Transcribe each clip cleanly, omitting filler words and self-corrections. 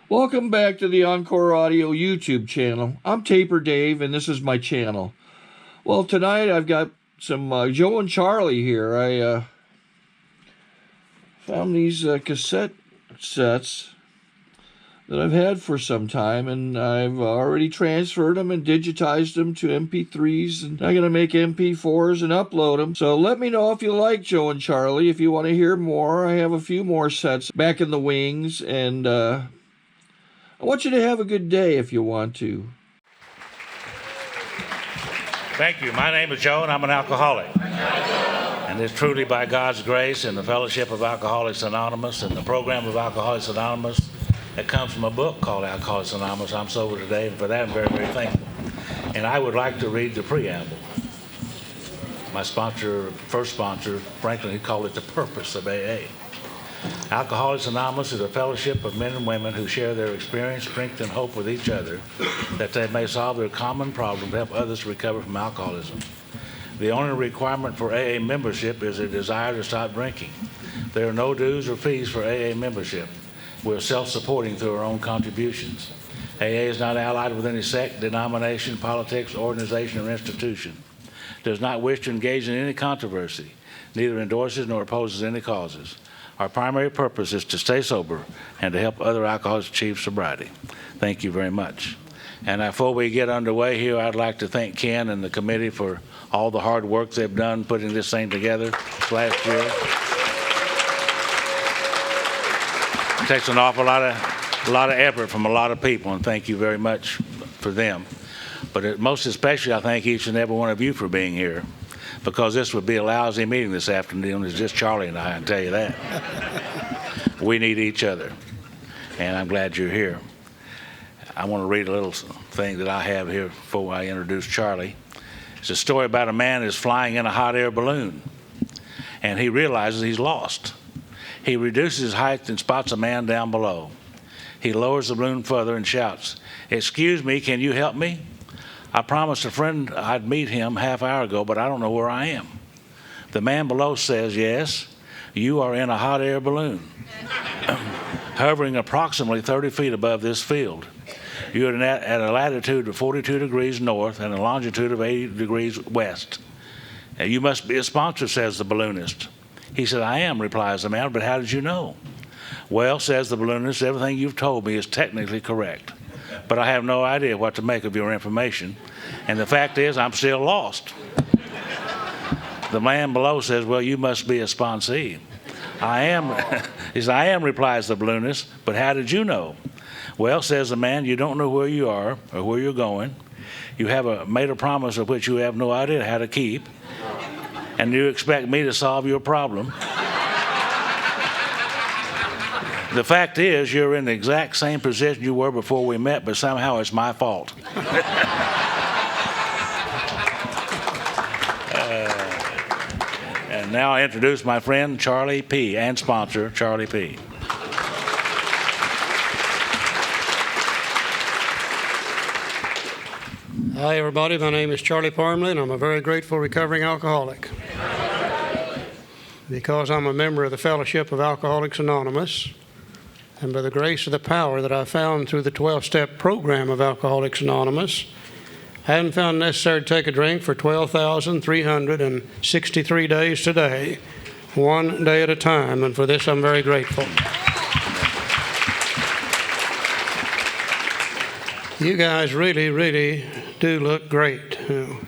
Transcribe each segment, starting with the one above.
Welcome back to the Encore Audio YouTube channel. I'm Taper Dave, and this is my channel. Well, tonight I've got some Joe and Charlie here. I found these cassette sets that I've had for some time, and I've already transferred them and digitized them to MP3s, and I'm going to make MP4s and upload them. So let me know if you like Joe and Charlie. If you want to hear more, I have a few more sets back in the wings, and I want you to have a good day if you want to. Thank you. My name is Joe, and I'm an alcoholic. And it's truly by God's grace and the fellowship of Alcoholics Anonymous and the program of Alcoholics Anonymous that comes from a book called Alcoholics Anonymous. I'm sober today, and for that I'm very, very thankful. And I would like to read the preamble. My sponsor, first sponsor, Franklin, he called it the purpose of AA. Alcoholics Anonymous is a fellowship of men and women who share their experience, strength, and hope with each other that they may solve their common problem to help others recover from alcoholism. The only requirement for AA membership is a desire to stop drinking. There are no dues or fees for AA membership. We're self-supporting through our own contributions. AA is not allied with any sect, denomination, politics, organization, or institution. Does not wish to engage in any controversy, neither endorses nor opposes any causes. Our primary purpose is to stay sober and to help other alcoholics achieve sobriety. Thank you very much. And before we get underway here, I'd like to thank Ken and the committee for all the hard work they've done putting this thing together last year. It takes an awful lot of effort from a lot of people, and thank you very much for them. But most especially, I thank each and every one of you for being here, because this would be a lousy meeting this afternoon. It's just Charlie and I can tell you that. We need each other, and I'm glad you're here. I want to read a little thing that I have here before I introduce Charlie. It's a story about a man who's flying in a hot air balloon, and he realizes he's lost. He reduces his height and spots a man down below. He lowers the balloon further and shouts, "Excuse me, can you help me? I promised a friend I'd meet him half hour ago, but I don't know where I am." The man below says, "Yes, you are in a hot air balloon, hovering approximately 30 feet above this field. You're at a latitude of 42 degrees north and a longitude of 80 degrees west. Now, you must be a sponsor," says the balloonist. He said, "I am," replies the man, "but how did you know?" "Well," says the balloonist, "everything you've told me is technically correct, but I have no idea what to make of your information, and the fact is I'm still lost." The man below says, "Well, you must be a sponsee." "I am," he says, "I am," replies the balloonist, "but how did you know?" "Well," says the man, "you don't know where you are or where you're going. You have made a promise of which you have no idea how to keep, and you expect me to solve your problem. The fact is, you're in the exact same position you were before we met, but somehow it's my fault." And now I introduce my friend Charlie P. and sponsor Charlie P. Hi, everybody. My name is Charlie Parmley, and I'm a very grateful recovering alcoholic. Because I'm a member of the Fellowship of Alcoholics Anonymous, and by the grace of the power that I found through the 12-step program of Alcoholics Anonymous, I haven't found necessary to take a drink for 12,363 days today, one day at a time, and for this I'm very grateful. You guys really, really do look great.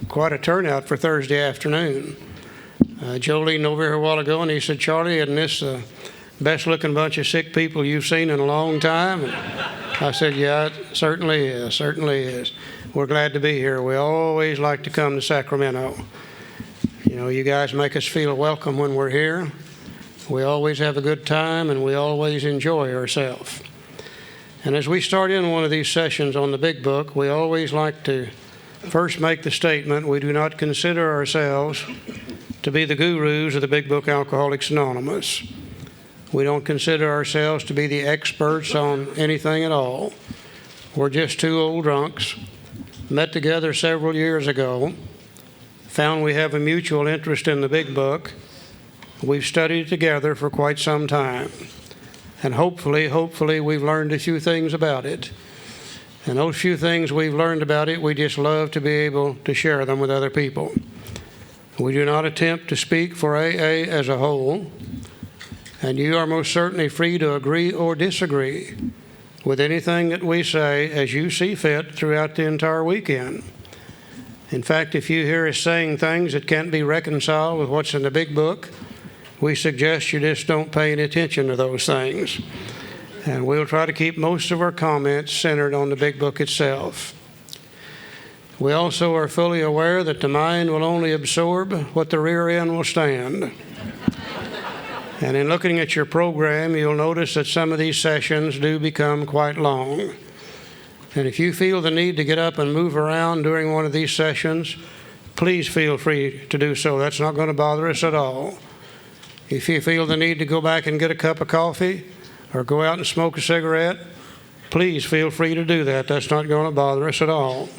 Quite a turnout for Thursday afternoon. Joe leaned over here a while ago and he said, "Charlie, isn't this the best-looking bunch of sick people you've seen in a long time?" And I said, "Yeah, it certainly is, certainly is. We're glad to be here. We always like to come to Sacramento. You know, you guys make us feel welcome when we're here. We always have a good time, and we always enjoy ourselves. And as we start in one of these sessions on the Big Book, we always like to first make the statement, we do not consider ourselves to be the gurus of the Big Book Alcoholics Anonymous. We don't consider ourselves to be the experts on anything at all. We're just two old drunks, met together several years ago, found we have a mutual interest in the Big Book. We've studied together for quite some time. And hopefully we've learned a few things about it. And those few things we've learned about it, we just love to be able to share them with other people. We do not attempt to speak for AA as a whole, and you are most certainly free to agree or disagree with anything that we say as you see fit throughout the entire weekend. In fact, if you hear us saying things that can't be reconciled with what's in the big book, we suggest you just don't pay any attention to those things. And we'll try to keep most of our comments centered on the big book itself. We also are fully aware that the mind will only absorb what the rear end will stand. And in looking at your program, you'll notice that some of these sessions do become quite long. And if you feel the need to get up and move around during one of these sessions, please feel free to do so. That's not going to bother us at all. If you feel the need to go back and get a cup of coffee or go out and smoke a cigarette, please feel free to do that. That's not going to bother us at all.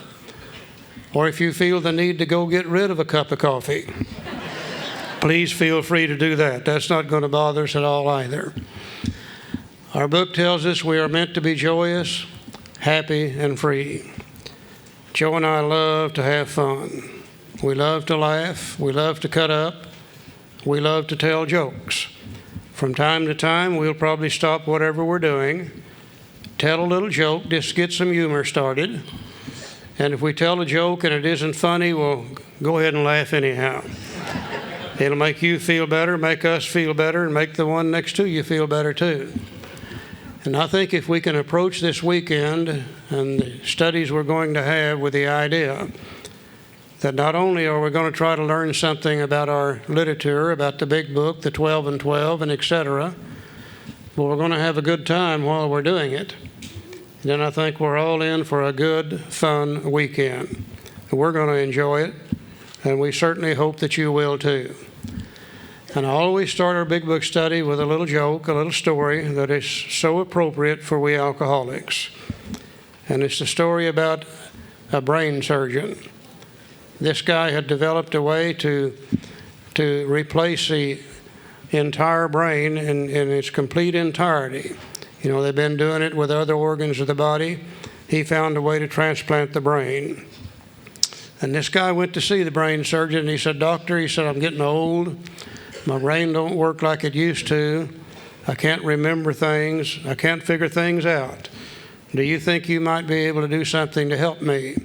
Or if you feel the need to go get rid of a cup of coffee, please feel free to do that. That's not going to bother us at all either. Our book tells us we are meant to be joyous, happy, and free. Joe and I love to have fun. We love to laugh. We love to cut up. We love to tell jokes. From time to time, we'll probably stop whatever we're doing, tell a little joke, just get some humor started. And if we tell a joke and it isn't funny, we'll go ahead and laugh anyhow. It'll make you feel better, make us feel better, and make the one next to you feel better too. And I think if we can approach this weekend and the studies we're going to have with the idea that not only are we going to try to learn something about our literature, about the big book, the 12 and 12, and etc., but we're going to have a good time while we're doing it, then I think we're all in for a good, fun weekend. We're going to enjoy it, and we certainly hope that you will too. And I always start our big book study with a little joke, a little story that is so appropriate for we alcoholics. And it's the story about a brain surgeon. This guy had developed a way to replace the entire brain in its complete entirety. You know, they've been doing it with other organs of the body. He found a way to transplant the brain. And this guy went to see the brain surgeon, and he said, "Doctor," he said, "I'm getting old. My brain don't work like it used to. I can't remember things. I can't figure things out. Do you think you might be able to do something to help me?"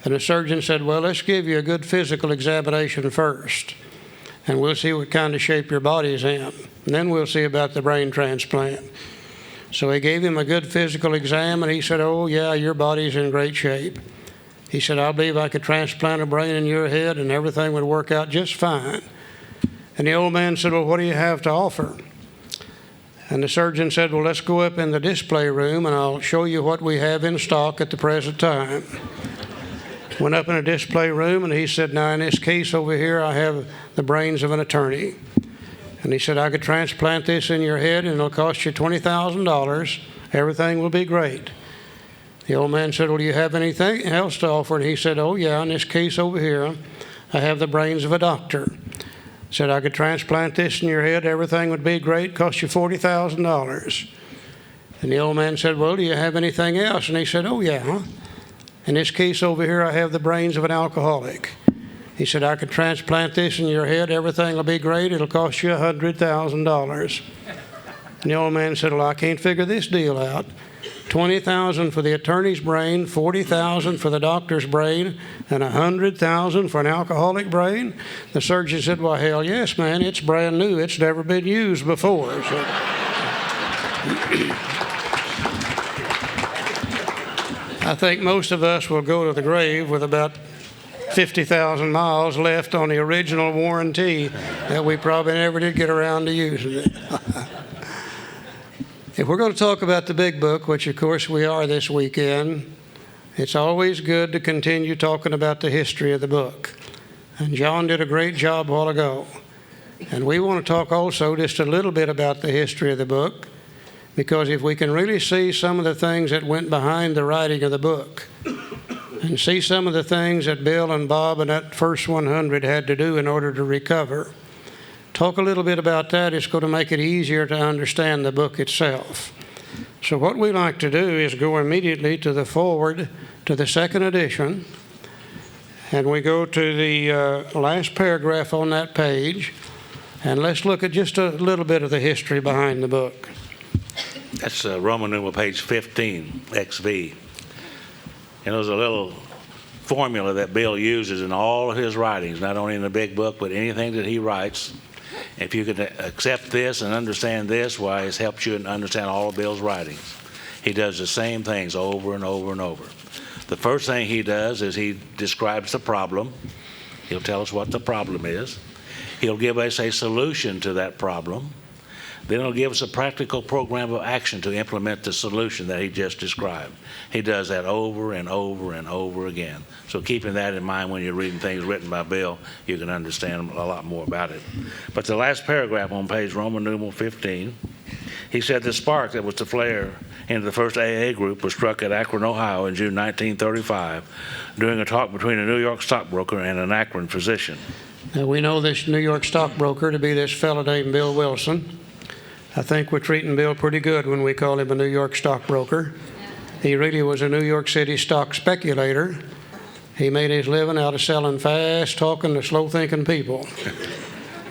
And the surgeon said, "Well, let's give you a good physical examination first, and we'll see what kind of shape your body's in. And then we'll see about the brain transplant." So he gave him a good physical exam, and he said, "Oh, yeah, your body's in great shape." He said, "I believe I could transplant a brain in your head, and everything would work out just fine." And the old man said, "Well, what do you have to offer?" And the surgeon said, "Well, let's go up in the display room, and I'll show you what we have in stock at the present time." Went up in a display room, and he said, "Now, in this case over here, I have the brains of an attorney." And he said, "I could transplant this in your head, and it'll cost you $20,000. Everything will be great." The old man said, "Well, do you have anything else to offer?" And he said, "Oh, yeah, in this case over here, I have the brains of a doctor." Said, "I could transplant this in your head. Everything would be great. Cost you $40,000. And the old man said, "Well, do you have anything else?" And he said, "Oh, yeah. In this case over here, I have the brains of an alcoholic." He said, "I could transplant this in your head. Everything will be great. It'll cost you $100,000. And the old man said, "Well, I can't figure this deal out. $20,000 for the attorney's brain, $40,000 for the doctor's brain, and $100,000 for an alcoholic brain?" The surgeon said, "Well, hell yes, man. It's brand new. It's never been used before." So, I think most of us will go to the grave with about 50,000 miles left on the original warranty that we probably never did get around to using it. If we're going to talk about the big book, which of course we are this weekend, it's always good to continue talking about the history of the book. And John did a great job a while ago. And we want to talk also just a little bit about the history of the book, because if we can really see some of the things that went behind the writing of the book, and see some of the things that Bill and Bob and that first 100 had to do in order to recover, talk a little bit about that. It's going to make it easier to understand the book itself. So what we like to do is go immediately to the forward to the second edition, and we go to the last paragraph on that page, and let's look at just a little bit of the history behind the book. That's Roman numeral page 15, XV. And there's a little formula that Bill uses in all of his writings, not only in the big book, but anything that he writes. If you could accept this and understand this, why it helps you to understand all of Bill's writings. He does the same things over and over and over. The first thing he does is he describes the problem. He'll tell us what the problem is. He'll give us a solution to that problem. Then he'll give us a practical program of action to implement the solution that he just described. He does that over and over and over again. So keeping that in mind when you're reading things written by Bill, you can understand a lot more about it. But the last paragraph on page Roman numeral 15, he said the spark that was to flare into the first AA group was struck at Akron, Ohio in June 1935 during a talk between a New York stockbroker and an Akron physician. Now, we know this New York stockbroker to be this fellow named Bill Wilson. I think we're treating Bill pretty good when we call him a New York stockbroker. He really was a New York City stock speculator. He made his living out of selling fast-talking to slow-thinking people.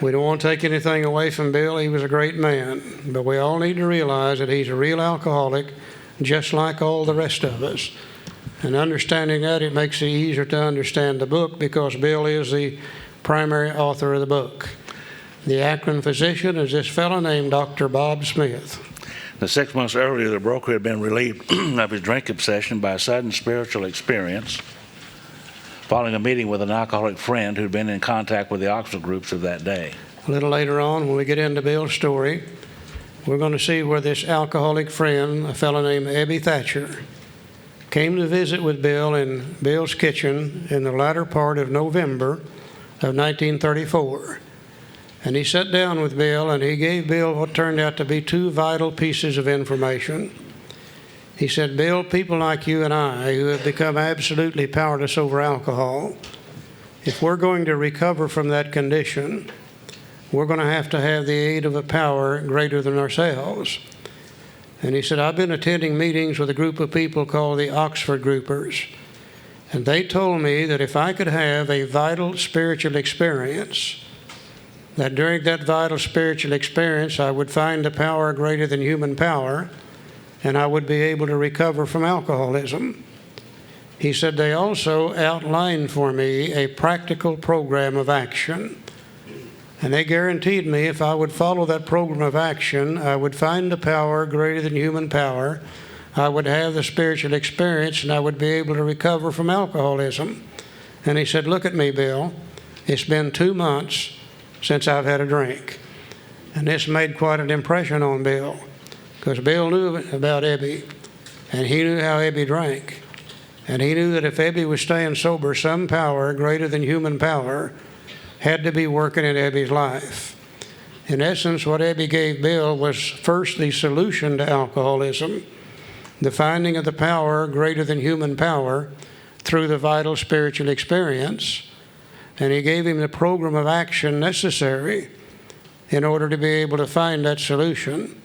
We don't want to take anything away from Bill. He was a great man. But we all need to realize that he's a real alcoholic, just like all the rest of us. And understanding that, it makes it easier to understand the book because Bill is the primary author of the book. The Akron physician is this fellow named Dr. Bob Smith. The 6 months earlier, the broker had been relieved of his drink obsession by a sudden spiritual experience following a meeting with an alcoholic friend who'd been in contact with the Oxford groups of that day. A little later on, when we get into Bill's story, we're going to see where this alcoholic friend, a fellow named Ebby Thatcher, came to visit with Bill in Bill's kitchen in the latter part of November of 1934. And he sat down with Bill, and he gave Bill what turned out to be two vital pieces of information. He said, Bill, people like you and I, who have become absolutely powerless over alcohol, if we're going to recover from that condition, we're going to have the aid of a power greater than ourselves. And he said, I've been attending meetings with a group of people called the Oxford Groupers, and they told me that if I could have a vital spiritual experience, that during that vital spiritual experience, I would find a power greater than human power, and I would be able to recover from alcoholism. He said they also outlined for me a practical program of action. And they guaranteed me if I would follow that program of action, I would find a power greater than human power, I would have the spiritual experience, and I would be able to recover from alcoholism. And he said, look at me, Bill. It's been 2 months since I've had a drink. And this made quite an impression on Bill, because Bill knew about Ebby, and he knew how Ebby drank. And he knew that if Ebby was staying sober, some power greater than human power had to be working in Ebby's life. In essence, what Ebby gave Bill was first the solution to alcoholism, the finding of the power greater than human power through the vital spiritual experience, and he gave him the program of action necessary in order to be able to find that solution.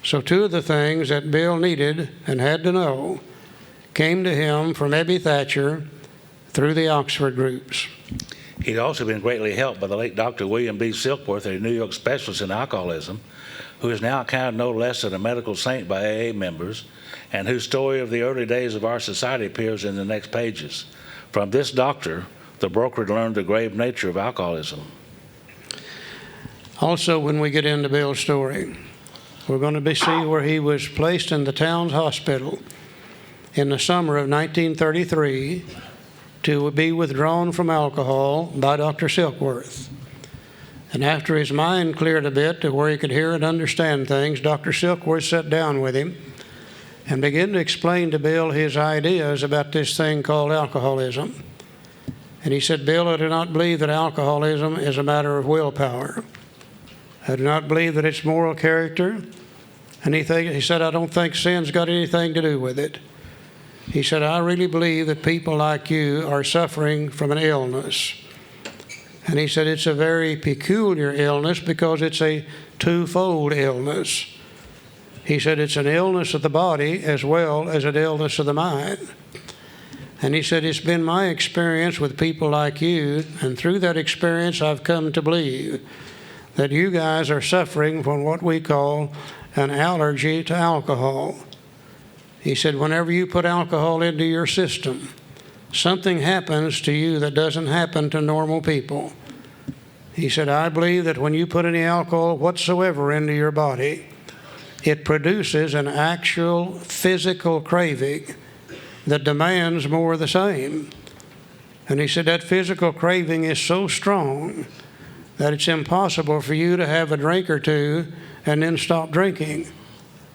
So two of the things that Bill needed and had to know came to him from Ebby Thatcher through the Oxford groups. He'd also been greatly helped by the late Dr. William B. Silkworth, a New York specialist in alcoholism, who is now counted no less than a medical saint by AA members, and whose story of the early days of our society appears in the next pages. From this doctor, the broker learned the grave nature of alcoholism. Also, when we get into Bill's story, we're going to see where he was placed in the town's hospital in the summer of 1933 to be withdrawn from alcohol by Dr. Silkworth. And after his mind cleared a bit to where he could hear and understand things, Dr. Silkworth sat down with him and began to explain to Bill his ideas about this thing called alcoholism. And he said, Bill, I do not believe that alcoholism is a matter of willpower. I do not believe that it's moral character. And he said, I don't think sin's got anything to do with it. He said, I really believe that people like you are suffering from an illness. And he said it's a very peculiar illness because it's a twofold illness. He said it's an illness of the body as well as an illness of the mind. And he said, it's been my experience with people like you, and through that experience I've come to believe that you guys are suffering from what we call an allergy to alcohol. He said, whenever you put alcohol into your system, something happens to you that doesn't happen to normal people. He said, I believe that when you put any alcohol whatsoever into your body, it produces an actual physical craving that demands more of the same. And he said that physical craving is so strong that it's impossible for you to have a drink or two and then stop drinking.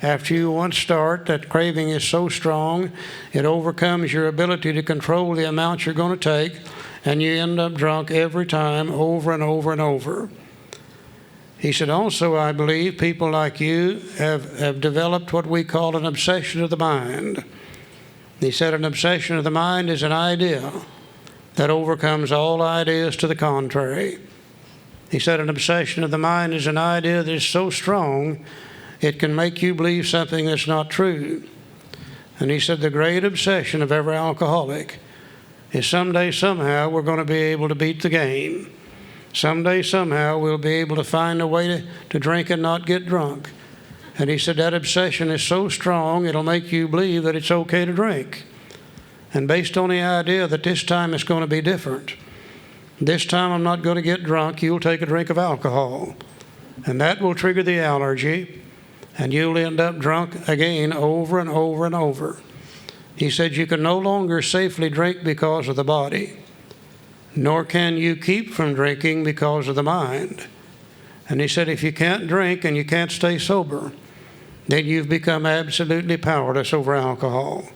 After you once start, that craving is so strong, it overcomes your ability to control the amount you're going to take, and you end up drunk every time, over and over and over. He said, also, I believe people like you have developed what we call an obsession of the mind. He said an obsession of the mind is an idea that overcomes all ideas to the contrary. He said an obsession of the mind is an idea that is so strong it can make you believe something that's not true. And he said the great obsession of every alcoholic is someday, somehow, we're going to be able to beat the game. Someday, somehow, we'll be able to find a way to drink and not get drunk. And he said that obsession is so strong, it'll make you believe that it's okay to drink. And based on the idea that this time it's going to be different, this time I'm not going to get drunk, you'll take a drink of alcohol. And that will trigger the allergy, and you'll end up drunk again over and over and over. He said you can no longer safely drink because of the body, nor can you keep from drinking because of the mind. And he said if you can't drink and you can't stay sober, then you've become absolutely powerless over alcohol.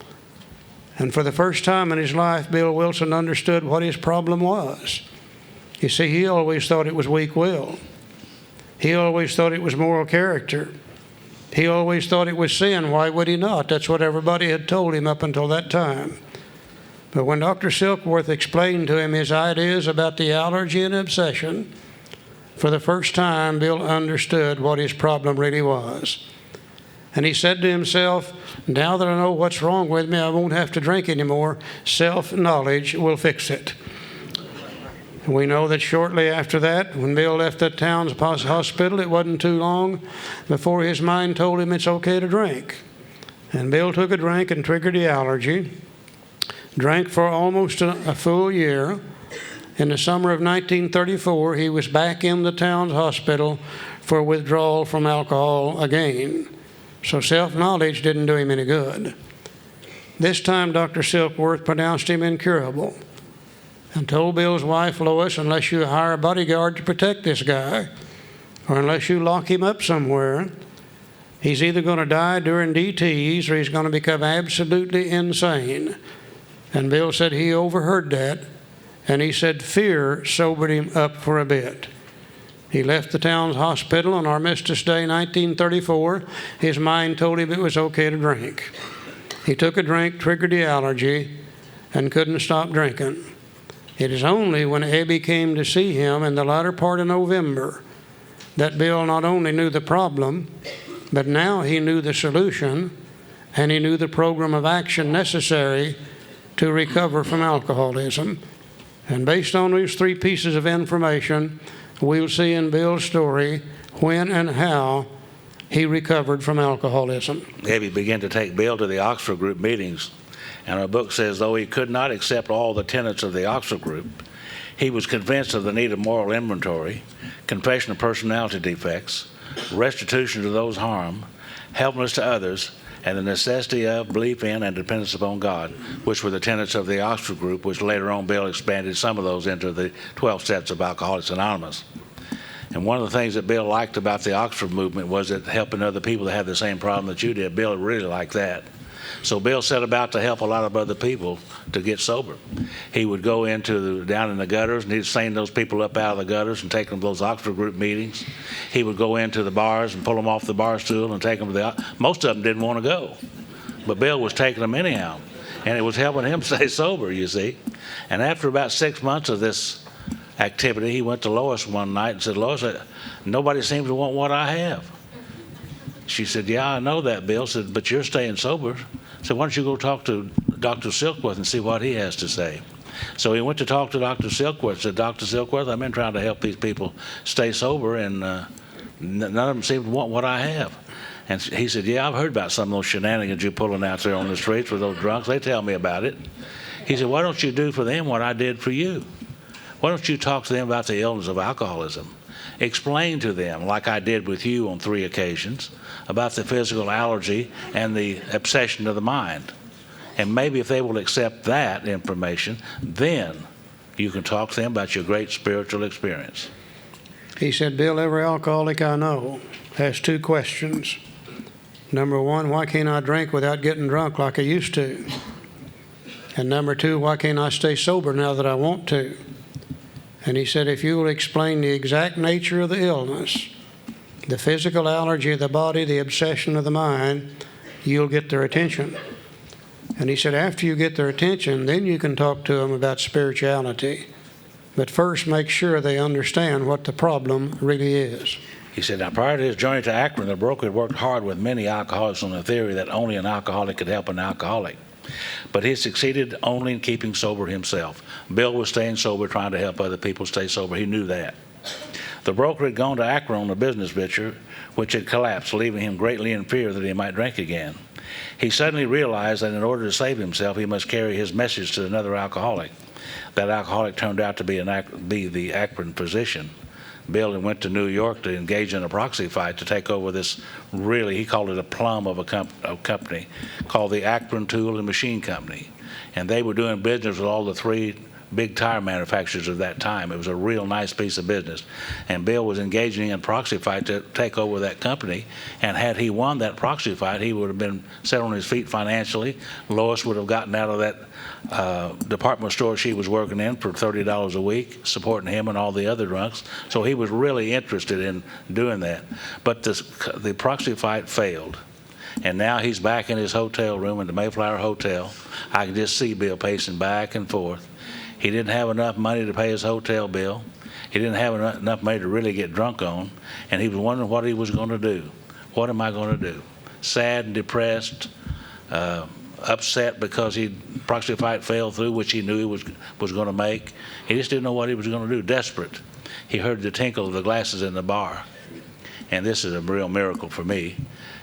And for the first time in his life, Bill Wilson understood what his problem was. You see, he always thought it was weak will. He always thought it was moral character. He always thought it was sin. Why would he not? That's what everybody had told him up until that time. But when Dr. Silkworth explained to him his ideas about the allergy and obsession, for the first time, Bill understood what his problem really was. And he said to himself, now that I know what's wrong with me, I won't have to drink anymore. Self-knowledge will fix it. And we know that shortly after that, when Bill left that town's hospital, it wasn't too long before his mind told him it's okay to drink. And Bill took a drink and triggered the allergy, drank for almost a full year. In the summer of 1934, he was back in the town's hospital for withdrawal from alcohol again. So self-knowledge didn't do him any good. This time, Dr. Silkworth pronounced him incurable and told Bill's wife, Lois, unless you hire a bodyguard to protect this guy, or unless you lock him up somewhere, he's either going to die during DTs or he's going to become absolutely insane. And Bill said he overheard that, and he said fear sobered him up for a bit. He left the town's hospital on Armistice Day, 1934. His mind told him it was okay to drink. He took a drink, triggered the allergy, and couldn't stop drinking. It is only when Abby came to see him in the latter part of November that Bill not only knew the problem, but now he knew the solution, and he knew the program of action necessary to recover from alcoholism. And based on these three pieces of information, we'll see in Bill's story when and how he recovered from alcoholism. Abby began to take Bill to the Oxford Group meetings, and our book says, though he could not accept all the tenets of the Oxford Group, he was convinced of the need of moral inventory, confession of personality defects, restitution to those harmed, helpfulness to others, and the necessity of, belief in, and dependence upon God, which were the tenets of the Oxford Group, which later on Bill expanded some of those into the 12 steps of Alcoholics Anonymous. And one of the things that Bill liked about the Oxford movement was that helping other people that had the same problem that you did. Bill really liked that. So Bill set about to help a lot of other people to get sober. He would go down in the gutters, and he'd sing those people up out of the gutters and take them to those Oxford Group meetings. He would go into the bars and pull them off the bar stool and take them to most of them didn't want to go, but Bill was taking them anyhow, and it was helping him stay sober, you see. And after about 6 months of this activity, he went to Lois one night and said, Lois, nobody seems to want what I have. She said, yeah, I know that, Bill. Said, but you're staying sober. So why don't you go talk to Dr. Silkworth and see what he has to say? So he went to talk to Dr. Silkworth. Said, Dr. Silkworth, I've been trying to help these people stay sober, and none of them seem to want what I have. And he said, yeah, I've heard about some of those shenanigans you're pulling out there on the streets with those drunks. They tell me about it. He said, why don't you do for them what I did for you? Why don't you talk to them about the illness of alcoholism? Explain to them, like I did with you on 3 occasions, about the physical allergy and the obsession of the mind. And maybe if they will accept that information, then you can talk to them about your great spiritual experience. He said, Bill, every alcoholic I know has 2 questions. Number 1, why can't I drink without getting drunk like I used to? And number 2, why can't I stay sober now that I want to? And he said, if you will explain the exact nature of the illness, the physical allergy of the body, the obsession of the mind, you'll get their attention. And he said, after you get their attention, then you can talk to them about spirituality. But first, make sure they understand what the problem really is. He said, now prior to his journey to Akron, the broker had worked hard with many alcoholics on the theory that only an alcoholic could help an alcoholic. But he succeeded only in keeping sober himself. Bill was staying sober, trying to help other people stay sober. He knew that. The broker had gone to Akron on a business venture, which had collapsed, leaving him greatly in fear that he might drink again. He suddenly realized that in order to save himself, he must carry his message to another alcoholic. That alcoholic turned out to be the Akron physician. Bill went to New York to engage in a proxy fight to take over this really, he called it a plum of a company called the Akron Tool and Machine Company. And they were doing business with all the 3 big tire manufacturers of that time. It was a real nice piece of business. And Bill was engaging in a proxy fight to take over that company. And had he won that proxy fight, he would have been set on his feet financially. Lois would have gotten out of that department store she was working in for $30 a week, supporting him and all the other drunks. So he was really interested in doing that. But the proxy fight failed. And now he's back in his hotel room in the Mayflower Hotel. I can just see Bill pacing back and forth. He didn't have enough money to pay his hotel bill. He didn't have enough money to really get drunk on. And he was wondering what he was going to do. What am I going to do? Sad and depressed, upset because proxy fight fell through, which he knew he was going to make. He just didn't know what he was going to do. Desperate. He heard the tinkle of the glasses in the bar. And this is a real miracle for me.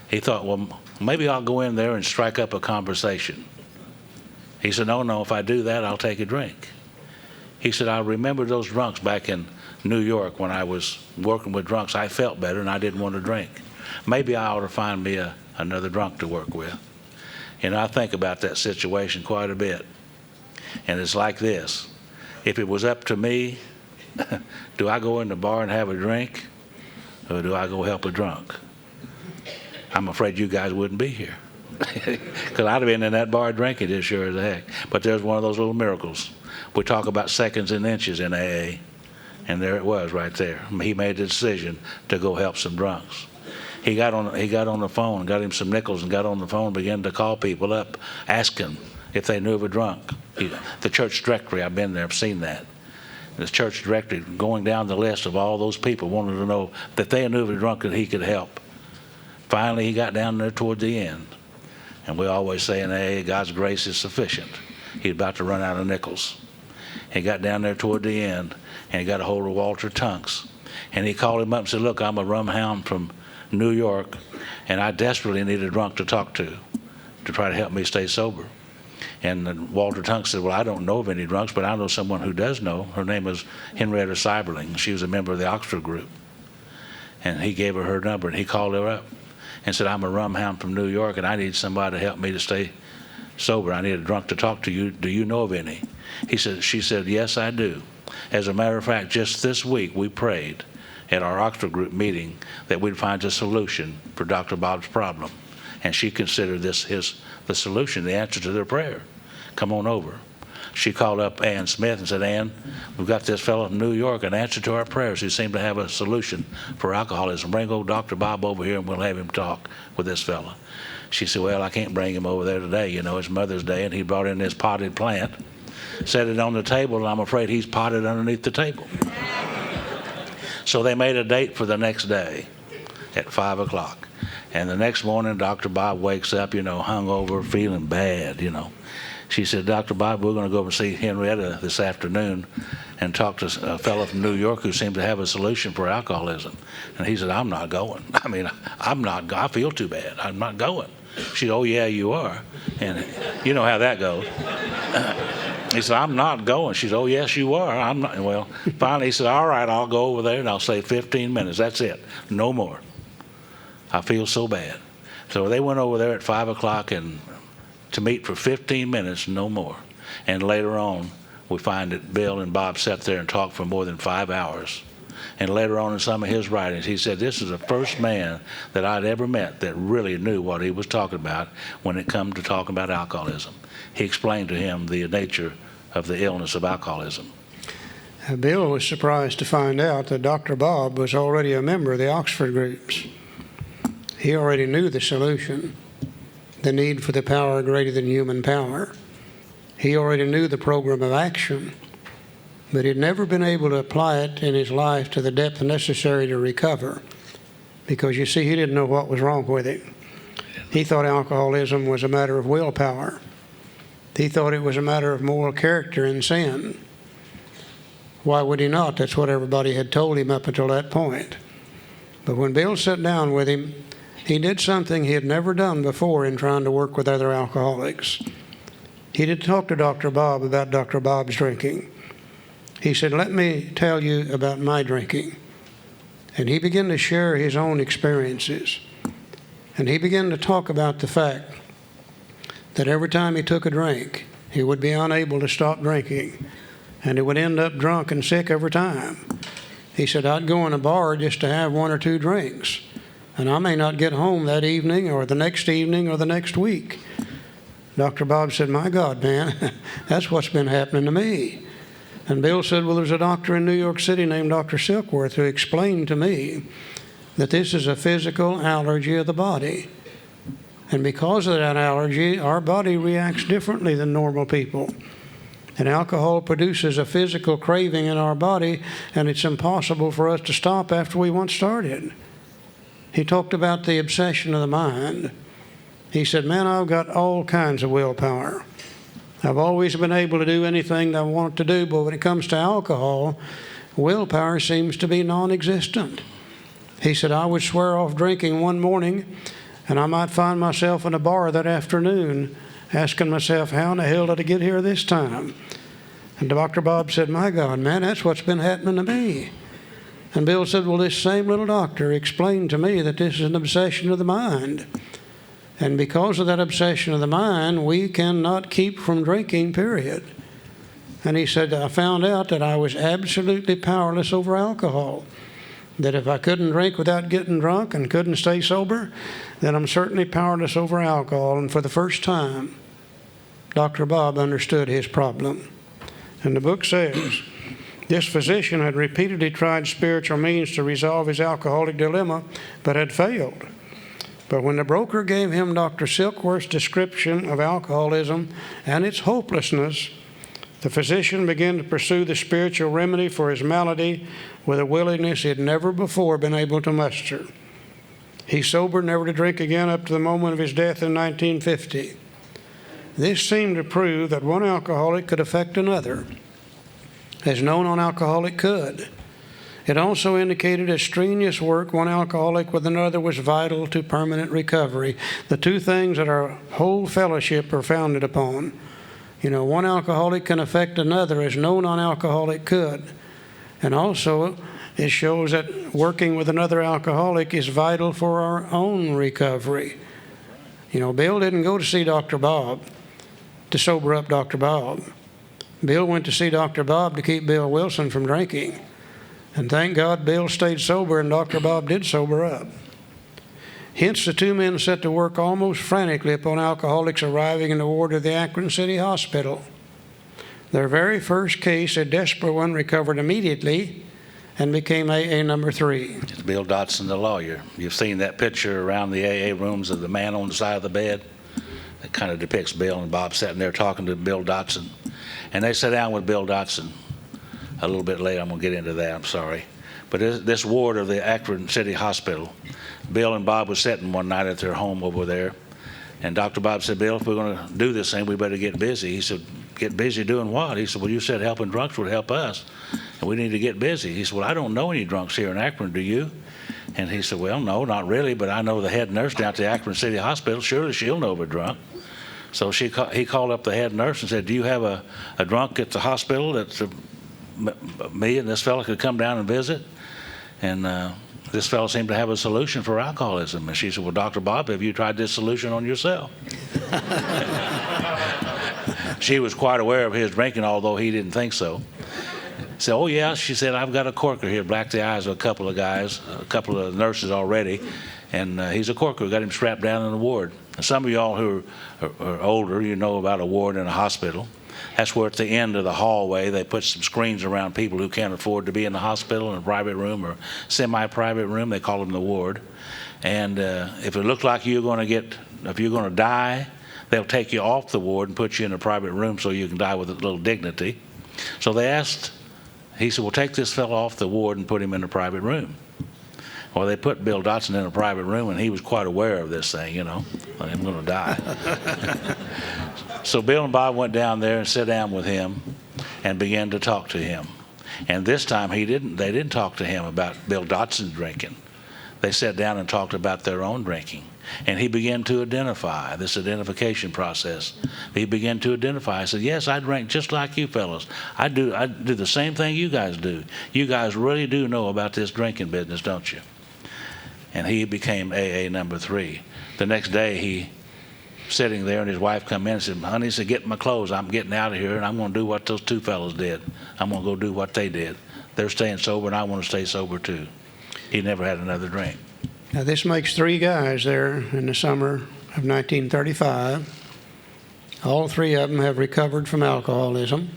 He thought, well, maybe I'll go in there and strike up a conversation. He said, no, if I do that, I'll take a drink. He said, I remember those drunks back in New York when I was working with drunks. I felt better and I didn't want to drink. Maybe I ought to find me another drunk to work with. And I think about that situation quite a bit. And it's like this. If it was up to me, do I go in the bar and have a drink, or do I go help a drunk? I'm afraid you guys wouldn't be here. Because I'd have been in that bar drinking as sure as heck. But there's one of those little miracles. We talk about seconds and inches in AA. And there it was right there. He made the decision to go help some drunks. He got on the phone, got him some nickels, and got on the phone and began to call people up, asking if they knew of a drunk. The church directory, I've been there, I've seen that. The church directory, going down the list of all those people, wanted to know that they knew of a drunk that he could help. Finally, he got down there toward the end. And we always say in AA, God's grace is sufficient. He's about to run out of nickels. He got down there toward the end, and he got a hold of Walter Tunks. And he called him up and said, look, I'm a rum hound from New York, and I desperately need a drunk to talk to try to help me stay sober. And Walter Tunks said, well, I don't know of any drunks, but I know someone who does know. Her name is Henrietta Seiberling. She was a member of the Oxford group. And he gave her number, and he called her up and said, I'm a rum hound from New York, and I need somebody to help me to stay sober. I need a drunk to talk to you. Do you know of any? She said, yes, I do. As a matter of fact, just this week we prayed at our Oxford group meeting that we'd find a solution for Dr. Bob's problem. And she considered this the solution, the answer to their prayer. Come on over. She called up Ann Smith and said, Ann, we've got this fellow from New York, an answer to our prayers. He seemed to have a solution for alcoholism. Bring old Dr. Bob over here and we'll have him talk with this fellow. She said, well, I can't bring him over there today. You know, it's Mother's Day, and he brought in this potted plant. set it on the table, and I'm afraid he's potted underneath the table. So they made a date for the next day at 5 o'clock. And the next morning, Dr. Bob wakes up, hungover, feeling bad, She said, Dr. Bob, we're going to go over and see Henrietta this afternoon and talk to a fellow from New York who seemed to have a solution for alcoholism. And he said, I'm not going. I feel too bad. I'm not going. She said, oh, yeah, you are. And you know how that goes. He said, I'm not going. She said, oh, yes, you are. I'm not. Well, finally he said, all right, I'll go over there and I'll stay 15 minutes. That's it. No more. I feel so bad. So they went over there at 5 o'clock and to meet for 15 minutes, no more. And later on, we find that Bill and Bob sat there and talked for more than 5 hours. And later on in some of his writings, he said, this is the first man that I'd ever met that really knew what he was talking about when it come to talking about alcoholism. He explained to him the nature of the illness of alcoholism. Bill was surprised to find out that Dr. Bob was already a member of the Oxford groups. He already knew the solution, the need for the power greater than human power. He already knew the program of action, but he'd never been able to apply it in his life to the depth necessary to recover, because you see, he didn't know what was wrong with him. He thought alcoholism was a matter of willpower. He thought it was a matter of moral character and sin. Why would he not? That's what everybody had told him up until that point. But when Bill sat down with him, he did something he had never done before in trying to work with other alcoholics. He did talk to Dr. Bob about Dr. Bob's drinking. He said, let me tell you about my drinking. And he began to share his own experiences. And he began to talk about the fact that every time he took a drink, he would be unable to stop drinking. And he would end up drunk and sick every time. He said, I'd go in a bar just to have 1 or 2 drinks. And I may not get home that evening or the next evening or the next week. Dr. Bob said, my God, man, that's what's been happening to me. And Bill said, well, there's a doctor in New York City named Dr. Silkworth who explained to me that this is a physical allergy of the body. And because of that allergy, our body reacts differently than normal people. And alcohol produces a physical craving in our body, and it's impossible for us to stop after we once started. He talked about the obsession of the mind. He said, man, I've got all kinds of willpower. I've always been able to do anything that I want to do, but when it comes to alcohol, willpower seems to be non-existent. He said, I would swear off drinking one morning, and I might find myself in a bar that afternoon asking myself, how in the hell did I get here this time? And Dr. Bob said, my God, man, that's what's been happening to me. And Bill said, well, this same little doctor explained to me that this is an obsession of the mind. And because of that obsession of the mind, we cannot keep from drinking, period. And he said, I found out that I was absolutely powerless over alcohol. That if I couldn't drink without getting drunk and couldn't stay sober, then I'm certainly powerless over alcohol. And for the first time, Dr. Bob understood his problem. And the book says, this physician had repeatedly tried spiritual means to resolve his alcoholic dilemma, but had failed. But when the broker gave him Dr. Silkworth's description of alcoholism and its hopelessness, the physician began to pursue the spiritual remedy for his malady with a willingness he had never before been able to muster. He sobered never to drink again up to the moment of his death in 1950. This seemed to prove that one alcoholic could affect another, as no non-alcoholic could. It also indicated that strenuous work, one alcoholic with another, was vital to permanent recovery. The two things that our whole fellowship are founded upon. One alcoholic can affect another as no non-alcoholic could. And also, it shows that working with another alcoholic is vital for our own recovery. Bill didn't go to see Dr. Bob to sober up Dr. Bob. Bill went to see Dr. Bob to keep Bill Wilson from drinking. And thank God Bill stayed sober and Dr. Bob did sober up. Hence, the two men set to work almost frantically upon alcoholics arriving in the ward of the Akron City Hospital. Their very first case, a desperate one, recovered immediately and became AA number 3. It's Bill Dotson, the lawyer. You've seen that picture around the AA rooms of the man on the side of the bed. It kind of depicts Bill and Bob sitting there talking to Bill Dotson. And they sat down with Bill Dotson a little bit later. I'm going to get into that, I'm sorry. But this ward of the Akron City Hospital, Bill and Bob was sitting one night at their home over there. And Dr. Bob said, Bill, if we're going to do this thing, we better get busy. He said, get busy doing what? He said, well, you said helping drunks would help us, and we need to get busy. He said, well, I don't know any drunks here in Akron, do you? And he said, well, no, not really, but I know the head nurse down at the Akron City Hospital. Surely she'll know of a drunk. So he called up the head nurse and said, do you have a drunk at the hospital that me and this fella could come down and visit? And this fellow seemed to have a solution for alcoholism. And she said, well, Dr. Bob, have you tried this solution on yourself? She was quite aware of his drinking, although he didn't think so. So, oh, yeah, she said, I've got a corker here, blacked the eyes of a couple of guys, a couple of nurses already, and he's a corker. Got him strapped down in the ward. And some of y'all who are older, you know about a ward in a hospital. That's where at the end of the hallway they put some screens around people who can't afford to be in the hospital in a private room or semi-private room. They call them the ward. And if it looks like you're going to die, they'll take you off the ward and put you in a private room so you can die with a little dignity. So he said, well, take this fellow off the ward and put him in a private room. Well, they put Bill Dotson in a private room, and he was quite aware of this thing, I'm going to die. So Bill and Bob went down there and sat down with him and began to talk to him. And this time they didn't talk to him about Bill Dotson drinking. They sat down and talked about their own drinking. And he began to identify, this identification process. He began to identify. I said, yes, I drink just like you fellas. I do the same thing you guys do. You guys really do know about this drinking business, don't you? And he became AA number 3. The next day, he sitting there, and his wife come in and said, honey, he said, get my clothes. I'm getting out of here, and I'm going to do what those 2 fellas did. I'm going to go do what they did. They're staying sober, and I want to stay sober too. He never had another drink. Now, this makes 3 guys there in the summer of 1935. All 3 of them have recovered from alcoholism,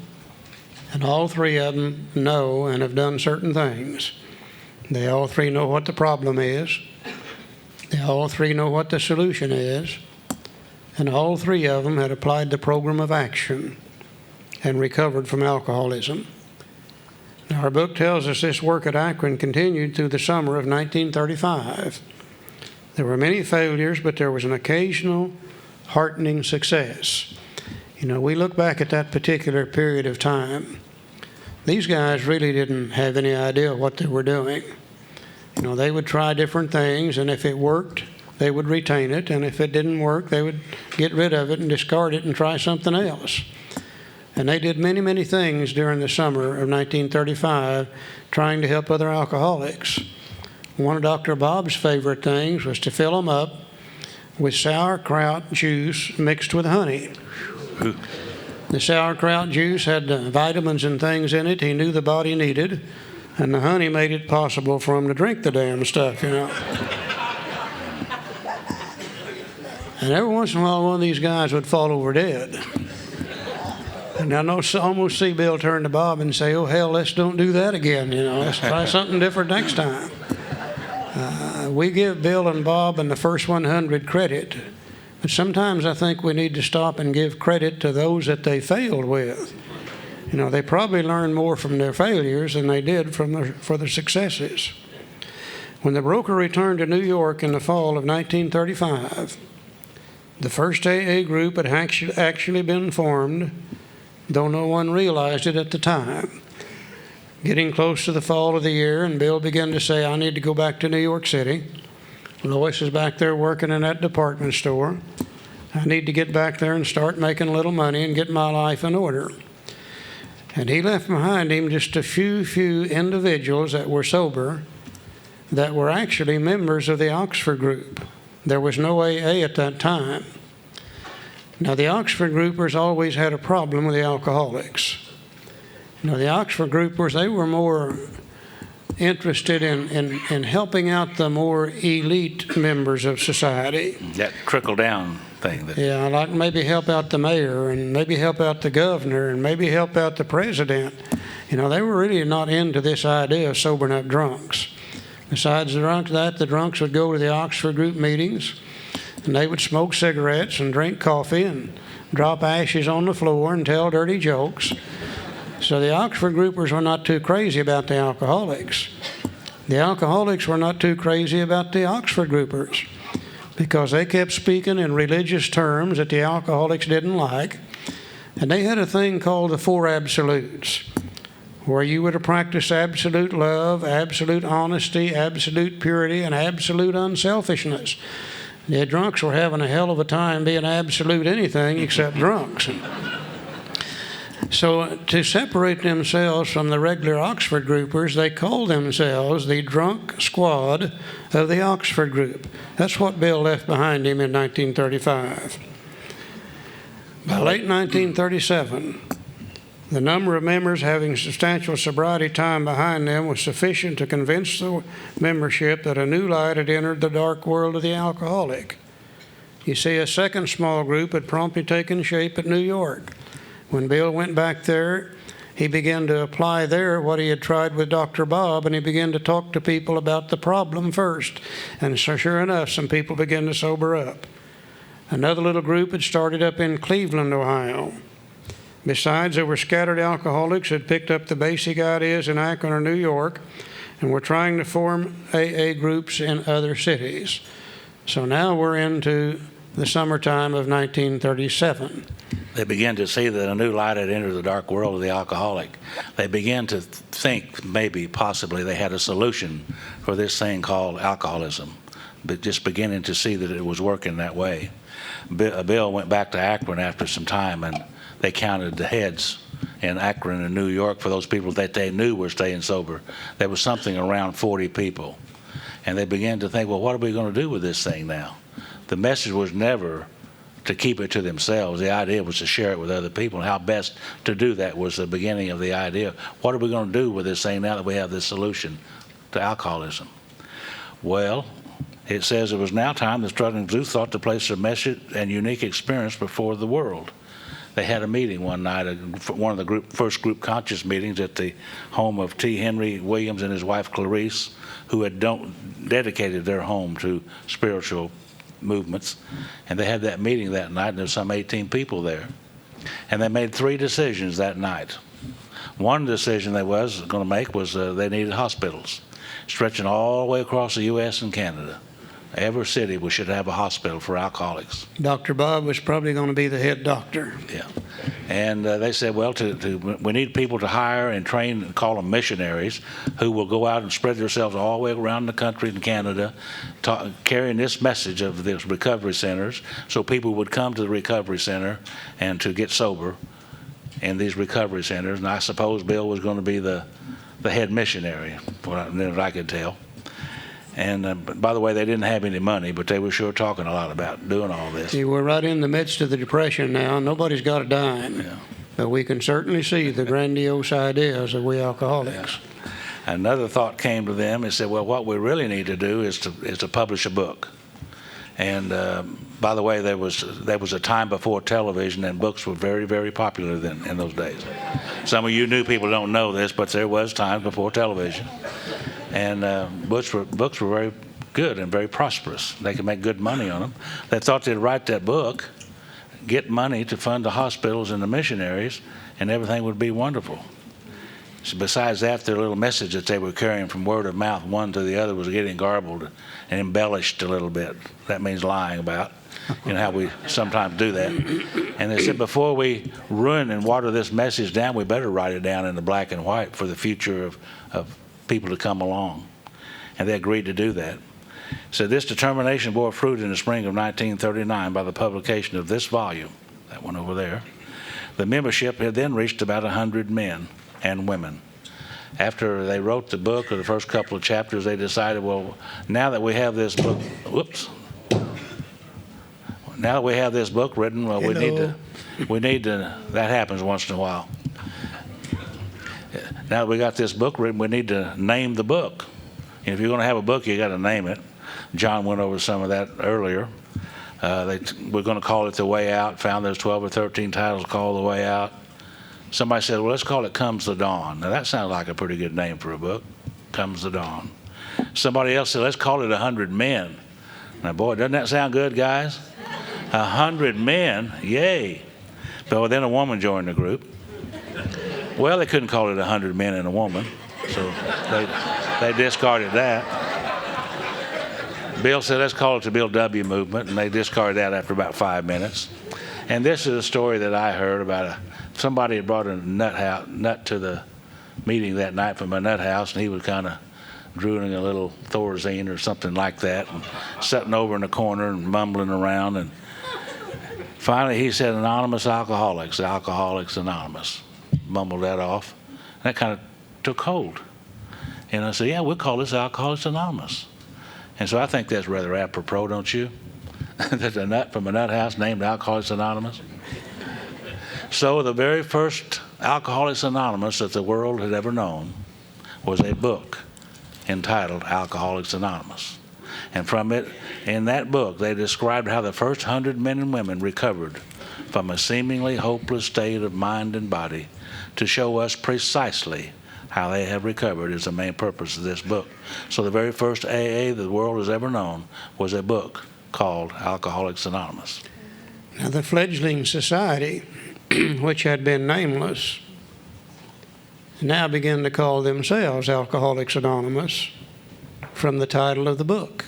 and all 3 of them know and have done certain things. They all 3 know what the problem is. They all 3 know what the solution is. And all 3 of them had applied the program of action and recovered from alcoholism. Now, our book tells us this work at Akron continued through the summer of 1935. There were many failures, but there was an occasional heartening success. We look back at that particular period of time. These guys really didn't have any idea what they were doing. They would try different things, and if it worked, they would retain it, and if it didn't work, they would get rid of it and discard it and try something else. And they did many, many things during the summer of 1935 trying to help other alcoholics. One of Dr. Bob's favorite things was to fill them up with sauerkraut juice mixed with honey. The sauerkraut juice had vitamins and things in it he knew the body needed, and the honey made it possible for him to drink the damn stuff, And every once in a while, one of these guys would fall over dead. And I almost see Bill turn to Bob and say, oh, hell, let's don't do that again. Let's try something different next time. We give Bill and Bob and the first 100 credit, but sometimes I think we need to stop and give credit to those that they failed with. They probably learned more from their failures than they did for their successes. When the broker returned to New York in the fall of 1935, the first AA group had actually been formed, though no one realized it at the time. Getting close to the fall of the year, and Bill began to say, I need to go back to New York City. Lois is back there working in that department store. I need to get back there and start making a little money and get my life in order. And he left behind him just a few individuals that were sober that were actually members of the Oxford group. There was no AA at that time. Now, the Oxford groupers always had a problem with the alcoholics. The Oxford groupers, they were more interested in helping out the more elite members of society. That trickle-down thing. Yeah, like maybe help out the mayor, and maybe help out the governor, and maybe help out the president. They were really not into this idea of sobering up drunks. Besides the drunks would go to the Oxford group meetings, and they would smoke cigarettes and drink coffee and drop ashes on the floor, and tell dirty jokes. So the Oxford groupers were not too crazy about the alcoholics. The alcoholics were not too crazy about the Oxford groupers, because they kept speaking in religious terms that the alcoholics didn't like. And they had a thing called the Four Absolutes, where you were to practice absolute love, absolute honesty, absolute purity, and absolute unselfishness. The drunks were having a hell of a time being absolute anything except drunks. So to separate themselves from the regular Oxford groupers, they called themselves the Drunk Squad of the Oxford group. That's what Bill left behind him in 1935. By late 1937, the number of members having substantial sobriety time behind them was sufficient to convince the membership that a new light had entered the dark world of the alcoholic. You see, a second small group had promptly taken shape at New York. When Bill went back there, he began to apply there what he had tried with Dr. Bob, and he began to talk to people about the problem first. And so sure enough, some people began to sober up. Another little group had started up in Cleveland, Ohio. Besides, there were scattered alcoholics who had picked up the basic ideas in Akron or New York and were trying to form AA groups in other cities. So now we're into the summertime of 1937. They began to see that a new light had entered the dark world of the alcoholic. They began to think maybe, possibly, they had a solution for this thing called alcoholism, but just beginning to see that it was working that way. Bill went back to Akron after some time, and they counted the heads in Akron and New York for those people that they knew were staying sober. There was something around 40 people. And they began to think, well, what are we going to do with this thing now? The message was never to keep it to themselves. The idea was to share it with other people. And how best to do that was the beginning of the idea. What are we going to do with this thing now that we have this solution to alcoholism? Well, it says it was now time the struggling Blues thought to place their message and unique experience before the world. They had a meeting one night, one of the first group conscious meetings at the home of T. Henry Williams and his wife Clarice, who had dedicated their home to spiritual movements. And they had that meeting that night, and there were some 18 people there. And they made 3 decisions that night. One decision they was going to make was they needed hospitals, stretching all the way across the U.S. and Canada. Every city we should have a hospital for alcoholics. Dr. Bob was probably going to be the head doctor. Yeah. And they said, well, we need people to hire and train and call them missionaries who will go out and spread themselves all the way around the country and Canada, carrying this message of these recovery centers so people would come to the recovery center and to get sober in these recovery centers. And I suppose Bill was going to be the head missionary, from what I could tell. And by the way, they didn't have any money, but they were sure talking a lot about doing all this. See, we're right in the midst of the Depression now. Nobody's got a dime. Yeah. But we can certainly see the grandiose ideas of we alcoholics. Yeah. Another thought came to them and said, well, what we really need to do is to publish a book. And by the way, there was a time before television, and books were very, very popular then in those days. Some of you new people don't know this, but there was times before television. And books were very good and very prosperous. They could make good money on them. They thought they'd write that book, get money to fund the hospitals and the missionaries, and everything would be wonderful. So besides that, their little message that they were carrying from word of mouth, one to the other, was getting garbled and embellished a little bit. That means lying about. You know how we sometimes do that. And they said, before we ruin and water this message down, we better write it down in the black and white for the future of people to come along. And they agreed to do that. So this determination bore fruit in the spring of 1939 by the publication of this volume, that one over there. The membership had then reached about 100 men and women. After they wrote the book, or the first couple of chapters, they decided, well, now that we have this book, now that we have this book written, well, we need to, that happens once in a while. Now that we got this book written, we need to name the book. And if you're going to have a book, you got to name it. John went over some of that earlier. We're going to call it The Way Out. Found there's 12 or 13 titles called The Way Out. Somebody said, well, let's call it Comes the Dawn. Now that sounds like a pretty good name for a book, Comes the Dawn. Somebody else said, let's call it 100 Men. Now boy, doesn't that sound good, guys? 100 men, yay. But then a woman joined the group. Well, they couldn't call it 100 men and a woman, so they discarded that. Bill said, let's call it the Bill W. movement, and they discarded that after about 5 minutes. And this is a story that I heard about somebody had brought a nut to the meeting that night from a nut house, and he was kind of drooling a little Thorazine or something like that, and sitting over in the corner and mumbling around. And finally he said, Anonymous Alcoholics, Alcoholics Anonymous. Mumbled that off. That kind of took hold. And I said, yeah, we'll call this Alcoholics Anonymous. And so I think that's rather apropos, don't you? That a nut from a nut house named Alcoholics Anonymous. So the very first Alcoholics Anonymous that the world had ever known was a book entitled Alcoholics Anonymous. And from it, in that book, they described how the first 100 men and women recovered from a seemingly hopeless state of mind and body to show us precisely how they have recovered is the main purpose of this book. So the very first AA the world has ever known was a book called Alcoholics Anonymous. Now, the fledgling society, which had been nameless, now began to call themselves Alcoholics Anonymous from the title of the book.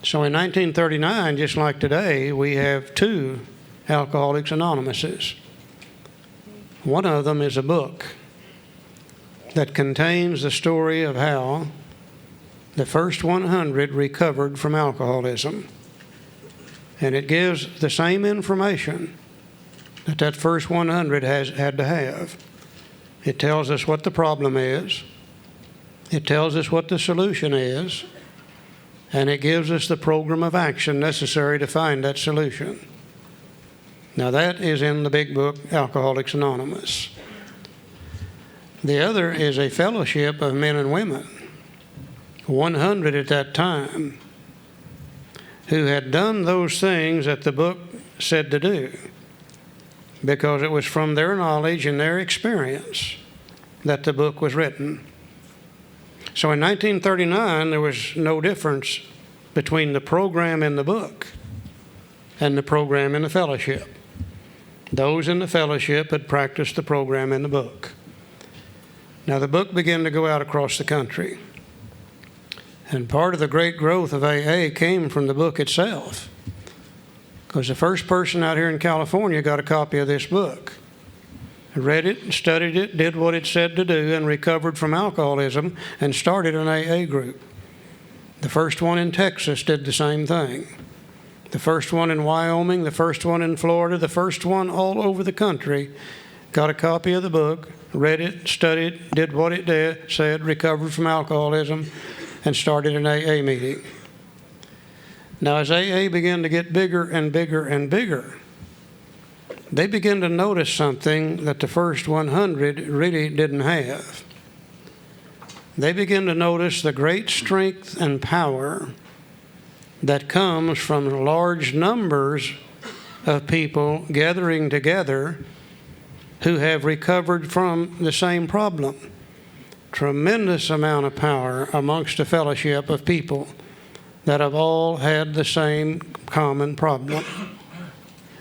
So in 1939, just like today, we have 2 Alcoholics Anonymouses. One of them is a book that contains the story of how the first 100 recovered from alcoholism. And it gives the same information that first 100 had to have. It tells us what the problem is. It tells us what the solution is. And it gives us the program of action necessary to find that solution. Now that is in the big book, Alcoholics Anonymous. The other is a fellowship of men and women, 100 at that time, who had done those things that the book said to do, because it was from their knowledge and their experience that the book was written. So in 1939, there was no difference between the program in the book and the program in the fellowship. Those in the fellowship had practiced the program in the book. Now, the book began to go out across the country. And part of the great growth of AA came from the book itself, because the first person out here in California got a copy of this book, read it, studied it, did what it said to do, and recovered from alcoholism and started an AA group. The first one in Texas did the same thing. The first one in Wyoming, the first one in Florida, the first one all over the country got a copy of the book, read it, studied, did what it said, recovered from alcoholism, and started an AA meeting. Now, as AA began to get bigger and bigger and bigger, they began to notice something that the first 100 really didn't have. They began to notice the great strength and power that comes from large numbers of people gathering together who have recovered from the same problem. Tremendous amount of power amongst a fellowship of people that have all had the same common problem.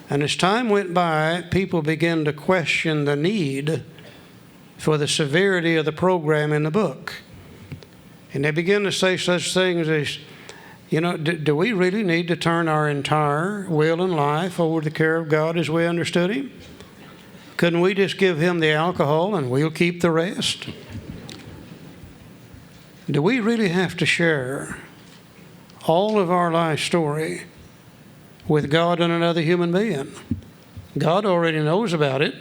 And as time went by, people began to question the need for the severity of the program in the book. And they began to say such things as, you know, do we really need to turn our entire will and life over to the care of God as we understood Him? Couldn't we just give Him the alcohol and we'll keep the rest? Do we really have to share all of our life story with God and another human being? God already knows about it,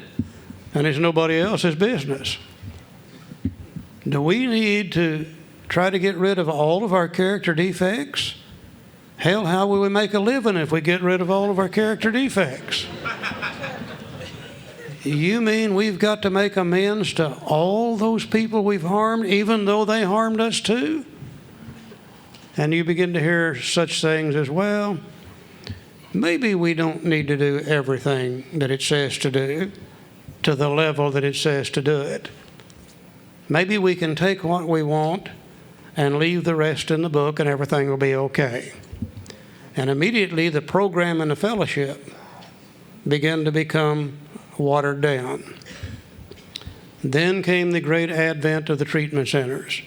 and it's nobody else's business. Do we need to try to get rid of all of our character defects? Hell, how will we make a living if we get rid of all of our character defects? You mean we've got to make amends to all those people we've harmed, even though they harmed us too? And you begin to hear such things as, well, maybe we don't need to do everything that it says to do to the level that it says to do it. Maybe we can take what we want and leave the rest in the book and everything will be okay. And immediately the program in the fellowship began to become watered down. Then came the great advent of the treatment centers.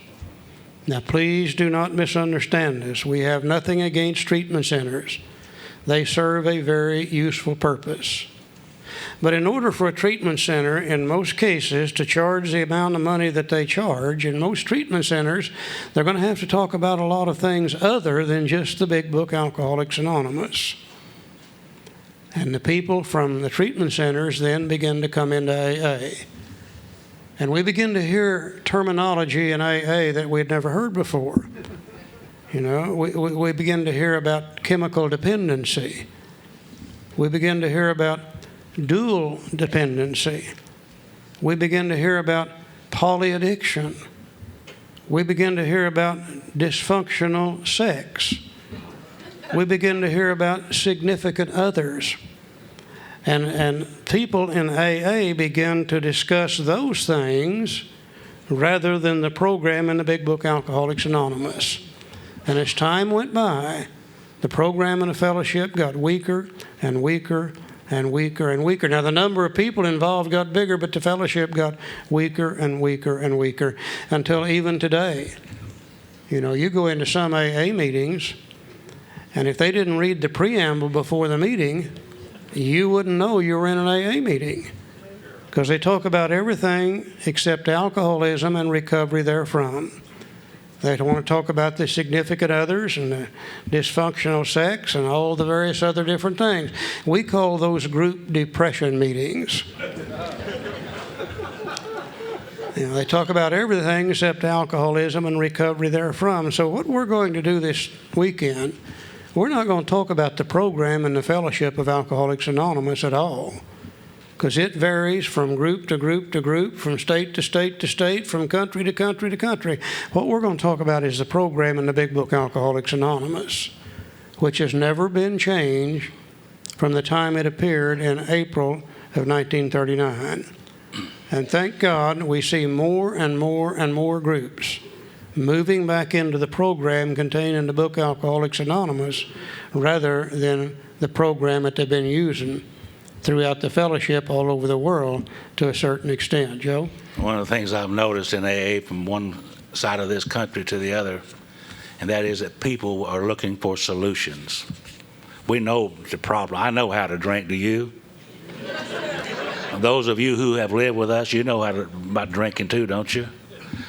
Now, please do not misunderstand this. We have nothing against treatment centers. They serve a very useful purpose. But in order for a treatment center, in most cases, to charge the amount of money that they charge, in most treatment centers, they're going to have to talk about a lot of things other than just the big book, Alcoholics Anonymous. And the people from the treatment centers then begin to come into AA. And we begin to hear terminology in AA that we'd never heard before. You know, we begin to hear about chemical dependency. We begin to hear about dual dependency. We begin to hear about polyaddiction. We begin to hear about dysfunctional sex. We begin to hear about significant others. And people in AA begin to discuss those things rather than the program in the big book, Alcoholics Anonymous. And as time went by, the program and the fellowship got weaker and weaker and weaker and weaker. Now, the number of people involved got bigger, but the fellowship got weaker and weaker and weaker until even today. You know, you go into some AA meetings, and if they didn't read the preamble before the meeting, you wouldn't know you were in an AA meeting, because they talk about everything except alcoholism and recovery therefrom. They don't want to talk about the significant others and the dysfunctional sex and all the various other different things. We call those group depression meetings. You know, they talk about everything except alcoholism and recovery therefrom. So what we're going to do this weekend, we're not going to talk about the program and the fellowship of Alcoholics Anonymous at all, because it varies from group to group to group, from state to state to state, from country to country to country. What we're going to talk about is the program in the big book, Alcoholics Anonymous, which has never been changed from the time it appeared in April of 1939. And thank God we see more and more and more groups moving back into the program contained in the book Alcoholics Anonymous rather than the program that they've been using throughout the fellowship all over the world to a certain extent. Joe? One of the things I've noticed in AA from one side of this country to the other, and that is that people are looking for solutions. We know the problem. I know how to drink. Do you? Those of you who have lived with us, you know about drinking too, don't you?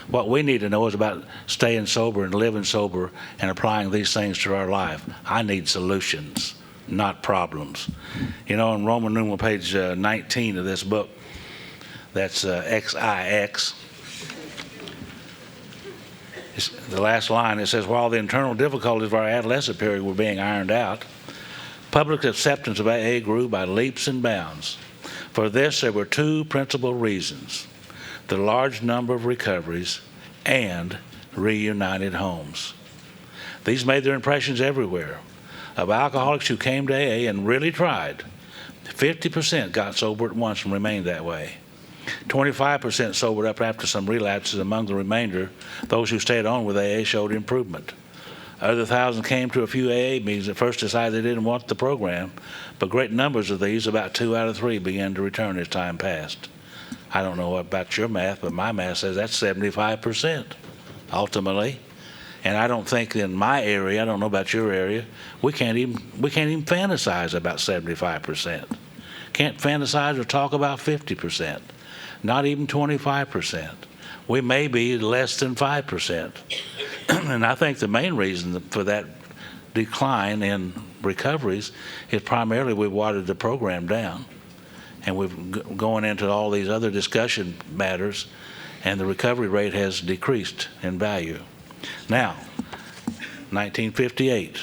What we need to know is about staying sober and living sober and applying these things to our life. I need solutions, not problems. You know, in Roman numeral page 19 of this book, that's XIX, the last line, it says, while the internal difficulties of our adolescent period were being ironed out, public acceptance of AA grew by leaps and bounds. For this, there were two principal reasons: the large number of recoveries and reunited homes. These made their impressions everywhere. Of alcoholics who came to AA and really tried, 50% got sober at once and remained that way. 25% sobered up after some relapses. Among the remainder, those who stayed on with AA showed improvement. Other thousands came to a few AA meetings at first decided they didn't want the program, but great numbers of these, about 2 out of 3, began to return as time passed. I don't know about your math, but my math says that's 75% ultimately. And I don't think in my area, I don't know about your area, we can't even fantasize about 75%. Can't fantasize or talk about 50%. Not even 25%. We may be less than 5%. And I think the main reason for that decline in recoveries is primarily we've watered the program down. And we've going into all these other discussion matters, and the recovery rate has decreased in value. Now, 1958,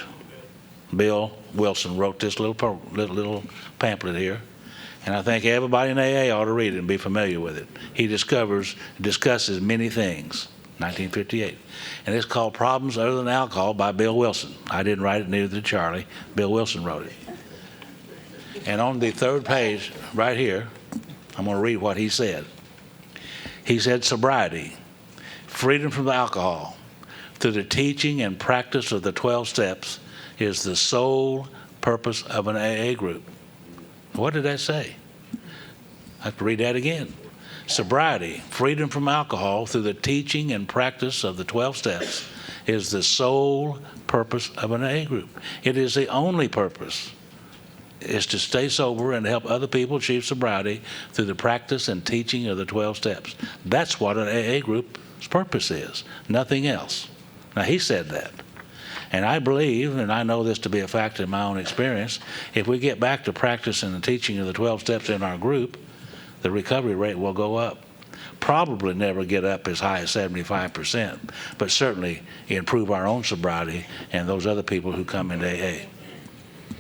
Bill Wilson wrote this little pamphlet here, and I think everybody in AA ought to read it and be familiar with it. He discusses many things, 1958, and it's called Problems Other Than Alcohol by Bill Wilson. I didn't write it, neither did Charlie. Bill Wilson wrote it. And on the third page, right here, I'm going to read what he said. He said, sobriety, freedom from alcohol, through the teaching and practice of the 12 steps, is the sole purpose of an AA group. What did that say? I have to read that again. Sobriety, freedom from alcohol through the teaching and practice of the 12 steps is the sole purpose of an AA group. It is the only purpose, is to stay sober and help other people achieve sobriety through the practice and teaching of the 12 steps. That's what an AA group's purpose is, nothing else. Now, he said that. And I believe, and I know this to be a fact in my own experience, if we get back to practicing and teaching of the 12 steps in our group, the recovery rate will go up. Probably never get up as high as 75%, but certainly improve our own sobriety and those other people who come into AA.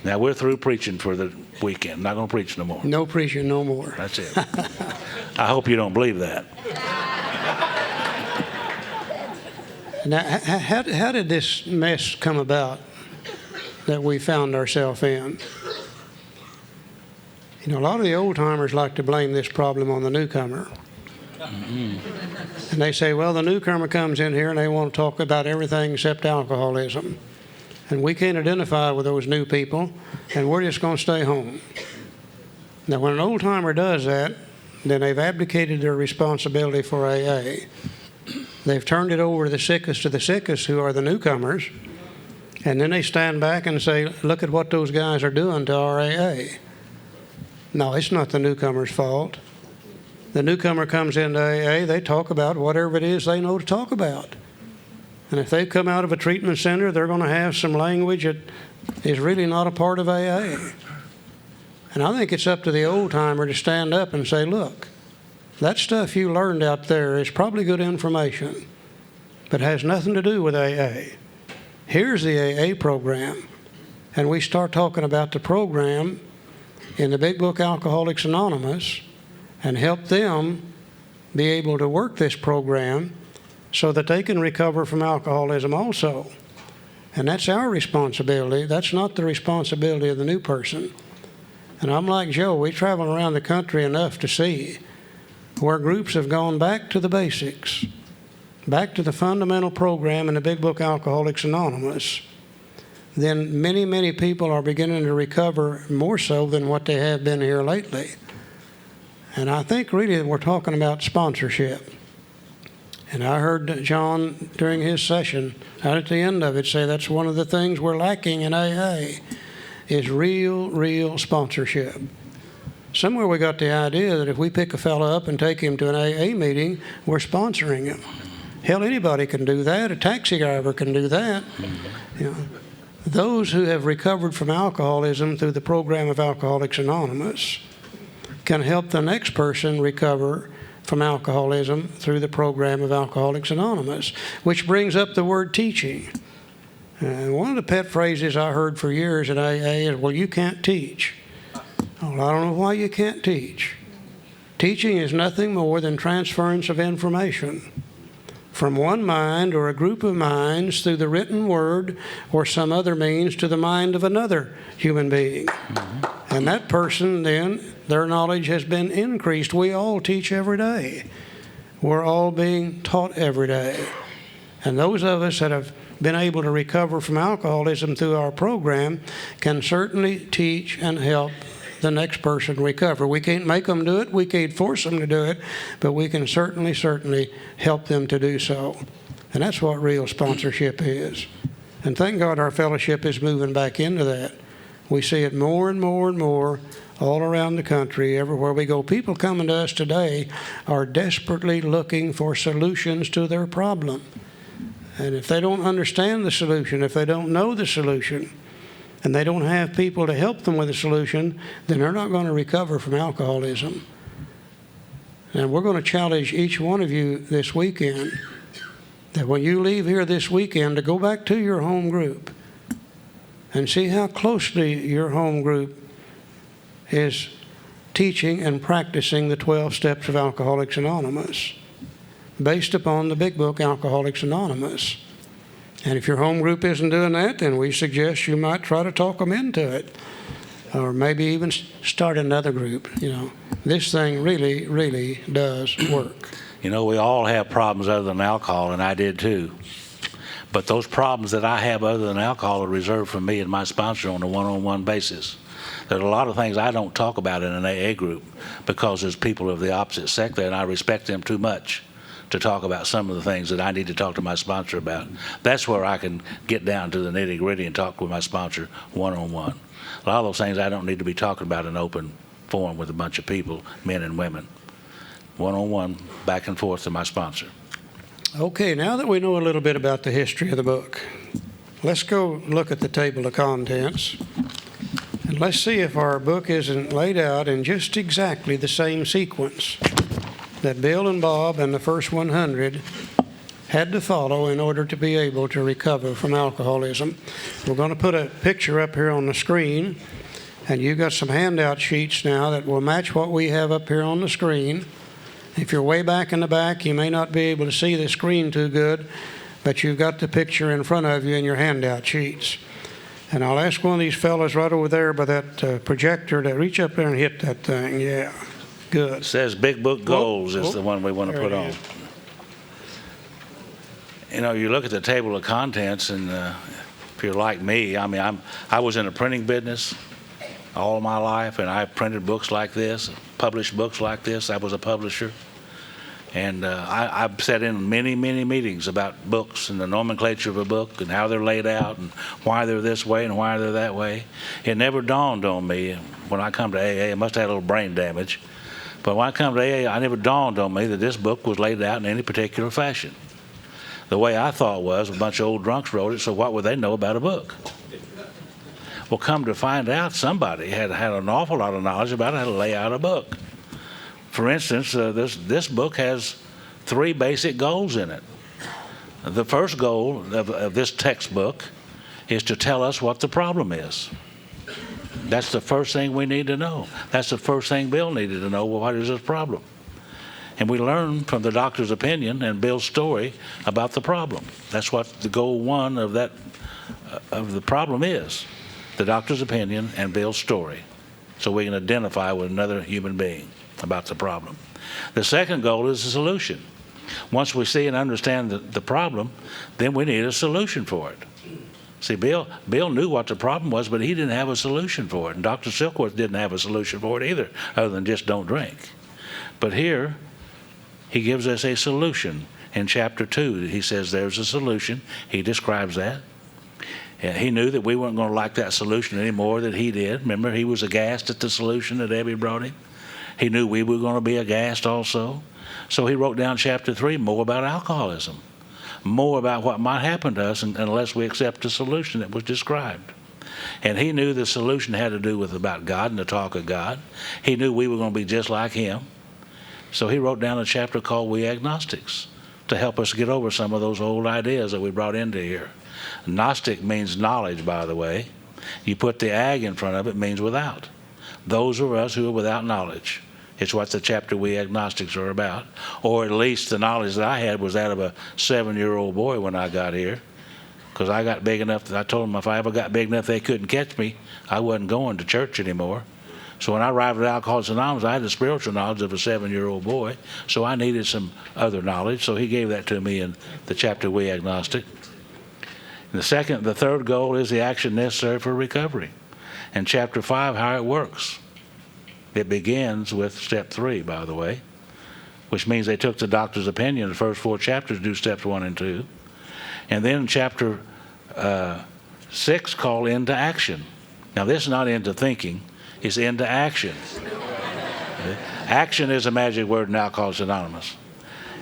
Now, we're through preaching for the weekend. I'm not going to preach no more. No preaching no more. That's it. I hope you don't believe that. Now, how did this mess come about that we found ourselves in? You know, a lot of the old-timers like to blame this problem on the newcomer. Mm-hmm. And they say, well, the newcomer comes in here and they want to talk about everything except alcoholism. And we can't identify with those new people, and we're just going to stay home. Now, when an old-timer does that, then they've abdicated their responsibility for AA. They've turned it over to the sickest of the sickest, who are the newcomers, and then they stand back and say, look at what those guys are doing to our AA. No, it's not the newcomer's fault. The newcomer comes into AA, they talk about whatever it is they know to talk about. And if they've come out of a treatment center, they're going to have some language that is really not a part of AA. And I think it's up to the old-timer to stand up and say, look, that stuff you learned out there is probably good information, but has nothing to do with AA. Here's the AA program. And we start talking about the program in the big book Alcoholics Anonymous and help them be able to work this program so that they can recover from alcoholism also. And that's our responsibility. That's not the responsibility of the new person. And I'm like Joe, we travel around the country enough to see where groups have gone back to the basics, back to the fundamental program in the big book Alcoholics Anonymous. Then many, many people are beginning to recover more so than what they have been here lately. And I think really we're talking about sponsorship. And I heard John during his session, out at the end of it, say that's one of the things we're lacking in AA is real sponsorship. Somewhere we got the idea that if we pick a fellow up and take him to an AA meeting, we're sponsoring him. Hell, anybody can do that. A taxi driver can do that. You know, those who have recovered from alcoholism through the program of Alcoholics Anonymous can help the next person recover from alcoholism through the program of Alcoholics Anonymous, which brings up the word teaching. And one of the pet phrases I heard for years at AA is, well, you can't teach. Well, I don't know why you can't teach. Teaching is nothing more than transference of information from one mind or a group of minds through the written word or some other means to the mind of another human being. Mm-hmm. And that person then, their knowledge has been increased. We all teach every day. We're all being taught every day. And those of us that have been able to recover from alcoholism through our program can certainly teach and help the next person recover. We can't make them do it. We can't force them to do it. But we can certainly help them to do so. And that's what real sponsorship is. And thank God our fellowship is moving back into that. We see it more and more and more all around the country, everywhere we go. People coming to us today are desperately looking for solutions to their problem. And if they don't understand the solution, if they don't know the solution, and they don't have people to help them with the solution, then they're not going to recover from alcoholism. And we're going to challenge each one of you this weekend that when you leave here this weekend to go back to your home group and see how closely your home group is teaching and practicing the 12 steps of Alcoholics Anonymous based upon the big book Alcoholics Anonymous. And if your home group isn't doing that, then we suggest you might try to talk them into it. Or maybe even start another group. You know, this thing really does work. You know, we all have problems other than alcohol, and I did too. But those problems that I have other than alcohol are reserved for me and my sponsor on a one-on-one basis. There's a lot of things I don't talk about in an AA group because there's people of the opposite sex there, and I respect them too much to talk about some of the things that I need to talk to my sponsor about. That's where I can get down to the nitty-gritty and talk with my sponsor one-on-one. A lot of those things I don't need to be talking about in open forum with a bunch of people, men and women. One-on-one, back and forth to my sponsor. Okay, now that we know a little bit about the history of the book, let's go look at the table of contents. And let's see if our book isn't laid out in just exactly the same sequence that Bill and Bob and the first 100 had to follow in order to be able to recover from alcoholism. We're going to put a picture up here on the screen, and you've got some handout sheets now that will match what we have up here on the screen. If you're way back in the back, you may not be able to see the screen too good, but you've got the picture in front of you in your handout sheets. And I'll ask one of these fellows right over there by that projector to reach up there and hit that thing. Yeah, good. It says Big Book Goals is the one we want to put on. You know, you look at the table of contents, and if you're like me, I mean, I was in a printing business all my life, and I printed books like this, published books like this. I was a publisher. And I've sat in many, many meetings about books and the nomenclature of a book and how they're laid out and why they're this way and why they're that way. It never dawned on me when I come to AA. I must have had a little brain damage. But when I come to AA, it never dawned on me that this book was laid out in any particular fashion. The way I thought was a bunch of old drunks wrote it, so what would they know about a book? Well, come to find out, somebody had an awful lot of knowledge about how to lay out a book. For instance, this book has 3 basic goals in it. The first goal of this textbook is to tell us what the problem is. That's the first thing we need to know. That's the first thing Bill needed to know. Well, what is this problem? And we learn from the doctor's opinion and Bill's story about the problem. That's what the goal 1 of the problem is. The doctor's opinion and Bill's story. So we can identify with another human being about the problem. The second goal is the solution. Once we see and understand the problem, then we need a solution for it. See, Bill knew what the problem was, but he didn't have a solution for it. And Dr. Silkworth didn't have a solution for it either, other than just don't drink. But here, he gives us a solution. In chapter 2, he says there's a solution. He describes that. And he knew that we weren't going to like that solution any more than he did. Remember, he was aghast at the solution that Debbie brought him. He knew we were going to be aghast also. So he wrote down chapter 3 more about alcoholism, more about what might happen to us unless we accept the solution that was described. And he knew the solution had to do with about God and the talk of God. He knew we were going to be just like him. So he wrote down a chapter called We Agnostics to help us get over some of those old ideas that we brought into here. Gnostic means knowledge, by the way. You put the ag in front of it, means without. Those are us who are without knowledge. It's what the chapter We Agnostics are about. Or at least the knowledge that I had was that of a 7-year-old boy when I got here. Because I got big enough that I told them if I ever got big enough they couldn't catch me, I wasn't going to church anymore. So when I arrived at Alcoholics Anonymous, I had the spiritual knowledge of a 7-year-old boy. So I needed some other knowledge. So he gave that to me in the chapter We Agnostic. And the third goal is the action necessary for recovery. And chapter 5, how it works. It begins with step 3, by the way, which means they took the doctor's opinion. The first 4 chapters do steps 1 and 2. And then chapter 6 called into action. Now this is not into thinking, it's into action. Action is a magic word in Alcoholics Anonymous.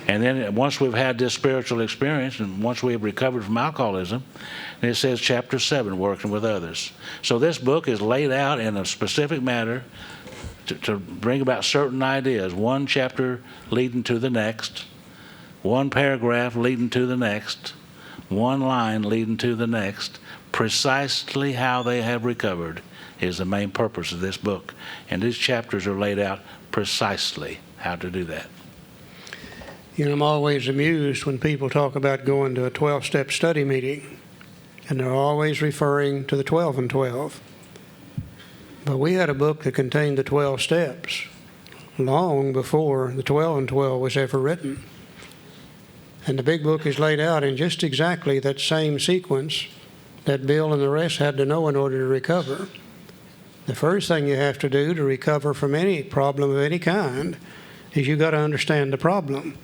And then once we've had this spiritual experience and once we've recovered from alcoholism, it says chapter 7, working with others. So this book is laid out in a specific manner to bring about certain ideas. One chapter leading to the next, one paragraph leading to the next, one line leading to the next. Precisely how they have recovered is the main purpose of this book. And these chapters are laid out precisely how to do that. You know, I'm always amused when people talk about going to a 12-step study meeting, and they're always referring to the 12 and 12. But we had a book that contained the 12 steps long before the 12 and 12 was ever written. And the big book is laid out in just exactly that same sequence that Bill and the rest had to know in order to recover. The first thing you have to do to recover from any problem of any kind is you've got to understand the problem.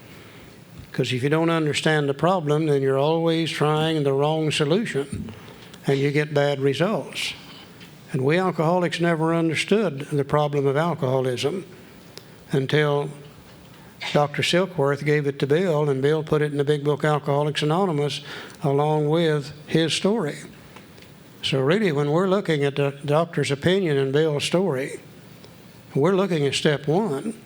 Because if you don't understand the problem, then you're always trying the wrong solution, and you get bad results. And we alcoholics never understood the problem of alcoholism until Dr. Silkworth gave it to Bill, and Bill put it in the big book Alcoholics Anonymous along with his story. So really, when we're looking at the doctor's opinion and Bill's story, we're looking at step one.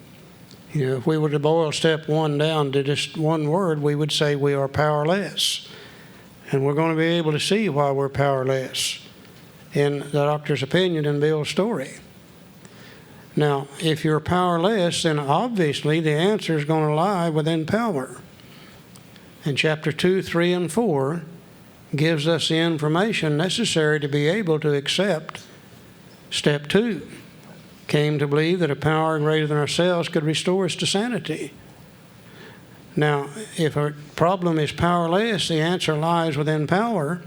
You know, if we were to boil step one down to just one word, we would say we are powerless. And we're going to be able to see why we're powerless in the doctor's opinion and Bill's story. Now, if you're powerless, then obviously the answer is going to lie within power. And chapter 2, 3, and 4 gives us the information necessary to be able to accept step 2. Came to believe that a power greater than ourselves could restore us to sanity. Now, if a problem is powerless, the answer lies within power,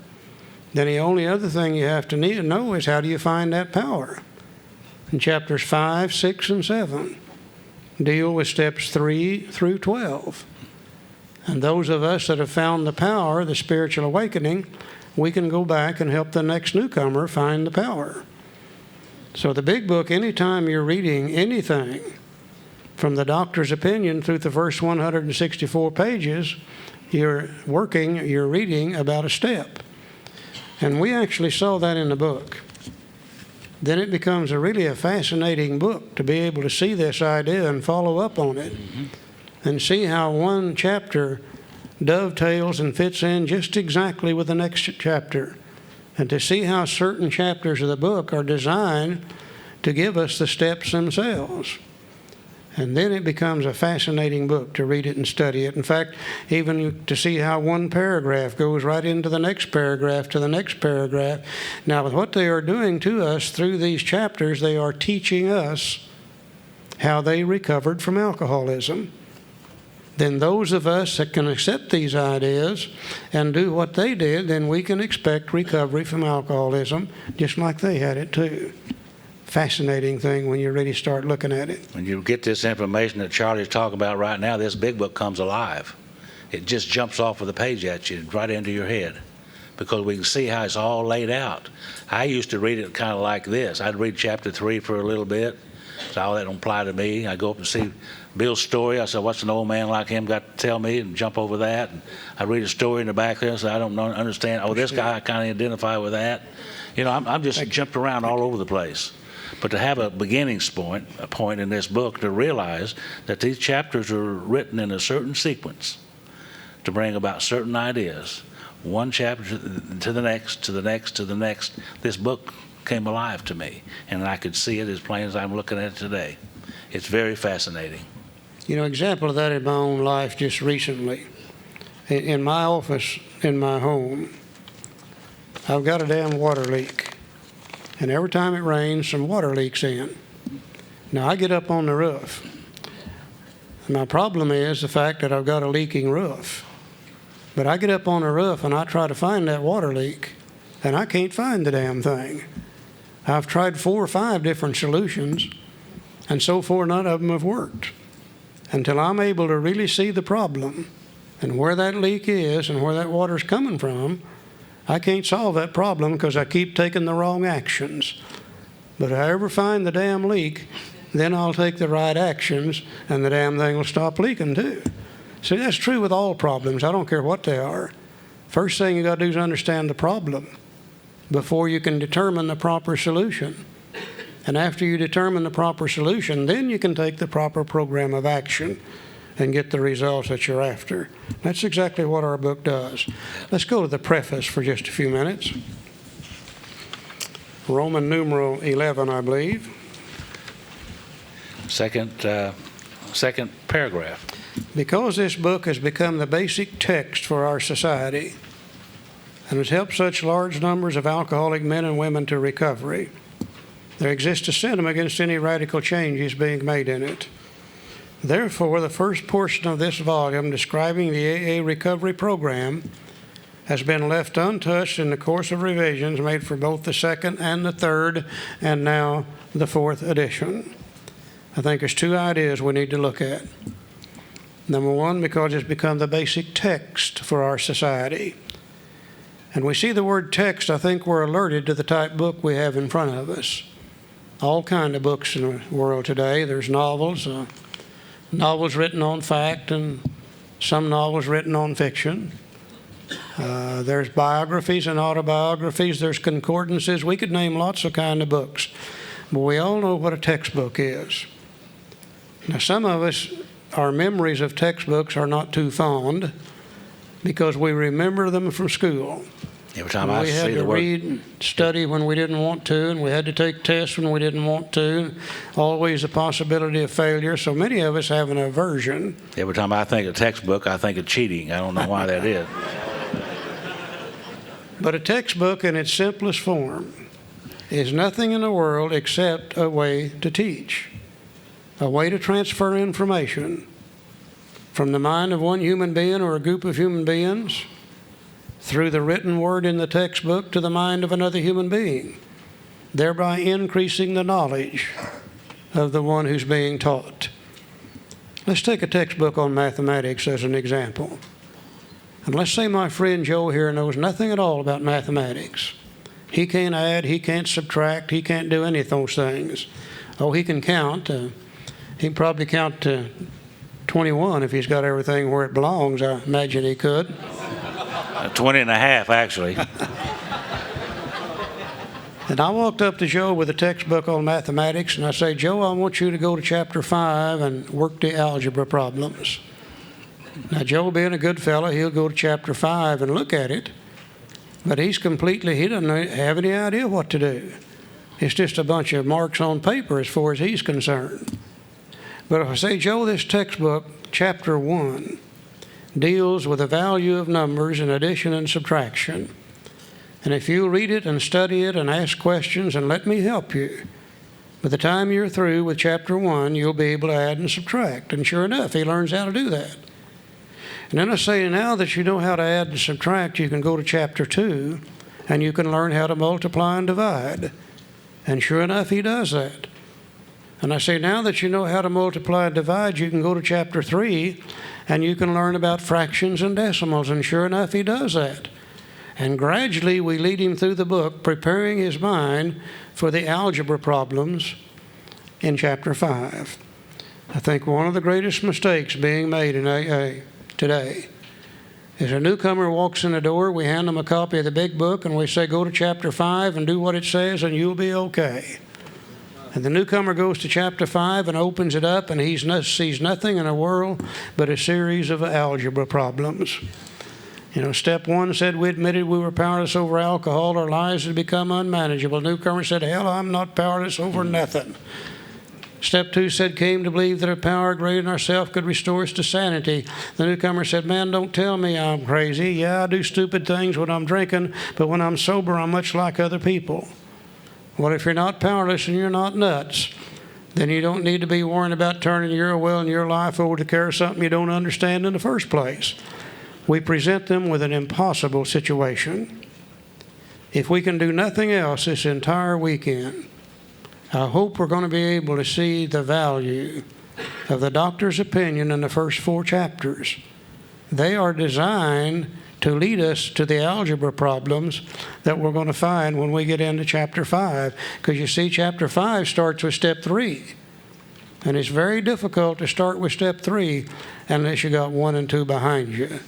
then the only other thing you have to know is how do you find that power? In chapters 5, 6, and 7 deal with steps 3 through 12. And those of us that have found the power, the spiritual awakening, we can go back and help the next newcomer find the power. So the big book, anytime you're reading anything from the doctor's opinion through the first 164 pages, you're reading about a step. And we actually saw that in the book. Then it becomes really a fascinating book to be able to see this idea and follow up on it, and see how one chapter dovetails and fits in just exactly with the next chapter, and to see how certain chapters of the book are designed to give us the steps themselves. And then it becomes a fascinating book to read it and study it. In fact, even to see how one paragraph goes right into the next paragraph to the next paragraph. Now, with what they are doing to us through these chapters, they are teaching us how they recovered from alcoholism. Then those of us that can accept these ideas and do what they did, then we can expect recovery from alcoholism just like they had it too. Fascinating thing when you really start looking at it. When you get this information that Charlie's talking about right now, this big book comes alive. It just jumps off of the page at you, right into your head, because we can see how it's all laid out. I used to read it kind of like this. I'd read chapter 3 for a little bit. So all that don't apply to me. I go up and see Bill's story. I said, what's an old man like him got to tell me? And jump over that. And I read a story in the back there, so I don't understand. Oh, this guy, I kind of identify with that. You know, I'm just jumped around all over the place. But to have a a point in this book, to realize that these chapters are written in a certain sequence to bring about certain ideas, one chapter to the next, to the next, to the next. This book came alive to me, and I could see it as plain as I'm looking at it today. It's very fascinating. You know, example of that in my own life just recently. In my office, in my home, I've got a damn water leak. And every time it rains, some water leaks in. Now, I get up on the roof. And my problem is the fact that I've got a leaking roof. But I get up on the roof and I try to find that water leak, and I can't find the damn thing. I've tried 4 or 5 different solutions, and so far none of them have worked. Until I'm able to really see the problem and where that leak is and where that water's coming from, I can't solve that problem because I keep taking the wrong actions. But if I ever find the damn leak, then I'll take the right actions, and the damn thing will stop leaking too. See, that's true with all problems. I don't care what they are. First thing you got to do is understand the problem before you can determine the proper solution. And after you determine the proper solution, then you can take the proper program of action and get the results that you're after. That's exactly what our book does. Let's go to the preface for just a few minutes. Roman numeral 11, I believe. Second paragraph. Because this book has become the basic text for our society and has helped such large numbers of alcoholic men and women to recovery, there exists a sentiment against any radical changes being made in it. Therefore, the first portion of this volume describing the AA recovery program has been left untouched in the course of revisions made for both the second and the third, and now the fourth edition. I think there's two ideas we need to look at. Number one, because it's become the basic text for our society. And we see the word text, I think we're alerted to the type book we have in front of us. All kind of books in the world today. There's novels, novels written on fact, and some novels written on fiction. There's biographies and autobiographies. There's concordances. We could name lots of kind of books. But we all know what a textbook is. Now, some of us, our memories of textbooks are not too fond because we remember them from school. Every time I We see had the to word, read and study when we didn't want to, and we had to take tests when we didn't want to. Always the possibility of failure. So many of us have an aversion. every time I think of textbook, I think of cheating. I don't know why that is. But a textbook in its simplest form is nothing in the world except a way to teach, a way to transfer information from the mind of one human being or a group of human beings through the written word in the textbook to the mind of another human being, thereby increasing the knowledge of the one who's being taught. Let's take a textbook on mathematics as an example. And let's say my friend Joe here knows nothing at all about mathematics. He can't add, he can't subtract, he can't do any of those things. Oh, he can count. He can probably count to 21 if he's got everything where it belongs. I imagine he could. 20 and a half, actually. And I walked up to Joe with a textbook on mathematics, and I say, Joe, I want you to go to chapter 5 and work the algebra problems. Now, Joe, being a good fellow, he'll go to chapter 5 and look at it, but he doesn't have any idea what to do. It's just a bunch of marks on paper as far as he's concerned. But if I say, Joe, this textbook, chapter 1, deals with the value of numbers and addition and subtraction. And if you read it and study it and ask questions and let me help you, by the time you're through with chapter 1, you'll be able to add and subtract. And sure enough, he learns how to do that. And then I say, now that you know how to add and subtract, you can go to chapter 2 and you can learn how to multiply and divide. And sure enough, he does that. And I say, now that you know how to multiply and divide, you can go to chapter 3 and you can learn about fractions and decimals. And sure enough, he does that. And gradually, we lead him through the book, preparing his mind for the algebra problems in chapter 5. I think one of the greatest mistakes being made in AA today is a newcomer walks in the door, we hand them a copy of the big book, and we say, go to chapter 5 and do what it says, and you'll be okay. And the newcomer goes to chapter 5 and opens it up, and he sees nothing in the world but a series of algebra problems. You know, step 1 said we admitted we were powerless over alcohol. Our lives had become unmanageable. The newcomer said, hell, I'm not powerless over nothing. Step 2 said, came to believe that a power greater than ourselves could restore us to sanity. The newcomer said, man, don't tell me I'm crazy. Yeah, I do stupid things when I'm drinking, but when I'm sober, I'm much like other people. Well, if you're not powerless and you're not nuts, then you don't need to be worrying about turning your will and your life over to care of something you don't understand in the first place. We present them with an impossible situation. If we can do nothing else this entire weekend, I hope we're going to be able to see the value of the doctor's opinion in the first 4 chapters. They are designed to lead us to the algebra problems that we're going to find when we get into chapter 5. Because you see, chapter 5 starts with step 3. And it's very difficult to start with step 3 unless you got 1 and 2 behind you.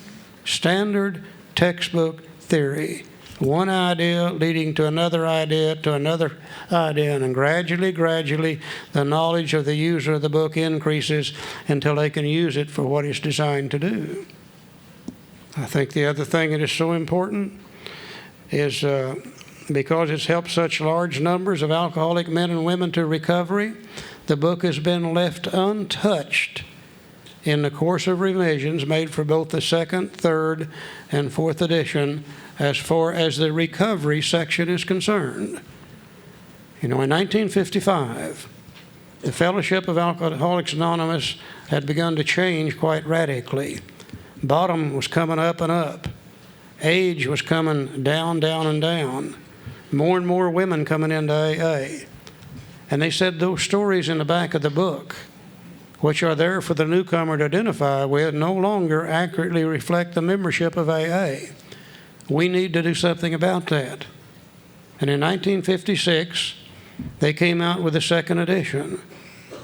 Standard textbook theory. One idea leading to another idea, and gradually, the knowledge of the user of the book increases until they can use it for what it's designed to do. I think the other thing that is so important is because it's helped such large numbers of alcoholic men and women to recovery, the book has been left untouched in the course of revisions made for both the second, third, and fourth edition as far as the recovery section is concerned. You know, in 1955, the Fellowship of Alcoholics Anonymous had begun to change quite radically. Bottom was coming up and up. age was coming down, down, and down. More and more women coming into AA. And they said those stories in the back of the book, which are there for the newcomer to identify with, no longer accurately reflect the membership of AA. We need to do something about that. And in 1956, they came out with the second edition.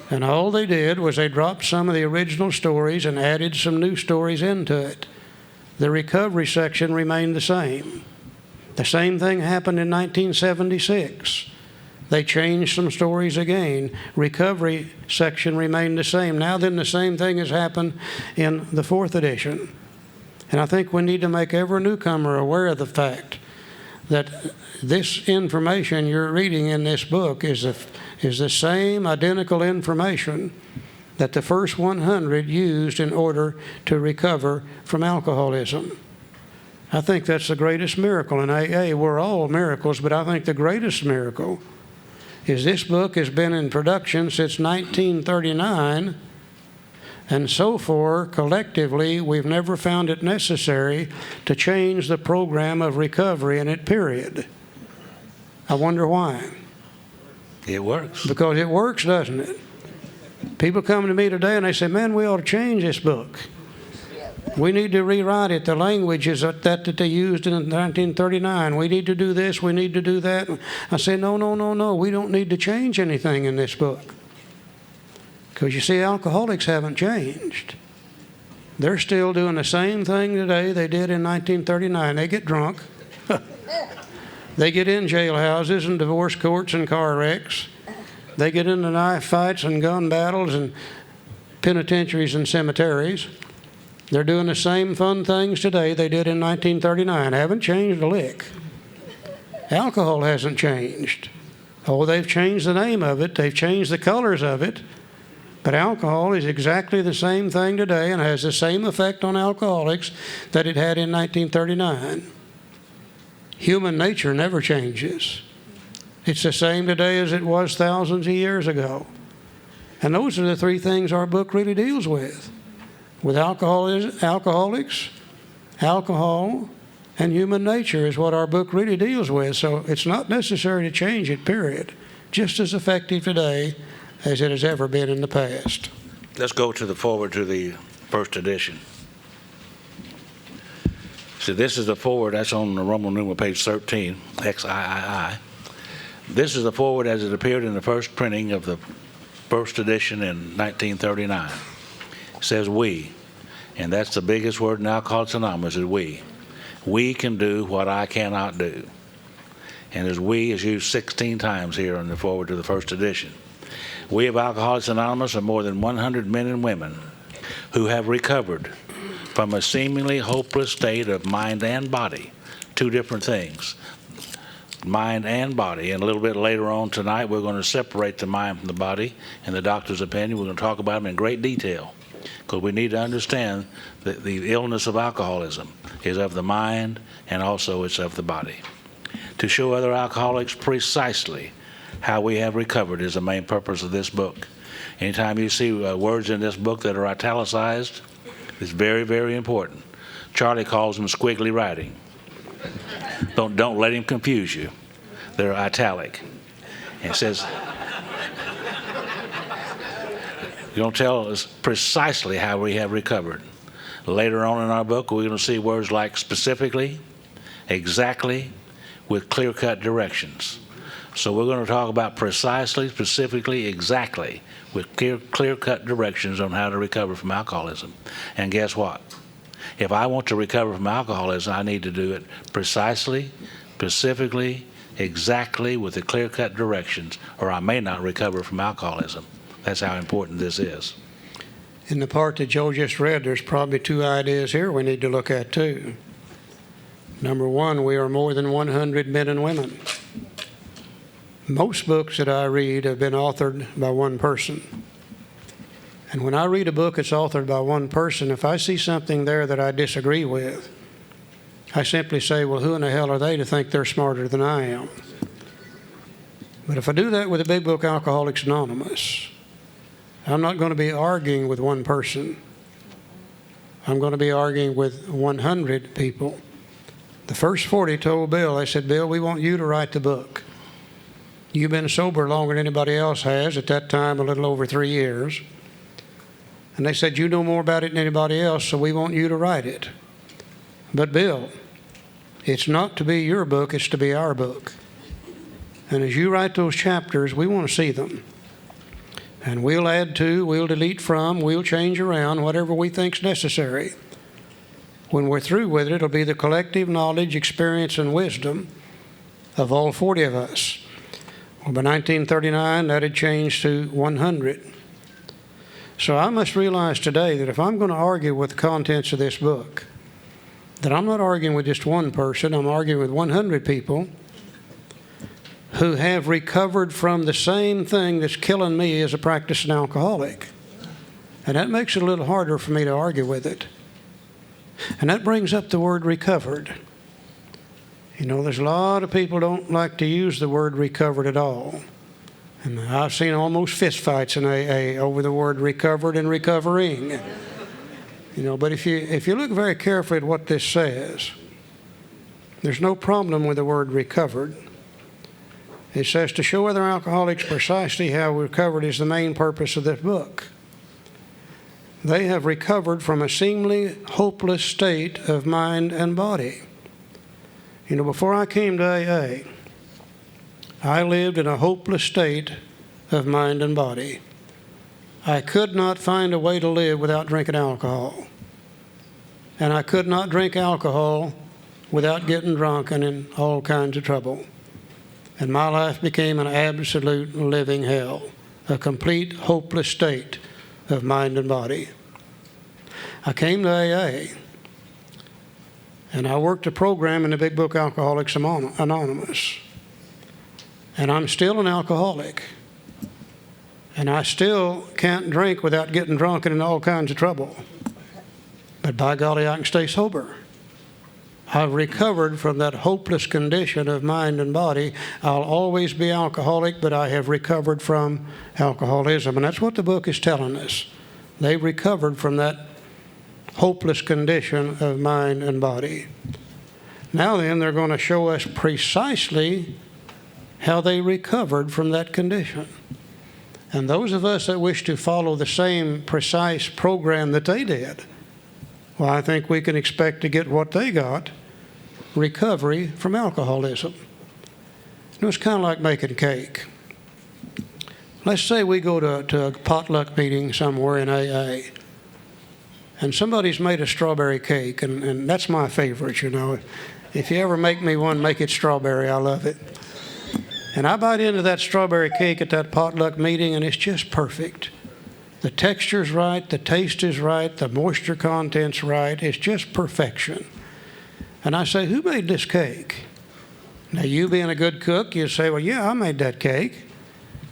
And all they did was they dropped some of the original stories and added some new stories into it. The recovery section remained the same. The same thing happened in 1976. They changed some stories again. Recovery section remained the same. Now then, the same thing has happened in the fourth edition. And I think we need to make every newcomer aware of the fact that this information you're reading in this book is the same identical information that the first 100 used in order to recover from alcoholism. I think that's the greatest miracle in AA. We're all miracles, but I think the greatest miracle is this book has been in production since 1939, and so far, collectively, we've never found it necessary to change the program of recovery in it, period. I wonder why. It works. Because it works, doesn't it? People come to me today and they say, man, we ought to change this book. We need to rewrite it. The language is that they used in 1939. We need to do this, we need to do that. I say, no. We don't need to change anything in this book. Because you see, alcoholics haven't changed. They're still doing the same thing today they did in 1939. They get drunk. They get in jailhouses and divorce courts and car wrecks. They get into knife fights and gun battles and penitentiaries and cemeteries. They're doing the same fun things today they did in 1939. Haven't changed a lick. Alcohol hasn't changed. Oh, they've changed the name of it. They've changed the colors of it. But alcohol is exactly the same thing today and has the same effect on alcoholics that it had in 1939. Human nature never changes. It's the same today as it was thousands of years ago. And those are the three things our book really deals with. With alcoholics, alcohol, and human nature is what our book really deals with. So it's not necessary to change it, period. Just as effective today as it has ever been in the past. Let's go to the forward to the first edition. So this is the forward, that's on the Roman numeral page 13, XIII. This is the forward as it appeared in the first printing of the first edition in 1939. It says we, and that's the biggest word in Alcoholics Anonymous is we. We can do what I cannot do. And as we is used 16 times here in the forward to the first edition. We of Alcoholics Anonymous are more than 100 men and women who have recovered from a seemingly hopeless state of mind and body. Two different things, mind and body. And a little bit later on tonight, we're going to separate the mind from the body. In the doctor's opinion, we're going to talk about them in great detail because we need to understand that the illness of alcoholism is of the mind and also it's of the body. To show other alcoholics precisely how we have recovered is the main purpose of this book. Anytime you see words in this book that are italicized, it's very, very important. Charlie calls them squiggly writing. Don't let him confuse you. They're italic. And it says, you're going to tell us precisely how we have recovered. Later on in our book, we're going to see words like specifically, exactly, with clear-cut directions. So we're going to talk about precisely, specifically, exactly, with clear-cut directions on how to recover from alcoholism. And guess what? If I want to recover from alcoholism, I need to do it precisely, specifically, exactly, with the clear-cut directions, or I may not recover from alcoholism. That's how important this is. In the part that Joe just read, there's probably two ideas here we need to look at too. Number one, we are more than 100 men and women. Most books that I read have been authored by one person. And when I read a book that's authored by one person, if I see something there that I disagree with, I simply say, well, who in the hell are they to think they're smarter than I am? But if I do that with a big book, Alcoholics Anonymous, I'm not going to be arguing with one person. I'm going to be arguing with 100 people The first 40 told Bill, they said, Bill, we want you to write the book. You've been sober longer than anybody else has, at that time a little over 3 years. And they said, you know more about it than anybody else, so we want you to write it. But Bill, it's not to be your book, it's to be our book. And as you write those chapters, we want to see them. And we'll add to, we'll delete from, we'll change around, whatever we think's necessary. When we're through with it, it'll be the collective knowledge, experience, and wisdom of all 40 of us. Well, by 1939, that had changed to 100. So I must realize today that if I'm going to argue with the contents of this book, that I'm not arguing with just one person, I'm arguing with 100 people who have recovered from the same thing that's killing me as a practicing alcoholic. And that makes it a little harder for me to argue with it. And that brings up the word recovered. You know, there's a lot of people don't like to use the word recovered at all. And I've seen almost fist fights in AA over the word recovered and recovering. You know, but if you look very carefully at what this says, there's no problem with the word recovered. It says to show other alcoholics precisely how recovered is the main purpose of this book. They have recovered from a seemingly hopeless state of mind and body. You know, before I came to AA, I lived in a hopeless state of mind and body. I could not find a way to live without drinking alcohol. And I could not drink alcohol without getting drunk and in all kinds of trouble. And my life became an absolute living hell, a complete hopeless state of mind and body. I came to AA, and I worked a program in the big book Alcoholics Anonymous. And I'm still an alcoholic. And I still can't drink without getting drunk and in all kinds of trouble. But by golly, I can stay sober. I've recovered from that hopeless condition of mind and body. I'll always be alcoholic, but I have recovered from alcoholism. And that's what the book is telling us. They've recovered from that hopeless condition of mind and body. Now then, they're going to show us precisely how they recovered from that condition. And those of us that wish to follow the same precise program that they did, well, I think we can expect to get what they got, recovery from alcoholism. You know, it's kind of like making cake. Let's say we go to a potluck meeting somewhere in AA, and somebody's made a strawberry cake, and that's my favorite, you know. If you ever make me one, make it strawberry. I love it. And I bite into that strawberry cake at that potluck meeting, and it's just perfect. The texture's right, the taste is right, the moisture content's right. It's just perfection. And I say, who made this cake? Now, you being a good cook, you'd say, well, yeah, I made that cake.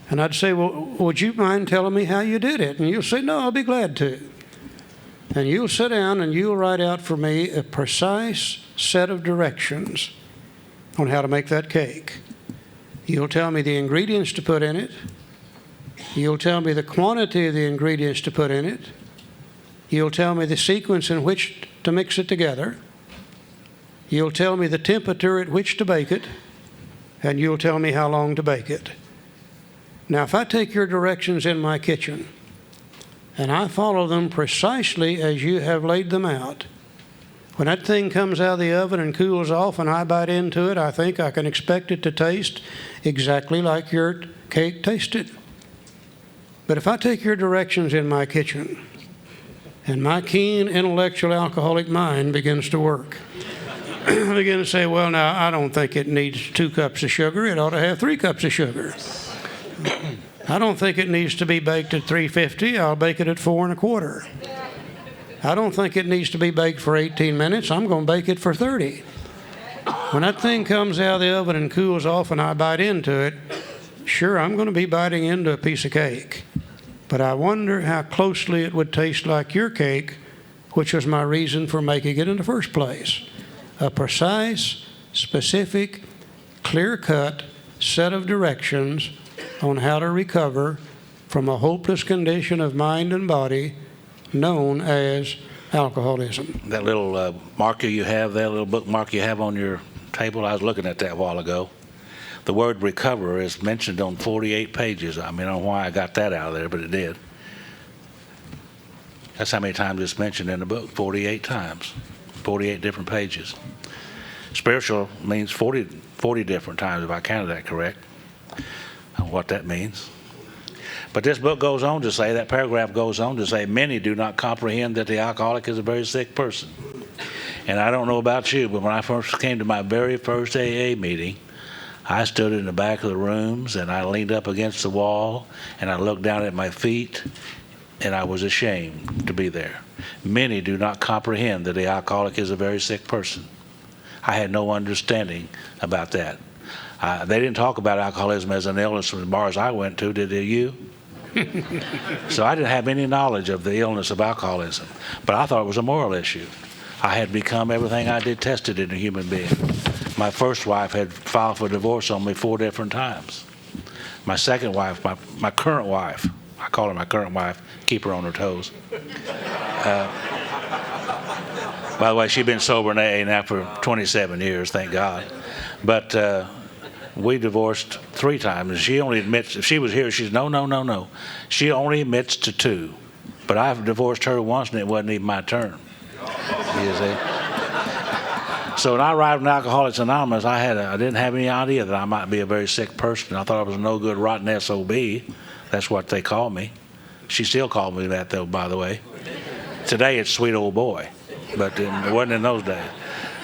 And I'd say, well, would you mind telling me how you did it? And you'll say, no, I'll be glad to. And you'll sit down and you'll write out for me a precise set of directions on how to make that cake. You'll tell me the ingredients to put in it. You'll tell me the quantity of the ingredients to put in it. You'll tell me the sequence in which to mix it together. You'll tell me the temperature at which to bake it. And you'll tell me how long to bake it. Now, if I take your directions in my kitchen and I follow them precisely as you have laid them out, when that thing comes out of the oven and cools off and I bite into it, I think I can expect it to taste exactly like your cake tasted. But if I take your directions in my kitchen and my keen intellectual alcoholic mind begins to work, I begin to say, well, now, I don't think it needs 2 cups of sugar. It ought to have 3 cups of sugar. I don't think it needs to be baked at 350. I'll bake it at 4 1/4. I don't think it needs to be baked for 18 minutes. I'm going to bake it for 30. When that thing comes out of the oven and cools off and I bite into it, sure, I'm going to be biting into a piece of cake. But I wonder how closely it would taste like your cake, which was my reason for making it in the first place. A precise, specific, clear-cut set of directions on how to recover from a hopeless condition of mind and body known as alcoholism. That little marker you have, that little bookmark you have on your table, I was looking at that a while ago. The word recover is mentioned on 48 pages. I mean, I don't know why I got that out of there, but it did. That's how many times it's mentioned in the book, 48 times, 48 different pages. Spiritual means 40 different times, if I counted that correct. I don't know what that means. But this book goes on to say, that paragraph goes on to say, many do not comprehend that the alcoholic is a very sick person. And I don't know about you, but when I first came to my very first AA meeting, I stood in the back of the rooms and I leaned up against the wall and I looked down at my feet and I was ashamed to be there. Many do not comprehend that the alcoholic is a very sick person. I had no understanding about that. They didn't talk about alcoholism as an illness in the bars I went to, did you? So I didn't have any knowledge of the illness of alcoholism, but I thought it was a moral issue. I had become everything I detested in a human being. My first wife had filed for divorce on me 4 different times. My second wife, my current wife, I call her my current wife, keep her on her toes. By the way, she's been sober in AA now for 27 years, thank God. But we divorced 3 times. And she only admits, if she was here, she's no. She only admits to 2. But I've divorced her once and it wasn't even my turn. You see? So when I arrived in Alcoholics Anonymous, I didn't have any idea that I might be a very sick person. I thought I was a no good, rotten SOB. That's what they call me. She still called me that, though, by the way. Today it's sweet old boy, but it wasn't in those days.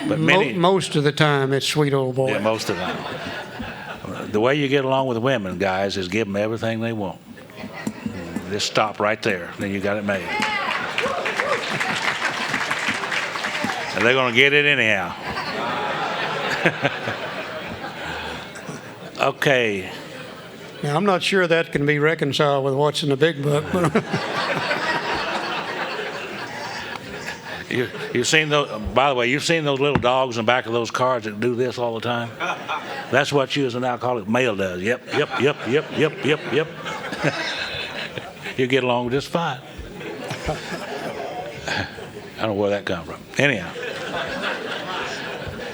But most of the time it's sweet old boy. Yeah, most of the time. The way you get along with women, guys, is give them everything they want. Just stop right there, then you got it made. And they're going to get it anyhow. Okay. Now, I'm not sure that can be reconciled with what's in the big book. But You've seen those, by the way, you've seen those little dogs in the back of those cars that do this all the time? That's what you as an alcoholic male does. Yep. You get along just fine. I don't know where that comes from. Anyhow.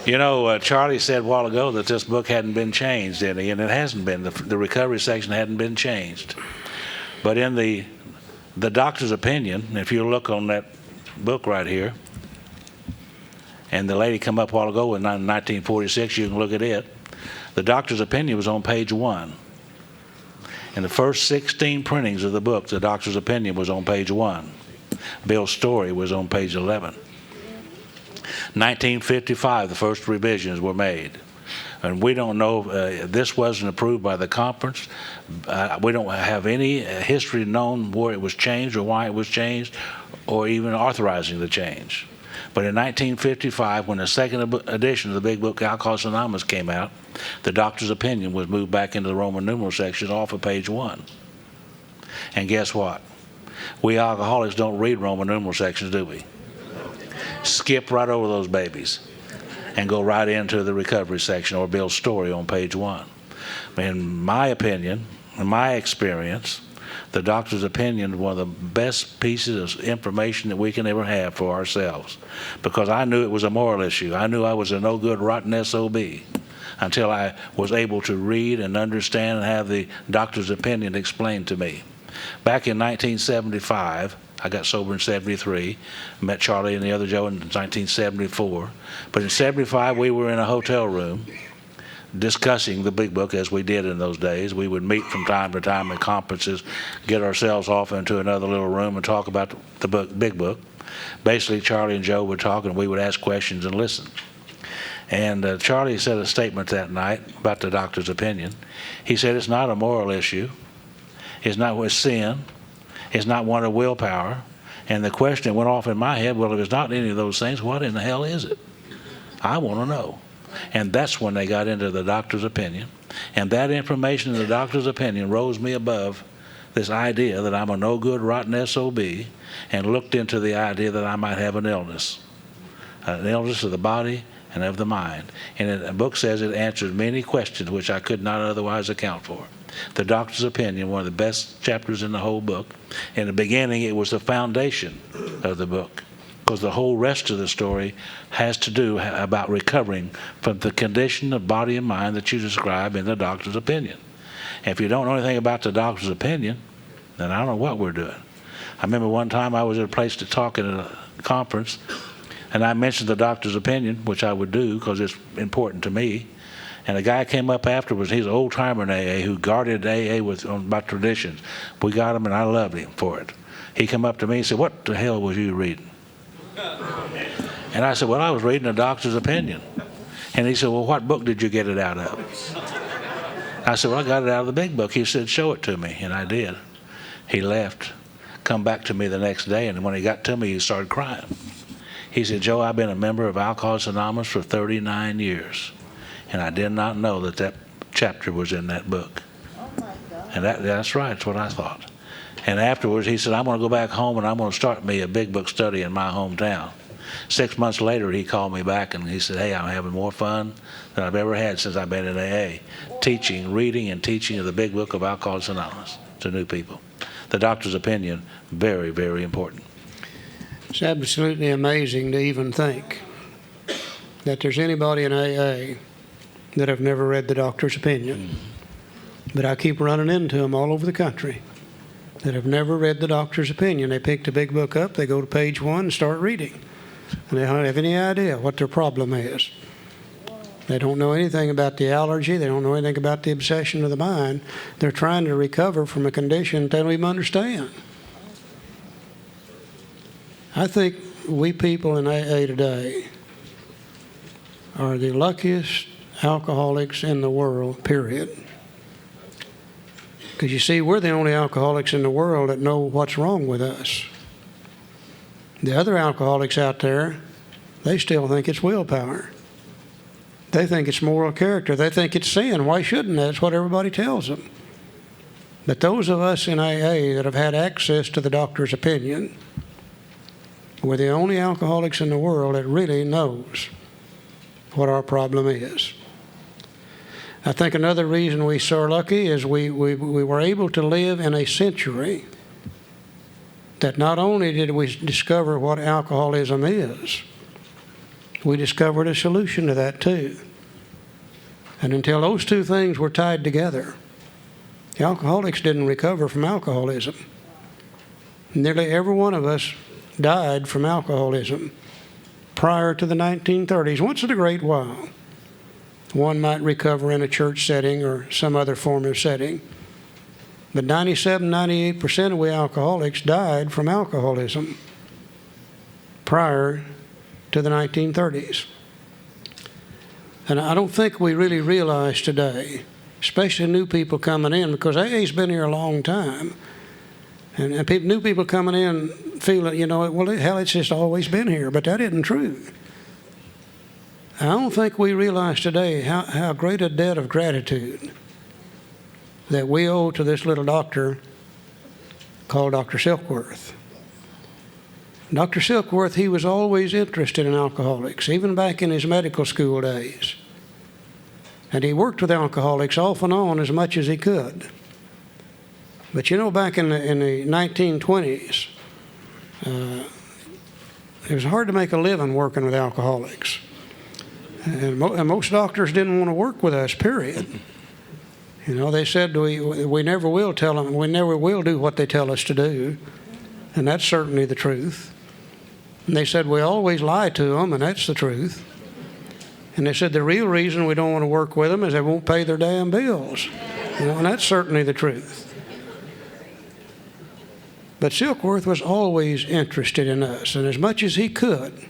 You know, Charlie said a while ago that this book hadn't been changed, didn't he? And it hasn't been. The recovery section hadn't been changed. But in the doctor's opinion, if you look on that book right here, and the lady come up a while ago in 1946, you can look at it. The doctor's opinion was on page 1. In the first 16 printings of the book, the doctor's opinion was on page 1. Bill's story was on page 11. 1955, the first revisions were made. And we don't know, this wasn't approved by the conference. We don't have any history known where it was changed or why it was changed or even authorizing the change. But in 1955, when the second edition of the big book, Alcoholics Anonymous, came out, the doctor's opinion was moved back into the Roman numeral section off of page 1. And guess what? We alcoholics don't read Roman numeral sections, do we? Skip right over those babies and go right into the recovery section or Bill's story on page 1. In my opinion, in my experience, the doctor's opinion is one of the best pieces of information that we can ever have for ourselves, because I knew it was a moral issue. I knew I was a no good, rotten SOB until I was able to read and understand and have the doctor's opinion explained to me. Back in 1975, I got sober in 73, met Charlie and the other Joe in 1974. But in 75, we were in a hotel room discussing the big book as we did in those days. We would meet from time to time at conferences, get ourselves off into another little room and talk about the book, big book. Basically, Charlie and Joe would talk and we would ask questions and listen. And Charlie said a statement that night about the doctor's opinion. He said, it's not a moral issue. It's not with sin. It's not one of willpower. And the question went off in my head, well, if it's not any of those things, what in the hell is it? I want to know. And that's when they got into the doctor's opinion. And that information in the doctor's opinion rose me above this idea that I'm a no good, rotten SOB, and looked into the idea that I might have an illness of the body and of the mind. And the book says it answers many questions which I could not otherwise account for. The doctor's opinion, one of the best chapters in the whole book. In the beginning, it was the foundation of the book. because the whole rest of the story has to do about recovering from the condition of body and mind that you describe in the doctor's opinion. And if you don't know anything about the doctor's opinion, then I don't know what we're doing. I remember one time I was at a place to talk at a conference, and I mentioned the doctor's opinion, which I would do because it's important to me. And a guy came up afterwards. He's an old-timer in AA who guarded AA about traditions. We got him, and I loved him for it. He came up to me and said, "What the hell was you reading?" And I said, "Well, I was reading a doctor's opinion." And he said, "Well, what book did you get it out of?" I said, "Well, I got it out of the big book." He said, "Show it to me." And I did. He left, come back to me the next day, and when he got to me, he started crying. He said, "Joe, I've been a member of Alcoholics Anonymous for 39 years, and I did not know that that chapter was in that book." Oh my God. And that's right, that's what I thought. And afterwards, he said, "I'm going to go back home and I'm going to start me a big book study in my hometown." 6 months later, he called me back and he said, "Hey, I'm having more fun than I've ever had since I've been in AA, reading and teaching of the big book of Alcoholics Anonymous to new people." The doctor's opinion, very, very important. It's absolutely amazing to even think that there's anybody in AA that have never read the doctor's opinion. But I keep running into them all over the country that have never read the doctor's opinion. They pick the big book up, they go to page 1 and start reading. And they don't have any idea what their problem is. They don't know anything about the allergy. They don't know anything about the obsession of the mind. They're trying to recover from a condition they don't even understand. I think we people in AA today are the luckiest alcoholics in the world, period. Because you see, we're the only alcoholics in the world that know what's wrong with us. The other alcoholics out there, they still think it's willpower. They think it's moral character. They think it's sin. Why shouldn't they? That's what everybody tells them. But those of us in AA that have had access to the doctor's opinion, we're the only alcoholics in the world that really knows what our problem is. I think another reason we're so lucky is we were able to live in a century that not only did we discover what alcoholism is, we discovered a solution to that too. And until those two things were tied together, the alcoholics didn't recover from alcoholism. Nearly every one of us died from alcoholism prior to the 1930s. Once in a great while, one might recover in a church setting or some other form of setting. But 97-98% of we alcoholics died from alcoholism prior to the 1930s. And I don't think we really realize today, especially new people coming in, because AA's been here a long time, and new people coming in feel that, well, hell, it's just always been here, but that isn't true. I don't think we realize today how great a debt of gratitude that we owe to this little doctor called Dr. Silkworth. Dr. Silkworth, he was always interested in alcoholics, even back in his medical school days. And he worked with alcoholics off and on as much as he could. But back in the 1920s, it was hard to make a living working with alcoholics. And most doctors didn't want to work with us, period. They said we never will tell them, we never will do what they tell us to do. And that's certainly the truth. And they said we always lie to them, and that's the truth. And they said the real reason we don't want to work with them is they won't pay their damn bills. And that's certainly the truth. But Silkworth was always interested in us, and as much as he could,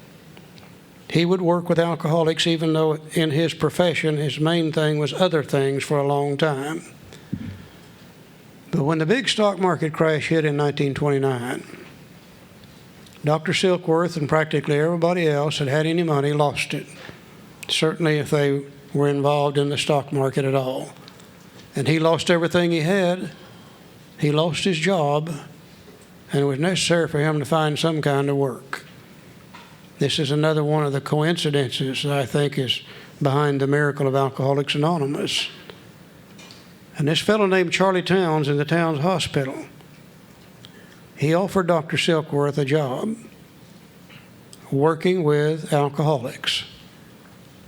he would work with alcoholics, even though in his profession his main thing was other things for a long time. But when the big stock market crash hit in 1929, Dr. Silkworth and practically everybody else that had any money lost it, certainly if they were involved in the stock market at all. And he lost everything he had. He lost his job, and it was necessary for him to find some kind of work. This is another one of the coincidences that I think is behind the miracle of Alcoholics Anonymous. And this fellow named Charlie Towns in the Towns Hospital, he offered Dr. Silkworth a job working with alcoholics.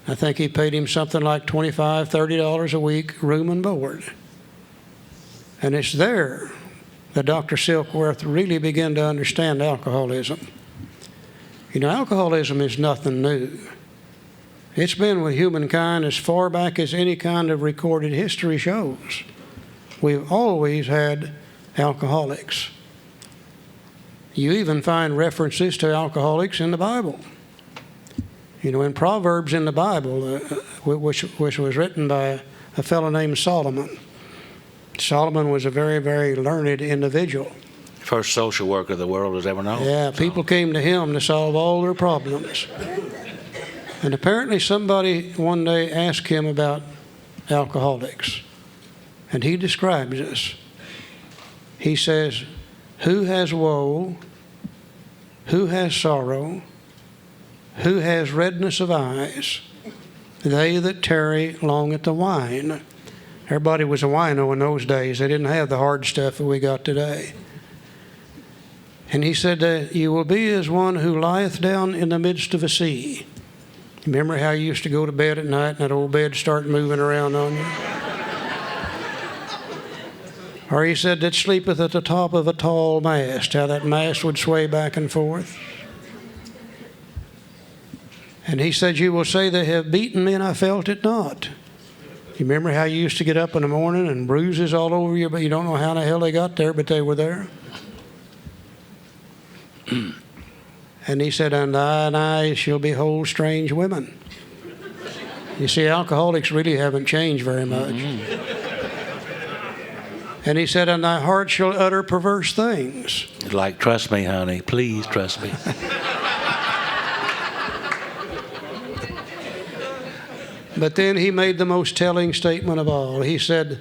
I think he paid him something like $25, $30 a week, room and board. And it's there that Dr. Silkworth really began to understand alcoholism. You know, alcoholism is nothing new. It's been with humankind as far back as any kind of recorded history shows. We've always had alcoholics. You even find references to alcoholics in the Bible. You know, in Proverbs in the Bible, which was written by a fellow named Solomon. Solomon was a very, very learned individual. First social worker the world has ever known. Yeah, people came to him to solve all their problems. And apparently somebody one day asked him about alcoholics. And he describes this. He says, "Who has woe? Who has sorrow? Who has redness of eyes? They that tarry long at the wine." Everybody was a wino in those days. They didn't have the hard stuff that we got today. And he said, "You will be as one who lieth down in the midst of a sea." Remember how you used to go to bed at night and that old bed start moving around on you? Or he said, "That sleepeth at the top of a tall mast," how that mast would sway back and forth. And he said, "You will say, they have beaten me and I felt it not." You remember how you used to get up in the morning and bruises all over you, but you don't know how the hell they got there, but they were there? And he said, "And thine eyes shall behold strange women." You see, alcoholics really haven't changed very much. And he said, "And thy heart shall utter perverse things." Like, trust me, honey. Please trust me. But then he made the most telling statement of all. He said,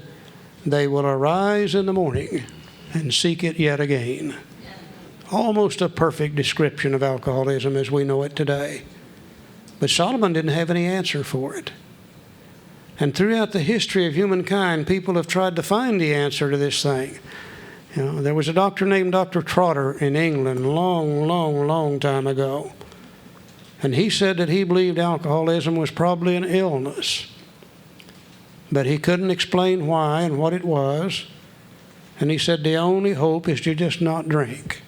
"They will arise in the morning and seek it yet again." Almost a perfect description of alcoholism as we know it today. But Solomon didn't have any answer for it. And throughout the history of humankind, people have tried to find the answer to this thing. You know, there was a doctor named Dr. Trotter in England a long time ago. And he said that he believed alcoholism was probably an illness. But he couldn't explain why and what it was. And he said the only hope is to just not drink.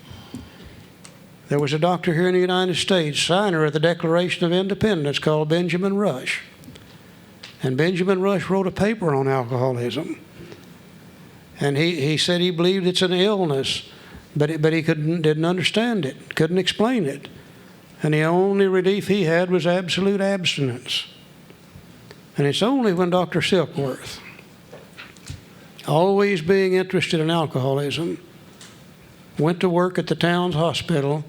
There was a doctor here in the United States, signer of the Declaration of Independence, called Benjamin Rush. And Benjamin Rush wrote a paper on alcoholism. And he said he believed it's an illness, but he didn't understand it, couldn't explain it. And the only relief he had was absolute abstinence. And it's only when Dr. Silkworth, always being interested in alcoholism, went to work at the town's hospital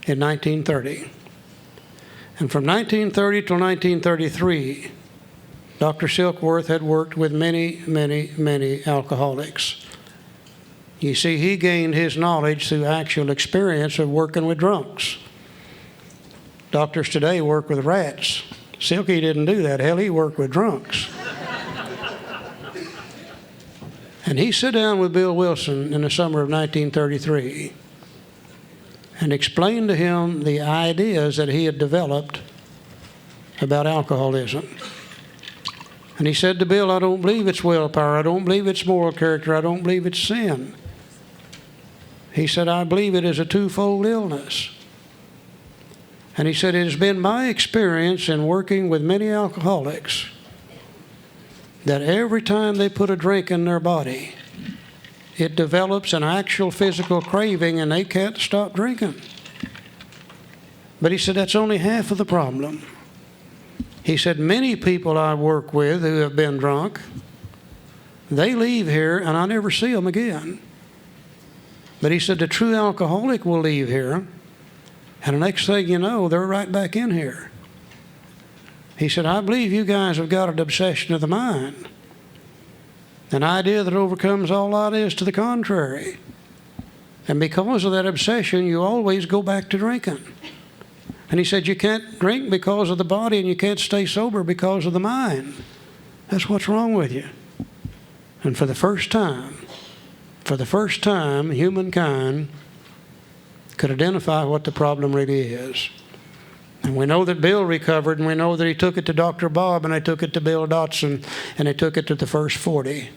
in 1930. And from 1930 till 1933, Dr. Silkworth had worked with many alcoholics. You see, he gained his knowledge through actual experience of working with drunks. Doctors today work with rats. Silky didn't do that. Hell, he worked with drunks. And he sat down with Bill Wilson in the summer of 1933 and explained to him the ideas that he had developed about alcoholism. And he said to Bill, "I don't believe it's willpower. I don't believe it's moral character. I don't believe it's sin." He said, "I believe it is a twofold illness." And he said, "It has been my experience in working with many alcoholics that every time they put a drink in their body, it develops an actual physical craving and they can't stop drinking." But he said, "That's only half of the problem." He said, "Many people I work with who have been drunk, they leave here and I never see them again. But," he said, "the true alcoholic will leave here and the next thing you know, they're right back in here." He said, "I believe you guys have got an obsession of the mind, an idea that overcomes all ideas to the contrary. And because of that obsession, you always go back to drinking." And he said, "You can't drink because of the body and you can't stay sober because of the mind. That's what's wrong with you." And for the first time, humankind could identify what the problem really is. And we know that Bill recovered, and we know that he took it to Dr. Bob, and they took it to Bill Dotson, and they took it to the First 40.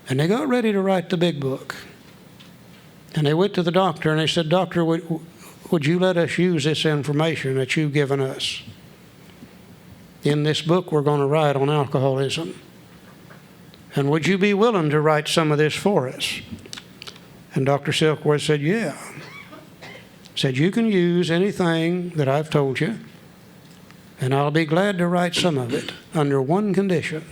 And they got ready to write the big book. And they went to the doctor, and they said, "Doctor, would you let us use this information that you've given us in this book we're going to write on alcoholism? And would you be willing to write some of this for us?" And Dr. Silkworth said, "Yeah." Said, "You can use anything that I've told you, and I'll be glad to write some of it under one condition."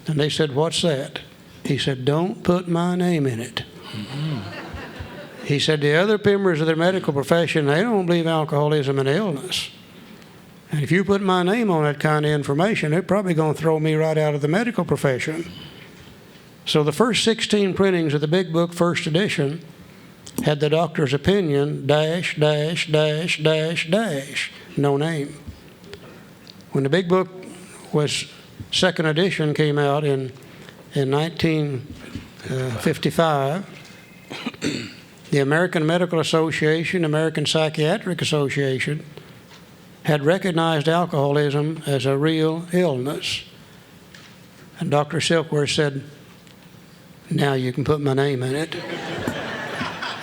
And they said, "What's that?" He said, "Don't put my name in it." He said, "The other members of the medical profession, they don't believe alcoholism an illness. And if you put my name on that kind of information, they're probably going to throw me right out of the medical profession." So the first 16 printings of the big book, first edition, had the doctor's opinion, dash, dash, dash, dash, dash, no name. When the big book was, second edition came out in 1955, the American Medical Association, American Psychiatric Association had recognized alcoholism as a real illness. And Dr. Silkworth said, "Now you can put my name in it."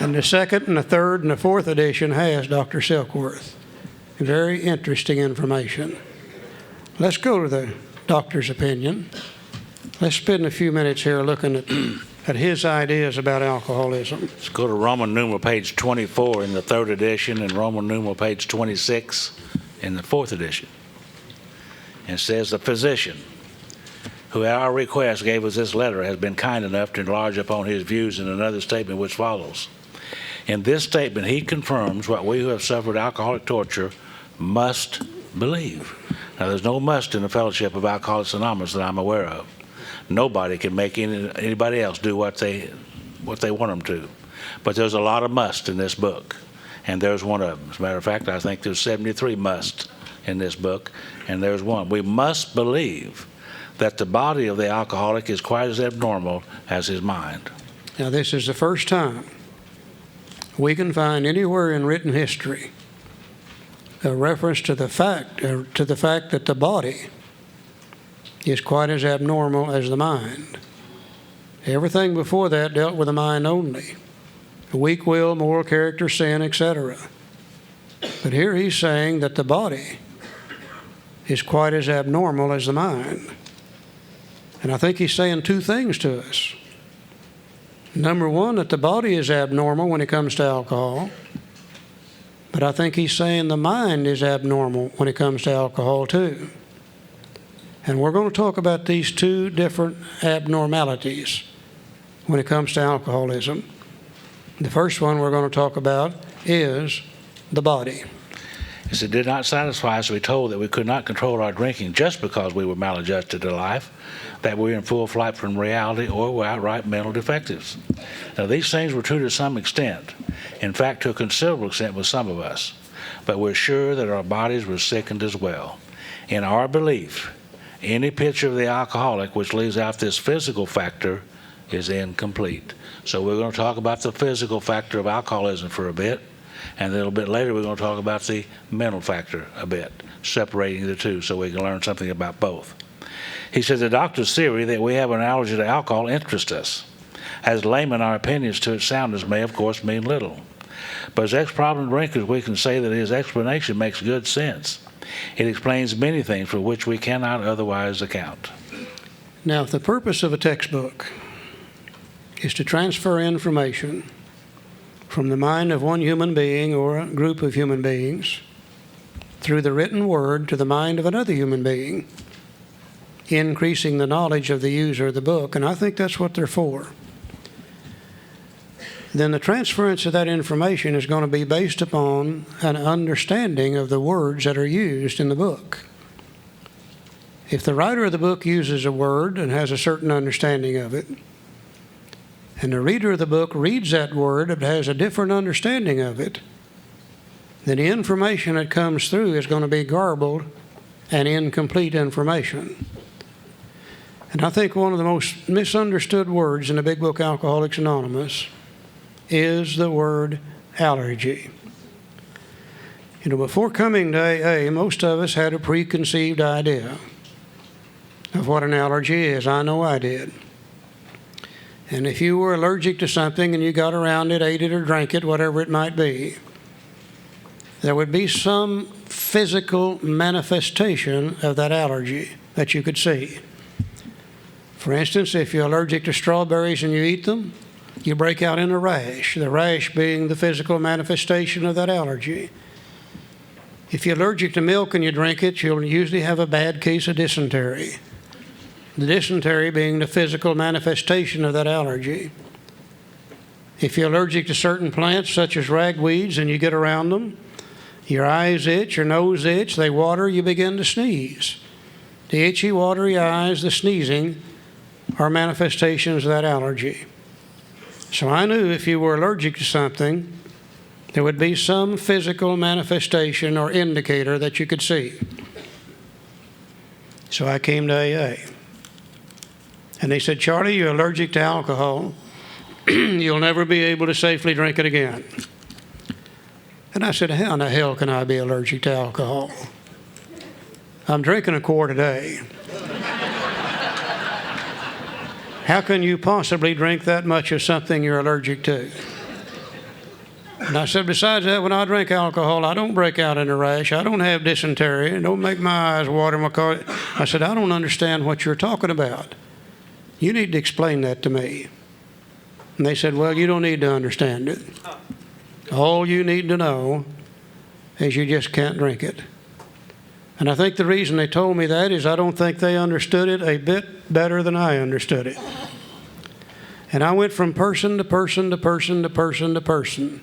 And the second and the third and the fourth edition has Dr. Silkworth. Very interesting information. Let's go to the doctor's opinion. Let's spend a few minutes here looking at his ideas about alcoholism. Let's go to Roman numeral page 24 in the third edition and Roman numeral page 26 in the fourth edition. And it says, "The physician who at our request gave us this letter has been kind enough to enlarge upon his views in another statement which follows. In this statement, he confirms what we who have suffered alcoholic torture must believe." Now, there's no must in the Fellowship of Alcoholics Anonymous that I'm aware of. Nobody can make anybody else do what they want them to. But there's a lot of must in this book, and there's one of them. As a matter of fact, I think there's 73 must in this book, and there's one. We must believe that the body of the alcoholic is quite as abnormal as his mind. Now, this is the first time we can find anywhere in written history a reference to the fact that the body is quite as abnormal as the mind. Everything before that dealt with the mind only. Weak will, moral character, sin, etc. But here he's saying that the body is quite as abnormal as the mind. And I think he's saying two things to us. Number one, that the body is abnormal when it comes to alcohol. But I think he's saying the mind is abnormal when it comes to alcohol too. And we're going to talk about these two different abnormalities when it comes to alcoholism. The first one we're going to talk about is the body. It did not satisfy us to be told that we could not control our drinking just because we were maladjusted to life, that we were in full flight from reality, or were outright mental defectives. Now, these things were true to some extent, in fact, to a considerable extent with some of us, but we're sure that our bodies were sickened as well. In our belief, any picture of the alcoholic which leaves out this physical factor is incomplete. So we're going to talk about the physical factor of alcoholism for a bit, and a little bit later we're going to talk about the mental factor a bit, separating the two so we can learn something about both. He said the doctor's theory that we have an allergy to alcohol interests us. As laymen, our opinions to its soundness may, of course, mean little. But as ex-problem drinkers, we can say that his explanation makes good sense. It explains many things for which we cannot otherwise account. Now, if the purpose of a textbook is to transfer information from the mind of one human being or a group of human beings through the written word to the mind of another human being, increasing the knowledge of the user of the book, and I think that's what they're for, then the transference of that information is going to be based upon an understanding of the words that are used in the book. If the writer of the book uses a word and has a certain understanding of it, and the reader of the book reads that word but has a different understanding of it, then the information that comes through is going to be garbled and incomplete information. And I think one of the most misunderstood words in the big book Alcoholics Anonymous is the word allergy. You know, before coming to AA, most of us had a preconceived idea of what an allergy is. I know I did. And if you were allergic to something and you got around it, ate it or drank it, whatever it might be, there would be some physical manifestation of that allergy that you could see. For instance, if you're allergic to strawberries and you eat them, you break out in a rash, the rash being the physical manifestation of that allergy. If you're allergic to milk and you drink it, you'll usually have a bad case of dysentery. The dysentery being the physical manifestation of that allergy. If you're allergic to certain plants, such as ragweeds, and you get around them, your eyes itch, your nose itch, they water, you begin to sneeze. The itchy, watery eyes, the sneezing, are manifestations of that allergy. So I knew if you were allergic to something, there would be some physical manifestation or indicator that you could see. So I came to AA. And they said, Charlie, you're allergic to alcohol. You'll never be able to safely drink it again. And I said, how in the hell can I be allergic to alcohol? I'm drinking a quart a day. How can you possibly drink that much of something you're allergic to? And I said, besides that, when I drink alcohol, I don't break out in a rash. I don't have dysentery. It don't make my eyes water. I said, I don't understand what you're talking about. You need to explain that to me. And they said, well, you don't need to understand it. All you need to know is you just can't drink it. And I think the reason they told me that is I don't think they understood it a bit better than I understood it. And I went from person to person to person to person to person,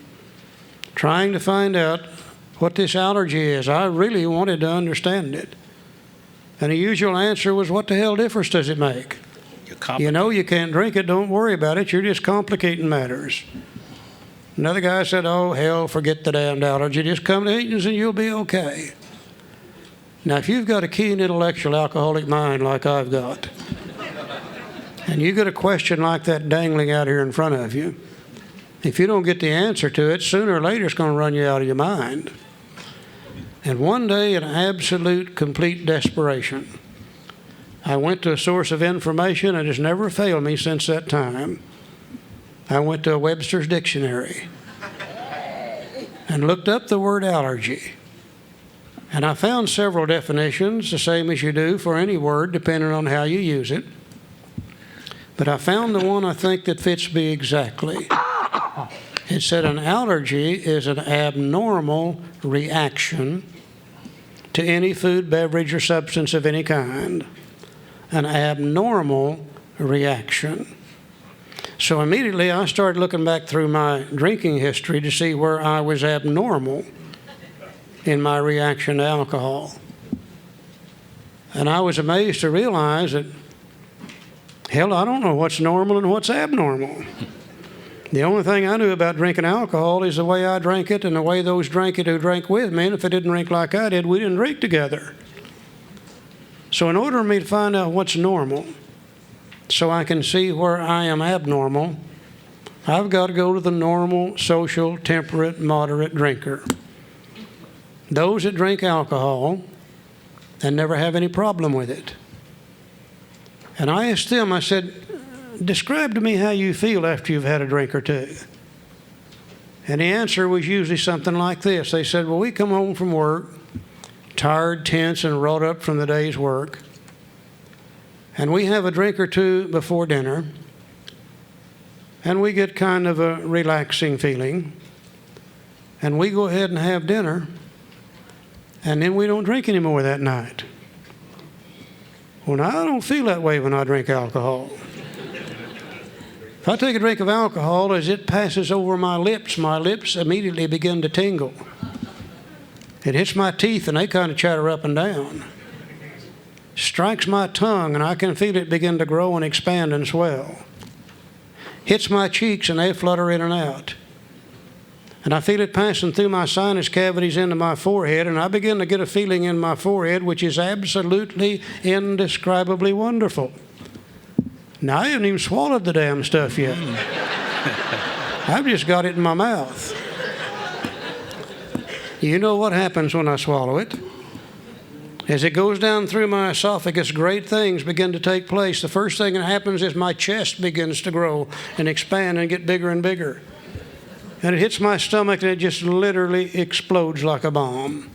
trying to find out what this allergy is. I really wanted to understand it. And the usual answer was, what the hell difference does it make? You know you can't drink it, don't worry about it, you're just complicating matters. Another guy said, oh, hell, forget the damned allergy, just come to Eaton's and you'll be okay. Now, if you've got a keen intellectual alcoholic mind like I've got, and you get a question like that dangling out here in front of you, if you don't get the answer to it, sooner or later it's going to run you out of your mind. And one day, in absolute, complete desperation, I went to a source of information that has never failed me since that time. I went to a Webster's dictionary and looked up the word allergy. And I found several definitions, the same as you do for any word, depending on how you use it. But I found the one I think that fits me exactly. It said an allergy is an abnormal reaction to any food, beverage, or substance of any kind. An abnormal reaction. So immediately I started looking back through my drinking history to see where I was abnormal in my reaction to alcohol. And I was amazed to realize that, hell, I don't know what's normal and what's abnormal. The only thing I knew about drinking alcohol is the way I drank it and the way those drank it who drank with me. And if they didn't drink like I did, we didn't drink together. So in order for me to find out what's normal, so I can see where I am abnormal, I've got to go to the normal, social, temperate, moderate drinker. Those that drink alcohol and never have any problem with it. And I asked them, I said, describe to me how you feel after you've had a drink or two. And the answer was usually something like this. They said, well, we come home from work, tired, tense, and wrought up from the day's work. And we have a drink or two before dinner. And we get kind of a relaxing feeling. And we go ahead and have dinner. And then we don't drink anymore that night. Well, now, I don't feel that way when I drink alcohol. If I take a drink of alcohol, as it passes over my lips immediately begin to tingle. It hits my teeth and they kind of chatter up and down. Strikes my tongue and I can feel it begin to grow and expand and swell. Hits my cheeks and they flutter in and out. And I feel it passing through my sinus cavities into my forehead, and I begin to get a feeling in my forehead which is absolutely indescribably wonderful. Now, I haven't even swallowed the damn stuff yet. I've just got it in my mouth. You know what happens when I swallow it? As it goes down through my esophagus, great things begin to take place. The first thing that happens is my chest begins to grow and expand and get bigger and bigger. And it hits my stomach and it just literally explodes like a bomb.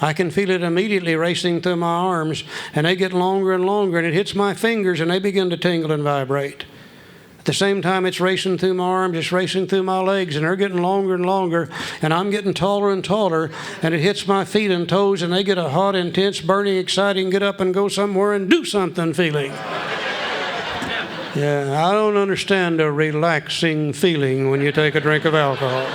I can feel it immediately racing through my arms, and they get longer and longer, and it hits my fingers and they begin to tingle and vibrate. At the same time it's racing through my arms, it's racing through my legs, and they're getting longer and longer, and I'm getting taller and taller, and it hits my feet and toes, and they get a hot, intense, burning, exciting, get up and go somewhere and do something feeling. Yeah, I don't understand a relaxing feeling when you take a drink of alcohol.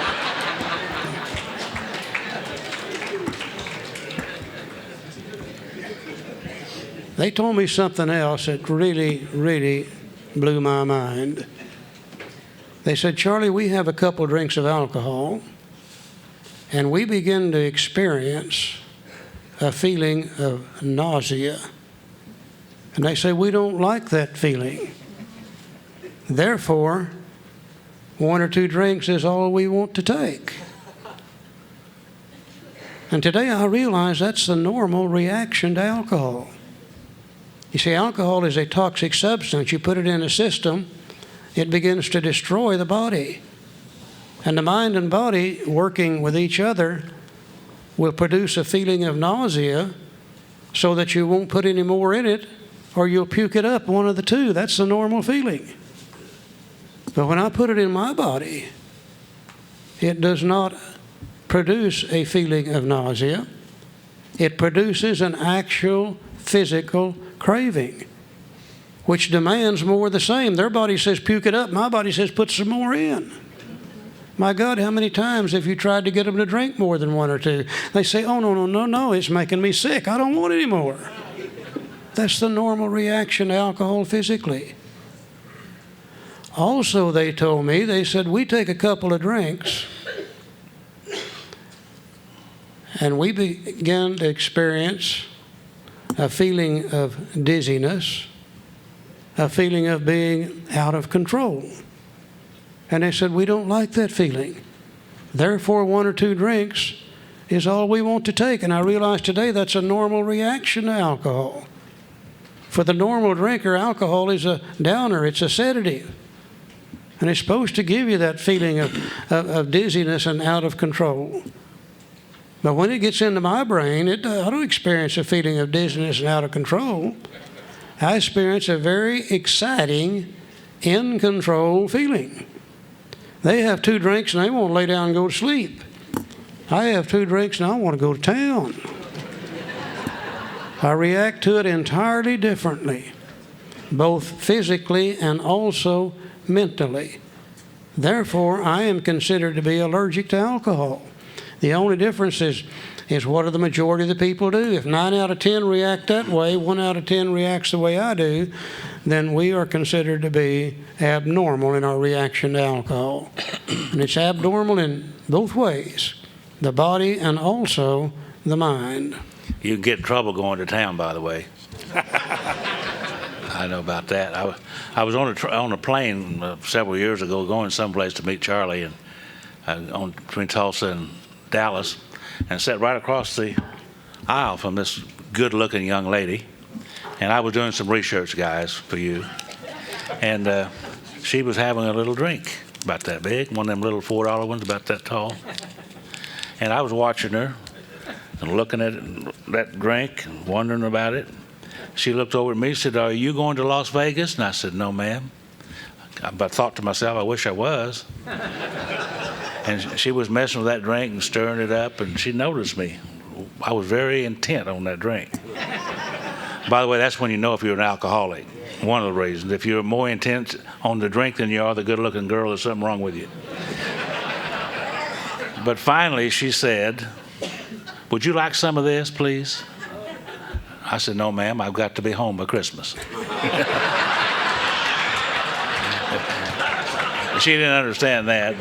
They told me something else that really, really blew my mind. They said, Charlie, we have a couple drinks of alcohol, and we begin to experience a feeling of nausea. And they say, we don't like that feeling. Therefore, 1 or 2 drinks is all we want to take. And today I realize that's the normal reaction to alcohol. You see, alcohol is a toxic substance. You put it in a system, it begins to destroy the body. And the mind and body, working with each other, will produce a feeling of nausea so that you won't put any more in it, or you'll puke it up, one of the two. That's the normal feeling. But when I put it in my body, it does not produce a feeling of nausea. It produces an actual physical craving, which demands more of the same. Their body says, puke it up. My body says, put some more in. My God, how many times have you tried to get them to drink more than 1 or 2? They say, oh, no, it's making me sick. I don't want any more. That's the normal reaction to alcohol physically. Also, they told me, they said, we take a couple of drinks and we begin to experience a feeling of dizziness, a feeling of being out of control. And they said, we don't like that feeling. Therefore, 1 or 2 drinks is all we want to take. And I realize today that's a normal reaction to alcohol. For the normal drinker, alcohol is a downer, it's a sedative. And it's supposed to give you that feeling of dizziness and out of control. But when it gets into my brain, I don't experience a feeling of dizziness and out of control. I experience a very exciting, in control feeling. They have 2 drinks and they want to lay down and go to sleep. I have 2 drinks and I want to go to town. I react to it entirely differently, both physically and also mentally. Therefore, I am considered to be allergic to alcohol. The only difference is what do the majority of the people do? If 9 out of 10 react that way, 1 out of 10 reacts the way I do, then we are considered to be abnormal in our reaction to alcohol. And it's abnormal in both ways, the body and also the mind. You can get in trouble going to town, by the way. I know about that. I was on a plane several years ago going someplace to meet Charlie, and between Tulsa and Dallas, and sat right across the aisle from this good-looking young lady. And I was doing some research, guys, for you. And she was having a little drink about that big, one of them little $4 ones about that tall. And I was watching her and looking at that drink and wondering about it. She looked over at me and said, "Are you going to Las Vegas?" And I said, "No, ma'am." But I thought to myself, I wish I was. And she was messing with that drink and stirring it up, and she noticed me. I was very intent on that drink. By the way, that's when you know if you're an alcoholic. One of the reasons. If you're more intent on the drink than you are the good-looking girl, there's something wrong with you. But finally, she said, "Would you like some of this, please?" I said, "No, ma'am, I've got to be home by Christmas." She didn't understand that.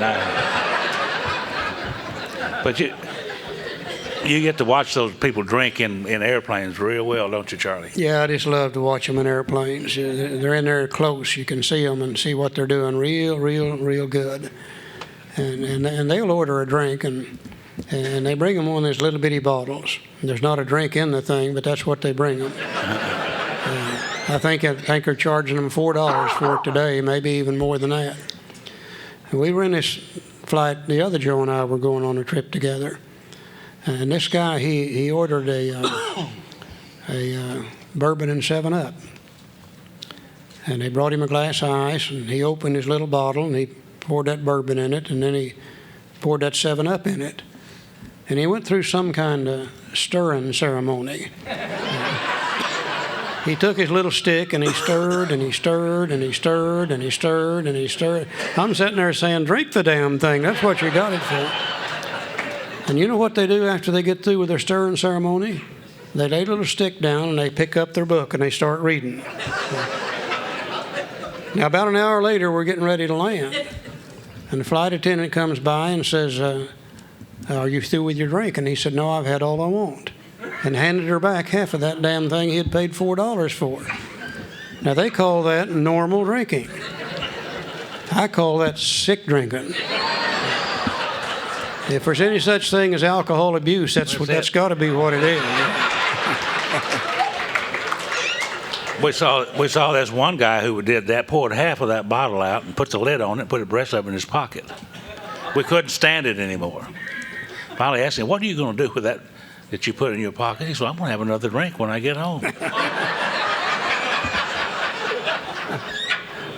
But you get to watch those people drink in airplanes real well, don't you, Charlie? Yeah, I just love to watch them in airplanes. They're in there close. You can see them and see what they're doing real good. And they'll order a drink, and And they bring them one of these little bitty bottles. There's not a drink in the thing, but that's what they bring them. I think they're charging them $4 for it today, maybe even more than that. And we were in this flight, the other Joe and I were going on a trip together. And this guy, he ordered a bourbon and 7-Up. And they brought him a glass of ice, and he opened his little bottle, and he poured that bourbon in it, and then he poured that 7-Up in it. And he went through some kind of stirring ceremony. He took his little stick and he stirred and he stirred and he stirred and he stirred and he stirred. I'm sitting there saying, drink the damn thing. That's what you got it for. And you know what they do after they get through with their stirring ceremony? They lay a little stick down and they pick up their book and they start reading. Now, about an hour later, we're getting ready to land. And the flight attendant comes by and says, are you through with your drink? And he said, no, I've had all I want. And handed her back half of that damn thing he had paid $4 for. Now, they call that normal drinking. I call that sick drinking. If there's any such thing as alcohol abuse, that's got to be what it is. We saw this one guy who did that, poured half of that bottle out and put the lid on it and put the rest of it in his pocket. We couldn't stand it anymore. Finally asked him, what are you going to do with that you put in your pocket? He said, I'm going to have another drink when I get home.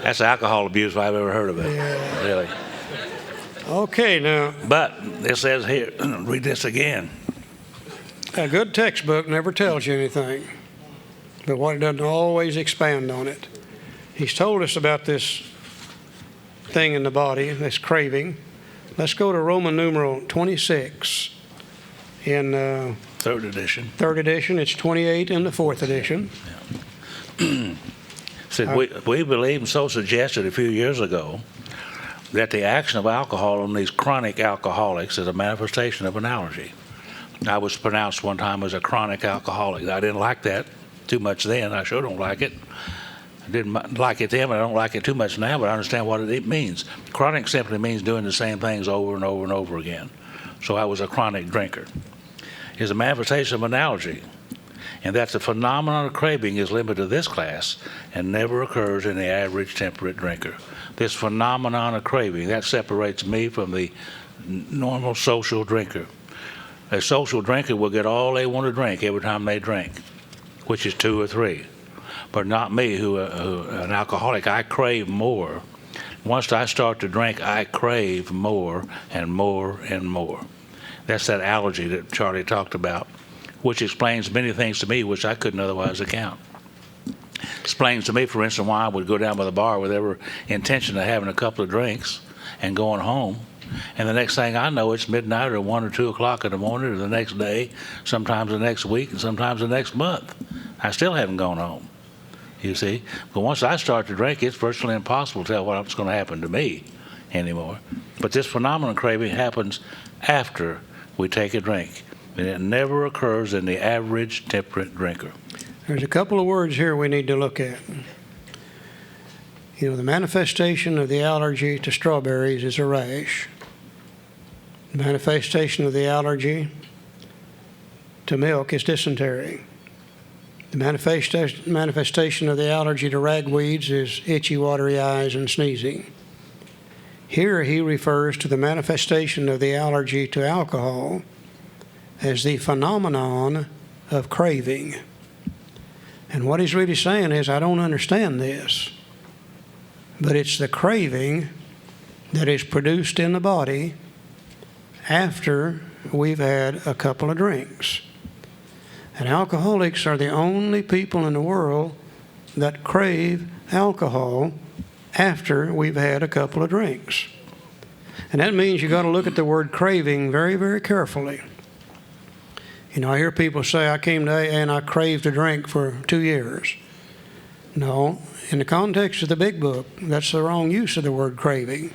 That's alcohol abuse if I've ever heard of it, really. Okay, now. But it says here, read this again. A good textbook never tells you anything, but what it doesn't always expand on it. He's told us about this thing in the body, this craving. Let's go to Roman numeral 26 in Third edition. Third edition. It's 28 in the fourth edition. Yeah. Said we believed and so suggested a few years ago that the action of alcohol on these chronic alcoholics is a manifestation of an allergy. I was pronounced one time as a chronic alcoholic. I didn't like that too much then. I sure don't like it. I didn't like it then, but I don't like it too much now, but I understand what it means. Chronic simply means doing the same things over and over and over again. So I was a chronic drinker. It's a manifestation of an allergy, and that the phenomenon of craving is limited to this class and never occurs in the average temperate drinker. This phenomenon of craving, that separates me from the normal social drinker. A social drinker will get all they want to drink every time they drink, which is 2 or 3. But not me, who an alcoholic. I crave more. Once I start to drink, I crave more and more and more. That's that allergy that Charlie talked about, which explains many things to me which I couldn't otherwise account. Explains to me, for instance, why I would go down by the bar with every intention of having a couple of drinks and going home. And the next thing I know, it's midnight or 1 or 2 o'clock in the morning or the next day, sometimes the next week, and sometimes the next month. I still haven't gone home, you see. But once I start to drink, it's virtually impossible to tell what's going to happen to me anymore. But this phenomenon of craving happens after we take a drink, and it never occurs in the average temperate drinker. There's a couple of words here we need to look at. You know, the manifestation of the allergy to strawberries is a rash. The manifestation of the allergy to milk is dysentery. The manifestation of the allergy to ragweeds is itchy, watery eyes and sneezing. Here he refers to the manifestation of the allergy to alcohol as the phenomenon of craving. And what he's really saying is, I don't understand this, but it's the craving that is produced in the body after we've had a couple of drinks. And alcoholics are the only people in the world that crave alcohol after we've had a couple of drinks. And that means you've got to look at the word craving very, very carefully. You know, I hear people say, I came to AA and I craved a drink for 2 years. No, in the context of the big book, that's the wrong use of the word craving.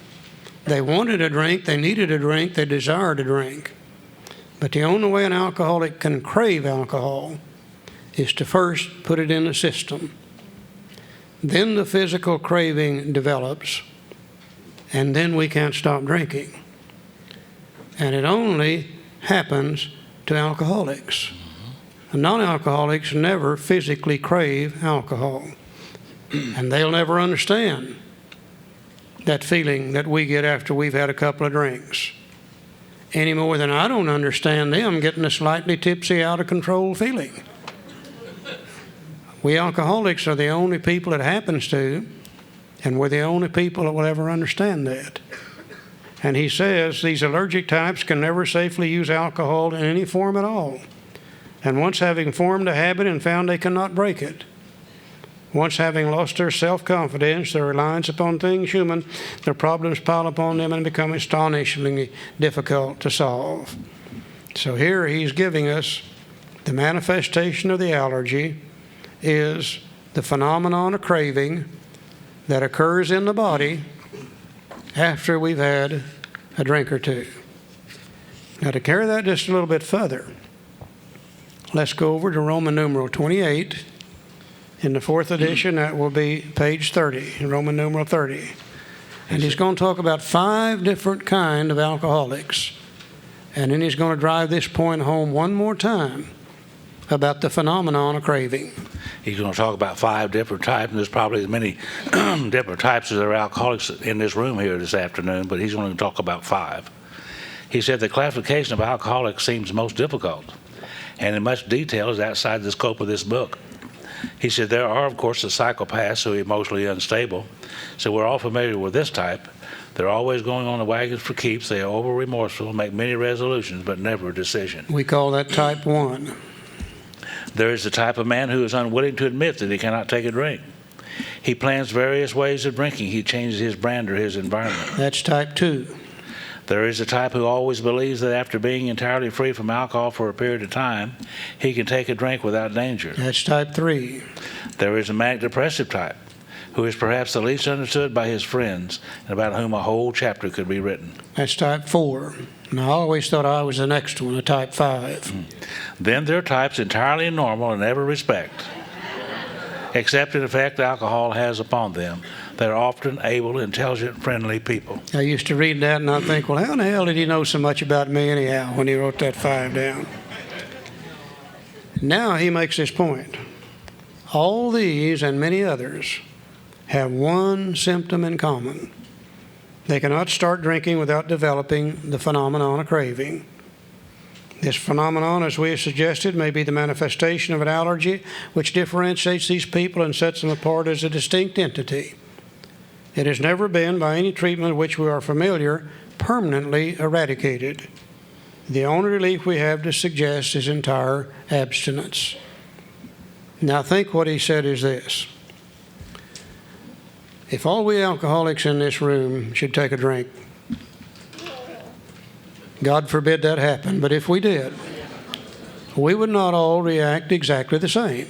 They wanted a drink, they needed a drink, they desired a drink. But the only way an alcoholic can crave alcohol is to first put it in the system. Then the physical craving develops, and then we can't stop drinking. And it only happens to alcoholics. Non-alcoholics never physically crave alcohol, and they'll never understand that feeling that we get after we've had a couple of drinks, any more than I don't understand them getting a slightly tipsy, out of control feeling. We alcoholics are the only people it happens to, and we're the only people that will ever understand that. And he says these allergic types can never safely use alcohol in any form at all. And once having formed a habit and found they cannot break it, once having lost their self-confidence, their reliance upon things human, their problems pile upon them and become astonishingly difficult to solve. So here he's giving us the manifestation of the allergy is the phenomenon of craving that occurs in the body after we've had a drink or two. Now, to carry that just a little bit further, let's go over to Roman numeral 28. In the 4th edition, that will be page 30, Roman numeral 30. And he's going to talk about 5 different kinds of alcoholics. And then he's going to drive this point home one more time about the phenomenon of craving. He's going to talk about 5 different types, and there's probably as many different types as there are alcoholics in this room here this afternoon, but he's going to talk about 5. He said the classification of alcoholics seems most difficult, and in much detail is outside the scope of this book. He said there are, of course, the psychopaths who are emotionally unstable, so we're all familiar with this type. They're always going on the wagons for keeps. They are over-remorseful, make many resolutions, but never a decision. We call that type 1. There is the type of man who is unwilling to admit that he cannot take a drink. He plans various ways of drinking. He changes his brand or his environment. That's type 2. There is a type who always believes that after being entirely free from alcohol for a period of time, he can take a drink without danger. That's type 3. There is a manic-depressive type who is perhaps the least understood by his friends and about whom a whole chapter could be written. That's type 4. Now, I always thought I was the next one, a type 5. Then there are types entirely normal in every respect, except in the effect alcohol has upon them. They're often able, intelligent, friendly people. I used to read that and I think, well, how in the hell did he know so much about me anyhow when he wrote that 5 down? Now he makes this point. All these and many others have one symptom in common. They cannot start drinking without developing the phenomenon of craving. This phenomenon, as we have suggested, may be the manifestation of an allergy which differentiates these people and sets them apart as a distinct entity. It has never been, by any treatment with which we are familiar, permanently eradicated. The only relief we have to suggest is entire abstinence. Now, I think what he said is this. If all we alcoholics in this room should take a drink, God forbid that happen, but if we did, we would not all react exactly the same.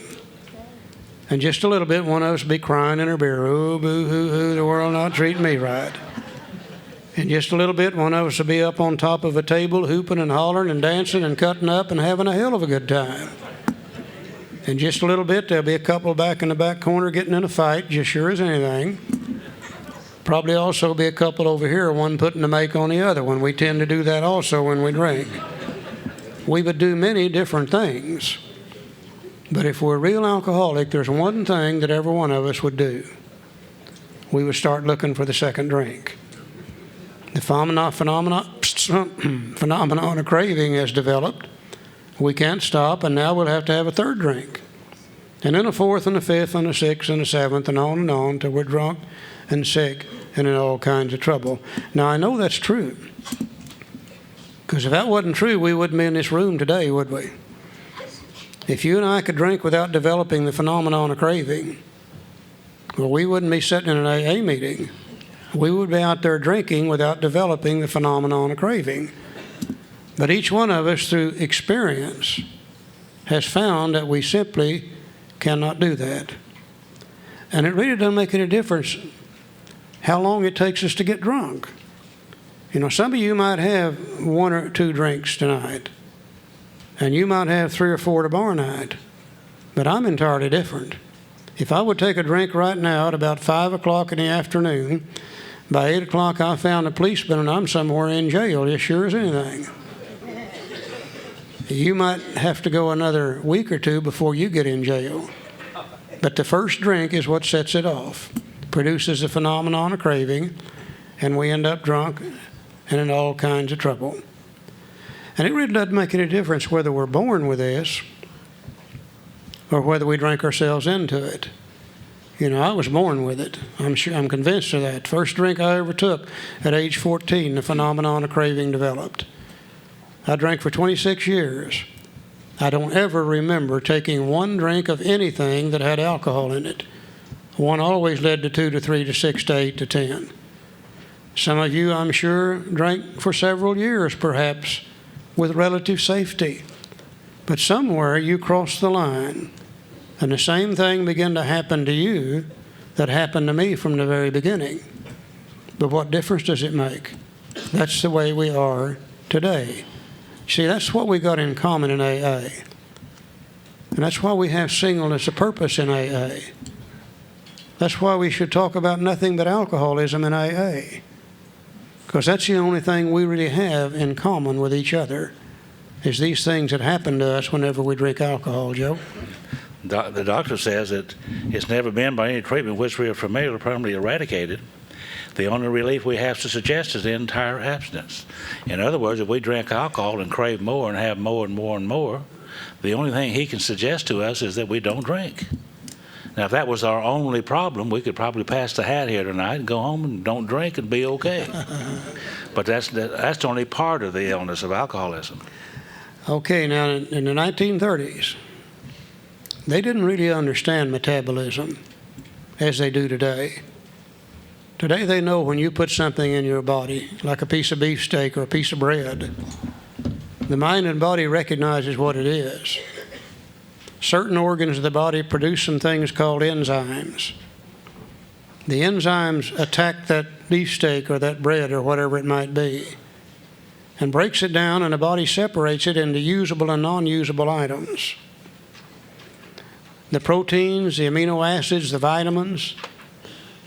And just a little bit, one of us would be crying in our beer, oh, boo-hoo-hoo, the world not treating me right. And just a little bit, one of us would be up on top of a table, hooping and hollering and dancing and cutting up and having a hell of a good time. And just a little bit, there'll be a couple back in the back corner getting in a fight, just sure as anything. Probably also be a couple over here, one putting the make on the other one. We tend to do that also when we drink. We would do many different things. But if we're a real alcoholic, there's one thing that every one of us would do. We would start looking for the second drink. The phenomenon of craving has developed. We can't stop, and now we'll have to have a third drink. And then a fourth and a fifth and a sixth and a seventh and on till we're drunk and sick and in all kinds of trouble. Now, I know that's true. Because if that wasn't true, we wouldn't be in this room today, would we? If you and I could drink without developing the phenomenon of craving, well, we wouldn't be sitting in an AA meeting. We would be out there drinking without developing the phenomenon of craving. But each one of us, through experience, has found that we simply cannot do that. And it really doesn't make any difference how long it takes us to get drunk. You know, some of you might have 1 or 2 drinks tonight, and you might have 3 or 4 tomorrow night, but I'm entirely different. If I would take a drink right now at about 5 o'clock in the afternoon, by 8 o'clock I found a policeman and I'm somewhere in jail, as sure as anything. You might have to go another week or two before you get in jail. But the first drink is what sets it off, produces a phenomenon of craving, and we end up drunk and in all kinds of trouble. And it really doesn't make any difference whether we're born with this or whether we drink ourselves into it. You know, I was born with it. I'm convinced of that. First drink I ever took at age 14, the phenomenon of craving developed. I drank for 26 years. I don't ever remember taking one drink of anything that had alcohol in it. One always led to 2 to 3 to 6 to 8 to 10. Some of you, I'm sure, drank for several years, perhaps, with relative safety. But somewhere you crossed the line, and the same thing began to happen to you that happened to me from the very beginning. But what difference does it make? That's the way we are today. See, that's what we got in common in AA. And that's why we have singleness of purpose in AA. That's why we should talk about nothing but alcoholism in AA. Because that's the only thing we really have in common with each other, is these things that happen to us whenever we drink alcohol, Joe. The doctor says that it's never been by any treatment which we are familiar or permanently eradicated. The only relief we have to suggest is the entire abstinence. In other words, if we drink alcohol and crave more and have more and more and more, the only thing he can suggest to us is that we don't drink. Now, if that was our only problem, we could probably pass the hat here tonight and go home and don't drink and be okay. But that's only part of the illness of alcoholism. Okay, now in the 1930s, they didn't really understand metabolism as they do today. Today they know when you put something in your body, like a piece of beefsteak or a piece of bread, the mind and body recognizes what it is. Certain organs of the body produce some things called enzymes. The enzymes attack that beefsteak or that bread or whatever it might be and breaks it down, and the body separates it into usable and non-usable items. The proteins, the amino acids, the vitamins,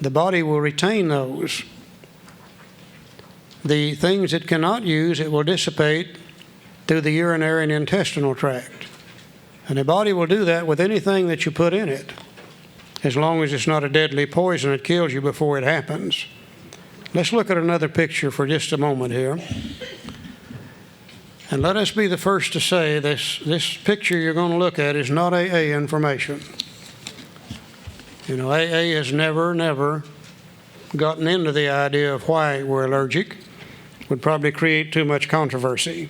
the body will retain those. The things it cannot use, it will dissipate through the urinary and intestinal tract. And the body will do that with anything that you put in it, as long as it's not a deadly poison that kills you before it happens. Let's look at another picture for just a moment here. And let us be the first to say this picture you're going to look at is not AA information. You know, AA has never gotten into the idea of why we're allergic. Would probably create too much controversy.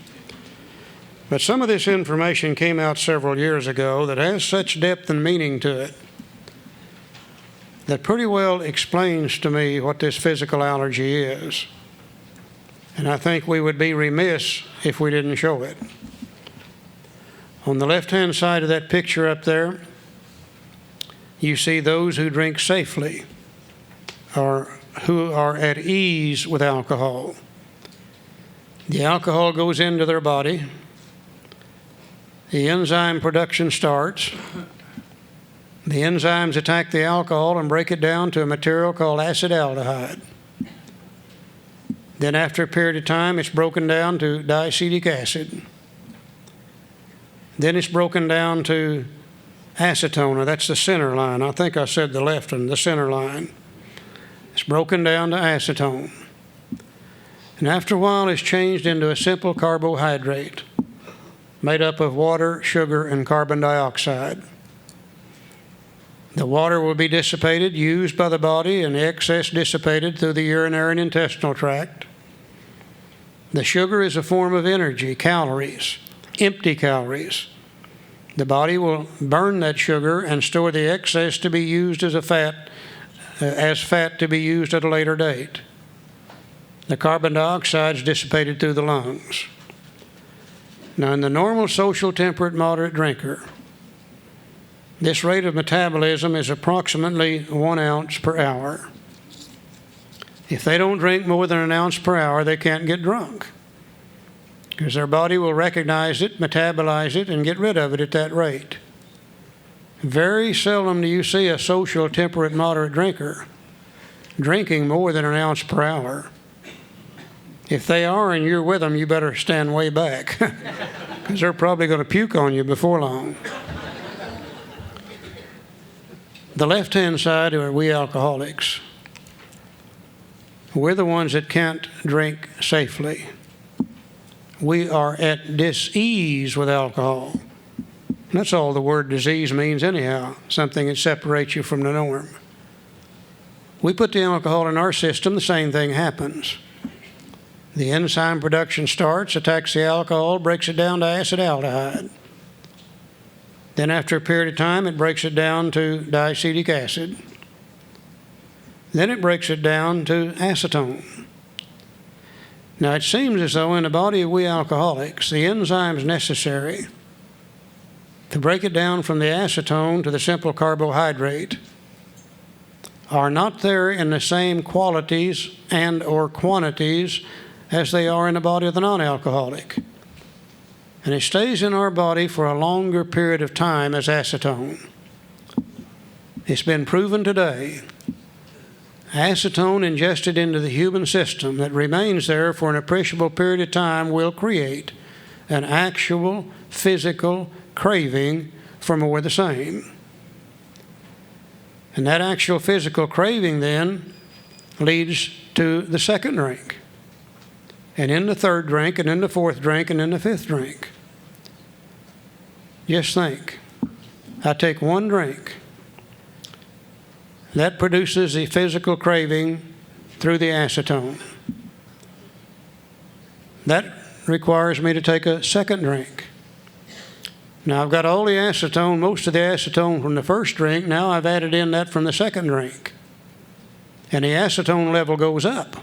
But some of this information came out several years ago that has such depth and meaning to it that pretty well explains to me what this physical allergy is. And I think we would be remiss if we didn't show it. On the left-hand side of that picture up there, you see those who drink safely or who are at ease with alcohol. The alcohol goes into their body. The enzyme production starts. The enzymes attack the alcohol and break it down to a material called acetaldehyde. Then after a period of time, it's broken down to diacetic acid. Then it's broken down to acetone, that's the center line. I think I said the left one, the center line. It's broken down to acetone. And after a while, it's changed into a simple carbohydrate made up of water, sugar, and carbon dioxide. The water will be dissipated, used by the body, and the excess dissipated through the urinary and intestinal tract. The sugar is a form of energy, calories, empty calories. The body will burn that sugar and store the excess to be used as fat to be used at a later date. The carbon dioxide is dissipated through the lungs. Now, in the normal, social, temperate, moderate drinker, this rate of metabolism is approximately 1 ounce per hour. If they don't drink more than 1 ounce per hour, they can't get drunk, because their body will recognize it, metabolize it, and get rid of it at that rate. Very seldom do you see a social, temperate, moderate drinker drinking more than 1 ounce per hour. If they are and you're with them, you better stand way back. because they're probably going to puke on you before long. The left-hand side are we alcoholics. We're the ones that can't drink safely. We are at dis-ease with alcohol. That's all the word disease means anyhow, something that separates you from the norm. We put the alcohol in our system, the same thing happens. The enzyme production starts, attacks the alcohol, breaks it down to acetaldehyde. Then after a period of time, it breaks it down to diacetic acid. Then it breaks it down to acetone. Now it seems as though in the body of we alcoholics, the enzymes necessary to break it down from the acetone to the simple carbohydrate are not there in the same qualities and or quantities as they are in the body of the non-alcoholic. And it stays in our body for a longer period of time as acetone. It's been proven today, acetone ingested into the human system that remains there for an appreciable period of time will create an actual physical craving for more of the same. And that actual physical craving then leads to the second drink, and in the third drink, and in the fourth drink, and in the fifth drink. Just think, I take one drink, that produces the physical craving through the acetone. That requires me to take a second drink. Now I've got all the acetone, most of the acetone from the first drink, now I've added in that from the second drink. And the acetone level goes up.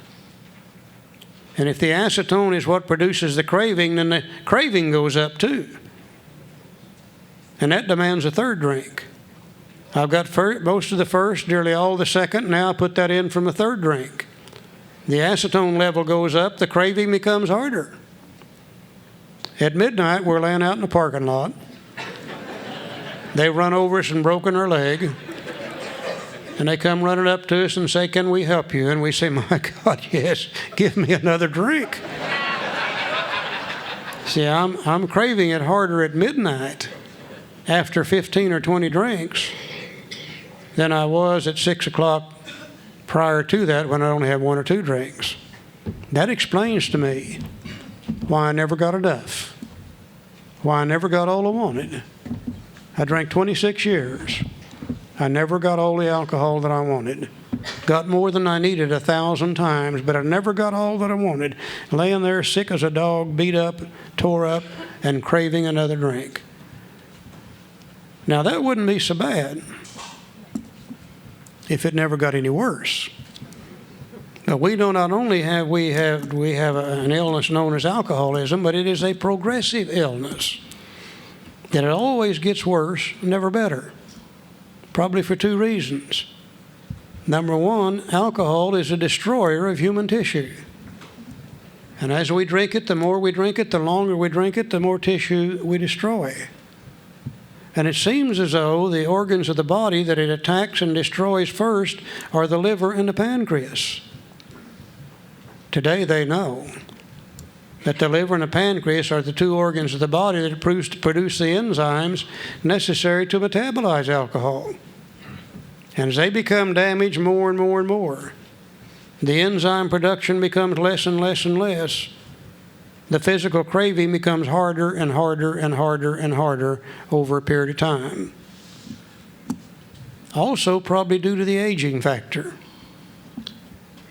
And if the acetone is what produces the craving, then the craving goes up too. And that demands a third drink. I've got most of the first, nearly all the second, now I put that in from the third drink. The acetone level goes up, the craving becomes harder. At midnight, we're laying out in the parking lot. They run over us and broken our leg. And they come running up to us and say, "Can we help you?" And we say, "My God, yes, give me another drink." See, I'm craving it harder at midnight after 15 or 20 drinks than I was at 6 o'clock prior to that when I only had 1 or 2 drinks. That explains to me why I never got enough, why I never got all I wanted. I drank 26 years. I never got all the alcohol that I wanted. Got more than I needed 1,000 times, but I never got all that I wanted. Laying there sick as a dog, beat up, tore up, and craving another drink. Now that wouldn't be so bad if it never got any worse. But we do not only have an illness known as alcoholism, but it is a progressive illness. That it always gets worse, never better. Probably for 2 reasons. Number one, alcohol is a destroyer of human tissue. And as we drink it, the more we drink it, the longer we drink it, the more tissue we destroy. And it seems as though the organs of the body that it attacks and destroys first are the liver and the pancreas. Today they know that the liver and the pancreas are the 2 organs of the body that produce the enzymes necessary to metabolize alcohol. And as they become damaged more and more and more, the enzyme production becomes less and less and less. The physical craving becomes harder and harder and harder and harder over a period of time. Also, probably due to the aging factor.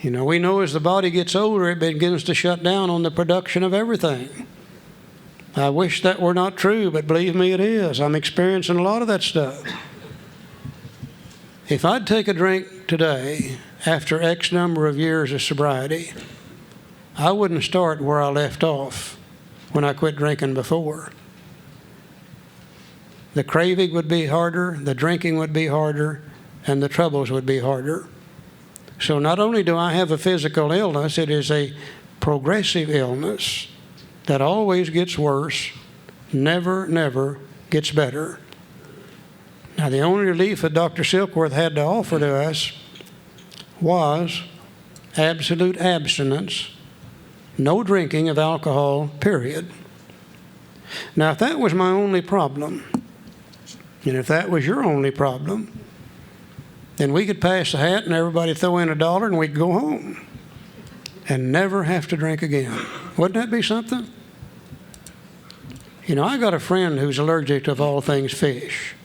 You know, we know as the body gets older, it begins to shut down on the production of everything. I wish that were not true, but believe me, it is. I'm experiencing a lot of that stuff. If I'd take a drink today, after X number of years of sobriety, I wouldn't start where I left off when I quit drinking before. The craving would be harder, the drinking would be harder, and the troubles would be harder. So not only do I have a physical illness, it is a progressive illness that always gets worse, never gets better. Now the only relief that Dr. Silkworth had to offer to us was absolute abstinence, no drinking of alcohol, period. Now, if that was my only problem, and if that was your only problem, then we could pass the hat and everybody throw in $1 and we'd go home and never have to drink again. Wouldn't that be something? You know, I got a friend who's allergic to, of all things, fish.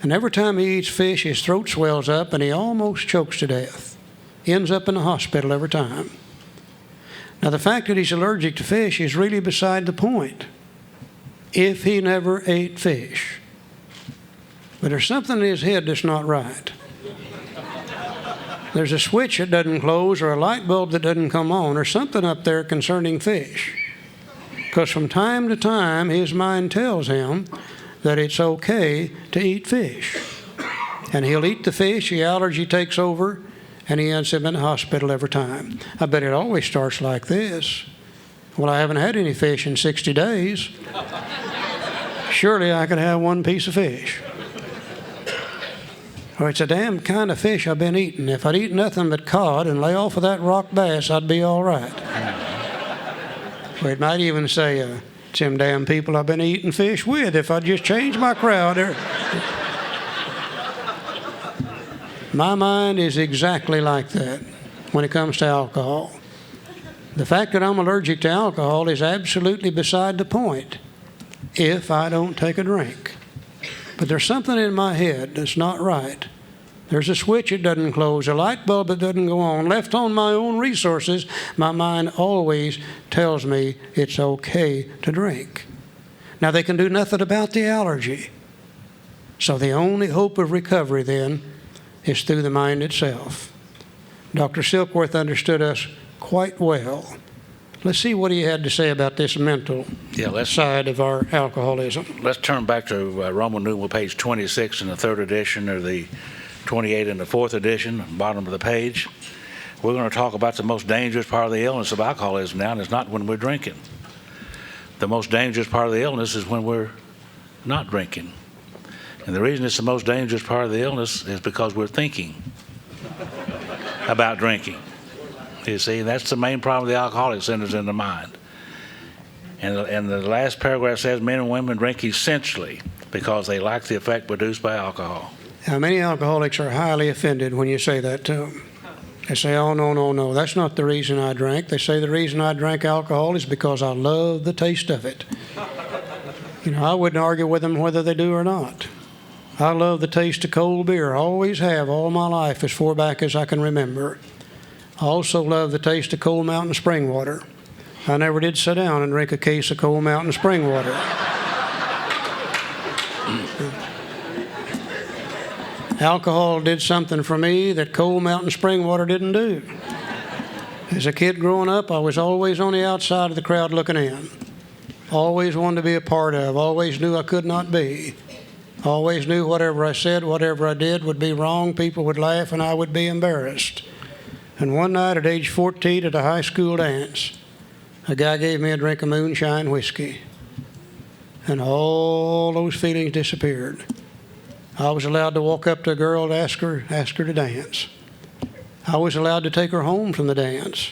And every time he eats fish, his throat swells up and he almost chokes to death. He ends up in the hospital every time. Now, the fact that he's allergic to fish is really beside the point if he never ate fish. But there's something in his head that's not right. There's a switch that doesn't close or a light bulb that doesn't come on or something up there concerning fish. Because from time to time, his mind tells him that it's okay to eat fish. And he'll eat the fish, the allergy takes over, and he ends up in the hospital every time. I bet it always starts like this. Well, I haven't had any fish in 60 days. Surely I could have one piece of fish. Or it's a damn kind of fish I've been eating. If I'd eat nothing but cod and lay off of that rock bass, I'd be all right. Or it might even say, it's them damn people I've been eating fish with. If I just change my crowd. My mind is exactly like that when it comes to alcohol. The fact that I'm allergic to alcohol is absolutely beside the point if I don't take a drink. But there's something in my head that's not right. There's a switch that doesn't close, a light bulb that doesn't go on. Left on my own resources, my mind always tells me it's okay to drink. Now, they can do nothing about the allergy. So the only hope of recovery then is through the mind itself. Dr. Silkworth understood us quite well. Let's see what he had to say about this mental side of our alcoholism. Let's turn back to Roman numeral page 26 in the 3rd edition, or the 28 in the 4th edition, bottom of the page. We're going to talk about the most dangerous part of the illness of alcoholism now, and it's not when we're drinking. The most dangerous part of the illness is when we're not drinking. And the reason it's the most dangerous part of the illness is because we're thinking about drinking. You see, that's the main problem of the alcoholic centers in the mind. And the last paragraph says men and women drink essentially because they like the effect produced by alcohol. Now, many alcoholics are highly offended when you say that to them. They say, oh, no, that's not the reason I drank. They say the reason I drank alcohol is because I love the taste of it. You know, I wouldn't argue with them whether they do or not. I love the taste of cold beer. I always have all my life, as far back as I can remember. I also love the taste of cold mountain spring water. I never did sit down and drink a case of cold mountain spring water. Alcohol did something for me that cold mountain spring water didn't do. As a kid growing up, I was always on the outside of the crowd looking in. Always wanted to be a part of. Always knew I could not be. Always knew whatever I said, whatever I did would be wrong. People would laugh and I would be embarrassed. And one night at age 14 at a high school dance, a guy gave me a drink of moonshine whiskey. And all those feelings disappeared. I was allowed to walk up to a girl and ask her to dance. I was allowed to take her home from the dance.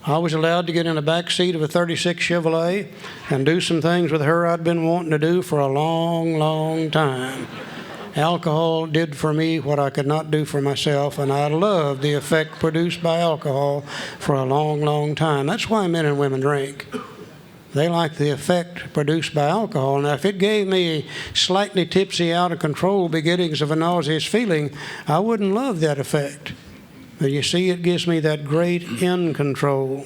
I was allowed to get in the back seat of a 36 Chevrolet and do some things with her I'd been wanting to do for a long, long time. Alcohol did for me what I could not do for myself, and I loved the effect produced by alcohol for a long, long time. That's why men and women drink. They like the effect produced by alcohol. Now, if it gave me slightly tipsy, out of control beginnings of a nauseous feeling, I wouldn't love that effect. But you see, it gives me that great in control,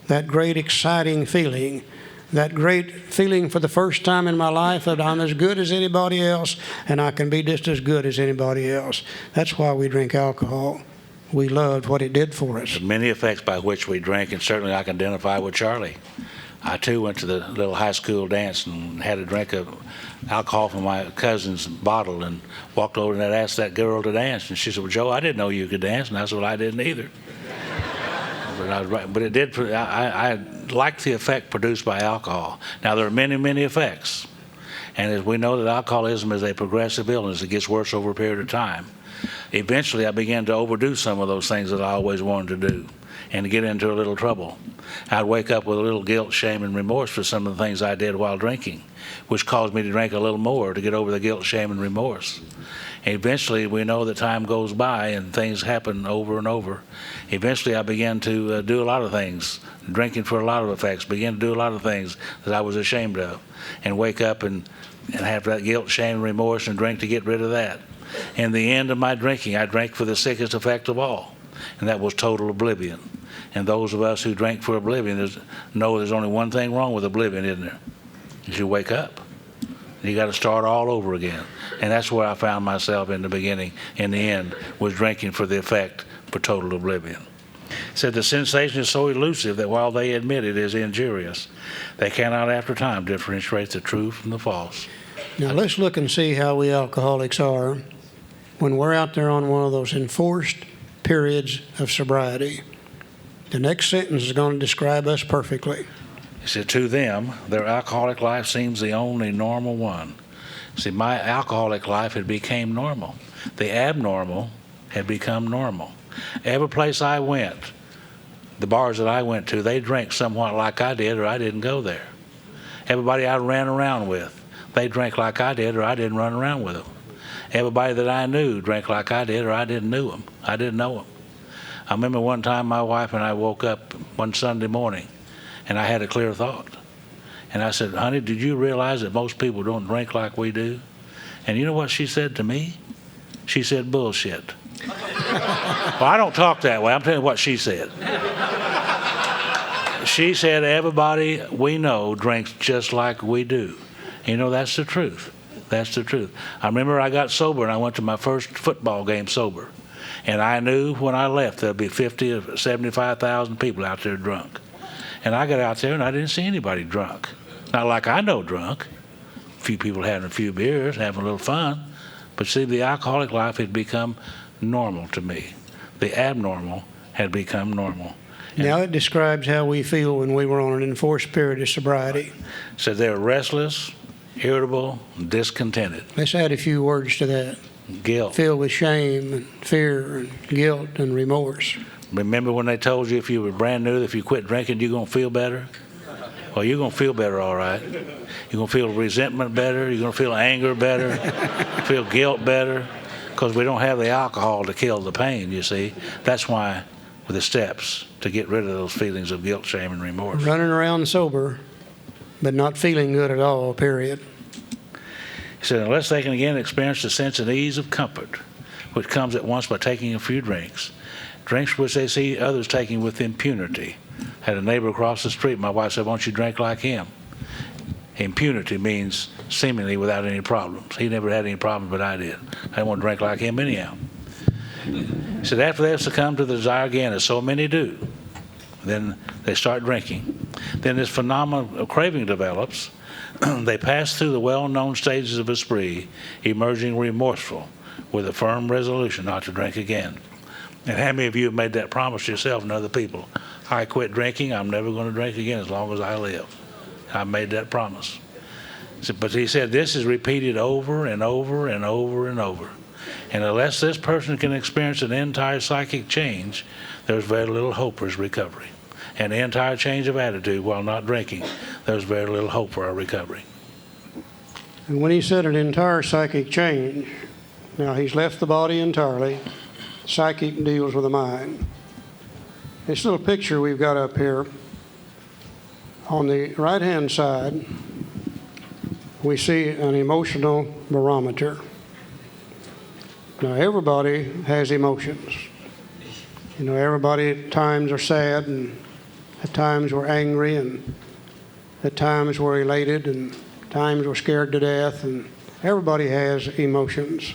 that great exciting feeling, that great feeling for the first time in my life that I'm as good as anybody else and I can be just as good as anybody else. That's why we drink alcohol. We loved what it did for us. There's many effects by which we drink, and certainly I can identify with Charlie. I too went to the little high school dance and had a drink of alcohol from my cousin's bottle and walked over and asked that girl to dance. And she said, well, Joe, I didn't know you could dance. And I said, well, I didn't either. But it did. I liked the effect produced by alcohol. Now, there are many, many effects. And as we know that alcoholism is a progressive illness, it gets worse over a period of time. Eventually, I began to overdo some of those things that I always wanted to do. and get into a little trouble. I'd wake up with a little guilt, shame, and remorse for some of the things I did while drinking, which caused me to drink a little more to get over the guilt, shame, and remorse. And eventually, we know that time goes by and things happen over and over. Eventually, I began to do a lot of things, drinking for a lot of effects, began to do a lot of things that I was ashamed of, and wake up and have that guilt, shame, and remorse and drink to get rid of that. In the end of my drinking, I drank for the sickest effect of all, and that was total oblivion. And those of us who drink for oblivion know there's only one thing wrong with oblivion, isn't there? Is you wake up. You got to start all over again. And that's where I found myself in the beginning. In the end, was drinking for the effect for total oblivion. Said the sensation is so elusive that while they admit it is injurious, they cannot after time differentiate the true from the false. Now let's look and see how we alcoholics are when we're out there on one of those enforced periods of sobriety. The next sentence is going to describe us perfectly. He said, to them, their alcoholic life seems the only normal one. See, my alcoholic life had become normal. The abnormal had become normal. Every place I went, the bars that I went to, they drank somewhat like I did or I didn't go there. Everybody I ran around with, they drank like I did or I didn't run around with them. Everybody that I knew drank like I did or I didn't know them. I didn't know them. I remember one time my wife and I woke up one Sunday morning and I had a clear thought. And I said, honey, did you realize that most people don't drink like we do? And you know what she said to me? She said, bullshit. Well, I don't talk that way. I'm telling you what she said. She said, everybody we know drinks just like we do. You know, that's the truth. That's the truth. I remember I got sober and I went to my first football game sober. And I knew when I left there'd be 50 or 75,000 people out there drunk. And I got out there and I didn't see anybody drunk. Not like I know drunk. A few people having a few beers, having a little fun. But see, the alcoholic life had become normal to me. The abnormal had become normal. And now it describes how we feel when we were on an enforced period of sobriety. so they're restless, irritable, discontented. Let's add a few words to that. Guilt. Filled with shame and fear and guilt and remorse. Remember when they told you if you were brand new, that if you quit drinking, you're going to feel better? Well, you're going to feel better, all right. You're going to feel resentment better. You're going to feel anger better. Feel guilt better. Because we don't have the alcohol to kill the pain, you see. That's why with the steps to get rid of those feelings of guilt, shame, and remorse. Running around sober, but not feeling good at all, period. He said, unless they can again experience the sense and ease of comfort, which comes at once by taking a few drinks which they see others taking with impunity. Had a neighbor across the street, my wife said, won't you drink like him? Impunity means seemingly without any problems. He never had any problems, but I did. I didn't want to drink like him anyhow. He said, after they have succumbed to the desire again, as so many do, then they start drinking. Then this phenomenon of craving develops. They pass through the well-known stages of a spree, emerging remorseful with a firm resolution not to drink again. And how many of you have made that promise to yourself and other people? I quit drinking. I'm never going to drink again as long as I live. I made that promise. But he said this is repeated over and over and over and over. And unless this person can experience an entire psychic change, there's very little hope for his recovery. An entire change of attitude while not drinking, there's very little hope for our recovery. And when he said an entire psychic change, now he's left the body entirely. Psychic deals with the mind. This little picture we've got up here, on the right-hand side, we see an emotional barometer. Now, everybody has emotions. You know, everybody at times are sad, and at times we're angry, and at times we're elated, and at times we're scared to death, and everybody has emotions.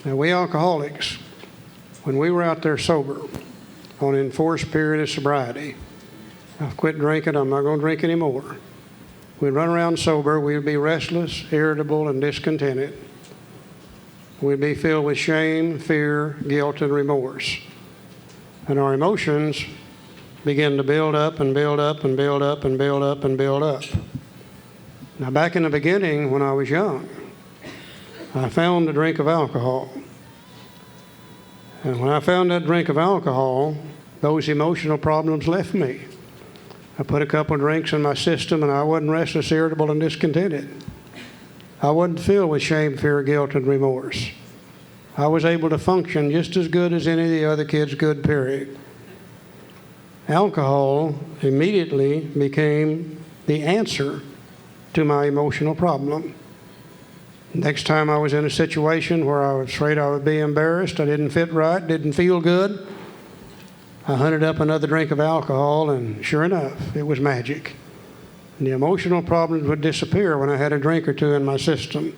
Now, we alcoholics, when we were out there sober, on an enforced period of sobriety, I've quit drinking, I'm not going to drink anymore. We'd run around sober, we'd be restless, irritable, and discontented. We'd be filled with shame, fear, guilt, and remorse. And our emotions begin to build up and build up and build up and build up and build up. Now, back in the beginning, when I was young, I found a drink of alcohol. And when I found that drink of alcohol, those emotional problems left me. I put a couple of drinks in my system, and I wasn't restless, irritable, and discontented. I wasn't filled with shame, fear, guilt, and remorse. I was able to function just as good as any of the other kids could, period. Alcohol immediately became the answer to my emotional problem. Next time I was in a situation where I was afraid I would be embarrassed, I didn't fit right, didn't feel good, I hunted up another drink of alcohol, and sure enough, it was magic. And the emotional problems would disappear when I had a drink or two in my system.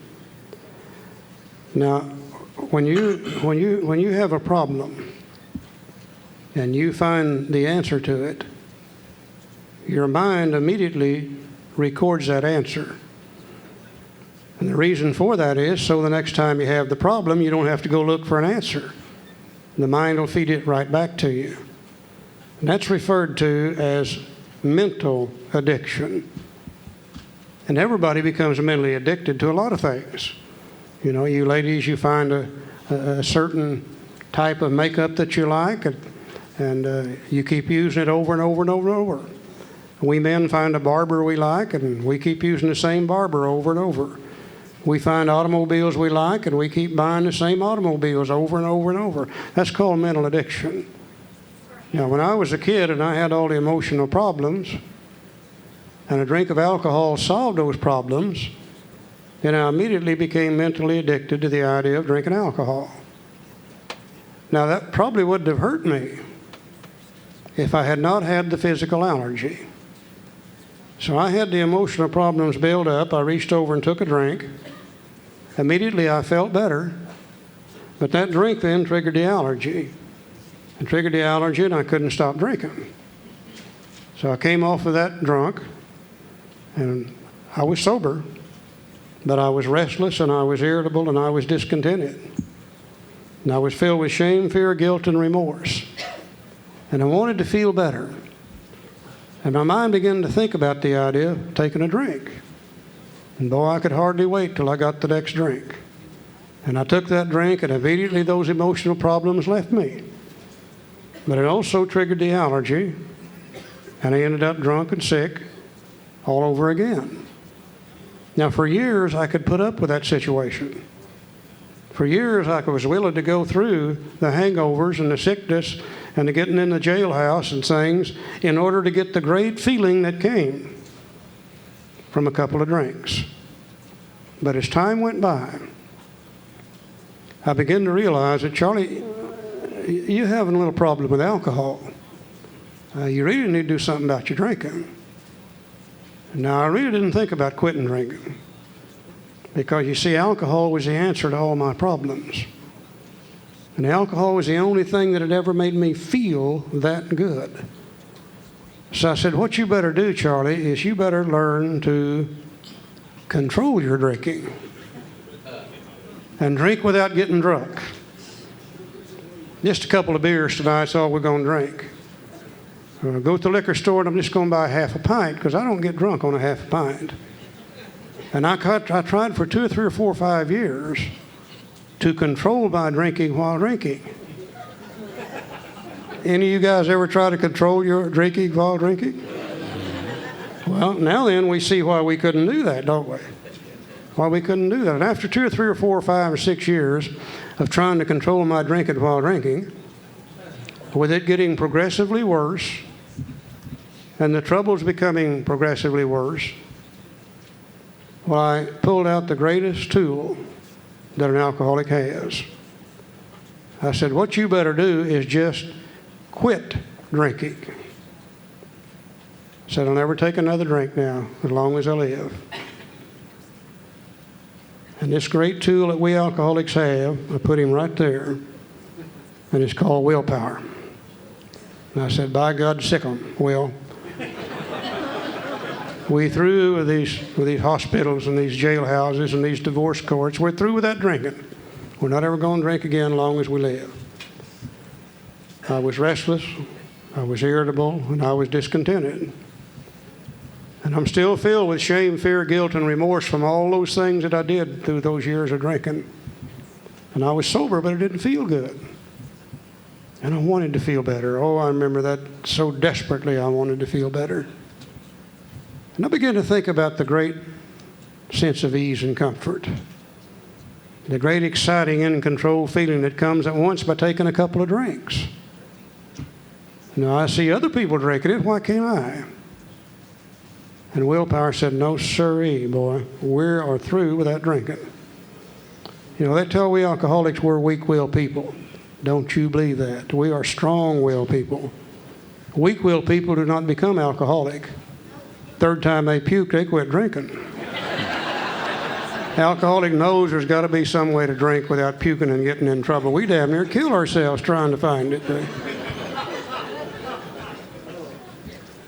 Now, when you have a problem and you find the answer to it, your mind immediately records that answer. And the reason for that is so the next time you have the problem, you don't have to go look for an answer. The mind will feed it right back to you. And that's referred to as mental addiction. And everybody becomes mentally addicted to a lot of things. You know, you ladies, you find a certain type of makeup that you like, and you keep using it over and over and over and over. We men find a barber we like, and we keep using the same barber over and over. We find automobiles we like, and we keep buying the same automobiles over and over and over. That's called mental addiction. Now, when I was a kid and I had all the emotional problems, and a drink of alcohol solved those problems, then I immediately became mentally addicted to the idea of drinking alcohol. Now, that probably wouldn't have hurt me if I had not had the physical allergy. So I had the emotional problems build up. I reached over and took a drink. Immediately I felt better, but that drink then triggered the allergy. And triggered the allergy, and I couldn't stop drinking. So I came off of that drunk, and I was sober, but I was restless, and I was irritable, and I was discontented. And I was filled with shame, fear, guilt, and remorse. And I wanted to feel better. And my mind began to think about the idea of taking a drink. And boy, I could hardly wait till I got the next drink. And I took that drink, and immediately those emotional problems left me. But it also triggered the allergy, and I ended up drunk and sick all over again. Now, for years, I could put up with that situation. For years, I was willing to go through the hangovers and the sickness and the getting in the jailhouse and things in order to get the great feeling that came from a couple of drinks. But as time went by, I began to realize that, Charlie, you're having a little problem with alcohol. You really need to do something about your drinking. Now, I really didn't think about quitting drinking because, you see, alcohol was the answer to all my problems. And alcohol was the only thing that had ever made me feel that good. So I said, what you better do, Charlie, is you better learn to control your drinking and drink without getting drunk. Just a couple of beers tonight's all we're going to drink. Go to the liquor store and I'm just going to buy half a pint because I don't get drunk on a half a pint. And I tried for 2 or 3 or 4 or 5 years to control my drinking while drinking. Any of you guys ever try to control your drinking while drinking? Well, now then we see why we couldn't do that, don't we? Why we couldn't do that. And after 2 or 3 or 4 or 5 or 6 years of trying to control my drinking while drinking, with it getting progressively worse and the troubles becoming progressively worse, well, I pulled out the greatest tool that an alcoholic has. I said, what you better do is just quit drinking. I said, I'll never take another drink now as long as I live. And this great tool that we alcoholics have, I put him right there, and it's called willpower. And I said, by God, sick 'em, Will. We through with these hospitals and these jailhouses and these divorce courts. We're through with that drinking. We're not ever going to drink again as long as we live. I was restless, I was irritable, and I was discontented. And I'm still filled with shame, fear, guilt, and remorse from all those things that I did through those years of drinking. And I was sober, but it didn't feel good. And I wanted to feel better. Oh, I remember that so desperately. I wanted to feel better. And I began to think about the great sense of ease and comfort. The great exciting in control feeling that comes at once by taking a couple of drinks. Now, I see other people drinking it. Why can't I? And willpower said, no, sirree, boy. We are through with that drinking. You know, they tell we alcoholics we're weak-willed people. Don't you believe that? We are strong-willed people. Weak-willed people do not become alcoholic. Third time they puke, they quit drinking. Alcoholic knows there's got to be some way to drink without puking and getting in trouble. We damn near kill ourselves trying to find it.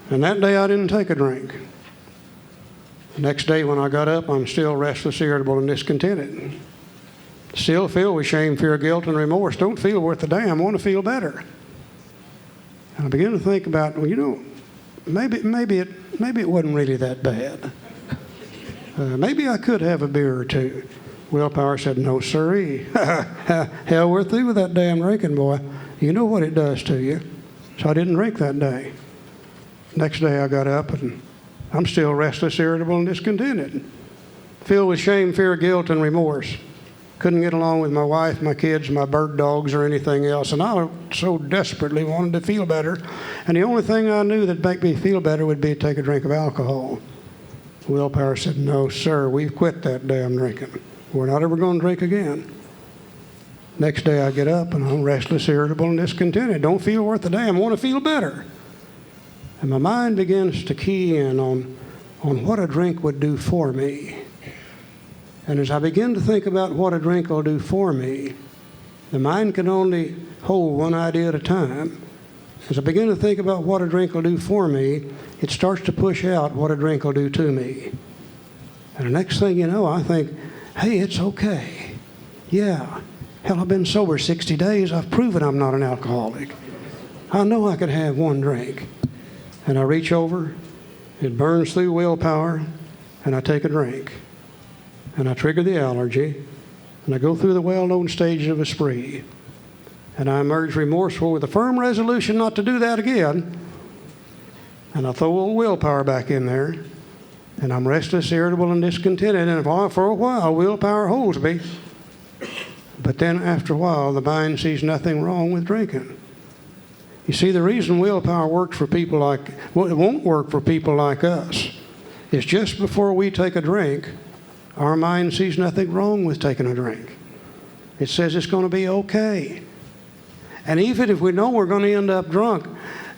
And that day I didn't take a drink. The next day when I got up, I'm still restless, irritable, and discontented. Still filled with shame, fear, guilt, and remorse. Don't feel worth a damn. Want to feel better. And I began to think about, well, you know, maybe it wasn't really that bad. Maybe I could have a beer or two. Willpower said, no, sirree. Hell, we're through with that damn drinking, boy. You know what it does to you. So I didn't drink that day. Next day I got up and I'm still restless, irritable, and discontented. Filled with shame, fear, guilt, and remorse. Couldn't get along with my wife, my kids, my bird dogs, or anything else. And I so desperately wanted to feel better. And the only thing I knew that'd make me feel better would be to take a drink of alcohol. Willpower said, no, sir, we've quit that damn drinking. We're not ever going to drink again. Next day I get up and I'm restless, irritable, and discontented. Don't feel worth a damn. Want to feel better. And my mind begins to key in on what a drink would do for me. And as I begin to think about what a drink will do for me, the mind can only hold one idea at a time. As I begin to think about what a drink will do for me, it starts to push out what a drink will do to me. And the next thing you know, I think, hey, it's okay. Yeah. Hell, I've been sober 60 days. I've proven I'm not an alcoholic. I know I could have one drink. And I reach over, it burns through willpower, and I take a drink. And I trigger the allergy, and I go through the well-known stages of a spree. And I emerge remorseful with a firm resolution not to do that again. And I throw a little willpower back in there, and I'm restless, irritable, and discontented. And for a while, willpower holds me. But then after a while, the mind sees nothing wrong with drinking. You see, the reason willpower works for people like, well, it won't work for people like us, is just before we take a drink, our mind sees nothing wrong with taking a drink. It says it's going to be okay. And even if we know we're going to end up drunk,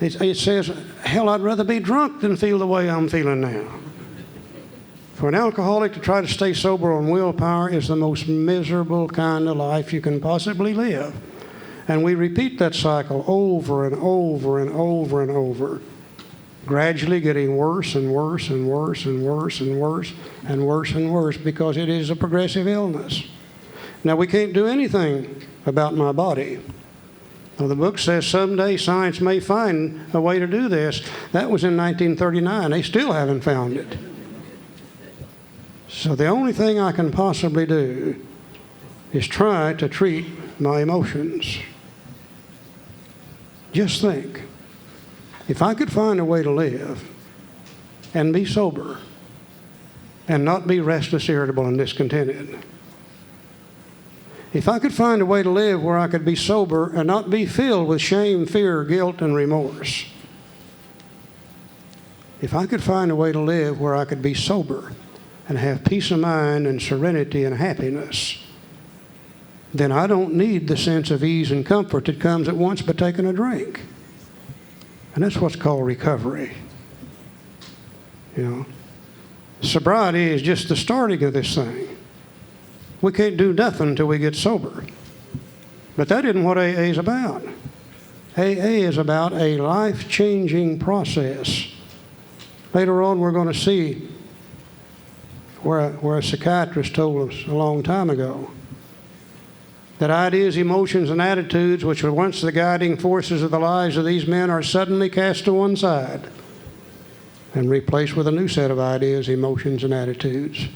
it says, hell, I'd rather be drunk than feel the way I'm feeling now. For an alcoholic to try to stay sober on willpower is the most miserable kind of life you can possibly live. And we repeat that cycle over and over and over and over, gradually getting worse and worse and worse and worse and worse and worse and worse because it is a progressive illness. Now, we can't do anything about my body. Well, the book says someday science may find a way to do this. That was in 1939. They still haven't found it. So the only thing I can possibly do is try to treat my emotions. Just think, if I could find a way to live and be sober and not be restless, irritable, and discontented. If I could find a way to live where I could be sober and not be filled with shame, fear, guilt, and remorse. If I could find a way to live where I could be sober and have peace of mind and serenity and happiness, then I don't need the sense of ease and comfort that comes at once by taking a drink. And that's what's called recovery. You know, sobriety is just the starting of this thing. We can't do nothing until we get sober. But that isn't what AA is about. AA is about a life-changing process. Later on, we're going to see where a psychiatrist told us a long time ago that ideas, emotions, and attitudes, which were once the guiding forces of the lives of these men, are suddenly cast to one side and replaced with a new set of ideas, emotions, and attitudes.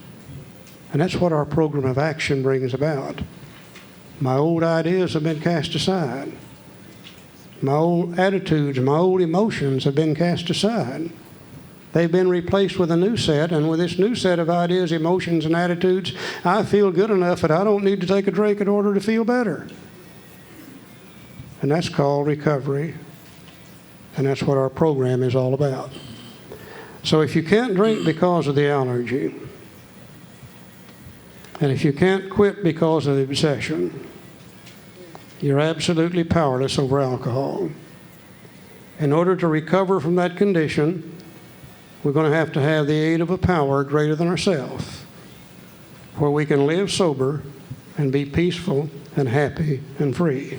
And that's what our program of action brings about. My old ideas have been cast aside. My old attitudes, my old emotions have been cast aside. They've been replaced with a new set, and with this new set of ideas, emotions, and attitudes, I feel good enough that I don't need to take a drink in order to feel better. And that's called recovery, and that's what our program is all about. So if you can't drink because of the allergy, and if you can't quit because of the obsession, you're absolutely powerless over alcohol. In order to recover from that condition, we're going to have the aid of a power greater than ourselves, where we can live sober and be peaceful and happy and free.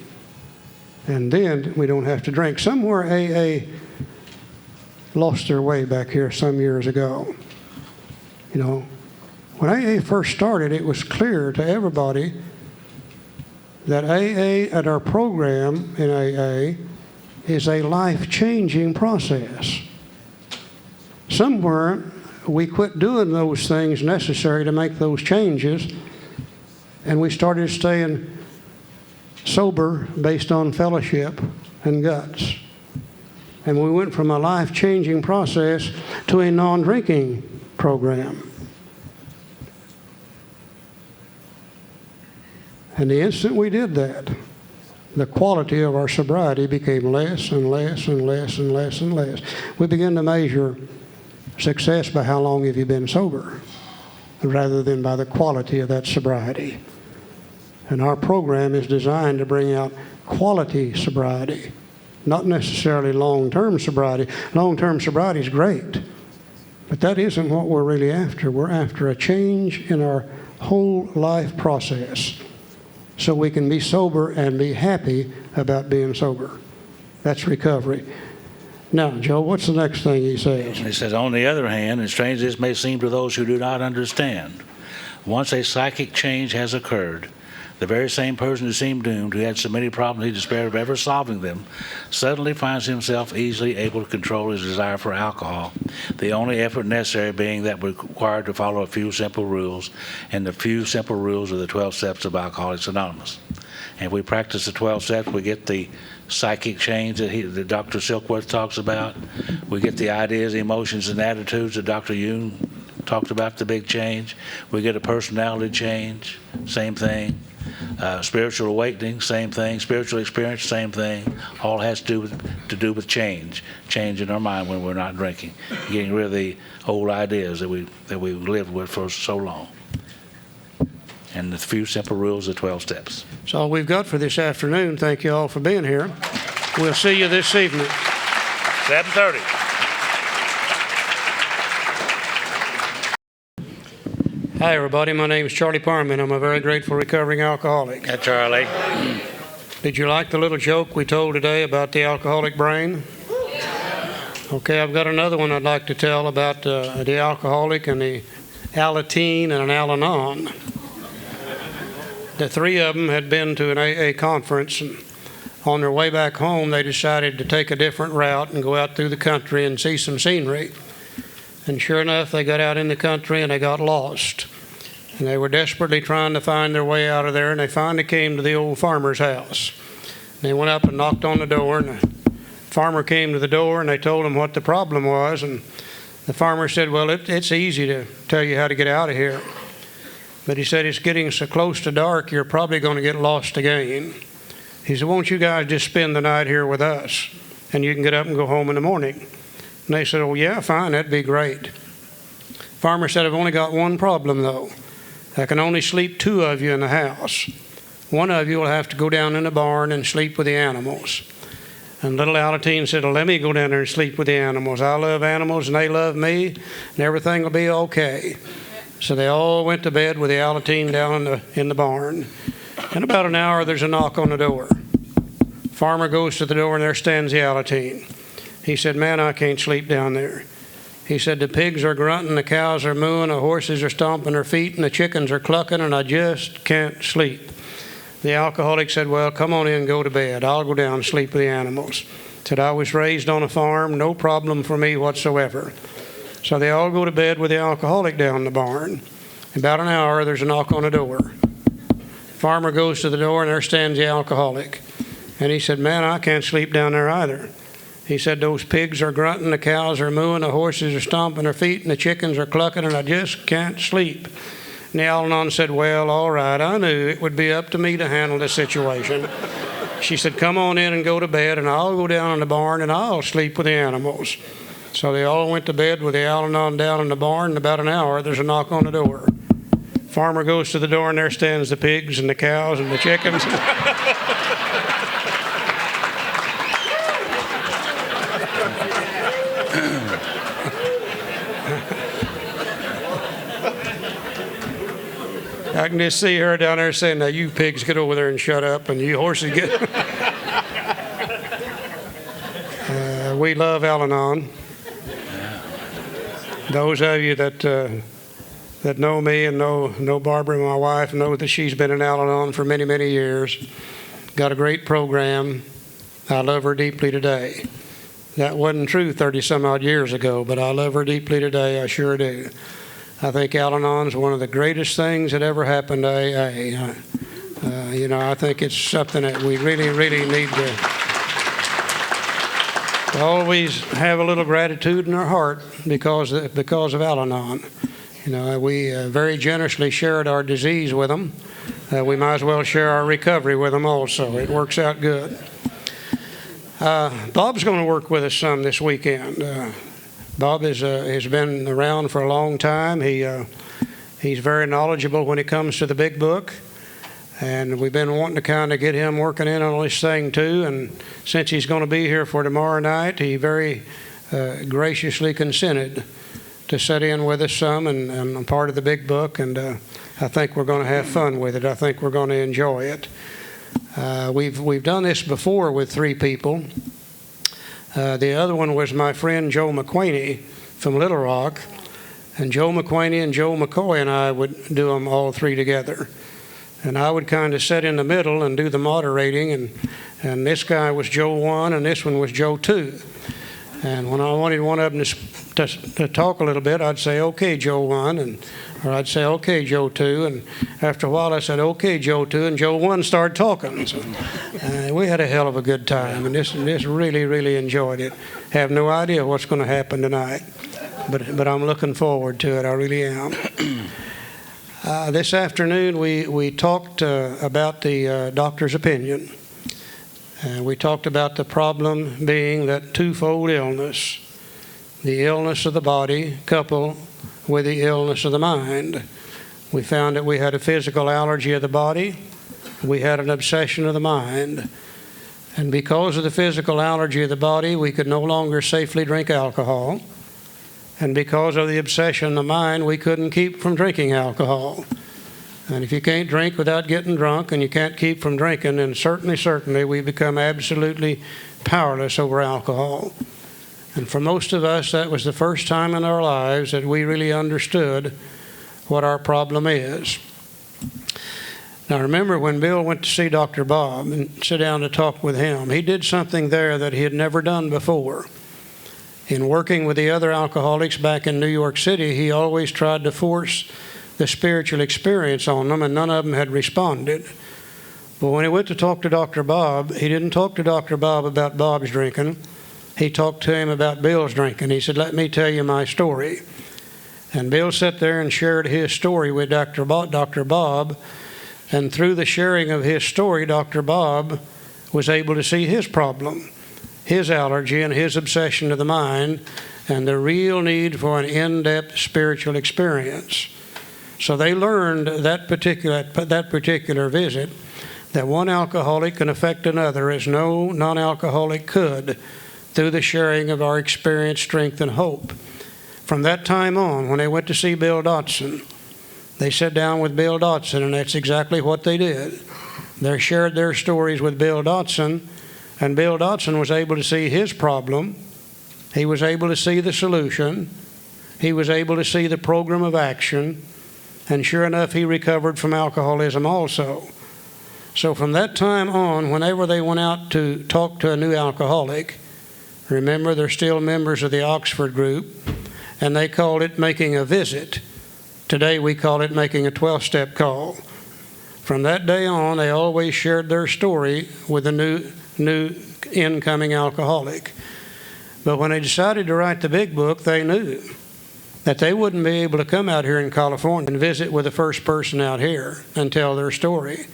And then we don't have to drink. Somewhere AA lost their way back here some years ago. You know, when AA first started, it was clear to everybody that AA and our program in AA is a life-changing process. Somewhere we quit doing those things necessary to make those changes, and we started staying sober based on fellowship and guts. And we went from a life-changing process to a non-drinking program. And the instant we did that, the quality of our sobriety became less and less and less and less and less. We began to measure success by how long have you been sober, rather than by the quality of that sobriety. And our program is designed to bring out quality sobriety, not necessarily long-term sobriety. Long-term sobriety is great, but that isn't what we're really after. We're after a change in our whole life process so we can be sober and be happy about being sober. That's recovery. Now, Joe, what's the next thing he says? He says, on the other hand, and strange as this may seem to those who do not understand, once a psychic change has occurred, the very same person who seemed doomed, who had so many problems he despaired of ever solving them, suddenly finds himself easily able to control his desire for alcohol, the only effort necessary being that required to follow a few simple rules, and the few simple rules are the 12 steps of Alcoholics Anonymous. And if we practice the 12 steps, we get the psychic change that Dr. Silkworth talks about. We get the ideas, emotions, and attitudes that Dr. Yoon talked about, the big change. We get a personality change, same thing. Spiritual awakening, same thing. Spiritual experience, same thing. All has to do with change in our mind when we're not drinking, getting rid of the old ideas that we lived with for so long. And the few simple rules, the 12 steps. That's all we've got for this afternoon. Thank you all for being here. We'll see you this evening. 7:30. Hi, everybody. My name is Charlie Parmley, and I'm a very grateful recovering alcoholic. Hi, Charlie. Did you like the little joke we told today about the alcoholic brain? Okay, I've got another one I'd like to tell about the alcoholic and the Alateen and an Al-Anon. The three of them had been to an AA conference, and on their way back home, they decided to take a different route and go out through the country and see some scenery. And sure enough, they got out in the country and they got lost. And they were desperately trying to find their way out of there, and they finally came to the old farmer's house. And they went up and knocked on the door, and the farmer came to the door, and they told him what the problem was. And the farmer said, well, it's easy to tell you how to get out of here. But he said, it's getting so close to dark, you're probably going to get lost again. He said, won't you guys just spend the night here with us, and you can get up and go home in the morning? And they said, oh, yeah, fine, that'd be great. Farmer said, I've only got one problem, though. I can only sleep two of you in the house. One of you will have to go down in the barn and sleep with the animals. And little Alateen said, well, let me go down there and sleep with the animals. I love animals, and they love me, and everything will be okay. So they all went to bed with the Alateen down in the barn. In about an hour, there's a knock on the door. Farmer goes to the door, and there stands the Alateen. He said, man, I can't sleep down there. He said, the pigs are grunting, the cows are mooing, the horses are stomping their feet, and the chickens are clucking, and I just can't sleep. The alcoholic said, well, come on in and go to bed. I'll go down and sleep with the animals. Said, I was raised on a farm, no problem for me whatsoever. So they all go to bed with the alcoholic down in the barn. In about an hour, there's a knock on the door. Farmer goes to the door, and there stands the alcoholic. And he said, man, I can't sleep down there either. He said, those pigs are grunting, the cows are mooing, the horses are stomping their feet, and the chickens are clucking, and I just can't sleep. And the Al-Anon said, well, all right, I knew it would be up to me to handle this situation. She said, come on in and go to bed, and I'll go down in the barn, and I'll sleep with the animals. So they all went to bed with the Al-Anon down in the barn. In about an hour, there's a knock on the door. Farmer goes to the door, and there stands the pigs and the cows and the chickens. I can just see her down there saying, now you pigs get over there and shut up, and you horses get... We love Al-Anon. Those of you that know me and know Barbara, my wife, know that she's been in Al-Anon for many, many years. Got a great program. I love her deeply today. That wasn't true 30-some-odd years ago, but I love her deeply today. I sure do. I think Al-Anon is one of the greatest things that ever happened to AA. I think it's something that we really, really need to always have a little gratitude in our heart because of Al-Anon. We very generously shared our disease with them. We might as well share our recovery with them also. It works out good. Bob's going to work with us some this weekend. Bob has been around for a long time. He's very knowledgeable when it comes to the big book. And we've been wanting to kind of get him working in on this thing too. And since he's going to be here for tomorrow night, he very graciously consented to sit in with us some and part of the big book. And I think we're going to have fun with it. I think we're going to enjoy it. We've done this before with 3 people. The other one was my friend Joe McQuany from Little Rock. And Joe McQuany and Joe McCoy and I would do them all 3 together. And I would kind of sit in the middle and do the moderating. And this guy was Joe 1 and this one was Joe 2. And when I wanted one of them to talk a little bit, I'd say, okay, Joe 1, or I'd say, okay, Joe 2. And after a while, I said, okay, Joe 2, and Joe 1 started talking. So we had a hell of a good time, and this really, really enjoyed it. Have no idea what's going to happen tonight, but I'm looking forward to it. I really am. This afternoon, we talked about the doctor's opinion. We talked about the problem being that twofold illness, the illness of the body coupled with the illness of the mind. We found that we had a physical allergy of the body, we had an obsession of the mind. And because of the physical allergy of the body, we could no longer safely drink alcohol. And because of the obsession of the mind, we couldn't keep from drinking alcohol. And if you can't drink without getting drunk and you can't keep from drinking, then certainly we become absolutely powerless over alcohol. And for most of us, that was the first time in our lives that we really understood what our problem is. Now remember when Bill went to see Dr. Bob and sit down to talk with him, he did something there that he had never done before. In working with the other alcoholics back in New York City, he always tried to force the spiritual experience on them, and none of them had responded. But when he went to talk to Dr. Bob, he didn't talk to Dr. Bob about Bob's drinking. He talked to him about Bill's drinking. He said, let me tell you my story. And Bill sat there and shared his story with Dr. Bob, and through the sharing of his story, Dr. Bob was able to see his problem, his allergy and his obsession of the mind, and the real need for an in-depth spiritual experience. So they learned that particular visit that one alcoholic can affect another as no non-alcoholic could through the sharing of our experience, strength, and hope. From that time on, when they went to see Bill Dotson, they sat down with Bill Dotson, and that's exactly what they did. They shared their stories with Bill Dotson, and Bill Dotson was able to see his problem. He was able to see the solution. He was able to see the program of action. And sure enough, he recovered from alcoholism also. So from that time on, whenever they went out to talk to a new alcoholic, remember they're still members of the Oxford group, and they called it making a visit. Today we call it making a 12-step call. From that day on, they always shared their story with the new incoming alcoholic. But when they decided to write the big book, they knew that they wouldn't be able to come out here in California and visit with the first person out here and tell their story.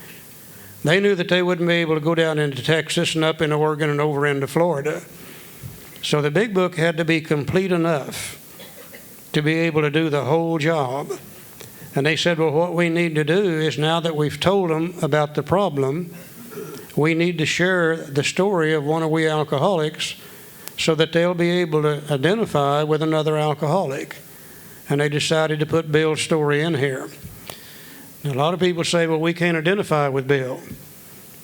They knew that they wouldn't be able to go down into Texas and up in Oregon and over into Florida. So the big book had to be complete enough to be able to do the whole job. And they said, well, what we need to do is, now that we've told them about the problem, we need to share the story of one of we alcoholics so that they'll be able to identify with another alcoholic. And they decided to put Bill's story in here. Now, a lot of people say, well, we can't identify with Bill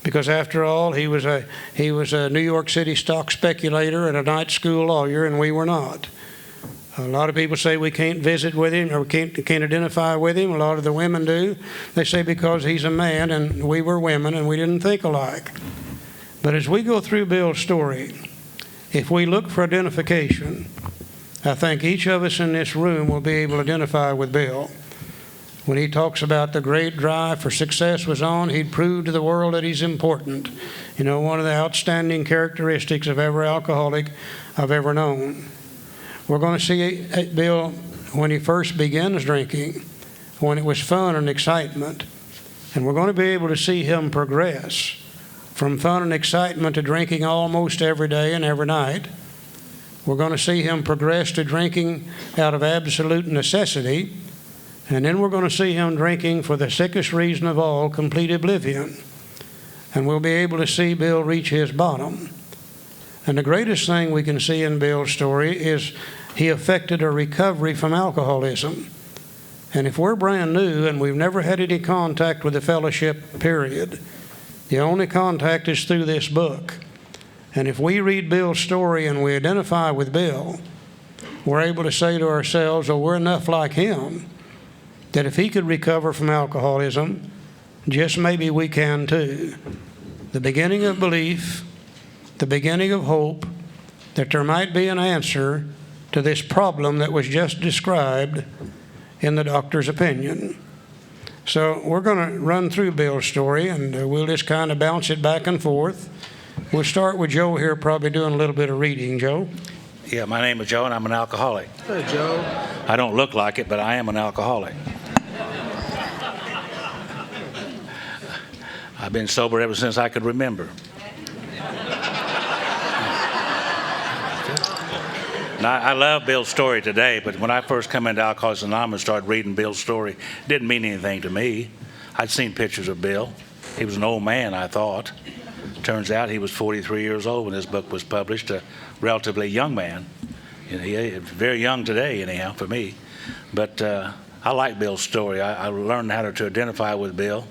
because, after all, he was a New York City stock speculator and a night school lawyer, and we were not. A lot of people say we can't visit with him or can't identify with him. A lot of the women do. They say because he's a man and we were women and we didn't think alike. But as we go through Bill's story, if we look for identification, I think each of us in this room will be able to identify with Bill. When he talks about the great drive for success was on, he'd prove to the world that he's important. You know, one of the outstanding characteristics of every alcoholic I've ever known. We're going to see Bill when he first begins drinking, when it was fun and excitement. And we're going to be able to see him progress from fun and excitement to drinking almost every day and every night. We're going to see him progress to drinking out of absolute necessity. And then we're going to see him drinking for the sickest reason of all, complete oblivion. And we'll be able to see Bill reach his bottom. And the greatest thing we can see in Bill's story is he effected a recovery from alcoholism. And if we're brand new and we've never had any contact with the fellowship, period, the only contact is through this book. And if we read Bill's story and we identify with Bill, we're able to say to ourselves, well, we're enough like him that if he could recover from alcoholism, just maybe we can too. The beginning of belief, the beginning of hope that there might be an answer to this problem that was just described in the doctor's opinion. So we're going to run through Bill's story, and we'll just kind of bounce it back and forth. We'll start with Joe here, probably doing a little bit of reading. Joe? Yeah, my name is Joe, and I'm an alcoholic. Hey, Joe. I don't look like it, but I am an alcoholic. I've been sober ever since I could remember. Now, I love Bill's story today, but when I first come into Alcoholics Anonymous and started reading Bill's story, it didn't mean anything to me. I'd seen pictures of Bill. He was an old man, I thought. Turns out he was 43 years old when this book was published, a relatively young man. You know, he was very young today, anyhow, for me. But I like Bill's story. I learned how to identify with Bill.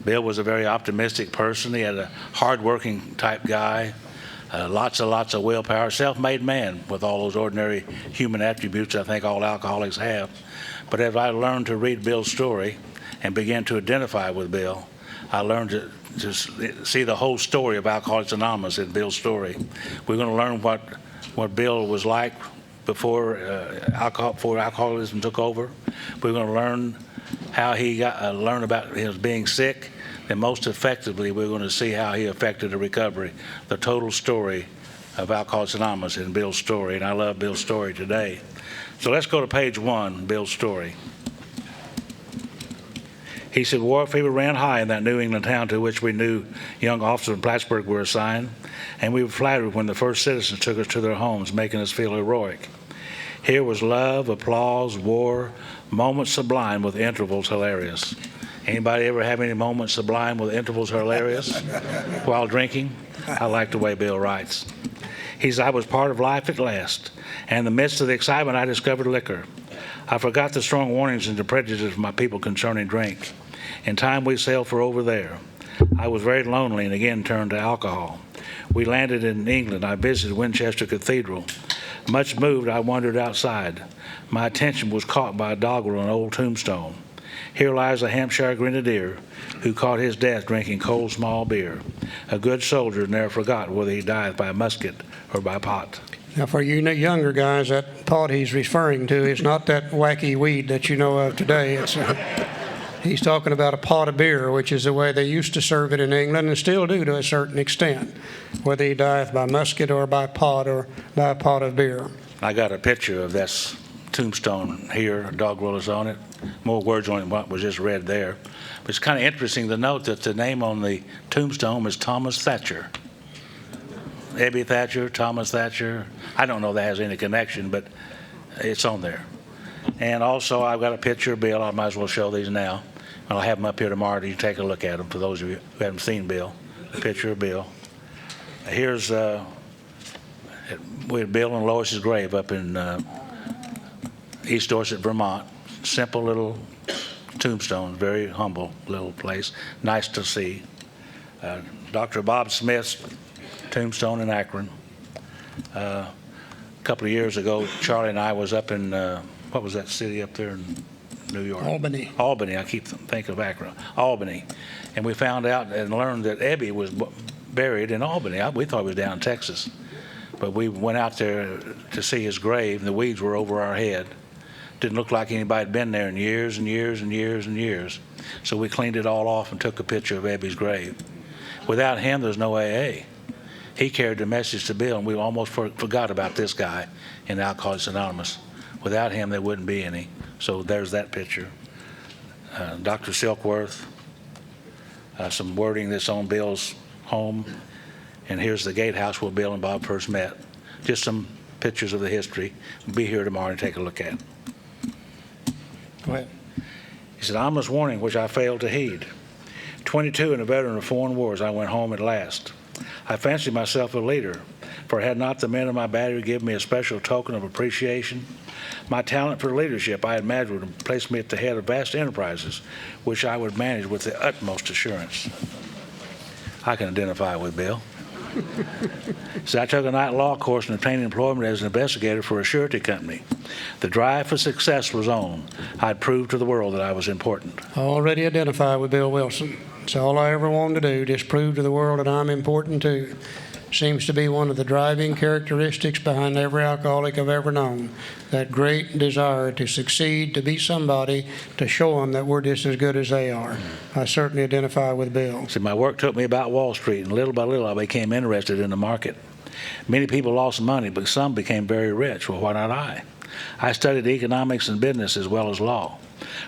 Bill was a very optimistic person. He had a hard-working type guy. Lots of willpower, self-made man with all those ordinary human attributes I think all alcoholics have. But as I learned to read Bill's story and began to identify with Bill, I learned to see the whole story of Alcoholics Anonymous in Bill's story. We're going to learn what Bill was like before alcoholism took over. We're going to learn how he learned about his being sick. And most effectively, we're going to see how he affected a recovery, the total story of Alcoholics Anonymous in Bill's story. And I love Bill's story today. So let's go to page 1, Bill's story. He said, war fever ran high in that New England town to which we knew young officers in Plattsburgh were assigned, and we were flattered when the first citizens took us to their homes, making us feel heroic. Here was love, applause, war, moments sublime with intervals hilarious. Anybody ever have any moments sublime with intervals hilarious while drinking? I like the way Bill writes. He said, I was part of life at last, and in the midst of the excitement, I discovered liquor. I forgot the strong warnings and the prejudices of my people concerning drink. In time, we sailed for over there. I was very lonely and again turned to alcohol. We landed in England. I visited Winchester Cathedral. Much moved, I wandered outside. My attention was caught by a doggerel on an old tombstone. Here lies a Hampshire grenadier who caught his death drinking cold small beer. A good soldier never forgot whether he died by musket or by pot. Now, for you younger guys, that pot he's referring to is not that wacky weed that you know of today. It's He's talking about a pot of beer, which is the way they used to serve it in England and still do to a certain extent, whether he dieth by musket or by pot of beer. I got a picture of this tombstone here, dog rollers on it. More words on it than what was just read there. But it's kind of interesting to note that the name on the tombstone is Thomas Thatcher. Ebby Thatcher, Thomas Thatcher. I don't know that has any connection, but it's on there. And also, I've got a picture of Bill. I might as well show these now. I'll have them up here tomorrow. You can take a look at them for those of you who haven't seen Bill. A picture of Bill. Here's we had Bill and Lois's grave up in East Dorset, Vermont. Simple little tombstone, very humble little place. Nice to see. Dr. Bob Smith's tombstone in Akron. A couple of years ago, Charlie and I was up in, what was that city up there in New York? Albany. Albany. I keep thinking of Akron. Albany. And we found out and learned that Ebby was buried in Albany. We thought he was down in Texas. But we went out there to see his grave, and the weeds were over our head. Didn't look like anybody had been there in years and years and years and years. So we cleaned it all off and took a picture of Ebby's grave. Without him, there's no AA. He carried the message to Bill, and we almost forgot about this guy in Alcoholics Anonymous. Without him, there wouldn't be any. So there's that picture. Dr. Silkworth, some wording that's on Bill's home. And here's the gatehouse where Bill and Bob first met. Just some pictures of the history. We'll be here tomorrow and take a look at it. Go ahead. He said, ominous warning which I failed to heed. 22 and a veteran of foreign wars, I went home at last. I fancied myself a leader, for had not the men of my battery given me a special token of appreciation, my talent for leadership, I imagined, would place me at the head of vast enterprises, which I would manage with the utmost assurance. I can identify with Bill. So I took a night law course and obtained employment as an investigator for a surety company. The drive for success was on. I'd proved to the world that I was important. I already identify with Bill Wilson. It's all I ever wanted to do, just prove to the world that I'm important too. Seems to be one of the driving characteristics behind every alcoholic I've ever known. That great desire to succeed, to be somebody, to show them that we're just as good as they are. I certainly identify with Bill. See, my work took me about Wall Street, and little by little I became interested in the market. Many people lost money, but some became very rich. Well, why not I? I studied economics and business as well as law.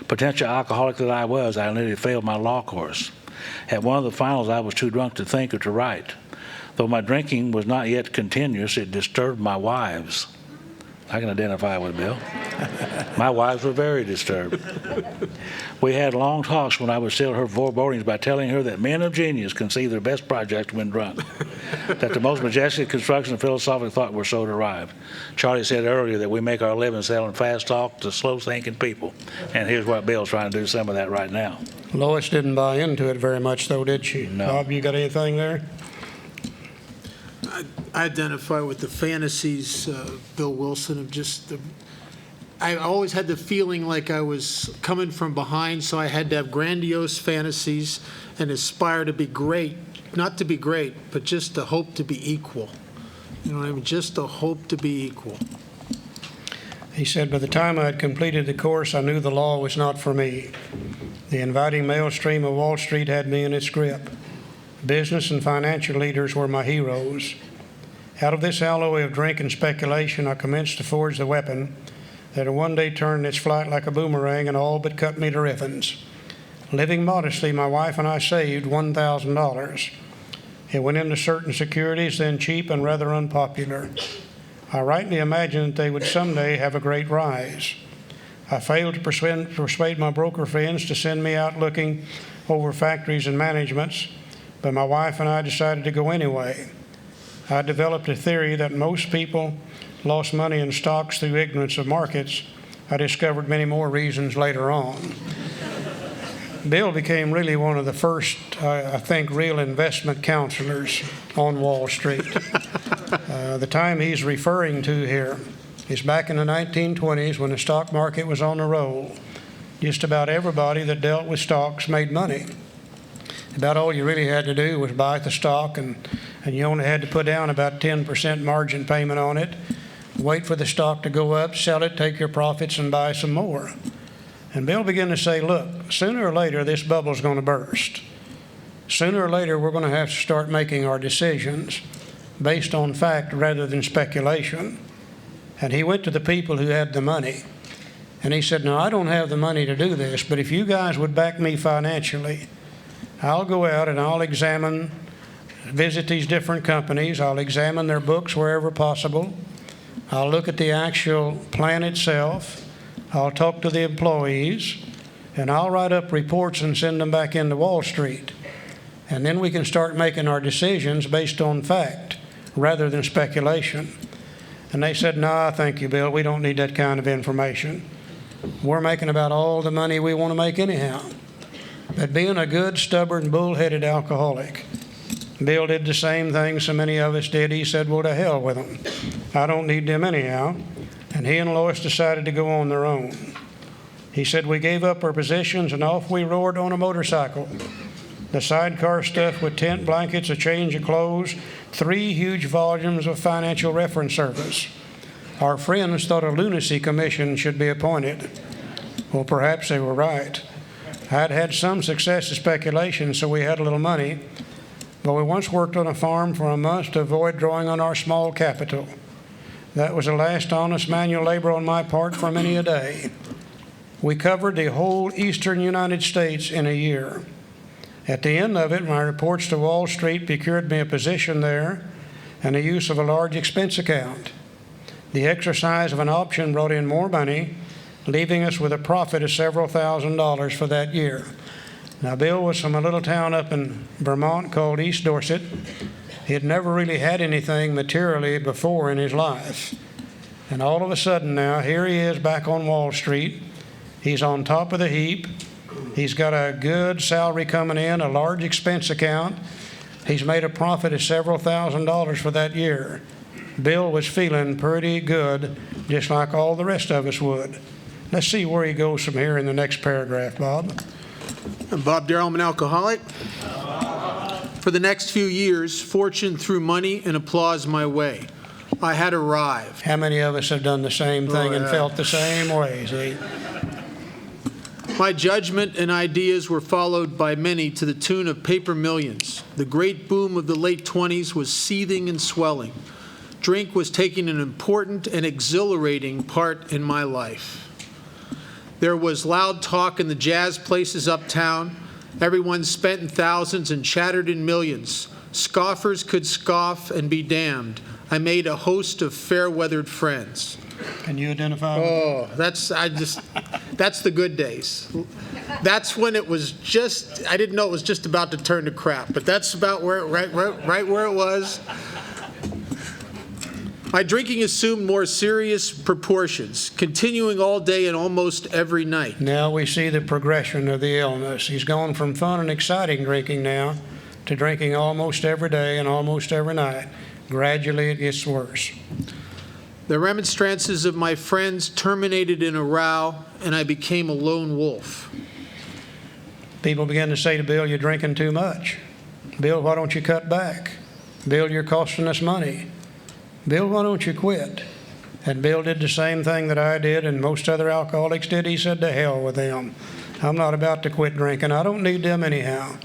Potential alcoholic that I was, I nearly failed my law course. At one of the finals, I was too drunk to think or to write. Though my drinking was not yet continuous, it disturbed my wives. I can identify with Bill. My wives were very disturbed. We had long talks when I would steal her forebodings by telling her that men of genius conceive their best projects when drunk, that the most majestic construction of philosophical thought were so derived. Charlie said earlier that we make our living selling fast talk to slow-thinking people, and here's what Bill's trying to do some of that right now. Lois didn't buy into it very much, though, did she? No. Bob, you got anything there? I identify with the fantasies, Bill Wilson, of just I always had the feeling like I was coming from behind, so I had to have grandiose fantasies and aspire to be great. Not to be great, but just to hope to be equal. You know what I mean? Just to hope to be equal. He said, by the time I had completed the course, I knew the law was not for me. The inviting maelstream of Wall Street had me in its grip. Business and financial leaders were my heroes. Out of this alloy of drink and speculation, I commenced to forge the weapon that would one day turn its flight like a boomerang and all but cut me to ribbons. Living modestly, my wife and I saved $1,000. It went into certain securities, then cheap and rather unpopular. I rightly imagined that they would someday have a great rise. I failed to persuade my broker friends to send me out looking over factories and managements, but my wife and I decided to go anyway. I developed a theory that most people lost money in stocks through ignorance of markets. I discovered many more reasons later on. Bill became really one of the first, I think, real investment counselors on Wall Street. The time he's referring to here is back in the 1920s when the stock market was on the roll. Just about everybody that dealt with stocks made money. About all you really had to do was buy the stock, and you only had to put down about 10% margin payment on it, wait for the stock to go up, sell it, take your profits, and buy some more. And Bill began to say, look, sooner or later this bubble's going to burst. Sooner or later we're going to have to start making our decisions based on fact rather than speculation. And he went to the people who had the money. And he said, no, I don't have the money to do this, but if you guys would back me financially, I'll go out and I'll visit these different companies. I'll examine their books wherever possible. I'll look at the actual plan itself. I'll talk to the employees, and I'll write up reports and send them back into Wall Street. And then we can start making our decisions based on fact rather than speculation. And they said, no, thank you, Bill. We don't need that kind of information. We're making about all the money we want to make anyhow. But being a good, stubborn, bull-headed alcoholic, Bill did the same thing so many of us did. He said, well, to hell with them. I don't need them anyhow. And he and Lois decided to go on their own. He said, we gave up our positions and off we roared on a motorcycle. The sidecar stuffed with tent blankets, a change of clothes, 3 huge volumes of financial reference service. Our friends thought a lunacy commission should be appointed. Well, perhaps they were right. I'd had some success in speculation, so we had a little money. But we once worked on a farm for a month to avoid drawing on our small capital. That was the last honest manual labor on my part for many a day. We covered the whole eastern United States in a year. At the end of it, my reports to Wall Street procured me a position there and the use of a large expense account. The exercise of an option brought in more money, leaving us with a profit of several $1,000s for that year. Now, Bill was from a little town up in Vermont called East Dorset. He had never really had anything materially before in his life. And all of a sudden now, here he is back on Wall Street. He's on top of the heap. He's got a good salary coming in, a large expense account. He's made a profit of several $1,000s for that year. Bill was feeling pretty good, just like all the rest of us would. Let's see where he goes from here in the next paragraph, Bob. I'm Bob Darrell, I'm an alcoholic. For the next few years, fortune threw money and applause my way. I had arrived. How many of us have done the same thing and felt the same way? See? My judgment and ideas were followed by many to the tune of paper millions. The great boom of the late 20s was seething and swelling. Drink was taking an important and exhilarating part in my life. There was loud talk in the jazz places uptown. Everyone spent in thousands and chattered in millions. Scoffers could scoff and be damned. I made a host of fair-weathered friends. Can you identify? Oh, that's the good days. That's when it was just, I didn't know it was just about to turn to crap, but that's about where, right where it was. My drinking assumed more serious proportions, continuing all day and almost every night. Now we see the progression of the illness. He's gone from fun and exciting drinking now to drinking almost every day and almost every night. Gradually it gets worse. The remonstrances of my friends terminated in a row, and I became a lone wolf. People began to say to Bill, you're drinking too much. Bill, why don't you cut back? Bill, you're costing us money. Bill, why don't you quit? And Bill did the same thing that I did and most other alcoholics did. He said, to hell with them. I'm not about to quit drinking. I don't need them anyhow.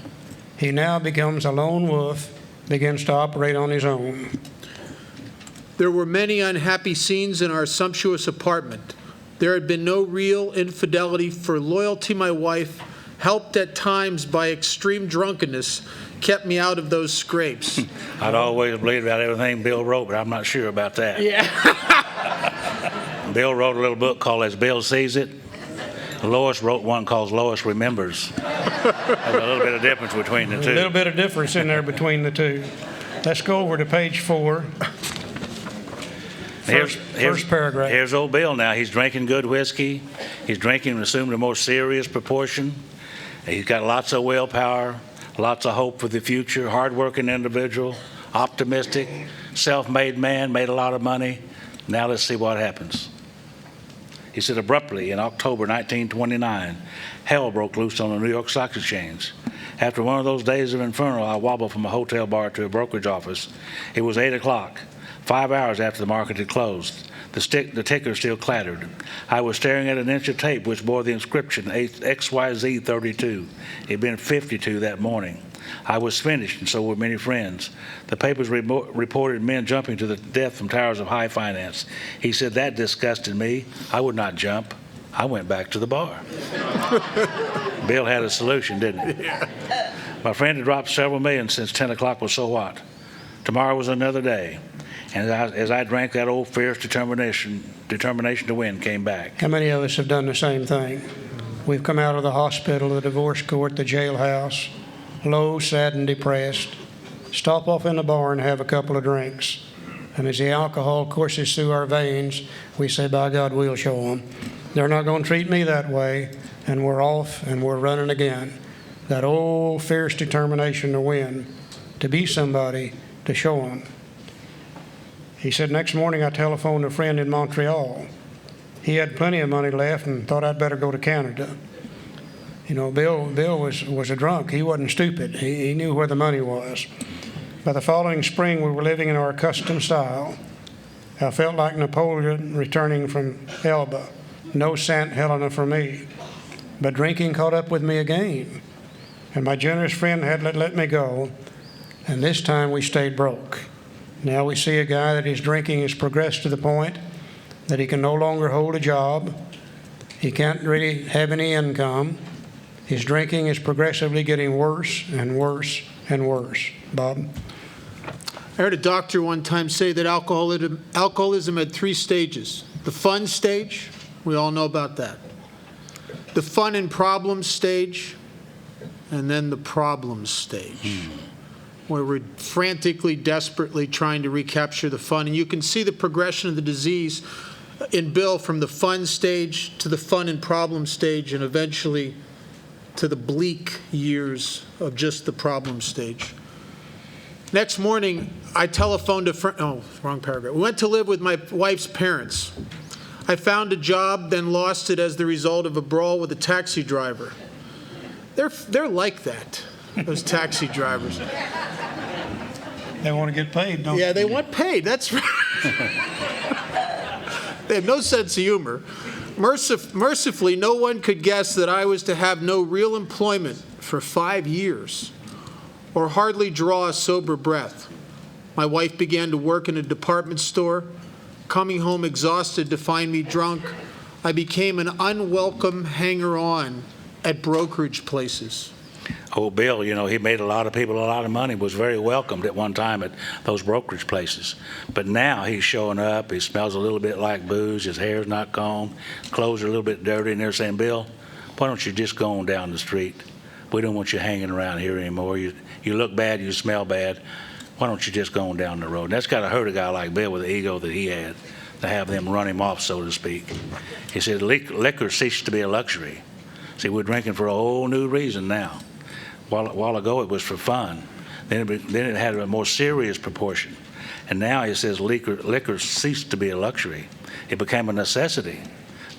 He now becomes a lone wolf, begins to operate on his own. There were many unhappy scenes in our sumptuous apartment. There had been no real infidelity, for loyalty my wife, helped at times by extreme drunkenness, kept me out of those scrapes. I'd always believed about everything Bill wrote, but I'm not sure about that. Yeah. Bill wrote a little book called As Bill Sees It. Lois wrote one called Lois Remembers. There's a little bit of difference between the two. A little bit of difference in there between the two. Let's go over to page 4. First paragraph. Here's old Bill now. He's drinking good whiskey. He's drinking and assumed a more serious proportion. He's got lots of willpower, lots of hope for the future, hardworking individual, optimistic, self-made man, made a lot of money. Now let's see what happens. He said, abruptly in October 1929, hell broke loose on the New York Stock Exchange. After one of those days of inferno, I wobbled from a hotel bar to a brokerage office. It was 8 o'clock, 5 hours after the market had closed. The ticker still clattered. I was staring at an inch of tape which bore the inscription XYZ 32. It had been 52 that morning. I was finished, and so were many friends. The papers reported men jumping to the death from towers of high finance. He said, that disgusted me. I would not jump. I went back to the bar. Bill had a solution, didn't he? Yeah. My friend had dropped several million since 10 o'clock was so what? Tomorrow was another day. And as I drank, that old fierce determination to win came back. How many of us have done the same thing? We've come out of the hospital, the divorce court, the jailhouse, low, sad, and depressed, stop off in the bar and have a couple of drinks. And as the alcohol courses through our veins, we say, by God, we'll show them. They're not going to treat me that way. And we're off and we're running again. That old fierce determination to win, to be somebody, to show them. He said, next morning I telephoned a friend in Montreal. He had plenty of money left and thought I'd better go to Canada. You know, Bill was a drunk. He wasn't stupid. He knew where the money was. By the following spring, we were living in our accustomed style. I felt like Napoleon returning from Elba. No St. Helena for me. But drinking caught up with me again. And my generous friend had let me go. And this time we stayed broke. Now we see a guy that his drinking has progressed to the point that he can no longer hold a job. He can't really have any income. His drinking is progressively getting worse and worse and worse. Bob? I heard a doctor one time say that alcoholism had 3 stages. The fun stage, we all know about that. The fun and problems stage, and then the problems stage. Where we're frantically, desperately trying to recapture the fun. And you can see the progression of the disease in Bill from the fun stage to the fun and problem stage and eventually to the bleak years of just the problem stage. Next morning, I telephoned a friend. Oh, wrong paragraph. We went to live with my wife's parents. I found a job, then lost it as the result of a brawl with a taxi driver. They're like that, those taxi drivers. They want to get paid, don't they? Yeah, they want paid. That's right. They have no sense of humor. Mercifully, no one could guess that I was to have no real employment for 5 years or hardly draw a sober breath. My wife began to work in a department store. Coming home exhausted to find me drunk, I became an unwelcome hanger-on at brokerage places. Oh, Bill, you know, he made a lot of people a lot of money, was very welcomed at one time at those brokerage places. But now he's showing up, he smells a little bit like booze, his hair's not combed, clothes are a little bit dirty, and they're saying, Bill, why don't you just go on down the street? We don't want you hanging around here anymore. You look bad, you smell bad. Why don't you just go on down the road? And that's got to hurt a guy like Bill with the ego that he had, to have them run him off, so to speak. He said, liquor ceased to be a luxury. See, we're drinking for a whole new reason now. A while ago, it was for fun. Then it had a more serious proportion. And now he says liquor ceased to be a luxury. It became a necessity.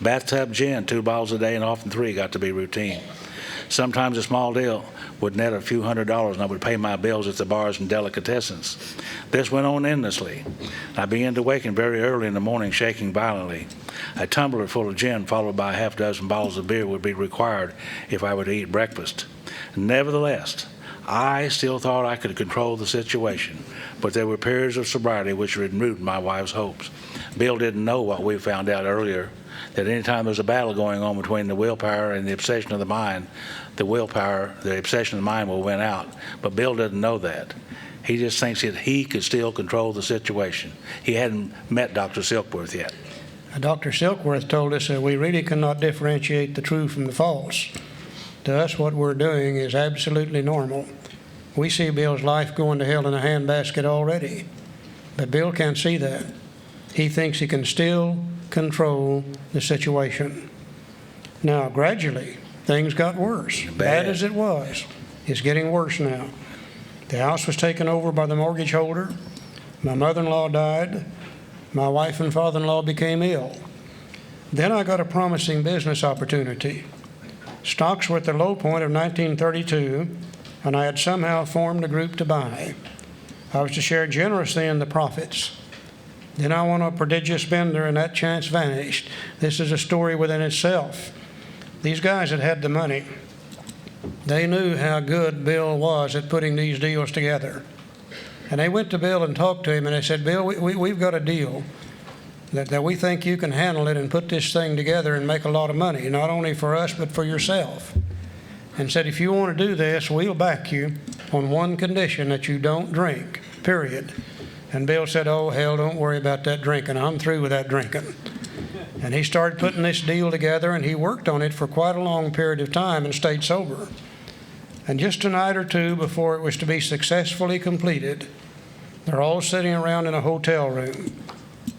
Bathtub gin, 2 bottles a day, and often 3 got to be routine. Sometimes a small deal would net a few $100s, and I would pay my bills at the bars and delicatessens. This went on endlessly. I began to waken very early in the morning, shaking violently. A tumbler full of gin, followed by a half-dozen bottles of beer, would be required if I were to eat breakfast. Nevertheless, I still thought I could control the situation, but there were periods of sobriety which removed my wife's hopes. Bill didn't know what we found out earlier, that any time there's a battle going on between the willpower and the obsession of the mind, the obsession of the mind will win out. But Bill doesn't know that. He just thinks that he could still control the situation. He hadn't met Dr. Silkworth yet. Dr. Silkworth told us that we really cannot differentiate the true from the false. To us, what we're doing is absolutely normal. We see Bill's life going to hell in a handbasket already, but Bill can't see that. He thinks he can still control the situation. Now, gradually, things got worse. Bad as it was, it's getting worse now. The house was taken over by the mortgage holder. My mother-in-law died. My wife and father-in-law became ill. Then I got a promising business opportunity. Stocks were at the low point of 1932, and I had somehow formed a group to buy. I was to share generously in the profits. Then I went a prodigious bender, and that chance vanished. This is a story within itself. These guys that had the money, they knew how good Bill was at putting these deals together. And they went to Bill and talked to him, and they said, Bill, we've got a deal that we think you can handle it and put this thing together and make a lot of money, not only for us, but for yourself. And said, if you want to do this, we'll back you on one condition, that you don't drink, period. And Bill said, oh, hell, don't worry about that drinking. I'm through with that drinking. And he started putting this deal together, and he worked on it for quite a long period of time and stayed sober. And just a night or two before it was to be successfully completed, they're all sitting around in a hotel room.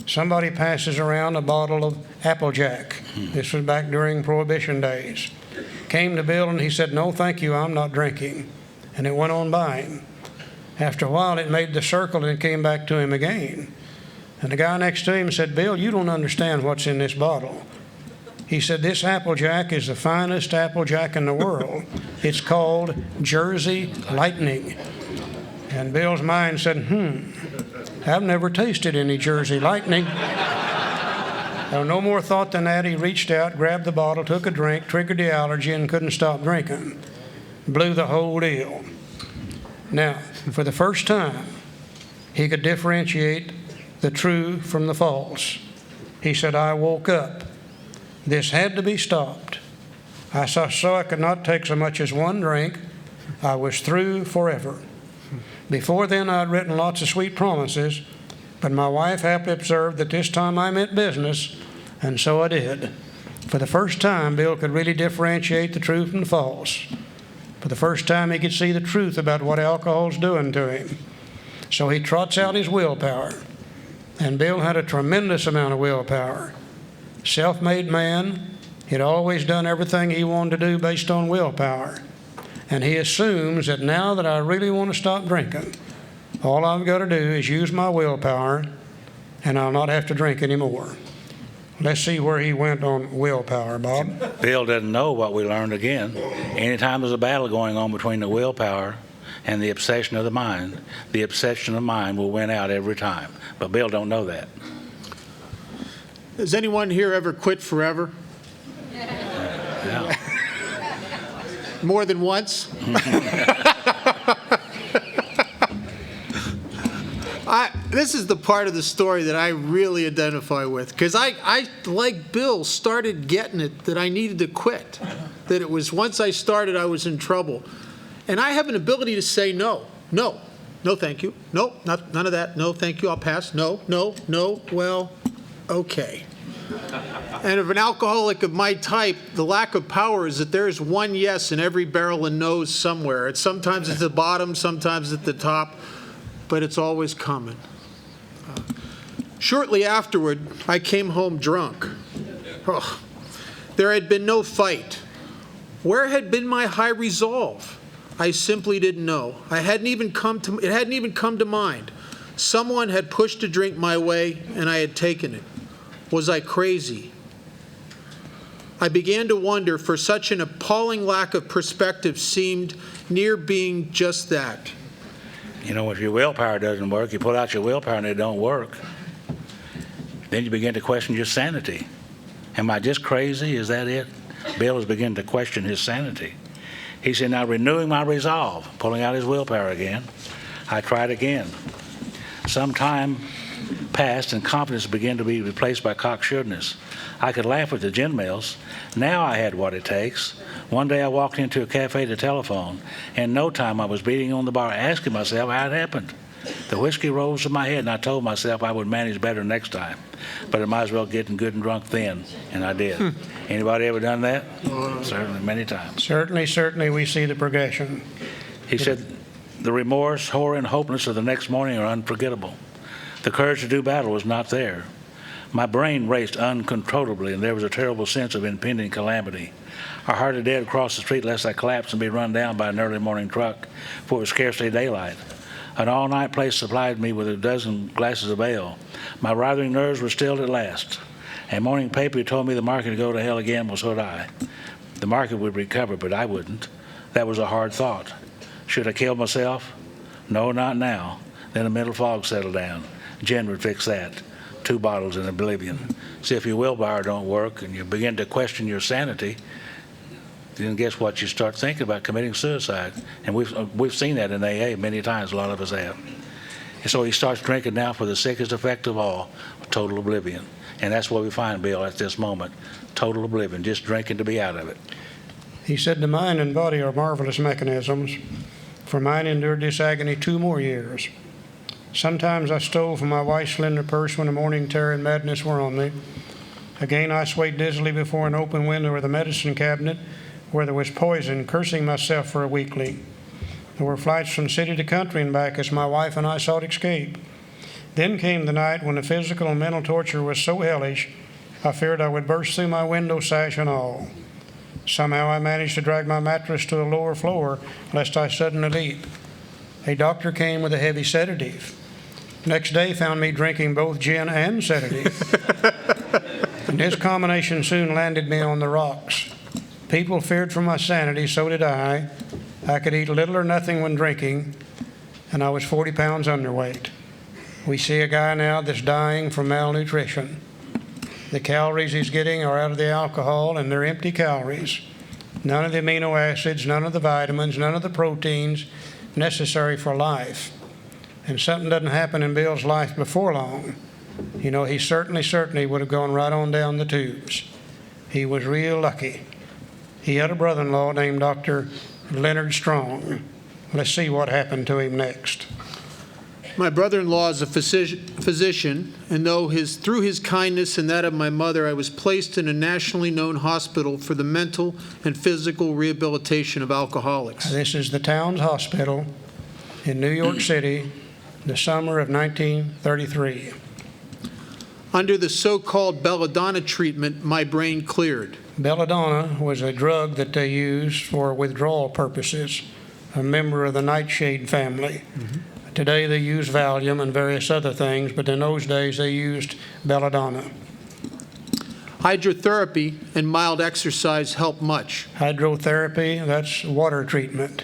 Somebody passes around a bottle of Applejack. This was back during Prohibition days. Came to Bill and he said, no, thank you, I'm not drinking. And it went on by him. After a while, it made the circle and it came back to him again. And the guy next to him said, Bill, you don't understand what's in this bottle. He said, this Applejack is the finest Applejack in the world. It's called Jersey Lightning. And Bill's mind said, I've never tasted any Jersey Lightning. No more thought than that. He reached out, grabbed the bottle, took a drink, triggered the allergy, and couldn't stop drinking. Blew the whole deal. Now, for the first time, he could differentiate the true from the false. He said, I woke up. This had to be stopped. I saw I could not take so much as one drink. I was through forever. Before then, I'd written lots of sweet promises, but my wife happily observed that this time I meant business, and so I did. For the first time, Bill could really differentiate the true from the false. For the first time, he could see the truth about what alcohol's doing to him. So he trots out his willpower. And Bill had a tremendous amount of willpower. Self-made man, he'd always done everything he wanted to do based on willpower. And he assumes that now that I really want to stop drinking, all I've got to do is use my willpower, and I'll not have to drink anymore. Let's see where he went on willpower, Bob. Bill doesn't know what we learned again. Anytime there's a battle going on between the willpower and the obsession of the mind will win out every time. But Bill don't know that. Has anyone here ever quit forever? Yeah. More than once? This is the part of the story that I really identify with, because I, like Bill, started getting it that I needed to quit, that it was once I started I was in trouble. And I have an ability to say no, thank you, no, none of that, no, thank you, I'll pass, no, well, okay. And of an alcoholic of my type, the lack of power is that there's one yes in every barrel and no's somewhere. Sometimes it's at the bottom, sometimes at the top, but it's always coming. Shortly afterward, I came home drunk. Oh, there had been no fight. Where had been my high resolve? I simply didn't know. It hadn't even come to mind. Someone had pushed a drink my way, and I had taken it. Was I crazy? I began to wonder, for such an appalling lack of perspective seemed near being just that. You know, if your willpower doesn't work, you pull out your willpower and it don't work. Then you begin to question your sanity. Am I just crazy? Is that it? Bill is beginning to question his sanity. He said, now renewing my resolve, pulling out his willpower again, I tried again. Some time passed and confidence began to be replaced by cocksureness. I could laugh at the gin mills. Now I had what it takes. One day I walked into a cafe to telephone. In no time I was beating on the bar, asking myself how it happened. The whiskey rose to my head, and I told myself I would manage better next time. But I might as well get good and drunk then, and I did. Anybody ever done that? Certainly, many times. Certainly, we see the progression. He said, the remorse, horror, and hopelessness of the next morning are unforgettable. The courage to do battle was not there. My brain raced uncontrollably, and there was a terrible sense of impending calamity. I hardly dared cross the street lest I collapse and be run down by an early morning truck, for it was scarcely daylight. An all-night place supplied me with a dozen glasses of ale. My writhing nerves were stilled at last. A morning paper told me the market would go to hell again, well, so would I. The market would recover, but I wouldn't. That was a hard thought. Should I kill myself? No, not now. Then a mental fog settled down. Gin would fix that. 2 bottles in oblivion. See, if your willpower don't work and you begin to question your sanity, then guess what? You start thinking about committing suicide. And we've seen that in AA many times, a lot of us have. And so he starts drinking now for the sickest effect of all, total oblivion. And that's what we find Bill at this moment, total oblivion, just drinking to be out of it. He said, "The mind and body are marvelous mechanisms, for mine endured this agony 2 more years. Sometimes I stole from my wife's slender purse when the morning terror and madness were on me. Again I swayed dizzily before an open window of the medicine cabinet where there was poison, cursing myself for a weakling. There were flights from city to country and back as my wife and I sought escape. Then came the night when the physical and mental torture was so hellish, I feared I would burst through my window sash and all. Somehow I managed to drag my mattress to a lower floor, lest I suddenly leap. A doctor came with a heavy sedative. Next day found me drinking both gin and sedative. And this combination soon landed me on the rocks. People feared for my sanity, so did I. I could eat little or nothing when drinking, and I was 40 pounds underweight. We see a guy now that's dying from malnutrition. The calories he's getting are out of the alcohol, and they're empty calories. None of the amino acids, none of the vitamins, none of the proteins necessary for life. And something doesn't happen in Bill's life before long. You know, he certainly would have gone right on down the tubes. He was real lucky. He had a brother-in-law named Dr. Leonard Strong. Let's see what happened to him next. My brother-in-law is a physician, and through his kindness and that of my mother, I was placed in a nationally known hospital for the mental and physical rehabilitation of alcoholics. This is the Towns Hospital in New York City, the summer of 1933. Under the so-called belladonna treatment, my brain cleared. Belladonna was a drug that they used for withdrawal purposes, a member of the nightshade family. Mm-hmm. Today they use Valium and various other things, but in those days they used belladonna. Hydrotherapy and mild exercise help much. Hydrotherapy, that's water treatment.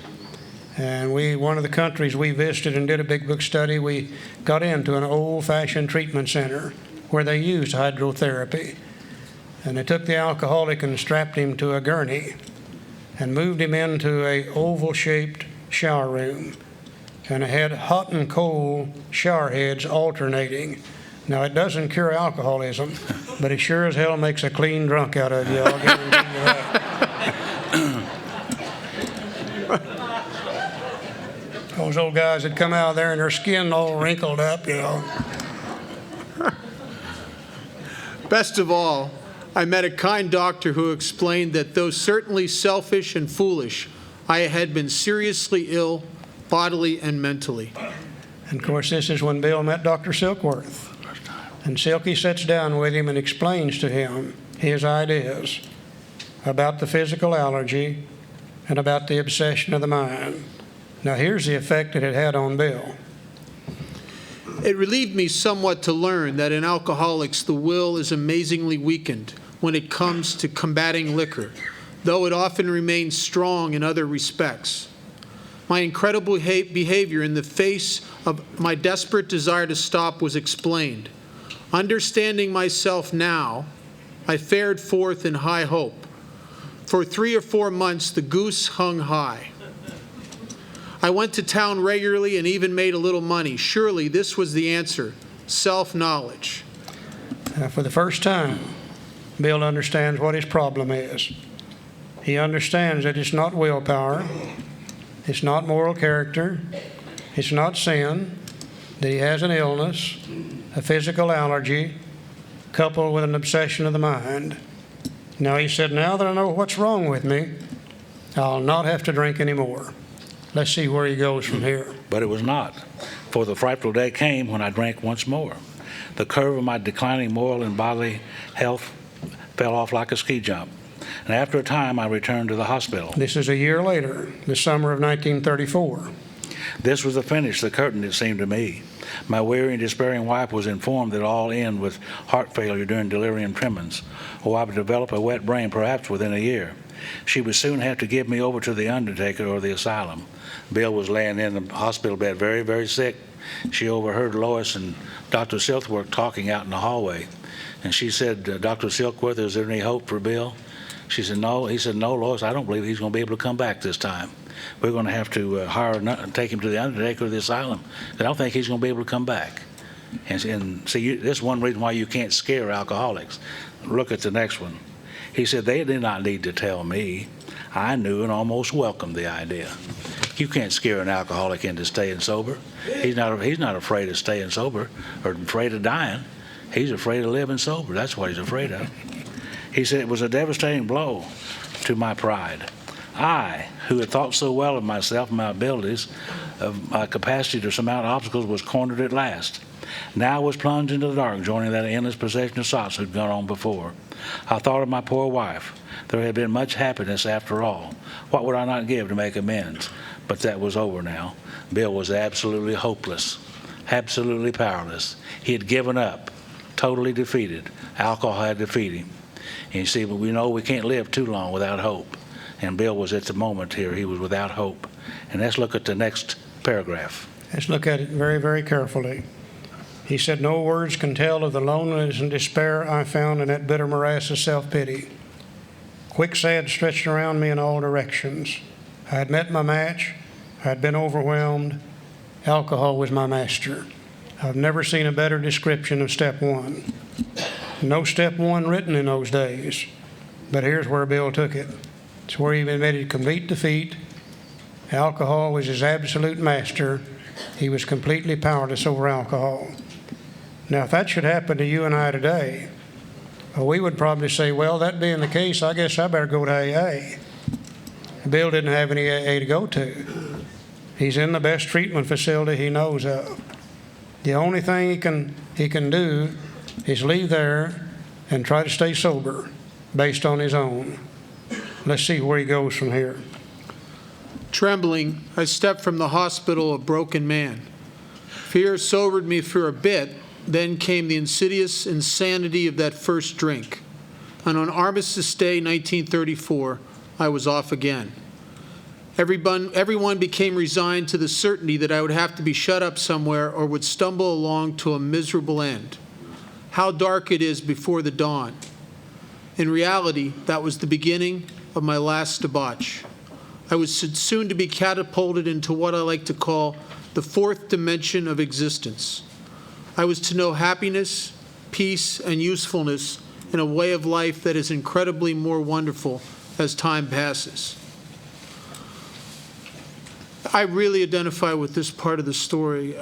And one of the countries we visited and did a big book study, we got into an old-fashioned treatment center where they used hydrotherapy. And they took the alcoholic and strapped him to a gurney and moved him into a oval-shaped shower room. And it had hot and cold shower heads alternating. Now, it doesn't cure alcoholism, but it sure as hell makes a clean drunk out of you. I'll guarantee you that. Those old guys that come out there and their skin all wrinkled up, you know. Best of all, I met a kind doctor who explained that though certainly selfish and foolish, I had been seriously ill, bodily and mentally. And of course, this is when Bill met Dr. Silkworth. And Silky sits down with him and explains to him his ideas about the physical allergy and about the obsession of the mind. Now, here's the effect that it had on Bill. It relieved me somewhat to learn that in alcoholics, the will is amazingly weakened when it comes to combating liquor, though it often remains strong in other respects. My incredible behavior in the face of my desperate desire to stop was explained. Understanding myself now, I fared forth in high hope. For 3 or 4 months, the goose hung high. I went to town regularly and even made a little money. Surely this was the answer, self-knowledge. For the first time, Bill understands what his problem is. He understands that it's not willpower, it's not moral character, it's not sin, that he has an illness, a physical allergy, coupled with an obsession of the mind. Now, he said, now that I know what's wrong with me, I'll not have to drink anymore. Let's see where he goes from here. But it was not, for the frightful day came when I drank once more. The curve of my declining moral and bodily health fell off like a ski jump, and after a time I returned to the hospital. This is a year later, the summer of 1934. This was the finish, the curtain, it seemed to me. My weary and despairing wife was informed that it all ended with heart failure during delirium tremens, or I would develop a wet brain perhaps within a year. She would soon have to give me over to the undertaker or the asylum. Bill was laying in the hospital bed very, very sick, She overheard Lois and Dr. Silkworth talking out in the hallway. And she said, Dr. Silkworth, is there any hope for Bill? She said, no. He said, no, Lois, I don't believe he's going to be able to come back this time. We're going to have to take him to the undertaker of the asylum. I don't think he's going to be able to come back. And see, this is one reason why you can't scare alcoholics. Look at the next one. He said, they did not need to tell me. I knew and almost welcomed the idea. You can't scare an alcoholic into staying sober. He's not afraid of staying sober or afraid of dying. He's afraid of living sober. That's what he's afraid of. He said, it was a devastating blow to my pride. I, who had thought so well of myself and my abilities, of my capacity to surmount obstacles, was cornered at last. Now I was plunged into the dark, joining that endless procession of sots that had gone on before. I thought of my poor wife. There had been much happiness after all. What would I not give to make amends? But that was over now. Bill was absolutely hopeless, absolutely powerless. He had given up, totally defeated. Alcohol had defeated him. And you see, but we know we can't live too long without hope. And Bill was at the moment here. He was without hope. And let's look at the next paragraph. Let's look at it very, very carefully. He said, no words can tell of the loneliness and despair I found in that bitter morass of self-pity. Quicksand stretched around me in all directions. I had met my match. I had been overwhelmed. Alcohol was my master. I've never seen a better description of step one. No step one written in those days. But here's where Bill took it. It's where he admitted complete defeat. Alcohol was his absolute master. He was completely powerless over alcohol. Now, if that should happen to you and I today, we would probably say, well, that being the case, I guess I better go to AA. Bill didn't have any AA to go to. He's in the best treatment facility he knows of. The only thing he can do is leave there and try to stay sober based on his own. Let's see where he goes from here. Trembling, I stepped from the hospital a broken man. Fear sobered me for a bit. Then came the insidious insanity of that first drink. And on Armistice Day, 1934, I was off again. Everyone became resigned to the certainty that I would have to be shut up somewhere or would stumble along to a miserable end. How dark it is before the dawn. In reality, that was the beginning of my last debauch. I was soon to be catapulted into what I like to call the fourth dimension of existence. I was to know happiness, peace, and usefulness in a way of life that is incredibly more wonderful as time passes. I really identify with this part of the story.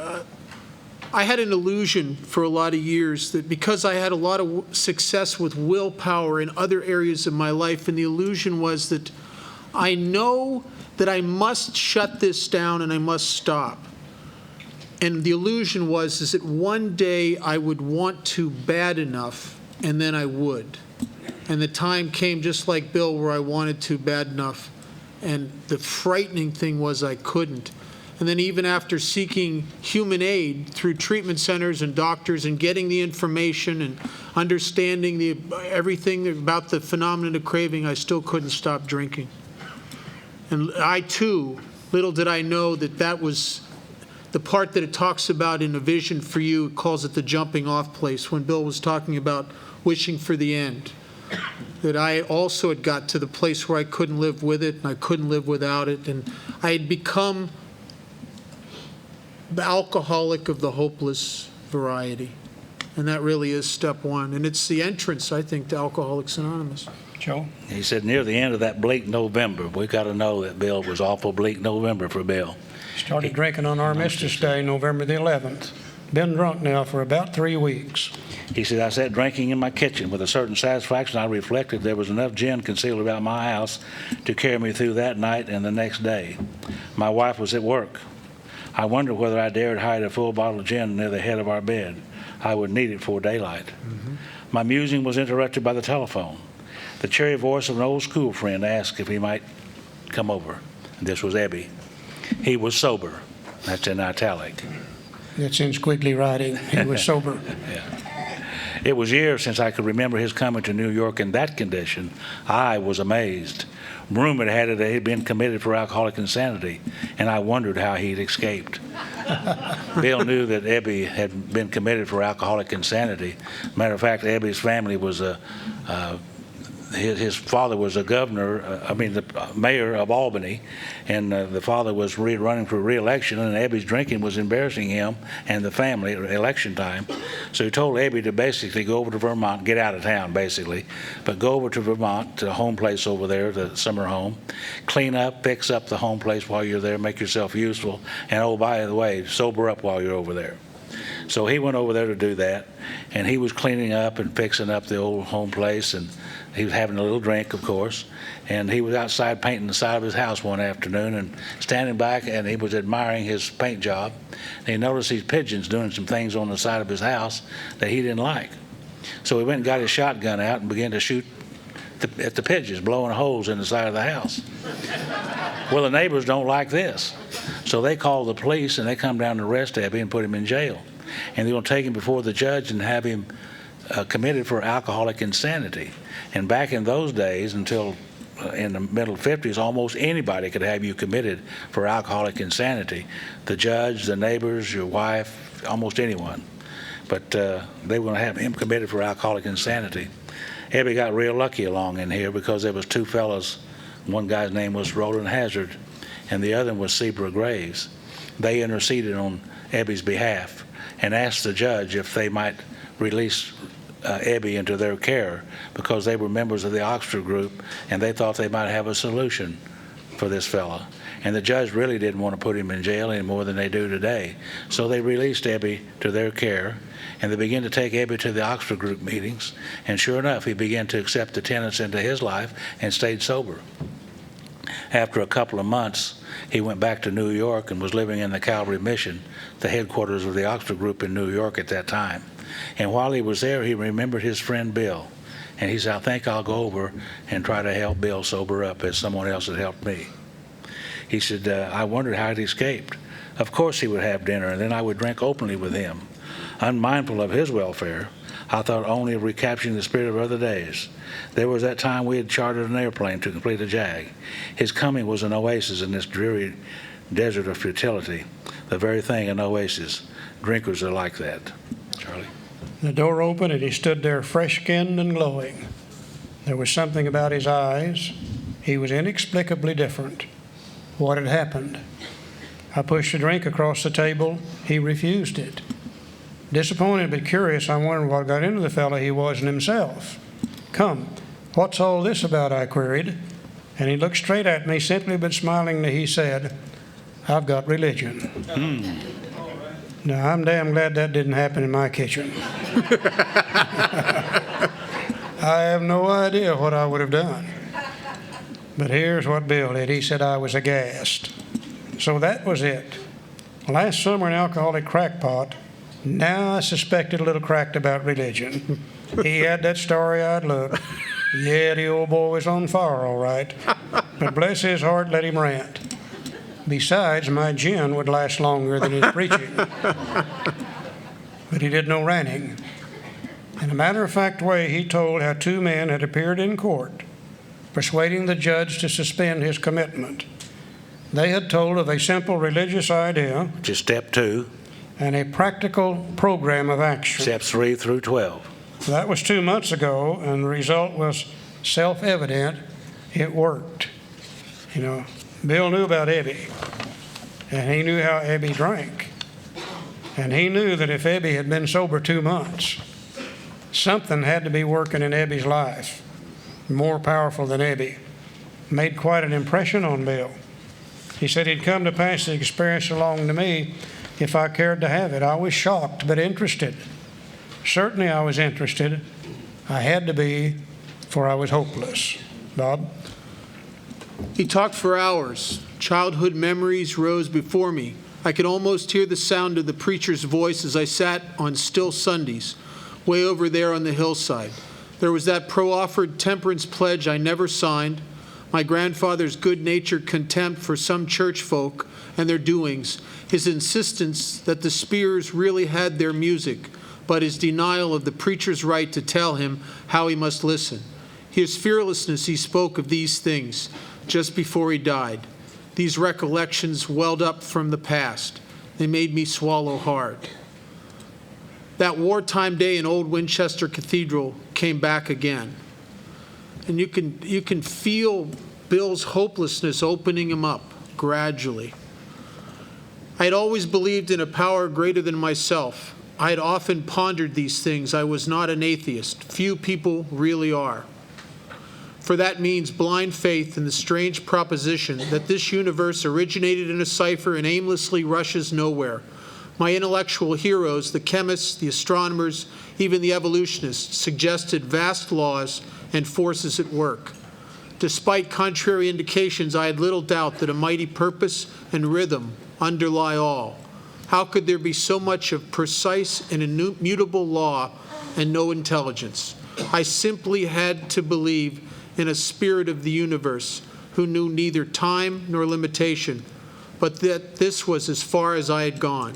I had an illusion for a lot of years that because I had a lot of success with willpower in other areas of my life, and the illusion was that I know that I must shut this down and I must stop. And the illusion is that one day I would want to bad enough, and then I would. And the time came, just like Bill, where I wanted to bad enough. And the frightening thing was I couldn't. And then even after seeking human aid through treatment centers and doctors and getting the information and understanding everything about the phenomenon of craving, I still couldn't stop drinking. And I, too, little did I know that that was the part that it talks about in A Vision for You. It calls it the jumping off place, when Bill was talking about wishing for the end. That I also had got to the place where I couldn't live with it and I couldn't live without it. And I had become the alcoholic of the hopeless variety. And that really is step one. And it's the entrance, I think, to Alcoholics Anonymous. Joe? He said near the end of that bleak November, we got to know that Bill was awful bleak November for Bill. Started drinking on Armistice Day, November the 11th. Been drunk now for about 3 weeks. He said, I sat drinking in my kitchen with a certain satisfaction. I reflected there was enough gin concealed about my house to carry me through that night and the next day. My wife was at work. I wondered whether I dared hide a full bottle of gin near the head of our bed. I would need it for daylight. My musing was interrupted by the telephone. The cheery voice of an old school friend asked if he might come over. This was Ebby. He was sober. That's in italic. It's in squiggly writing. He was sober. Yeah. It was years since I could remember his coming to New York in that condition. I was amazed. Rumor had it that he'd been committed for alcoholic insanity, and I wondered how he'd escaped. Bill knew that Ebby had been committed for alcoholic insanity. Matter of fact, Ebby's family was his father was a governor, the mayor of Albany, and the father was running for re-election, and Ebby's drinking was embarrassing him and the family at election time. So he told Ebby to basically go over to Vermont, get out of town basically, but go over to Vermont, to a home place over there, the summer home, clean up, fix up the home place while you're there, make yourself useful, and oh, by the way, sober up while you're over there. So he went over there to do that, and he was cleaning up and fixing up the old home place, and he was having a little drink, of course, and he was outside painting the side of his house one afternoon and standing back, and he was admiring his paint job. And he noticed these pigeons doing some things on the side of his house that he didn't like. So he went and got his shotgun out and began to shoot at the pigeons, blowing holes in the side of the house. Well, the neighbors don't like this. So they call the police, and they come down to arrest Ebby and put him in jail. And they're going to take him before the judge and have him committed for alcoholic insanity. And back in those days, until in the middle 50s, almost anybody could have you committed for alcoholic insanity. The judge, the neighbors, your wife, almost anyone. But they were going to have him committed for alcoholic insanity. Ebby got real lucky along in here because there was two fellows. One guy's name was Roland Hazard, and the other was Zebra Graves. They interceded on Ebby's behalf and asked the judge if they might release Ebby into their care because they were members of the Oxford group and they thought they might have a solution for this fella. And the judge really didn't want to put him in jail any more than they do today. So they released Ebby to their care, and they began to take Ebby to the Oxford group meetings. And sure enough, he began to accept the tenets into his life and stayed sober. After a couple of months, he went back to New York and was living in the Calvary Mission, the headquarters of the Oxford group in New York at that time. And while he was there, he remembered his friend Bill. And he said, I think I'll go over and try to help Bill sober up as someone else had helped me. He said, I wondered how he'd escaped. Of course he would have dinner, and then I would drink openly with him. Unmindful of his welfare, I thought only of recapturing the spirit of other days. There was that time we had chartered an airplane to complete a jag. His coming was an oasis in this dreary desert of futility. The very thing, an oasis. Drinkers are like that. Charlie? The door opened, and he stood there fresh-skinned and glowing. There was something about his eyes. He was inexplicably different. What had happened? I pushed a drink across the table. He refused it. Disappointed but curious, I wondered what got into the fellow. He wasn't himself. Come, what's all this about? I queried. And he looked straight at me, simply but smilingly. He said, I've got religion. Now, I'm damn glad that didn't happen in my kitchen. I have no idea what I would have done. But here's what Bill did. He said I was aghast. So that was it. Last summer, an alcoholic crackpot. Now I suspected a little cracked about religion. He had that starry-eyed look. Yeah, the old boy was on fire, all right. But bless his heart, let him rant. Besides, my gin would last longer than his preaching. But he did no ranting. In a matter-of-fact way, he told how two men had appeared in court, persuading the judge to suspend his commitment. They had told of a simple religious idea, Which is step 2. And a practical program of action. Steps 3 through 12. That was 2 months ago, and the result was self-evident. It worked. You know, Bill knew about Ebby, and he knew how Ebby drank. And he knew that if Ebby had been sober 2 months, something had to be working in Ebby's life, more powerful than Ebby. Made quite an impression on Bill. He said he'd come to pass the experience along to me if I cared to have it. I was shocked but interested. Certainly I was interested. I had to be, for I was hopeless. Bob? He talked for hours. Childhood memories rose before me. I could almost hear the sound of the preacher's voice as I sat on still Sundays, way over there on the hillside. There was that pro-offered temperance pledge I never signed, my grandfather's good-natured contempt for some church folk and their doings, his insistence that the Spears really had their music, but his denial of the preacher's right to tell him how he must listen. His fearlessness, he spoke of these things just before he died. These recollections welled up from the past. They made me swallow hard. That wartime day in Old Winchester Cathedral came back again. And you can feel Bill's hopelessness opening him up gradually. I had always believed in a power greater than myself. I had often pondered these things. I was not an atheist. Few people really are. For that means blind faith in the strange proposition that this universe originated in a cipher and aimlessly rushes nowhere. My intellectual heroes, the chemists, the astronomers, even the evolutionists, suggested vast laws and forces at work. Despite contrary indications, I had little doubt that a mighty purpose and rhythm underlie all. How could there be so much of precise and immutable law and no intelligence? I simply had to believe in a spirit of the universe who knew neither time nor limitation, but that this was as far as I had gone.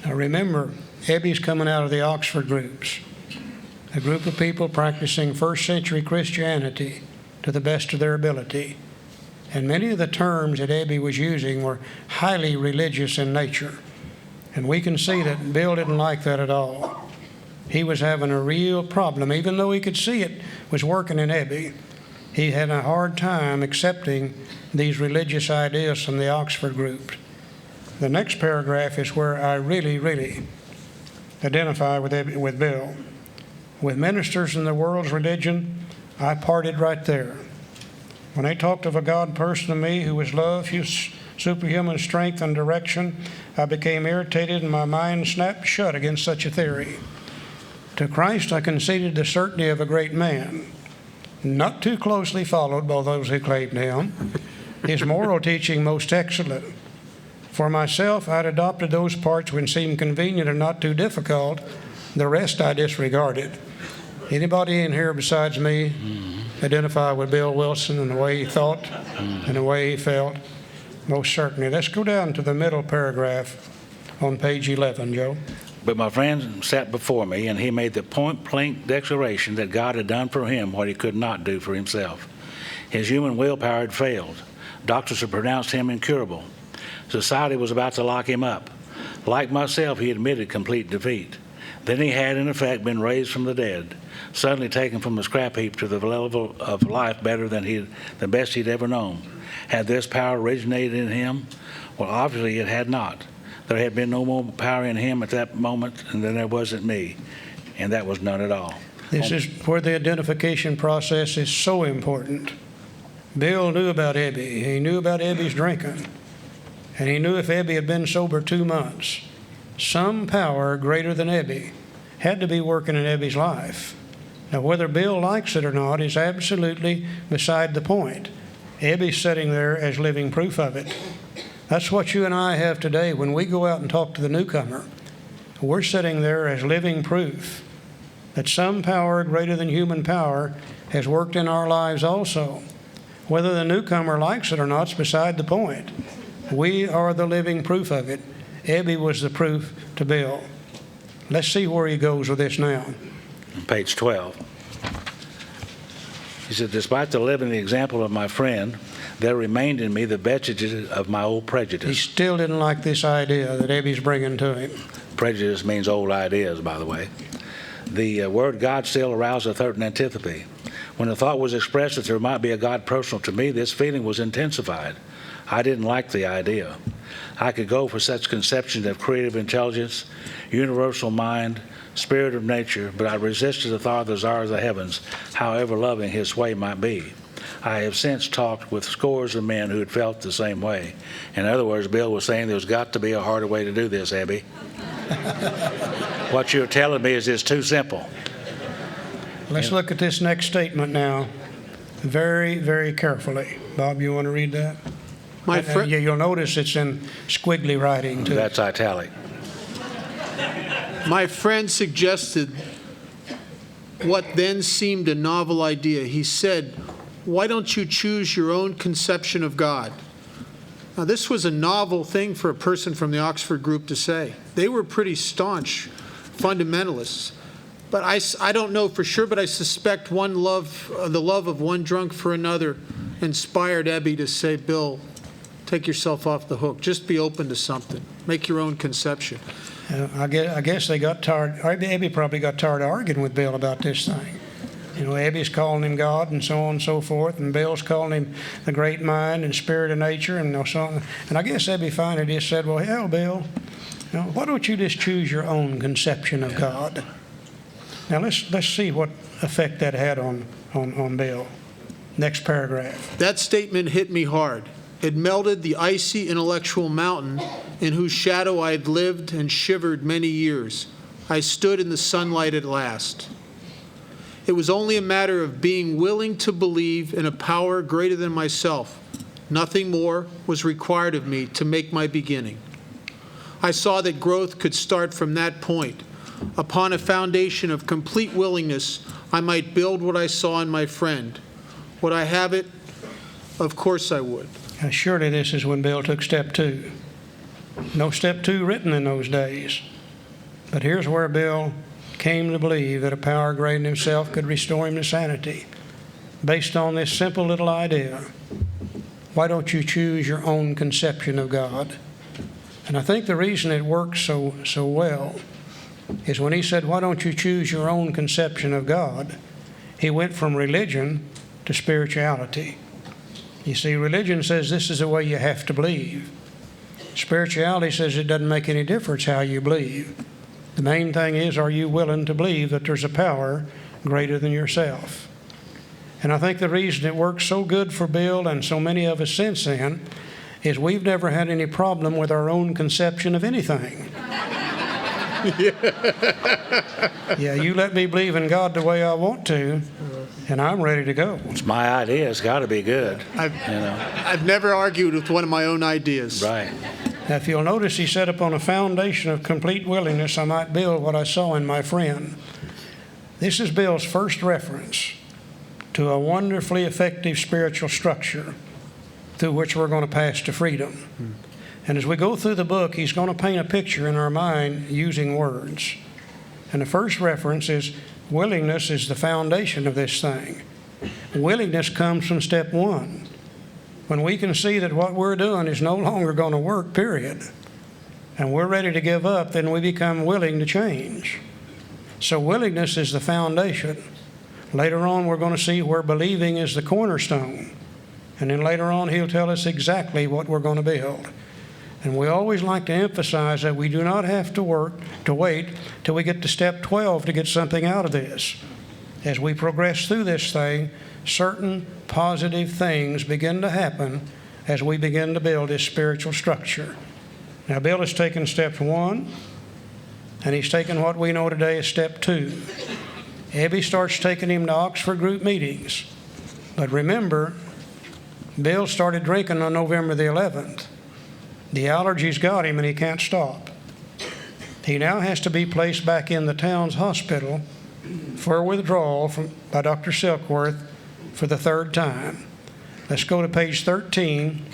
Now remember, Ebby's coming out of the Oxford groups, a group of people practicing first century Christianity to the best of their ability. And many of the terms that Ebby was using were highly religious in nature. And we can see that Bill didn't like that at all. He was having a real problem. Even though he could see it was working in Ebby, he had a hard time accepting these religious ideas from the Oxford group. The next paragraph is where I really, really identify with Bill. With ministers in the world's religion, I parted right there. When they talked of a God person to me who was love, superhuman strength and direction, I became irritated and my mind snapped shut against such a theory. To Christ I conceded the certainty of a great man, not too closely followed by those who claimed him, his moral teaching most excellent. For myself, I'd adopted those parts when seemed convenient and not too difficult. The rest I disregarded. Anybody in here besides me identify with Bill Wilson and the way he thought and the way he felt? Most certainly. Let's go down to the middle paragraph on page 11, Joe. But my friend sat before me, and he made the point-blank declaration that God had done for him what he could not do for himself. His human willpower had failed. Doctors had pronounced him incurable. Society was about to lock him up. Like myself, he admitted complete defeat. Then he had, in effect, been raised from the dead, suddenly taken from the scrap heap to the level of life better than the best he'd ever known. Had this power originated in him? Well, obviously it had not. There had been no more power in him at that moment than there was in me, and that was none at all. This is where the identification process is so important. Bill knew about Ebby. He knew about Ebby's drinking. And he knew if Ebby had been sober 2 months, some power greater than Ebby had to be working in Ebby's life. Now, whether Bill likes it or not is absolutely beside the point. Ebby's sitting there as living proof of it. That's what you and I have today when we go out and talk to the newcomer. We're sitting there as living proof that some power greater than human power has worked in our lives also. Whether the newcomer likes it or not is beside the point. We are the living proof of it. Ebby was the proof to Bill. Let's see where he goes with this now. On page 12. He said, despite the living example of my friend, there remained in me the vestiges of my old prejudice. He still didn't like this idea that Ebby's bringing to him. Prejudice means old ideas, by the way. The word God still aroused a certain antipathy. When the thought was expressed that there might be a God personal to me, this feeling was intensified. I didn't like the idea. I could go for such conceptions of creative intelligence, universal mind, spirit of nature, but I resisted the thought of the czar of the heavens, however loving his sway might be. I have since talked with scores of men who had felt the same way. In other words, Bill was saying there's got to be a harder way to do this, Ebby. What you're telling me is it's too simple. Let's look at this next statement now very, very carefully. Bob, you want to read that? You'll notice it's in squiggly writing, too. That's italic. My friend suggested what then seemed a novel idea. He said, why don't you choose your own conception of God? Now, this was a novel thing for a person from the Oxford group to say. They were pretty staunch fundamentalists. But I don't know for sure, but I suspect the love of one drunk for another inspired Ebby to say, Bill, take yourself off the hook. Just be open to something. Make your own conception. I guess they got tired. Abby probably got tired of arguing with Bill about this thing. You know, Abby's calling him God and so on and so forth, and Bill's calling him the great mind and spirit of nature and so on. And I guess Abby finally just said, well, hell, Bill, you know, why don't you just choose your own conception of God? Now, let's see what effect that had on Bill. Next paragraph. That statement hit me hard. It melted the icy intellectual mountain in whose shadow I had lived and shivered many years. I stood in the sunlight at last. It was only a matter of being willing to believe in a power greater than myself. Nothing more was required of me to make my beginning. I saw that growth could start from that point. Upon a foundation of complete willingness, I might build what I saw in my friend. Would I have it? Of course I would. Now, surely this is when Bill took step 2. No step 2 written in those days. But here's where Bill came to believe that a power greater than himself could restore him to sanity, based on this simple little idea. Why don't you choose your own conception of God? And I think the reason it works so well is when he said, why don't you choose your own conception of God? He went from religion to spirituality. You see, religion says this is the way you have to believe. Spirituality says it doesn't make any difference how you believe. The main thing is, are you willing to believe that there's a power greater than yourself? And I think the reason it works so good for Bill and so many of us since then is we've never had any problem with our own conception of anything. Yeah, you let me believe in God the way I want to, and I'm ready to go. It's my idea. It's got to be good. I've never argued with one of my own ideas. Right. Now, if you'll notice, he said, upon a foundation of complete willingness, I might build what I saw in my friend. This is Bill's first reference to a wonderfully effective spiritual structure through which we're going to pass to freedom. And as we go through the book, he's going to paint a picture in our mind using words. And the first reference is willingness is the foundation of this thing. Willingness comes from step 1. When we can see that what we're doing is no longer going to work, period, and we're ready to give up, then we become willing to change. So willingness is the foundation. Later on, we're going to see where believing is the cornerstone. And then later on, he'll tell us exactly what we're going to build. And we always like to emphasize that we do not have to wait till we get to step 12 to get something out of this. As we progress through this thing, certain positive things begin to happen as we begin to build this spiritual structure. Now, Bill has taken step 1, and he's taken what we know today as step 2. Abby starts taking him to Oxford group meetings. But remember, Bill started drinking on November the 11th. The allergies got him, and he can't stop. He now has to be placed back in the town's hospital for withdrawal by Dr. Silkworth for the 3rd time. Let's go to page 13.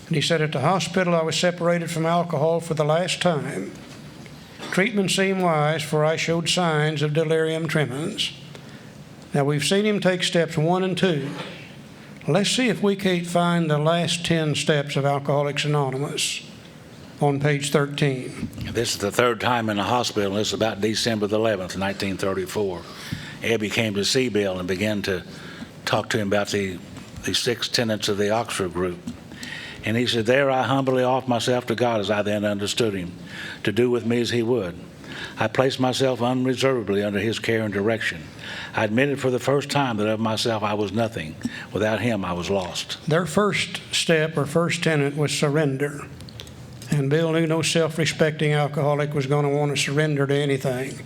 And he said, at the hospital I was separated from alcohol for the last time. Treatment seemed wise, for I showed signs of delirium tremens. Now, we've seen him take steps 1 and 2. Let's see if we can't find the last 10 steps of Alcoholics Anonymous on page 13. This is the 3rd time in the hospital. This is about December the 11th, 1934. Abby came to see Bill and began to talk to him about the 6 tenets of the Oxford group. And he said, there I humbly offer myself to God as I then understood him, to do with me as he would. I placed myself unreservedly under his care and direction. I admitted for the first time that of myself I was nothing. Without him I was lost. Their first step or first tenet was surrender. And Bill knew no self-respecting alcoholic was going to want to surrender to anything.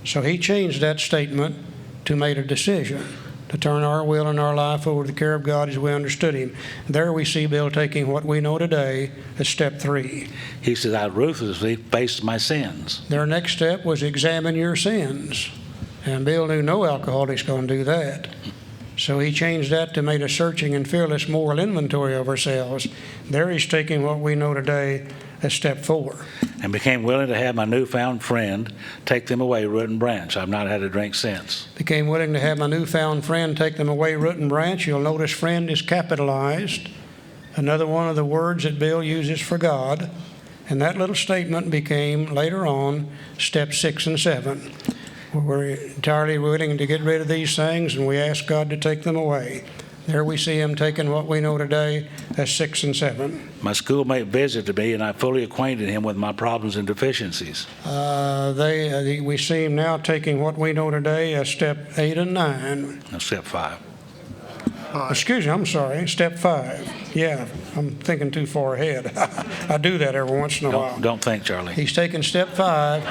So he changed that statement to make a decision to turn our will and our life over to the care of God as we understood him. There we see Bill taking what we know today as step 3. He said, I ruthlessly faced my sins. Their next step was examine your sins. And Bill knew no alcoholic's going to do that. So he changed that to make a searching and fearless moral inventory of ourselves. There he's taking what we know today as step 4. And became willing to have my newfound friend take them away root and branch. I've not had a drink since. Became willing to have my newfound friend take them away root and branch. You'll notice friend is capitalized. another one of the words that Bill uses for God. And that little statement became, later on, step 6 and 7. We're entirely willing to get rid of these things, and we ask God to take them away. There we see him taking what we know today as 6 and 7. My schoolmate visited me, and I fully acquainted him with my problems and deficiencies. We see him now taking what we know today as step 8 and 9. Now, step 5. Excuse me, I'm sorry, step 5. Yeah, I'm thinking too far ahead. I do that every once in a while. Don't think, Charlie. He's taking step 5.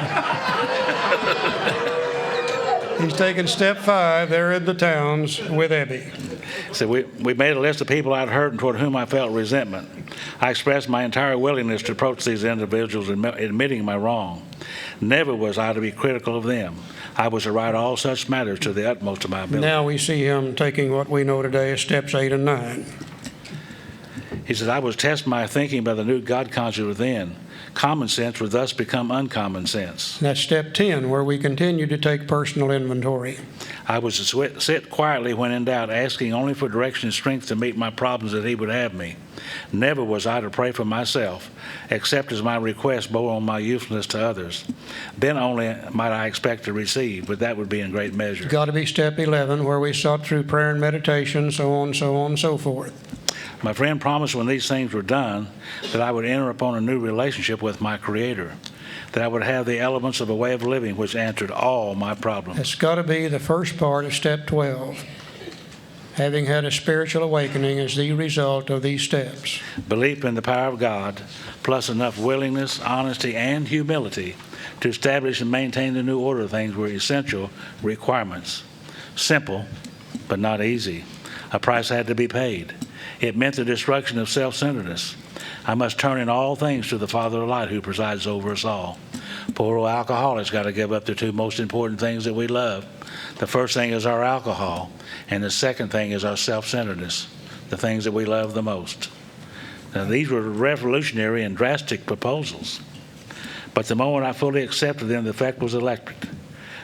He's taking step 5 there in the towns with Ebby. So we made a list of people I'd hurt and toward whom I felt resentment. I expressed my entire willingness to approach these individuals, admitting my wrong. Never was I to be critical of them. I was to write all such matters to the utmost of my ability. Now we see him taking what we know today as steps 8 and 9. He said, I was testing my thinking by the new God conscious within. Common sense would thus become uncommon sense. That's step 10, where we continue to take personal inventory. I was to sit quietly when in doubt, asking only for direction and strength to meet my problems that he would have me. Never was I to pray for myself, except as my request bore on my usefulness to others. Then only might I expect to receive, but that would be in great measure. It's got to be step 11, where we sought through prayer and meditation, so on, so forth. My friend promised when these things were done that I would enter upon a new relationship with my Creator, that I would have the elements of a way of living which answered all my problems. It's got to be the first part of step 12. Having had a spiritual awakening as the result of these steps. Belief in the power of God, plus enough willingness, honesty, and humility to establish and maintain the new order of things were essential requirements. Simple, but not easy. A price had to be paid. It meant the destruction of self-centeredness. I must turn in all things to the Father of light who presides over us all. Poor old alcoholics got to give up the two most important things that we love. The first thing is our alcohol, and the second thing is our self-centeredness, the things that we love the most. Now, these were revolutionary and drastic proposals. But the moment I fully accepted them, the effect was electric.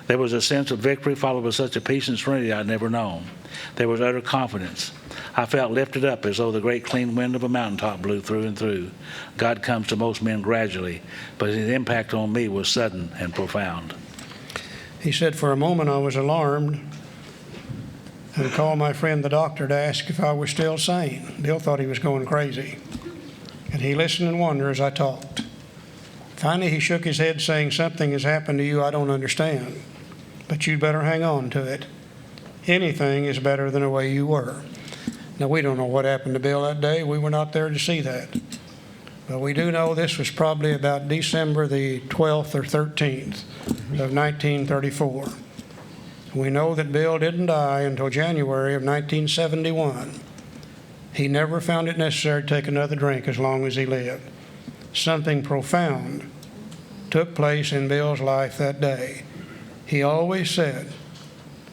There was a sense of victory followed by such a peace and serenity I'd never known. There was utter confidence. I felt lifted up as though the great clean wind of a mountaintop blew through and through. God comes to most men gradually, but his impact on me was sudden and profound. He said, for a moment I was alarmed and called my friend the doctor to ask if I was still sane. Bill thought he was going crazy. And he listened in wonder as I talked. Finally, he shook his head, saying, something has happened to you I don't understand, but you'd better hang on to it. Anything is better than the way you were. Now, we don't know what happened to Bill that day. We were not there to see that. But we do know this was probably about December the 12th or 13th of 1934. We know that Bill didn't die until January of 1971. He never found it necessary to take another drink as long as he lived. Something profound took place in Bill's life that day. He always said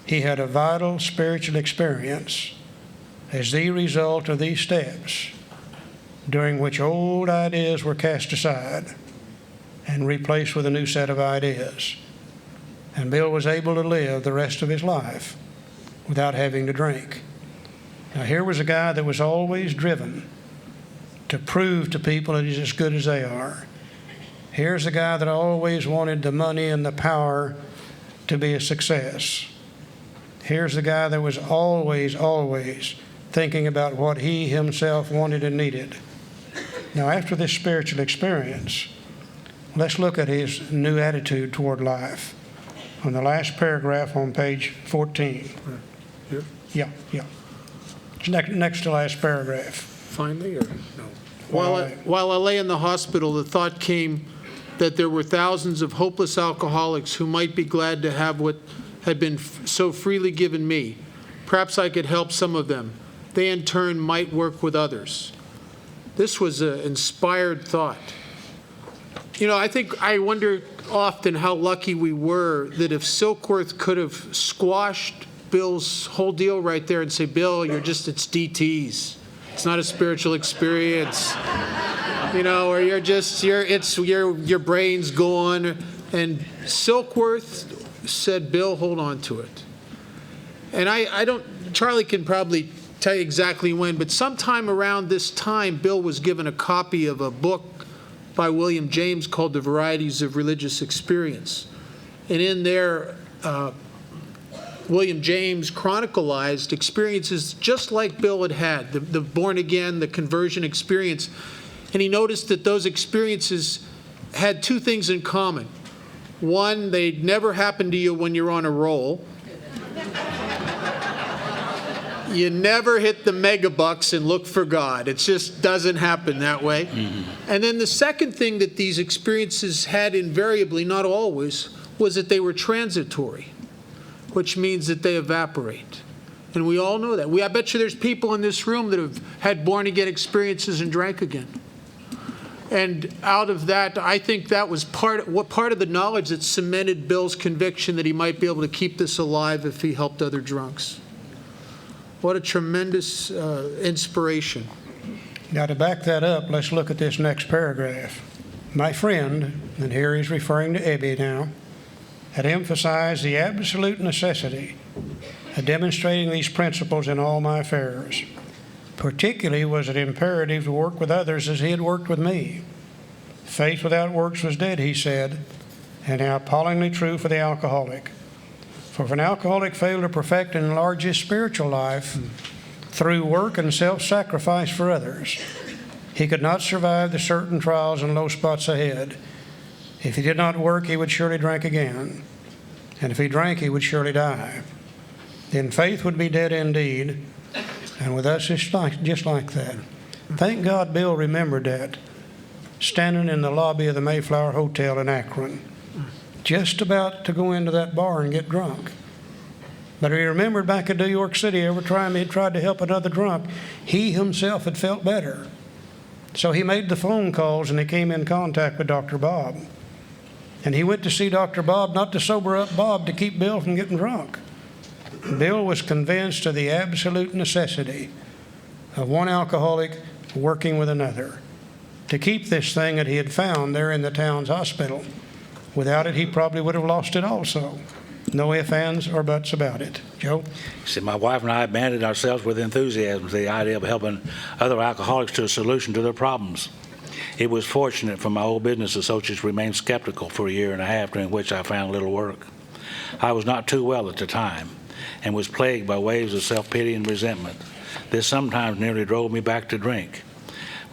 he had a vital spiritual experience as the result of these steps, during which old ideas were cast aside and replaced with a new set of ideas. And Bill was able to live the rest of his life without having to drink. Now, here was a guy that was always driven to prove to people that he's as good as they are. Here's a guy that always wanted the money and the power to be a success. Here's the guy that was always thinking about what he himself wanted and needed. Now, after this spiritual experience, let's look at his new attitude toward life. On the last paragraph on page 14. Here? Yeah. It's next to last paragraph. Finally, or no? While I lay in the hospital, the thought came that there were thousands of hopeless alcoholics who might be glad to have what had been so freely given me. Perhaps I could help some of them. They, in turn, might work with others. This was an inspired thought. You know, I wonder often how lucky we were that if Silkworth could have squashed Bill's whole deal right there and say, Bill, it's DTs. It's not a spiritual experience. You know, or your brain's gone. And Silkworth said, Bill, hold on to it. And Charlie can probably tell you exactly when, but sometime around this time, Bill was given a copy of a book by William James called The Varieties of Religious Experience. And in there, William James chronicalized experiences just like Bill had had, the born again, the conversion experience. And he noticed that those experiences had two things in common. One, they'd never happen to you when you're on a roll. You never hit the megabucks and look for God. It just doesn't happen that way. Mm-hmm. And then the second thing that these experiences had invariably, not always, was that they were transitory, which means that they evaporate. And we all know that. I bet you there's people in this room that have had born-again experiences and drank again. And out of that, I think that was part of the knowledge that cemented Bill's conviction that he might be able to keep this alive if he helped other drunks. What a tremendous inspiration. Now, to back that up, let's look at this next paragraph. My friend, and here he's referring to Ebby now, had emphasized the absolute necessity of demonstrating these principles in all my affairs. Particularly was it imperative to work with others as he had worked with me. Faith without works was dead, he said, and how appallingly true for the alcoholic. For if an alcoholic failed to perfect and enlarge his spiritual life through work and self-sacrifice for others, he could not survive the certain trials and low spots ahead. If he did not work, he would surely drink again. And if he drank, he would surely die. Then faith would be dead indeed. And with us, it's just like that. Thank God Bill remembered that, standing in the lobby of the Mayflower Hotel in Akron, just about to go into that bar and get drunk. But he remembered back in New York City, every time he tried to help another drunk, he himself had felt better. So he made the phone calls and he came in contact with Dr. Bob. And he went to see Dr. Bob, not to sober up Bob, to keep Bill from getting drunk. Bill was convinced of the absolute necessity of one alcoholic working with another to keep this thing that he had found there in the town's hospital. Without it, he probably would have lost it also. No ifs, ands, or buts about it. Joe? See, my wife and I abandoned ourselves with enthusiasm to the idea of helping other alcoholics to a solution to their problems. It was fortunate for my old business associates remained skeptical for a year and a half, during which I found little work. I was not too well at the time and was plagued by waves of self-pity and resentment. This sometimes nearly drove me back to drink.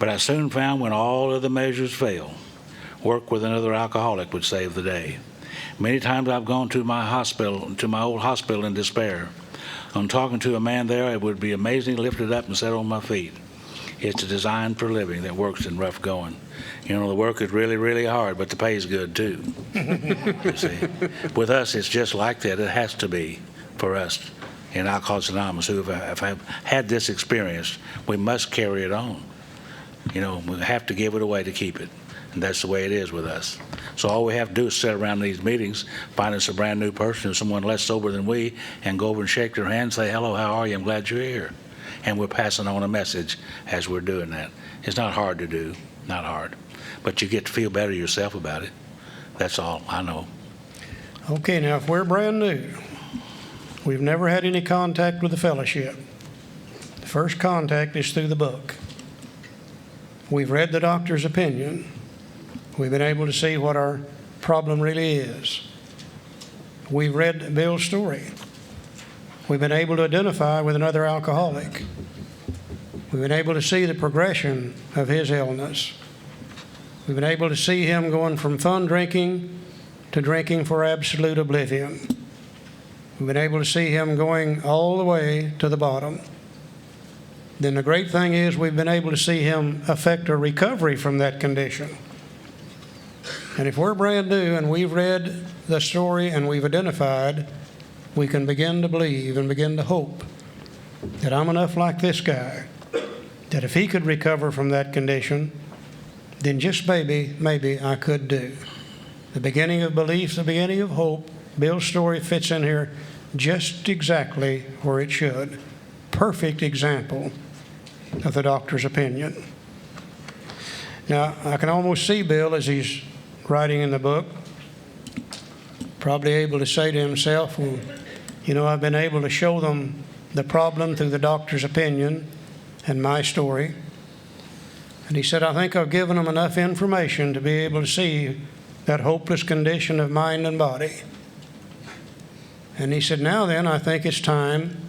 But I soon found when all other measures fail, work with another alcoholic would save the day. Many times I've gone to my old hospital in despair. On talking to a man there, it would be amazingly lifted up and set on my feet. It's a design for living that works in rough going. You know, the work is really, really hard, but the pay is good too. You see, with us, it's just like that. It has to be for us in Alcoholics Anonymous who have had this experience. We must carry it on. You know, we have to give it away to keep it. And that's the way it is with us. So all we have to do is sit around these meetings, find us a brand new person or someone less sober than we, and go over and shake their hand, say, hello, how are you? I'm glad you're here. And we're passing on a message as we're doing that. It's not hard to do, not hard. But you get to feel better yourself about it. That's all I know. Okay, now if we're brand new, we've never had any contact with the fellowship. The first contact is through the book. We've read the doctor's opinion. We've been able to see what our problem really is. We've read Bill's story. We've been able to identify with another alcoholic. We've been able to see the progression of his illness. We've been able to see him going from fun drinking to drinking for absolute oblivion. We've been able to see him going all the way to the bottom. Then the great thing is we've been able to see him affect a recovery from that condition. And if we're brand new and we've read the story and we've identified, we can begin to believe and begin to hope that I'm enough like this guy, that if he could recover from that condition, then just maybe I could do. The beginning of belief, the beginning of hope. Bill's story fits in here just exactly where it should. Perfect example of the doctor's opinion. Now, I can almost see Bill as he's writing in the book, probably able to say to himself, well, you know, I've been able to show them the problem through the doctor's opinion and my story. And he said, I think I've given them enough information to be able to see that hopeless condition of mind and body. And he said, now then, I think it's time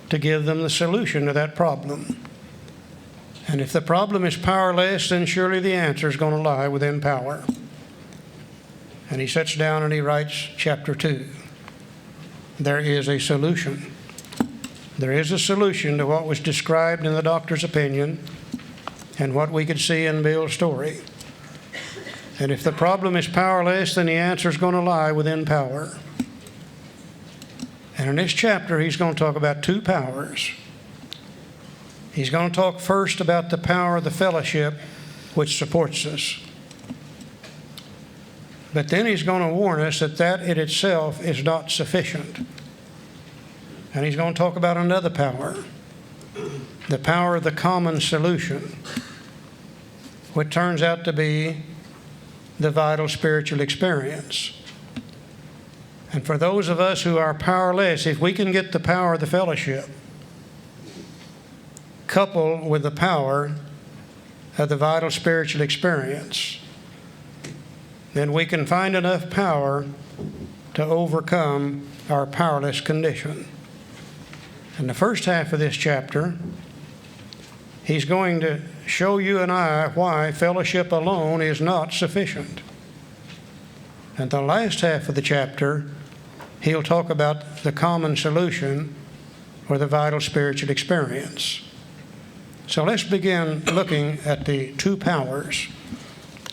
to give them the solution to that problem. And if the problem is powerless, then surely the answer is going to lie within power. And he sits down and he writes chapter 2. There is a solution. There is a solution to what was described in the doctor's opinion and what we could see in Bill's story. And if the problem is powerless, then the answer is going to lie within power. And in this chapter, he's going to talk about two powers. He's going to talk first about the power of the fellowship which supports us. But then he's going to warn us that that in itself is not sufficient. And he's going to talk about another power, the power of the common solution, which turns out to be the vital spiritual experience. And for those of us who are powerless, if we can get the power of the fellowship coupled with the power of the vital spiritual experience, then we can find enough power to overcome our powerless condition. In the first half of this chapter, he's going to show you and I why fellowship alone is not sufficient. And the last half of the chapter, he'll talk about the common solution or the vital spiritual experience. So let's begin looking at the two powers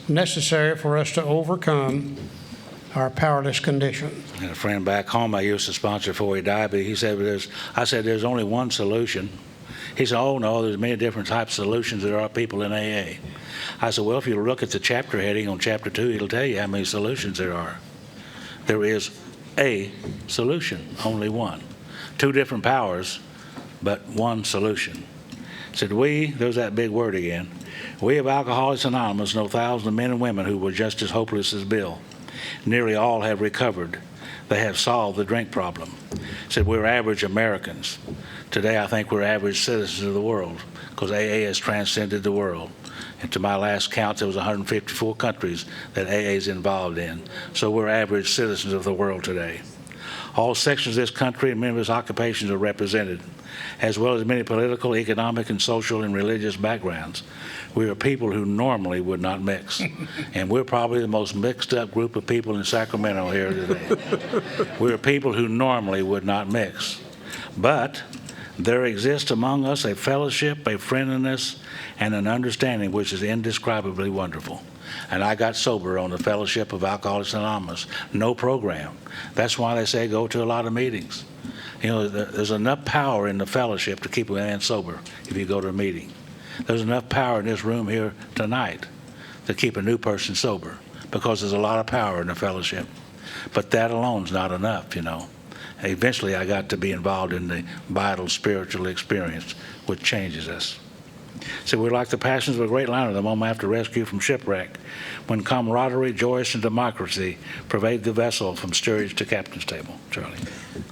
necessary for us to overcome our powerless condition. And a friend back home I used to sponsor before he died, but he said, I said, there's only one solution. He said, oh no, there's many different types of solutions there are people in AA. I said, well, if you look at the chapter heading on chapter 2, it'll tell you how many solutions there are. There is a solution, only one. Two different powers, but one solution. Said there's that big word again. We of Alcoholics Anonymous know thousands of men and women who were just as hopeless as Bill. Nearly all have recovered. They have solved the drink problem. Said we're average Americans. Today I think we're average citizens of the world because AA has transcended the world. And to my last count, there was 154 countries that AA is involved in. So we're average citizens of the world today. All sections of this country and many of its occupations are represented, as well as many political, economic, and social and religious backgrounds. We are people who normally would not mix. And we're probably the most mixed up group of people in Sacramento here today. We are people who normally would not mix. But there exists among us a fellowship, a friendliness, and an understanding which is indescribably wonderful. And I got sober on the Fellowship of Alcoholics Anonymous. No program. That's why they say go to a lot of meetings. You know, there's enough power in the fellowship to keep a man sober if you go to a meeting. There's enough power in this room here tonight to keep a new person sober because there's a lot of power in the fellowship. But that alone is not enough, you know. Eventually I got to be involved in the vital spiritual experience which changes us. So we're like the passions of a great liner the moment after rescue from shipwreck, when camaraderie, joy, and democracy pervade the vessel from steerage to captain's table. Charlie.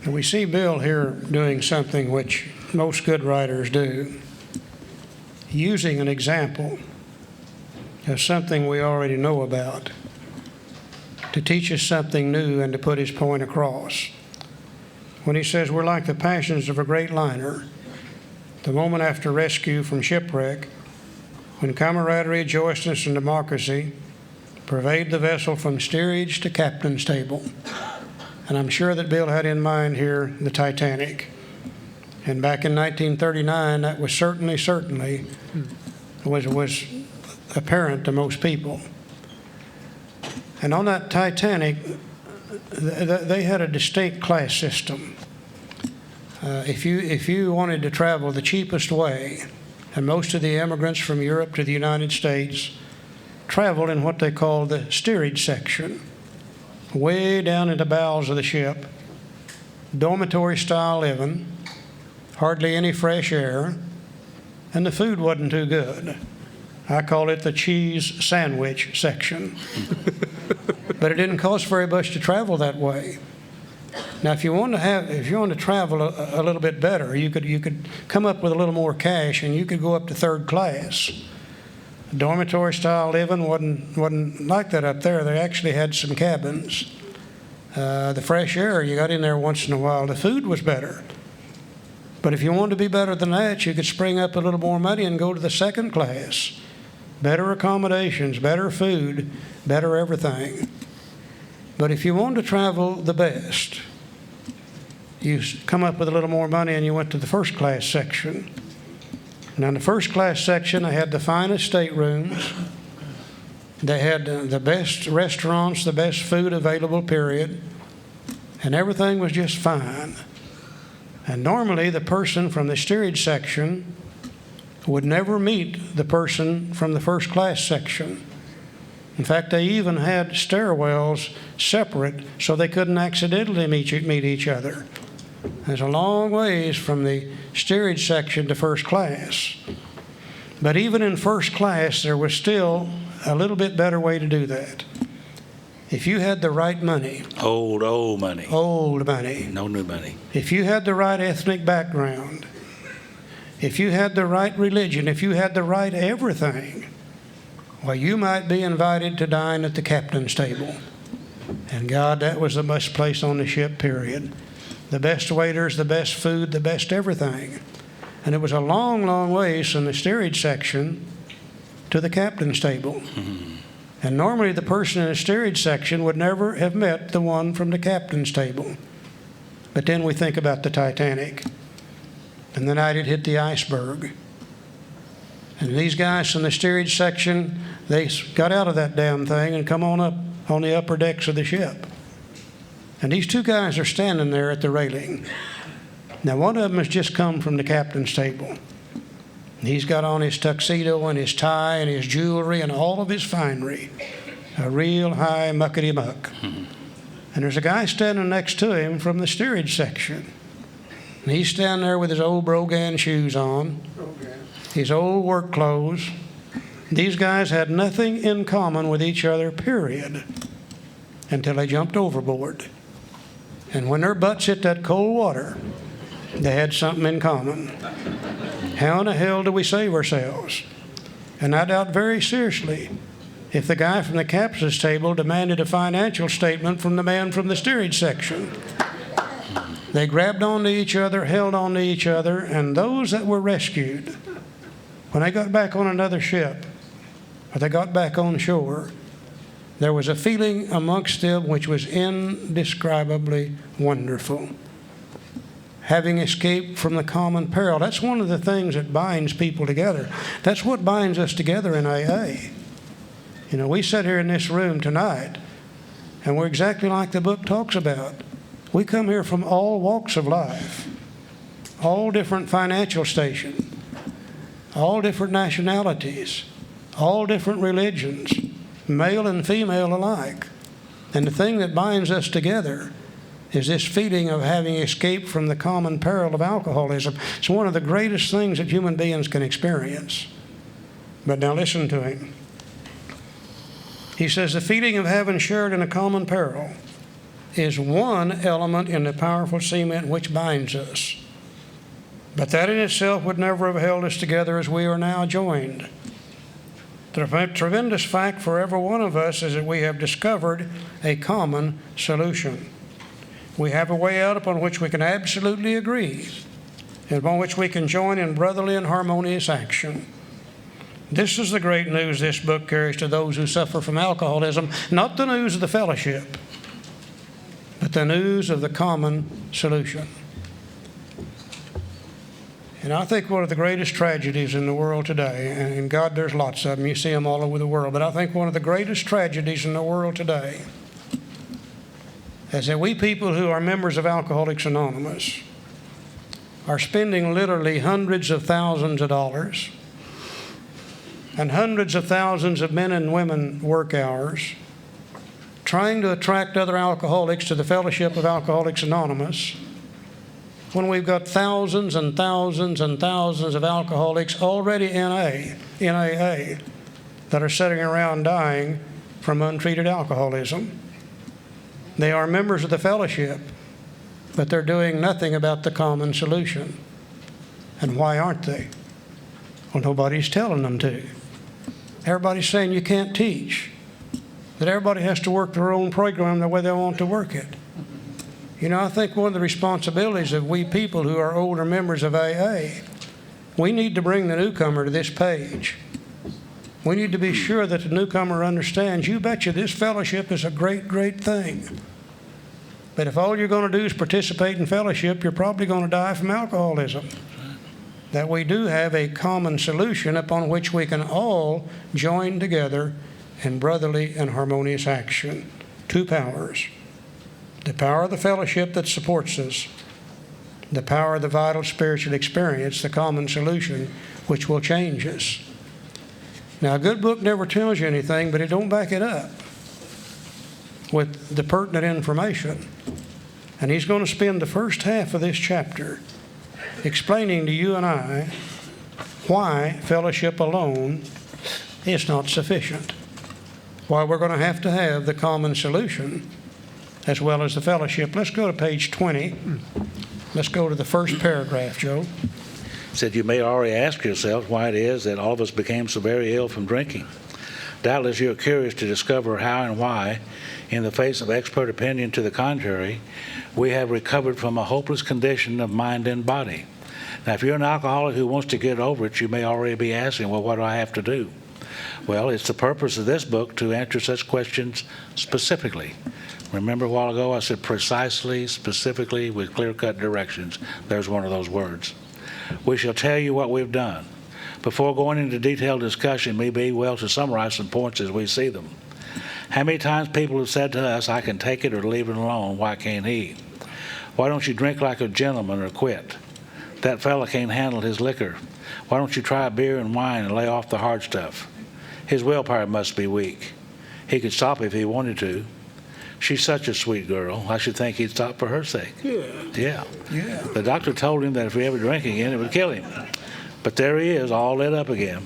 And we see Bill here doing something which most good writers do, using an example of something we already know about to teach us something new and to put his point across. When he says we're like the passions of a great liner, the moment after rescue from shipwreck, when camaraderie, joyousness, and democracy pervade the vessel from steerage to captain's table. And I'm sure that Bill had in mind here the Titanic. And back in 1939, that was certainly was apparent to most people. And on that Titanic, they had a distinct class system. If you wanted to travel the cheapest way, and most of the immigrants from Europe to the United States traveled in what they call the steerage section, way down in the bowels of the ship, dormitory-style living, hardly any fresh air, and the food wasn't too good. I call it the cheese sandwich section. But it didn't cost very much to travel that way. Now, if you want to travel a little bit better, you could come up with a little more cash, and you could go up to third class. Dormitory style living wasn't like that up there. They actually had some cabins. The fresh air, you got in there once in a while. The food was better. But if you wanted to be better than that, you could spring up a little more money and go to the second class. Better accommodations, better food, better everything. But if you wanted to travel the best, you come up with a little more money and you went to the first class section. Now, in the first class section, they had the finest staterooms. They had the best restaurants, the best food available, period. And everything was just fine. And normally, the person from the steerage section would never meet the person from the first class section. In fact, they even had stairwells separate so they couldn't accidentally meet each other. There's a long ways from the steerage section to first class. But even in first class, there was still a little bit better way to do that. If you had the right money. Old money. Old money. No new money. If you had the right ethnic background, if you had the right religion, if you had the right everything, well, you might be invited to dine at the captain's table. And God, that was the best place on the ship, period. The best waiters, the best food, the best everything. And it was a long, long ways from the steerage section to the captain's table. Mm-hmm. And normally the person in the steerage section would never have met the one from the captain's table. But then we think about the Titanic and the night it hit the iceberg. And these guys from the steerage section, they got out of that damn thing and come on up on the upper decks of the ship. And these two guys are standing there at the railing. Now, one of them has just come from the captain's table. He's got on his tuxedo and his tie and his jewelry and all of his finery. A real high muckety-muck. And there's a guy standing next to him from the steerage section. And he's standing there with his old Brogan shoes on, his old work clothes. These guys had nothing in common with each other, period, until they jumped overboard. And when their butts hit that cold water, they had something in common. How in the hell do we save ourselves? And I doubt very seriously if the guy from the captain's table demanded a financial statement from the man from the steerage section. They grabbed onto each other, held onto each other, and those that were rescued, when they got back on another ship, or they got back on shore, there was a feeling amongst them which was indescribably wonderful. Having escaped from the common peril. That's one of the things that binds people together. That's what binds us together in AA. You know, we sit here in this room tonight, and we're exactly like the book talks about. We come here from all walks of life, all different financial stations, all different nationalities, all different religions, male and female alike. And the thing that binds us together is this feeling of having escaped from the common peril of alcoholism. It's one of the greatest things that human beings can experience. But now listen to him. He says the feeling of having shared in a common peril is one element in the powerful cement which binds us. But that in itself would never have held us together as we are now joined. The tremendous fact for every one of us is that we have discovered a common solution. We have a way out upon which we can absolutely agree, and upon which we can join in brotherly and harmonious action. This is the great news this book carries to those who suffer from alcoholism, not the news of the fellowship, but the news of the common solution. And I think one of the greatest tragedies in the world today, and God, there's lots of them, you see them all over the world, but I think one of the greatest tragedies in the world today is that we people who are members of Alcoholics Anonymous are spending literally hundreds of thousands of dollars and hundreds of thousands of men and women work hours trying to attract other alcoholics to the fellowship of Alcoholics Anonymous, when we've got thousands and thousands and thousands of alcoholics already in AA that are sitting around dying from untreated alcoholism. They are members of the fellowship, but they're doing nothing about the common solution. And why aren't they? Well, nobody's telling them to. Everybody's saying you can't teach, that everybody has to work their own program the way they want to work it. You know, I think one of the responsibilities of we people who are older members of AA, we need to bring the newcomer to this page. We need to be sure that the newcomer understands, you betcha this fellowship is a great, great thing. But if all you're going to do is participate in fellowship, you're probably going to die from alcoholism. That we do have a common solution upon which we can all join together in brotherly and harmonious action. Two powers. The power of the fellowship that supports us. The power of the vital spiritual experience, the common solution, which will change us. Now, a good book never tells you anything, but it don't back it up with the pertinent information. And he's going to spend the first half of this chapter explaining to you and I why fellowship alone is not sufficient. Why we're going to have the common solution as well as the fellowship. Let's go to page 20. Let's go to the first paragraph, Joe. Said you may already ask yourself why it is that all of us became so very ill from drinking. Doubtless you're curious to discover how and why, in the face of expert opinion to the contrary, we have recovered from a hopeless condition of mind and body. Now, if you're an alcoholic who wants to get over it, you may already be asking, well, what do I have to do? Well, it's the purpose of this book to answer such questions specifically. Remember a while ago I said precisely, specifically, with clear-cut directions. There's one of those words. We shall tell you what we've done. Before going into detailed discussion, it may be well to summarize some points as we see them. How many times people have said to us, I can take it or leave it alone, why can't he? Why don't you drink like a gentleman or quit? That fella can't handle his liquor. Why don't you try beer and wine and lay off the hard stuff? His willpower must be weak. He could stop if he wanted to. She's such a sweet girl. I should think he'd stop for her sake. Yeah. The doctor told him that if he ever drank again, it would kill him. But there he is, all lit up again.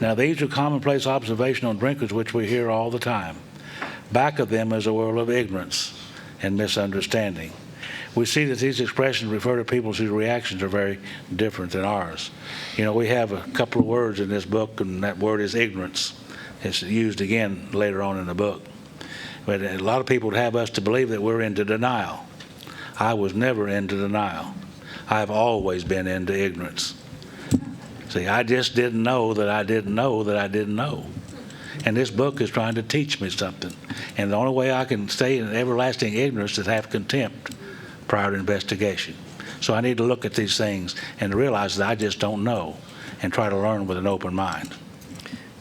Now, these are commonplace observations on drinkers which we hear all the time. Back of them is a world of ignorance and misunderstanding. We see that these expressions refer to people whose reactions are very different than ours. You know, we have a couple of words in this book, and that word is ignorance. It's used again later on in the book. But a lot of people would have us to believe that we're into denial. I was never into denial. I've always been into ignorance. See, I just didn't know that I didn't know that I didn't know. And this book is trying to teach me something. And the only way I can stay in everlasting ignorance is have contempt prior to investigation. So I need to look at these things and realize that I just don't know and try to learn with an open mind.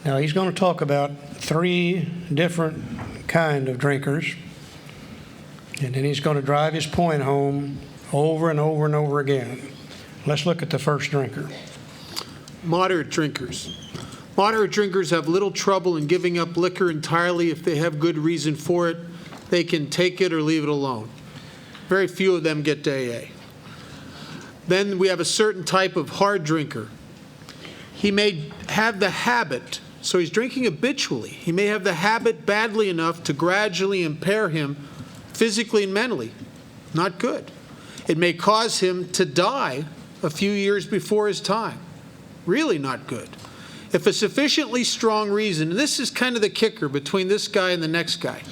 Now, he's going to talk about three different kind of drinkers, and then he's going to drive his point home over and over and over again. Let's look at the first drinker. Moderate drinkers. Moderate drinkers have little trouble in giving up liquor entirely if they have good reason for it. They can take it or leave it alone. Very few of them get to AA. Then we have a certain type of hard drinker. He may have the habit, so he's drinking habitually. He may have the habit badly enough to gradually impair him physically and mentally. Not good. It may cause him to die a few years before his time. Really not good. If a sufficiently strong reason, and this is kind of the kicker between this guy and the next guy.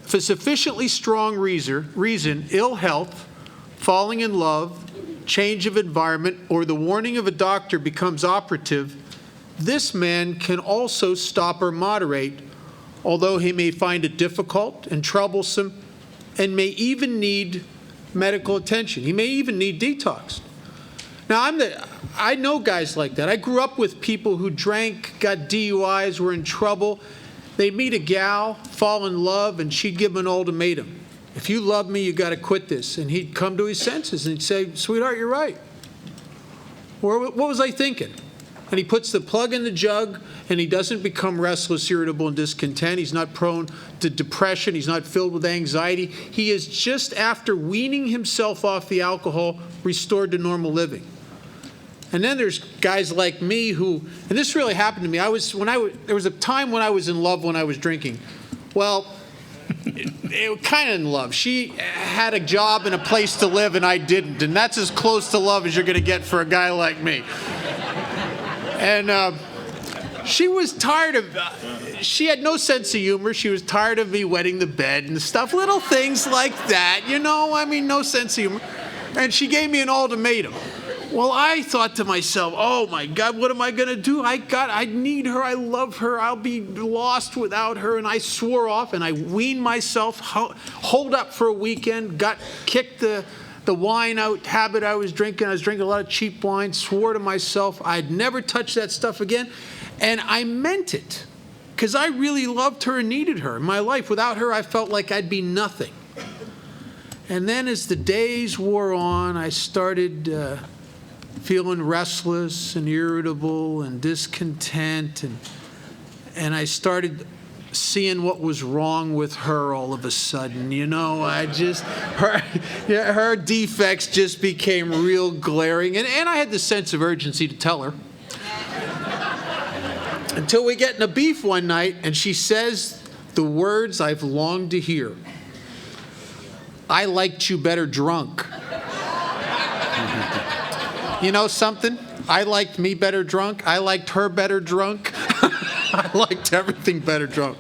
If a sufficiently strong reason, ill health, falling in love, change of environment, or the warning of a doctor becomes operative, this man can also stop or moderate, although he may find it difficult and troublesome and may even need medical attention. He may even need detox. Now, I know guys like that. I grew up with people who drank, got DUIs, were in trouble. They'd meet a gal, fall in love, and she'd give him an ultimatum. If you love me, you got to quit this. And he'd come to his senses and he'd say, sweetheart, you're right. Or what was I thinking? And he puts the plug in the jug, and he doesn't become restless, irritable, and discontent. He's not prone to depression. He's not filled with anxiety. He is just, after weaning himself off the alcohol, restored to normal living. And then there's guys like me who, and this really happened to me. There was a time when I was in love when I was drinking. Well, kind of in love. She had a job and a place to live, and I didn't. And that's as close to love as you're going to get for a guy like me. And she was tired of, she had no sense of humor. She was tired of me wetting the bed and stuff, little things like that, no sense of humor. And she gave me an ultimatum. Well, I thought to myself, oh my God, what am I going to do? I need her. I love her. I'll be lost without her. And I swore off and I weaned myself, holed up for a weekend, kicked the wine out habit I was drinking. I was drinking a lot of cheap wine, swore to myself I'd never touch that stuff again. And I meant it because I really loved her and needed her in my life. Without her, I felt like I'd be nothing. And then as the days wore on, I started feeling restless and irritable and discontent, and I started seeing what was wrong with her all of a sudden. Her defects just became real glaring, and I had the sense of urgency to tell her. Until we get in a beef one night, and she says the words I've longed to hear. I liked you better drunk. You know something? I liked me better drunk. I liked her better drunk. I liked everything better drunk.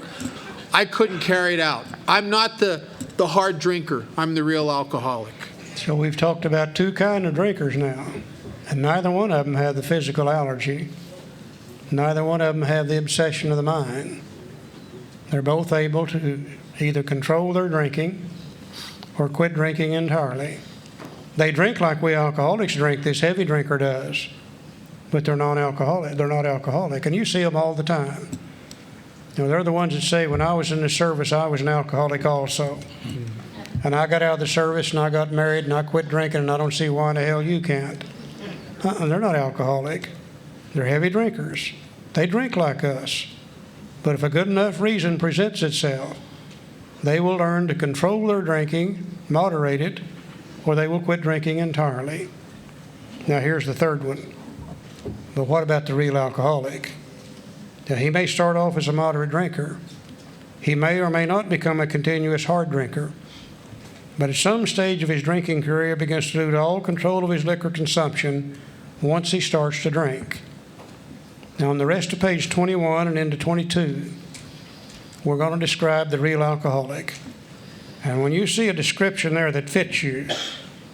I couldn't carry it out. I'm not the hard drinker. I'm the real alcoholic. So we've talked about two kinds of drinkers now, and neither one of them have the physical allergy. Neither one of them have the obsession of the mind. They're both able to either control their drinking or quit drinking entirely. They drink like we alcoholics drink, this heavy drinker does, but they're non-alcoholic. They're not alcoholic, and you see them all the time. They're the ones that say, when I was in the service, I was an alcoholic also. And I got out of the service, and I got married, and I quit drinking, and I don't see why in the hell you can't. They're not alcoholic. They're heavy drinkers. They drink like us. But if a good enough reason presents itself, they will learn to control their drinking, moderate it, or they will quit drinking entirely. Now here's the third one. But what about the real alcoholic? Now, he may start off as a moderate drinker. He may or may not become a continuous hard drinker. But at some stage of his drinking career begins to lose all control of his liquor consumption once he starts to drink. Now on the rest of page 21 and into 22, we're going to describe the real alcoholic. And when you see a description there that fits you,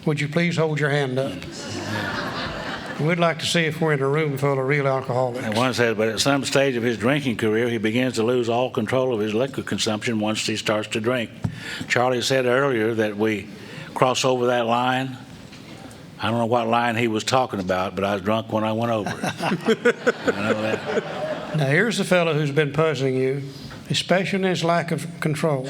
would you please hold your hand up? We'd like to see if we're in a room full of real alcoholics. And one says, but at some stage of his drinking career, he begins to lose all control of his liquor consumption once he starts to drink. Charlie said earlier that we cross over that line. I don't know what line he was talking about, but I was drunk when I went over it. I know that. Now here's the fellow who's been puzzling you, especially in his lack of control.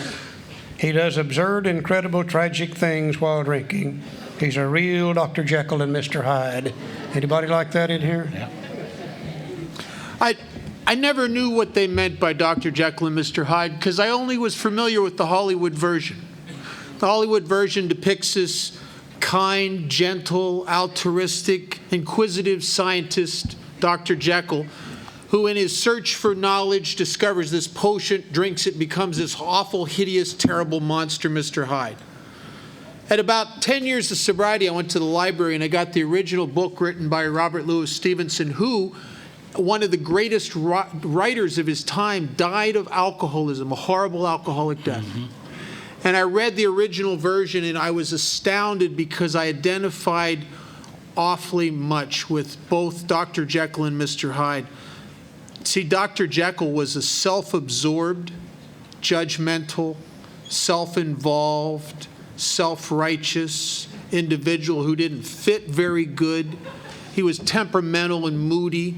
He does absurd, incredible, tragic things while drinking. He's a real Dr. Jekyll and Mr. Hyde. Anybody like that in here? Yeah. I never knew what they meant by Dr. Jekyll and Mr. Hyde because I only was familiar with the Hollywood version. The Hollywood version depicts this kind, gentle, altruistic, inquisitive scientist, Dr. Jekyll, who in his search for knowledge discovers this potion, drinks it, becomes this awful, hideous, terrible monster, Mr. Hyde. At about 10 years of sobriety, I went to the library and I got the original book written by Robert Louis Stevenson, who, one of the greatest writers of his time, died of alcoholism, a horrible alcoholic death. Mm-hmm. And I read the original version and I was astounded because I identified awfully much with both Dr. Jekyll and Mr. Hyde. See, Dr. Jekyll was a self-absorbed, judgmental, self-involved, self-righteous individual who didn't fit very good. He was temperamental and moody,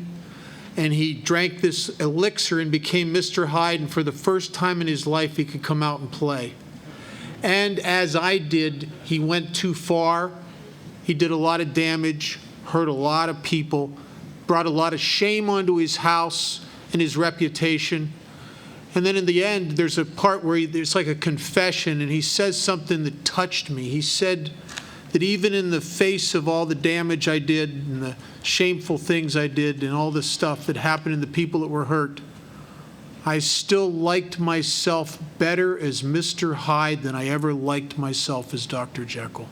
and he drank this elixir and became Mr. Hyde, and for the first time in his life he could come out and play. And as I did, he went too far. He did a lot of damage, hurt a lot of people, brought a lot of shame onto his house and his reputation. And then in the end, there's a part where there's like a confession, and he says something that touched me. He said that even in the face of all the damage I did and the shameful things I did and all the stuff that happened and the people that were hurt, I still liked myself better as Mr. Hyde than I ever liked myself as Dr. Jekyll.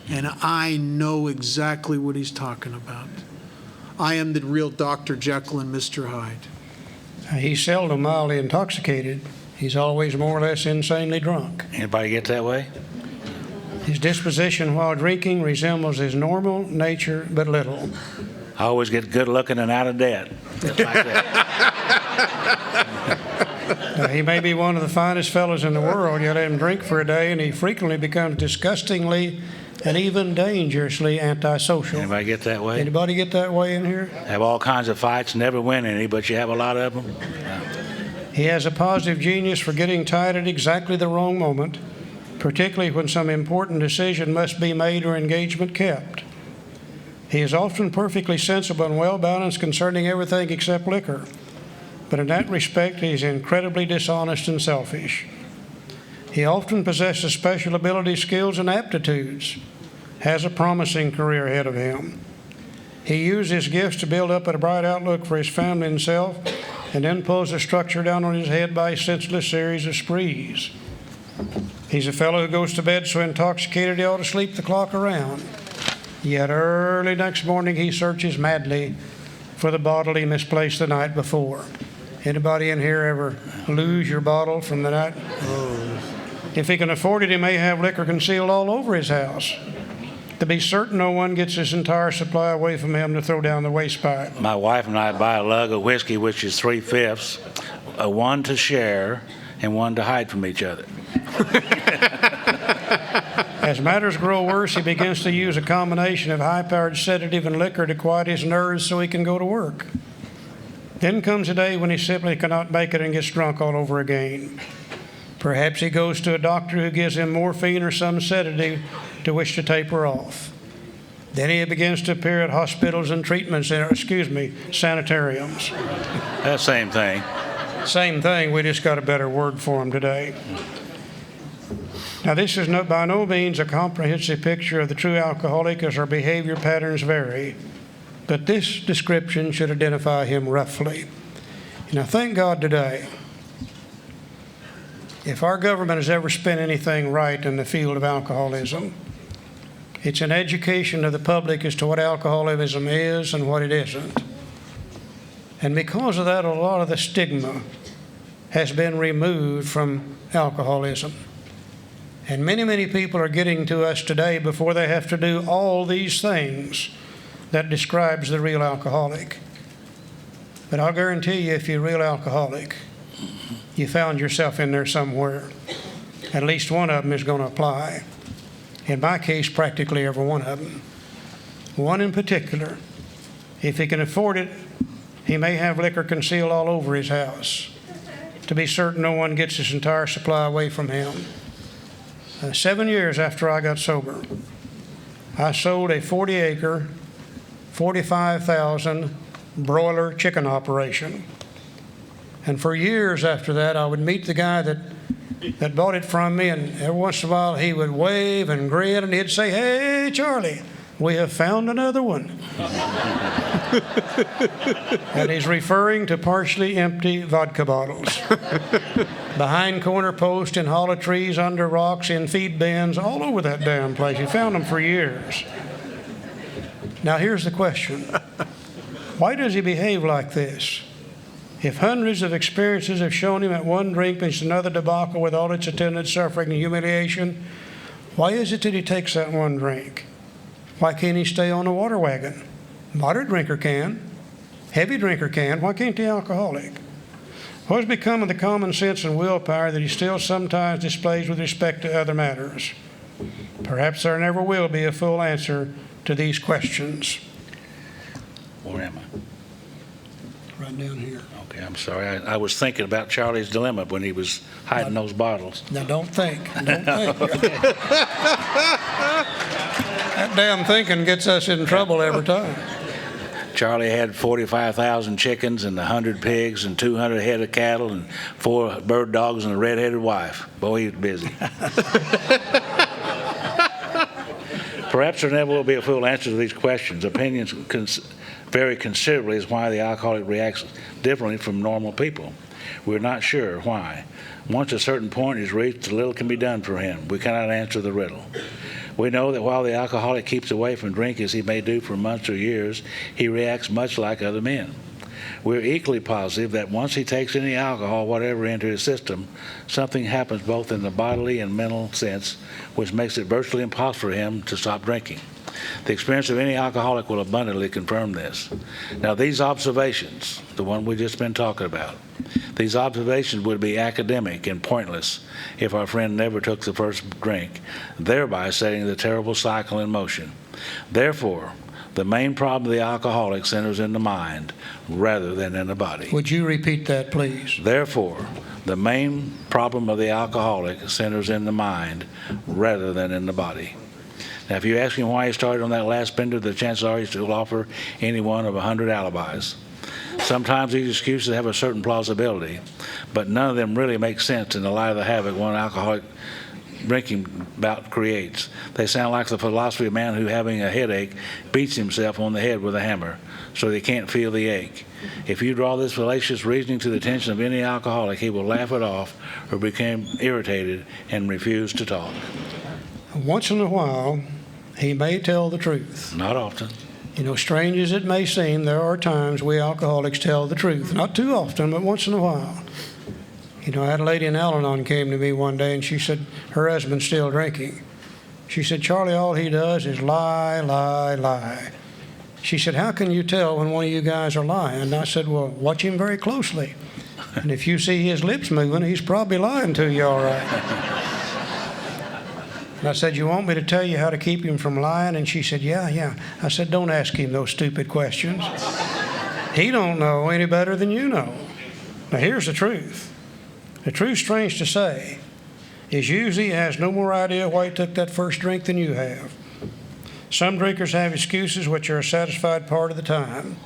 And I know exactly what he's talking about. I am the real Dr. Jekyll and Mr. Hyde. He's seldom mildly intoxicated. He's always more or less insanely drunk. Anybody get that way? His disposition while drinking resembles his normal nature but little. I always get good looking and out of debt. Just like that. He may be one of the finest fellows in the world. You let him drink for a day, and he frequently becomes disgustingly and even dangerously antisocial. Anybody get that way? Anybody get that way in here? Have all kinds of fights, never win any, but you have a lot of them. He has a positive genius for getting tired at exactly the wrong moment, particularly when some important decision must be made or engagement kept. He is often perfectly sensible and well-balanced concerning everything except liquor, but in that respect he is incredibly dishonest and selfish. He often possesses special abilities, skills, and aptitudes, has a promising career ahead of him. He uses his gifts to build up a bright outlook for his family and self, and then pulls the structure down on his head by a senseless series of sprees. He's a fellow who goes to bed so intoxicated he ought to sleep the clock around. Yet early next morning he searches madly for the bottle he misplaced the night before. Anybody in here ever lose your bottle from the night? Oh. If he can afford it, he may have liquor concealed all over his house, to be certain no one gets his entire supply away from him to throw down the waste pipe. My wife and I buy a lug of whiskey, which is 3/5, one to share and one to hide from each other. As matters grow worse, he begins to use a combination of high-powered sedative and liquor to quiet his nerves so he can go to work. Then comes a day when he simply cannot make it and gets drunk all over again. Perhaps he goes to a doctor who gives him morphine or some sedative to which to taper off. Then he begins to appear at hospitals and treatment centers, sanitariums. That same thing. Same thing, we just got a better word for him today. Now, this is by no means a comprehensive picture of the true alcoholic, as our behavior patterns vary, but this description should identify him roughly. Now, thank God today, if our government has ever spent anything right in the field of alcoholism, it's an education of the public as to what alcoholism is and what it isn't. And because of that, a lot of the stigma has been removed from alcoholism. And many, many people are getting to us today before they have to do all these things that describes the real alcoholic. But I'll guarantee you, if you're a real alcoholic, you found yourself in there somewhere. At least one of them is going to apply. In my case, practically every one of them. One in particular, if he can afford it, he may have liquor concealed all over his house, to be certain no one gets his entire supply away from him. 7 years after I got sober, I sold a 40-acre, 45,000 broiler chicken operation. And for years after that, I would meet the guy that bought it from me, and every once in a while he would wave and grin, and he'd say, "Hey, Charlie, we have found another one." And he's referring to partially empty vodka bottles. Behind corner posts, in hollow trees, under rocks, in feed bins, all over that damn place. He found them for years. Now here's the question. Why does he behave like this? If hundreds of experiences have shown him that one drink means another debacle with all its attendant suffering and humiliation, why is it that he takes that one drink? Why can't he stay on a water wagon? Moderate drinker can. Heavy drinker can. Why can't the alcoholic? What has become of the common sense and willpower that he still sometimes displays with respect to other matters? Perhaps there never will be a full answer to these questions. Where am I? Right down here. Okay, I'm sorry. I was thinking about Charlie's dilemma when he was hiding those bottles. Now don't think. Don't think. That damn thinking gets us in trouble every time. Charlie had 45,000 chickens and 100 pigs and 200 head of cattle and 4 bird dogs and a red-headed wife. Boy, he was busy. Perhaps there never will be a full answer to these questions. Opinions vary considerably as why the alcoholic reacts differently from normal people. We're not sure why. Once a certain point is reached, little can be done for him. We cannot answer the riddle. We know that while the alcoholic keeps away from drink as he may do for months or years, he reacts much like other men. We're equally positive that once he takes any alcohol, whatever, into his system, something happens both in the bodily and mental sense, which makes it virtually impossible for him to stop drinking. The experience of any alcoholic will abundantly confirm this. Now, these observations, the one we've just been talking about, these observations would be academic and pointless if our friend never took the first drink, thereby setting the terrible cycle in motion. Therefore, the main problem of the alcoholic centers in the mind rather than in the body. Would you repeat that, please? Therefore, the main problem of the alcoholic centers in the mind rather than in the body. Now, if you ask him why he started on that last bender, the chances are he'll offer any one of 100 alibis. Sometimes these excuses have a certain plausibility, but none of them really make sense in the light of the havoc one alcoholic drinking bout creates. They sound like the philosophy of a man who, having a headache, beats himself on the head with a hammer so that he can't feel the ache. If you draw this fallacious reasoning to the attention of any alcoholic, he will laugh it off or become irritated and refuse to talk. Once in a while, he may tell the truth. Not often. You know, strange as it may seem, there are times we alcoholics tell the truth. Not too often, but once in a while. You know, I had a lady in Al-Anon came to me one day, and she said her husband's still drinking. She said, Charlie, all he does is lie, lie, lie. She said, how can you tell when one of you guys are lying? And I said, well, watch him very closely. And if you see his lips moving, he's probably lying to you, all right. And I said, you want me to tell you how to keep him from lying? And she said, yeah. I said, don't ask him those stupid questions. He don't know any better than you know. Now, here's the truth. The truth, strange to say, is usually he has no more idea why he took that first drink than you have. Some drinkers have excuses which are a satisfied part of the time,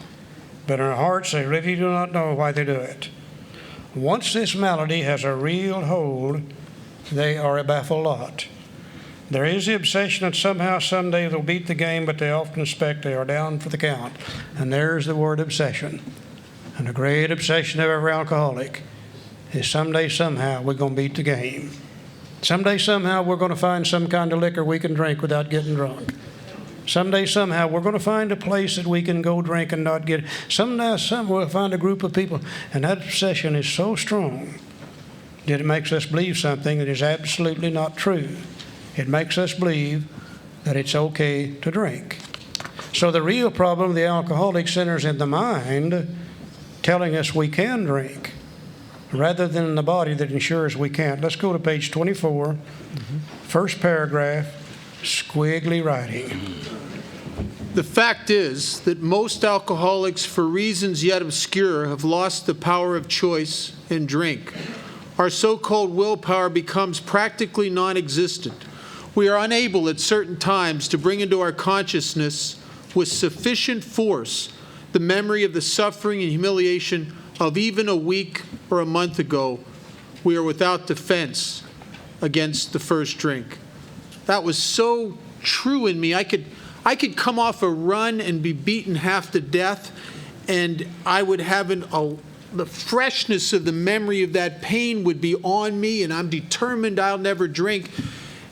but in their hearts they really do not know why they do it. Once this malady has a real hold, they are a baffled lot. There is the obsession that somehow, someday they'll beat the game, but they often expect they are down for the count. And there's the word obsession. And the great obsession of every alcoholic is someday, somehow, we're going to beat the game. Someday, somehow, we're going to find some kind of liquor we can drink without getting drunk. Someday, somehow, we're going to find a place that we can go drink and not get. Someday, we'll find a group of people. And that obsession is so strong that it makes us believe something that is absolutely not true. It makes us believe that it's okay to drink. So the real problem of the alcoholic centers in the mind, telling us we can drink, rather than in the body that ensures we can't. Let's go to page 24, first paragraph, squiggly writing. The fact is that most alcoholics, for reasons yet obscure, have lost the power of choice and drink. Our so-called willpower becomes practically non-existent. We are unable at certain times to bring into our consciousness with sufficient force the memory of the suffering and humiliation of even a week or a month ago. We are without defense against the first drink. That was so true in me. I could come off a run and be beaten half to death, and I would have the freshness of the memory of that pain would be on me, and I'm determined I'll never drink.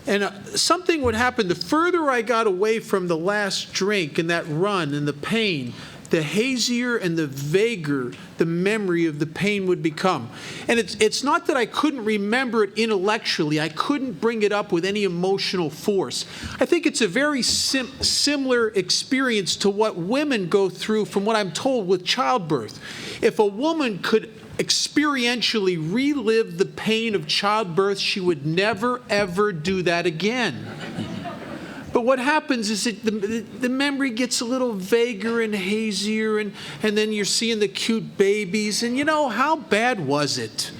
And something would happen. The further I got away from the last drink and that run and the pain, the hazier and the vaguer the memory of the pain would become. And it's not that I couldn't remember it intellectually. I couldn't bring it up with any emotional force. I think it's a very similar experience to what women go through, from what I'm told, with childbirth. If a woman could experientially relive the pain of childbirth, she would never, ever do that again. But what happens is that the memory gets a little vaguer and hazier, and then you're seeing the cute babies, and how bad was it?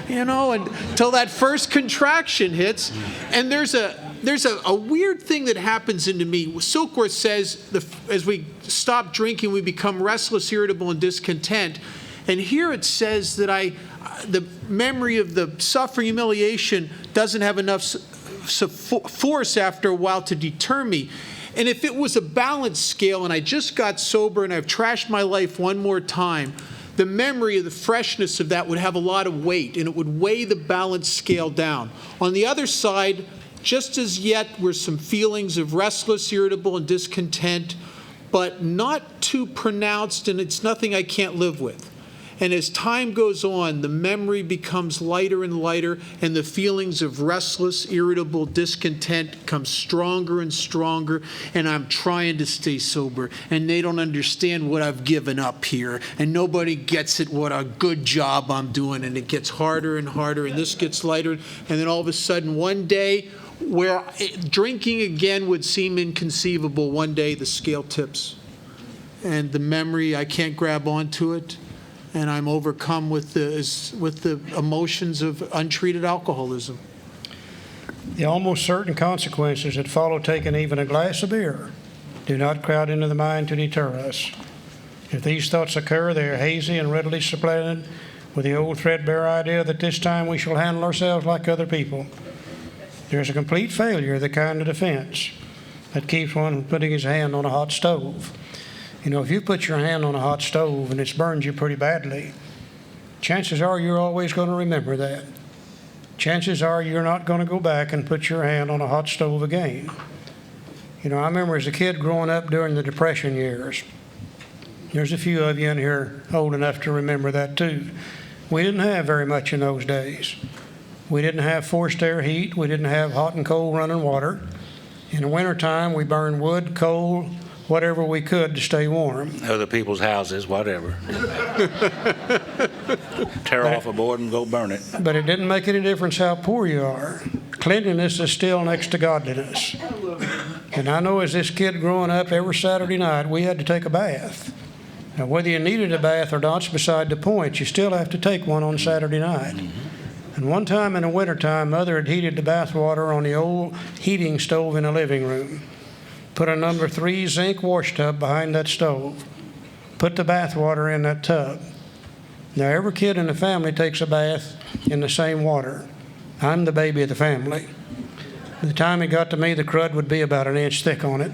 Until that first contraction hits. And there's a weird thing that happens into me. Silkworth says, as we stop drinking, we become restless, irritable, and discontent. And here it says that the memory of the suffering, humiliation doesn't have enough force after a while to deter me. And if it was a balance scale and I just got sober and I've trashed my life one more time, the memory of the freshness of that would have a lot of weight, and it would weigh the balance scale down. On the other side, just as yet were some feelings of restless, irritable, and discontent, but not too pronounced, and it's nothing I can't live with. And as time goes on, the memory becomes lighter and lighter, and the feelings of restless, irritable, discontent come stronger and stronger, and I'm trying to stay sober, and they don't understand what I've given up here, and nobody gets it, what a good job I'm doing, and it gets harder and harder, and this gets lighter, and then all of a sudden, one day, where drinking again would seem inconceivable, one day the scale tips, and the memory, I can't grab onto it, and I'm overcome with the emotions of untreated alcoholism. The almost certain consequences that follow taking even a glass of beer do not crowd into the mind to deter us. If these thoughts occur, they are hazy and readily supplanted with the old threadbare idea that this time we shall handle ourselves like other people. There is a complete failure of the kind of defense that keeps one from putting his hand on a hot stove. You know, if you put your hand on a hot stove and it's burned you pretty badly, chances are you're always going to remember that. Chances are you're not going to go back and put your hand on a hot stove again. You know, I remember as a kid growing up during the Depression years. There's a few of you in here old enough to remember that too. We didn't have very much in those days. We didn't have forced air heat. We didn't have hot and cold running water. In the wintertime, we burned wood, coal, whatever we could to stay warm. Other people's houses, whatever. Tear off a board and go burn it. But it didn't make any difference how poor you are. Cleanliness is still next to godliness. And I know as this kid growing up, every Saturday night, we had to take a bath. Now, whether you needed a bath or not's beside the point. You still have to take one on Saturday night. And one time in the wintertime, Mother had heated the bath water on the old heating stove in the living room. Put a number 3 zinc wash tub behind that stove. Put the bath water in that tub. Now, every kid in the family takes a bath in the same water. I'm the baby of the family. By the time it got to me, the crud would be about an inch thick on it.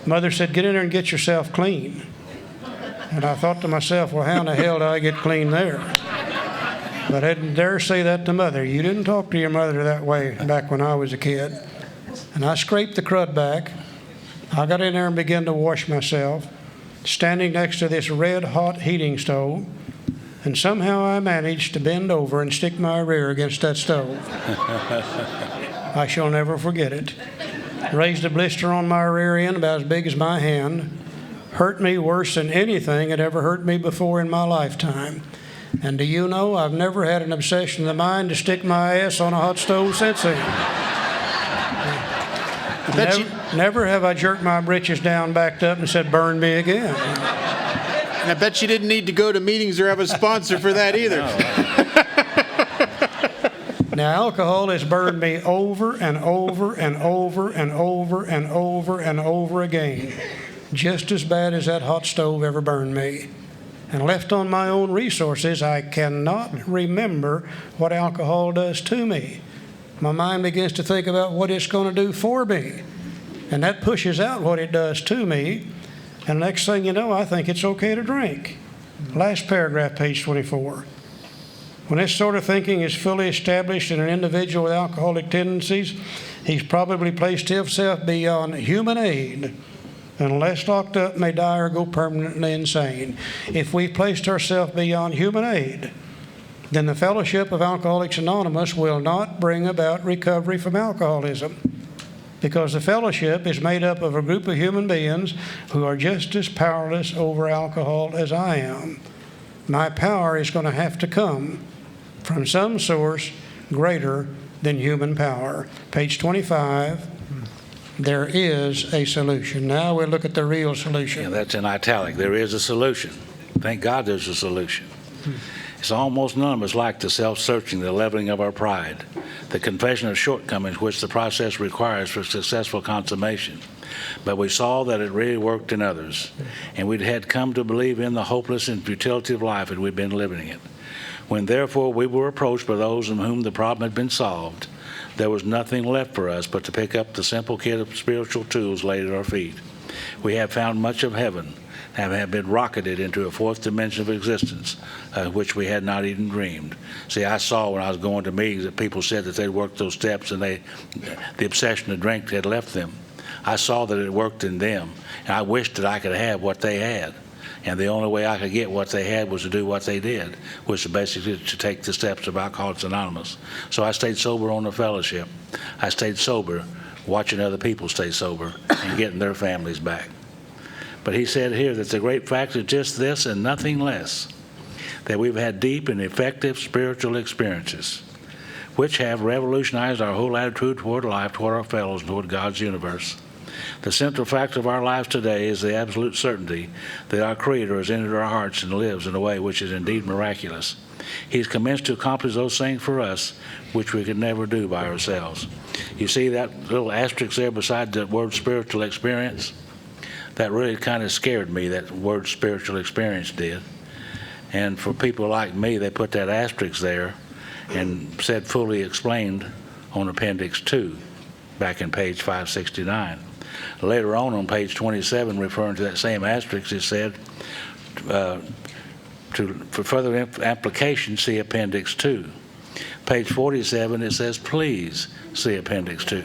Mother said, "Get in there and get yourself clean." And I thought to myself, well, how in the hell do I get clean there? But I didn't dare say that to Mother. You didn't talk to your mother that way back when I was a kid. And I scraped the crud back. I got in there and began to wash myself, standing next to this red-hot heating stove, and somehow I managed to bend over and stick my rear against that stove. I shall never forget it. Raised a blister on my rear end about as big as my hand. Hurt me worse than anything had ever hurt me before in my lifetime. And do you know, I've never had an obsession of the mind to stick my ass on a hot stove since then. Never have I jerked my britches down, backed up, and said, "Burn me again." And I bet you didn't need to go to meetings or have a sponsor for that either. Now, alcohol has burned me over and over and over and over and over and over again, just as bad as that hot stove ever burned me. And left on my own resources, I cannot remember what alcohol does to me. My mind begins to think about what it's going to do for me. And that pushes out what it does to me. And next thing you know, I think it's okay to drink. Last paragraph, page 24. When this sort of thinking is fully established in an individual with alcoholic tendencies, he's probably placed himself beyond human aid. Unless locked up, may die or go permanently insane. If we've placed ourselves beyond human aid, then the Fellowship of Alcoholics Anonymous will not bring about recovery from alcoholism, because the fellowship is made up of a group of human beings who are just as powerless over alcohol as I am. My power is going to have to come from some source greater than human power. Page 25. There is a solution. Now we'll look at the real solution. Yeah, that's in italic. There is a solution. Thank God there's a solution. It's almost none of us like the self-searching, the leveling of our pride, the confession of shortcomings which the process requires for successful consummation. But we saw that it really worked in others, and we'd had come to believe in the hopeless and futility of life and we'd been living it. When therefore we were approached by those in whom the problem had been solved, there was nothing left for us but to pick up the simple kit of spiritual tools laid at our feet. We have found much of heaven, have been rocketed into a fourth dimension of existence, which we had not even dreamed. See, I saw when I was going to meetings that people said that they'd worked those steps and the obsession to drink had left them. I saw that it worked in them, and I wished that I could have what they had. And the only way I could get what they had was to do what they did, which was basically to take the steps of Alcoholics Anonymous. So I stayed sober on the fellowship. I stayed sober watching other people stay sober and getting their families back. But he said here that the great fact is just this and nothing less, that we've had deep and effective spiritual experiences, which have revolutionized our whole attitude toward life, toward our fellows, and toward God's universe. The central fact of our lives today is the absolute certainty that our Creator has entered our hearts and lives in a way which is indeed miraculous. He's commenced to accomplish those things for us which we could never do by ourselves. You see that little asterisk there beside the word spiritual experience? That really kind of scared me, that word spiritual experience did. And for people like me, they put that asterisk there and said fully explained on Appendix 2 back in page 569. Later on page 27, referring to that same asterisk, it said, for further application, see Appendix 2. Page 47, it says, please see Appendix 2.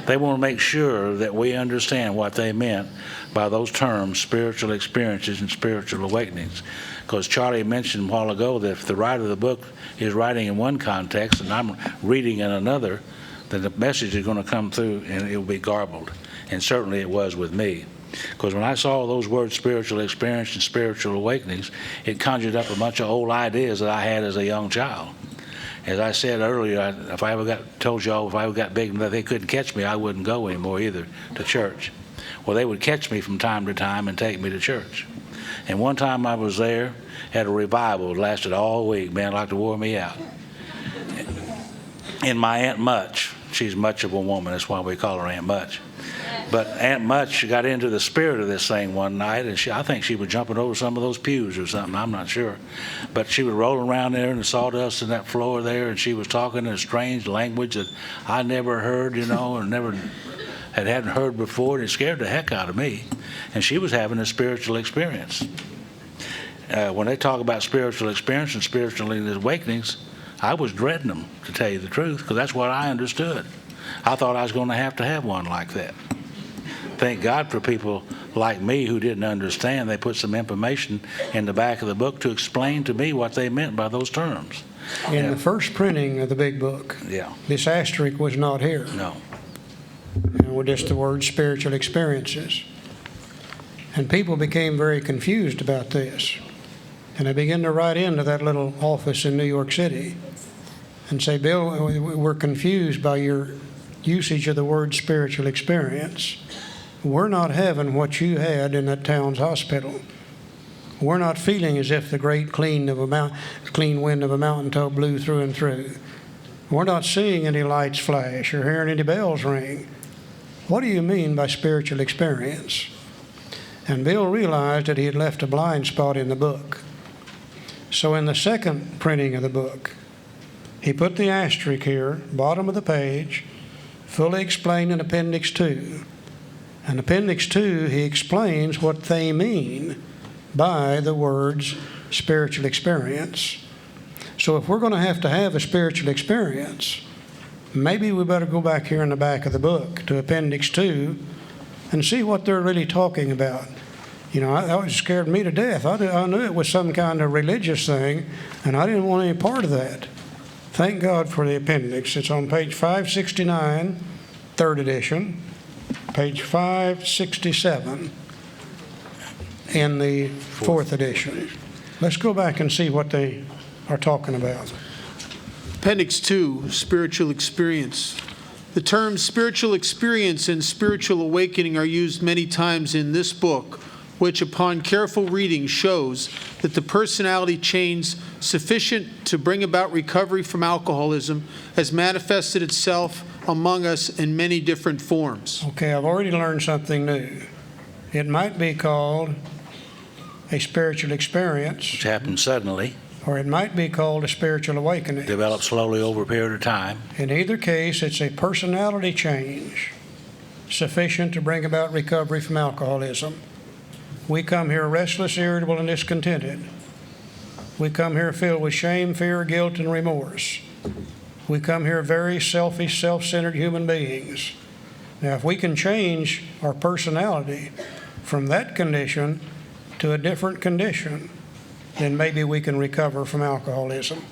They want to make sure that we understand what they meant by those terms, spiritual experiences and spiritual awakenings. Because Charlie mentioned a while ago that if the writer of the book is writing in one context and I'm reading in another, then the message is going to come through and it will be garbled. And certainly it was with me. Because when I saw those words, spiritual experience and spiritual awakenings, it conjured up a bunch of old ideas that I had as a young child. As I said earlier, if I ever got big enough they couldn't catch me, I wouldn't go anymore either to church. Well, they would catch me from time to time and take me to church. And one time I was there, had a revival. It lasted all week. Man, like to wore me out. And my Aunt Much, she's much of a woman, that's why we call her Aunt Much. But Aunt Much got into the spirit of this thing one night, and I think she was jumping over some of those pews or something, I'm not sure. But she was rolling around there in the sawdust in that floor there, and she was talking in a strange language that I never heard, and hadn't heard before, and it scared the heck out of me. And she was having a spiritual experience. When they talk about spiritual experience and spiritual awakenings, I was dreading them, to tell you the truth, because that's what I understood. I thought I was going to have one like that. Thank God for people like me who didn't understand. They put some information in the back of the book to explain to me what they meant by those terms. In the first printing of the big book, this asterisk was not here. No. With just the word spiritual experiences. And people became very confused about this. And they began to write into that little office in New York City and say, Bill, we're confused by your usage of the word spiritual experience. We're not having what you had in that town's hospital. We're not feeling as if the great clean wind of a mountaintop blew through and through. We're not seeing any lights flash or hearing any bells ring. What do you mean by spiritual experience? And Bill realized that he had left a blind spot in the book. So in the second printing of the book, he put the asterisk here, bottom of the page, fully explained in Appendix 2. In Appendix 2, he explains what they mean by the words spiritual experience. So if we're going to have a spiritual experience, maybe we better go back here in the back of the book to Appendix 2 and see what they're really talking about. That scared me to death. I knew it was some kind of religious thing, and I didn't want any part of that. Thank God for the appendix. It's on page 569, third edition, page 567 in the fourth edition. Let's go back and see what they are talking about. Appendix 2, spiritual experience. The terms spiritual experience and spiritual awakening are used many times in this book, which upon careful reading shows that the personality change sufficient to bring about recovery from alcoholism has manifested itself among us in many different forms. Okay, I've already learned something new. It might be called a spiritual experience. Which happened suddenly. Or it might be called a spiritual awakening. Developed slowly over a period of time. In either case, it's a personality change sufficient to bring about recovery from alcoholism. We come here restless, irritable, and discontented. We come here filled with shame, fear, guilt, and remorse. We come here very selfish, self-centered human beings. Now, if we can change our personality from that condition to a different condition, then maybe we can recover from alcoholism.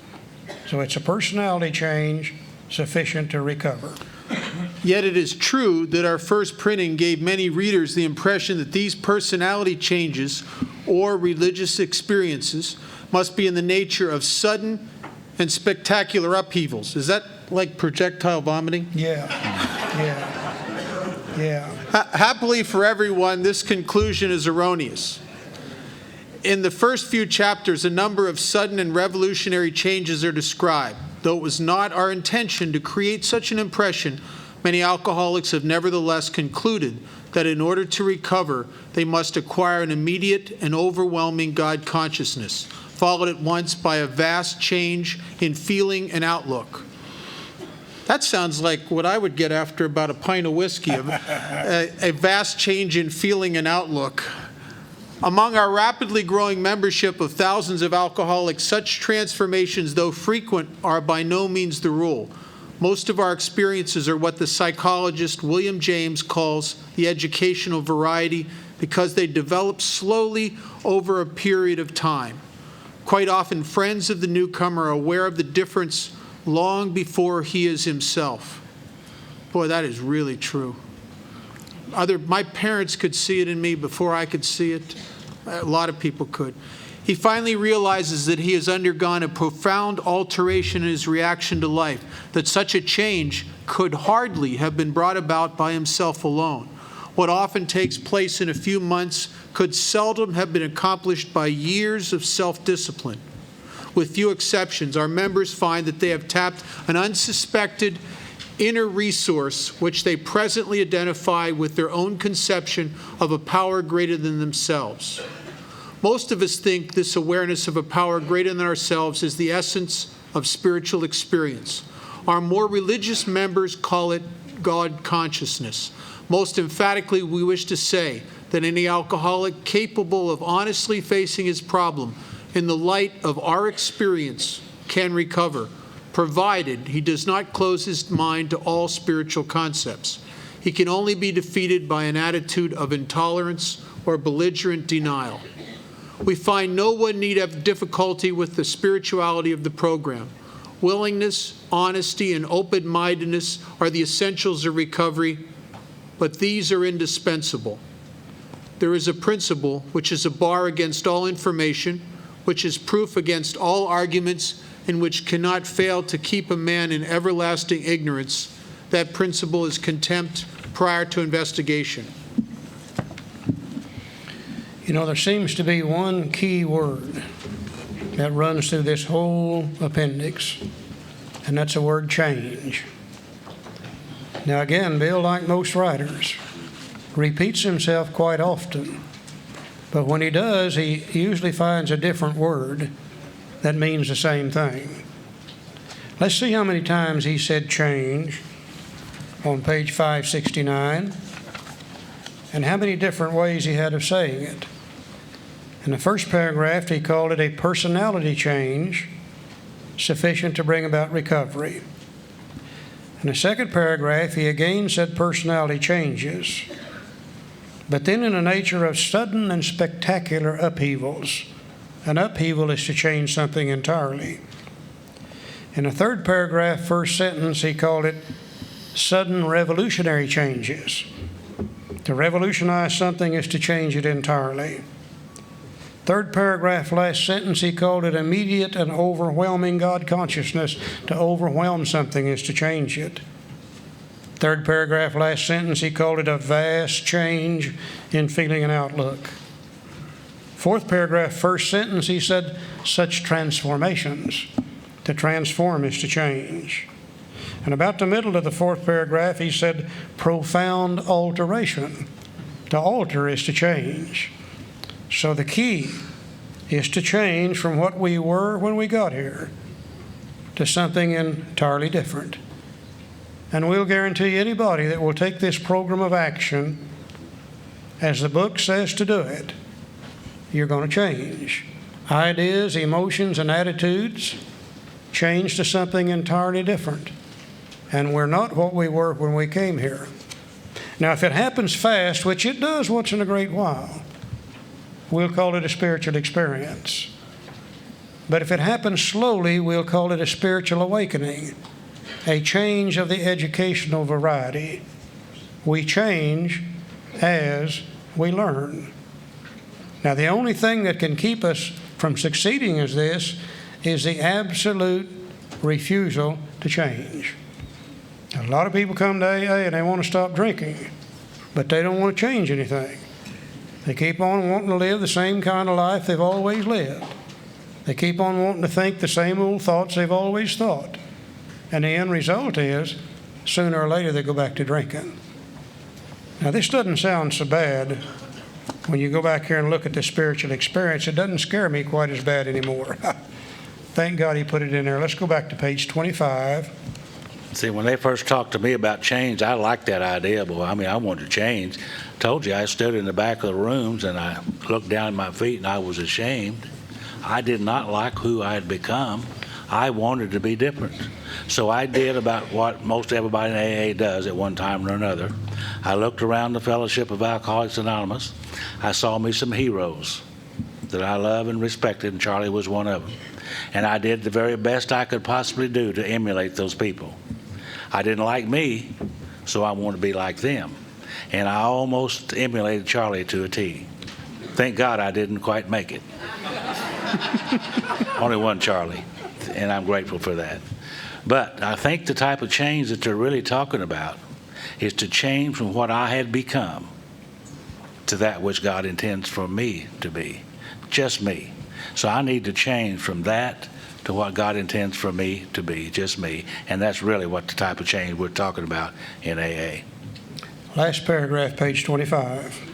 So it's a personality change sufficient to recover. Yet it is true that our first printing gave many readers the impression that these personality changes or religious experiences must be in the nature of sudden and spectacular upheavals. Is that like projectile vomiting? Yeah. Happily for everyone, this conclusion is erroneous. In the first few chapters, a number of sudden and revolutionary changes are described. Though it was not our intention to create such an impression, many alcoholics have nevertheless concluded that in order to recover, they must acquire an immediate and overwhelming God consciousness, followed at once by a vast change in feeling and outlook. That sounds like what I would get after about a pint of whiskey, a vast change in feeling and outlook. Among our rapidly growing membership of thousands of alcoholics, such transformations, though frequent, are by no means the rule. Most of our experiences are what the psychologist William James calls the educational variety because they develop slowly over a period of time. Quite often, friends of the newcomer are aware of the difference long before he is himself. Boy, that is really true. My parents could see it in me before I could see it. A lot of people could. He finally realizes that he has undergone a profound alteration in his reaction to life, that such a change could hardly have been brought about by himself alone. What often takes place in a few months could seldom have been accomplished by years of self-discipline. With few exceptions, our members find that they have tapped an unsuspected inner resource which they presently identify with their own conception of a power greater than themselves. Most of us think this awareness of a power greater than ourselves is the essence of spiritual experience. Our more religious members call it God consciousness. Most emphatically, we wish to say that any alcoholic capable of honestly facing his problem in the light of our experience can recover, provided he does not close his mind to all spiritual concepts. He can only be defeated by an attitude of intolerance or belligerent denial. We find no one need have difficulty with the spirituality of the program. Willingness, honesty, and open-mindedness are the essentials of recovery, but these are indispensable. There is a principle which is a bar against all information, which is proof against all arguments, and which cannot fail to keep a man in everlasting ignorance. That principle is contempt prior to investigation. You know, there seems to be one key word that runs through this whole appendix, and that's the word change. Now again, Bill, like most writers, repeats himself quite often. But when he does, he usually finds a different word that means the same thing. Let's see how many times he said change on page 569, and how many different ways he had of saying it. In the first paragraph, he called it a personality change sufficient to bring about recovery. In the second paragraph, he again said personality changes, but then in the nature of sudden and spectacular upheavals. An upheaval is to change something entirely. In the third paragraph, first sentence, he called it sudden revolutionary changes. To revolutionize something is to change it entirely. Third paragraph, last sentence, he called it immediate and overwhelming God consciousness. To overwhelm something is to change it. Third paragraph, last sentence, he called it a vast change in feeling and outlook. Fourth paragraph, first sentence, he said, such transformations. To transform is to change. And about the middle of the fourth paragraph, he said, profound alteration. To alter is to change. So the key is to change from what we were when we got here to something entirely different. And we'll guarantee anybody that will take this program of action, as the book says to do it, you're going to change. Ideas, emotions, and attitudes change to something entirely different. And we're not what we were when we came here. Now, if it happens fast, which it does once in a great while, we'll call it a spiritual experience. But if it happens slowly, we'll call it a spiritual awakening, a change of the educational variety. We change as we learn. Now, the only thing that can keep us from succeeding as this is the absolute refusal to change. A lot of people come to AA and they want to stop drinking, but they don't want to change anything. They keep on wanting to live the same kind of life they've always lived. They keep on wanting to think the same old thoughts they've always thought. And the end result is, sooner or later, they go back to drinking. Now, this doesn't sound so bad. When you go back here and look at the spiritual experience, it doesn't scare me quite as bad anymore. Thank God he put it in there. Let's go back to page 25. See, when they first talked to me about change, I liked that idea. But I wanted to change. Told you, I stood in the back of the rooms and I looked down at my feet and I was ashamed. I did not like who I had become. I wanted to be different. So I did about what most everybody in AA does at one time or another. I looked around the Fellowship of Alcoholics Anonymous. I saw me some heroes that I love and respected, and Charlie was one of them. And I did the very best I could possibly do to emulate those people. I didn't like me, so I wanted to be like them. And I almost emulated Charlie to a T. Thank God I didn't quite make it. Only one Charlie, and I'm grateful for that. But I think the type of change that they're really talking about is to change from what I had become to that which God intends for me to be, just me. So I need to change from that to what God intends for me to be, just me. And that's really what the type of change we're talking about in AA. Last paragraph, page 25.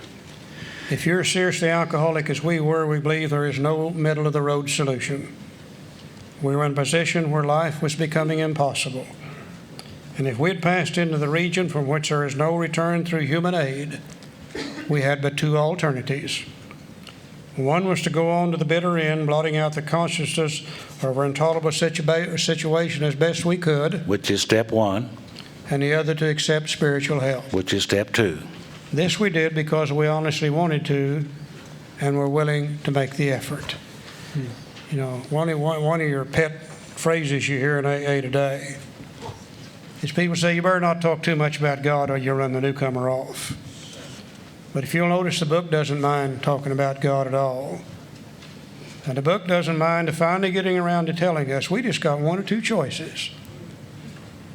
If you're seriously alcoholic as we were, we believe there is no middle-of-the-road solution. We were in a position where life was becoming impossible. And if we had passed into the region from which there is no return through human aid, we had but two alternatives. One was to go on to the bitter end, blotting out the consciousness of our intolerable situation as best we could. Which is step one. And the other to accept spiritual help. Which is step two. This we did because we honestly wanted to and were willing to make the effort. You know, one of your pet phrases you hear in AA today is people say, you better not talk too much about God or you'll run the newcomer off. But if you'll notice, the book doesn't mind talking about God at all. And the book doesn't mind finally getting around to telling us we just got one or two choices.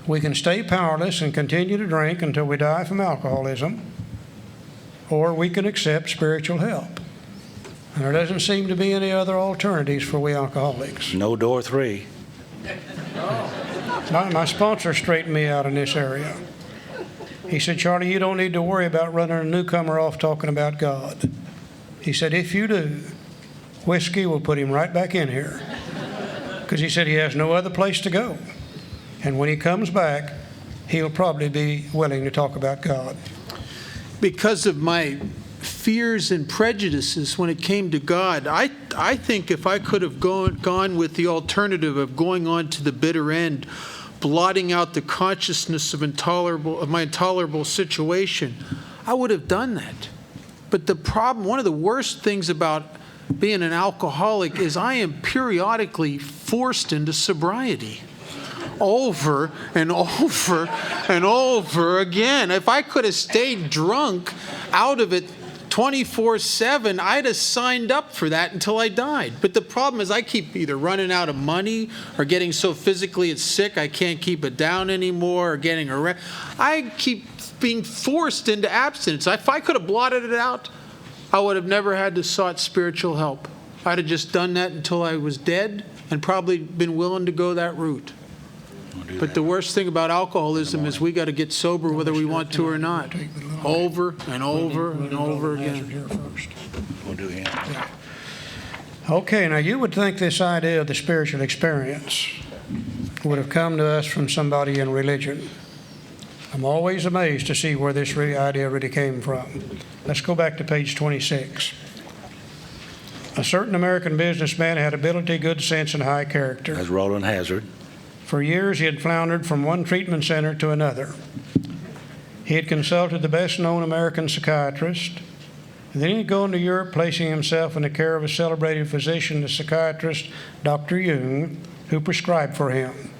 We can stay powerless and continue to drink until we die from alcoholism, or we can accept spiritual help. And there doesn't seem to be any other alternatives for we alcoholics. No door three. My sponsor straightened me out in this area. He said, Charlie, you don't need to worry about running a newcomer off talking about God. He said, if you do, whiskey will put him right back in here. Because he said he has no other place to go. And when he comes back, he'll probably be willing to talk about God. Because of my fears and prejudices when it came to God, I think if I could have gone with the alternative of going on to the bitter end, blotting out the consciousness of my intolerable situation, I would have done that. But the problem, one of the worst things about being an alcoholic is I am periodically forced into sobriety. Over and over and over again. If I could have stayed drunk out of it 24/7, I'd have signed up for that until I died. But the problem is I keep either running out of money or getting so physically sick I can't keep it down anymore, or getting arrested. I keep being forced into abstinence. If I could have blotted it out, I would have never had to sought spiritual help. I'd have just done that until I was dead and probably been willing to go that route. But the worst thing about alcoholism is we got to get sober whether we want to or not. Over and over and over again. We'll do him. Okay, now you would think this idea of the spiritual experience would have come to us from somebody in religion. I'm always amazed to see where this idea really came from. Let's go back to page 26. A certain American businessman had ability, good sense, and high character. That's Roland Hazard. For years, he had floundered from one treatment center to another. He had consulted the best-known American psychiatrist, and then he'd gone to Europe, placing himself in the care of a celebrated physician, the psychiatrist Dr. Jung, who prescribed for him.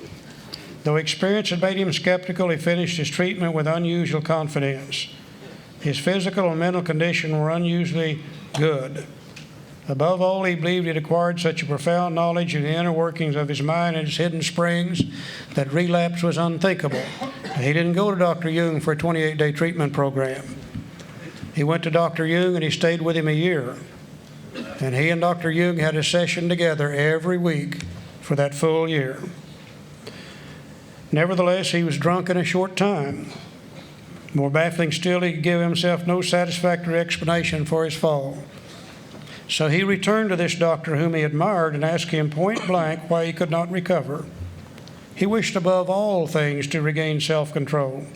Though experience had made him skeptical, he finished his treatment with unusual confidence. His physical and mental condition were unusually good. Above all, he believed he had acquired such a profound knowledge of the inner workings of his mind and its hidden springs that relapse was unthinkable. He didn't go to Dr. Jung for a 28-day treatment program. He went to Dr. Jung and he stayed with him a year. And he and Dr. Jung had a session together every week for that full year. Nevertheless, he was drunk in a short time. More baffling still, he could give himself no satisfactory explanation for his fall. So he returned to this doctor whom he admired and asked him point blank why he could not recover. He wished above all things to regain self-control.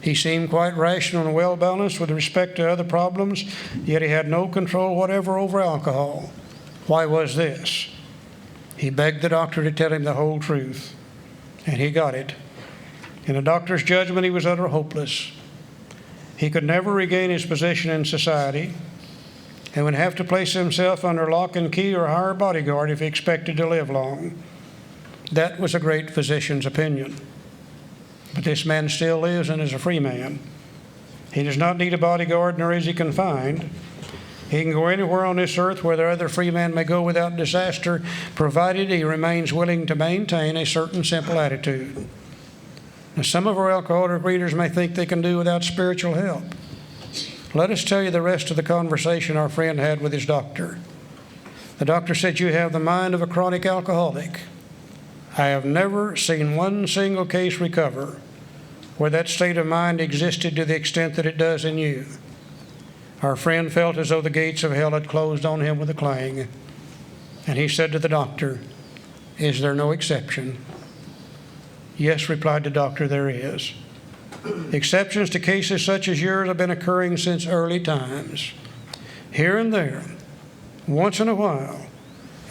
He seemed quite rational and well-balanced with respect to other problems, yet he had no control whatever over alcohol. Why was this? He begged the doctor to tell him the whole truth, and he got it. In the doctor's judgment, he was utterly hopeless. He could never regain his position in society and would have to place himself under lock and key or hire a bodyguard if he expected to live long. That was a great physician's opinion. But this man still lives and is a free man. He does not need a bodyguard, nor is he confined. He can go anywhere on this earth where the other free man may go without disaster, provided he remains willing to maintain a certain simple attitude. Now, some of our alcoholic readers may think they can do without spiritual help. Let us tell you the rest of the conversation our friend had with his doctor. The doctor said, "You have the mind of a chronic alcoholic. I have never seen one single case recover where that state of mind existed to the extent that it does in you." Our friend felt as though the gates of hell had closed on him with a clang. And he said to the doctor, "Is there no exception?" "Yes," replied the doctor, "there is. Exceptions to cases such as yours have been occurring since early times. Here and there, once in a while,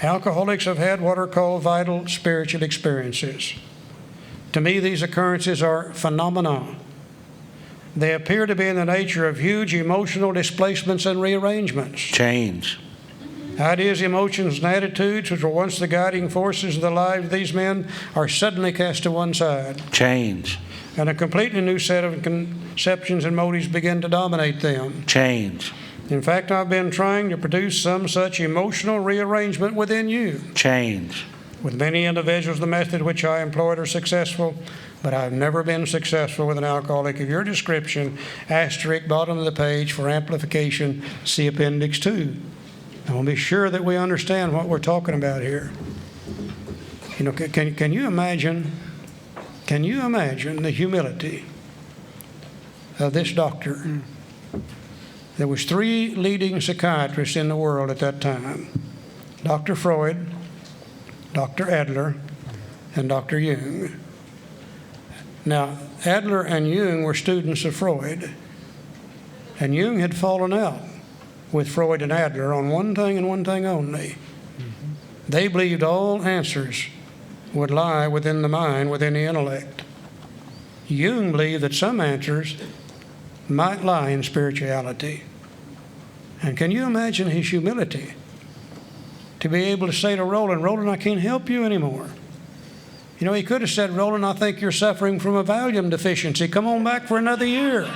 alcoholics have had what are called vital spiritual experiences. To me, these occurrences are phenomena. They appear to be in the nature of huge emotional displacements and rearrangements. Change. Ideas, emotions, and attitudes, which were once the guiding forces of the lives of these men, are suddenly cast to one side. Change. And a completely new set of conceptions and motives begin to dominate them. Change. In fact, I've been trying to produce some such emotional rearrangement within you. Change. With many individuals, the method which I employed are successful, but I've never been successful with an alcoholic of your description. Asterisk, bottom of the page for amplification, see Appendix 2. I want to be sure that we understand what we're talking about here. You know, can you imagine? Can you imagine the humility of this doctor? There was 3 leading psychiatrists in the world at that time: Dr. Freud, Dr. Adler, and Dr. Jung. Now, Adler and Jung were students of Freud, and Jung had fallen out with Freud and Adler on one thing and one thing only. They believed all answers would lie within the mind, within the intellect. Jung believed that some answers might lie in spirituality. And can you imagine his humility to be able to say to Roland, "Roland, I can't help you anymore." You know, he could have said, "Roland, I think you're suffering from a Valium deficiency. Come on back for another year."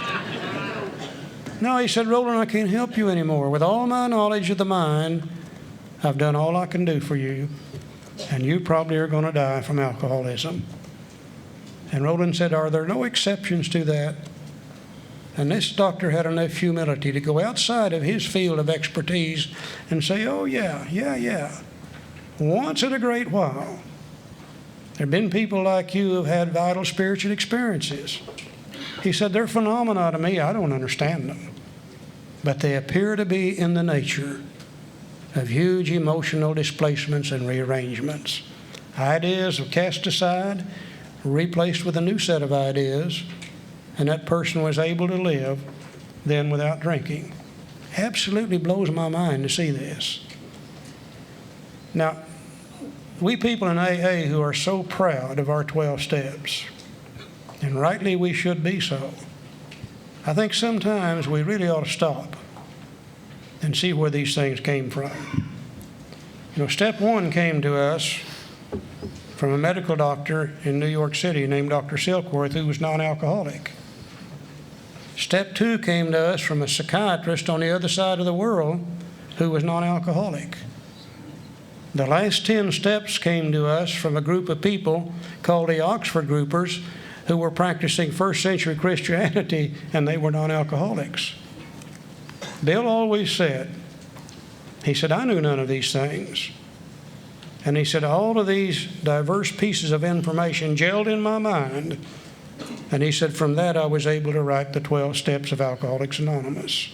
No, he said, "Roland, I can't help you anymore. With all my knowledge of the mind, I've done all I can do for you, and you probably are going to die from alcoholism." And Roland said, "Are there no exceptions to that?" And this doctor had enough humility to go outside of his field of expertise and say, "Oh, yeah. Once in a great while, there have been people like you who have had vital spiritual experiences." He said, "They're phenomena to me. I don't understand them. But they appear to be in the nature of huge emotional displacements and rearrangements. Ideas are cast aside, replaced with a new set of ideas, and that person was able to live then without drinking." Absolutely blows my mind to see this. Now, we people in AA who are so proud of our 12 steps, and rightly we should be so, I think sometimes we really ought to stop and see where these things came from. You know, step one came to us from a medical doctor in New York City named Dr. Silkworth, who was non-alcoholic. Step two came to us from a psychiatrist on the other side of the world who was non-alcoholic. The last 10 steps came to us from a group of people called the Oxford Groupers who were practicing first century Christianity, and they were non-alcoholics. Bill always said, he said, I knew none of these things. And he said, all of these diverse pieces of information gelled in my mind. And he said, from that I was able to write the 12 steps of Alcoholics Anonymous.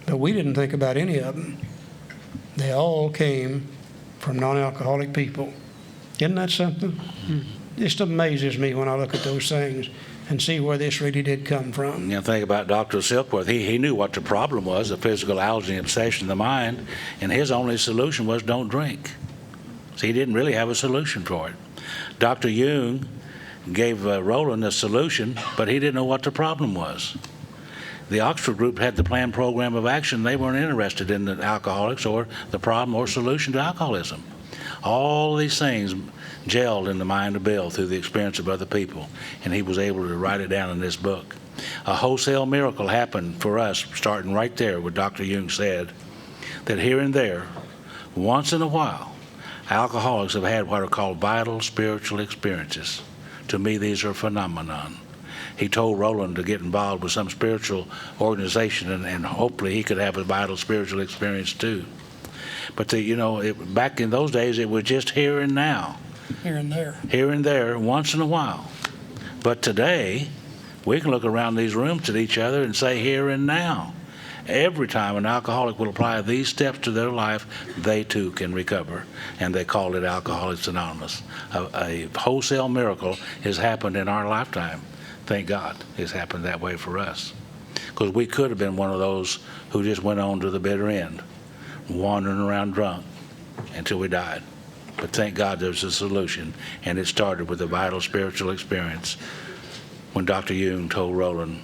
But we didn't think about any of them. They all came from non-alcoholic people. Isn't that something? It just amazes me when I look at those things and see where this really did come from. You know, think about Dr. Silkworth. He knew what the problem was, the physical allergy and obsession of the mind, and his only solution was don't drink. So he didn't really have a solution for it. Dr. Jung gave Roland a solution, but he didn't know what the problem was. The Oxford group had the planned program of action. They weren't interested in the alcoholics or the problem or solution to alcoholism. All these things gelled in the mind of Bill through the experience of other people, and he was able to write it down in this book. A wholesale miracle happened for us, starting right there what Dr. Jung said, that here and there, once in a while, alcoholics have had what are called vital spiritual experiences. To me, these are phenomenon. He told Roland to get involved with some spiritual organization, and hopefully he could have a vital spiritual experience too. But back in those days, it was just here and now. Here and there. Here and there, once in a while. But today, we can look around these rooms at each other and say here and now. Every time an alcoholic will apply these steps to their life, they too can recover. And they call it Alcoholics Anonymous. A wholesale miracle has happened in our lifetime. Thank God it's happened that way for us. Because we could have been one of those who just went on to the bitter end, wandering around drunk until we died. But thank God there's a solution, and it started with a vital spiritual experience when Dr. Jung told Roland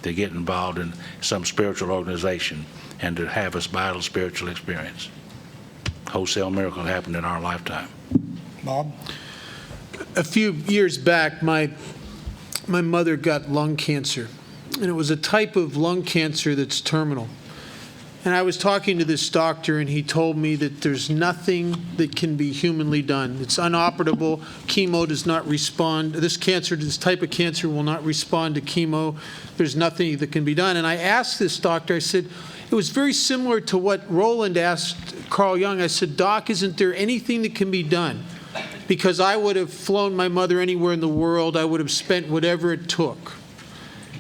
to get involved in some spiritual organization and to have a vital spiritual experience. Wholesale miracle happened in our lifetime. Bob? A few years back, my mother got lung cancer, and it was a type of lung cancer that's terminal. And I was talking to this doctor, and he told me that there's nothing that can be humanly done. It's inoperable. Chemo does not respond. This type of cancer will not respond to chemo. There's nothing that can be done. And I asked this doctor, I said, it was very similar to what Roland asked Carl Jung. I said, Doc, isn't there anything that can be done? Because I would have flown my mother anywhere in the world. I would have spent whatever it took.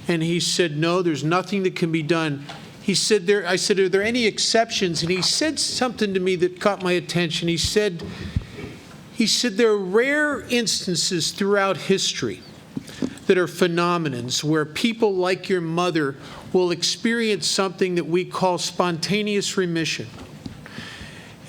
And he said, no, there's nothing that can be done. He said, I said, are there any exceptions? And he said something to me that caught my attention. He said, there are rare instances throughout history that are phenomenons where people like your mother will experience something that we call spontaneous remission.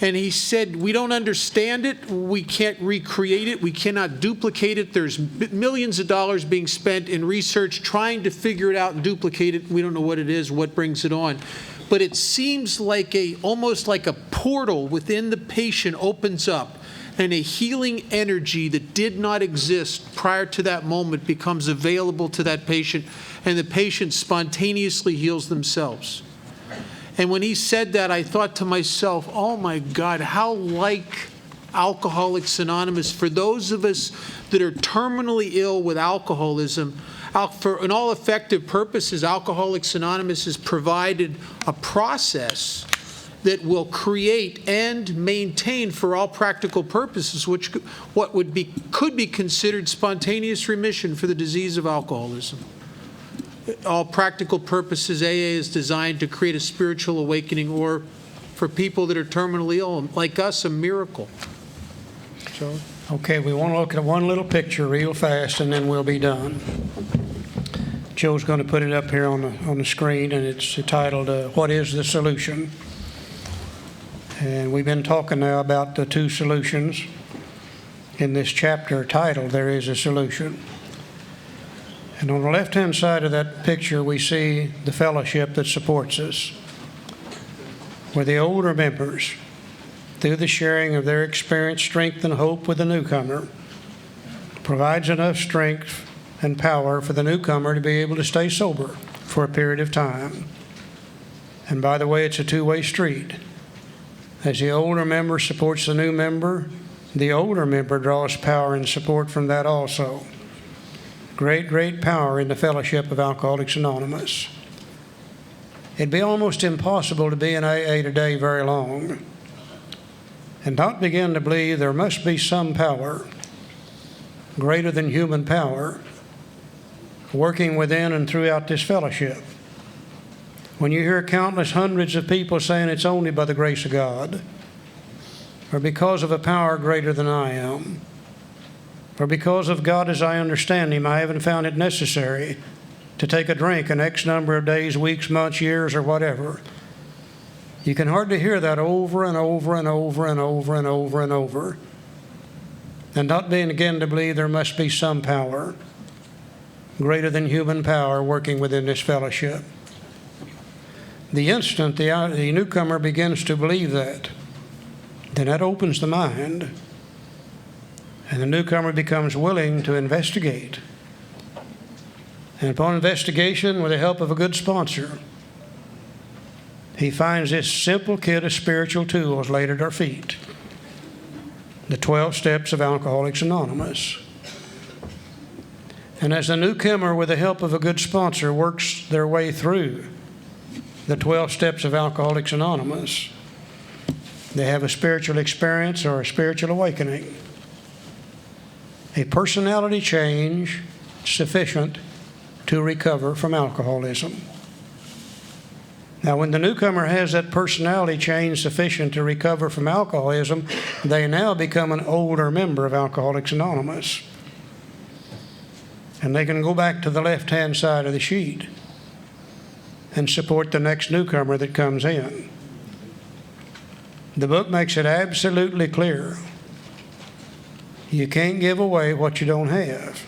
And he said, we don't understand it, we can't recreate it, we cannot duplicate it. There's millions of dollars being spent in research trying to figure it out and duplicate it. We don't know what it is, what brings it on. But it seems like almost like a portal within the patient opens up, and a healing energy that did not exist prior to that moment becomes available to that patient, and the patient spontaneously heals themselves. And when he said that, I thought to myself, oh my God, how like Alcoholics Anonymous. For those of us that are terminally ill with alcoholism, for in all effective purposes, Alcoholics Anonymous has provided a process that will create and maintain, for all practical purposes, could be considered spontaneous remission for the disease of alcoholism. All practical purposes, AA is designed to create a spiritual awakening, or for people that are terminally ill, like us, a miracle. So, Okay, we want to look at one little picture real fast, and then we'll be done. Joe's going to put it up here on the screen, and it's titled, What is the Solution? And we've been talking now about the two solutions. In this chapter titled, There is a Solution. And on the left-hand side of that picture, we see the fellowship that supports us, where the older members, through the sharing of their experience, strength, and hope with the newcomer, provides enough strength and power for the newcomer to be able to stay sober for a period of time. And by the way, it's a two-way street. As the older member supports the new member, the older member draws power and support from that also. Great, great power in the fellowship of Alcoholics Anonymous. It'd be almost impossible to be in AA today very long and not begin to believe there must be some power greater than human power working within and throughout this fellowship. When you hear countless hundreds of people saying it's only by the grace of God, or because of a power greater than I am, or because of God as I understand Him, I haven't found it necessary to take a drink an X number of days, weeks, months, years, or whatever. You can hardly hear that over and over and over and over and over and over, and not begin to believe there must be some power greater than human power working within this fellowship. The instant the newcomer begins to believe that, then that opens the mind, and the newcomer becomes willing to investigate. And upon investigation, with the help of a good sponsor, he finds this simple kit of spiritual tools laid at our feet. The 12 steps of Alcoholics Anonymous. And as the newcomer, with the help of a good sponsor, works their way through the 12 steps of Alcoholics Anonymous, they have a spiritual experience or a spiritual awakening. A personality change sufficient to recover from alcoholism. Now, when the newcomer has that personality change sufficient to recover from alcoholism, they now become an older member of Alcoholics Anonymous. And they can go back to the left-hand side of the sheet and support the next newcomer that comes in. The book makes it absolutely clear. You can't give away what you don't have.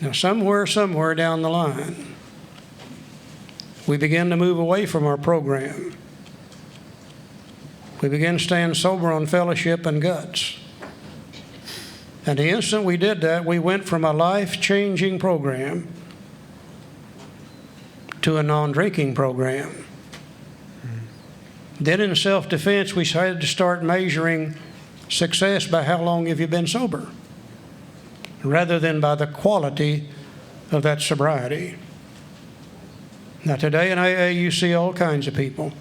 Now, somewhere down the line, we begin to move away from our program. We begin staying sober on fellowship and guts. And the instant we did that, we went from a life-changing program to a non-drinking program. Then in self-defense, we had to start measuring success by how long have you been sober, rather than by the quality of that sobriety. Now today in AA, you see all kinds of people.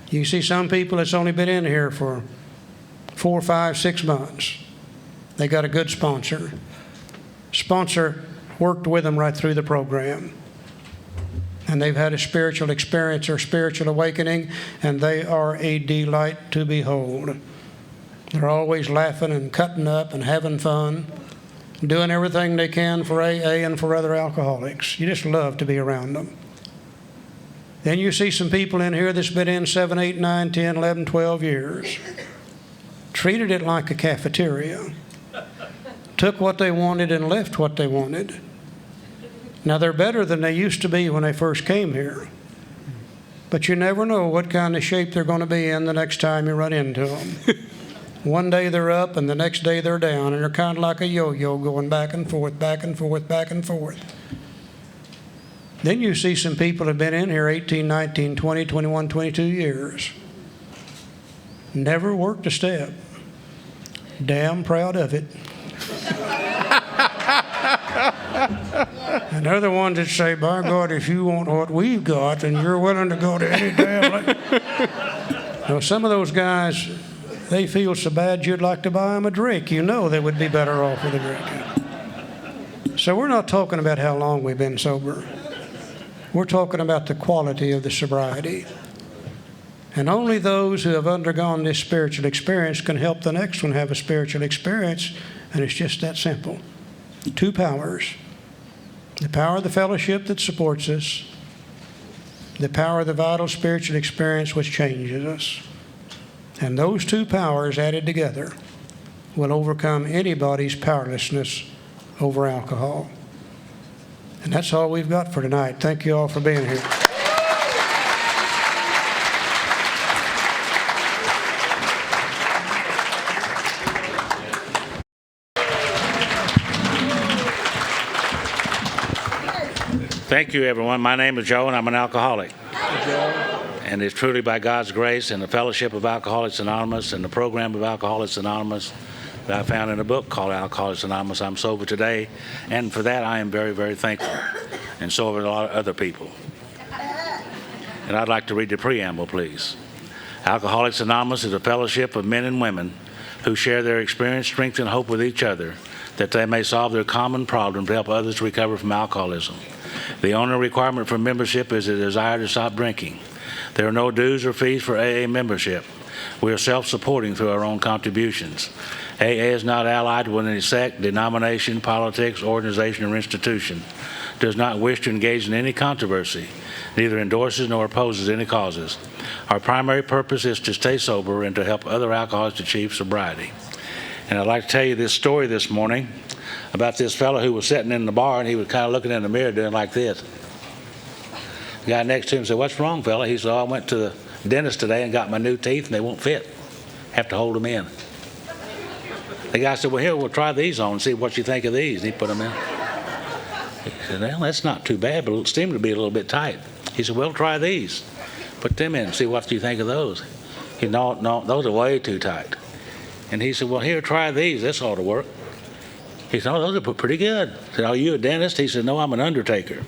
You see some people that's only been in here for 4, 5, 6 months. They got a good sponsor. Sponsor worked with them right through the program. And they've had a spiritual experience or spiritual awakening, and they are a delight to behold. They're always laughing and cutting up and having fun, doing everything they can for AA and for other alcoholics. You just love to be around them. Then you see some people in here that's been in 7, 8, 9, 10, 11, 12 years. Treated it like a cafeteria. Took what they wanted and left what they wanted. Now, they're better than they used to be when they first came here. But you never know what kind of shape they're going to be in the next time you run into them. One day they're up and the next day they're down, and they're kind of like a yo-yo going back and forth, back and forth, back and forth. Then you see some people have been in here 18, 19, 20, 21, 22 years. Never worked a step. Damn proud of it. And they're the ones that say, by God, if you want what we've got, then you're willing to go to any damn... Now, some of those guys, they feel so bad you'd like to buy them a drink. You know they would be better off with a drink. So we're not talking about how long we've been sober. We're talking about the quality of the sobriety. And only those who have undergone this spiritual experience can help the next one have a spiritual experience, and it's just that simple. 2 powers. The power of the fellowship that supports us, the power of the vital spiritual experience which changes us. And those two powers added together will overcome anybody's powerlessness over alcohol. And that's all we've got for tonight. Thank you all for being here. Thank you, everyone. My name is Joe, and I'm an alcoholic. And it's truly by God's grace and the fellowship of Alcoholics Anonymous and the program of Alcoholics Anonymous that I found in a book called Alcoholics Anonymous, I'm sober today. And for that, I am very, very thankful. And so are a lot of other people. And I'd like to read the preamble, please. Alcoholics Anonymous is a fellowship of men and women who share their experience, strength, and hope with each other that they may solve their common problem to help others recover from alcoholism. The only requirement for membership is a desire to stop drinking. There are no dues or fees for AA membership. We are self-supporting through our own contributions. AA is not allied with any sect, denomination, politics, organization, or institution. Does not wish to engage in any controversy, neither endorses nor opposes any causes. Our primary purpose is to stay sober and to help other alcoholics achieve sobriety. And I'd like to tell you this story this morning about this fellow who was sitting in the bar, and he was kind of looking in the mirror doing like this. The guy next to him said, "What's wrong, fella?" He said, "Oh, I went to the dentist today and got my new teeth, and they won't fit. Have to hold them in." The guy said, "Well, here, we'll try these on and see what you think of these." And he put them in. He said, "Well, that's not too bad, but it seemed to be a little bit tight." He said, "Well, try these. Put them in and see what you think of those." He said, No, those are way too tight." And he said, "Well, here, try these. This ought to work." He said, "Oh, those are pretty good." I said, "Are you a dentist?" He said, "No, I'm an undertaker."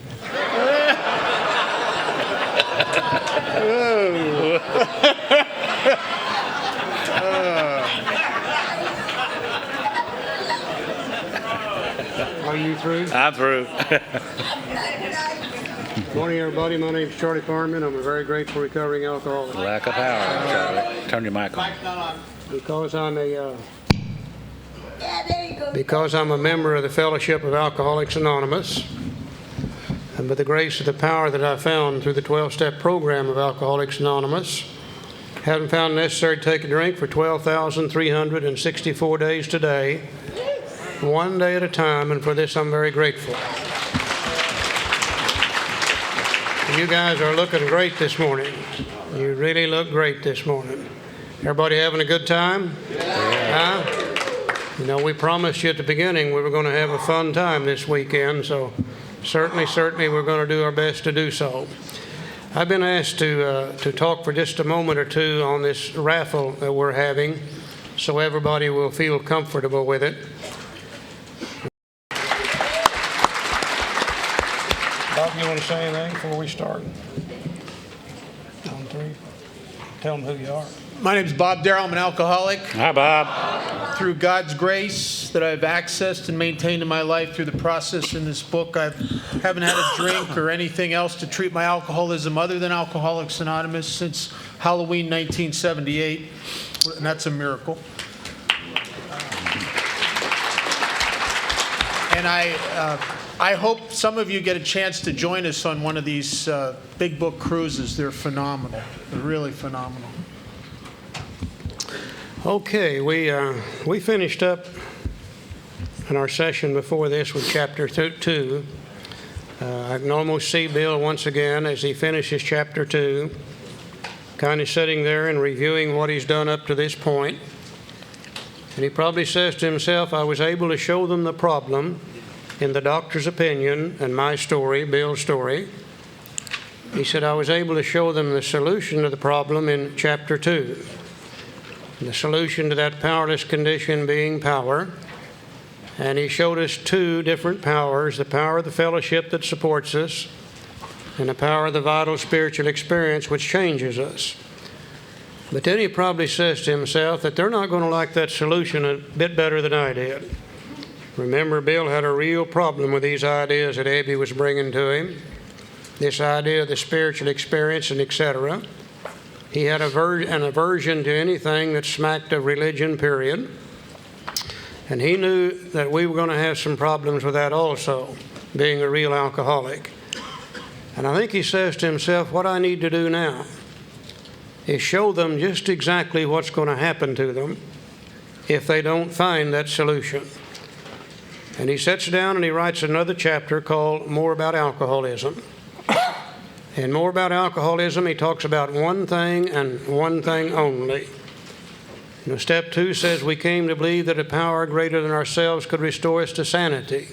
Are you through? I'm through. Good morning, everybody. My name is Charlie Parmley. I'm a very grateful recovering alcoholic. Lack of power, Charlie. Turn your mic on. Because I'm a member of the Fellowship of Alcoholics Anonymous, and by the grace of the power that I found through the 12-step program of Alcoholics Anonymous, haven't found it necessary to take a drink for 12,364 days today, one day at a time, and for this I'm very grateful. You guys are looking great this morning. You really look great this morning. Everybody having a good time? Yeah. Huh? You know, we promised you at the beginning we were going to have a fun time this weekend, so certainly we're going to do our best to do so. I've been asked to talk for just a moment or two on this raffle that we're having, so everybody will feel comfortable with it. Bob, you want to say anything before we start? On three. Tell them who you are. My name's Bob Darrell. I'm an alcoholic. Hi, Bob. Through God's grace that I've accessed and maintained in my life through the process in this book, I haven't had a drink or anything else to treat my alcoholism other than Alcoholics Anonymous since Halloween 1978, and that's a miracle. And I hope some of you get a chance to join us on one of these big book cruises. They're phenomenal. They're really phenomenal. Okay, we finished up in our session before this with chapter 2. I can almost see Bill once again as he finishes chapter 2, kind of sitting there and reviewing what he's done up to this point. And he probably says to himself, "I was able to show them the problem in the doctor's opinion and my story, Bill's story." He said, "I was able to show them the solution to the problem in chapter 2. The solution to that powerless condition being power." And he showed us two different powers, the power of the fellowship that supports us and the power of the vital spiritual experience which changes us. But then he probably says to himself that they're not going to like that solution a bit better than I did. Remember, Bill had a real problem with these ideas that Abby was bringing to him, this idea of the spiritual experience and etc. He had an aversion to anything that smacked of religion, period. And he knew that we were going to have some problems with that also, being a real alcoholic. And I think he says to himself, what I need to do now is show them just exactly what's going to happen to them if they don't find that solution. And he sits down and he writes another chapter called More About Alcoholism. In More About Alcoholism, he talks about one thing and one thing only. You know, step 2 says, we came to believe that a power greater than ourselves could restore us to sanity.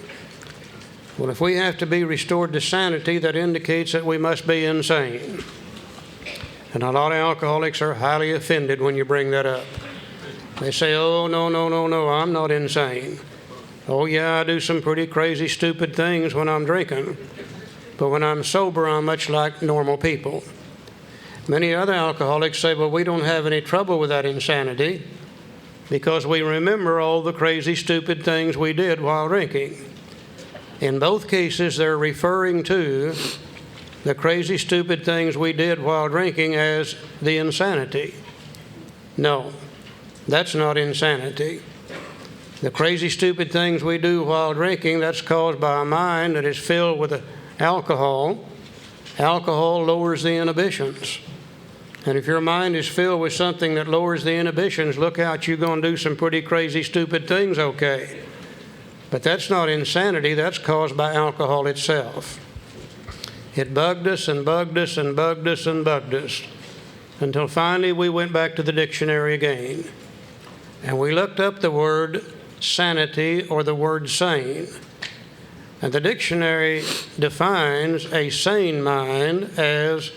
Well, if we have to be restored to sanity, that indicates that we must be insane. And a lot of alcoholics are highly offended when you bring that up. They say, oh, no, I'm not insane. Oh, yeah, I do some pretty crazy, stupid things when I'm drinking. But when I'm sober, I'm much like normal people. Many other alcoholics say, well, we don't have any trouble with that insanity because we remember all the crazy, stupid things we did while drinking. In both cases, they're referring to the crazy, stupid things we did while drinking as the insanity. No, that's not insanity. The crazy, stupid things we do while drinking, that's caused by a mind that is filled with alcohol. Alcohol lowers the inhibitions. And if your mind is filled with something that lowers the inhibitions, look out, you're going to do some pretty crazy, stupid things, okay. But that's not insanity, that's caused by alcohol itself. It bugged us and bugged us and bugged us and bugged us until finally we went back to the dictionary again. And we looked up the word sanity or the word sane. And the dictionary defines a sane mind as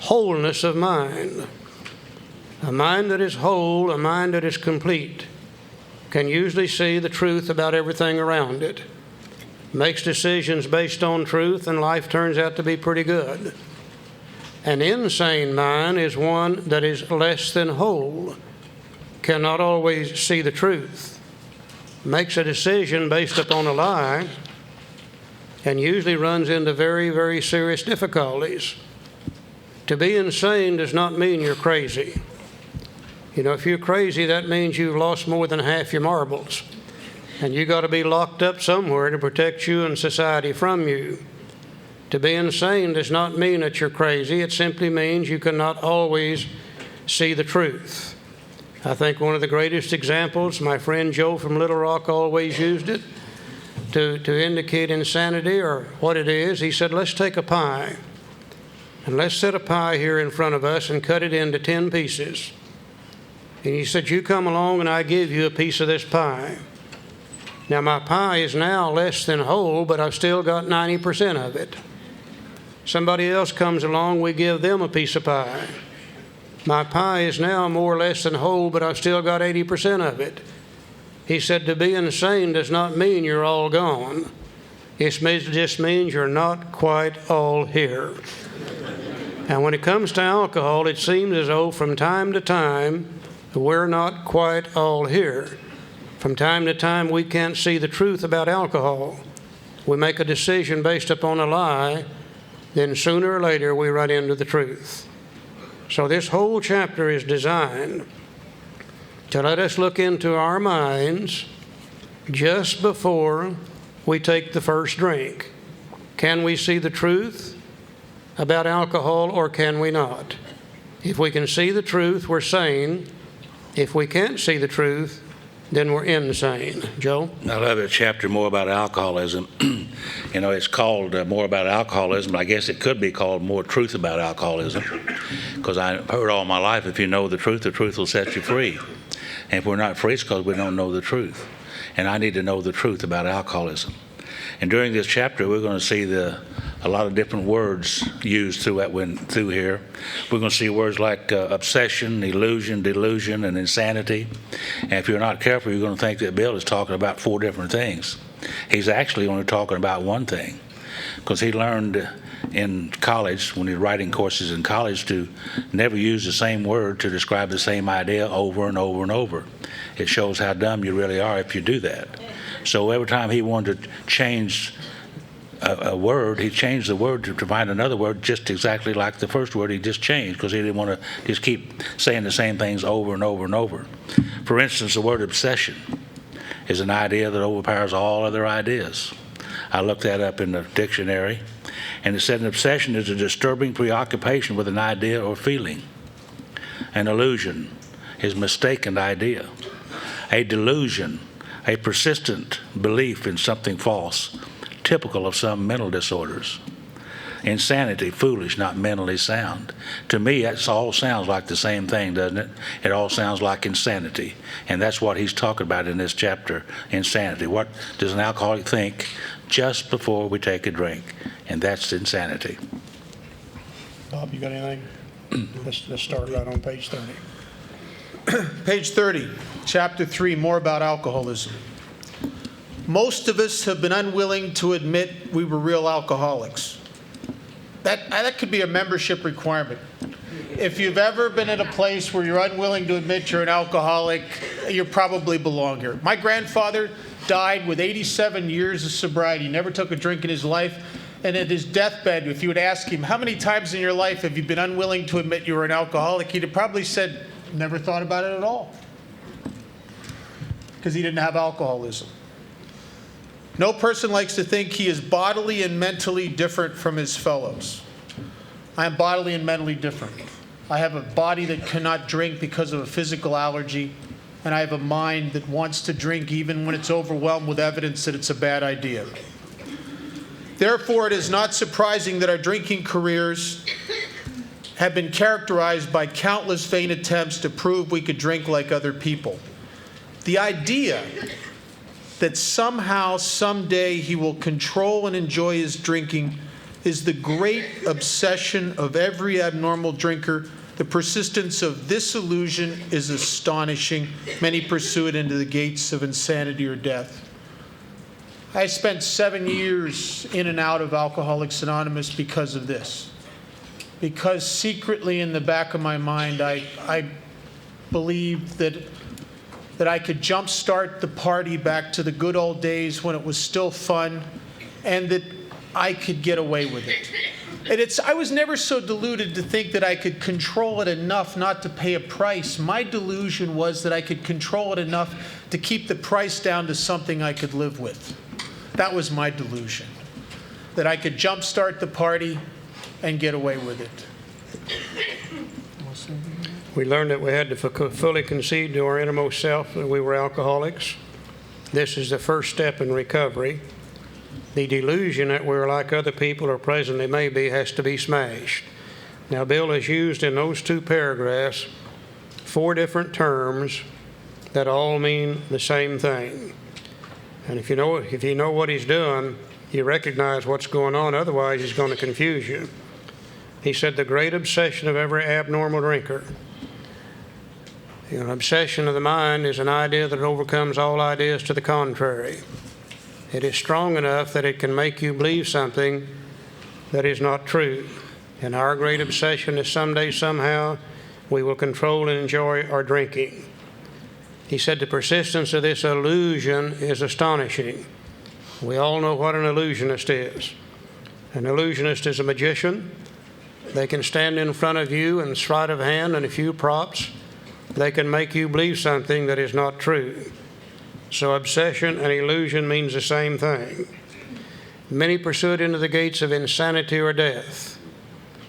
wholeness of mind. A mind that is whole, a mind that is complete, can usually see the truth about everything around it, makes decisions based on truth, and life turns out to be pretty good. An insane mind is one that is less than whole, cannot always see the truth, makes a decision based upon a lie, and usually runs into very, very serious difficulties. To be insane does not mean you're crazy. You know, if you're crazy, that means you've lost more than half your marbles. And you got to be locked up somewhere to protect you and society from you. To be insane does not mean that you're crazy. It simply means you cannot always see the truth. I think one of the greatest examples, my friend Joe from Little Rock always used it to indicate insanity or what it is. He said, let's take a pie. And let's set a pie here in front of us and cut it into 10 pieces. And he said, you come along and I give you a piece of this pie. Now my pie is now less than whole, but I've still got 90% of it. Somebody else comes along, we give them a piece of pie. My pie is now more or less than whole, but I've still got 80% of it. He said, to be insane does not mean you're all gone. It just means you're not quite all here. And when it comes to alcohol, it seems as though from time to time, we're not quite all here. From time to time, we can't see the truth about alcohol. We make a decision based upon a lie, then sooner or later we run into the truth. So this whole chapter is designed to let us look into our minds just before we take the first drink. Can we see the truth about alcohol or can we not? If we can see the truth, we're sane. If we can't see the truth, then we're insane. Joe? I love that chapter, More About Alcoholism. You know, it's called More About Alcoholism. I guess it could be called More Truth About Alcoholism, because I've heard all my life, if you know the truth will set you free. And if we're not free, it's because we don't know the truth. And I need to know the truth about alcoholism. And during this chapter, we're going to see a lot of different words used through here. We're going to see words like obsession, illusion, delusion, and insanity. And if you're not careful, you're going to think that Bill is talking about 4 different things. He's actually only talking about one thing, because he learned in college, when he's writing courses in college, to never use the same word to describe the same idea over and over and over. It shows how dumb you really are if you do that. So every time he wanted to change a word, he changed the word to find another word just exactly like the first word he just changed, because he didn't want to just keep saying the same things over and over and over. For instance, the word obsession is an idea that overpowers all other ideas. I looked that up in the dictionary, And it said an obsession is a disturbing preoccupation with an idea or feeling. An illusion is mistaken idea. A delusion, a persistent belief in something false, typical of some mental disorders. Insanity, foolish, not mentally sound. To me, that all sounds like the same thing, doesn't it? It all sounds like insanity. And that's what he's talking about in this chapter, insanity. What does an alcoholic think just before we take a drink? And that's insanity. Bob, you got anything? Let's start right on page 30. Page 30, chapter 3, more about alcoholism. Most of us have been unwilling to admit we were real alcoholics. That could be a membership requirement. If you've ever been at a place where you're unwilling to admit you're an alcoholic, you probably belong here. My grandfather died with 87 years of sobriety. He never took a drink in his life. And at his deathbed, if you would ask him, how many times in your life have you been unwilling to admit you were an alcoholic? He'd have probably said, never thought about it at all. Because he didn't have alcoholism. No person likes to think he is bodily and mentally different from his fellows. I am bodily and mentally different. I have a body that cannot drink because of a physical allergy, and I have a mind that wants to drink even when it's overwhelmed with evidence that it's a bad idea. Therefore, it is not surprising that our drinking careers have been characterized by countless vain attempts to prove we could drink like other people. The idea that somehow, someday, he will control and enjoy his drinking is the great obsession of every abnormal drinker. The persistence of this illusion is astonishing. Many pursue it into the gates of insanity or death. I spent 7 years in and out of Alcoholics Anonymous because of this. Because secretly in the back of my mind, I believed that I could jumpstart the party back to the good old days when it was still fun, and that I could get away with it. And I was never so deluded to think that I could control it enough not to pay a price. My delusion was that I could control it enough to keep the price down to something I could live with. That was my delusion. That I could jumpstart the party and get away with it. We learned that we had to fully concede to our innermost self that we were alcoholics. This is the first step in recovery. The delusion that we're like other people or presently may be has to be smashed. Now, Bill has used in those 2 paragraphs 4 different terms that all mean the same thing. And if you know what he's doing, you recognize what's going on. Otherwise, he's going to confuse you. He said the great obsession of every abnormal drinker. An obsession of the mind is an idea that overcomes all ideas to the contrary. It is strong enough that it can make you believe something that is not true. And our great obsession is someday, somehow, we will control and enjoy our drinking. He said the persistence of this illusion is astonishing. We all know what an illusionist is. An illusionist is a magician. They can stand in front of you and sleight of hand and a few props. They can make you believe something that is not true. So obsession and illusion means the same thing. Many pursue it into the gates of insanity or death.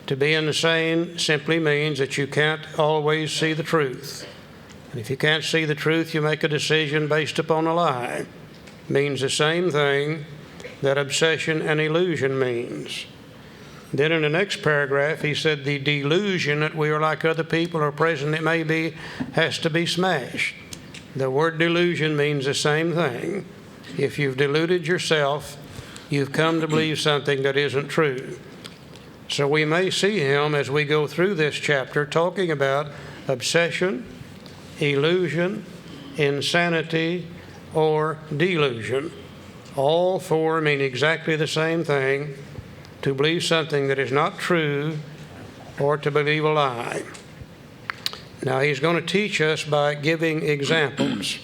To be insane simply means that you can't always see the truth. And if you can't see the truth, you make a decision based upon a lie. Means the same thing that obsession and illusion means. Then in the next paragraph, he said the delusion that we are like other people or present it may be has to be smashed. The word delusion means the same thing. If you've deluded yourself, you've come to believe something that isn't true. So we may see him as we go through this chapter talking about obsession, illusion, insanity, or delusion. All 4 mean exactly the same thing. To believe something that is not true or to believe a lie. Now, he's going to teach us by giving examples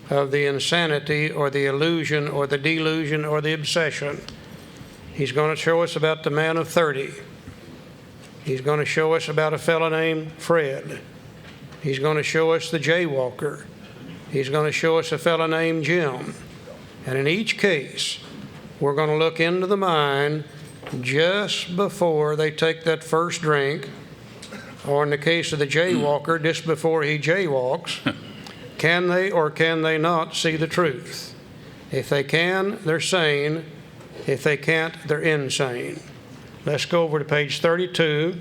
of the insanity or the illusion or the delusion or the obsession. He's going to show us about the man of 30. He's going to show us about a fellow named Fred. He's going to show us the jaywalker. He's going to show us a fellow named Jim. And in each case, we're going to look into the mind just before they take that first drink, or in the case of the jaywalker, just before he jaywalks, can they or can they not see the truth? If they can, they're sane. If they can't, they're insane. Let's go over to page 32,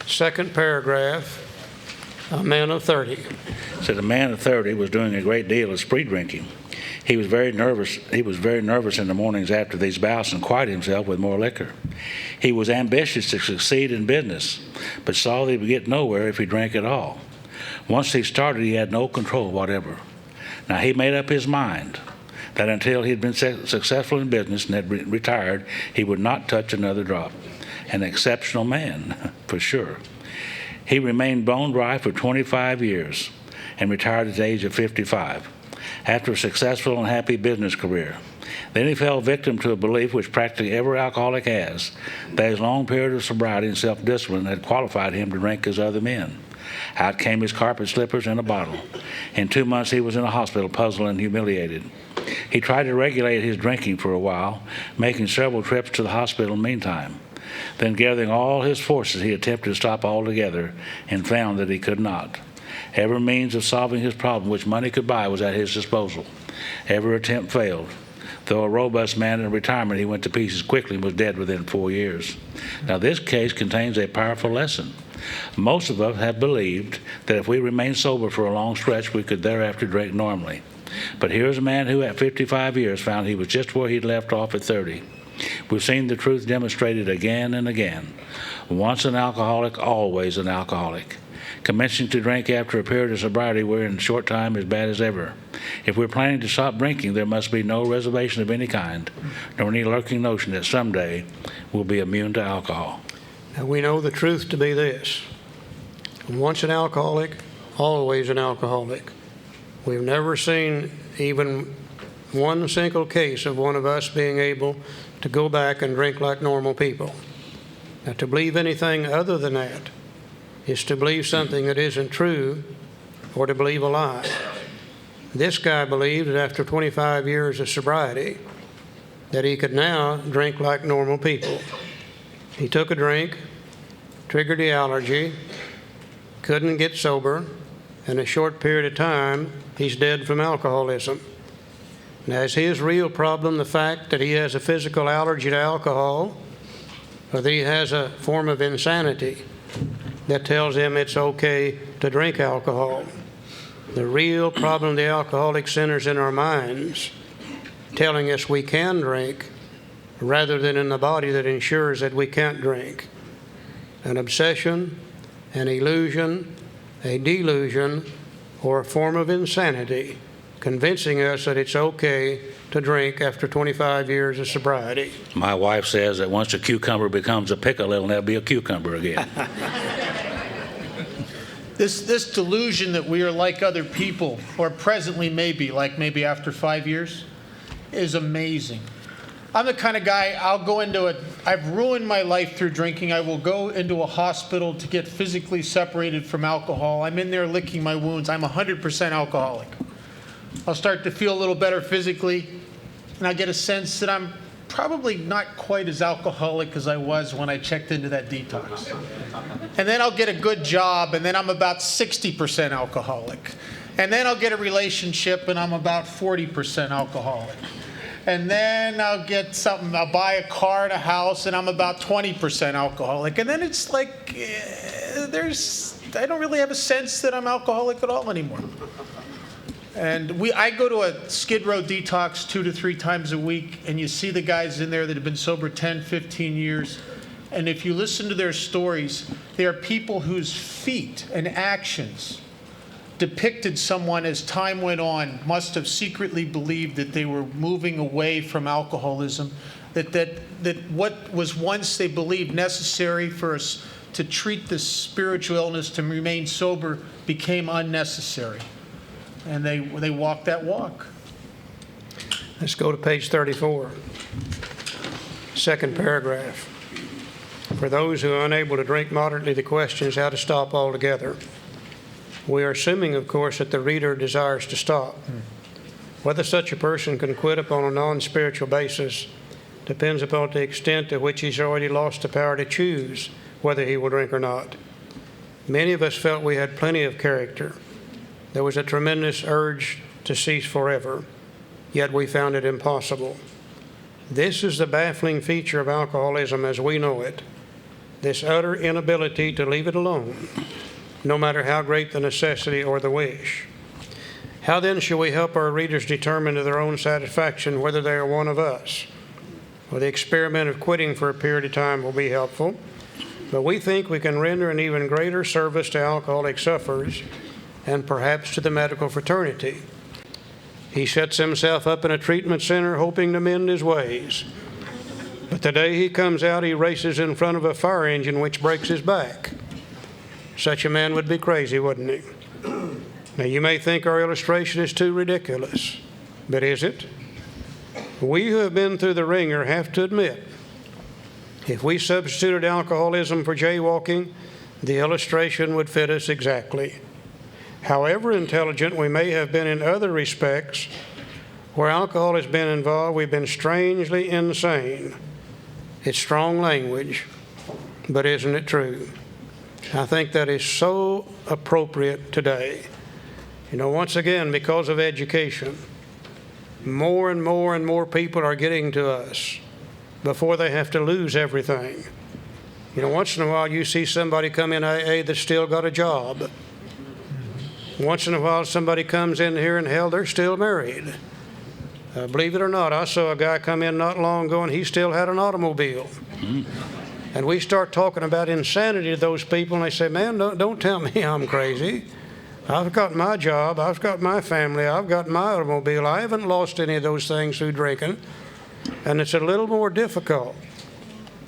second paragraph, a man of 30. Said a man of 30 was doing a great deal of spree drinking. He was very nervous in the mornings after these bouts and quieted himself with more liquor. He was ambitious to succeed in business, but saw that he would get nowhere if he drank at all. Once he started, he had no control whatever. Now, he made up his mind that until he had been successful in business and had retired, he would not touch another drop. An exceptional man, for sure. He remained bone dry for 25 years and retired at the age of 55 after a successful and happy business career. Then he fell victim to a belief which practically every alcoholic has, that his long period of sobriety and self-discipline had qualified him to drink as other men. Out came his carpet slippers and a bottle. In 2 months, he was in a hospital, puzzled and humiliated. He tried to regulate his drinking for a while, making several trips to the hospital in the meantime. Then, gathering all his forces, he attempted to stop altogether and found that he could not. Every means of solving his problem which money could buy was at his disposal. Every attempt failed. Though a robust man in retirement, he went to pieces quickly and was dead within 4 years. Now, this case contains a powerful lesson. Most of us have believed that if we remained sober for a long stretch, we could thereafter drink normally. But here's a man who at 55 years found he was just where he'd left off at 30. We've seen the truth demonstrated again and again. Once an alcoholic, always an alcoholic. Commencing to drink after a period of sobriety, we're in a short time as bad as ever. If we're planning to stop drinking, there must be no reservation of any kind, nor any lurking notion that someday we'll be immune to alcohol. Now, we know the truth to be this: once an alcoholic, always an alcoholic. We've never seen even one single case of one of us being able to go back and drink like normal people. Now, to believe anything other than that is to believe something that isn't true or to believe a lie. This guy believed that after 25 years of sobriety that he could now drink like normal people. He took a drink, triggered the allergy, couldn't get sober. In a short period of time, he's dead from alcoholism. Now, is his real problem the fact that he has a physical allergy to alcohol, or that he has a form of insanity that tells him it's okay to drink alcohol? The real problem of the alcoholic centers in our minds, telling us we can drink, rather than in the body that ensures that we can't drink. An obsession, an illusion, a delusion, or a form of insanity, convincing us that it's okay to drink after 25 years of sobriety. My wife says that once a cucumber becomes a pickle, it'll never be a cucumber again. This delusion that we are like other people, or presently maybe after 5 years, is amazing. I'm the kind of guy, I've ruined my life through drinking. I will go into a hospital to get physically separated from alcohol. I'm in there licking my wounds. I'm 100% alcoholic. I'll start to feel a little better physically, and I get a sense that I'm probably not quite as alcoholic as I was when I checked into that detox. And then I'll get a good job, and then I'm about 60% alcoholic. And then I'll get a relationship, and I'm about 40% alcoholic. And then I'll get something, I'll buy a car and a house, and I'm about 20% alcoholic. And then it's like, I don't really have a sense that I'm alcoholic at all anymore. And I go to a Skid Row detox 2 to 3 times a week, and you see the guys in there that have been sober 10, 15 years. And if you listen to their stories, they are people whose feet and actions depicted someone as time went on must have secretly believed that they were moving away from alcoholism, that what was once they believed necessary for us to treat this spiritual illness, to remain sober, became unnecessary. And they walk that walk. Let's go to page 34, second paragraph. For those who are unable to drink moderately, the question is how to stop altogether. We are assuming, of course, that the reader desires to stop. Whether such a person can quit upon a non-spiritual basis depends upon the extent to which he's already lost the power to choose whether he will drink or not. Many of us felt we had plenty of character. There was a tremendous urge to cease forever, yet we found it impossible. This is the baffling feature of alcoholism as we know it, this utter inability to leave it alone, no matter how great the necessity or the wish. How then shall we help our readers determine to their own satisfaction whether they are one of us? Well, the experiment of quitting for a period of time will be helpful, but we think we can render an even greater service to alcoholic sufferers and perhaps to the medical fraternity. He sets himself up in a treatment center hoping to mend his ways. But the day he comes out, he races in front of a fire engine which breaks his back. Such a man would be crazy, wouldn't he? Now, you may think our illustration is too ridiculous, but is it? We who have been through the ringer have to admit, if we substituted alcoholism for jaywalking, the illustration would fit us exactly. However intelligent we may have been in other respects, where alcohol has been involved, we've been strangely insane. It's strong language, but isn't it true? I think that is so appropriate today. You know, once again, because of education, more and more and more people are getting to us before they have to lose everything. You know, once in a while you see somebody come in AA that's still got a job. Once in a while somebody comes in here and hell, they're still married. Believe it or not, I saw a guy come in not long ago and he still had an automobile. And we start talking about insanity to those people and they say, man, don't tell me I'm crazy. I've got my job, I've got my family, I've got my automobile. I haven't lost any of those things through drinking. And it's a little more difficult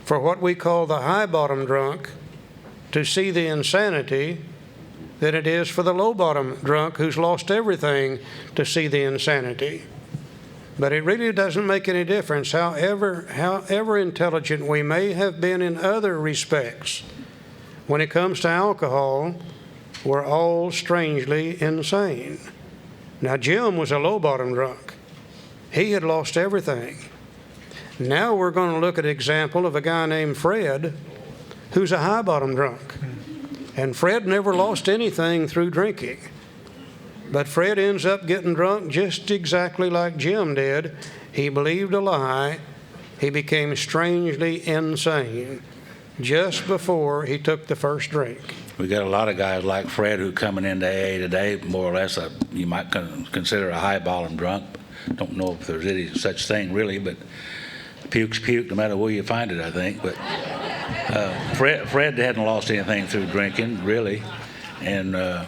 for what we call the high-bottom drunk to see the insanity than it is for the low-bottom drunk who's lost everything to see the insanity. But it really doesn't make any difference. However intelligent we may have been in other respects, when it comes to alcohol, we're all strangely insane. Now, Jim was a low-bottom drunk. He had lost everything. Now we're going to look at an example of a guy named Fred who's a high-bottom drunk. And Fred never lost anything through drinking. But Fred ends up getting drunk just exactly like Jim did. He believed a lie. He became strangely insane just before he took the first drink. We got a lot of guys like Fred who coming into AA today, more or less, you might consider a high-bottom drunk. Don't know if there's any such thing really, but puke's puke no matter where you find it, I think. But Fred hadn't lost anything through drinking, really. And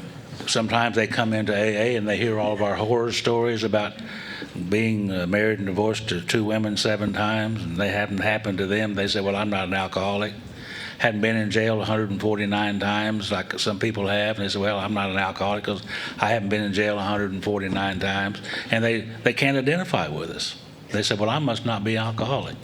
sometimes they come into AA and they hear all of our horror stories about being married and divorced to 2 women 7 times, and they haven't happened to them. They say, well, I'm not an alcoholic. Hadn't been in jail 149 times like some people have. And they say, well, I'm not an alcoholic because I haven't been in jail 149 times. And they can't identify with us. They say, well, I must not be alcoholic.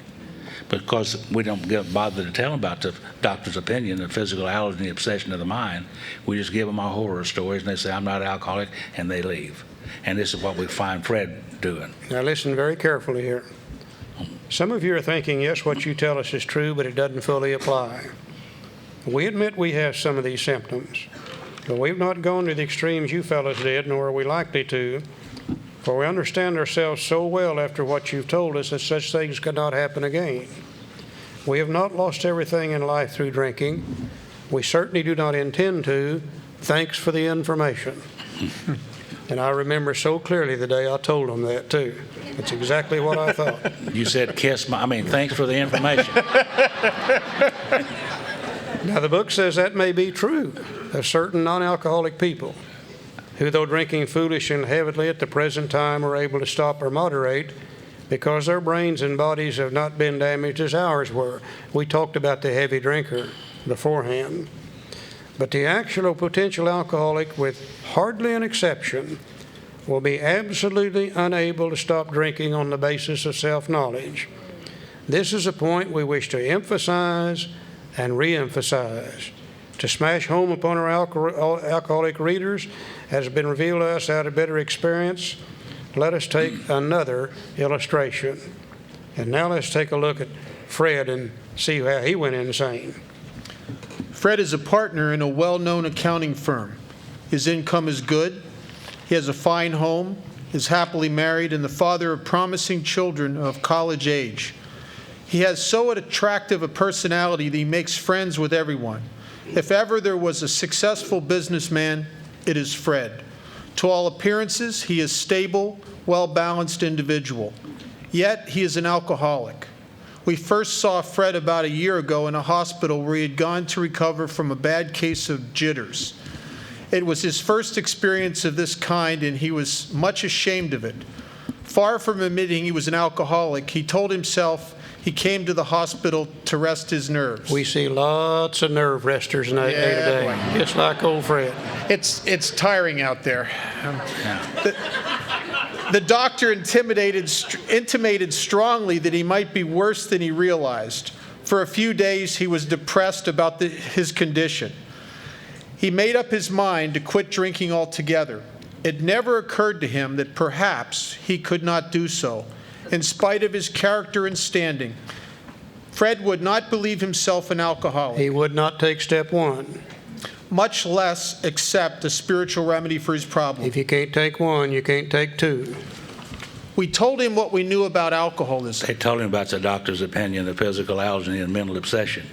Because we don't bother to tell them about the doctor's opinion, the physical allergy and the obsession of the mind. We just give them our horror stories, and they say, I'm not alcoholic, and they leave. And this is what we find Fred doing. Now listen very carefully here. Some of you are thinking, yes, what you tell us is true, but it doesn't fully apply. We admit we have some of these symptoms, but we've not gone to the extremes you fellows did, nor are we likely to, for we understand ourselves so well after what you've told us that such things could not happen again. We have not lost everything in life through drinking. We certainly do not intend to. Thanks for the information. And I remember so clearly the day I told them that, too. That's exactly what I thought. You said thanks for the information. Now, the book says that may be true of certain non-alcoholic people who, though drinking foolish and heavily at the present time, are able to stop or moderate because their brains and bodies have not been damaged as ours were. We talked about the heavy drinker beforehand. But the actual potential alcoholic, with hardly an exception, will be absolutely unable to stop drinking on the basis of self-knowledge. This is a point we wish to emphasize and re-emphasize. To smash home upon our alcoholic readers, as has been revealed to us out of bitter experience, let us take another illustration. And now let's take a look at Fred and see how he went insane. Fred is a partner in a well-known accounting firm. His income is good. He has a fine home, is happily married, and the father of promising children of college age. He has so attractive a personality that he makes friends with everyone. If ever there was a successful businessman, it is Fred. To all appearances, he is stable, well-balanced individual. Yet, he is an alcoholic. We first saw Fred about a year ago in a hospital where he had gone to recover from a bad case of jitters. It was his first experience of this kind, and he was much ashamed of it. Far from admitting he was an alcoholic, he told himself he came to the hospital to rest his nerves. We see lots of nerve resters today, just like old Fred. It's tiring out there. The doctor intimated strongly that he might be worse than he realized. For a few days, he was depressed about his condition. He made up his mind to quit drinking altogether. It never occurred to him that perhaps he could not do so, in spite of his character and standing. Fred would not believe himself an alcoholic. He would not take step one. Much less accept a spiritual remedy for his problem. If you can't take one, you can't take two. We told him what we knew about alcoholism. They told him about the doctor's opinion of physical algae and mental obsession.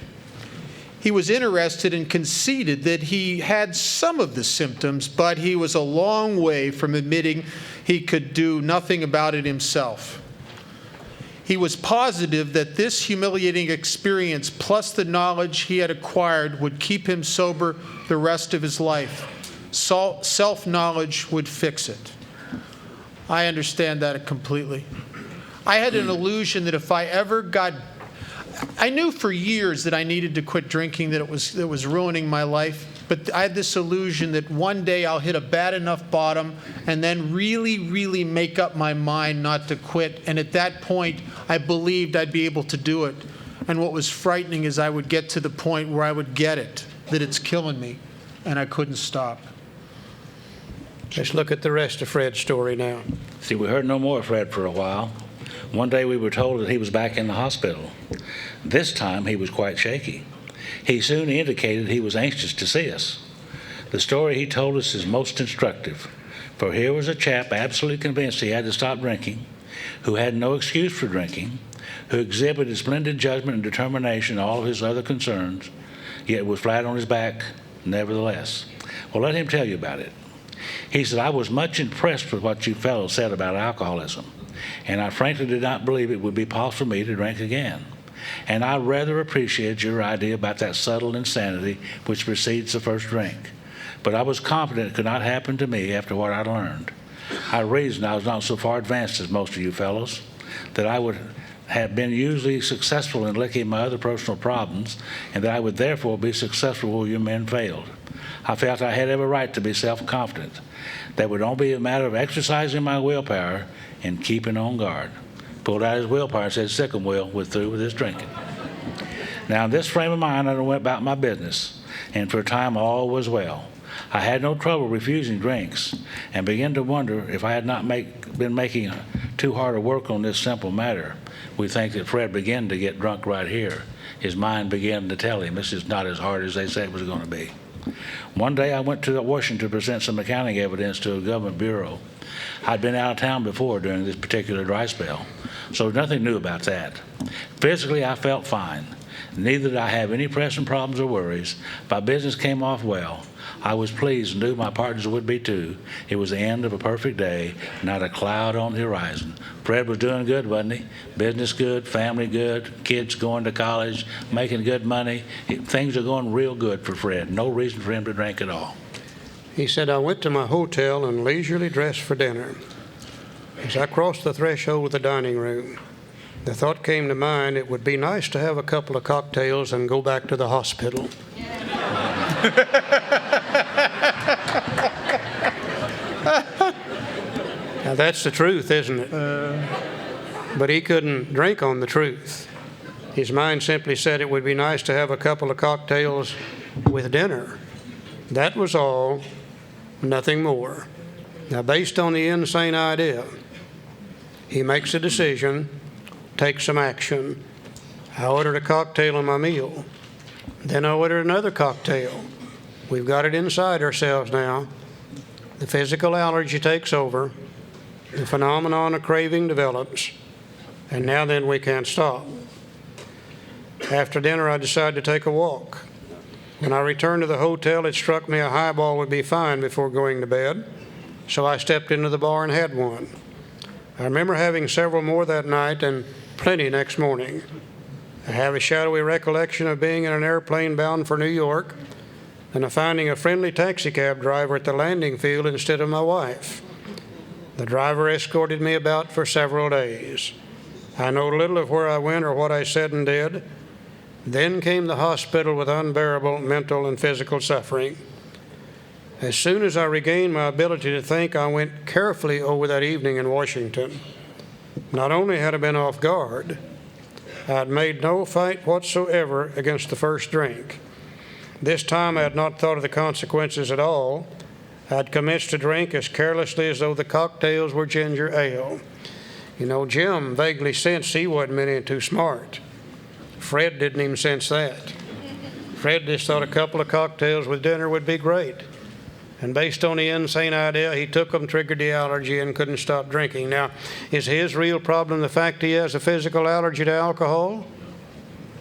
He was interested and conceded that he had some of the symptoms, but he was a long way from admitting he could do nothing about it himself. He was positive that this humiliating experience, plus the knowledge he had acquired, would keep him sober the rest of his life. Self-knowledge would fix it. I understand that completely. I had an illusion that if I ever got... I knew for years that I needed to quit drinking, that it was ruining my life. But I had this illusion that one day I'll hit a bad enough bottom and then really, really make up my mind not to quit. And at that point, I believed I'd be able to do it. And what was frightening is I would get to the point where I would get it, that it's killing me, and I couldn't stop. Let's look at the rest of Fred's story now. See, we heard no more of Fred for a while. One day we were told that he was back in the hospital. This time he was quite shaky. He soon indicated he was anxious to see us. The story he told us is most instructive, for here was a chap absolutely convinced he had to stop drinking, who had no excuse for drinking, who exhibited splendid judgment and determination in all of his other concerns, yet was flat on his back nevertheless. Well, let him tell you about it. He said, I was much impressed with what you fellows said about alcoholism, and I frankly did not believe it would be possible for me to drink again. And I rather appreciate your idea about that subtle insanity which precedes the first drink. But I was confident it could not happen to me after what I learned. I reasoned I was not so far advanced as most of you fellows, that I would have been usually successful in licking my other personal problems, and that I would therefore be successful where you men failed. I felt I had every right to be self-confident. That would only be a matter of exercising my willpower and keeping on guard. Pulled out his willpower and said, "Sick 'em, Will, we're through with this drinking." Now, in this frame of mind, I went about my business, and for a time all was well. I had no trouble refusing drinks, and began to wonder if I had not been making too hard a work on this simple matter. We think that Fred began to get drunk right here. His mind began to tell him this is not as hard as they said it was going to be. One day I went to Washington to present some accounting evidence to a government bureau. I'd been out of town before during this particular dry spell, so nothing new about that. Physically, I felt fine. Neither did I have any pressing problems or worries. My business came off well. I was pleased and knew my partners would be too. It was the end of a perfect day, not a cloud on the horizon. Fred was doing good, wasn't he? Business good, family good, kids going to college, making good money. Things are going real good for Fred. No reason for him to drink at all. He said, I went to my hotel and leisurely dressed for dinner. As I crossed the threshold of the dining room, the thought came to mind it would be nice to have a couple of cocktails and go back to the hospital. Now that's the truth, isn't it? But he couldn't drink on the truth. His mind simply said it would be nice to have a couple of cocktails with dinner. That was all, nothing more. Now, based on the insane idea, he makes a decision take some action. I ordered a cocktail on my meal. Then I ordered another cocktail. We've got it inside ourselves now. The physical allergy takes over. The phenomenon of craving develops. And now then we can't stop. After dinner, I decided to take a walk. When I returned to the hotel, it struck me a highball would be fine before going to bed. So I stepped into the bar and had one. I remember having several more that night and plenty next morning. I have a shadowy recollection of being in an airplane bound for New York and of finding a friendly taxicab driver at the landing field instead of my wife. The driver escorted me about for several days. I know little of where I went or what I said and did. Then came the hospital with unbearable mental and physical suffering. As soon as I regained my ability to think, I went carefully over that evening in Washington. Not only had I been off guard, I had made no fight whatsoever against the first drink. This time I had not thought of the consequences at all. I had commenced to drink as carelessly as though the cocktails were ginger ale. You know, Jim vaguely sensed he wasn't any too smart. Fred didn't even sense that. Fred just thought a couple of cocktails with dinner would be great. And based on the insane idea, he took them, triggered the allergy, and couldn't stop drinking. Now, is his real problem the fact he has a physical allergy to alcohol?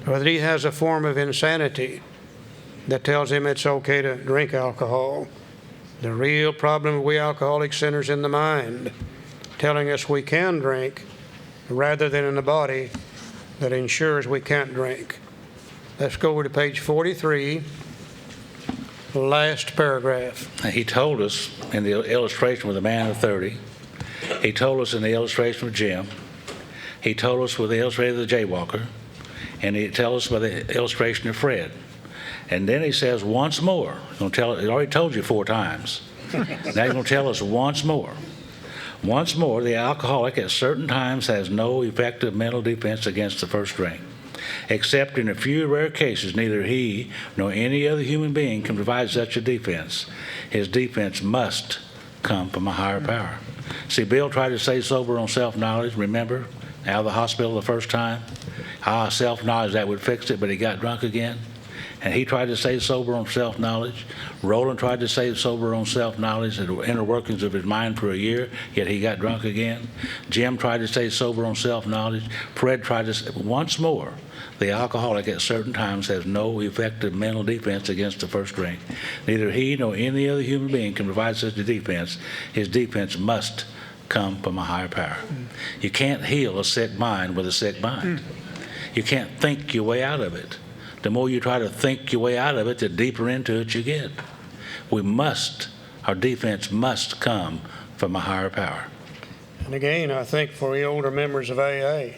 Or that he has a form of insanity that tells him it's okay to drink alcohol? The real problem we alcoholics centers in the mind, telling us we can drink, rather than in the body that ensures we can't drink. Let's go over to page 43. Last paragraph. He told us in the illustration with a man of 30. He told us in the illustration with Jim. He told us with the illustration of the jaywalker. And he tells us by the illustration of Fred. And then he says once more. He already told you 4 times. Now he's going to tell us once more. Once more, the alcoholic at certain times has no effective mental defense against the first drink. Except in a few rare cases, neither he nor any other human being can provide such a defense. His defense must come from a higher power. See, Bill tried to stay sober on self-knowledge, remember? Out of the hospital the first time. Self-knowledge, that would fix it, but he got drunk again. And he tried to stay sober on self-knowledge. Roland tried to stay sober on self-knowledge, the inner workings of his mind for a year, yet he got drunk again. Jim tried to stay sober on self-knowledge. Fred tried to, once more, the alcoholic at certain times has no effective mental defense against the first drink. Neither he nor any other human being can provide such a defense. His defense must come from a higher power. You can't heal a sick mind with a sick mind. You can't think your way out of it. The more you try to think your way out of it, the deeper into it you get. Our defense must come from a higher power. And again, I think for the older members of AA,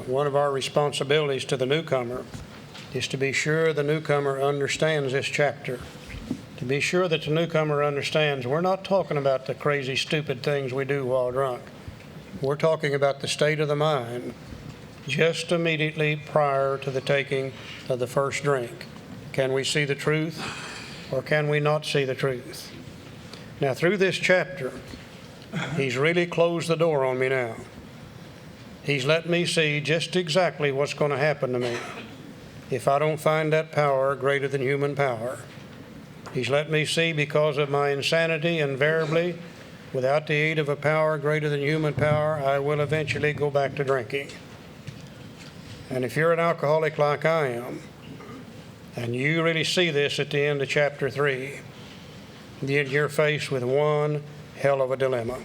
one of our responsibilities to the newcomer is to be sure the newcomer understands this chapter. To be sure that the newcomer understands we're not talking about the crazy, stupid things we do while drunk. We're talking about the state of the mind just immediately prior to the taking of the first drink. Can we see the truth or can we not see the truth? Now, through this chapter, he's really closed the door on me now. He's let me see just exactly what's going to happen to me if I don't find that power greater than human power. He's let me see because of my insanity, invariably, without the aid of a power greater than human power, I will eventually go back to drinking. And if you're an alcoholic like I am, and you really see this at the end of chapter 3, then you're faced with one hell of a dilemma.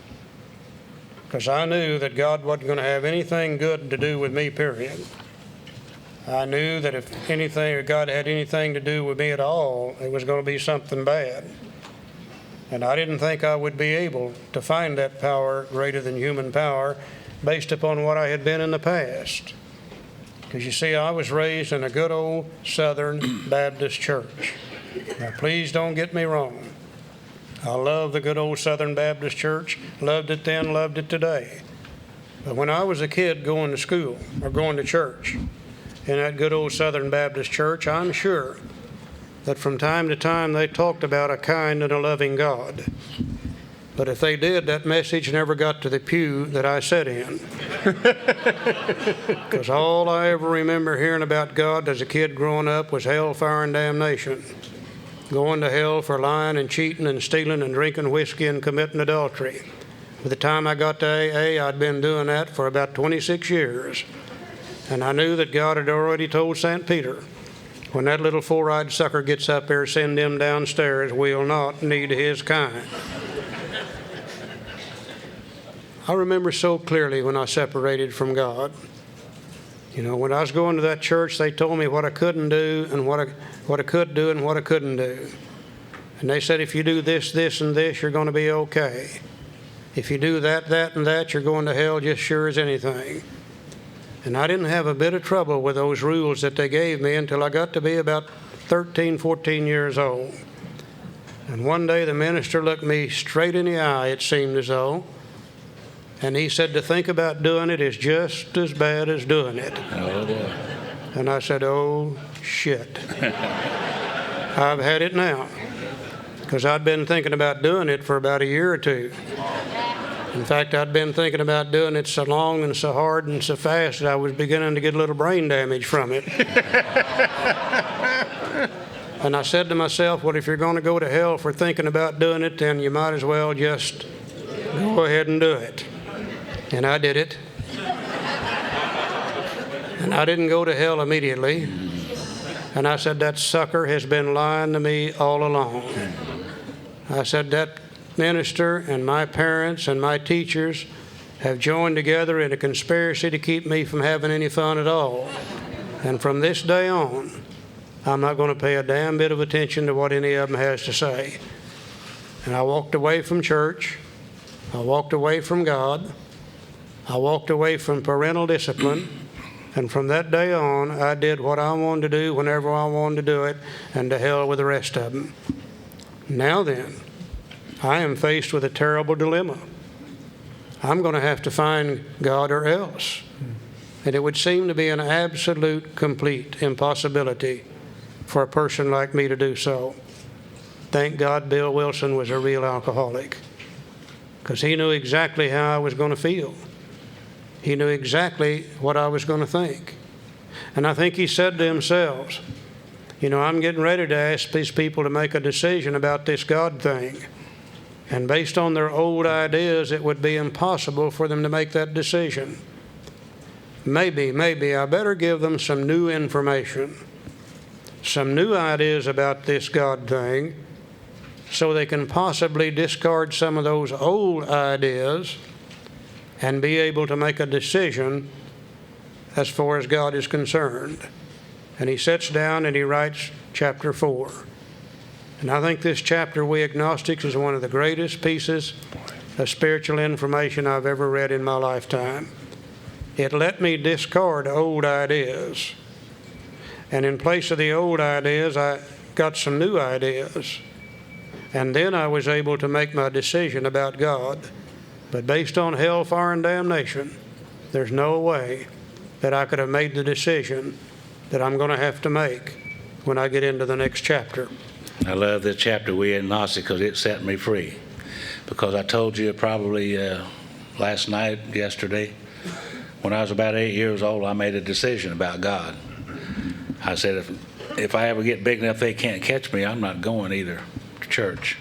Because I knew that God wasn't going to have anything good to do with me, period. I knew that if anything, or God had anything to do with me at all, it was going to be something bad. And I didn't think I would be able to find that power greater than human power based upon what I had been in the past. Because you see, I was raised in a good old Southern Baptist church. Now, please don't get me wrong. I love the good old Southern Baptist church. Loved it then, loved it today. But when I was a kid going to school or going to church in that good old Southern Baptist church, I'm sure that from time to time they talked about a kind and a loving God. But if they did, that message never got to the pew that I sat in. Because all I ever remember hearing about God as a kid growing up was hellfire and damnation. Going to hell for lying and cheating and stealing and drinking whiskey and committing adultery. By the time I got to AA, I'd been doing that for about 26 years. And I knew that God had already told St. Peter, when that little four-eyed sucker gets up there, send him downstairs. We'll not need his kind. I remember so clearly when I separated from God. You know, when I was going to that church, they told me what I couldn't do and what I could do and what I couldn't do. And they said, if you do this, this, and this, you're going to be okay. If you do that, that, and that, you're going to hell just sure as anything. And I didn't have a bit of trouble with those rules that they gave me until I got to be about 13, 14 years old. And one day the minister looked me straight in the eye, it seemed as though, and he said, to think about doing it is just as bad as doing it. Oh, boy. And I said, oh, shit. I've had it now. Because I'd been thinking about doing it for about a year or two. In fact, I'd been thinking about doing it so long and so hard and so fast that I was beginning to get a little brain damage from it. And I said to myself, well, if you're going to go to hell for thinking about doing it, then you might as well just go ahead and do it. And I did it. And I didn't go to hell immediately. And I said, that sucker has been lying to me all along. I said, that minister and my parents and my teachers have joined together in a conspiracy to keep me from having any fun at all. And from this day on, I'm not going to pay a damn bit of attention to what any of them has to say. And I walked away from church. I walked away from God. I walked away from parental discipline. And from that day on, I did what I wanted to do whenever I wanted to do it, and to hell with the rest of them. Now then, I am faced with a terrible dilemma. I'm going to have to find God or else. And it would seem to be an absolute, complete impossibility for a person like me to do so. Thank God Bill Wilson was a real alcoholic, because he knew exactly how I was going to feel. He knew exactly what I was going to think. And I think he said to themselves, you know, I'm getting ready to ask these people to make a decision about this God thing. And based on their old ideas, it would be impossible for them to make that decision. Maybe I better give them some new information, some new ideas about this God thing, so they can possibly discard some of those old ideas and be able to make a decision as far as God is concerned. And he sits down and he writes chapter 4. And I think this chapter, We Agnostics, is one of the greatest pieces of spiritual information I've ever read in my lifetime. It let me discard old ideas. And in place of the old ideas, I got some new ideas. And then I was able to make my decision about God. But based on hellfire and damnation, there's no way that I could have made the decision that I'm going to have to make when I get into the next chapter. I love this chapter, We Agnostic, because it set me free. Because I told you probably last night, yesterday, when I was about 8 years old, I made a decision about God. I said, if I ever get big enough they can't catch me, I'm not going either to church.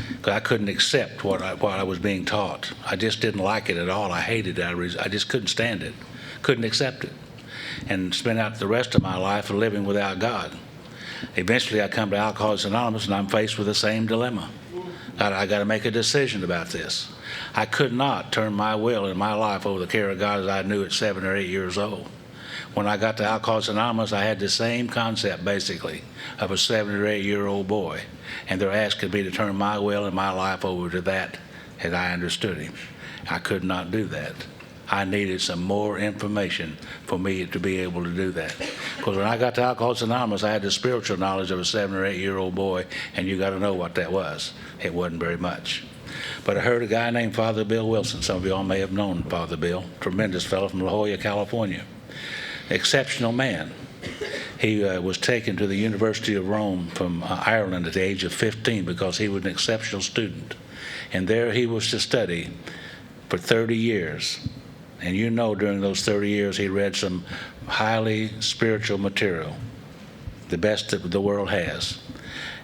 Because I couldn't accept what I was being taught. I just didn't like it at all. I hated it. I just couldn't stand it. Couldn't accept it. And spent out the rest of my life living without God. Eventually I come to Alcoholics Anonymous and I'm faced with the same dilemma. I got to make a decision about this. I could not turn my will and my life over the care of God as I knew at 7 or 8 years old. When I got to Alcoholics Anonymous, I had the same concept, basically, of a 7 or 8 year old boy. And they're asking me to turn my will and my life over to that as I understood him. I could not do that. I needed some more information for me to be able to do that. Because when I got to Alcoholics Anonymous, I had the spiritual knowledge of a 7 or 8 year old boy, and you got to know what that was. It wasn't very much. But I heard a guy named Father Bill Wilson. Some of you all may have known Father Bill. Tremendous fellow from La Jolla, California. Exceptional man. He was taken to the University of Rome from Ireland at the age of 15 because he was an exceptional student. And there he was to study for 30 years. And you know, during those 30 years, he read some highly spiritual material, the best that the world has.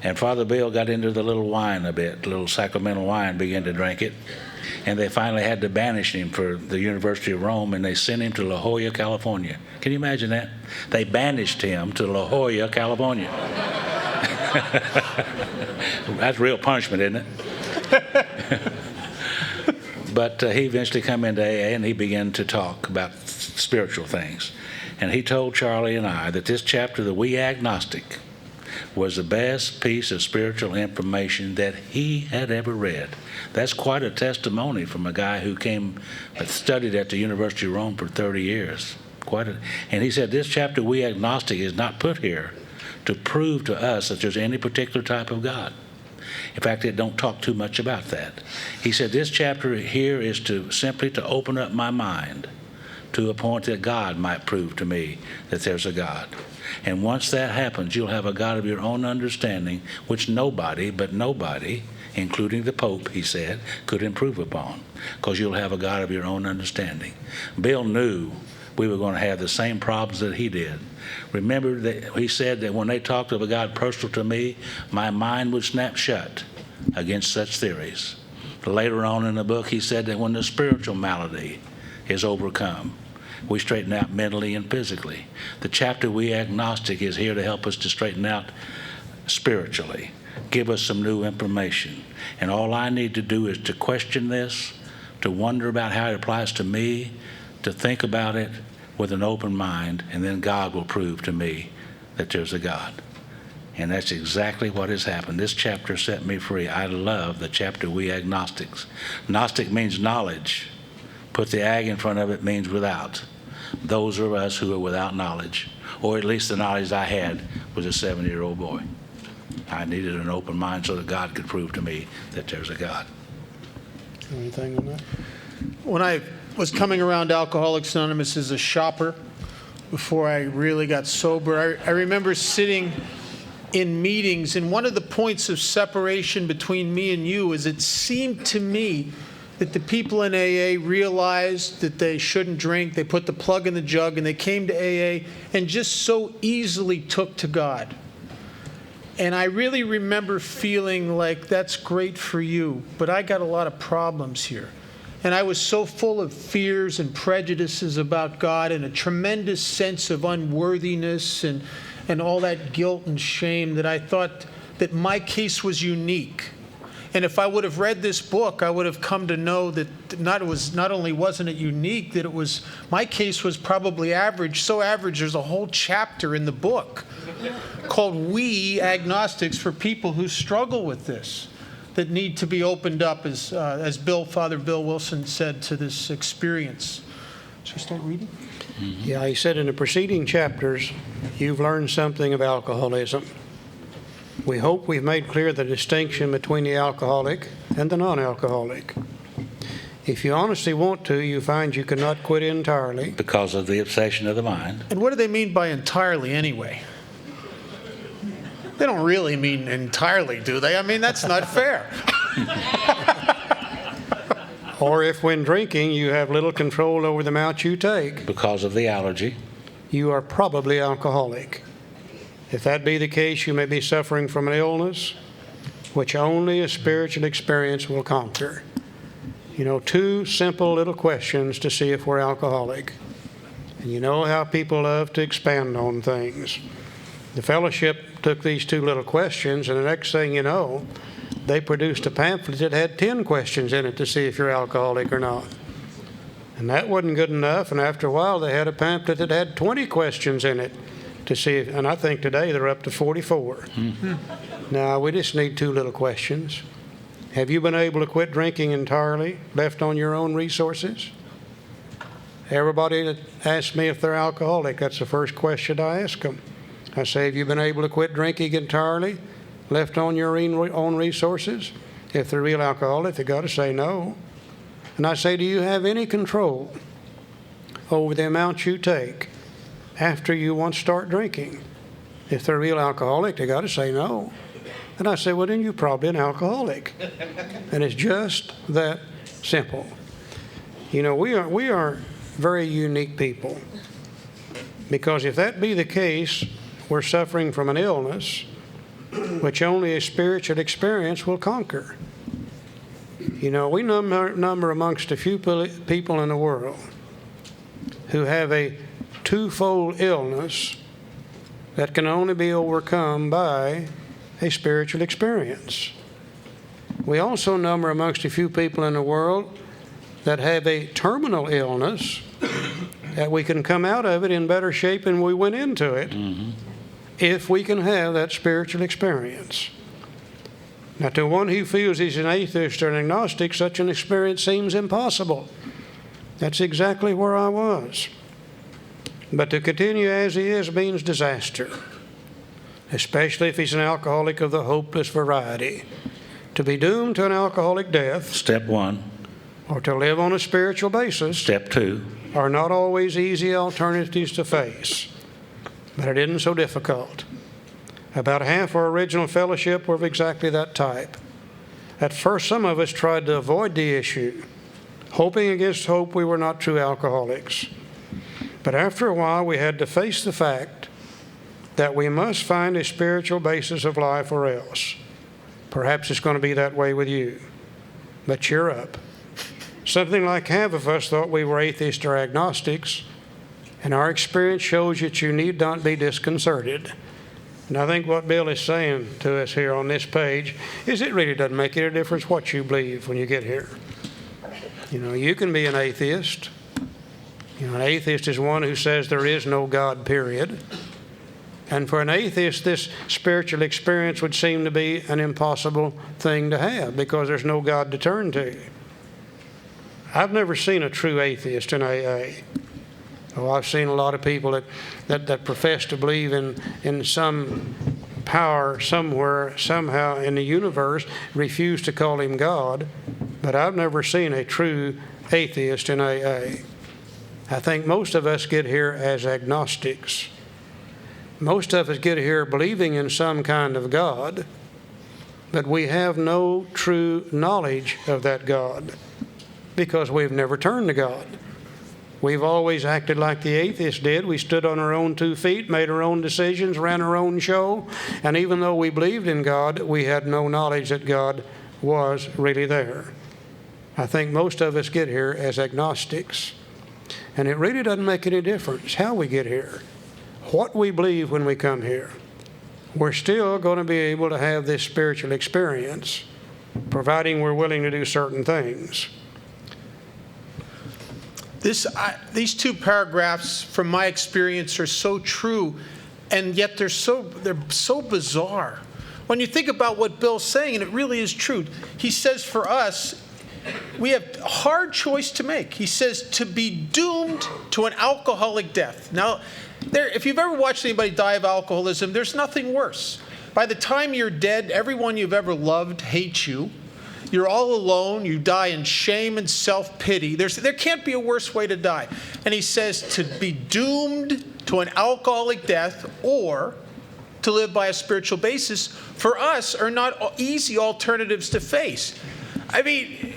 And Father Bill got into the little wine a bit, little sacramental wine, began to drink it. And they finally had to banish him for the University of Rome, and they sent him to La Jolla, California. Can you imagine that? They banished him to La Jolla, California. That's real punishment, isn't it? But he eventually came into AA, and he began to talk about spiritual things. And he told Charlie and I that this chapter, the We Agnostic, was the best piece of spiritual information that he had ever read. That's quite a testimony from a guy who studied at the University of Rome for 30 years. And he said, this chapter, We Agnostic, is not put here to prove to us that there's any particular type of God. In fact, it don't talk too much about that. He said, this chapter here is simply to open up my mind to a point that God might prove to me that there's a God. And once that happens, you'll have a God of your own understanding, which nobody, including the Pope, he said, could improve upon, because you'll have a God of your own understanding. Bill knew we were going to have the same problems that he did. Remember that he said that when they talked of a God personal to me, my mind would snap shut against such theories. Later on in the book, he said that when the spiritual malady is overcome, we straighten out mentally and physically. The chapter We Agnostic is here to help us to straighten out spiritually, give us some new information. And all I need to do is to question this, to wonder about how it applies to me, to think about it with an open mind, and then God will prove to me that there's a God. And that's exactly what has happened. This chapter set me free. I love the chapter We Agnostics. Gnostic means knowledge. Put the ag in front of it means without. Those are us who are without knowledge, or at least the knowledge I had was a 7-year-old boy. I needed an open mind so that God could prove to me that there's a God. Anything on that? When I was coming around Alcoholics Anonymous as a shopper, before I really got sober, I remember sitting in meetings, and one of the points of separation between me and you is it seemed to me that the people in AA realized that they shouldn't drink. They put the plug in the jug, and they came to AA and just so easily took to God. And I really remember feeling like, that's great for you, but I got a lot of problems here. And I was so full of fears and prejudices about God and a tremendous sense of unworthiness and all that guilt and shame that I thought that my case was unique. And if I would have read this book, I would have come to know that not only wasn't it unique, that my case was probably average, so average there's a whole chapter in the book called We Agnostics for people who struggle with this, that need to be opened up, as Father Bill Wilson said, to this experience. Should we start reading? Yeah, he said in the preceding chapters, you've learned something of alcoholism. We hope we've made clear the distinction between the alcoholic and the non-alcoholic. If you honestly want to, you find you cannot quit entirely. Because of the obsession of the mind. And what do they mean by entirely anyway? They don't really mean entirely, do they? I mean, that's not fair. Or if when drinking you have little control over the amount you take. Because of the allergy. You are probably alcoholic. If that be the case, you may be suffering from an illness which only a spiritual experience will conquer. You know, 2 simple little questions to see if we're alcoholic. And you know how people love to expand on things. The fellowship took these 2 little questions, and the next thing you know, they produced a pamphlet that had 10 questions in it to see if you're alcoholic or not. And that wasn't good enough, and after a while they had a pamphlet that had 20 questions in it to see if, and I think today they're up to 44. Mm-hmm. Now, we just need 2 little questions. Have you been able to quit drinking entirely, left on your own resources? Everybody that asks me if they're alcoholic, that's the first question I ask them. I say, have you been able to quit drinking entirely, left on your own resources? If they're real alcoholic, they've got to say no. And I say, do you have any control over the amount you take after you once start drinking? If they're a real alcoholic, they got to say no. And I say, well, then you're probably an alcoholic. And it's just that simple. You know, we are very unique people. Because if that be the case, we're suffering from an illness which only a spiritual experience will conquer. You know, we number amongst a few people in the world who have a twofold illness that can only be overcome by a spiritual experience. We also number amongst a few people in the world that have a terminal illness that we can come out of it in better shape than we went into it if we can have that spiritual experience. Now, to one who feels he's an atheist or an agnostic, such an experience seems impossible. That's exactly where I was. But to continue as he is means disaster, especially if he's an alcoholic of the hopeless variety. To be doomed to an alcoholic death, Step 1. or to live on a spiritual basis, Step 2. are not always easy alternatives to face. But it isn't so difficult. About half our original fellowship were of exactly that type. At first, some of us tried to avoid the issue, hoping against hope we were not true alcoholics. But after a while, we had to face the fact that we must find a spiritual basis of life or else. Perhaps it's going to be that way with you. But cheer up. Something like half of us thought we were atheists or agnostics, and our experience shows that you need not be disconcerted. And I think what Bill is saying to us here on this page is it really doesn't make any difference what you believe when you get here. You know, you can be an atheist. You know, an atheist is one who says there is no God, period. And for an atheist, this spiritual experience would seem to be an impossible thing to have because there's no God to turn to. I've never seen a true atheist in AA. Oh, I've seen a lot of people that profess to believe in some power somewhere, somehow in the universe, refuse to call him God. But I've never seen a true atheist in AA. I think most of us get here as agnostics. Most of us get here believing in some kind of God, but we have no true knowledge of that God because we've never turned to God. We've always acted like the atheists did. We stood on our own 2 feet, made our own decisions, ran our own show, and even though we believed in God, we had no knowledge that God was really there. I think most of us get here as agnostics, and it really doesn't make any difference how we get here, what we believe when we come here. We're still going to be able to have this spiritual experience, providing we're willing to do certain things. These 2 paragraphs, from my experience, are so true, and yet they're so bizarre. When you think about what Bill's saying, and it really is true, he says for us, we have a hard choice to make. He says to be doomed to an alcoholic death. Now, if you've ever watched anybody die of alcoholism, there's nothing worse. By the time you're dead, everyone you've ever loved hates you. You're all alone. You die in shame and self-pity. There can't be a worse way to die. And he says to be doomed to an alcoholic death or to live by a spiritual basis, for us, are not easy alternatives to face. I mean,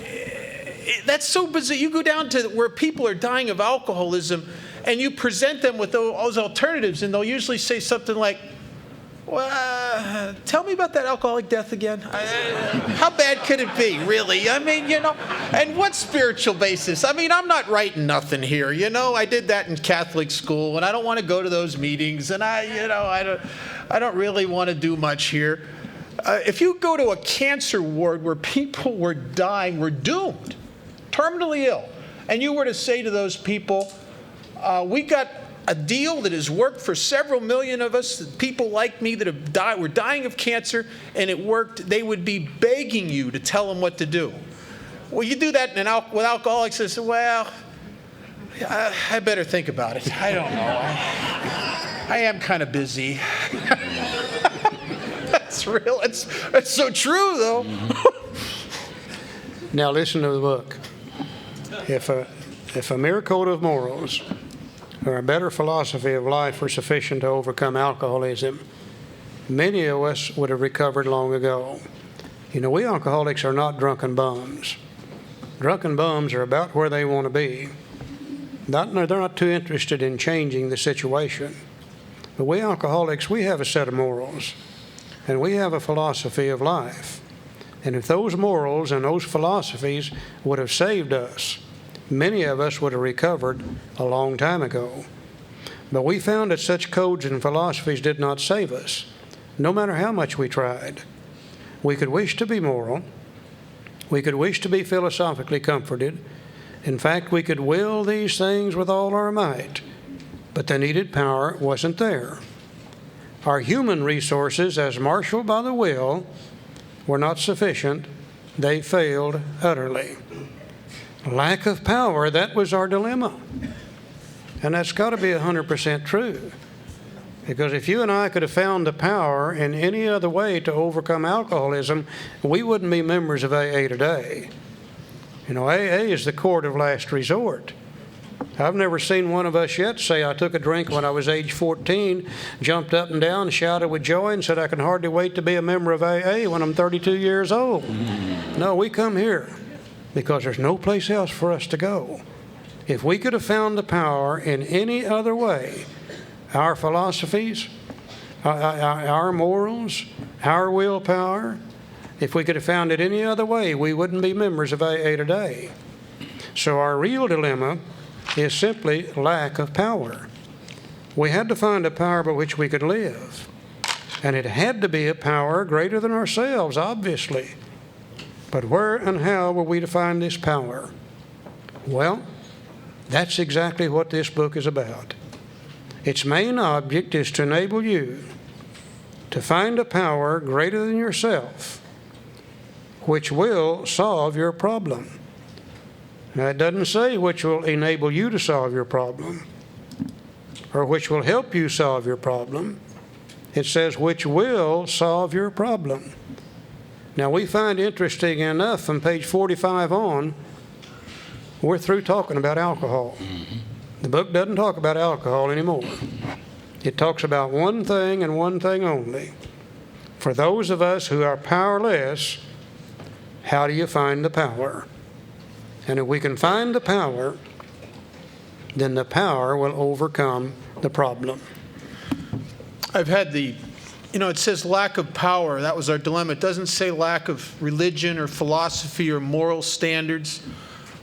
that's so bizarre. You go down to where people are dying of alcoholism, and you present them with those alternatives, and they'll usually say something like, well, tell me about that alcoholic death again. How bad could it be, really? I mean, you know, and what spiritual basis? I mean, I'm not writing nothing here, you know. I did that in Catholic school, and I don't want to go to those meetings, and I don't really want to do much here. If you go to a cancer ward where people were dying, were doomed, terminally ill, and you were to say to those people, we got a deal that has worked for several million of us, people like me that have died, were dying of cancer, and it worked, they would be begging you to tell them what to do. Well, you do that with alcoholics, they say, well, I better think about it. I don't know. I am kind of busy. That's real. It's so true, though. Now listen to the book. If a mere code of morals or a better philosophy of life were sufficient to overcome alcoholism, many of us would have recovered long ago. You know, we alcoholics are not drunken bums. Drunken bums are about where they want to be. They're not too interested in changing the situation. But we alcoholics, we have a set of morals, and we have a philosophy of life. And if those morals and those philosophies would have saved us, many of us would have recovered a long time ago. But we found that such codes and philosophies did not save us, no matter how much we tried. We could wish to be moral. We could wish to be philosophically comforted. In fact, we could will these things with all our might, but the needed power wasn't there. Our human resources, as marshaled by the will, were not sufficient. They failed utterly. Lack of power, that was our dilemma. And that's got to be 100% true. Because if you and I could have found the power in any other way to overcome alcoholism, we wouldn't be members of AA today. You know, AA is the court of last resort. I've never seen one of us yet say, I took a drink when I was age 14, jumped up and down, shouted with joy, and said, I can hardly wait to be a member of AA when I'm 32 years old. No, we come here because there's no place else for us to go. If we could have found the power in any other way, our philosophies, our morals, our willpower, if we could have found it any other way, we wouldn't be members of AA today. So our real dilemma is simply lack of power. We had to find a power by which we could live. And it had to be a power greater than ourselves, obviously. But where and how were we to find this power? Well, that's exactly what this book is about. Its main object is to enable you to find a power greater than yourself, which will solve your problem. Now, it doesn't say which will enable you to solve your problem or which will help you solve your problem. It says which will solve your problem. Now, we find interesting enough from page 45 on, we're through talking about alcohol. The book doesn't talk about alcohol anymore. It talks about one thing and one thing only. For those of us who are powerless, how do you find the power? And if we can find the power, then the power will overcome the problem. I've had it says lack of power. That was our dilemma. It doesn't say lack of religion or philosophy or moral standards.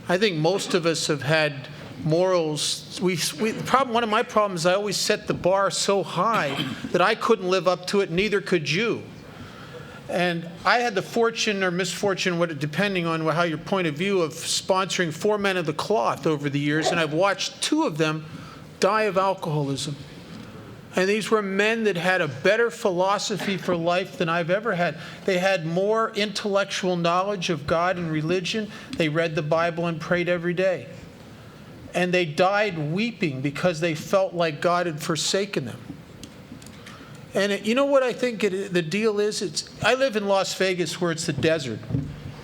I think most of us have had morals. One of my problems is I always set the bar so high that I couldn't live up to it, neither could you. And I had the fortune or misfortune, depending on how your point of view, of sponsoring 4 men of the cloth over the years, and I've watched 2 of them die of alcoholism. And these were men that had a better philosophy for life than I've ever had. They had more intellectual knowledge of God and religion. They read the Bible and prayed every day. And they died weeping because they felt like God had forsaken them. And you know what I think the deal is? I live in Las Vegas where it's the desert.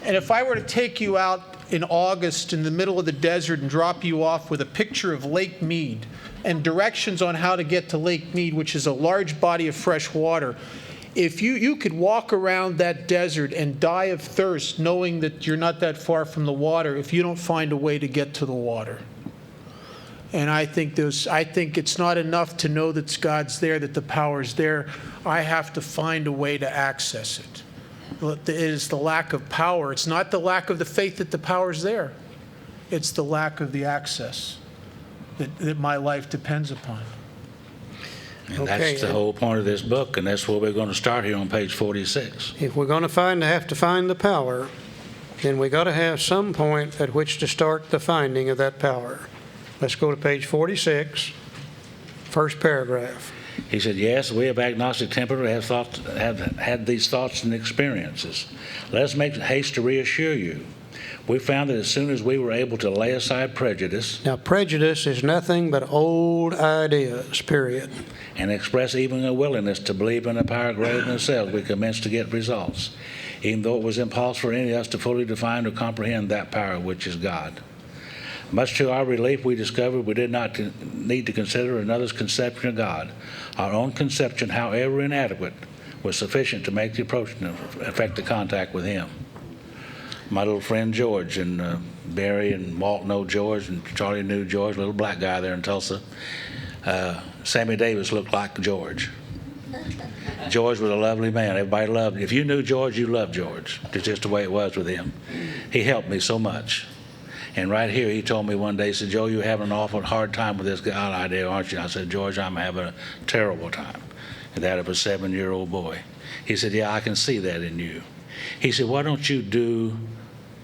And if I were to take you out in August in the middle of the desert and drop you off with a picture of Lake Mead and directions on how to get to Lake Mead, which is a large body of fresh water, if you could walk around that desert and die of thirst knowing that you're not that far from the water if you don't find a way to get to the water. And I think it's not enough to know that God's there, that the power's there. I have to find a way to access it. It is the lack of power. It's not the lack of the faith that the power's there. It's the lack of the access that my life depends upon. And that's the whole point of this book, and that's where we're going to start here on page 46. If we're going to have to find the power, then we got to have some point at which to start the finding of that power. Let's go to page 46, first paragraph. He said, yes, we of agnostic temper have had these thoughts and experiences. Let us make haste to reassure you. We found that as soon as we were able to lay aside prejudice. Now, prejudice is nothing but old ideas, period. And express even a willingness to believe in a power greater than ourselves, we commenced to get results, even though it was impossible for any of us to fully define or comprehend that power which is God. Much to our relief, we discovered we did not need to consider another's conception of God. Our own conception, however inadequate, was sufficient to make the approach and affect the contact with Him. My little friend George, and Barry and Walt know George, and Charlie knew George, little black guy there in Tulsa. Sammy Davis looked like George. George was a lovely man. Everybody loved him. If you knew George, you loved George. It's just the way it was with him. He helped me so much. And right here, he told me one day, he said, Joe, you're having an awful hard time with this God idea, aren't you? I said, George, I'm having a terrible time. And that of a 7-year-old boy. He said, yeah, I can see that in you. He said, why don't you do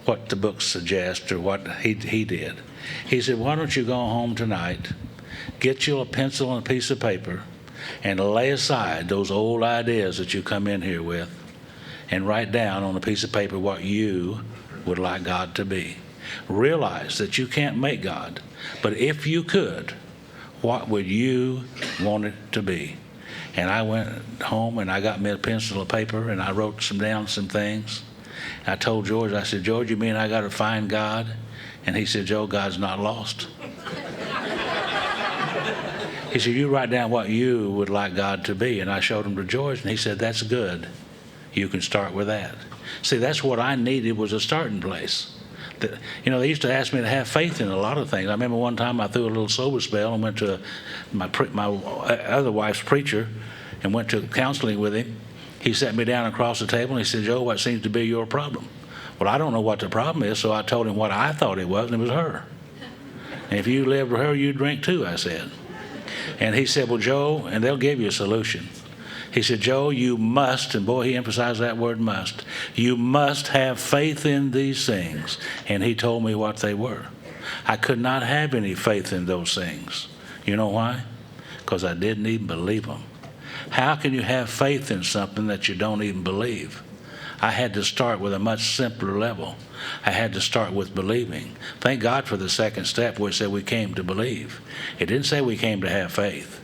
what the books suggest or what he did? He said, why don't you go home tonight, get you a pencil and a piece of paper, and lay aside those old ideas that you come in here with, and write down on a piece of paper what you would like God to be. Realize that you can't make God, but if you could, what would you want it to be? And I went home and I got me a pencil and paper and I wrote down some things. I told George, I said, George, you mean I got to find God? And he said, Joe, God's not lost. He said, you write down what you would like God to be. And I showed him to George, and he said, that's good. You can start with that. See, that's what I needed, was a starting place. You know, they used to ask me to have faith in a lot of things. I remember one time I threw a little sober spell and went to my other wife's preacher and went to counseling with him. He sat me down across the table and he said, Joe, what seems to be your problem? Well, I don't know what the problem is, so I told him what I thought it was, and it was her. And if you lived with her, you drink too, I said. And he said, well, Joe, and they'll give you a solution. He said, Joe, you must, and boy, he emphasized that word must, you must have faith in these things. And he told me what they were. I could not have any faith in those things. You know why? Because I didn't even believe them. How can you have faith in something that you don't even believe? I had to start with a much simpler level. I had to start with believing. Thank God for the second step where it said we came to believe. It didn't say we came to have faith.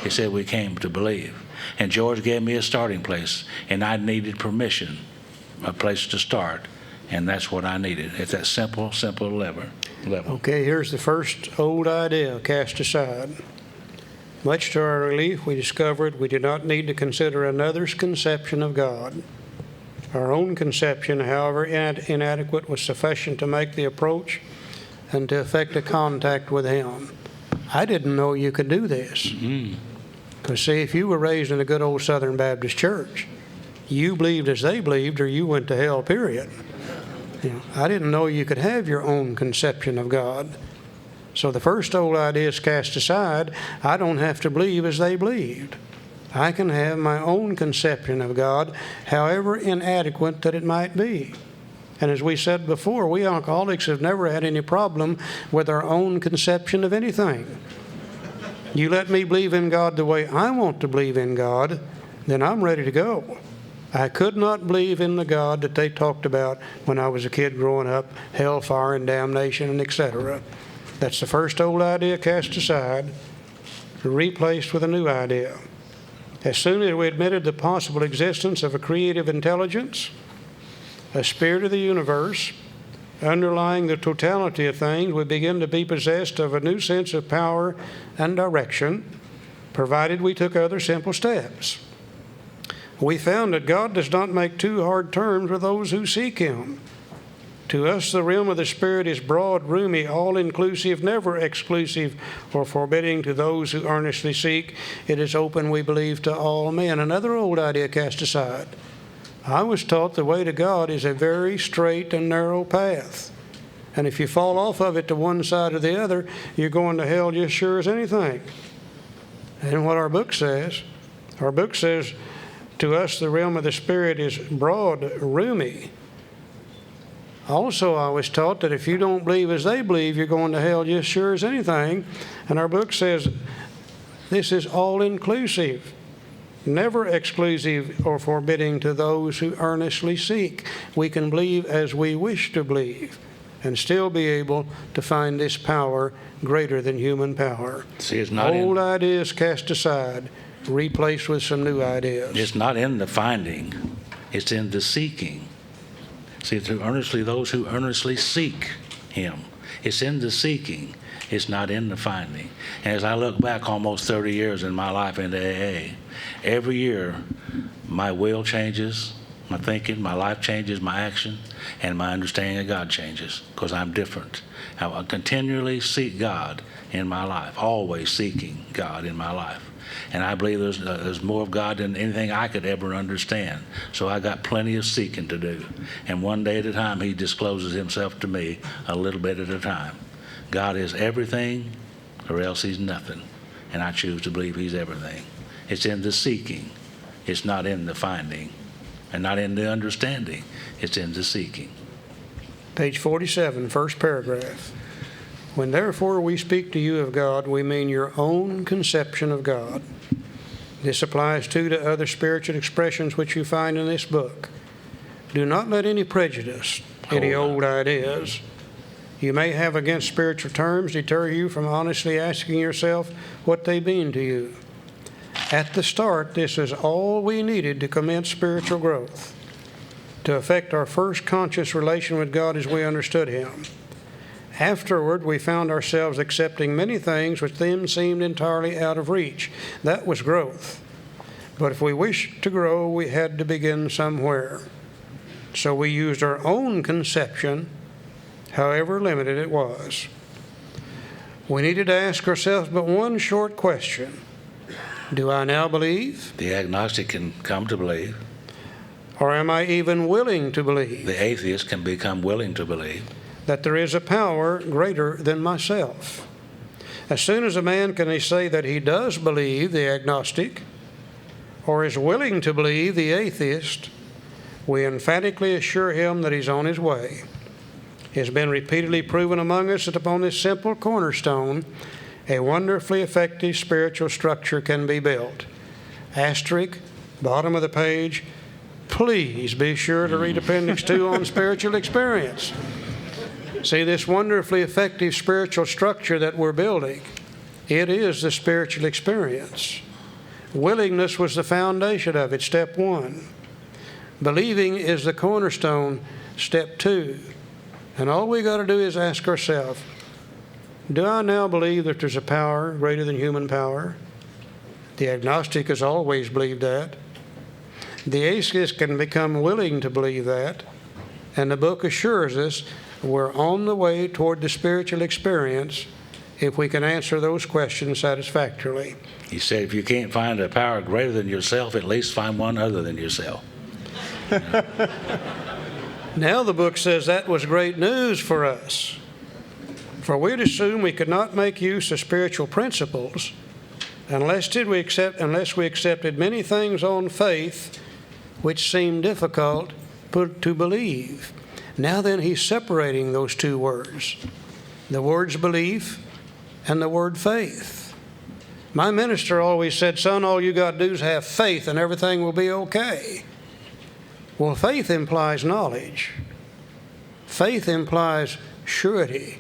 It said we came to believe. And George gave me a starting place, and I needed permission, a place to start, and that's what I needed. It's that simple level. Okay, here's the first old idea cast aside. Much to our relief, we discovered we did not need to consider another's conception of God. Our own conception, however inadequate, was sufficient to make the approach and to effect a contact with Him. I didn't know you could do this. Because, see, if you were raised in a good old Southern Baptist church, you believed as they believed or you went to hell, period. You know, I didn't know you could have your own conception of God. So the first old idea is cast aside. I don't have to believe as they believed. I can have my own conception of God, however inadequate that it might be. And as we said before, we alcoholics have never had any problem with our own conception of anything. You let me believe in God the way I want to believe in God, then I'm ready to go. I could not believe in the God that they talked about when I was a kid growing up, hellfire and damnation and etc. That's the first old idea cast aside, replaced with a new idea. As soon as we admitted the possible existence of a creative intelligence, a spirit of the universe, underlying the totality of things, we begin to be possessed of a new sense of power and direction, provided we took other simple steps. We found that God does not make too hard terms with those who seek Him. To us, the realm of the Spirit is broad, roomy, all-inclusive, never exclusive or forbidding to those who earnestly seek. It is open, we believe, to all men. Another old idea cast aside. I was taught the way to God is a very straight and narrow path. And if you fall off of it to one side or the other, you're going to hell just sure as anything. And what our book says to us the realm of the Spirit is broad, roomy. Also, I was taught that if you don't believe as they believe, you're going to hell just sure as anything. And our book says this is all-inclusive, never exclusive or forbidding to those who earnestly seek. We can believe as we wish to believe and still be able to find this power greater than human power. See, it's not old ideas cast aside, replaced with some new ideas. It's not in the finding. It's in the seeking. See, through those who earnestly seek Him. It's in the seeking. It's not in the finding. And as I look back almost 30 years in my life into AA, every year my will changes, my thinking, my life changes, my action, and my understanding of God changes because I'm different. I continually seek God in my life, always seeking God in my life. And I believe there's more of God than anything I could ever understand. So I got plenty of seeking to do. And one day at a time, he discloses himself to me a little bit at a time. God is everything or else he's nothing. And I choose to believe he's everything. It's in the seeking. It's not in the finding. And not in the understanding. It's in the seeking. Page 47, first paragraph. When therefore we speak to you of God, we mean your own conception of God. This applies too to other spiritual expressions which you find in this book. Do not let any prejudice, any old ideas you may have against spiritual terms deter you from honestly asking yourself what they mean to you. At the start, this is all we needed to commence spiritual growth, to effect our first conscious relation with God as we understood him. Afterward, we found ourselves accepting many things which then seemed entirely out of reach. That was growth. But if we wished to grow, we had to begin somewhere. So we used our own conception, however limited it was. We needed to ask ourselves but one short question. Do I now believe? The agnostic can come to believe. Or am I even willing to believe? The atheist can become willing to believe. That there is a power greater than myself. As soon as a man can say that he does believe, the agnostic, or is willing to believe, the atheist, we emphatically assure him that he's on his way. It has been repeatedly proven among us that upon this simple cornerstone, a wonderfully effective spiritual structure can be built. Asterisk, bottom of the page, please be sure to read Appendix 2 on spiritual experience. See, this wonderfully effective spiritual structure that we're building, it is the spiritual experience. Willingness was the foundation of it, step 1. Believing is the cornerstone, step 2. And all we got to do is ask ourselves, do I now believe that there's a power greater than human power? The agnostic has always believed that. The atheist can become willing to believe that. And the book assures us we're on the way toward the spiritual experience if we can answer those questions satisfactorily. He said, if you can't find a power greater than yourself, at least find one other than yourself. Now the book says that was great news for us. For we'd assume we could not make use of spiritual principles unless we accepted many things on faith which seemed difficult to believe. Now then, he's separating those two words, the words belief and the word faith. My minister always said, son, all you got to do is have faith and everything will be okay. Well, faith implies knowledge. Faith implies surety.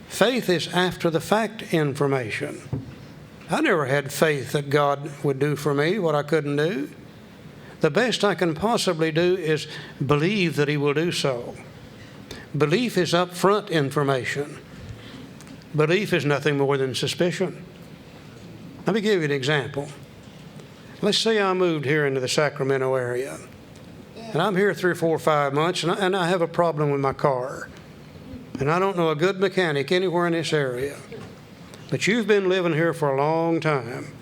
Faith is after the fact information. I never had faith that God would do for me what I couldn't do. The best I can possibly do is believe that he will do so. Belief is upfront information. Belief is nothing more than suspicion. Let me give you an example. Let's say I moved here into the Sacramento area, and I'm here 3, 4, 5 months, and I have a problem with my car. And I don't know a good mechanic anywhere in this area. But you've been living here for a long time.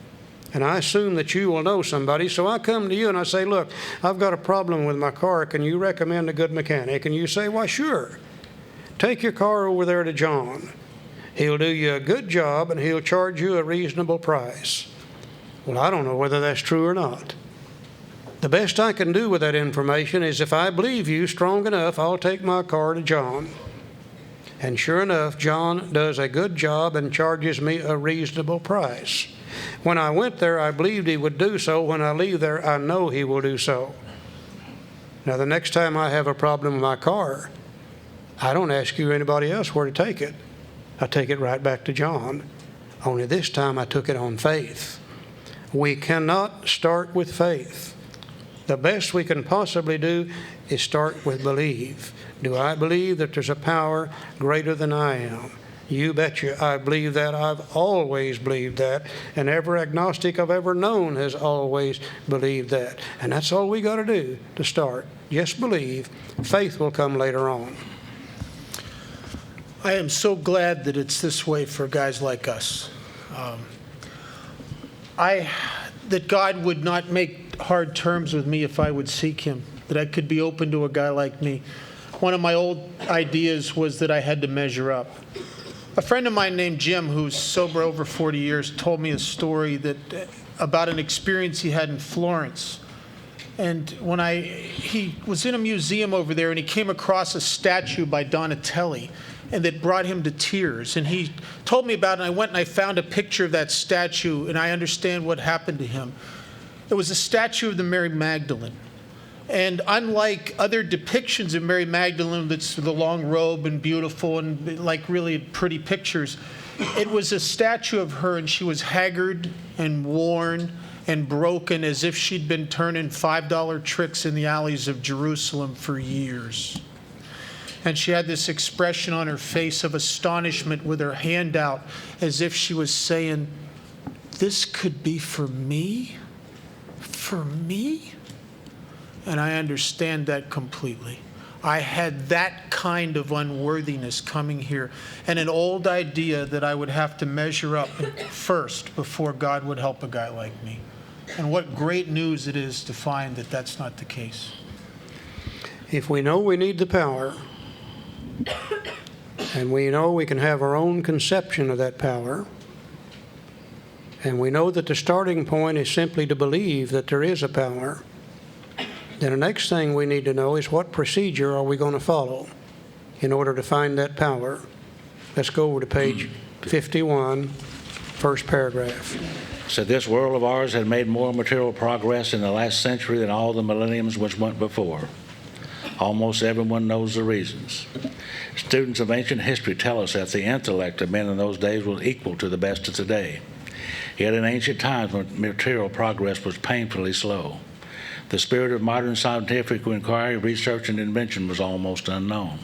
And I assume that you will know somebody, so I come to you and I say, look, I've got a problem with my car. Can you recommend a good mechanic? And you say, why, sure. Take your car over there to John. He'll do you a good job and he'll charge you a reasonable price. Well, I don't know whether that's true or not. The best I can do with that information is if I believe you strong enough, I'll take my car to John. And sure enough, John does a good job and charges me a reasonable price. When I went there, I believed he would do so. When I leave there, I know he will do so. Now, the next time I have a problem with my car, I don't ask you or anybody else where to take it. I take it right back to John. Only this time I took it on faith. We cannot start with faith. The best we can possibly do is start with believe. Do I believe that there's a power greater than I am? You betcha I believe that. I've always believed that. And every agnostic I've ever known has always believed that. And that's all we got to do to start. Just believe. Faith will come later on. I am so glad that it's this way for guys like us. That God would not make hard terms with me if I would seek him, that I could be open to a guy like me. One of my old ideas was that I had to measure up. A friend of mine named Jim, who's sober over 40 years, told me a story about an experience he had in Florence. And he was in a museum over there, and he came across a statue by Donatelli, and that brought him to tears. And he told me about it, and I went and I found a picture of that statue, and I understand what happened to him. It was a statue of the Mary Magdalene. And unlike other depictions of Mary Magdalene, that's the long robe and beautiful and like really pretty pictures, it was a statue of her, and she was haggard and worn and broken, as if she'd been turning $5 tricks in the alleys of Jerusalem for years. And she had this expression on her face of astonishment with her hand out, as if she was saying, "This could be for me? For me?" And I understand that completely. I had that kind of unworthiness coming here, and an old idea that I would have to measure up first before God would help a guy like me. And what great news it is to find that that's not the case. If we know we need the power, and we know we can have our own conception of that power, and we know that the starting point is simply to believe that there is a power, then the next thing we need to know is what procedure are we going to follow in order to find that power. Let's go over to page 51, first paragraph. So this world of ours had made more material progress in the last century than all the millenniums which went before. Almost everyone knows the reasons. Students of ancient history tell us that the intellect of men in those days was equal to the best of today. Yet in ancient times, material progress was painfully slow. The spirit of modern scientific inquiry, research, and invention was almost unknown.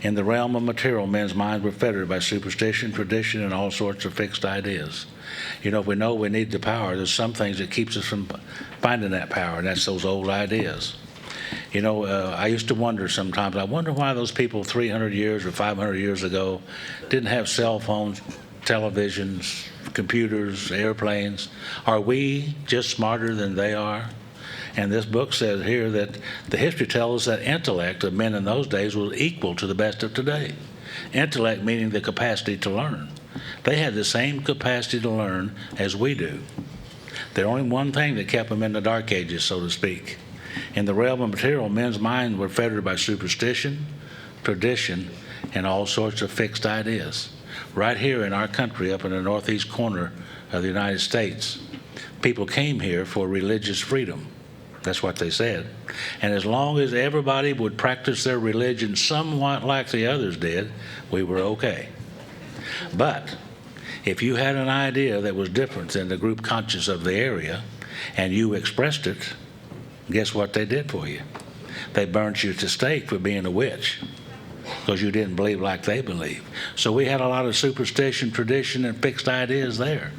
In the realm of material, men's minds were fettered by superstition, tradition, and all sorts of fixed ideas. You know we need the power. There's some things that keeps us from finding that power, and that's those old ideas. I used to wonder sometimes, I wonder why those people 300 years or 500 years ago didn't have cell phones, televisions, computers, airplanes. Are we just smarter than they are? And this book says here that the history tells us that intellect of men in those days was equal to the best of today. Intellect meaning the capacity to learn. They had the same capacity to learn as we do. There's only one thing that kept them in the dark ages, so to speak. In the realm of material, men's minds were fettered by superstition, tradition, and all sorts of fixed ideas. Right here in our country, up in the northeast corner of the United States, people came here for religious freedom. That's what they said. And as long as everybody would practice their religion somewhat like the others did, we were okay. But if you had an idea that was different than the group conscience of the area, and you expressed it, guess what they did for you? They burned you at the stake for being a witch, because you didn't believe like they believed. So we had a lot of superstition, tradition, and fixed ideas there.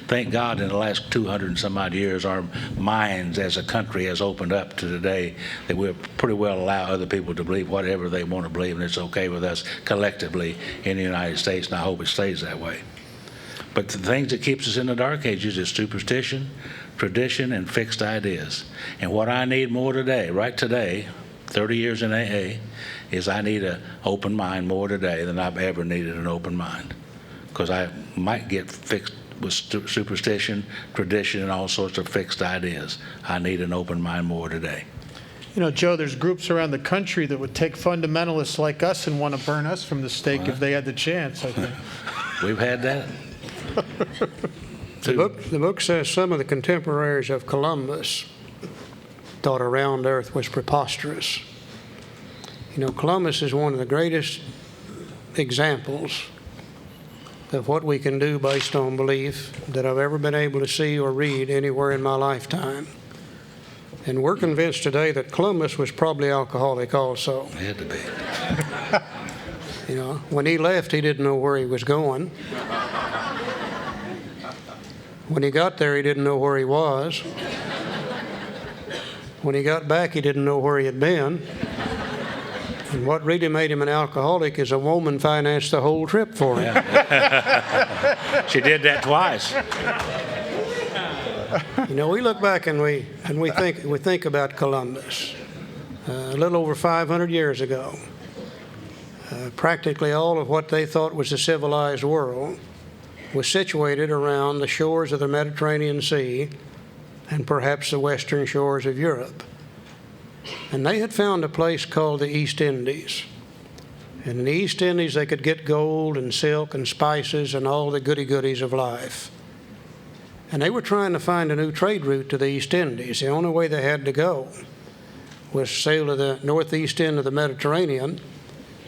Thank God in the last 200 and some odd years, our minds as a country has opened up to today that we're pretty well allow other people to believe whatever they want to believe, and it's okay with us collectively in the United States, and I hope it stays that way. But the things that keeps us in the dark ages is superstition, tradition, and fixed ideas. And what I need more today, right today, 30 years in AA, is I need an open mind more today than I've ever needed an open mind. Because I might get fixed with superstition, tradition, and all sorts of fixed ideas. I need an open mind more today. Joe, there's groups around the country that would take fundamentalists like us and want to burn us from the stake if they had the chance, I think. We've had that. The book says some of the contemporaries of Columbus thought a round earth was preposterous. Columbus is one of the greatest examples of what we can do based on belief that I've ever been able to see or read anywhere in my lifetime. And we're convinced today that Columbus was probably alcoholic also. It had to be. You know, when he left, he didn't know where he was going. When he got there, he didn't know where he was. When he got back, he didn't know where he had been. And what really made him an alcoholic is a woman financed the whole trip for him. Yeah. She did that twice. You know, we look back and we think about Columbus. A little over 500 years ago, practically all of what they thought was the civilized world was situated around the shores of the Mediterranean Sea and perhaps the western shores of Europe. And they had found a place called the East Indies. And in the East Indies, they could get gold and silk and spices and all the goody-goodies of life. And they were trying to find a new trade route to the East Indies. The only way they had to go was sail to the northeast end of the Mediterranean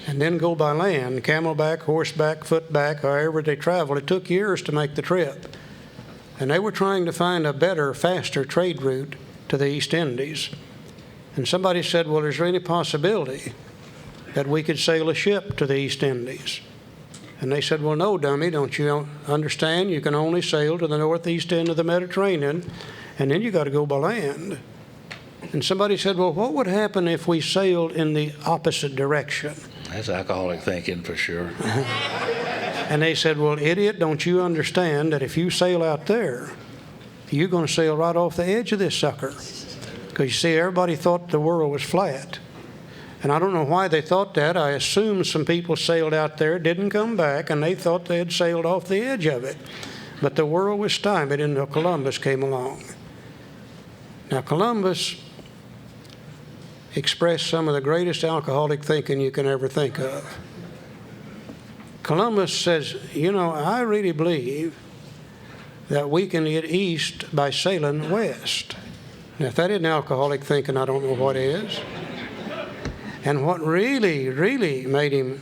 and then go by land, camelback, horseback, footback, however they traveled. It took years to make the trip. And they were trying to find a better, faster trade route to the East Indies. And somebody said, well, is there any possibility that we could sail a ship to the East Indies? And they said, well, no, dummy, don't you understand? You can only sail to the northeast end of the Mediterranean, and then you got to go by land. And somebody said, well, what would happen if we sailed in the opposite direction? That's alcoholic thinking for sure. And they said, well, idiot, don't you understand that if you sail out there, you're going to sail right off the edge of this sucker? Because you see, everybody thought the world was flat. And I don't know why they thought that. I assume some people sailed out there, didn't come back, and they thought they had sailed off the edge of it. But the world was stymied until Columbus came along. Now, Columbus expressed some of the greatest alcoholic thinking you can ever think of. Columbus says, you know, I really believe that we can get east by sailing west. Now, if that isn't alcoholic thinking, I don't know what is. And what really, really made him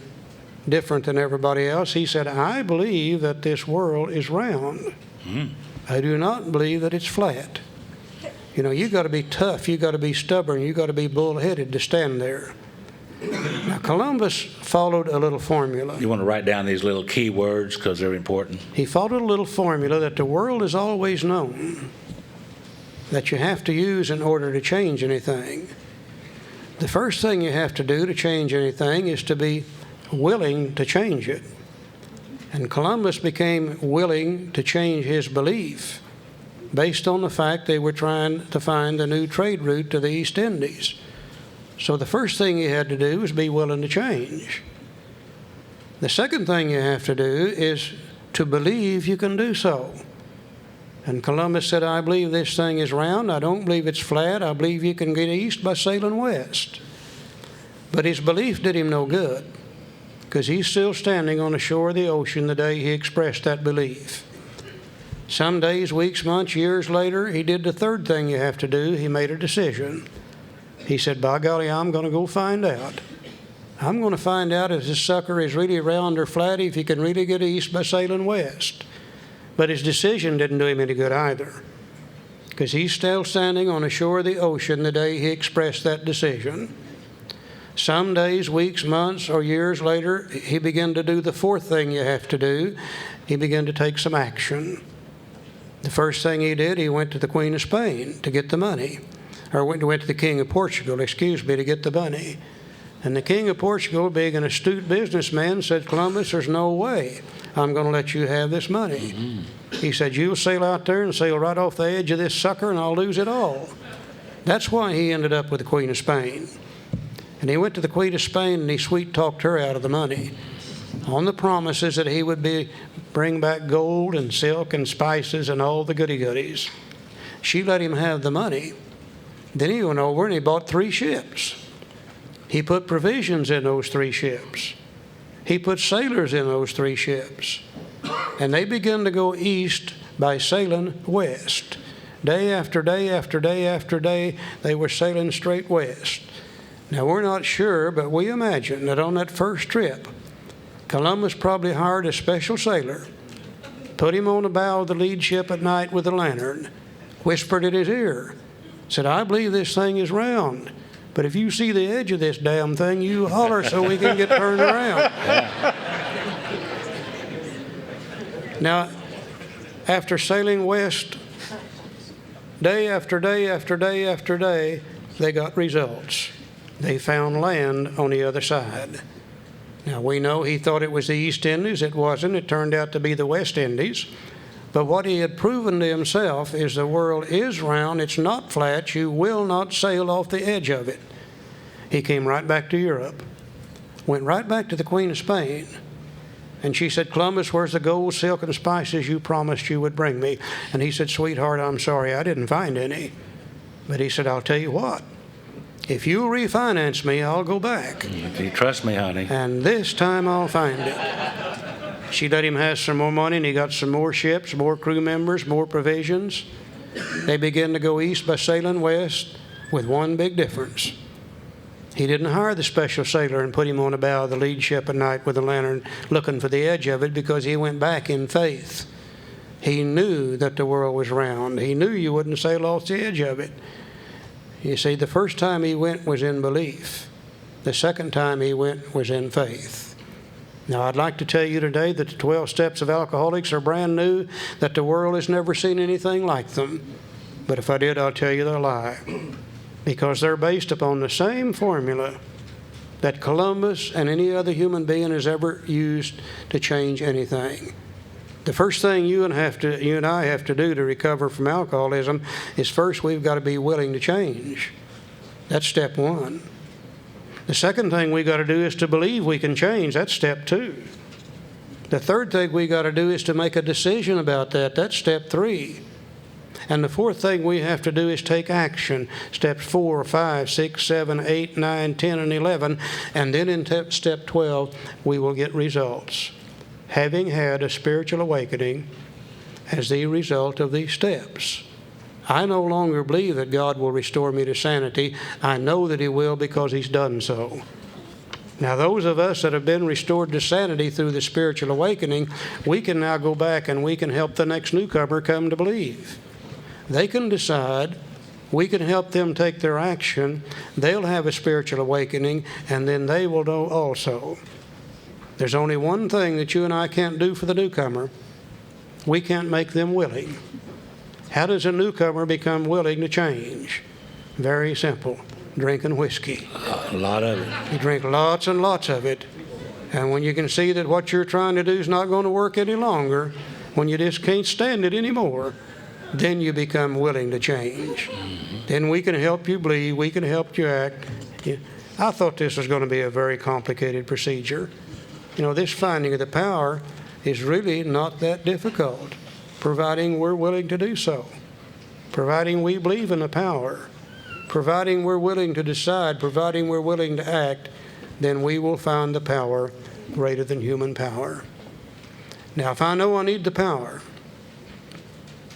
different than everybody else, he said, I believe that this world is round. I do not believe that it's flat. You know, you got to be tough, you got to be stubborn, you got to be bullheaded to stand there. Now, Columbus followed a little formula. You want to write down these little key words because they're important? He followed a little formula that the world has always known that you have to use in order to change anything. The first thing you have to do to change anything is to be willing to change it. And Columbus became willing to change his belief based on the fact they were trying to find a new trade route to the East Indies. So the first thing you had to do was be willing to change. The second thing you have to do is to believe you can do so. And Columbus said, I believe this thing is round. I don't believe it's flat. I believe you can get east by sailing west. But his belief did him no good, because he's still standing on the shore of the ocean the day he expressed that belief. Some days, weeks, months, years later, he did the third thing you have to do. He made a decision. He said, by golly, I'm going to go find out. I'm going to find out if this sucker is really round or flat, if he can really get east by sailing west. But his decision didn't do him any good either, because he's still standing on the shore of the ocean the day he expressed that decision. Some days, weeks, months, or years later, he began to do the fourth thing you have to do. He began to take some action. The first thing he did, he went to the Queen of Spain to get the money, or went to the King of Portugal, to get the money. And the King of Portugal, being an astute businessman, said, Columbus, there's no way I'm going to let you have this money. He said, you'll sail out there and sail right off the edge of this sucker and I'll lose it all. That's why he ended up with the Queen of Spain. And he went to the Queen of Spain and he sweet-talked her out of the money on the promises that he would bring back gold and silk and spices and all the goody-goodies. She let him have the money. Then he went over and he bought 3 ships. He put provisions in those 3 ships. He put sailors in those 3 ships. And they began to go east by sailing west. Day after day after day after day, they were sailing straight west. Now, we're not sure, but we imagine that on that first trip, Columbus probably hired a special sailor, put him on the bow of the lead ship at night with a lantern, whispered in his ear, Said, I believe this thing is round. But if you see the edge of this damn thing, you holler so we can get turned around. Now, after sailing west day after day after day after day, they got results. They found land on the other side. Now, we know he thought it was the East Indies. It wasn't. It turned out to be the West Indies. But what he had proven to himself is the world is round. It's not flat. You will not sail off the edge of it. He came right back to Europe, went right back to the Queen of Spain. And she said, Columbus, where's the gold, silk, and spices you promised you would bring me? And he said, sweetheart, I'm sorry, I didn't find any. But he said, I'll tell you what. If you refinance me, I'll go back. You trust me, honey. And this time I'll find it. She let him have some more money, and he got some more ships, more crew members, more provisions. They began to go east by sailing west with one big difference. He didn't hire the special sailor and put him on the bow of the lead ship at night with a lantern looking for the edge of it, because he went back in faith. He knew that the world was round. He knew you wouldn't sail off the edge of it. You see, the first time he went was in belief. The second time he went was in faith. Now, I'd like to tell you today that the 12 steps of alcoholics are brand new, that the world has never seen anything like them. But if I did, I'll tell you they're a lie. Because they're based upon the same formula that Columbus and any other human being has ever used to change anything. The first thing you and I have to do to recover from alcoholism is first we've got to be willing to change. That's step one. The second thing we got to do is to believe we can change. That's step two. The third thing we got to do is to make a decision about that. That's step three. And the fourth thing we have to do is take action. Steps 4, 5, 6, 7, 8, 9, 10, and 11. And then in step 12, we will get results. Having had a spiritual awakening as the result of these steps. I no longer believe that God will restore me to sanity. I know that He will because He's done so. Now, those of us that have been restored to sanity through the spiritual awakening, we can now go back and we can help the next newcomer come to believe. They can decide. We can help them take their action. They'll have a spiritual awakening, and then they will know also. There's only one thing that you and I can't do for the newcomer. We can't make them willing. How does a newcomer become willing to change? Very simple. Drinking whiskey. A lot of it. You drink lots and lots of it. And when you can see that what you're trying to do is not going to work any longer, when you just can't stand it anymore, then you become willing to change. Then we can help you believe. We can help you act. I thought this was going to be a very complicated procedure. You know, this finding of the power is really not that difficult, providing we're willing to do so, providing we believe in the power, providing we're willing to decide, providing we're willing to act, then we will find the power greater than human power. Now, if I know I need the power,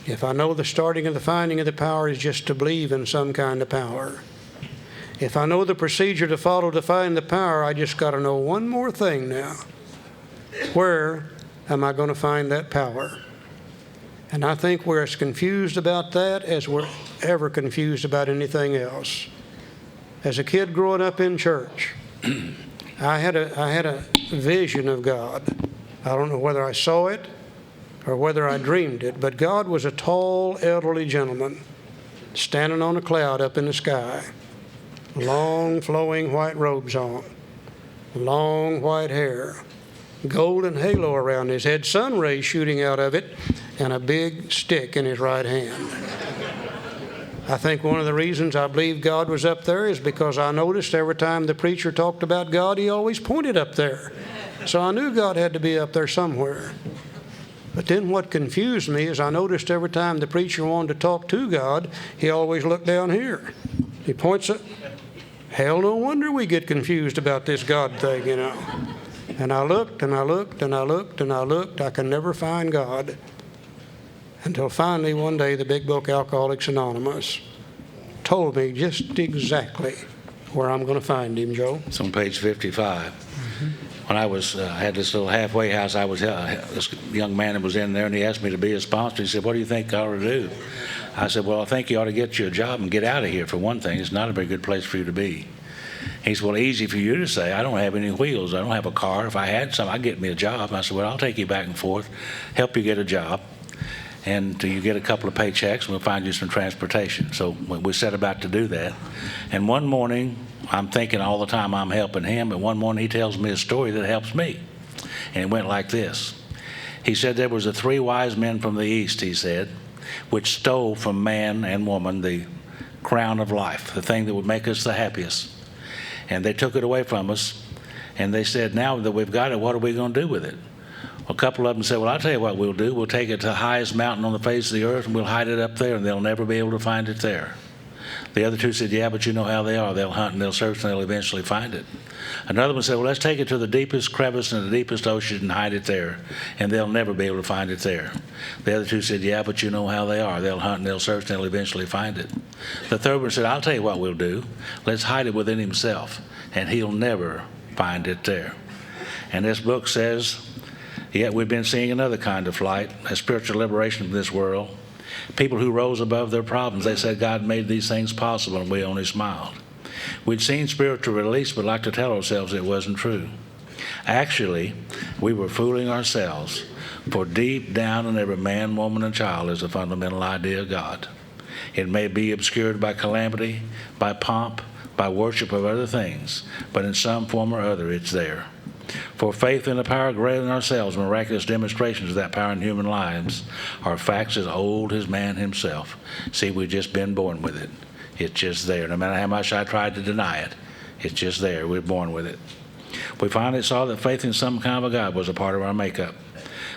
if I know the starting of the finding of the power is just to believe in some kind of power, if I know the procedure to follow to find the power, I just got to know one more thing now. Where am I going to find that power? And I think we're as confused about that as we're ever confused about anything else. As a kid growing up in church, I had a vision of God. I don't know whether I saw it or whether I dreamed it, but God was a tall, elderly gentleman standing on a cloud up in the sky, long, flowing white robes on, long white hair, golden halo around his head, sun rays shooting out of it, and a big stick in his right hand. I think one of the reasons I believe God was up there is because I noticed every time the preacher talked about God, he always pointed up there. So I knew God had to be up there somewhere. But then what confused me is I noticed every time the preacher wanted to talk to God, he always looked down here. He points up. Hell, no wonder we get confused about this God thing, you know. And I looked and I looked and I looked and I looked. I could never find God. Until finally one day the big book Alcoholics Anonymous told me just exactly where I'm going to find him, Joe. It's on page 55. When I had this little halfway house, this young man that was in there, and he asked me to be a sponsor. He said, "What do you think I ought to do?" I said, well, I think you ought to get you a job and get out of here. For one thing, it's not a very good place for you to be. He said, well, easy for you to say. I don't have any wheels. I don't have a car. If I had some, I'd get me a job. I said, well, I'll take you back and forth, help you get a job, and you get a couple of paychecks, and we'll find you some transportation. So we set about to do that. And one morning, I'm thinking all the time I'm helping him, but one morning he tells me a story that helps me. And it went like this. He said there was 3 wise men from the east, he said, which stole from man and woman the crown of life, the thing that would make us the happiest. And they took it away from us, and they said, now that we've got it, what are we going to do with it? Well, a couple of them said, well, I'll tell you what we'll do. We'll take it to the highest mountain on the face of the earth, and we'll hide it up there, and they'll never be able to find it there. The other 2 said, yeah, but you know how they are. They'll hunt and they'll search and they'll eventually find it. Another one said, well, let's take it to the deepest crevice in the deepest ocean and hide it there, and they'll never be able to find it there. The other 2 said, yeah, but you know how they are. They'll hunt and they'll search and they'll eventually find it. The third one said, I'll tell you what we'll do. Let's hide it within himself, and he'll never find it there. And this book says, yet we've been seeing another kind of flight, a spiritual liberation from this world. People who rose above their problems. They said God made these things possible, and we only smiled. We'd seen spiritual release, but like to tell ourselves it wasn't true. Actually, we were fooling ourselves, for deep down in every man, woman, and child is a fundamental idea of God. It may be obscured by calamity, by pomp, by worship of other things, but in some form or other it's there. For faith in a power greater than ourselves, miraculous demonstrations of that power in human lives, are facts as old as man himself. See, we've just been born with it. It's just there. No matter how much I tried to deny it, it's just there. We're born with it. We finally saw that faith in some kind of a God was a part of our makeup,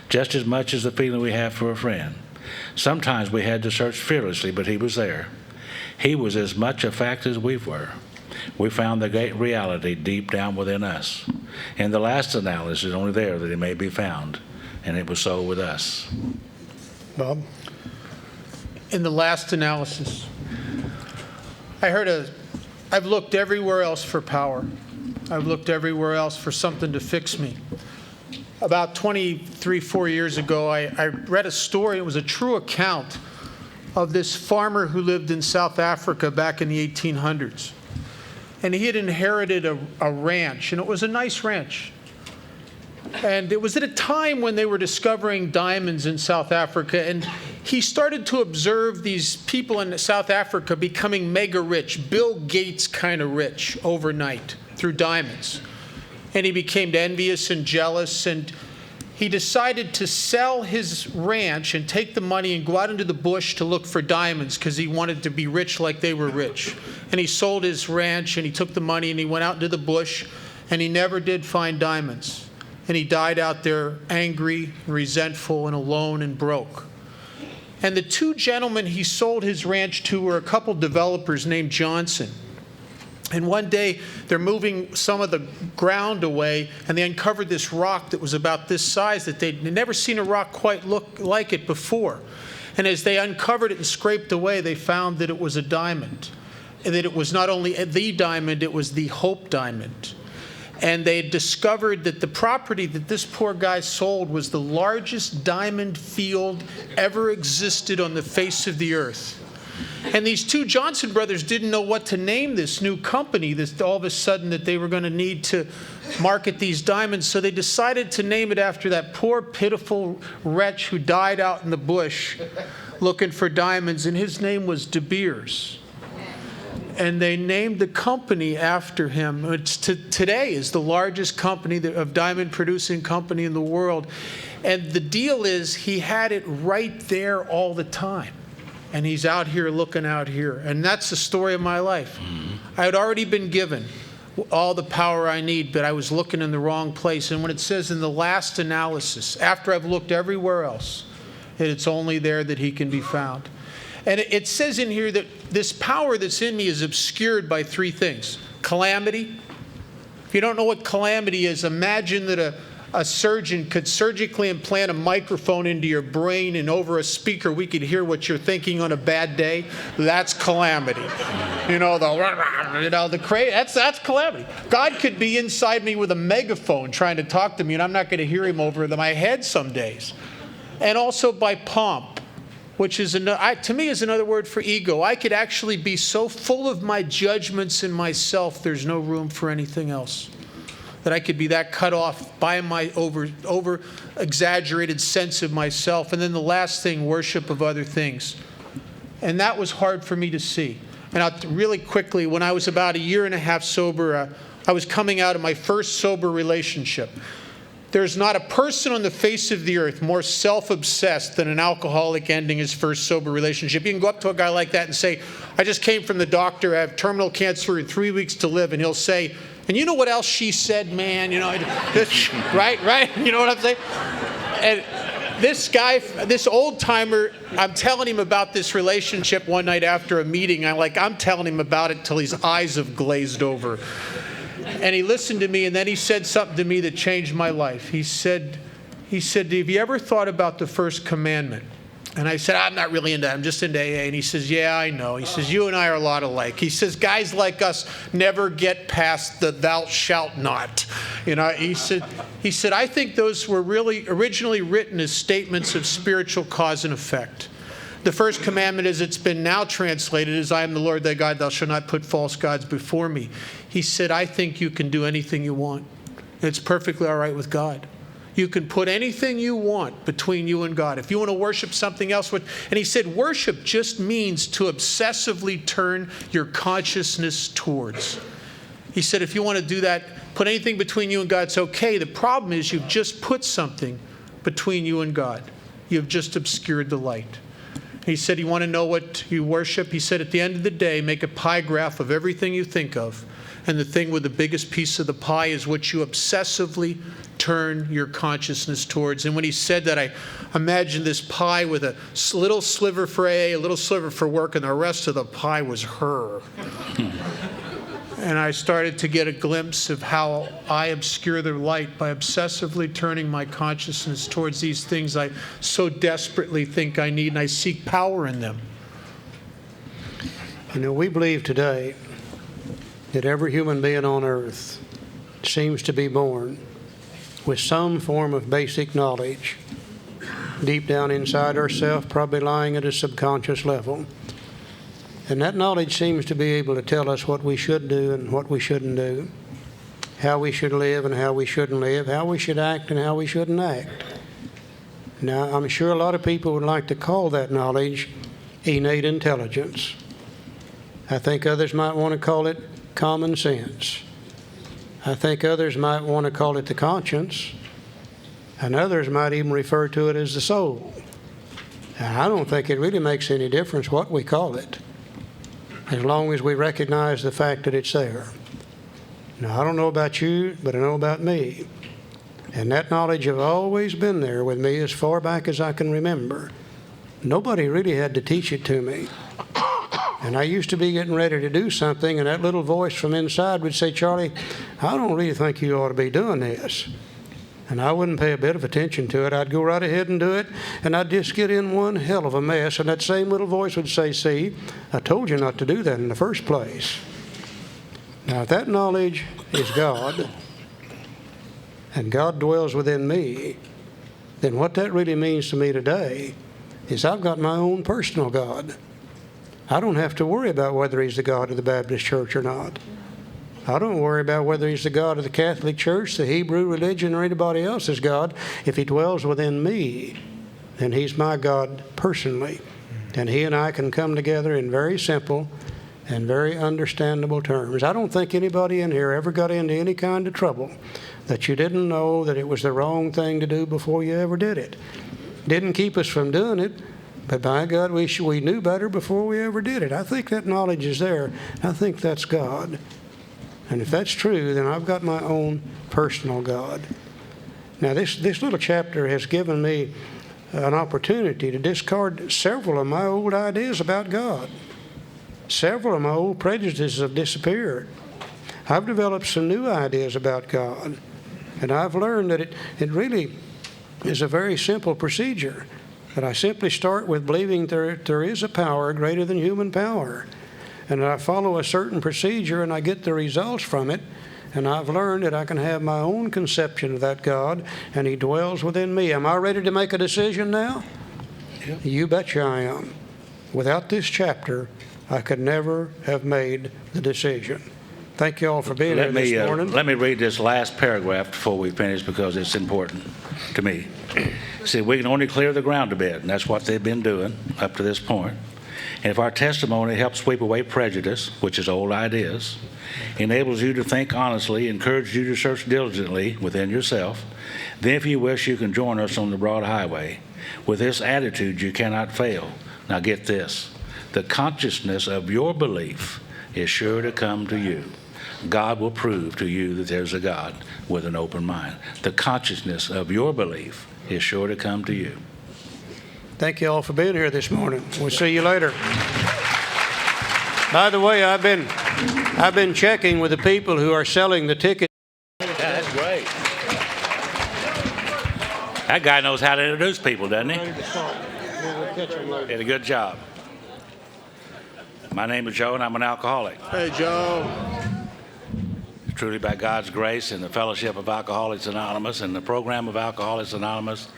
just as much as the feeling we have for a friend. Sometimes we had to search fearlessly, but he was there. He was as much a fact as we were. We found the great reality deep down within us. In the last analysis, only there that it may be found, and it was so with us. Bob? In the last analysis, I've looked everywhere else for power. I've looked everywhere else for something to fix me. About 4 years ago, I read a story. It was a true account of this farmer who lived in South Africa back in the 1800s. And he had inherited a ranch, and it was a nice ranch. And it was at a time when they were discovering diamonds in South Africa, and he started to observe these people in South Africa becoming mega rich, Bill Gates kind of rich overnight through diamonds. And he became envious and jealous, and he decided to sell his ranch and take the money and go out into the bush to look for diamonds because he wanted to be rich like they were rich. And he sold his ranch and he took the money and he went out into the bush and he never did find diamonds. And he died out there angry, resentful, and alone and broke. And the 2 gentlemen he sold his ranch to were a couple developers named Johnson. And one day, they're moving some of the ground away, and they uncovered this rock that was about this size that they'd never seen a rock quite look like it before. And as they uncovered it and scraped away, they found that it was a diamond. And that it was not only the diamond, it was the Hope Diamond. And they had discovered that the property that this poor guy sold was the largest diamond field ever existed on the face of the earth. And these 2 Johnson brothers didn't know what to name this new company, this all of a sudden that they were going to need to market these diamonds. So they decided to name it after that poor, pitiful wretch who died out in the bush looking for diamonds, and his name was De Beers. And they named the company after him. Today is the largest company of diamond producing company in the world. And the deal is he had it right there all the time. And he's out here looking out here. And that's the story of my life. I had already been given all the power I need, but I was looking in the wrong place. And when it says in the last analysis, after I've looked everywhere else, that it's only there that he can be found. And it says in here that this power that's in me is obscured by 3 things. Calamity. If you don't know what calamity is, imagine that a surgeon could surgically implant a microphone into your brain, and over a speaker we could hear what you're thinking on a bad day. That's calamity. That's calamity. God could be inside me with a megaphone trying to talk to me, and I'm not going to hear him over my head some days. And also by pomp. which is to me is another word for ego. I could actually be so full of my judgments in myself, there's no room for anything else. That I could be that cut off by my over exaggerated sense of myself. And then the last thing, worship of other things. And that was hard for me to see. And really quickly, when I was about 1.5 years sober, I was coming out of my first sober relationship. There's not a person on the face of the earth more self-obsessed than an alcoholic ending his first sober relationship. You can go up to a guy like that and say, I just came from the doctor, I have terminal cancer and 3 weeks to live. And he'll say, and you know what else she said, man? You know, right? You know what I'm saying? And this guy, this old timer, I'm telling him about this relationship one night after a meeting. I'm telling him about it till his eyes have glazed over. And he listened to me, and then he said something to me that changed my life. He said, have you ever thought about the first commandment? And I said, I'm not really into that. I'm just into AA. And he says, yeah, I know. He says, you and I are a lot alike. He says, guys like us never get past the thou shalt not. You know, he said, I think those were really originally written as statements of spiritual cause and effect. The first commandment, as it's been now translated, is I am the Lord thy God, thou shalt not put false gods before me. He said, I think you can do anything you want. It's perfectly all right with God. You can put anything you want between you and God. If you want to worship something else, and he said, worship just means to obsessively turn your consciousness towards. He said, if you want to do that, put anything between you and God, it's okay. The problem is you've just put something between you and God. You've just obscured the light. He said, you want to know what you worship? He said, at the end of the day, make a pie graph of everything you think of. And the thing with the biggest piece of the pie is what you obsessively turn your consciousness towards. And when he said that, I imagined this pie with a little sliver for AA, a little sliver for work, and the rest of the pie was her. And I started to get a glimpse of how I obscure the light by obsessively turning my consciousness towards these things I so desperately think I need, and I seek power in them. You know, we believe today that every human being on earth seems to be born with some form of basic knowledge deep down inside ourselves, probably lying at a subconscious level. And that knowledge seems to be able to tell us what we should do and what we shouldn't do, how we should live and how we shouldn't live, how we should act and how we shouldn't act. Now, I'm sure a lot of people would like to call that knowledge innate intelligence. I think others might want to call it common sense. I think others might want to call it the conscience, and others might even refer to it as the soul. And I don't think it really makes any difference what we call it, as long as we recognize the fact that it's there. Now, I don't know about you, but I know about me. And that knowledge has always been there with me as far back as I can remember. Nobody really had to teach it to me. And I used to be getting ready to do something, and that little voice from inside would say, Charlie, I don't really think you ought to be doing this. And I wouldn't pay a bit of attention to it. I'd go right ahead and do it, and I'd just get in one hell of a mess. And that same little voice would say, see, I told you not to do that in the first place. Now, if that knowledge is God, and God dwells within me, then what that really means to me today is I've got my own personal God. I don't have to worry about whether he's the God of the Baptist church or not. I don't worry about whether he's the God of the Catholic Church, the Hebrew religion, or anybody else's God. If he dwells within me, then he's my God personally. And he and I can come together in very simple and very understandable terms. I don't think anybody in here ever got into any kind of trouble that you didn't know that it was the wrong thing to do before you ever did it. Didn't keep us from doing it, but by God, we knew better before we ever did it. I think that knowledge is there. I think that's God. And if that's true, then I've got my own personal God. Now, this little chapter has given me an opportunity to discard several of my old ideas about God. Several of my old prejudices have disappeared. I've developed some new ideas about God. And I've learned that it really is a very simple procedure. That I simply start with believing there is a power greater than human power. And I follow a certain procedure and I get the results from it. And I've learned that I can have my own conception of that God, and he dwells within me. Am I ready to make a decision now? Yep. You betcha I am. Without this chapter, I could never have made the decision. Thank you all for being here this morning. Let me read this last paragraph before we finish because it's important to me. See, we can only clear the ground a bit, and that's what they've been doing up to this point. And if our testimony helps sweep away prejudice, which is old ideas, enables you to think honestly, encourages you to search diligently within yourself, then if you wish, you can join us on the broad highway. With this attitude, you cannot fail. Now get this. The consciousness of your belief is sure to come to you. God will prove to you that there's a God with an open mind. The consciousness of your belief is sure to come to you. Thank you all for being here this morning. We'll see you later. By the way, I've been checking with the people who are selling the tickets. Yeah, that's great. That guy knows how to introduce people, doesn't he? Did a good job. My name is Joe, and I'm an alcoholic. Hey, Joe. Truly by God's grace and the fellowship of Alcoholics Anonymous and the program of Alcoholics Anonymous,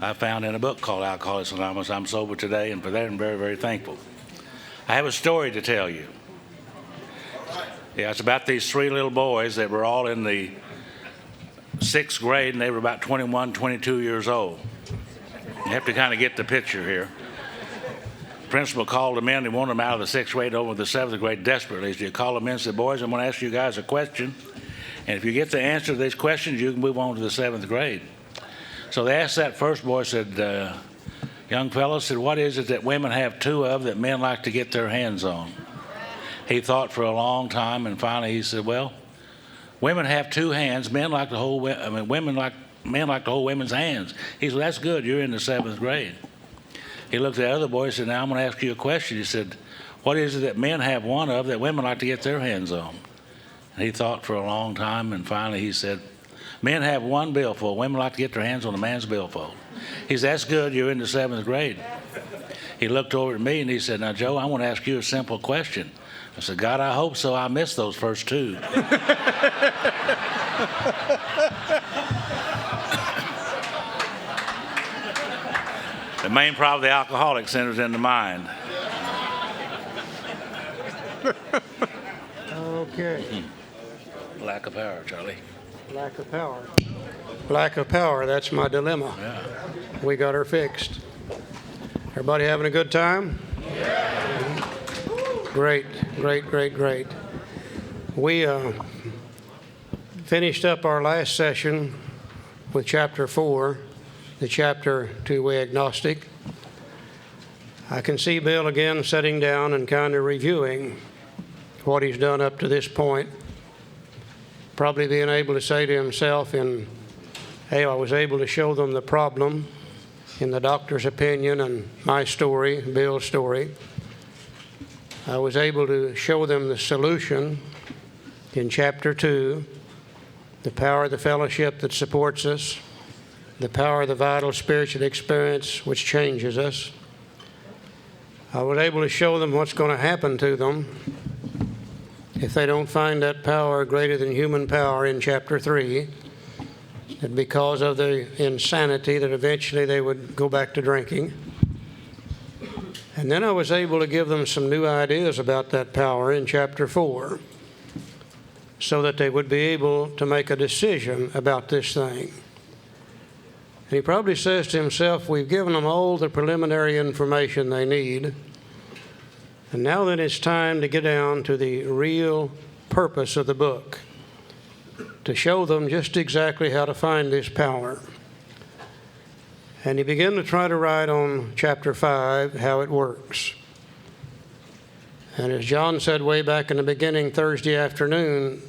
I found in a book called Alcoholics Anonymous. I'm sober today, and for that I'm very, very thankful. I have a story to tell you. Yeah, it's about these three little boys that were all in the 6th grade, and they were about 21, 22 years old. You have to kind of get the picture here. The principal called them in. He wanted them out of the 6th grade over to the 7th grade desperately. So he called them in and said, boys, I'm going to ask you guys a question. And if you get the answer to these questions, you can move on to the 7th grade. So they asked that first boy, said, young fellow, said, what is it that women have two of that men like to get their hands on? He thought for a long time, and finally he said, well, women have two hands. Men like to hold, men like to hold women's hands. He said, that's good. You're in the 7th grade. He looked at the other boy and said, now I'm going to ask you a question. He said, what is it that men have one of that women like to get their hands on? And he thought for a long time, and finally he said, men have one billfold. Women like to get their hands on a man's billfold. He said, that's good. You're in the 7th grade. He looked over at me and he said, now, Joe, I want to ask you a simple question. I said, God, I hope so. I missed those first two. The main problem of the alcoholic centers in the mind. Okay. Lack of power, Charlie. Lack of power. Lack of power, that's my dilemma. Yeah. We got her fixed. Everybody having a good time? Yeah. Great. We finished up our last session with chapter 4, the chapter two-way agnostic. I can see Bill again sitting down and kind of reviewing what he's done up to this point. Probably being able to say to himself, hey, I was able to show them the problem in the doctor's opinion and my story, Bill's story. I was able to show them the solution in chapter 2, the power of the fellowship that supports us, the power of the vital spiritual experience which changes us. I was able to show them what's going to happen to them if they don't find that power greater than human power in chapter 3, that because of the insanity that eventually they would go back to drinking. And then I was able to give them some new ideas about that power in chapter 4 so that they would be able to make a decision about this thing. And he probably says to himself, we've given them all the preliminary information they need, and now then it's time to get down to the real purpose of the book, to show them just exactly how to find this power. And he began to try to write on chapter 5 how it works. And as John said way back in the beginning Thursday afternoon,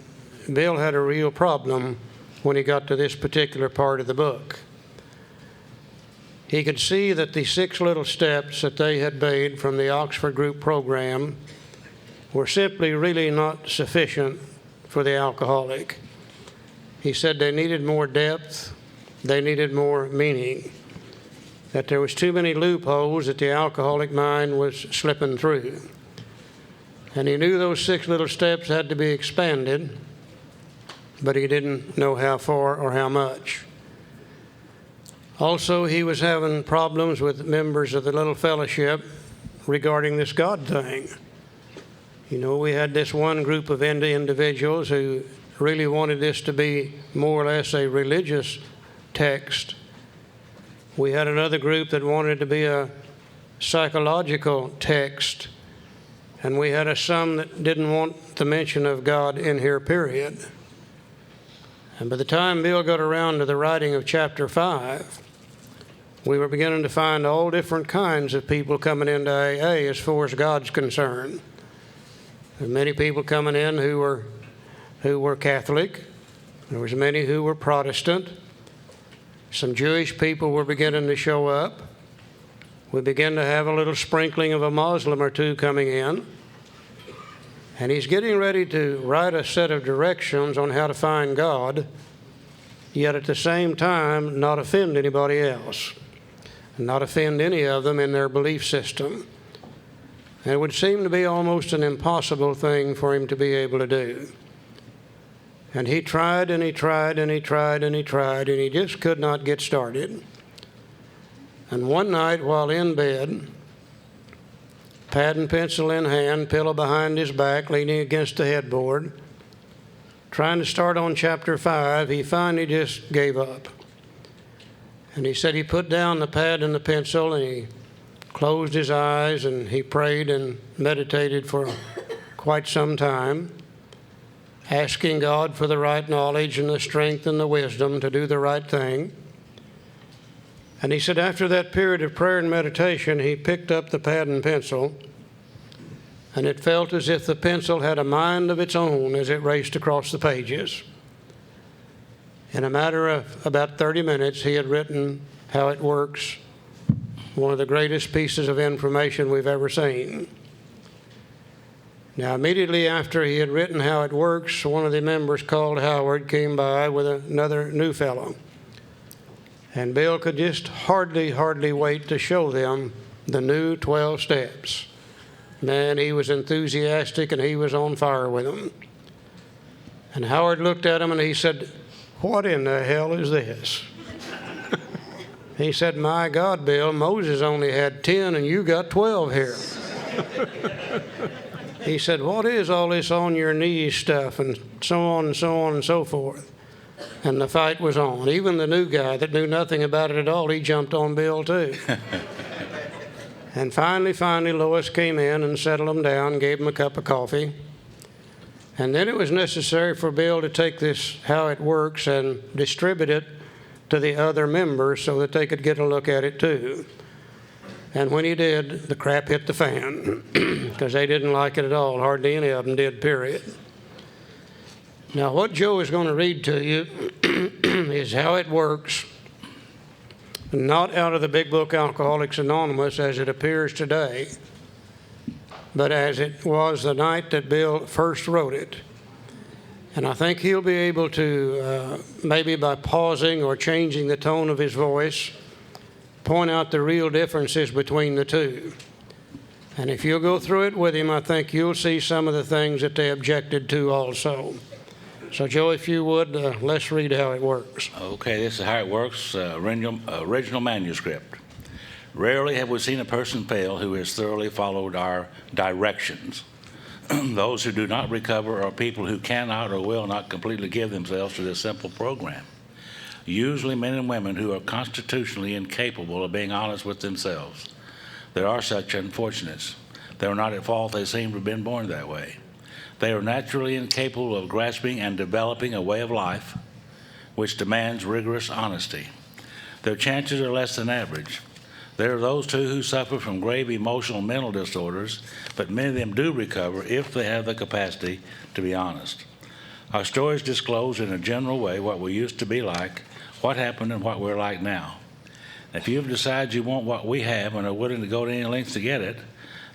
Bill had a real problem when he got to this particular part of the book. He could see that the 6 little steps that they had made from the Oxford Group program were simply really not sufficient for the alcoholic. He said they needed more depth, they needed more meaning, that there was too many loopholes that the alcoholic mind was slipping through. And he knew those 6 little steps had to be expanded, but he didn't know how far or how much. Also, he was having problems with members of the little fellowship regarding this God thing. You know, we had this one group of individuals who really wanted this to be more or less a religious text. We had another group that wanted it to be a psychological text. And we had some that didn't want the mention of God in here, period. And by the time Bill got around to the writing of chapter 5, we were beginning to find all different kinds of people coming into AA as far as God's concerned. There were many people coming in who were Catholic. There was many who were Protestant. Some Jewish people were beginning to show up. We began to have a little sprinkling of a Muslim or two coming in. And he's getting ready to write a set of directions on how to find God, yet at the same time not offend anybody else, and not offend any of them in their belief system. And it would seem to be almost an impossible thing for him to be able to do. And he tried and he tried and he tried and he tried, and he just could not get started. And one night while in bed, pad and pencil in hand, pillow behind his back, leaning against the headboard, trying to start on chapter 5, he finally just gave up. And he said he put down the pad and the pencil, and he closed his eyes, and he prayed and meditated for quite some time, asking God for the right knowledge and the strength and the wisdom to do the right thing. And he said after that period of prayer and meditation, he picked up the pad and pencil, and it felt as if the pencil had a mind of its own as it raced across the pages. In a matter of about 30 minutes, he had written How It Works, one of the greatest pieces of information we've ever seen. Now, immediately after he had written How It Works, one of the members called Howard came by with another new fellow. And Bill could just hardly wait to show them the new 12 steps. Man, he was enthusiastic and he was on fire with them. And Howard looked at him and he said, "What in the hell is this?" He said, "My God, Bill, Moses only had 10 and you got 12 here." He said, "What is all this on your knees stuff?" And so on and so on and so forth. And the fight was on. Even the new guy that knew nothing about it at all, he jumped on Bill too. And finally, Lois came in and settled him down, gave him a cup of coffee. And then it was necessary for Bill to take this How It Works and distribute it to the other members so that they could get a look at it too. And when he did, the crap hit the fan because they didn't like it at all. Hardly any of them did, period. Now, what Joe is going to read to you is How It Works, not out of the big book Alcoholics Anonymous as it appears today, but as it was the night that Bill first wrote it. And I think he'll be able to, maybe by pausing or changing the tone of his voice, point out the real differences between the two. And if you'll go through it with him, I think you'll see some of the things that they objected to also. So, Joe, if you would, let's read How It Works. Okay, this is How It Works, original manuscript. Rarely have we seen a person fail who has thoroughly followed our directions. Those who do not recover are people who cannot or will not completely give themselves to this simple program. Usually men and women who are constitutionally incapable of being honest with themselves. There are such unfortunates. They are not at fault. They seem to have been born that way. They are naturally incapable of grasping and developing a way of life which demands rigorous honesty. Their chances are less than average. There are those, too, who suffer from grave emotional mental disorders, but many of them do recover if they have the capacity to be honest. Our stories disclose in a general way what we used to be like, what happened, and what we're like now. If you've decided you want what we have and are willing to go to any lengths to get it,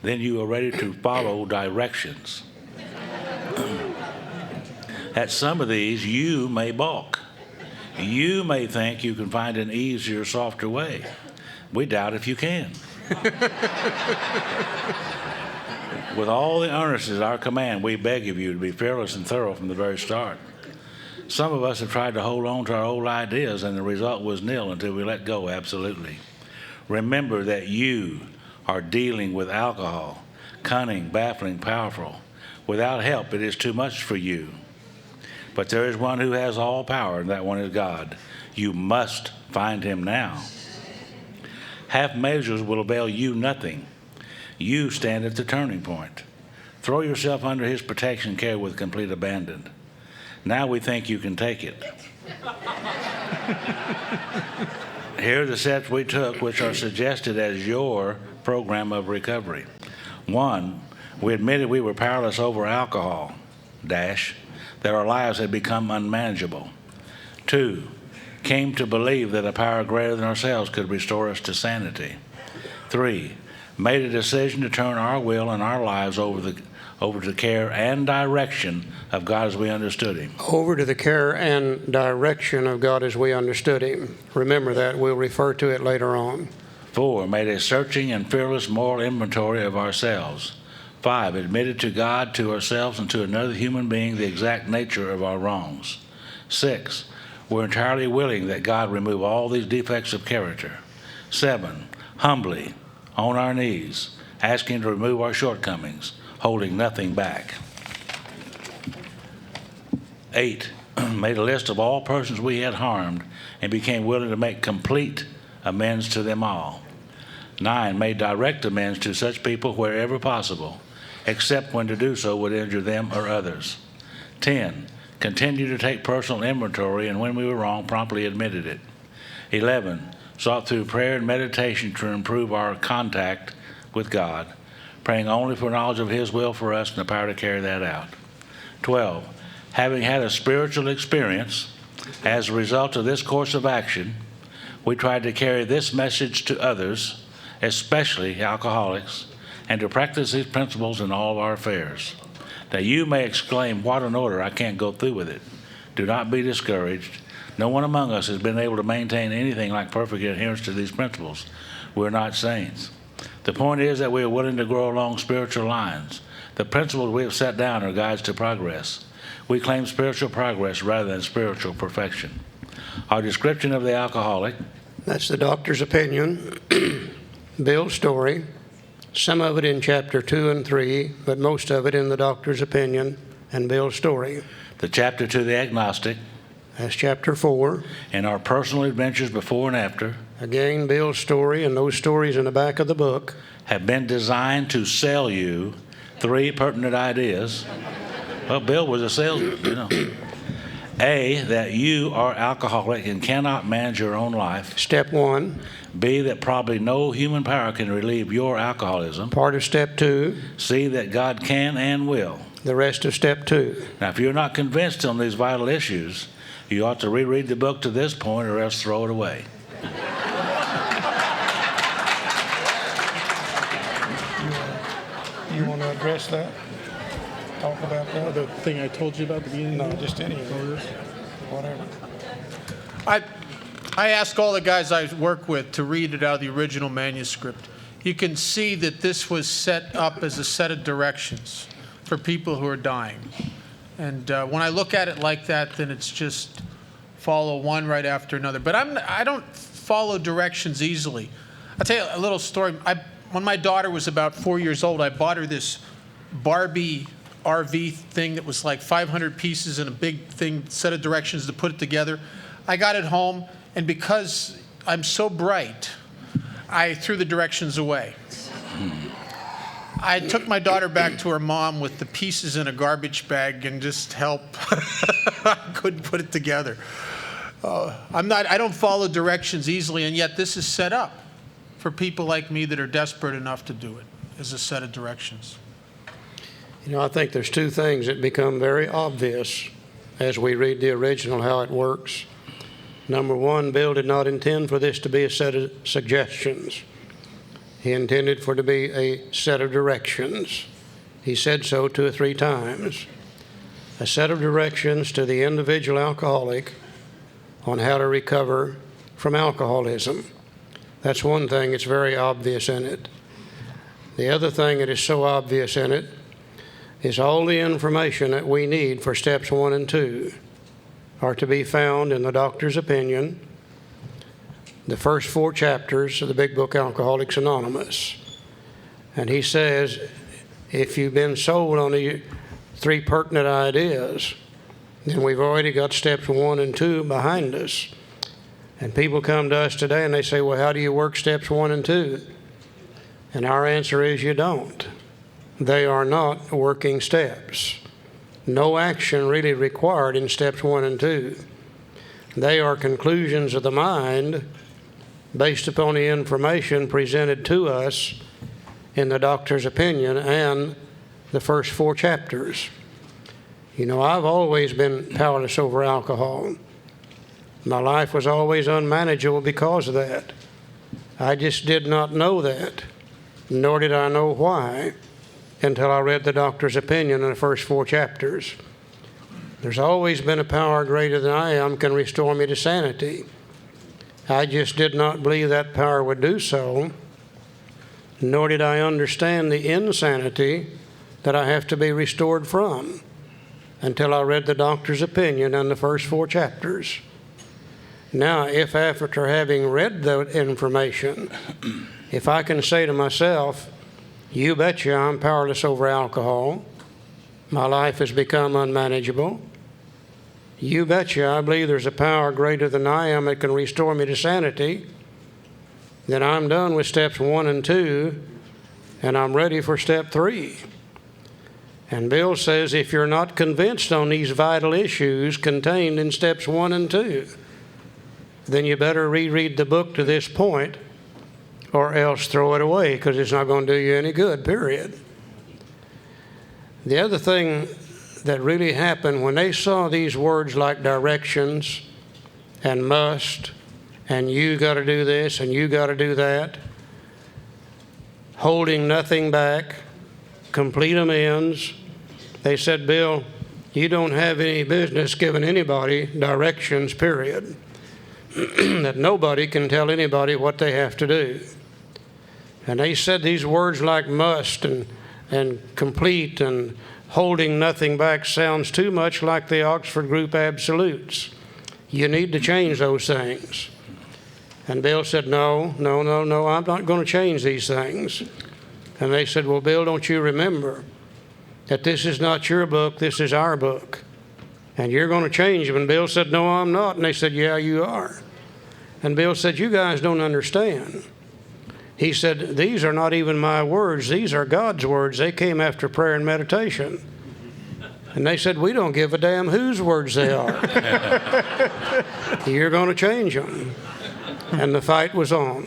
then you are ready to follow directions. At some of these, you may balk. You may think you can find an easier, softer way. We doubt if you can. With all the earnestness at our command, we beg of you to be fearless and thorough from the very start. Some of us have tried to hold on to our old ideas, and the result was nil until we let go, absolutely. Remember that you are dealing with alcohol, cunning, baffling, powerful. Without help, it is too much for you. But there is one who has all power, and that one is God. You must find him now. Half measures will avail you nothing. You stand at the turning point. Throw yourself under his protection care with complete abandon. Now we think you can take it. Here are the steps we took, which are suggested as your program of recovery. 1, we admitted we were powerless over alcohol, that our lives had become unmanageable. 2, came to believe that a power greater than ourselves could restore us to sanity. 3, made a decision to turn our will and our lives over to the care and direction of God as we understood him. Over to the care and direction of God as we understood him. Remember that. We'll refer to it later on. 4, made a searching and fearless moral inventory of ourselves. 5, admitted to God, to ourselves, and to another human being the exact nature of our wrongs. 6, we're entirely willing that God remove all these defects of character. 7, humbly, on our knees, asking to remove our shortcomings, holding nothing back. 8, made a list of all persons we had harmed and became willing to make complete amends to them all. 9, made direct amends to such people wherever possible, except when to do so would injure them or others. 10, continued to take personal inventory, and when we were wrong, promptly admitted it. 11, sought through prayer and meditation to improve our contact with God, praying only for knowledge of his will for us and the power to carry that out. 12, having had a spiritual experience, as a result of this course of action, we tried to carry this message to others, especially alcoholics, and to practice these principles in all of our affairs. Now you may exclaim, what an order, I can't go through with it. Do not be discouraged. No one among us has been able to maintain anything like perfect adherence to these principles. We're not saints. The point is that we are willing to grow along spiritual lines. The principles we have set down are guides to progress. We claim spiritual progress rather than spiritual perfection. Our description of the alcoholic. That's the doctor's opinion. Bill's story. Some of it in chapter 2 and 3, but most of it in the doctor's opinion and Bill's story. The chapter to the agnostic. That's chapter 4. And our personal adventures before and after. Again, Bill's story and those stories in the back of the book. Have been designed to sell you 3 pertinent ideas. Well, Bill was a salesman, you know. A, that you are alcoholic and cannot manage your own life. Step 1. B, that probably no human power can relieve your alcoholism. Part of step 2. C, that God can and will. The rest of step 2. Now, if you're not convinced on these vital issues, you ought to reread the book to this point or else throw it away. You want to address that? Talk about that? The thing I told you about at the beginning? No, just any of this. Whatever. I ask all the guys I work with to read it out of the original manuscript. You can see that this was set up as a set of directions for people who are dying. And when I look at it like that, then it's just follow one right after another. But I don't follow directions easily. I'll tell you a little story. When my daughter was about 4 years old, I bought her this Barbie RV thing that was like 500 pieces and a big thing, set of directions to put it together. I got it home, and because I'm so bright, I threw the directions away. I took my daughter back to her mom with the pieces in a garbage bag and just help. I couldn't put it together. I don't follow directions easily, and yet this is set up for people like me that are desperate enough to do it as a set of directions. You know, I think there's 2 things that become very obvious as we read the original, how it works. Number 1, Bill did not intend for this to be a set of suggestions. He intended for it to be a set of directions. He said so 2 or 3 times. A set of directions to the individual alcoholic on how to recover from alcoholism. That's one thing that's very obvious in it. The other thing that is so obvious in it is all the information that we need for steps 1 and 2. are to be found in the doctor's opinion, the first 4 chapters of the big book, Alcoholics Anonymous. And he says, if you've been sold on the 3 pertinent ideas, then we've already got steps 1 and 2 behind us. And people come to us today and they say, well, how do you work steps 1 and 2? And our answer is you don't. They are not working steps. No action really required in steps 1 and 2. They are conclusions of the mind based upon the information presented to us in the doctor's opinion and the first 4 chapters. You know, I've always been powerless over alcohol. My life was always unmanageable because of that. I just did not know that, nor did I know why, until I read the doctor's opinion in the first 4 chapters. There's always been a power greater than I am can restore me to sanity. I just did not believe that power would do so, nor did I understand the insanity that I have to be restored from until I read the doctor's opinion in the first 4 chapters. Now, if after having read the information, if I can say to myself, you betcha I'm powerless over alcohol, my life has become unmanageable, you betcha I believe there's a power greater than I am that can restore me to sanity, then I'm done with steps 1 and 2, and I'm ready for step 3. And Bill says if you're not convinced on these vital issues contained in steps 1 and 2, then you better reread the book to this point or else throw it away, because it's not going to do you any good, period. The other thing that really happened when they saw these words like directions and must and you got to do this and you got to do that, holding nothing back, complete amends, they said, Bill, you don't have any business giving anybody directions, period. That nobody can tell anybody what they have to do. And they said these words like must and complete and holding nothing back sounds too much like the Oxford Group absolutes. You need to change those things. And Bill said, no, I'm not going to change these things. And they said, well, Bill, don't you remember that this is not your book, this is our book, and you're going to change them? And Bill said, no, I'm not. And they said, yeah, you are. And Bill said, you guys don't understand. He said, these are not even my words. These are God's words. They came after prayer and meditation. And they said, we don't give a damn whose words they are. You're going to change them. And the fight was on.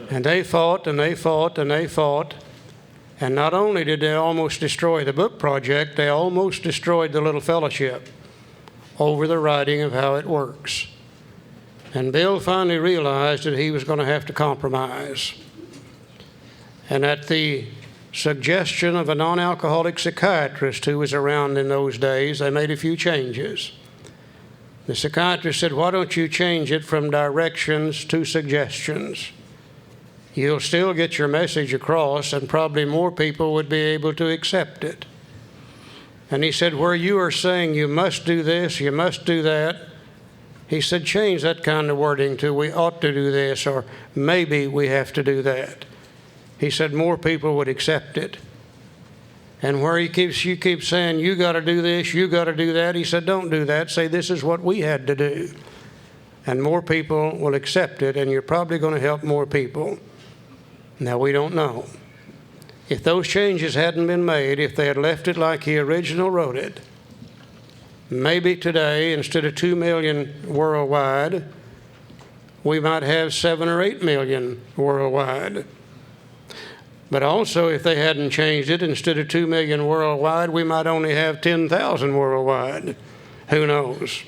And they fought and they fought and they fought. And not only did they almost destroy the book project, they almost destroyed the little fellowship over the writing of how it works. And Bill finally realized that he was going to have to compromise. And at the suggestion of a non-alcoholic psychiatrist who was around in those days, they made a few changes. The psychiatrist said, why don't you change it from directions to suggestions? You'll still get your message across, and probably more people would be able to accept it. And he said, where you are saying you must do this, you must do that, he said, change that kind of wording to we ought to do this, or maybe we have to do that. He said more people would accept it. And where you keep saying, you got to do this, you got to do that, he said, don't do that. Say, this is what we had to do. And more people will accept it, and you're probably going to help more people. Now, we don't know. If those changes hadn't been made, if they had left it like he originally wrote it, maybe today, instead of 2 million worldwide, we might have 7 or 8 million worldwide. But also, if they hadn't changed it, instead of 2 million worldwide, we might only have 10,000 worldwide. Who knows?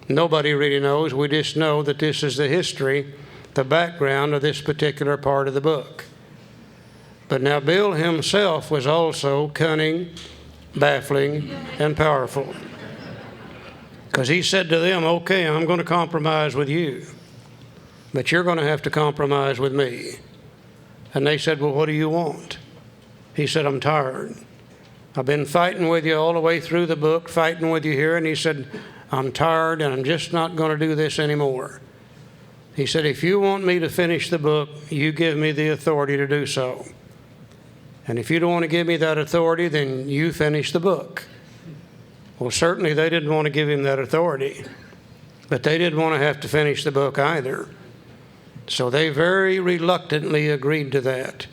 Nobody really knows. We just know that this is the history, the background of this particular part of the book. But now Bill himself was also cunning, baffling, and powerful. Because he said to them, okay, I'm going to compromise with you, but you're going to have to compromise with me. And they said, well, what do you want? He said, I'm tired. I've been fighting with you all the way through the book, fighting with you here. And he said, I'm tired and I'm just not going to do this anymore. He said, if you want me to finish the book, you give me the authority to do so. And if you don't want to give me that authority, then you finish the book. Well, certainly they didn't want to give him that authority, but they didn't want to have to finish the book either. So they very reluctantly agreed to that.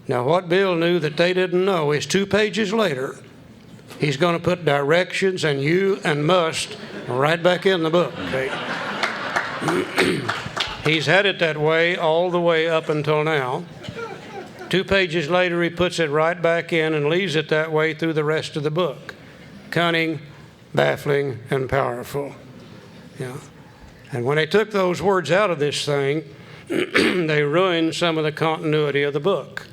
Now, what Bill knew that they didn't know is 2 pages later, he's going to put directions and you and must right back in the book. Okay? He's had it that way all the way up until now. 2 pages later, he puts it right back in and leaves it that way through the rest of the book. Cunning, baffling, and powerful. Yeah. And when they took those words out of this thing, they ruined some of the continuity of the book.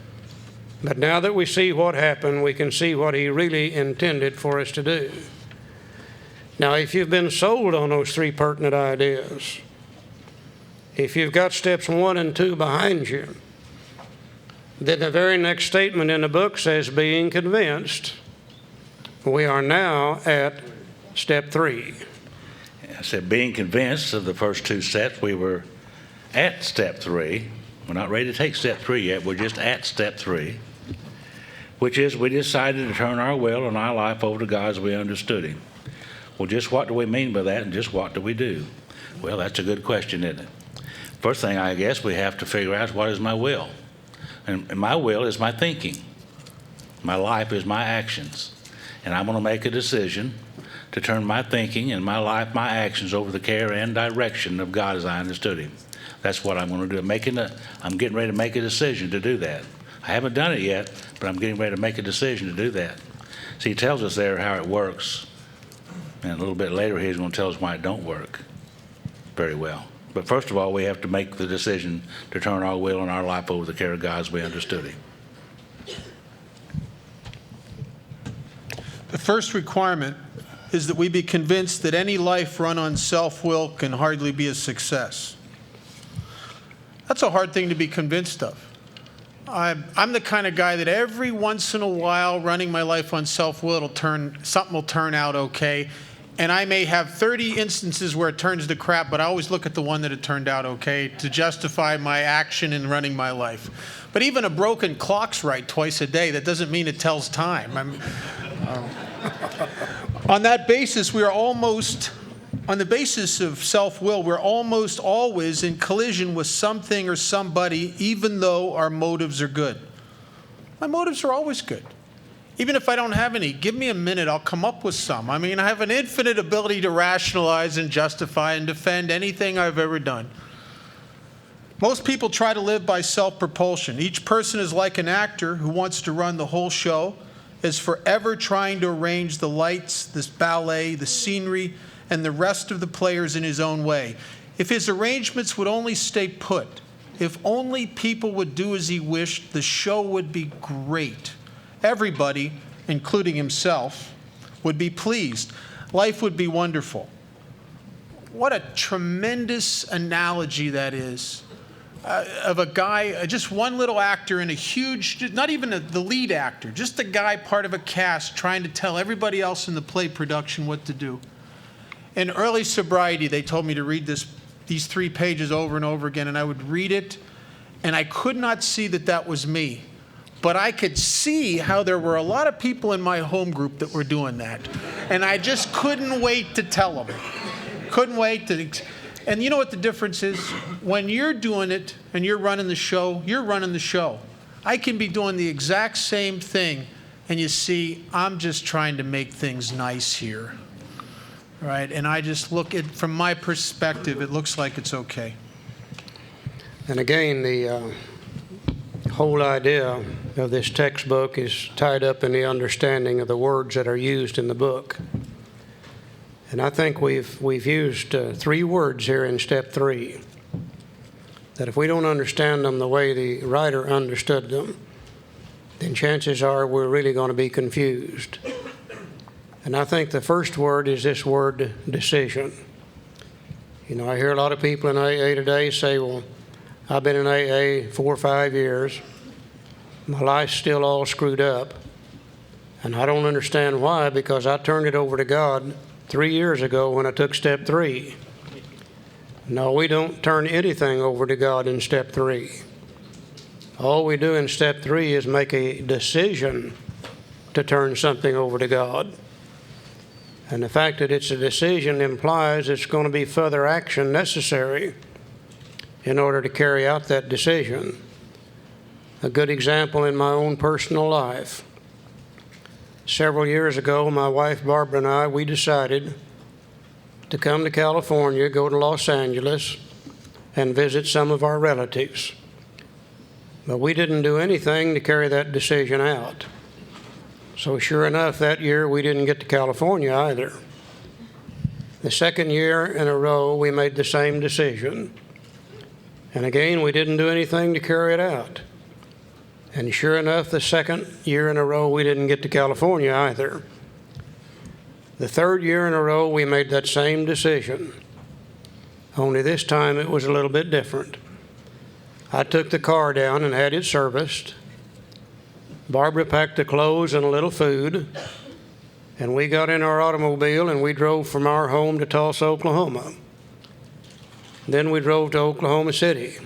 But now that we see what happened, we can see what he really intended for us to do. Now, if you've been sold on those 3 pertinent ideas, if you've got steps 1 and 2 behind you, then the very next statement in the book says, being convinced. We are now at step 3. I said, being convinced of the first 2 steps, we were at step 3. We're not ready to take step 3 yet. We're just at step 3, which is we decided to turn our will and our life over to God as we understood Him. Well, just what do we mean by that, and just what do we do? Well, that's a good question, isn't it? First thing I guess we have to figure out is, what is my will? And my will is my thinking. My life is my actions. And I'm going to make a decision to turn my thinking and my life, my actions, over the care and direction of God as I understood Him. That's what I'm going to do. I'm getting ready to make a decision to do that. I haven't done it yet, but I'm getting ready to make a decision to do that. See, He tells us there how it works. And a little bit later, He's going to tell us why it don't work very well. But first of all, we have to make the decision to turn our will and our life over the care of God as we understood Him. The first requirement is that we be convinced that any life run on self-will can hardly be a success. That's a hard thing to be convinced of. I'm the kind of guy that every once in a while, running my life on self-will, something will turn out okay. And I may have 30 instances where it turns to crap, but I always look at the one that it turned out okay to justify my action in running my life. But even a broken clock's right twice a day. That doesn't mean it tells time. On that basis, on the basis of self-will, we're almost always in collision with something or somebody, even though our motives are good. My motives are always good. Even if I don't have any, give me a minute, I'll come up with some. I mean, I have an infinite ability to rationalize and justify and defend anything I've ever done. Most people try to live by self-propulsion. Each person is like an actor who wants to run the whole show, is forever trying to arrange the lights, this ballet, the scenery, and the rest of the players in his own way. If his arrangements would only stay put, if only people would do as he wished, the show would be great. Everybody, including himself, would be pleased. Life would be wonderful. What a tremendous analogy that is of a guy, just one little actor in a huge, not even the lead actor, just a guy part of a cast trying to tell everybody else in the play production what to do. In early sobriety, they told me to read these 3 pages over and over again, and I would read it, and I could not see that that was me. But I could see how there were a lot of people in my home group that were doing that. And I just couldn't wait to tell them. Couldn't wait to. And you know what the difference is? When you're doing it and you're running the show, you're running the show. I can be doing the exact same thing, and you see, I'm just trying to make things nice here. Right? And I just look at, from my perspective, it looks like it's okay. And again, the whole idea of this textbook is tied up in the understanding of the words that are used in the book. And I think we've used 3 words here in step 3 that if we don't understand them the way the writer understood them, then chances are we're really going to be confused. And I think the first word is this word decision. You know, I hear a lot of people in AA today say, well, I've been in AA 4 or 5 years. My life's still all screwed up. And I don't understand why, because I turned it over to God 3 years ago when I took step 3. No, we don't turn anything over to God in step 3. All we do in step 3 is make a decision to turn something over to God. And the fact that it's a decision implies it's going to be further action necessary in order to carry out that decision. A good example in my own personal life. Several years ago, my wife Barbara and I, we decided to come to California, go to Los Angeles, and visit some of our relatives. But we didn't do anything to carry that decision out. So sure enough, that year we didn't get to California either. The second year in a row, we made the same decision. And again, we didn't do anything to carry it out. And sure enough, the second year in a row, we didn't get to California either. The third year in a row, we made that same decision. Only this time it was a little bit different. I took the car down and had it serviced. Barbara packed the clothes and a little food, and we got in our automobile and we drove from our home to Tulsa, Oklahoma. Then we drove to Oklahoma City.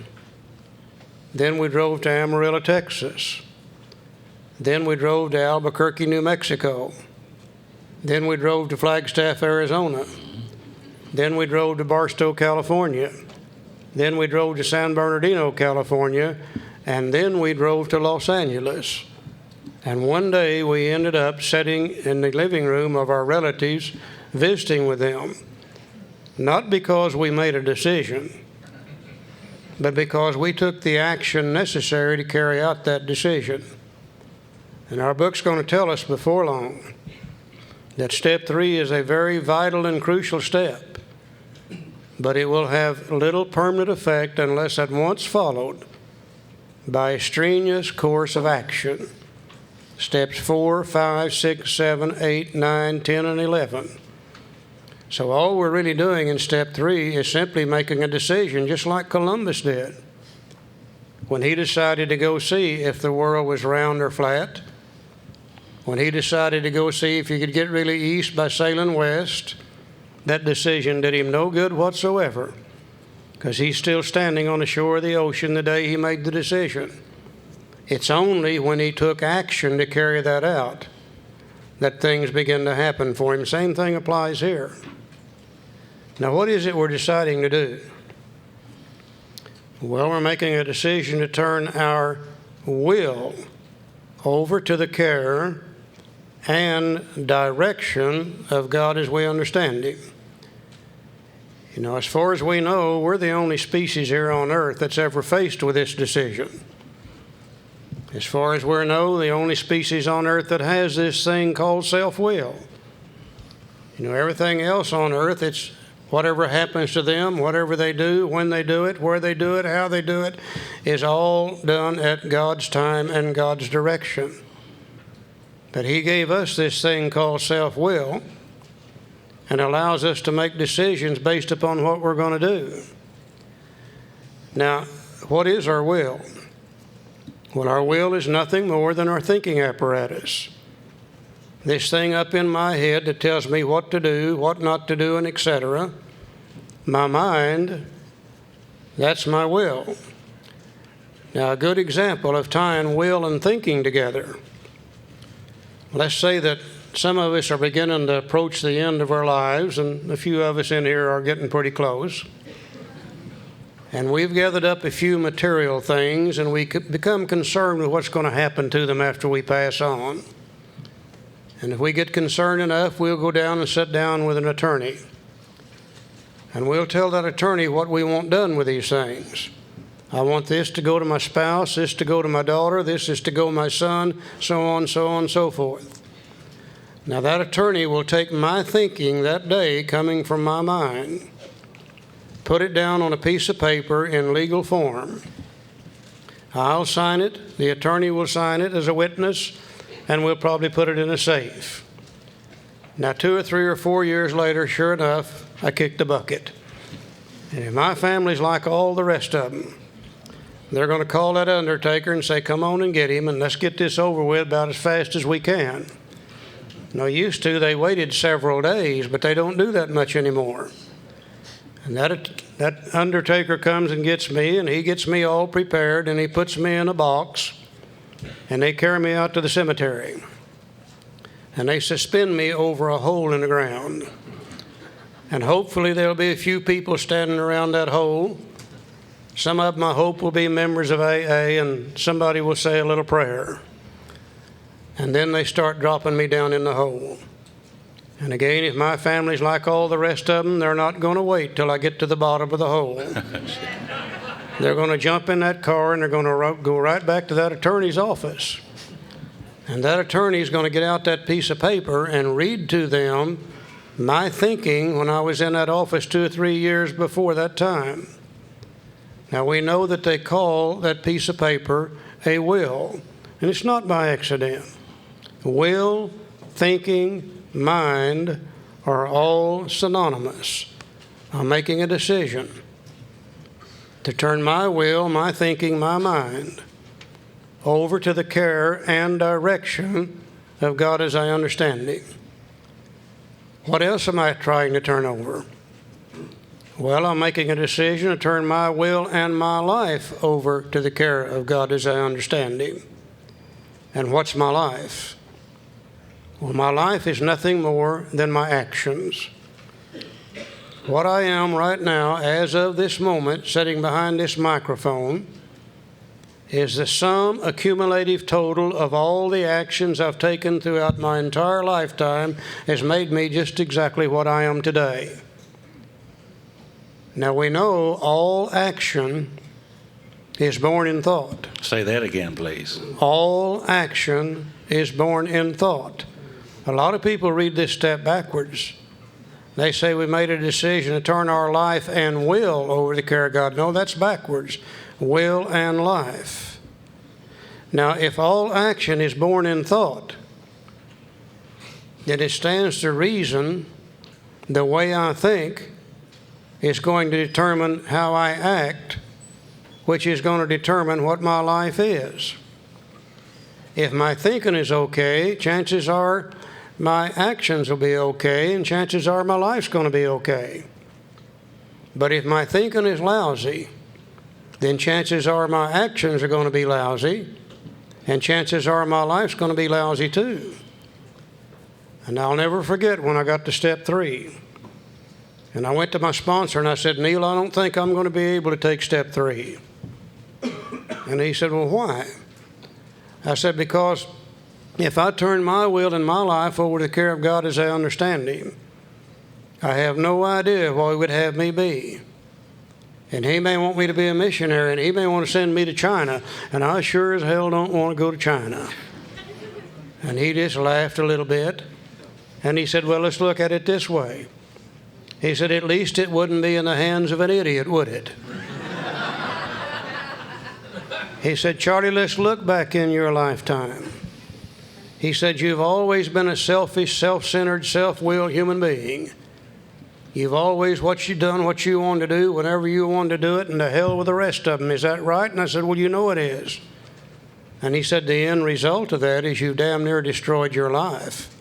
Then we drove to Amarillo, Texas. Then we drove to Albuquerque, New Mexico. Then we drove to Flagstaff, Arizona. Then we drove to Barstow, California. Then we drove to San Bernardino, California. And then we drove to Los Angeles. And one day we ended up sitting in the living room of our relatives, visiting with them. Not because we made a decision, but because we took the action necessary to carry out that decision. And our book's going to tell us before long that step 3 is a very vital and crucial step, but it will have little permanent effect unless at once followed by a strenuous course of action. Steps 4, 5, 6, 7, 8, 9, 10, and 11. So all we're really doing in step 3 is simply making a decision, just like Columbus did. When he decided to go see if the world was round or flat, when he decided to go see if he could get really east by sailing west, that decision did him no good whatsoever, because he's still standing on the shore of the ocean the day he made the decision. It's only when he took action to carry that out that things begin to happen for him. Same thing applies here. Now, what is it we're deciding to do? Well, we're making a decision to turn our will over to the care and direction of God as we understand Him. You know, as far as we know, we're the only species here on earth that's ever faced with this decision. As far as we know, the only species on earth that has this thing called self-will. You know, everything else on earth, it's whatever happens to them, whatever they do, when they do it, where they do it, how they do it, is all done at God's time and God's direction. But He gave us this thing called self-will and allows us to make decisions based upon what we're going to do. Now, what is our will? Well, our will is nothing more than our thinking apparatus. This thing up in my head that tells me what to do, what not to do, and etc. My mind, that's my will. Now, a good example of tying will and thinking together. Let's say that some of us are beginning to approach the end of our lives, and a few of us in here are getting pretty close. And we've gathered up a few material things, and we become concerned with what's going to happen to them after we pass on. And if we get concerned enough, we'll go down and sit down with an attorney. And we'll tell that attorney what we want done with these things. I want this to go to my spouse, this to go to my daughter, this is to go to my son, so on, so forth. Now that attorney will take my thinking that day coming from my mind, put it down on a piece of paper in legal form. I'll sign it, the attorney will sign it as a witness, and we'll probably put it in a safe. Now 2 or 3 or 4 years later, sure enough, I kicked the bucket. And if my family's like all the rest of them, they're going to call that undertaker and say, come on and get him, and let's get this over with about as fast as we can. Now, used to, they waited several days, but they don't do that much anymore. And that undertaker comes and gets me, and he gets me all prepared, and he puts me in a box, and they carry me out to the cemetery. And they suspend me over a hole in the ground. And hopefully there'll be a few people standing around that hole. Some of them, I hope, will be members of AA, and somebody will say a little prayer. And then they start dropping me down in the hole. And again, if my family's like all the rest of them, they're not going to wait till I get to the bottom of the hole. They're going to jump in that car, and they're going to go right back to that attorney's office. And that attorney's going to get out that piece of paper and read to them my thinking when I was in that office 2 or 3 years before that time. Now, we know that they call that piece of paper a will, and it's not by accident. Will, thinking, mind are all synonymous. I'm making a decision to turn my will, my thinking, my mind over to the care and direction of God as I understand Him. What else am I trying to turn over? Well, I'm making a decision to turn my will and my life over to the care of God as I understand Him. And what's my life? Well, my life is nothing more than my actions. What I am right now, as of this moment, sitting behind this microphone, is the sum accumulative total of all the actions I've taken throughout my entire lifetime has made me just exactly what I am today. Now, we know all action is born in thought. Say that again, please. All action is born in thought. A lot of people read this step backwards. They say we made a decision to turn our life and will over to the care of God. No, that's backwards. Will and life. Now, if all action is born in thought, then it stands to reason the way I think is going to determine how I act, which is going to determine what my life is. If my thinking is okay, chances are my actions will be okay, and chances are my life's going to be okay. But if my thinking is lousy, then chances are my actions are going to be lousy, and chances are my life's going to be lousy too. And I'll never forget when I got to step 3. And I went to my sponsor and I said, Neil, I don't think I'm going to be able to take step 3. And he said, well, why? I said, because if I turn my will and my life over to the care of God as I understand Him, I have no idea what He would have me be. And He may want me to be a missionary, and He may want to send me to China, and I sure as hell don't want to go to China. And he just laughed a little bit, and he said, well, let's look at it this way. He said, at least it wouldn't be in the hands of an idiot, would it? He said, Charlie, let's look back in your lifetime. He said, you've always been a selfish, self-centered, self-willed human being. You've always done what you wanted to do whenever you wanted to do it, and to hell with the rest of them. Is that right? And I said, well, you know it is. And he said, the end result of that is you damn near destroyed your life.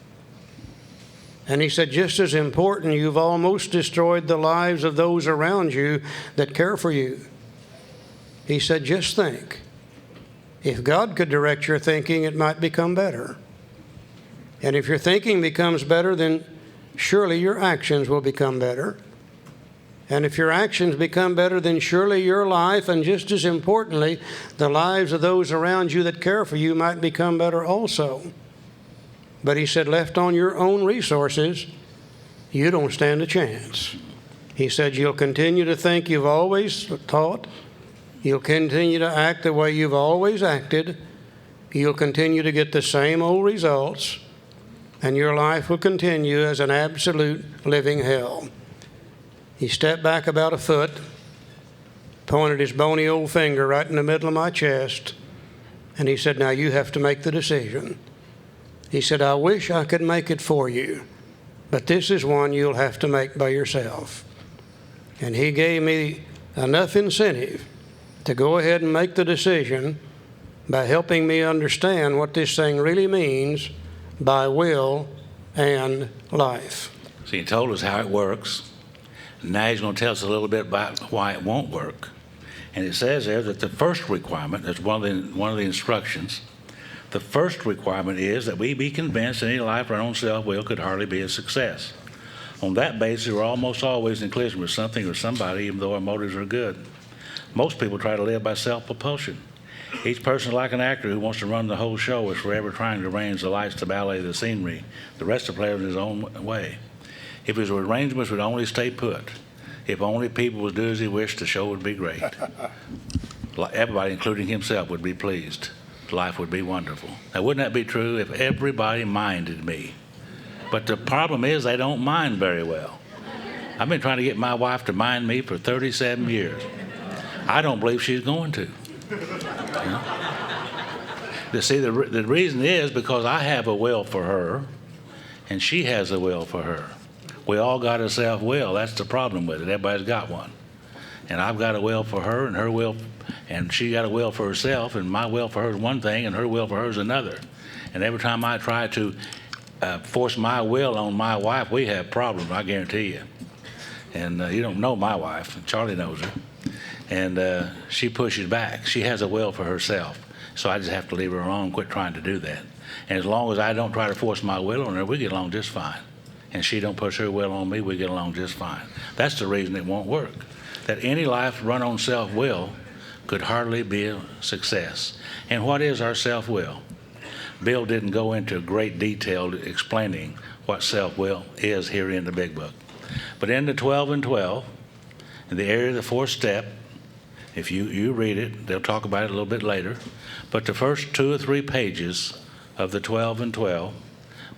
And he said, just as important, you've almost destroyed the lives of those around you that care for you. He said, just think. If God could direct your thinking, it might become better. And if your thinking becomes better, then surely your actions will become better. And if your actions become better, then surely your life, and just as importantly, the lives of those around you that care for you might become better also. But he said, left on your own resources, you don't stand a chance. He said, you'll continue to think you've always thought. You'll continue to act the way you've always acted. You'll continue to get the same old results. And your life will continue as an absolute living hell. He stepped back about a foot, pointed his bony old finger right in the middle of my chest, and he said, now you have to make the decision. He said, I wish I could make it for you, but this is one you'll have to make by yourself. And he gave me enough incentive to go ahead and make the decision by helping me understand what this thing really means by will and life. See, he told us how it works. Now he's going to tell us a little bit about why it won't work. And it says there that the first requirement, that's one of the instructions, the first requirement is that we be convinced that any life run on self-will could hardly be a success. On that basis, we're almost always in collision with something or somebody, even though our motives are good. Most people try to live by self-propulsion. Each person is like an actor who wants to run the whole show, is forever trying to arrange the lights, the ballet, the scenery. The rest of the players in his own way. If his arrangements would only stay put, if only people would do as he wished, the show would be great. Everybody, including himself, would be pleased. Life would be wonderful. Now, wouldn't that be true if everybody minded me? But the problem is they don't mind very well. I've been trying to get my wife to mind me for 37 years. I don't believe she's going to. You know? See, the reason is because I have a will for her, and she has a will for her. We all got a self-will. That's the problem with it. Everybody's got one. And I've got a will for her, and her will, and she got a will for herself, and my will for her is one thing, and her will for her is another. And every time I try to force my will on my wife, we have problems, I guarantee you. And you don't know my wife. Charlie knows her. And she pushes back. She has a will for herself. So I just have to leave her alone, quit trying to do that. And as long as I don't try to force my will on her, we get along just fine. And she don't push her will on me, we get along just fine. That's the reason it won't work. That any life run on self-will could hardly be a success. And what is our self-will? Bill didn't go into great detail explaining what self-will is here in the big book. But in the 12 and 12, in the area of the fourth step, if you read it, they'll talk about it a little bit later, but the first 2 or 3 pages of the 12 and 12,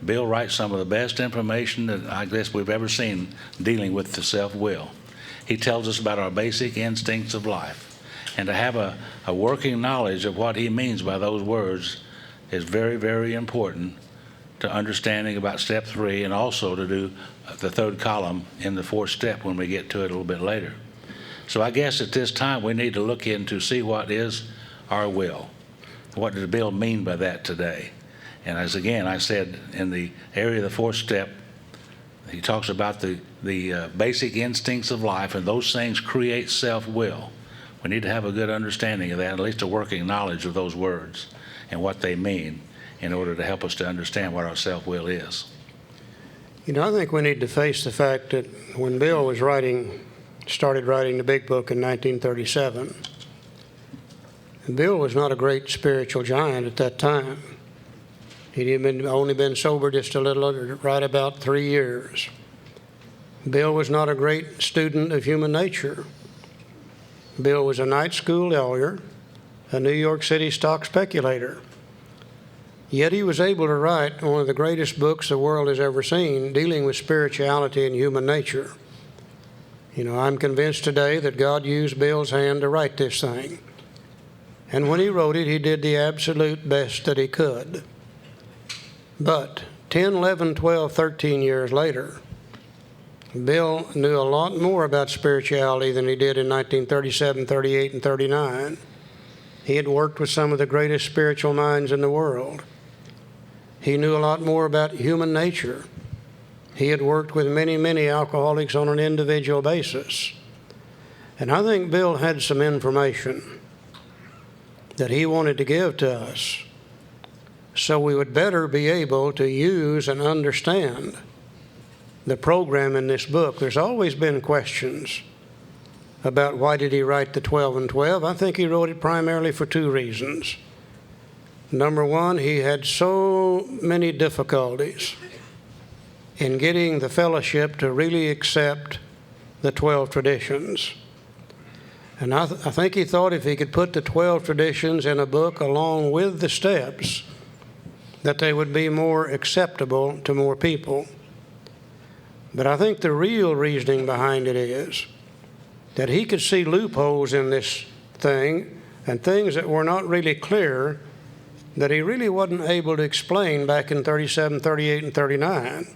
Bill writes some of the best information that I guess we've ever seen dealing with the self-will. He tells us about our basic instincts of life. And to have a working knowledge of what he means by those words is very, very important to understanding about step 3, and also to do the third column in the fourth step when we get to it a little bit later. So I guess at this time we need to look into see what is our will. What does Bill mean by that today? And as again I said, in the area of the fourth step, he talks about the basic instincts of life, and those things create self-will. We need to have a good understanding of that, at least a working knowledge of those words and what they mean, in order to help us to understand what our self-will is. You know, I think we need to face the fact that when Bill was started writing the big book in 1937, Bill was not a great spiritual giant at that time. He'd only been sober just a little, right about 3 years. Bill was not a great student of human nature. Bill was a night school lawyer, a New York City stock speculator. Yet he was able to write one of the greatest books the world has ever seen, dealing with spirituality and human nature. You know, I'm convinced today that God used Bill's hand to write this thing. And when he wrote it, he did the absolute best that he could. But 10, 11, 12, 13 years later, Bill knew a lot more about spirituality than he did in 1937, 38, and 39. He had worked with some of the greatest spiritual minds in the world. He knew a lot more about human nature. He had worked with many, many alcoholics on an individual basis. And I think Bill had some information that he wanted to give to us, so we would better be able to use and understand the program in this book. There's always been questions about why did he write the 12 and 12. I think he wrote it primarily for 2 reasons. Number one, he had so many difficulties in getting the fellowship to really accept the 12 traditions. And I think he thought if he could put the 12 traditions in a book along with the steps, that they would be more acceptable to more people. But I think the real reasoning behind it is that he could see loopholes in this thing and things that were not really clear that he really wasn't able to explain back in 37, 38, and 39.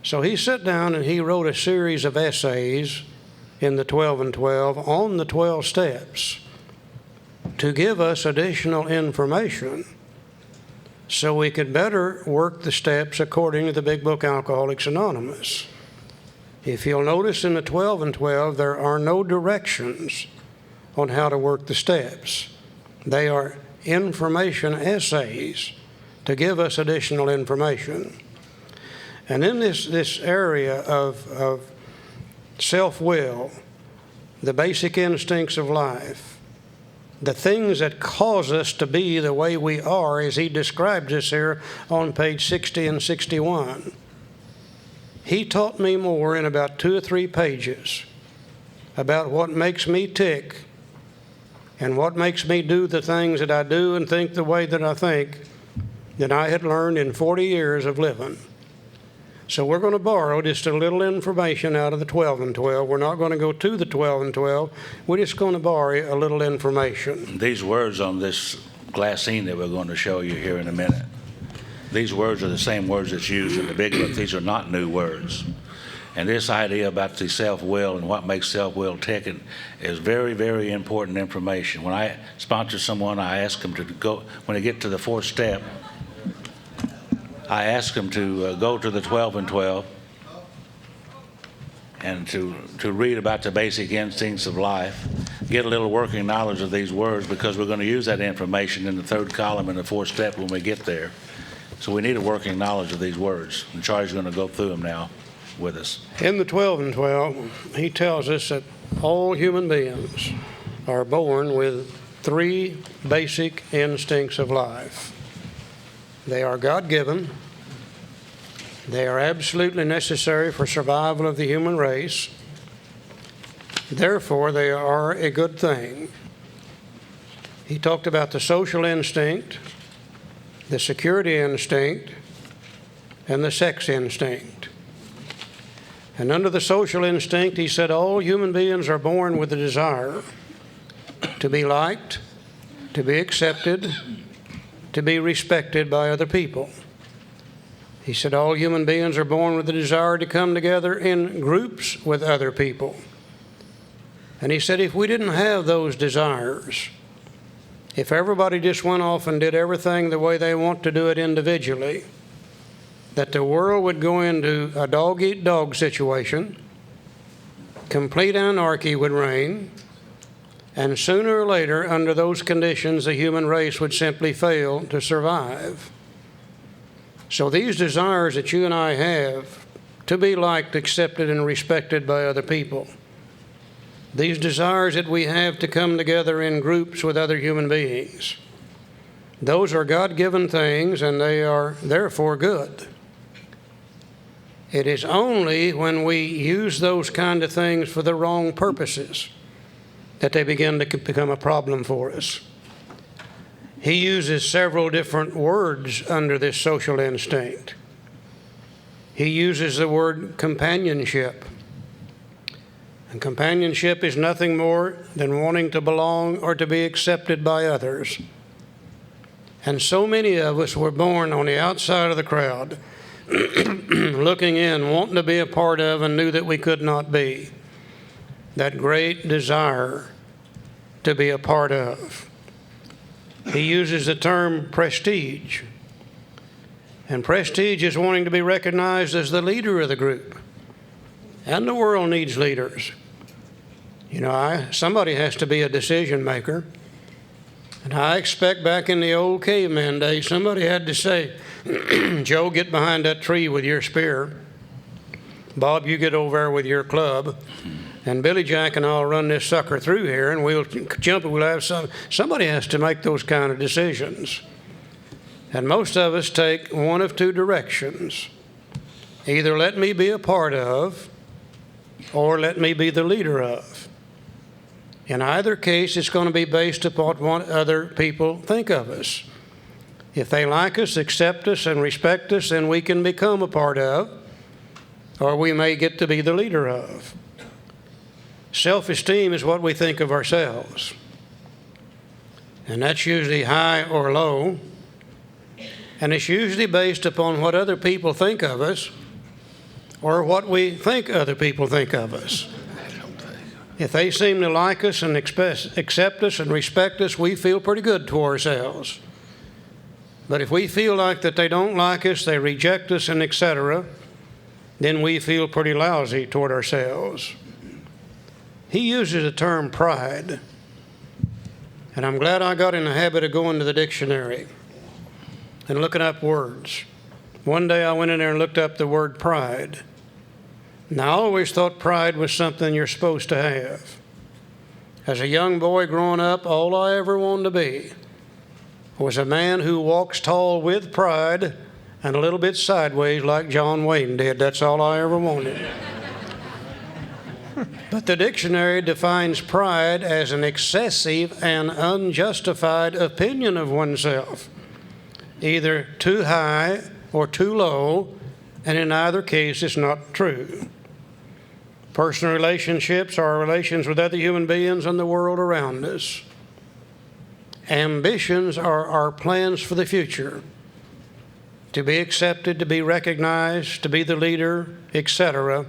So he sat down and he wrote a series of essays in the 12 and 12 on the 12 steps to give us additional information so we could better work the steps according to the Big Book Alcoholics Anonymous. If you'll notice in the 12 and 12, there are no directions on how to work the steps. They are information essays to give us additional information. And in this area of self-will, the basic instincts of life, the things that cause us to be the way we are, as he describes us here on page 60 and 61. He taught me more in about 2 or 3 pages about what makes me tick and what makes me do the things that I do and think the way that I think than I had learned in 40 years of living. So we're going to borrow just a little information out of the 12 and 12. We're not going to go to the 12 and 12. We're just going to borrow a little information. These words on this glassine that we're going to show you here in a minute, these words are the same words that's used in the Big Book. These are not new words. And this idea about the self-will and what makes self-will tick is very, very important information. When I sponsor someone, I ask them to go, when they get to the 4th step, I ask them to go to the 12 and 12 and to read about the basic instincts of life, get a little working knowledge of these words, because we're going to use that information in the 3rd column in the 4th step when we get there. So we need a working knowledge of these words. And Charlie's going to go through them now with us. In the 12 and 12, he tells us that all human beings are born with 3 basic instincts of life. They are God-given. They are absolutely necessary for survival of the human race. Therefore, they are a good thing. He talked about the social instinct, the security instinct, and the sex instinct. And under the social instinct, he said all human beings are born with a desire to be liked, to be accepted, to be respected by other people. He said all human beings are born with the desire to come together in groups with other people. And he said if we didn't have those desires, if everybody just went off and did everything the way they want to do it individually, that the world would go into a dog-eat-dog situation, complete anarchy would reign, and sooner or later, under those conditions, the human race would simply fail to survive. So these desires that you and I have to be liked, accepted, and respected by other people, these desires that we have to come together in groups with other human beings, those are God-given things, and they are therefore good. It is only when we use those kind of things for the wrong purposes that they begin to become a problem for us. He uses several different words under this social instinct. He uses the word companionship. And companionship is nothing more than wanting to belong or to be accepted by others. And so many of us were born on the outside of the crowd, looking in, wanting to be a part of, and knew that we could not be. That great desire to be a part of. He uses the term prestige. And prestige is wanting to be recognized as the leader of the group. And the world needs leaders. You know, somebody has to be a decision maker. And I expect back in the old caveman days, somebody had to say, Joe, get behind that tree with your spear. Bob, you get over there with your club. And Billy Jack and I'll run this sucker through here, and we'll jump it. We'll have somebody has to make those kind of decisions. And most of us take one of 2 directions. Either let me be a part of, or let me be the leader of. In either case, it's going to be based upon what other people think of us. If they like us, accept us, and respect us, then we can become a part of, or we may get to be the leader of. Self-esteem is what we think of ourselves. And that's usually high or low. And it's usually based upon what other people think of us or what we think other people think of us. If they seem to like us and accept us and respect us, we feel pretty good to ourselves. But if we feel like that they don't like us, they reject us, and etc., then we feel pretty lousy toward ourselves. He uses the term pride. And I'm glad I got in the habit of going to the dictionary and looking up words. One day I went in there and looked up the word pride. Now, I always thought pride was something you're supposed to have. As a young boy growing up, all I ever wanted to be was a man who walks tall with pride and a little bit sideways like John Wayne did. That's all I ever wanted. But the dictionary defines pride as an excessive and unjustified opinion of oneself, either too high or too low, and in either case it's not true. Personal relationships are relations with other human beings and the world around us. Ambitions are our plans for the future, to be accepted, to be recognized, to be the leader, etc.,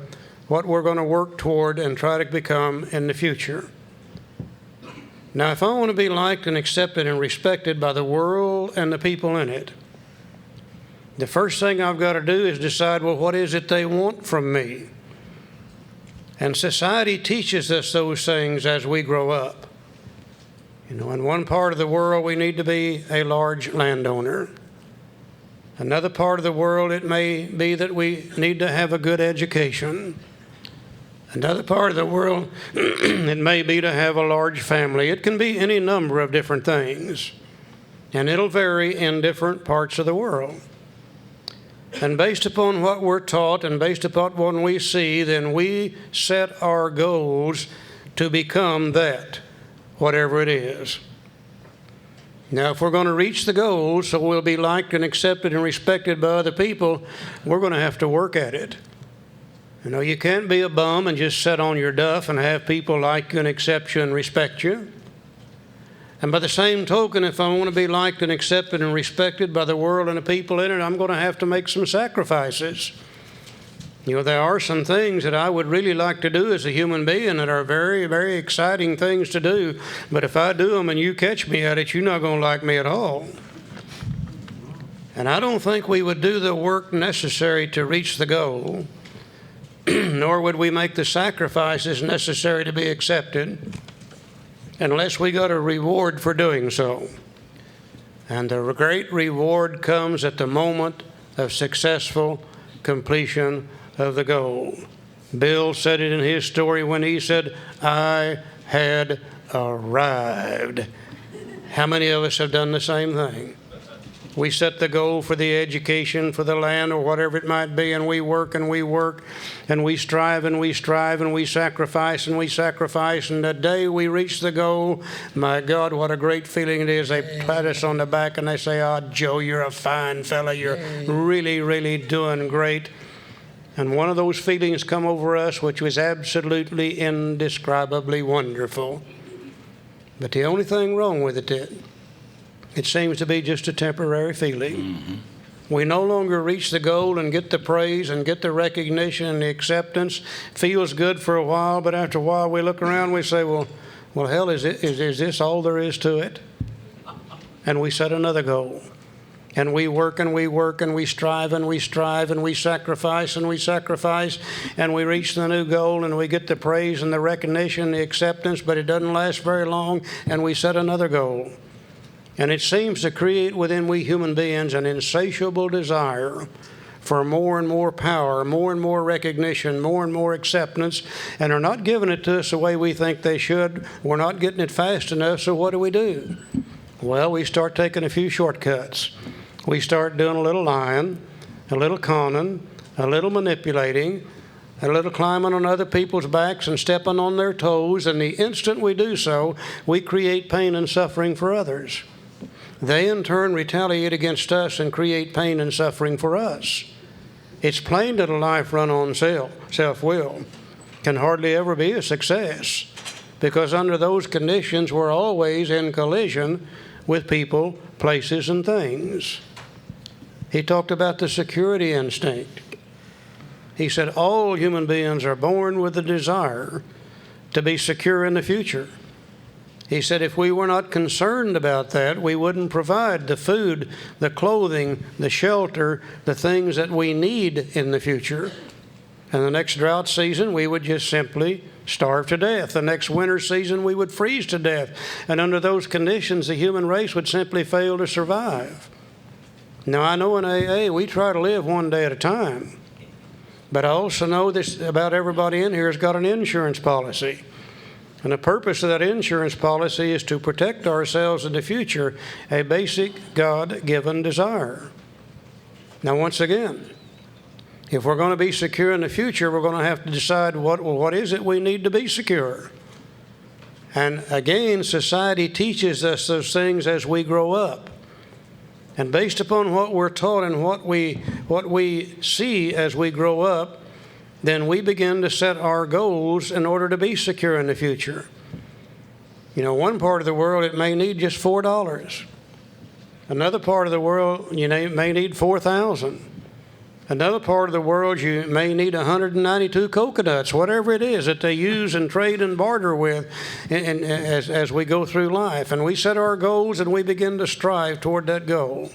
what we're going to work toward and try to become in the future. Now, if I want to be liked and accepted and respected by the world and the people in it, the first thing I've got to do is decide, well, what is it they want from me? And society teaches us those things as we grow up. You know, in one part of the world, we need to be a large landowner. Another part of the world, it may be that we need to have a good education. Another part of the world, it may be to have a large family. It can be any number of different things. And it'll vary in different parts of the world. And based upon what we're taught and based upon what we see, then we set our goals to become that, whatever it is. Now, if we're going to reach the goals so we'll be liked and accepted and respected by other people, we're going to have to work at it. You know, you can't be a bum and just sit on your duff and have people like you and accept you and respect you. And by the same token, if I want to be liked and accepted and respected by the world and the people in it, I'm going to have to make some sacrifices. You know, there are some things that I would really like to do as a human being that are very, very exciting things to do. But if I do them and you catch me at it, you're not going to like me at all. And I don't think we would do the work necessary to reach the goal, nor would we make the sacrifices necessary to be accepted, unless we got a reward for doing so. And the great reward comes at the moment of successful completion of the goal. Bill said it in his story when he said, "I had arrived." How many of us have done the same thing? We set the goal for the education, for the land, or whatever it might be, and we work and we work, and we strive and we strive, and we sacrifice and we sacrifice, and the day we reach the goal, my God, what a great feeling it is. They pat us on the back and they say, "Oh, Joe, you're a fine fella. You're really, really doing great." And one of those feelings come over us which was absolutely indescribably wonderful. But the only thing wrong with it seems to be just a temporary feeling. Mm-hmm. We no longer reach the goal and get the praise and get the recognition and the acceptance. Feels good for a while, but after a while we look around and we say, well, hell, is this all there is to it? And we set another goal. And we work and we work and we strive and we strive and we sacrifice and we sacrifice and we reach the new goal and we get the praise and the recognition and the acceptance, but it doesn't last very long, and we set another goal. And it seems to create within we human beings an insatiable desire for more and more power, more and more recognition, more and more acceptance, and are not giving it to us the way we think they should. We're not getting it fast enough, so what do? Well, we start taking a few shortcuts. We start doing a little lying, a little conning, a little manipulating, a little climbing on other people's backs and stepping on their toes, and the instant we do so, we create pain and suffering for others. They in turn retaliate against us and create pain and suffering for us. It's plain that a life run on self-will can hardly ever be a success, because under those conditions we're always in collision with people, places, and things. He talked about the security instinct. He said all human beings are born with the desire to be secure in the future. He said if we were not concerned about that, we wouldn't provide the food, the clothing, the shelter, the things that we need in the future. And the next drought season, we would just simply starve to death. The next winter season, we would freeze to death. And under those conditions, the human race would simply fail to survive. Now, I know in AA, we try to live one day at a time. But I also know this about everybody in here has got an insurance policy. And the purpose of that insurance policy is to protect ourselves in the future, a basic God-given desire. Now, once again, if we're going to be secure in the future, we're going to have to decide what is it we need to be secure. And again, society teaches us those things as we grow up. And based upon what we're taught and what we see as we grow up, then we begin to set our goals in order to be secure in the future. You know, one part of the world, it may need just $4. Another part of the world, you know, may need 4,000. Another part of the world, you may need 192 coconuts, whatever it is that they use and trade and barter with as we go through life. And we set our goals and we begin to strive toward that goal.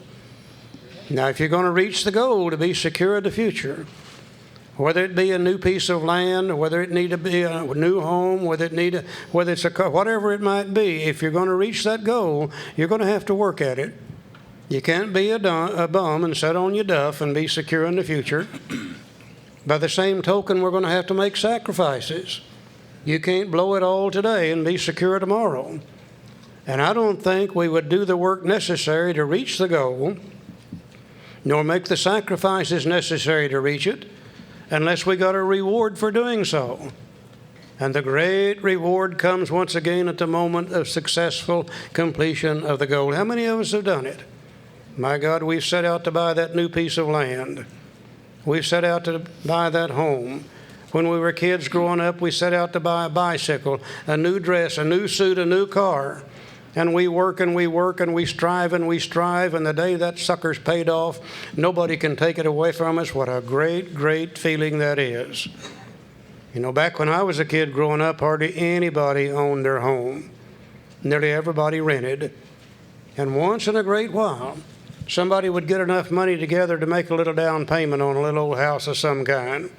Now, if you're going to reach the goal to be secure in the future, whether it be a new piece of land, or whether it need to be a new home, whether it's a car, whatever it might be, if you're going to reach that goal, you're going to have to work at it. You can't be a bum and sit on your duff and be secure in the future. By the same token, we're going to have to make sacrifices. You can't blow it all today and be secure tomorrow. And I don't think we would do the work necessary to reach the goal, nor make the sacrifices necessary to reach it, unless we got a reward for doing so. And the great reward comes once again at the moment of successful completion of the goal. How many of us have done it? My God, we've set out to buy that new piece of land. We've set out to buy that home. When we were kids growing up, we set out to buy a bicycle, a new dress, a new suit, a new car. And we work and we work and we strive and we strive. And the day that sucker's paid off, nobody can take it away from us. What a great, great feeling that is. You know, back when I was a kid growing up, hardly anybody owned their home. Nearly everybody rented. And once in a great while, somebody would get enough money together to make a little down payment on a little old house of some kind.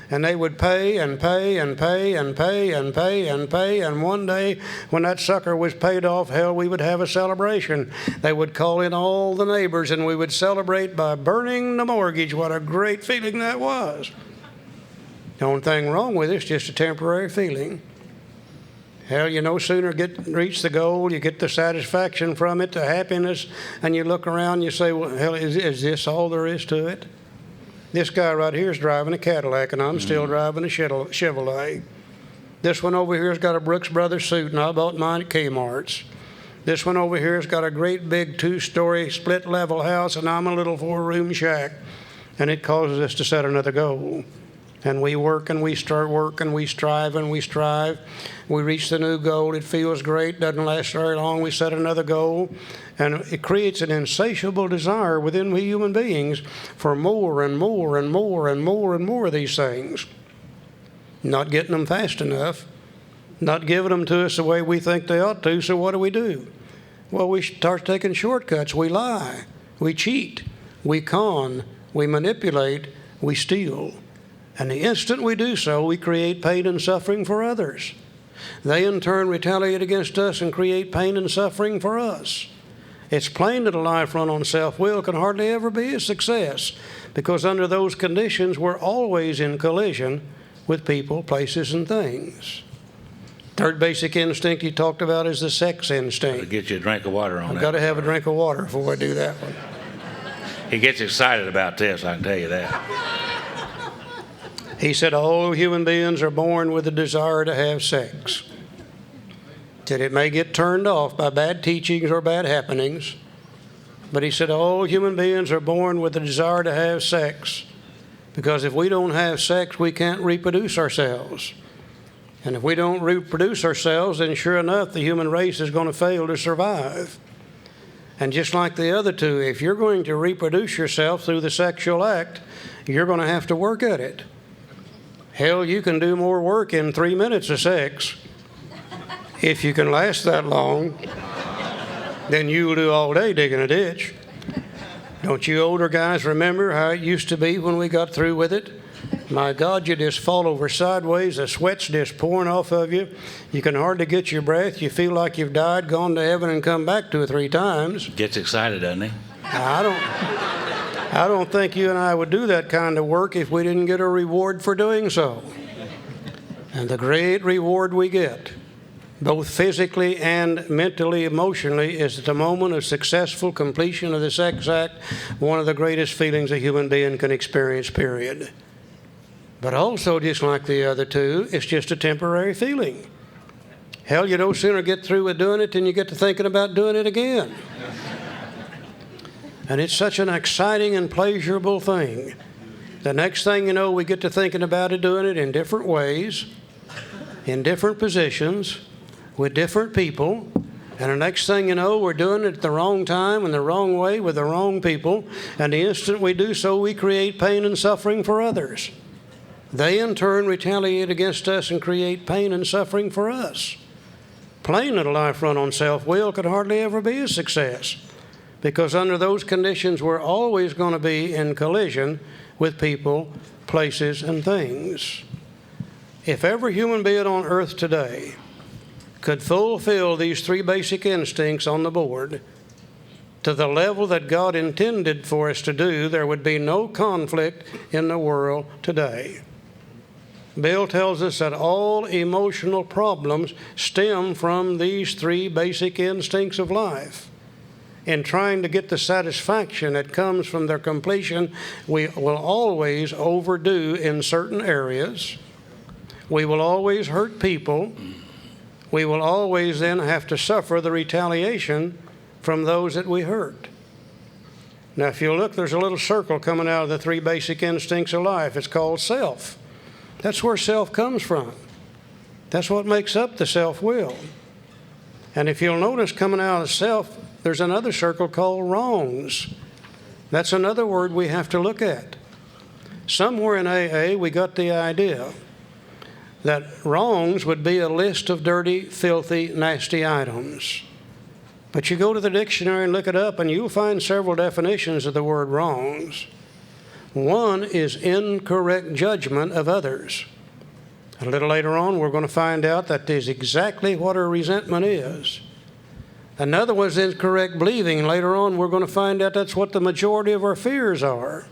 And they would pay and pay and pay and pay and pay and pay. And one day, when that sucker was paid off, hell, we would have a celebration. They would call in all the neighbors and we would celebrate by burning the mortgage. What a great feeling that was. The only thing wrong with it's just a temporary feeling. Hell, you no sooner reach the goal, you get the satisfaction from it, the happiness, and you look around and you say, well, hell, is this all there is to it? This guy right here is driving a Cadillac, and I'm still driving a Chevrolet. This one over here has got a Brooks Brothers suit, and I bought mine at Kmart's. This one over here has got a great big 2-story split-level house, and I'm a little 4-room shack. And it causes us to set another goal. And we work and we start work and we strive and we strive. We reach the new goal. It feels great. Doesn't last very long. We set another goal. And it creates an insatiable desire within we human beings for more and more and more and more and more of these things. Not getting them fast enough. Not giving them to us the way we think they ought to. So what do? Well, we start taking shortcuts. We lie. We cheat. We con. We manipulate. We steal. And the instant we do so, we create pain and suffering for others. They in turn retaliate against us and create pain and suffering for us. It's plain that a life run on self-will can hardly ever be a success, because under those conditions, we're always in collision with people, places, and things. Third basic instinct he talked about is the sex instinct. I'll get you a drink of water on that. I've got to have a drink of water before I do that one. He gets excited about this, I can tell you that. He said all human beings are born with a desire to have sex. That it may get turned off by bad teachings or bad happenings. But he said all human beings are born with a desire to have sex. Because if we don't have sex, we can't reproduce ourselves. And if we don't reproduce ourselves, then sure enough, the human race is going to fail to survive. And just like the other two, if you're going to reproduce yourself through the sexual act, you're going to have to work at it. Hell, you can do more work in 3 minutes of sex If you can last that long, then you'll do all day digging a ditch. Don't you older guys remember how it used to be when we got through with it? My God, you just fall over sideways, the sweat's just pouring off of you. You can hardly get your breath. You feel like you've died, gone to heaven, and come back 2 or 3 times. Gets excited, doesn't he? I don't think you and I would do that kind of work if we didn't get a reward for doing so. And the great reward we get, both physically and mentally, emotionally, is at the moment of successful completion of the sex act, one of the greatest feelings a human being can experience, period. But also, just like the other two, it's just a temporary feeling. Hell, you no sooner get through with doing it than you get to thinking about doing it again. And it's such an exciting and pleasurable thing. The next thing you know, we get to thinking about it, doing it in different ways, in different positions, with different people. And the next thing you know, we're doing it at the wrong time and the wrong way with the wrong people. And the instant we do so, we create pain and suffering for others. They, in turn, retaliate against us and create pain and suffering for us. Plain little life run on self-will could hardly ever be a success, because under those conditions, we're always going to be in collision with people, places, and things. If every human being on earth today could fulfill these 3 basic instincts on the board to the level that God intended for us to do, there would be no conflict in the world today. Bill tells us that all emotional problems stem from these 3 basic instincts of life. In trying to get the satisfaction that comes from their completion, we will always overdo in certain areas. We will always hurt people. We will always then have to suffer the retaliation from those that we hurt. Now, if you look, there's a little circle coming out of the 3 basic instincts of life. It's called self. That's where self comes from. That's what makes up the self-will. And if you'll notice, coming out of self, there's another circle called wrongs. That's another word we have to look at. Somewhere in AA, we got the idea that wrongs would be a list of dirty, filthy, nasty items. But you go to the dictionary and look it up, and you'll find several definitions of the word wrongs. One is incorrect judgment of others. A little later on, we're going to find out that is exactly what a resentment is. Another was incorrect believing. Later on, we're going to find out that's what the majority of our fears are.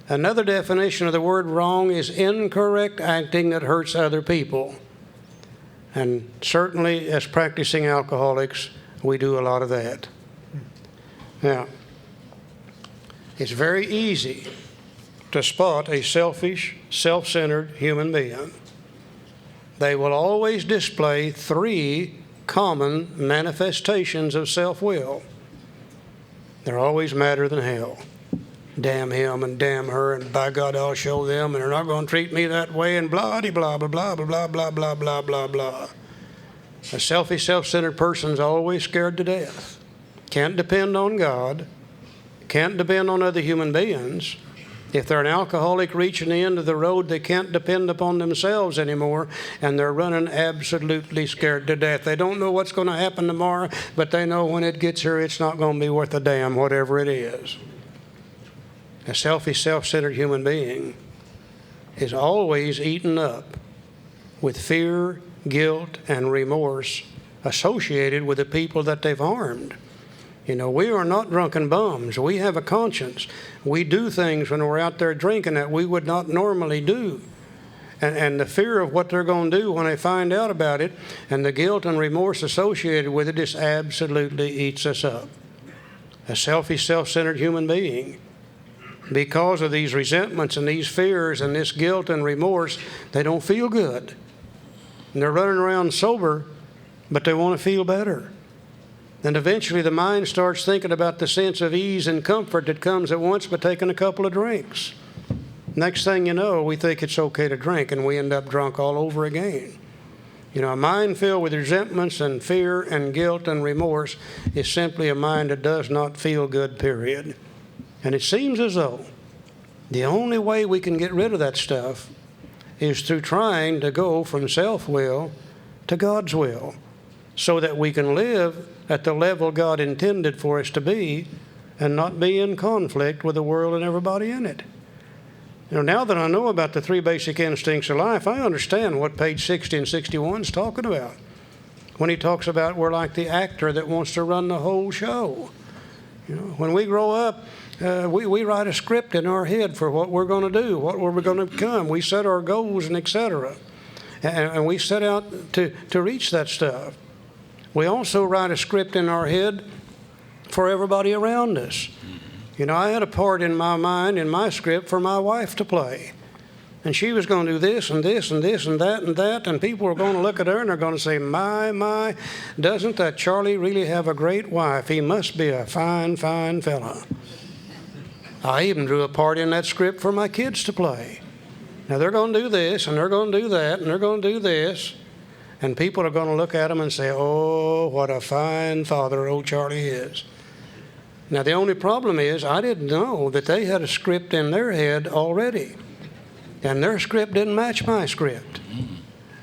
Another definition of the word wrong is incorrect acting that hurts other people. And certainly, as practicing alcoholics, we do a lot of that. Now, it's very easy to spot a selfish, self-centered human being. They will always display 3 common manifestations of self-will. They're always madder than hell. Damn him and damn her, and by God, I'll show them, and they're not going to treat me that way, and blah, blah, blah, blah, blah, blah, blah, blah, blah, blah, blah. A selfish, self-centered person's always scared to death. Can't depend on God. Can't depend on other human beings. If they're an alcoholic reaching the end of the road, they can't depend upon themselves anymore, and they're running absolutely scared to death. They don't know what's going to happen tomorrow, but they know when it gets here, it's not going to be worth a damn, whatever it is. A selfish, self-centered human being is always eaten up with fear, guilt, and remorse associated with the people that they've harmed. You know, we are not drunken bums. We have a conscience. We do things when we're out there drinking that we would not normally do. And the fear of what they're going to do when they find out about it, and the guilt and remorse associated with it, just absolutely eats us up. A selfish, self-centered human being, because of these resentments and these fears and this guilt and remorse, they don't feel good. And they're running around sober, but they want to feel better. And eventually the mind starts thinking about the sense of ease and comfort that comes at once by taking a couple of drinks. Next thing you know, we think it's okay to drink, and we end up drunk all over again. You know, a mind filled with resentments and fear and guilt and remorse is simply a mind that does not feel good, period. And it seems as though the only way we can get rid of that stuff is through trying to go from self-will to God's will so that we can live at the level God intended for us to be and not be in conflict with the world and everybody in it. Now that I know about the 3 basic instincts of life, I understand what page 60 and 61 is talking about. When he talks about we're like the actor that wants to run the whole show. When we grow up, we write a script in our head for what we're going to do, what we're going to become. We set our goals and etc. And we set out to reach that stuff. We also write a script in our head for everybody around us. I had a part in my mind, in my script, for my wife to play. And she was going to do this and this and this and that and that, and people were going to look at her and they're going to say, my, doesn't that Charlie really have a great wife? He must be a fine, fine fella. I even drew a part in that script for my kids to play. Now they're going to do this and they're going to do that and they're going to do this, and people are going to look at them and say, oh, what a fine father old Charlie is. Now, the only problem is I didn't know that they had a script in their head already, and their script didn't match my script.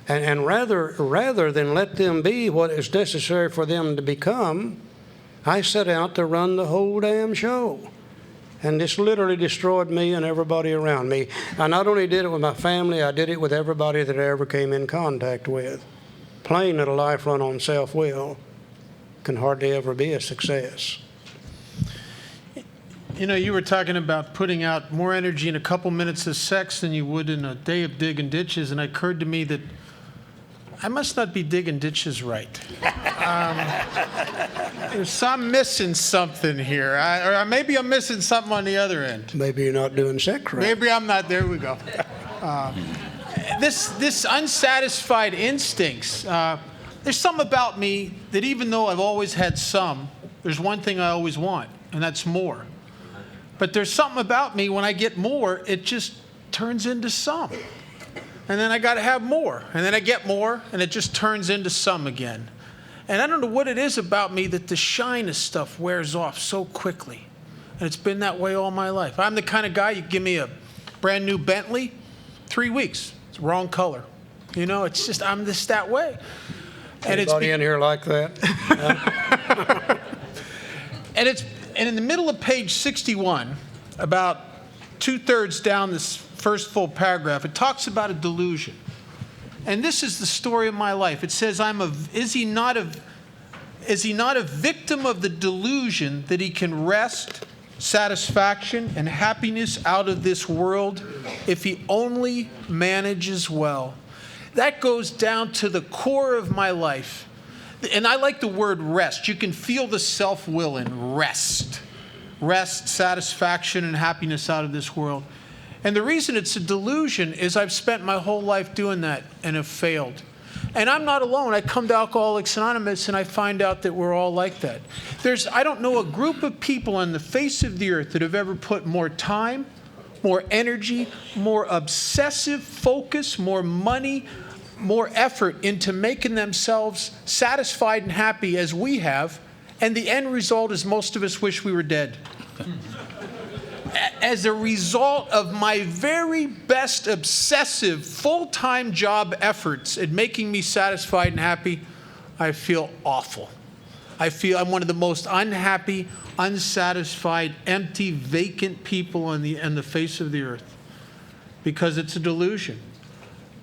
And rather than let them be what is necessary for them to become, I set out to run the whole damn show. And this literally destroyed me and everybody around me. I not only did it with my family, I did it with everybody that I ever came in contact with. Plain that a life run on self-will can hardly ever be a success. You were talking about putting out more energy in a couple minutes of sex than you would in a day of digging ditches, and it occurred to me that I must not be digging ditches right. I'm missing something here. Or maybe I'm missing something on the other end. Maybe you're not doing sex right. Maybe I'm not. There we go. This unsatisfied instincts, there's something about me that even though I've always had some, there's one thing I always want, and that's more. But there's something about me, when I get more, it just turns into some. And then I got to have more. And then I get more, and it just turns into some again. And I don't know what it is about me that the shine of stuff wears off so quickly. And it's been that way all my life. I'm the kind of guy, you give me a brand new Bentley, 3 weeks. It's wrong color. It's just, I'm just that way. And anybody in here like that? And in the middle of page 61, about 2/3 down this first full paragraph, it talks about a delusion. And this is the story of my life. It says, is he not a victim of the delusion that he can wrest satisfaction and happiness out of this world if he only manages well? That goes down to the core of my life. And I like the word rest. You can feel the self-will in rest. Rest, satisfaction, and happiness out of this world. And the reason it's a delusion is I've spent my whole life doing that and have failed. And I'm not alone. I come to Alcoholics Anonymous and I find out that we're all like that. I don't know a group of people on the face of the earth that have ever put more time, more energy, more obsessive focus, more money, more effort into making themselves satisfied and happy as we have, and the end result is most of us wish we were dead. As a result of my very best obsessive full-time job efforts at making me satisfied and happy, I feel awful. I feel I'm one of the most unhappy, unsatisfied, empty, vacant people on the face of the earth, because it's a delusion.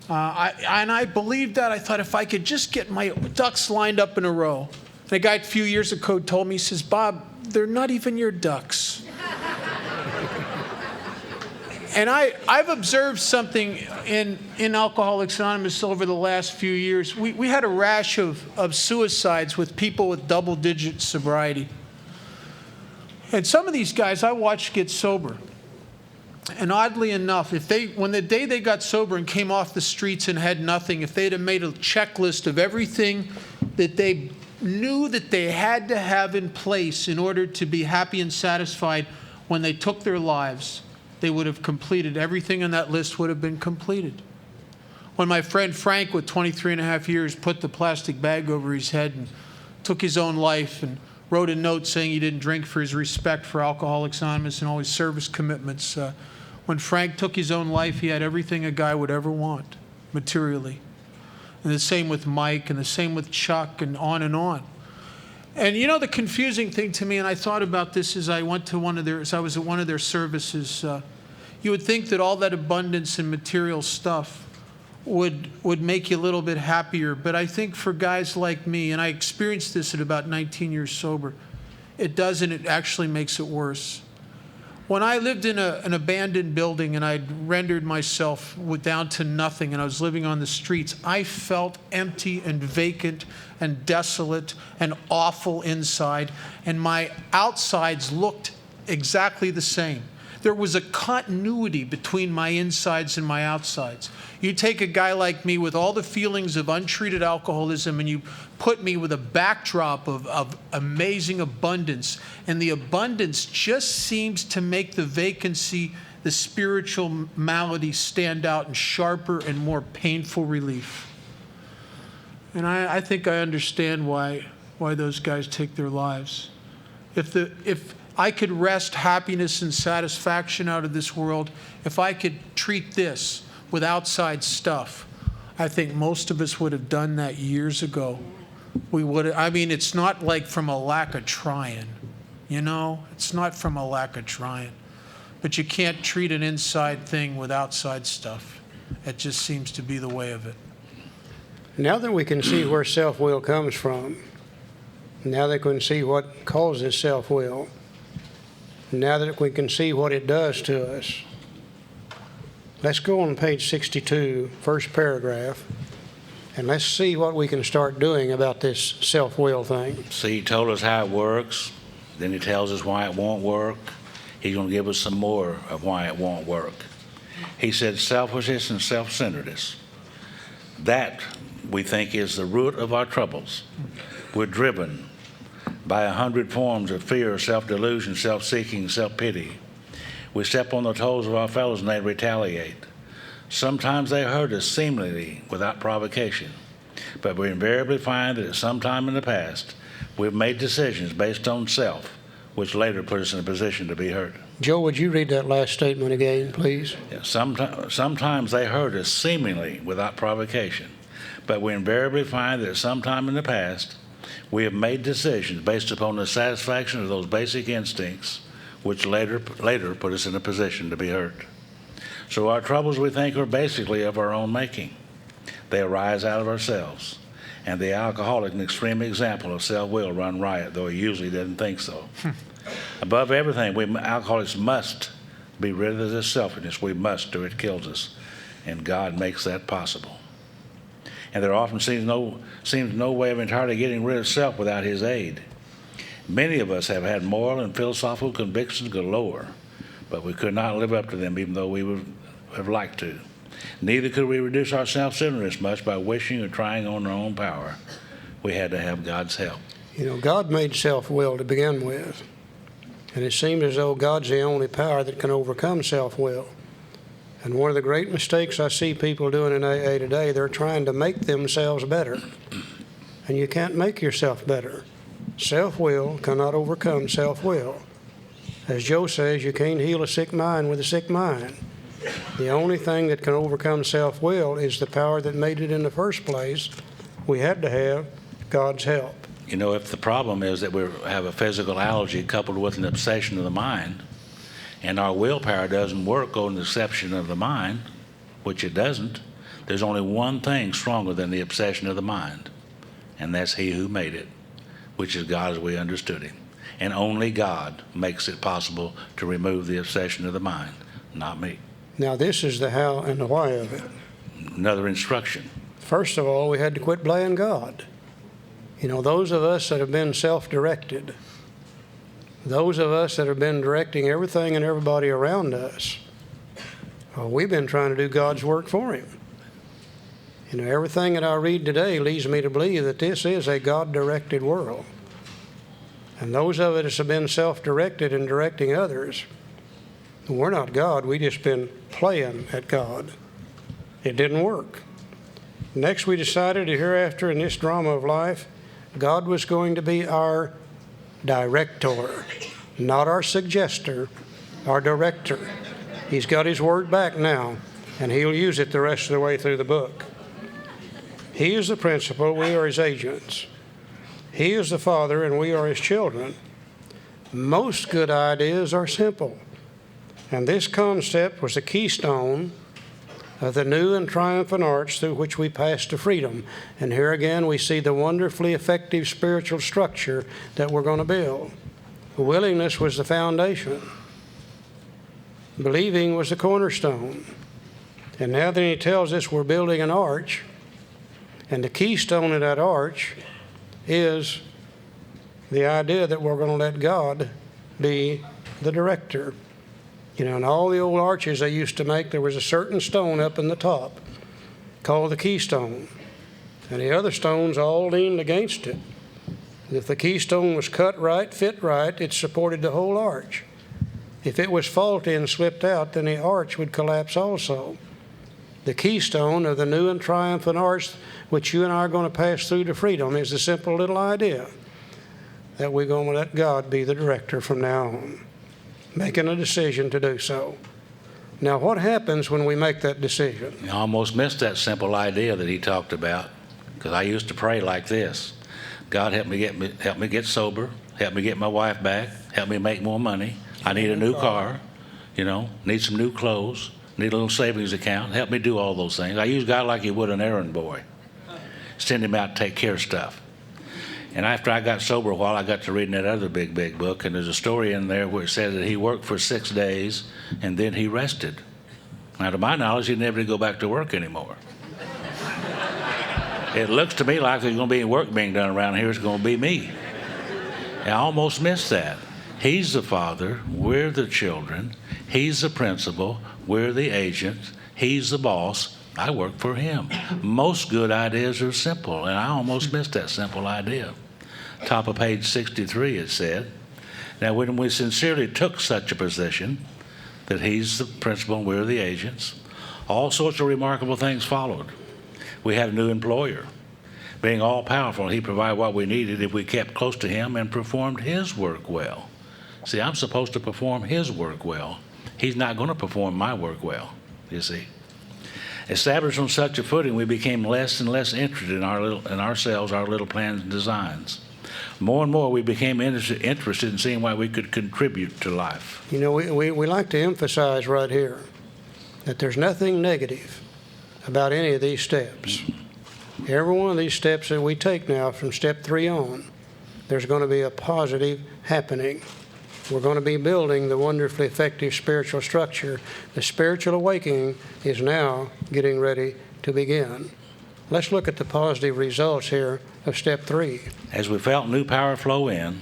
I believed that. I thought if I could just get my ducks lined up in a row. And a guy a few years ago told me, he says, Bob, they're not even your ducks. And I've observed something in Alcoholics Anonymous over the last few years. We had a rash of suicides with people with double-digit sobriety. And some of these guys I watched get sober. And oddly enough, when the day they got sober and came off the streets and had nothing, if they'd have made a checklist of everything that they knew that they had to have in place in order to be happy and satisfied when they took their lives, they would have completed. Everything on that list would have been completed. When my friend Frank, with 23 and a half years, put the plastic bag over his head and took his own life and wrote a note saying he didn't drink for his respect for Alcoholics Anonymous and all his service commitments. When Frank took his own life, he had everything a guy would ever want, materially. and the same with Mike, and the same with Chuck, and on and on. And you know, the confusing thing to me, and I thought about this as I went to as I was at one of their services, you would think that all that abundance in material stuff would make you a little bit happier. But I think for guys like me, and I experienced this at about 19 years sober, it doesn't. It actually makes it worse. When I lived in an abandoned building and I'd rendered myself down to nothing and I was living on the streets, I felt empty and vacant and desolate and awful inside, and my outsides looked exactly the same. There was a continuity between my insides and my outsides. You take a guy like me with all the feelings of untreated alcoholism and you put me with a backdrop of amazing abundance, and the abundance just seems to make the vacancy, the spiritual malady, stand out in sharper and more painful relief. And I think I understand why those guys take their lives. If I could wrest happiness and satisfaction out of this world, if I could treat this with outside stuff, I think most of us would have done that years ago. We would have, I mean, it's not like from a lack of trying, you know? It's not from a lack of trying. But you can't treat an inside thing with outside stuff. It just seems to be the way of it. Now that we can see where self-will comes from, now that we can see what causes self-will, now that we can see what it does to us, let's go on page 62, first paragraph, and let's see what we can start doing about this self-will thing. See, he told us how it works. Then he tells us why it won't work. He's going to give us some more of why it won't work. He said selfishness and self-centeredness. That, we think, is the root of our troubles. We're driven by 100 forms of fear, self-delusion, self-seeking, self-pity. We step on the toes of our fellows and they retaliate. Sometimes they hurt us seemingly without provocation, but we invariably find that at some time in the past, we've made decisions based on self, which later put us in a position to be hurt. Joe, would you read that last statement again, please? Yeah, sometimes they hurt us seemingly without provocation, but we invariably find that at some time in the past, we have made decisions based upon the satisfaction of those basic instincts, which later put us in a position to be hurt. So our troubles, we think, are basically of our own making. They arise out of ourselves. And the alcoholic, an extreme example of self-will run riot, though he usually doesn't think so. Above everything, we alcoholics must be rid of this selfishness. We must, or it kills us. And God makes that possible. And there often seems no way of entirely getting rid of self without his aid. Many of us have had moral and philosophical convictions galore, but we could not live up to them even though we would have liked to. Neither could we reduce our self-centeredness much by wishing or trying on our own power. We had to have God's help. You know, God made self-will to begin with, and it seems as though God's the only power that can overcome self-will. And one of the great mistakes I see people doing in AA today, they're trying to make themselves better. And you can't make yourself better. Self-will cannot overcome self-will. As Joe says, you can't heal a sick mind with a sick mind. The only thing that can overcome self-will is the power that made it in the first place. We had to have God's help. You know, if the problem is that we have a physical allergy coupled with an obsession of the mind, and our willpower doesn't work on the obsession of the mind, which it doesn't, there's only one thing stronger than the obsession of the mind, and that's he who made it, which is God as we understood him. And only God makes it possible to remove the obsession of the mind, not me. Now this is the how and the why of it. Another instruction. First of all, we had to quit blaming God. You know, those of us that have been self-directed, those of us that have been directing everything and everybody around us, we've been trying to do God's work for him. You know, everything that I read today leads me to believe that this is a God-directed world. And those of us that have been self-directed and directing others, we're not God. We've just been playing at God. It didn't work. Next, we decided that hereafter in this drama of life, God was going to be our director, not our suggester, our director. He's got his word back now, and he'll use it the rest of the way through the book. He is the principal, we are his agents. He is the Father, and we are his children. Most good ideas are simple, and this concept was the keystone of the new and triumphant arch through which we pass to freedom. And here again we see the wonderfully effective spiritual structure that we're going to build. Willingness was the foundation. Believing was the cornerstone. And now then he tells us we're building an arch, and the keystone of that arch is the idea that we're going to let God be the director. You know, in all the old arches they used to make, there was a certain stone up in the top called the keystone, and the other stones all leaned against it. If the keystone was cut right, fit right, it supported the whole arch. If it was faulty and slipped out, then the arch would collapse also. The keystone of the new and triumphant arch, which you and I are going to pass through to freedom, is the simple little idea that we're going to let God be the director from now on, making a decision to do so. Now, what happens when we make that decision? I almost missed that simple idea that he talked about, because I used to pray like this: God, help me get sober, help me get my wife back, help me make more money. I need a new car, need some new clothes, need a little savings account. Help me do all those things. I use God like you would an errand boy. Send him out to take care of stuff. And after I got sober a while, I got to reading that other big book, and there's a story in there where it said that he worked for 6 days and then he rested. Now, to my knowledge, he never did go back to work anymore. It looks to me like there's going to be work being done around here. It's going to be me. I almost missed that. He's the Father, we're the children. He's the principal, we're the agents. He's the boss, I work for him. Most good ideas are simple, and I almost missed that simple idea. Top of page 63, it said, now when we sincerely took such a position, that he's the principal and we're the agents, all sorts of remarkable things followed. We had a new employer. Being all-powerful, he provided what we needed if we kept close to him and performed his work well. See, I'm supposed to perform his work well. He's not going to perform my work well, you see. Established on such a footing, we became less and less interested in ourselves, our little plans and designs. More and more, we became interested in seeing what we could contribute to life. You know, we like to emphasize right here that there's nothing negative about any of these steps. Every one of these steps that we take now from step 3 on, there's going to be a positive happening. We're going to be building the wonderfully effective spiritual structure. The spiritual awakening is now getting ready to begin. Let's look at the positive results here of step 3. As we felt new power flow in,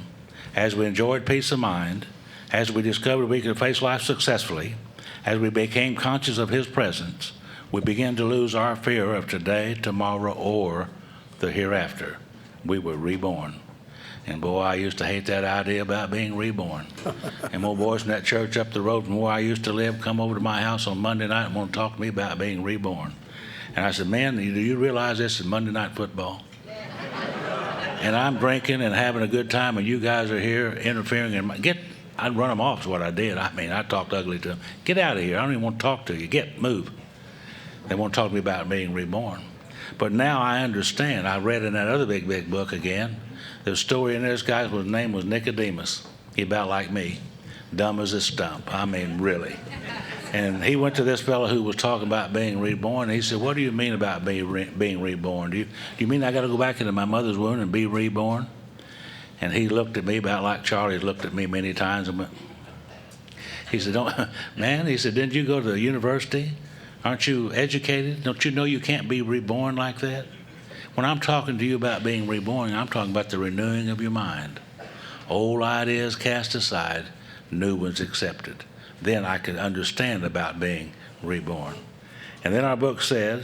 as we enjoyed peace of mind, as we discovered we could face life successfully, as we became conscious of his presence, we began to lose our fear of today, tomorrow, or the hereafter. We were reborn. And boy, I used to hate that idea about being reborn. And more boys from that church up the road from where I used to live come over to my house on Monday night and want to talk to me about being reborn. And I said, man, do you realize this is Monday Night Football? And I'm drinking and having a good time, and you guys are here interfering. I'd run them off is what I did. I talked ugly to them. Get out of here. I don't even want to talk to you. Move. They want to talk to me about being reborn. But now I understand. I read in that other big book again. There's a story in there. This guy's name was Nicodemus. He about like me. Dumb as a stump. Really. And he went to this fellow who was talking about being reborn. And he said, what do you mean about being reborn? Do you mean I got to go back into my mother's womb and be reborn? And he looked at me about like Charlie's looked at me many times. And he said, man, he said, didn't you go to the university? Aren't you educated? Don't you know you can't be reborn like that? When I'm talking to you about being reborn, I'm talking about the renewing of your mind. Old ideas cast aside, new ones accepted. Then I could understand about being reborn. And then our book says,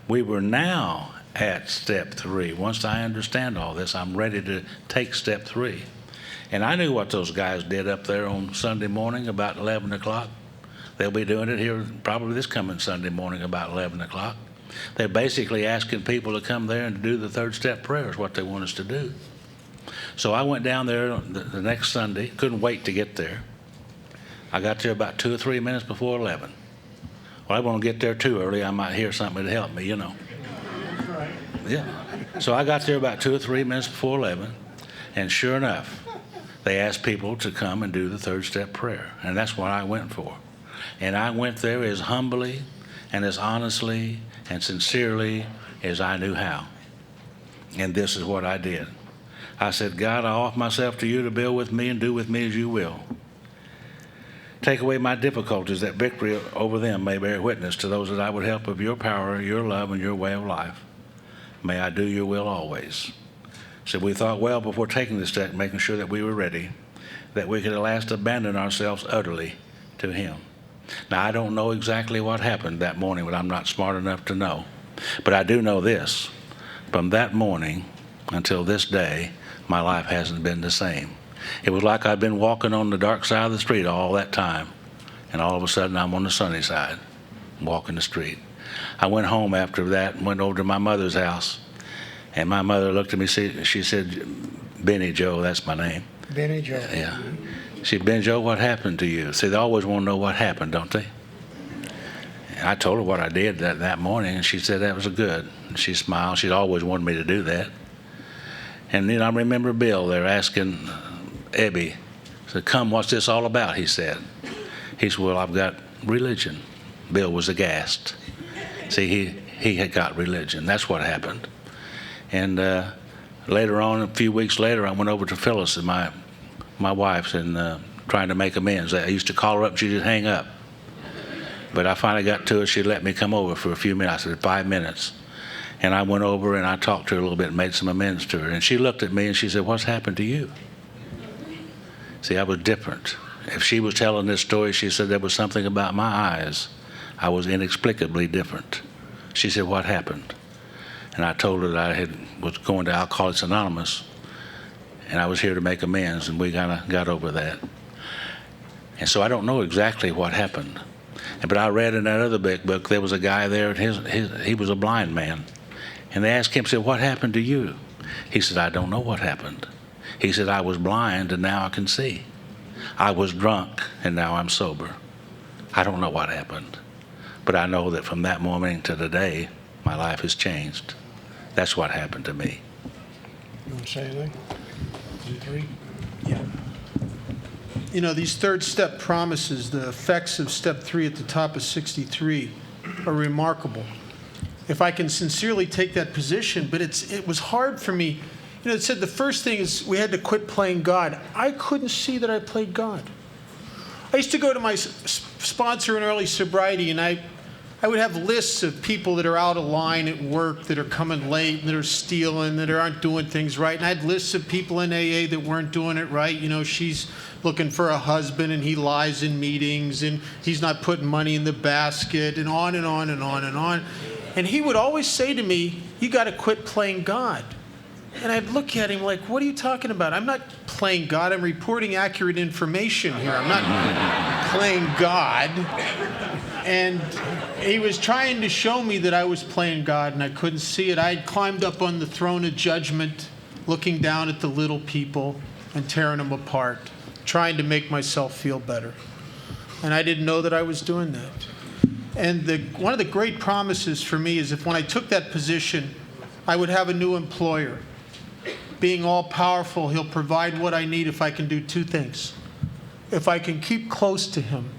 we were now at step 3. Once I understand all this, I'm ready to take step 3. And I knew what those guys did up there on Sunday morning about 11 o'clock. They'll be doing it here probably this coming Sunday morning about 11 o'clock. They're basically asking people to come there and do the 3rd step prayers, what they want us to do. So I went down there the next Sunday, couldn't wait to get there. I got there about 2 or 3 minutes before 11. Well, I won't get there too early. I might hear something to help me, Yeah. So I got there about 2 or 3 minutes before 11, and sure enough, they asked people to come and do the third step prayer, and that's what I went for. And I went there as humbly and as honestly and sincerely as I knew how. And this is what I did. I said, God, I offer myself to you to build with me and do with me as you will. Take away my difficulties, that victory over them may bear witness to those that I would help of your power, your love, and your way of life. May I do your will always. So we thought well before taking this step, making sure that we were ready, that we could at last abandon ourselves utterly to him. Now, I don't know exactly what happened that morning, but I'm not smart enough to know. But I do know this. From that morning until this day, my life hasn't been the same. It was like I'd been walking on the dark side of the street all that time, and all of a sudden I'm on the sunny side, walking the street. I went home after that and went over to my mother's house, and my mother looked at me, she said, Benny Joe, that's my name. Benny Joe. Yeah. She said, Ben Joe, what happened to you? See, they always want to know what happened, don't they? And I told her what I did that morning, and she said that was good. And she smiled. She'd always wanted me to do that. And then I remember Bill there asking Ebby, said, come, what's this all about, he said. He said, well, I've got religion. Bill was aghast. See, he had got religion. That's what happened. And later on, a few weeks later, I went over to Phyllis, and my wife's, and trying to make amends. I used to call her up, and she'd just hang up. But I finally got to her. She let me come over for a few minutes. I said, 5 minutes. And I went over and I talked to her a little bit and made some amends to her. And she looked at me and she said, what's happened to you? See, I was different. If she was telling this story, she said there was something about my eyes. I was inexplicably different. She said, what happened? And I told her that I was going to Alcoholics Anonymous, and I was here to make amends, and we kind of got over that. And so I don't know exactly what happened. But I read in that other big book, there was a guy there, and he was a blind man. And they asked him, said, what happened to you? He said, I don't know what happened. He said, I was blind, and now I can see. I was drunk, and now I'm sober. I don't know what happened. But I know that from that moment to today, my life has changed. That's what happened to me. You want to say anything? 3? Yeah. You know, these third step promises, the effects of step 3 at the top of 63 are remarkable. If I can sincerely take that position, but it was hard for me. You know, it said the first thing is we had to quit playing God. I couldn't see that I played God. I used to go to my sponsor in early sobriety, and I would have lists of people that are out of line at work, that are coming late, that are stealing, that aren't doing things right. And I had lists of people in AA that weren't doing it right. You know, she's looking for a husband, and he lies in meetings, and he's not putting money in the basket, and on and on and on and on. And he would always say to me, you got to quit playing God. And I'd look at him like, what are you talking about? I'm not playing God. I'm reporting accurate information here. I'm not playing God. And he was trying to show me that I was playing God, and I couldn't see it. I had climbed up on the throne of judgment, looking down at the little people and tearing them apart, trying to make myself feel better. And I didn't know that I was doing that. And one of the great promises for me is if when I took that position, I would have a new employer. Being all-powerful, he'll provide what I need if I can do 2 things. If I can keep close to him.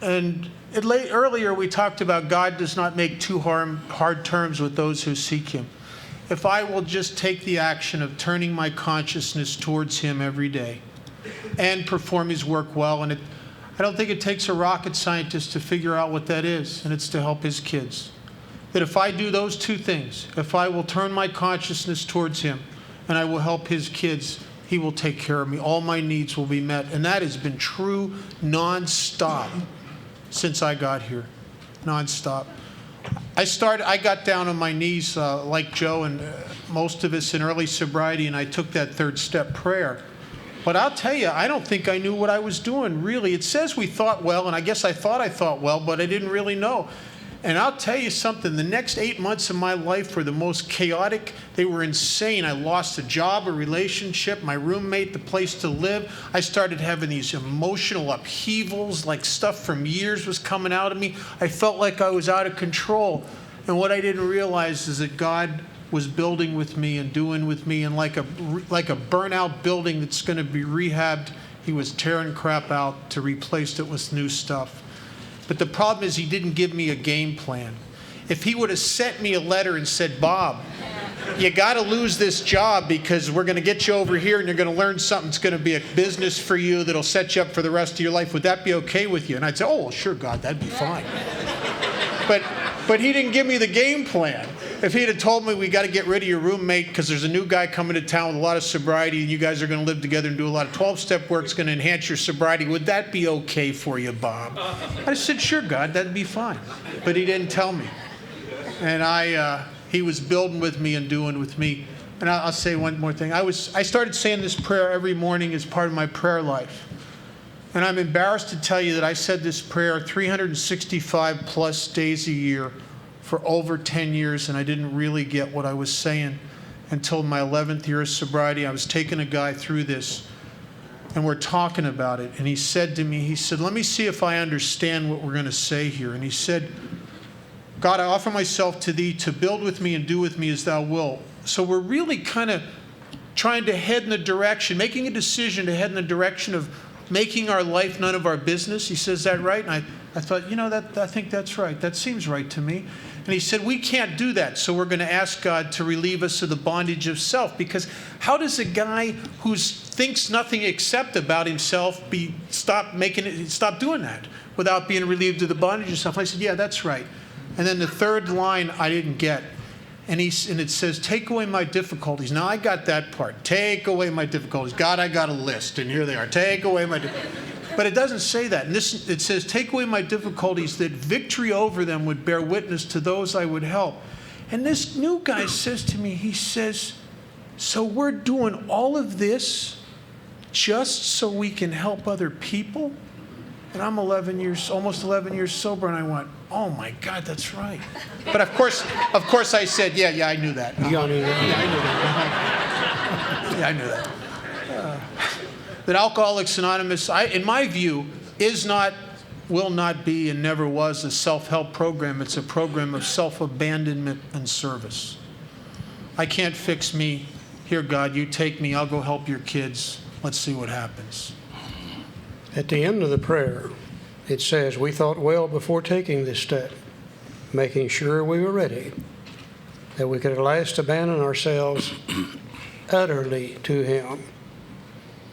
And earlier we talked about God does not make too hard terms with those who seek him. If I will just take the action of turning my consciousness towards him every day and perform his work well, and I don't think it takes a rocket scientist to figure out what that is, and it's to help his kids. That if I do those 2 things, if I will turn my consciousness towards him and I will help his kids, he will take care of me. All my needs will be met. And that has been true nonstop since I got here. Nonstop. I got down on my knees like Joe and most of us in early sobriety, and I took that third step prayer. But I'll tell you, I don't think I knew what I was doing, really. It says we thought well, and I guess I thought well, but I didn't really know. And I'll tell you something, the next 8 months of my life were the most chaotic. They were insane. I lost a job, a relationship, my roommate, the place to live. I started having these emotional upheavals, like stuff from years was coming out of me. I felt like I was out of control. And what I didn't realize is that God was building with me and doing with me, and like a burnout building that's going to be rehabbed, he was tearing crap out to replace it with new stuff. But the problem is he didn't give me a game plan. If he would have sent me a letter and said, Bob, you got to lose this job because we're going to get you over here and you're going to learn something that's going to be a business for you that'll set you up for the rest of your life, would that be okay with you? And I'd say, oh, well, sure, God, that'd be fine. But he didn't give me the game plan. If he'd have told me we got to get rid of your roommate because there's a new guy coming to town with a lot of sobriety and you guys are going to live together and do a lot of 12-step work, it's going to enhance your sobriety, would that be okay for you, Bob? I said, sure, God, that'd be fine. But he didn't tell me. And he was building with me and doing with me. And I'll say one more thing. I started saying this prayer every morning as part of my prayer life. And I'm embarrassed to tell you that I said this prayer 365 plus days a year for over 10 years, and I didn't really get what I was saying until my 11th year of sobriety. I was taking a guy through this, and we're talking about it. And he said to me, he said, let me see if I understand what we're going to say here. And he said, God, I offer myself to thee to build with me and do with me as thou wilt. So we're really kind of trying to head in the direction, making a decision to head in the direction of making our life none of our business. He says, is that right? And I thought, I think that's right. That seems right to me. And he said, we can't do that, so we're going to ask God to relieve us of the bondage of self. Because how does a guy who thinks nothing except about himself stop doing that without being relieved of the bondage of self? I said, yeah, that's right. And then the third line I didn't get. And it says, take away my difficulties. Now, I got that part. Take away my difficulties. God, I got a list, and here they are. Take away my difficulties. But it doesn't say that. And it says, take away my difficulties, that victory over them would bear witness to those I would help. And this new guy says to me, he says, so we're doing all of this just so we can help other people? And I'm almost 11 years sober, and I went, oh my God, that's right. But of course I said, yeah, I knew that. You knew that? Yeah, I knew that. That Alcoholics Anonymous, in my view, is not, will not be, and never was a self-help program. It's a program of self-abandonment and service. I can't fix me. Here, God, you take me. I'll go help your kids. Let's see what happens. At the end of the prayer, it says, we thought well before taking this step, making sure we were ready, that we could at last abandon ourselves utterly to Him.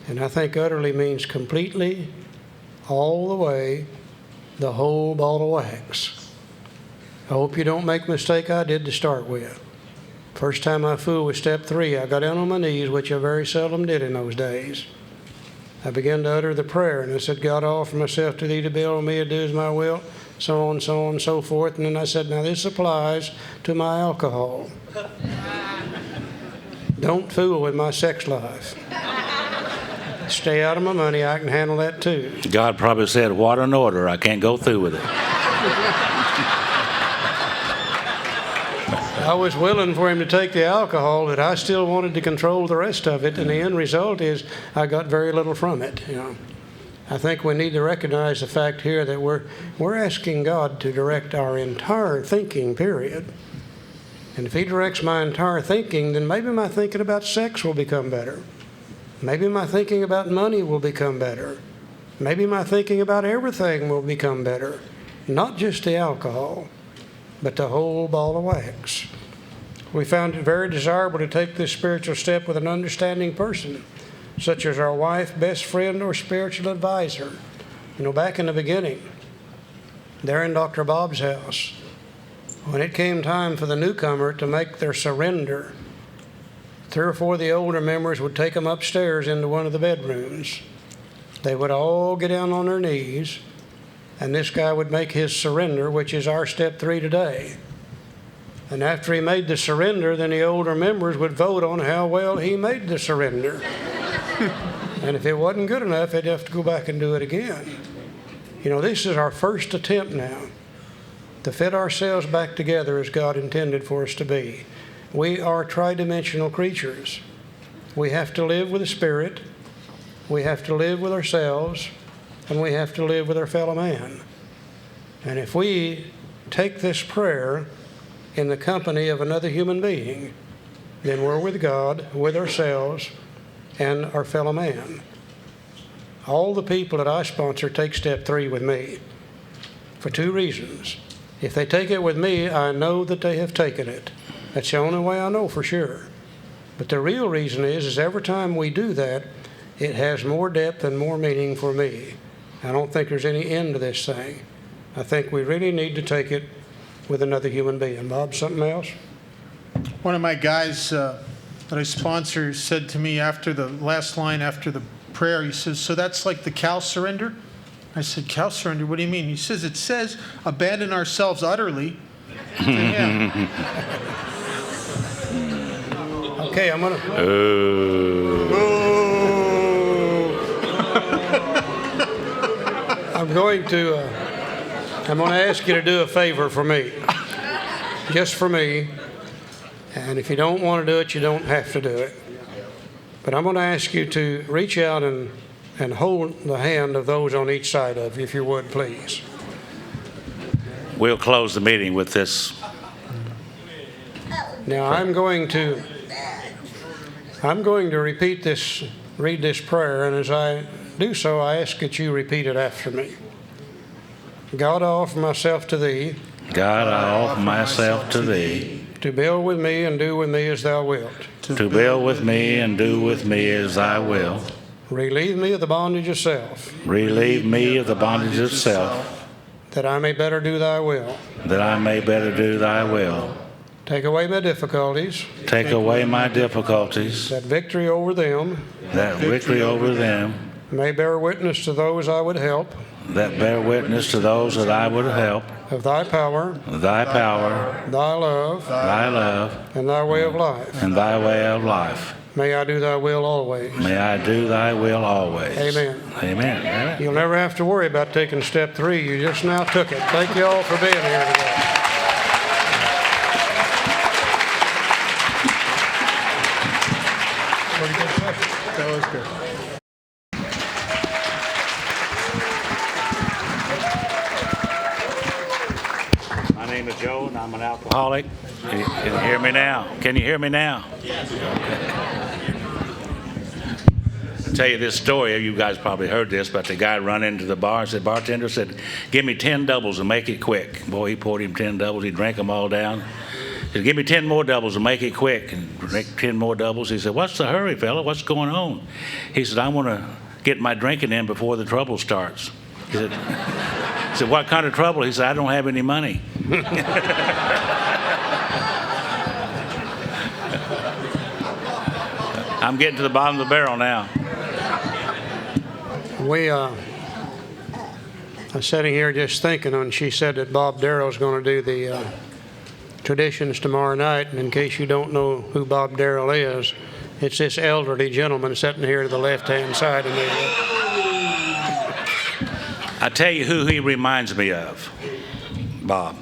And I think utterly means completely, all the way, the whole ball of wax. I hope you don't make the mistake I did to start with. First time I fooled with step 3, I got down on my knees, which I very seldom did in those days. I began to utter the prayer, and I said, God, I offer myself to thee to build me, to do as my will, so on, so forth. And then I said, now this applies to my alcohol. Don't fool with my sex life. Stay out of my money, I can handle that too. God probably said, what an order, I can't go through with it. I was willing for him to take the alcohol, but I still wanted to control the rest of it, and the end result is I got very little from it. I think we need to recognize the fact here that we're asking God to direct our entire thinking, period. And if He directs my entire thinking, then maybe my thinking about sex will become better. Maybe my thinking about money will become better. Maybe my thinking about everything will become better. Not just the alcohol, but the whole ball of wax. We found it very desirable to take this spiritual step with an understanding person, such as our wife, best friend, or spiritual advisor. Back in the beginning, there in Dr. Bob's house, when it came time for the newcomer to make their surrender, 3 or 4 of the older members would take them upstairs into one of the bedrooms. They would all get down on their knees, and this guy would make his surrender, which is our step 3 today. And after he made the surrender, then the older members would vote on how well he made the surrender. And if it wasn't good enough, they'd have to go back and do it again. This is our first attempt now to fit ourselves back together as God intended for us to be. We are tridimensional creatures. We have to live with the Spirit, we have to live with ourselves, and we have to live with our fellow man. And if we take this prayer in the company of another human being, then we're with God, with ourselves, and our fellow man. All the people that I sponsor take step 3 with me for 2 reasons. If they take it with me, I know that they have taken it. That's the only way I know for sure. But the real reason is every time we do that, it has more depth and more meaning for me. I don't think there's any end to this thing. I think we really need to take it with another human being. Bob, something else? One of my guys that I sponsor said to me after the last line, after the prayer, he says, "So that's like the cow surrender?" I said, "Cow surrender? What do you mean?" He says, "It says abandon ourselves utterly to Him." Okay, I'm going to ask you to do a favor for me, just for me. And if you don't want to do it, you don't have to do it. But I'm going to ask you to reach out and hold the hand of those on each side of you, if you would, please. We'll close the meeting with this. Now, I'm going to read this prayer, and as I do so, I ask that you repeat it after me. God, I offer myself to Thee. God, I offer myself to Thee. To build with me and do with me as Thou wilt. To build with me and do with me as Thy will. Relieve me of the bondage of self. Relieve me of the bondage of self. That I may better do Thy will. That I may better do Thy will. Take away my difficulties. Take away my difficulties. That victory over them. That victory over them. May bear witness to those I would help. That bear witness to those that I would help. Of Thy power. Thy power. Thy love. Thy love. And Thy way of life. And Thy way of life. May I do Thy will always. May I do Thy will always. Amen. Amen. Amen. You'll never have to worry about taking step 3. You just now took it. Thank you all for being here today. That was good. My name is Joe, and I'm an alcoholic. Can you hear me now? Can you hear me now? Yes. I'll tell you this story. You guys probably heard this, but the guy run into the bar and said, bartender said, "Give me 10 doubles and make it quick." Boy, he poured him 10 doubles. He drank them all down. He said, "Give me 10 more doubles and make it quick." And drink 10 more doubles. He said, "What's the hurry, fella? What's going on?" He said, "I want to get my drinking in before the trouble starts." He said, "What kind of trouble?" He said, "I don't have any money." I'm getting to the bottom of the barrel now. We I was sitting here just thinking, and she said that Bob Darrell's going to do the traditions tomorrow night. And in case you don't know who Bob Darrell is, it's this elderly gentleman sitting here to the left-hand side of me. I tell you who he reminds me of, Bob.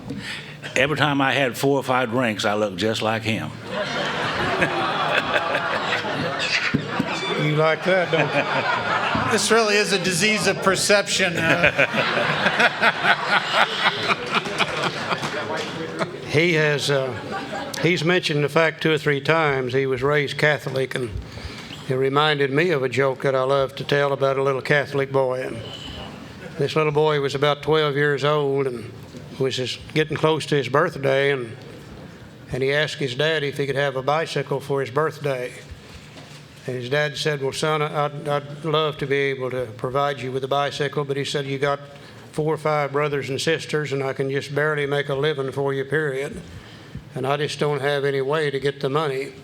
Every time I had 4 or 5 drinks, I looked just like him. You like that, don't you? This really is a disease of perception. He's mentioned the fact 2 or 3 times he was raised Catholic, and it reminded me of a joke that I love to tell about a little Catholic boy. And this little boy was about 12 years old and was just getting close to his birthday, and he asked his daddy if he could have a bicycle for his birthday. And his dad said, "Well, son, I'd love to be able to provide you with a bicycle, but," he said, "you got 4 or 5 brothers and sisters, and I can just barely make a living for you, period. And I just don't have any way to get the money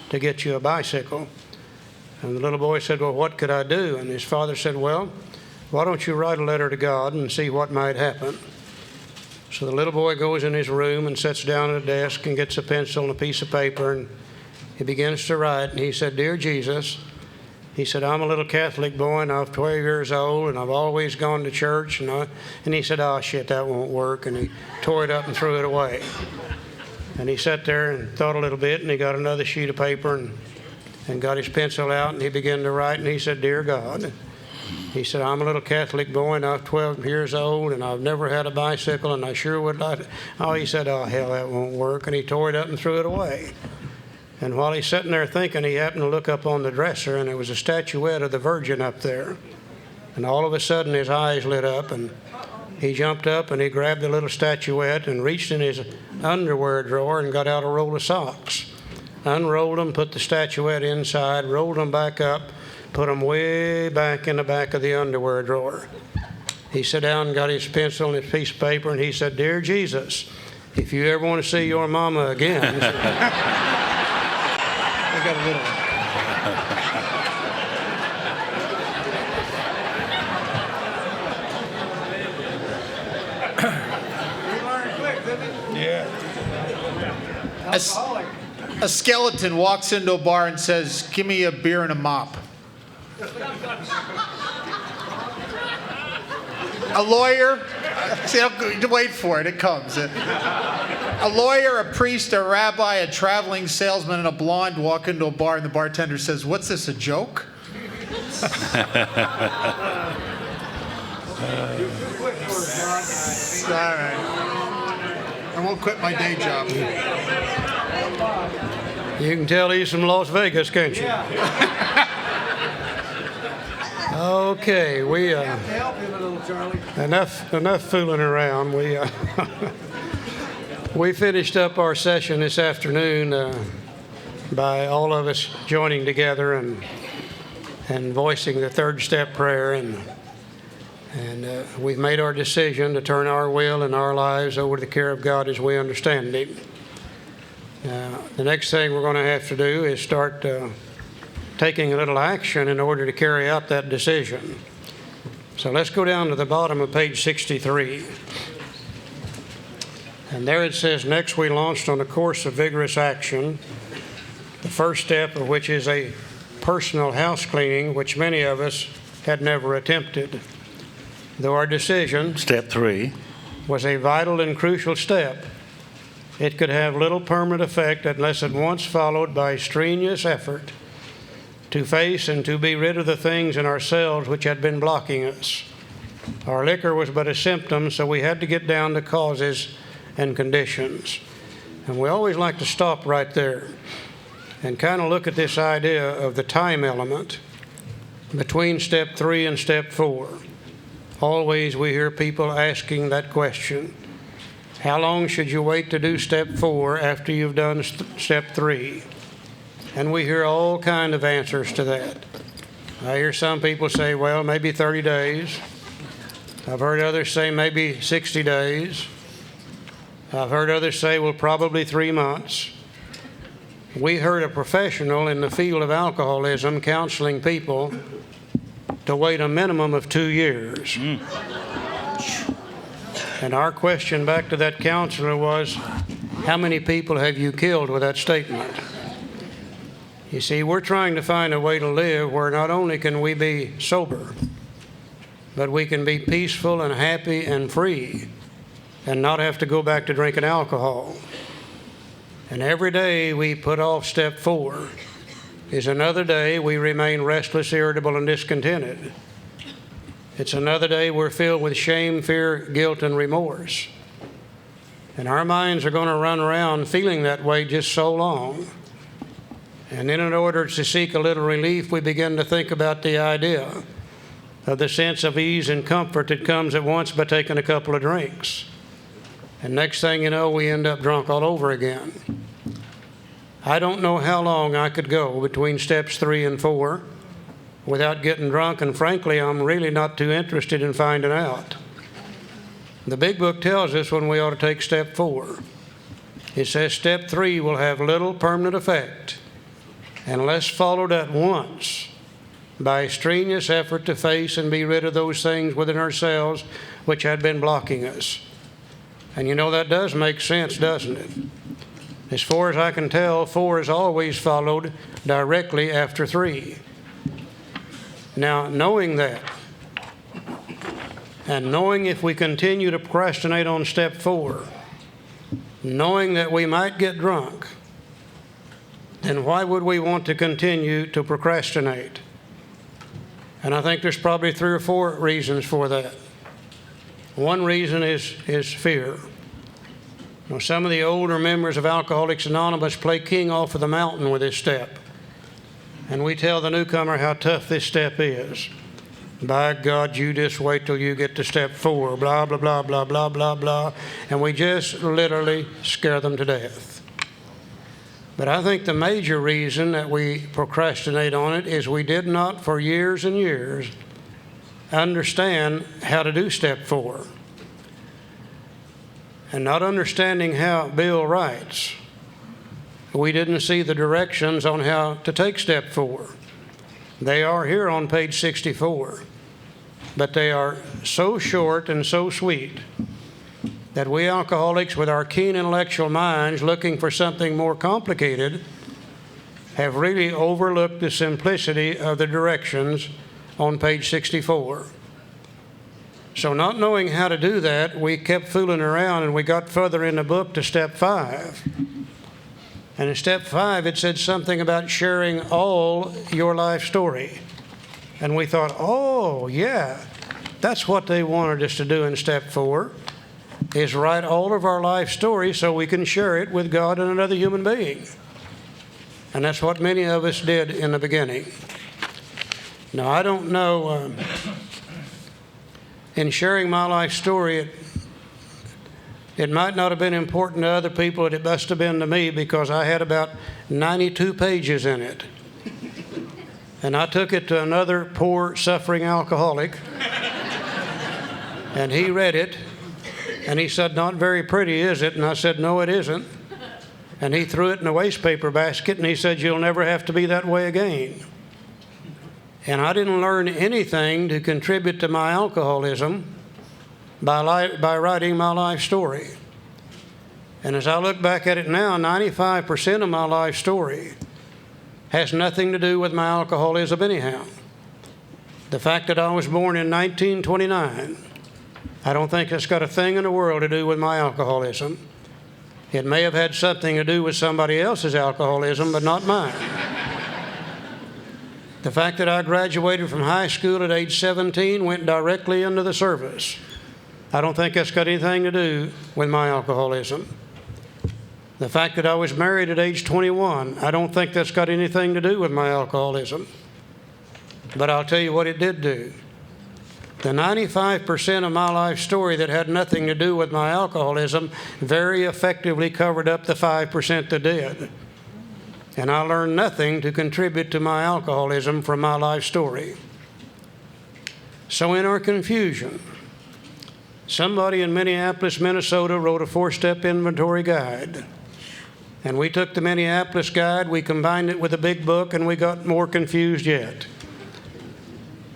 to get you a bicycle." And the little boy said, "Well, what could I do?" And his father said, "Well, why don't you write a letter to God and see what might happen?" So the little boy goes in his room and sits down at a desk and gets a pencil and a piece of paper, and he begins to write. And he said, "Dear Jesus," he said, "I'm a little Catholic boy, and I'm 12 years old, and I've always gone to church." And he said, "Oh, shit, that won't work." And he tore it up and threw it away. And he sat there and thought a little bit, and he got another sheet of paper and got his pencil out, and he began to write. And he said, "Dear God," he said, "I'm a little Catholic boy, and I'm 12 years old, and I've never had a bicycle, and I sure would like to." Oh, he said, "Oh, hell, that won't work." And he tore it up and threw it away. And while he's sitting there thinking, he happened to look up on the dresser, and there was a statuette of the Virgin up there. And all of a sudden, his eyes lit up, and he jumped up, and he grabbed the little statuette and reached in his underwear drawer and got out a roll of socks. Unrolled them, put the statuette inside, rolled them back up, put them way back in the back of the underwear drawer. He sat down and got his pencil and his piece of paper, and he said, "Dear Jesus, if you ever want to see your mama again..." I got a little... A skeleton walks into a bar and says, "Give me a beer and a mop." A lawyer, see, wait for it, it comes. A lawyer, a priest, a rabbi, a traveling salesman, and a blonde walk into a bar, and the bartender says, "What's this, a joke?" All right. I won't quit my day job. You can tell he's from Las Vegas, can't you? Okay, we enough fooling around. We finished up our session this afternoon by all of us joining together and voicing the third step prayer, and we've made our decision to turn our will and our lives over to the care of God as we understand Him. The next thing we're going to have to do is start taking a little action in order to carry out that decision. So let's go down to the bottom of page 63. And there it says, "Next we launched on a course of vigorous action, the first step of which is a personal house cleaning, which many of us had never attempted. Though our decision," Step 3, "was a vital and crucial step, it could have little permanent effect unless at once followed by strenuous effort to face and to be rid of the things in ourselves which had been blocking us. Our liquor was but a symptom, so we had to get down to causes and conditions." And we always like to stop right there and kind of look at this idea of the time element between step 3 and step 4. Always we hear people asking that question. How long should you wait to do step 4 after you've done step 3? And we hear all kind of answers to that. I hear some people say, well, maybe 30 days. I've heard others say maybe 60 days. I've heard others say, well, probably 3 months. We heard a professional in the field of alcoholism counseling people to wait a minimum of 2 years. And our question back to that counselor was, how many people have you killed with that statement? You see, we're trying to find a way to live where not only can we be sober, but we can be peaceful and happy and free and not have to go back to drinking alcohol. And every day we put off step 4 is another day we remain restless, irritable, and discontented. It's another day we're filled with shame, fear, guilt, and remorse. And our minds are going to run around feeling that way just so long. And then in order to seek a little relief, we begin to think about the idea of the sense of ease and comfort that comes at once by taking a couple of drinks. And next thing you know, we end up drunk all over again. I don't know how long I could go between steps 3 and 4 without getting drunk, and frankly, I'm really not too interested in finding out. The big book tells us when we ought to take step 4. It says step 3 will have little permanent effect unless followed at once by strenuous effort to face and be rid of those things within ourselves which had been blocking us. And you know, that does make sense, doesn't it? As far as I can tell, 4 is always followed directly after 3. Now, knowing that, and knowing if we continue to procrastinate on step 4, knowing that we might get drunk, then why would we want to continue to procrastinate? And I think there's probably 3 or 4 reasons for that. One reason is fear. Now, some of the older members of Alcoholics Anonymous play king off of the mountain with this step. And we tell the newcomer how tough this step is. By God, you just wait till you get to step 4, blah, blah, blah, blah, blah, blah, blah. And we just literally scare them to death. But I think the major reason that we procrastinate on it is we did not, for years and years, understand how to do step 4. And not understanding how Bill writes, we didn't see the directions on how to take step 4. They are here on page 64, but they are so short and so sweet that we alcoholics with our keen intellectual minds looking for something more complicated have really overlooked the simplicity of the directions on page 64. So not knowing how to do that, we kept fooling around and we got further in the book to step 5. And in step 5, it said something about sharing all your life story. And we thought, oh, yeah, that's what they wanted us to do in step 4, is write all of our life story so we can share it with God and another human being. And that's what many of us did in the beginning. Now, I don't know, in sharing my life story, it might not have been important to other people, but it must have been to me because I had about 92 pages in it. And I took it to another poor, suffering alcoholic, and he read it, and he said, "Not very pretty, is it?" And I said, "No, it isn't." And he threw it in a waste paper basket, and he said, "You'll never have to be that way again." And I didn't learn anything to contribute to my alcoholism by writing my life story. And as I look back at it now, 95% of my life story has nothing to do with my alcoholism anyhow. The fact that I was born in 1929, I don't think it's got a thing in the world to do with my alcoholism. It may have had something to do with somebody else's alcoholism, but not mine. The fact that I graduated from high school at age 17, went directly into the service, I don't think that's got anything to do with my alcoholism. The fact that I was married at age 21, I don't think that's got anything to do with my alcoholism. But I'll tell you what it did do. The 95% of my life story that had nothing to do with my alcoholism very effectively covered up the 5% that did. And I learned nothing to contribute to my alcoholism from my life story. So in our confusion, somebody in Minneapolis, Minnesota wrote a 4-step inventory guide. And we took the Minneapolis guide, we combined it with a big book, and we got more confused yet.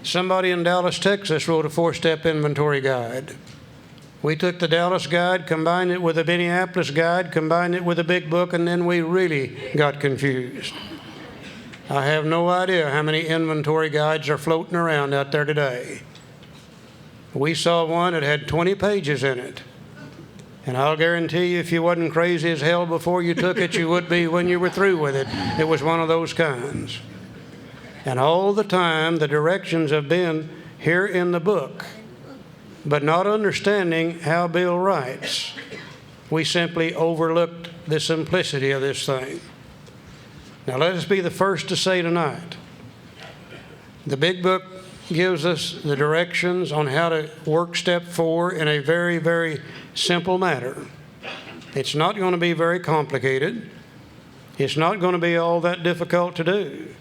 Somebody in Dallas, Texas wrote a 4-step inventory guide. We took the Dallas guide, combined it with the Minneapolis guide, combined it with a big book, and then we really got confused. I have no idea how many inventory guides are floating around out there today. We saw one that had 20 pages in it. And I'll guarantee you, if you wasn't crazy as hell before you took it, you would be when you were through with it. It was one of those kinds. And all the time, the directions have been here in the book. But not understanding how Bill writes, we simply overlooked the simplicity of this thing. Now let us be the first to say tonight, the big book gives us the directions on how to work step 4 in a very, very simple matter. It's not going to be very complicated. It's not going to be all that difficult to do.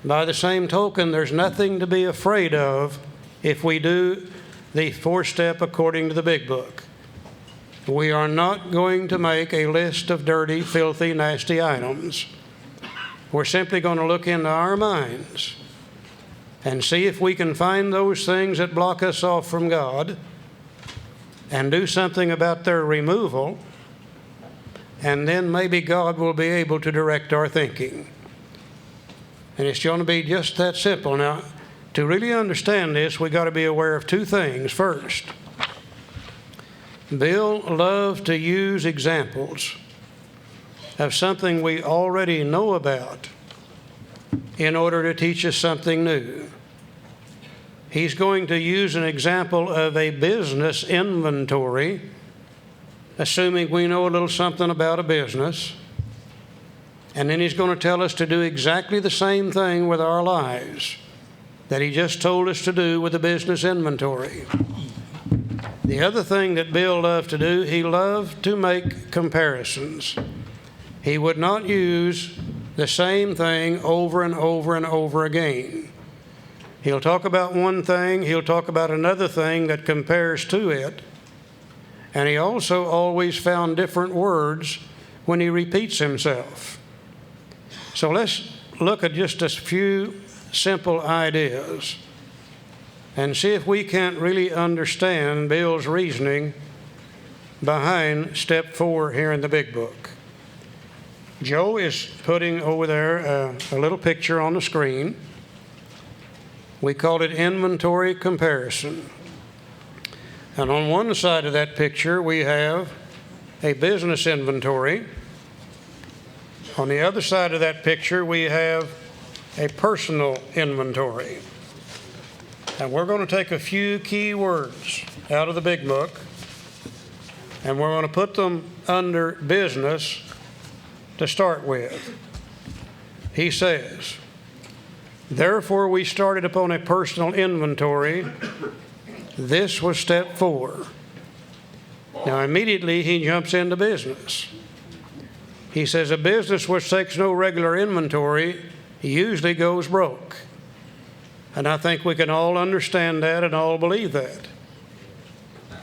By the same token, there's nothing to be afraid of if we do the 4-step according to the big book. We are not going to make a list of dirty, filthy, nasty items. We're simply going to look into our minds and see if we can find those things that block us off from God and do something about their removal, and then maybe God will be able to direct our thinking. And it's going to be just that simple. Now, to really understand this, we've got to be aware of 2 things. First, Bill loved to use examples of something we already know about in order to teach us something new. He's going to use an example of a business inventory assuming we know a little something about a business, and then he's going to tell us to do exactly the same thing with our lives that he just told us to do with the business inventory. The other thing that Bill loved to do, he loved to make comparisons. He would not use the same thing over and over and over again. He'll talk about one thing, he'll talk about another thing that compares to it, and he also always found different words when he repeats himself. So let's look at just a few simple ideas and see if we can't really understand Bill's reasoning behind step 4 here in the big book. Joe is putting over there a little picture on the screen. We call it inventory comparison. And on one side of that picture, we have a business inventory. On the other side of that picture, we have a personal inventory. And we're going to take a few key words out of the big book, and we're going to put them under business to start with. He says, therefore we started upon a personal inventory. This was step 4. Now immediately he jumps into business. He says a business which takes no regular inventory usually goes broke. And I think we can all understand that and all believe that.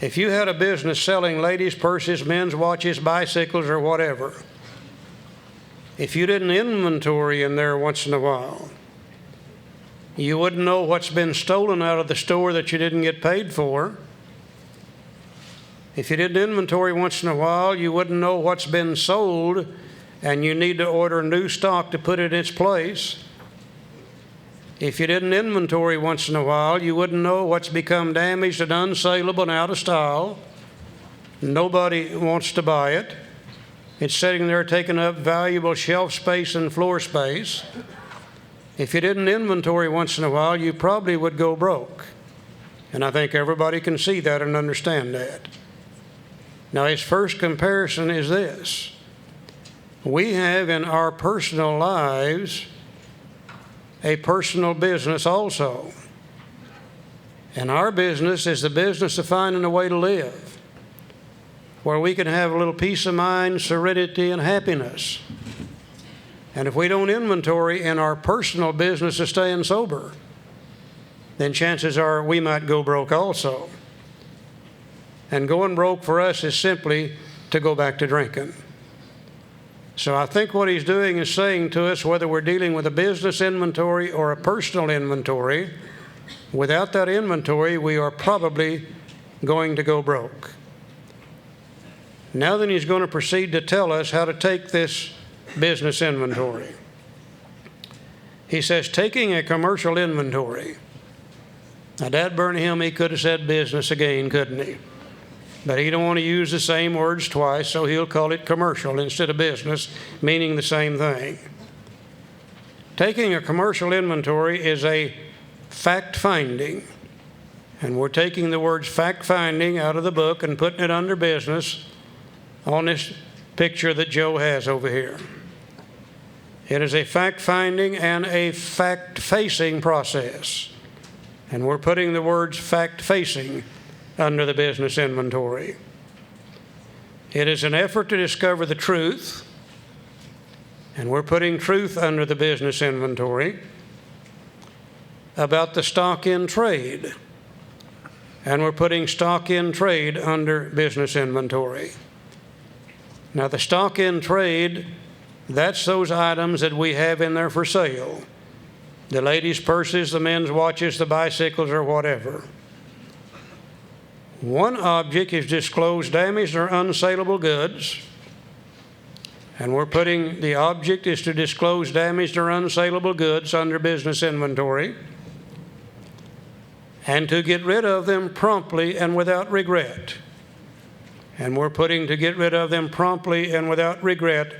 If you had a business selling ladies' purses, men's watches, bicycles, or whatever, if you didn't inventory in there once in a while, you wouldn't know what's been stolen out of the store that you didn't get paid for. If you didn't inventory once in a while, you wouldn't know what's been sold and you need to order new stock to put it in its place. If you didn't inventory once in a while, you wouldn't know what's become damaged and unsaleable and out of style. Nobody wants to buy it. It's sitting there taking up valuable shelf space and floor space. If you didn't inventory once in a while, you probably would go broke. And I think everybody can see that and understand that. Now, his first comparison is this. We have in our personal lives a personal business also. And our business is the business of finding a way to live where we can have a little peace of mind, serenity, and happiness. And if we don't inventory in our personal business of staying sober, then chances are we might go broke also. And going broke for us is simply to go back to drinking. So I think what he's doing is saying to us, whether we're dealing with a business inventory or a personal inventory, without that inventory, we are probably going to go broke. Now then he's going to proceed to tell us how to take this business inventory. He says, taking a commercial inventory. Now, Dad burn him, he could have said business again, couldn't he? But he don't want to use the same words twice, so he'll call it commercial instead of business, meaning the same thing. Taking a commercial inventory is a fact-finding. And we're taking the words fact-finding out of the book and putting it under business on this picture that Joe has over here. It is a fact-finding and a fact-facing process. And we're putting the words fact-facing under the business inventory. It is an effort to discover the truth, and we're putting truth under the business inventory, about the stock in trade, and we're putting stock in trade under business inventory. Now, the stock in trade, that's those items that we have in there for sale. The ladies' purses, the men's watches, the bicycles, or whatever. One object is disclosed damaged or unsaleable goods, and we're putting the object is to disclose damaged or unsaleable goods under business inventory, and to get rid of them promptly and without regret. And we're putting to get rid of them promptly and without regret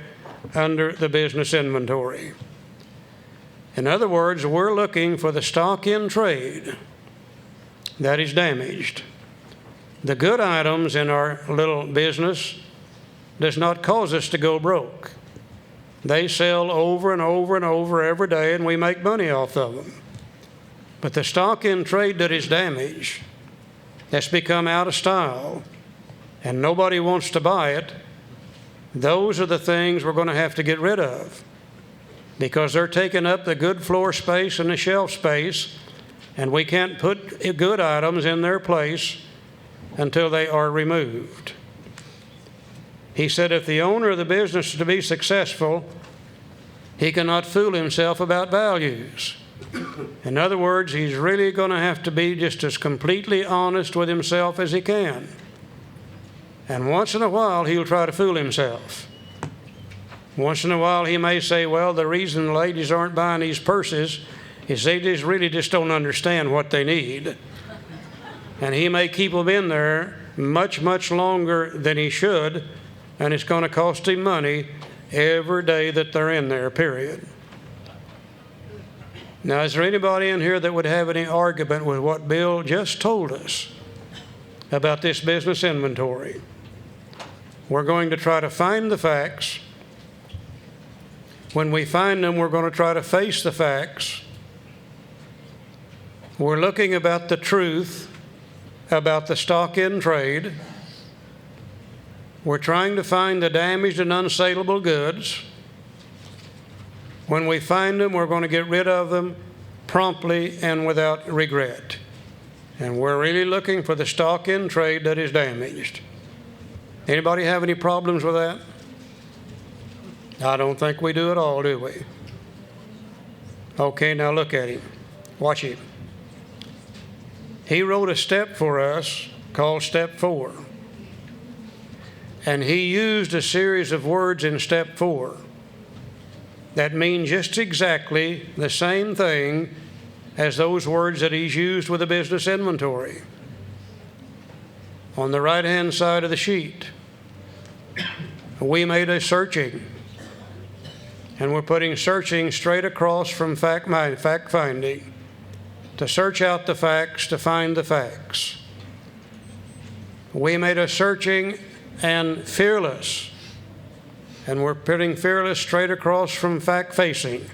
under the business inventory. In other words, we're looking for the stock in trade that is damaged. the good items in our little business does not cause us to go broke. They sell over and over and over every day, and we make money off of them. But the stock in trade that is damaged, that's become out of style, and nobody wants to buy it, those are the things we're going to have to get rid of, because they're taking up the good floor space and the shelf space, and we can't put good items in their place until they are removed. He said if the owner of the business is to be successful, he cannot fool himself about values. In other words, he's really going to have to be just as completely honest with himself as he can. And once in a while, he'll try to fool himself. Once in a while, he may say, well, the reason the ladies aren't buying these purses is they just don't understand what they need. And he may keep them in there much, much longer than he should, and it's going to cost him money every day that they're in there, period. Now, is there anybody in here that would have any argument with what Bill just told us about this business inventory? We're going to try to find the facts. When we find them, we're going to try to face the facts. We're looking about the truth about the stock in trade. We're trying to find the damaged and unsaleable goods. When we find them, we're going to get rid of them promptly and without regret. And we're really looking for the stock in trade that is damaged. Anybody have any problems with that? I don't think we do at all, do we? Okay, now look at him. Watch him. He wrote a step for us called Step 4. And he used a series of words in Step 4 that mean just exactly the same thing as those words that he's used with the business inventory. On the right-hand side of the sheet, we made a searching. And we're putting searching straight across from fact-finding, to search out the facts, to find the facts. We made a searching and fearless. And we're putting fearless straight across from fact-facing,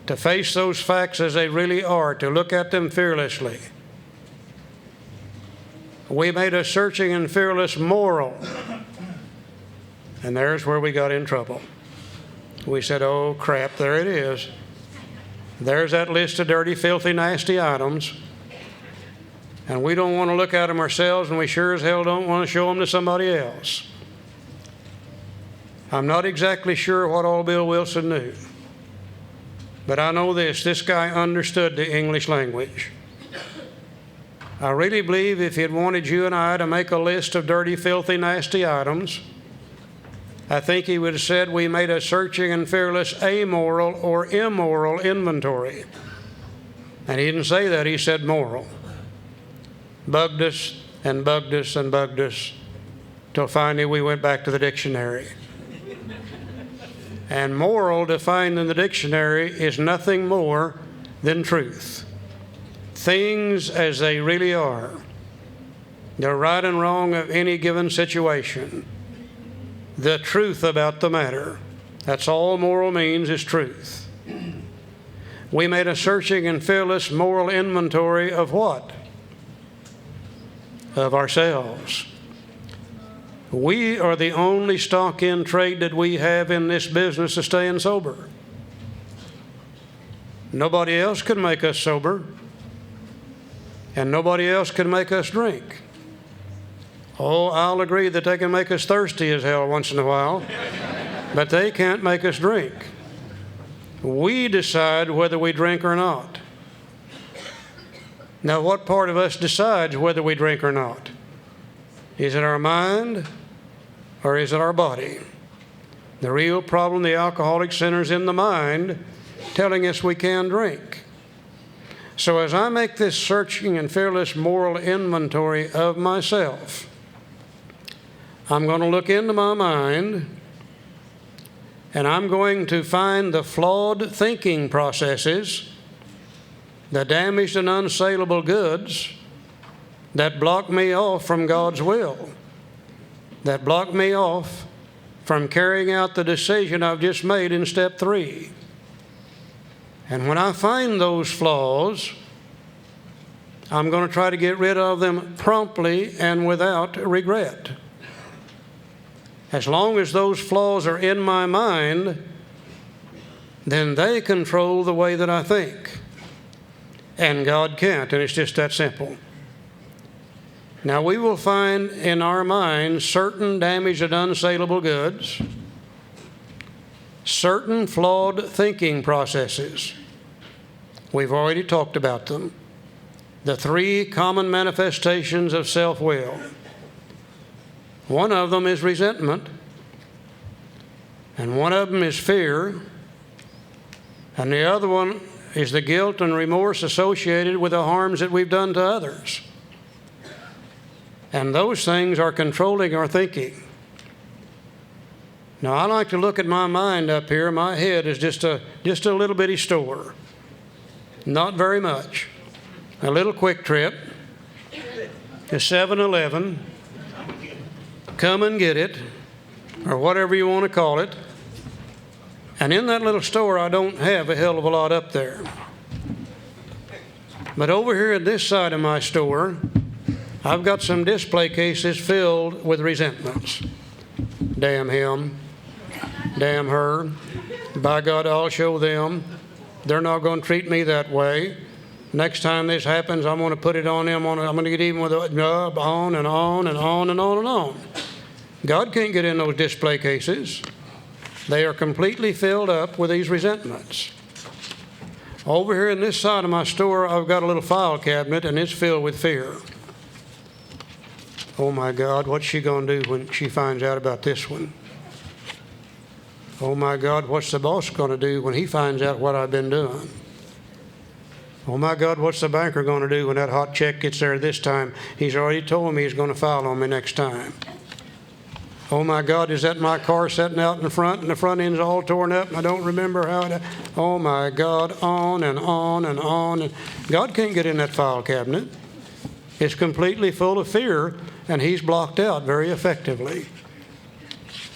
to face those facts as they really are, to look at them fearlessly. We made a searching and fearless moral. And there's where we got in trouble. We said, oh, crap, there it is. There's that list of dirty, filthy, nasty items. And we don't want to look at them ourselves, and we sure as hell don't want to show them to somebody else. I'm not exactly sure what all Bill Wilson knew. But I know this guy understood the English language. I really believe if he had wanted you and I to make a list of dirty, filthy, nasty items, I think he would have said we made a searching and fearless amoral or immoral inventory. And he didn't say that, he said moral. Bugged us and bugged us and bugged us till finally we went back to the dictionary. And moral, defined in the dictionary, is nothing more than truth. Things as they really are. The right and wrong of any given situation. The truth about the matter. That's all moral means, is truth. We made a searching and fearless moral inventory of what? Of ourselves. We are the only stock in trade that we have in this business of staying sober. Nobody else can make us sober, and nobody else can make us drink. Oh, I'll agree that they can make us thirsty as hell once in a while, but they can't make us drink. We decide whether we drink or not. Now, what part of us decides whether we drink or not? Is it our mind or is it our body? The real problem the alcoholic centers in the mind, telling us we can drink. So as I make this searching and fearless moral inventory of myself, I'm going to look into my mind, and I'm going to find the flawed thinking processes, the damaged and unsaleable goods, that block me off from God's will, that block me off from carrying out the decision I've just made in step 3. And when I find those flaws, I'm going to try to get rid of them promptly and without regret. As long as those flaws are in my mind, then they control the way that I think. And God can't, and it's just that simple. Now, we will find in our minds certain damaged and unsaleable goods, certain flawed thinking processes. We've already talked about them. The 3 common manifestations of self-will. One of them is resentment, and one of them is fear, and the other one is the guilt and remorse associated with the harms that we've done to others. And those things are controlling our thinking. Now, I like to look at my mind up here. My head is just a little bitty store. Not very much. A little quick trip to 7-Eleven, come and get it, or whatever you want to call it. And in that little store, I don't have a hell of a lot up there. But over here at this side of my store, I've got some display cases filled with resentments. Damn him. Damn her. By God, I'll show them. They're not going to treat me that way. Next time this happens, I'm going to put it on them. I'm going to get even with it. On and on and on and on and on. God can't get in those display cases. They are completely filled up with these resentments. Over here in this side of my store, I've got a little file cabinet, and it's filled with fear. Oh my God, what's she going to do when she finds out about this one? Oh my God, what's the boss going to do when he finds out what I've been doing? Oh my God, what's the banker going to do when that hot check gets there this time? He's already told me he's going to file on me next time. Oh my God, is that my car sitting out in the front and the front end's all torn up and I don't remember how it... Oh my God, on and on and on. And God can't get in that file cabinet. It's completely full of fear, and he's blocked out very effectively.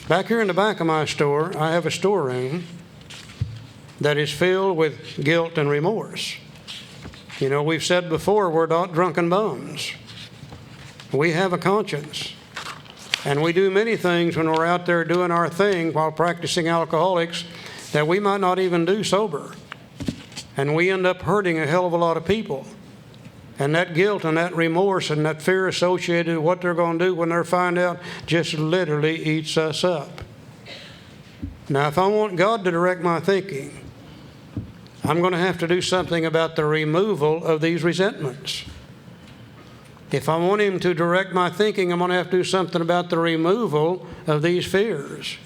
Back here in the back of my store, I have a storeroom that is filled with guilt and remorse. You know, we've said before, we're not drunken bums. We have a conscience. And we do many things when we're out there doing our thing while practicing alcoholics that we might not even do sober. And we end up hurting a hell of a lot of people. And that guilt and that remorse and that fear associated with what they're going to do when they find out just literally eats us up. Now, if I want God to direct my thinking, I'm going to have to do something about the removal of these resentments. If I want Him to direct my thinking, I'm going to have to do something about the removal of these fears.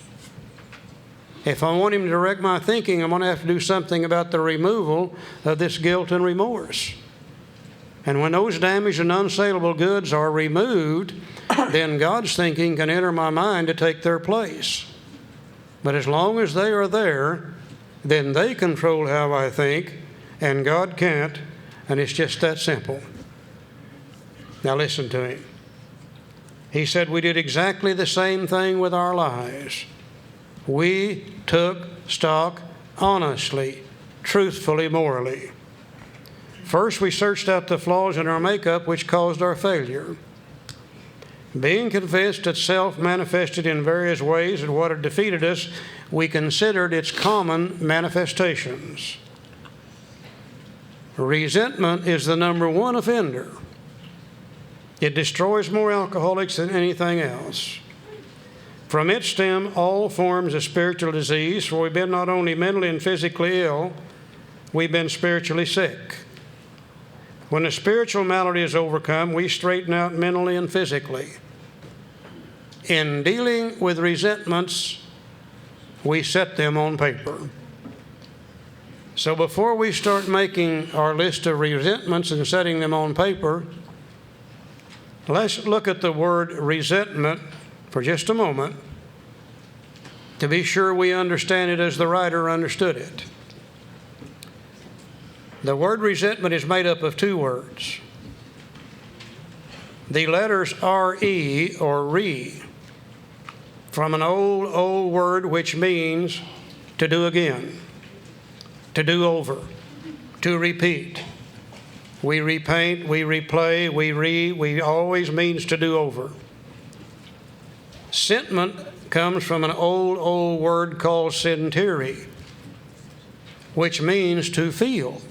If I want Him to direct my thinking, I'm going to have to do something about the removal of this guilt and remorse. And when those damaged and unsaleable goods are removed, then God's thinking can enter my mind to take their place. But as long as they are there, then they control how I think, and God can't, and it's just that simple. Now listen to him. He said we did exactly the same thing with our lives. We took stock honestly, truthfully, morally. First, we searched out the flaws in our makeup which caused our failure. Being convinced that self manifested in various ways and what had defeated us, we considered its common manifestations. Resentment is the #1 offender. It destroys more alcoholics than anything else. From it stem all forms of spiritual disease, for we've been not only mentally and physically ill, we've been spiritually sick. When the spiritual malady is overcome, we straighten out mentally and physically. In dealing with resentments, we set them on paper. So before we start making our list of resentments and setting them on paper, let's look at the word resentment for just a moment to be sure we understand it as the writer understood it. The word resentment is made up of 2 words. the letters R-E, or re, from an old word which means to do again, to do over, to repeat. We repaint, we replay, we always means to do over. Sentiment comes from an old word called sentire, which means to feel.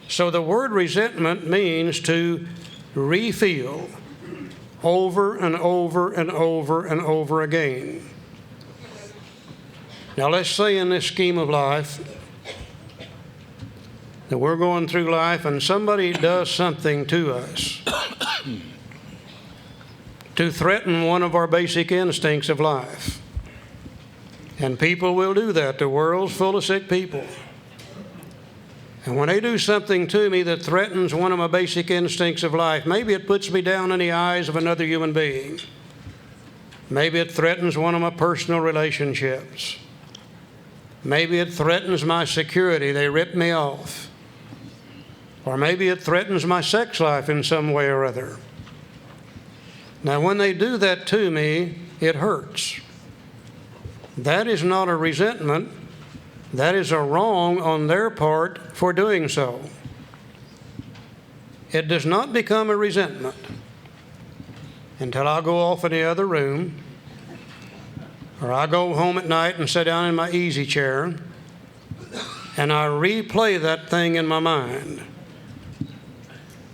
So the word resentment means to refeel over and over and over and over again. Now let's say in this scheme of life that we're going through life and somebody does something to us to threaten one of our basic instincts of life. And people will do that. The world's full of sick people. And when they do something to me that threatens one of my basic instincts of life, maybe it puts me down in the eyes of another human being. Maybe it threatens one of my personal relationships. Maybe it threatens my security. They rip me off. Or maybe it threatens my sex life in some way or other. Now, when they do that to me, it hurts. That is not a resentment. That is a wrong on their part for doing so. It does not become a resentment until I go off in the other room, or I go home at night and sit down in my easy chair, and I replay that thing in my mind.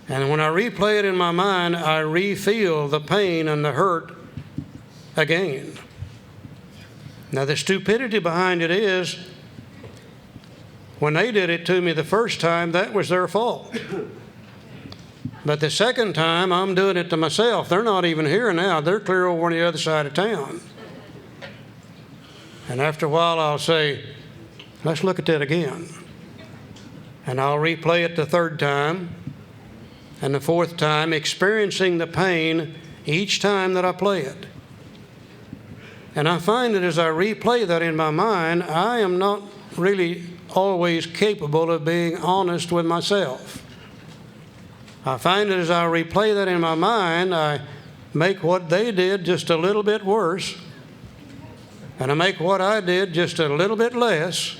And when I replay it in my mind, I re-feel the pain and the hurt again. Now, the stupidity behind it is, when they did it to me the first time, that was their fault. But the second time, I'm doing it to myself. They're not even here now. They're clear over on the other side of town. And after a while, I'll say, let's look at that again. And I'll replay it the third time and the fourth time, experiencing the pain each time that I play it. And I find that as I replay that in my mind, I am not really always capable of being honest with myself. I find that as I replay that in my mind, I make what they did just a little bit worse, and I make what I did just a little bit less.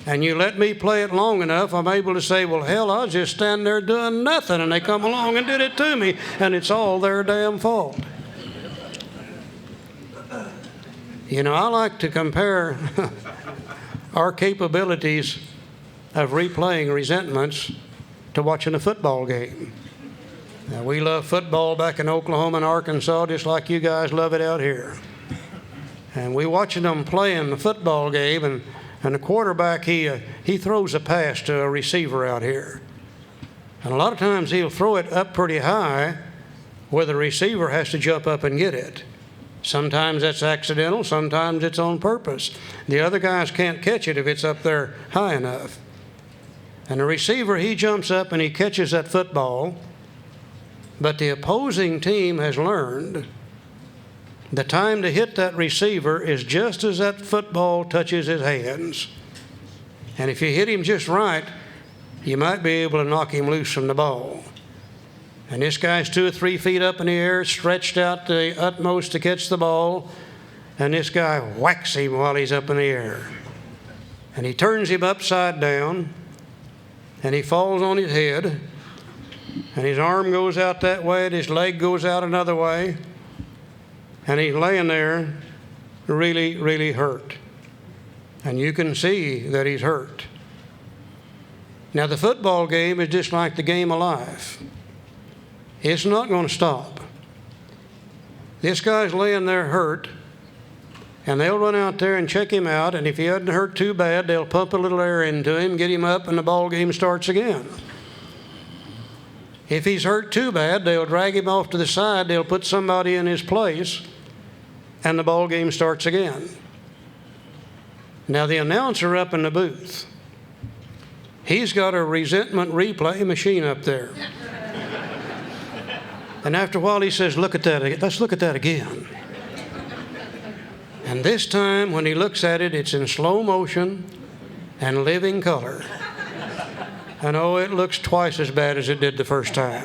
And you let me play it long enough, I'm able to say, well, hell, I was just standing there doing nothing, and they come along and did it to me, and it's all their damn fault. You know, I like to compare our capabilities of replaying resentments to watching a football game. Now, we love football back in Oklahoma and Arkansas just like you guys love it out here. And we watching them playing the football game, and the quarterback, he throws a pass to a receiver out here. And a lot of times he'll throw it up pretty high where the receiver has to jump up and get it. Sometimes that's accidental, sometimes it's on purpose. The other guys can't catch it if it's up there high enough. And the receiver, he jumps up and he catches that football, but the opposing team has learned the time to hit that receiver is just as that football touches his hands. And if you hit him just right, you might be able to knock him loose from the ball. And this guy's 2 or 3 feet up in the air, stretched out to the utmost to catch the ball, and this guy whacks him while he's up in the air. And he turns him upside down, and he falls on his head, and his arm goes out that way, and his leg goes out another way, and he's laying there really, really hurt. And you can see that he's hurt. Now, the football game is just like the game of life. It's not going to stop. This guy's laying there hurt, and they'll run out there and check him out, and if he doesn't hurt too bad, they'll pump a little air into him, get him up, and the ball game starts again. If he's hurt too bad, they'll drag him off to the side, they'll put somebody in his place, and the ball game starts again. Now, the announcer up in the booth, he's got a resentment replay machine up there. And after a while, he says, look at that, let's look at that again. And this time, when he looks at it, it's in slow motion and living color. And oh, it looks twice as bad as it did the first time.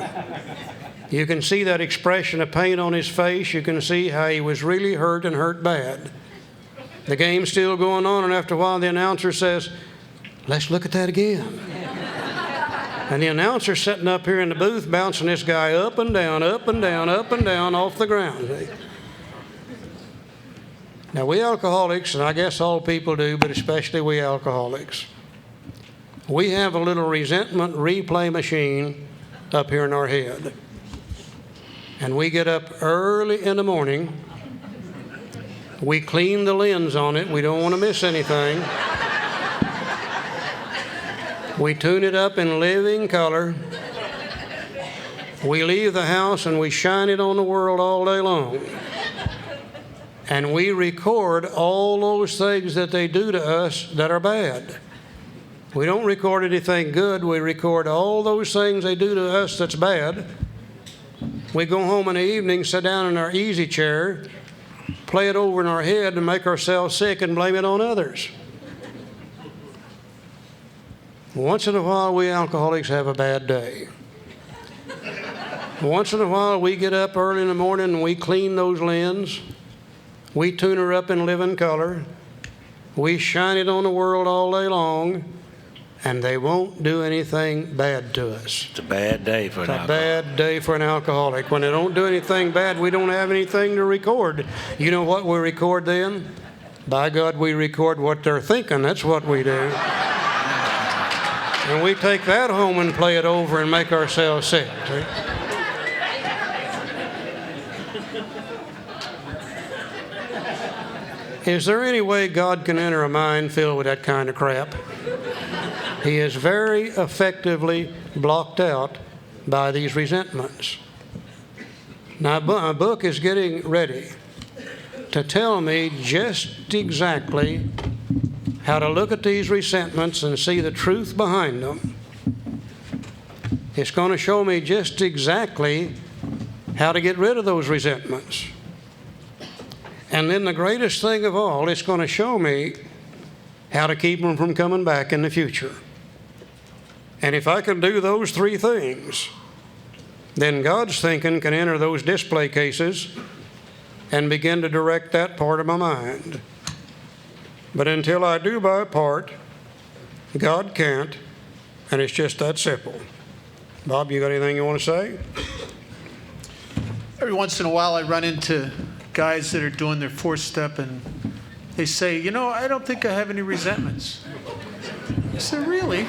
You can see that expression of pain on his face. You can see how he was really hurt and hurt bad. The game's still going on, and after a while the announcer says, "Let's look at that again." And the announcer's sitting up here in the booth bouncing this guy up and down, up and down, up and down off the ground. Now, we alcoholics, and I guess all people do, but especially we alcoholics, we have a little resentment replay machine up here in our head. And we get up early in the morning. We clean the lens on it. We don't want to miss anything. We tune it up in living color. We leave the house and we shine it on the world all day long. And we record all those things that they do to us that are bad. We don't record anything good. We record all those things they do to us that's bad. We go home in the evening, sit down in our easy chair, play it over in our head and make ourselves sick and blame it on others. Once in a while, we alcoholics have a bad day. Once in a while, we get up early in the morning and we clean those lenses. We tune her up in living color. We shine it on the world all day long, and they won't do anything bad to us. It's a bad day for an alcoholic. Bad day for an alcoholic. When they don't do anything bad, we don't have anything to record. You know what we record then? By God, we record what they're thinking. That's what we do. And we take that home and play it over and make ourselves sick. See? Is there any way God can enter a mind filled with that kind of crap? He is very effectively blocked out by these resentments. Now, my book is getting ready to tell me just exactly how to look at these resentments and see the truth behind them. It's going to show me just exactly how to get rid of those resentments. And then the greatest thing of all, it's going to show me how to keep them from coming back in the future. And if I can do those three things, then God's thinking can enter those display cases and begin to direct that part of my mind. But until I do my part, God can't, and it's just that simple. Bob, you got anything you want to say? Every once in a while I run into guys that are doing their four-step and they say, "You know, I don't think I have any resentments." I said, "Really?"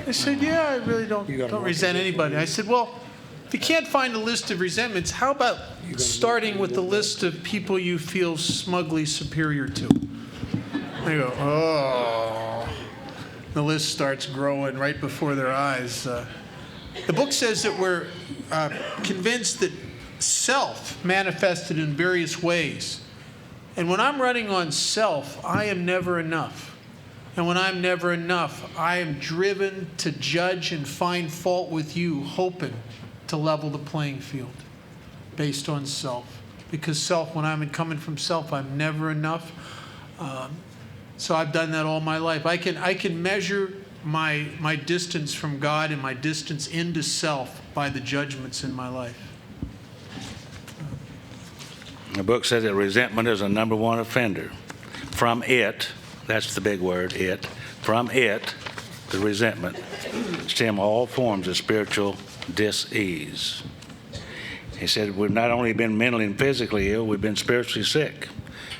They said, "Yeah, I really don't resent anybody." I said, "Well, if you can't find a list of resentments, how about starting with the list of people you feel smugly superior to?" They go, "Oh." The list starts growing right before their eyes. The book says that we're convinced that self manifested in various ways. And when I'm running on self, I am never enough. And when I'm never enough, I am driven to judge and find fault with you, hoping to level the playing field based on self. Because self, when I'm coming from self, I'm never enough. So I've done that all my life. I can measure my distance from God and my distance into self by the judgments in my life. The book says that resentment is a number one offender. From it, that's the big word, it, from it, the resentment, stem all forms of spiritual dis-ease. He said we've not only been mentally and physically ill, we've been spiritually sick.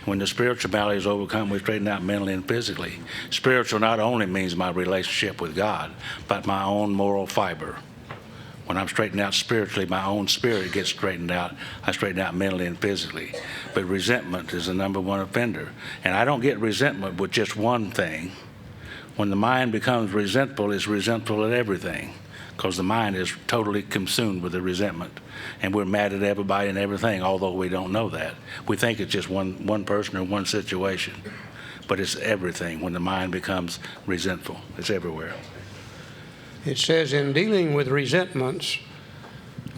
When the spiritual battle is overcome, we straighten out mentally and physically. Spiritual not only means my relationship with God, but my own moral fiber. When I'm straightened out spiritually, my own spirit gets straightened out. I straighten out mentally and physically. But resentment is the number one offender. And I don't get resentment with just one thing. When the mind becomes resentful, it's resentful at everything, because the mind is totally consumed with the resentment. And we're mad at everybody and everything, although we don't know that. We think it's just one person or one situation. But it's everything when the mind becomes resentful. It's everywhere. It says in dealing with resentments,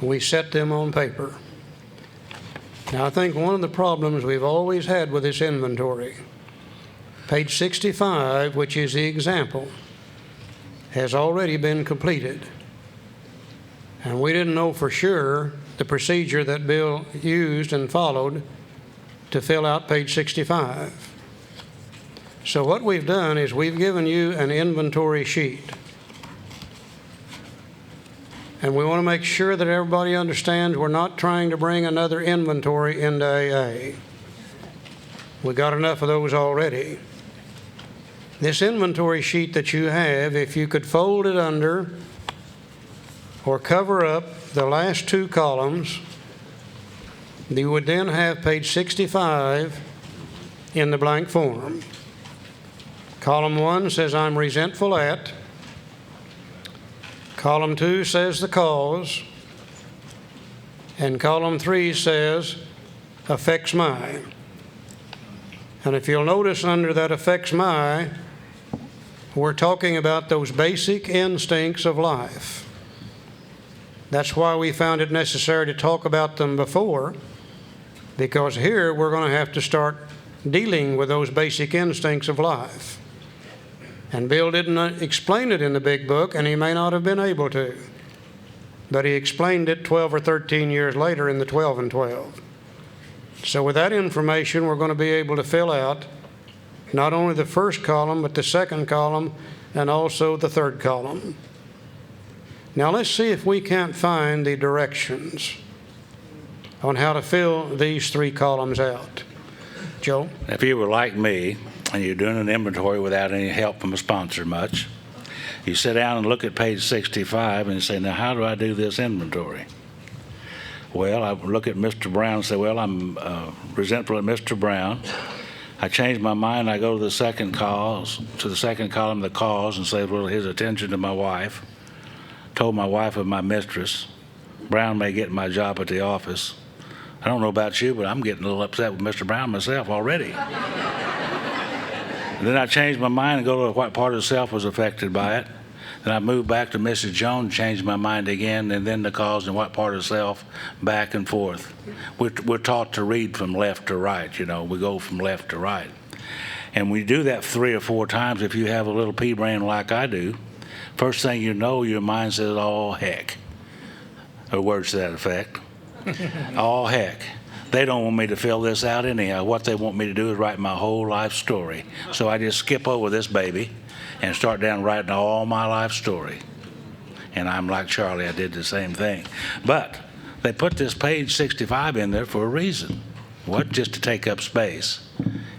we set them on paper. Now, I think one of the problems we've always had with this inventory, page 65, which is the example, has already been completed. And we didn't know for sure the procedure that Bill used and followed to fill out page 65. So what we've done is we've given you an inventory sheet. And we want to make sure that everybody understands we're not trying to bring another inventory into AA. We got enough of those already. This inventory sheet that you have, if you could fold it under or cover up the last two columns, you would then have page 65 in the blank form. Column 1 says, I'm resentful at. Column 2 says the cause. And column 3 says, affects my. And if you'll notice under that affects my, we're talking about those basic instincts of life. That's why we found it necessary to talk about them before, because here we're going to have to start dealing with those basic instincts of life. And Bill didn't explain it in the big book, and he may not have been able to. But he explained it 12 or 13 years later in the 12 and 12. So with that information, we're going to be able to fill out not only the first column, but the second column, and also the third column. Now let's see if we can't find the directions on how to fill these three columns out. Joe? If you were like me, and you're doing an inventory without any help from a sponsor much, you sit down and look at page 65 and you say, now how do I do this inventory? Well, I look at Mr. Brown and say, well, I'm resentful at Mr. Brown. I change my mind, I go to the second column, the cause, and say, well, his attention to my wife. Told my wife of my mistress. Brown may get my job at the office. I don't know about you, but I'm getting a little upset with Mr. Brown myself already. And then I change my mind and go to what part of the self was affected by it. Then I move back to Mrs. Jones, change my mind again, and then the cause and what part of the self, back and forth. We're taught to read from left to right, you know. We go from left to right. And we do that 3 or 4 times. If you have a little pea brain like I do, first thing you know, your mind says, oh, heck. Or words to that effect. Oh, heck. They don't want me to fill this out anyhow. What they want me to do is write my whole life story. So I just skip over this baby and start down writing all my life story. And I'm like Charlie, I did the same thing. But they put this page 65 in there for a reason. What? Just to take up space.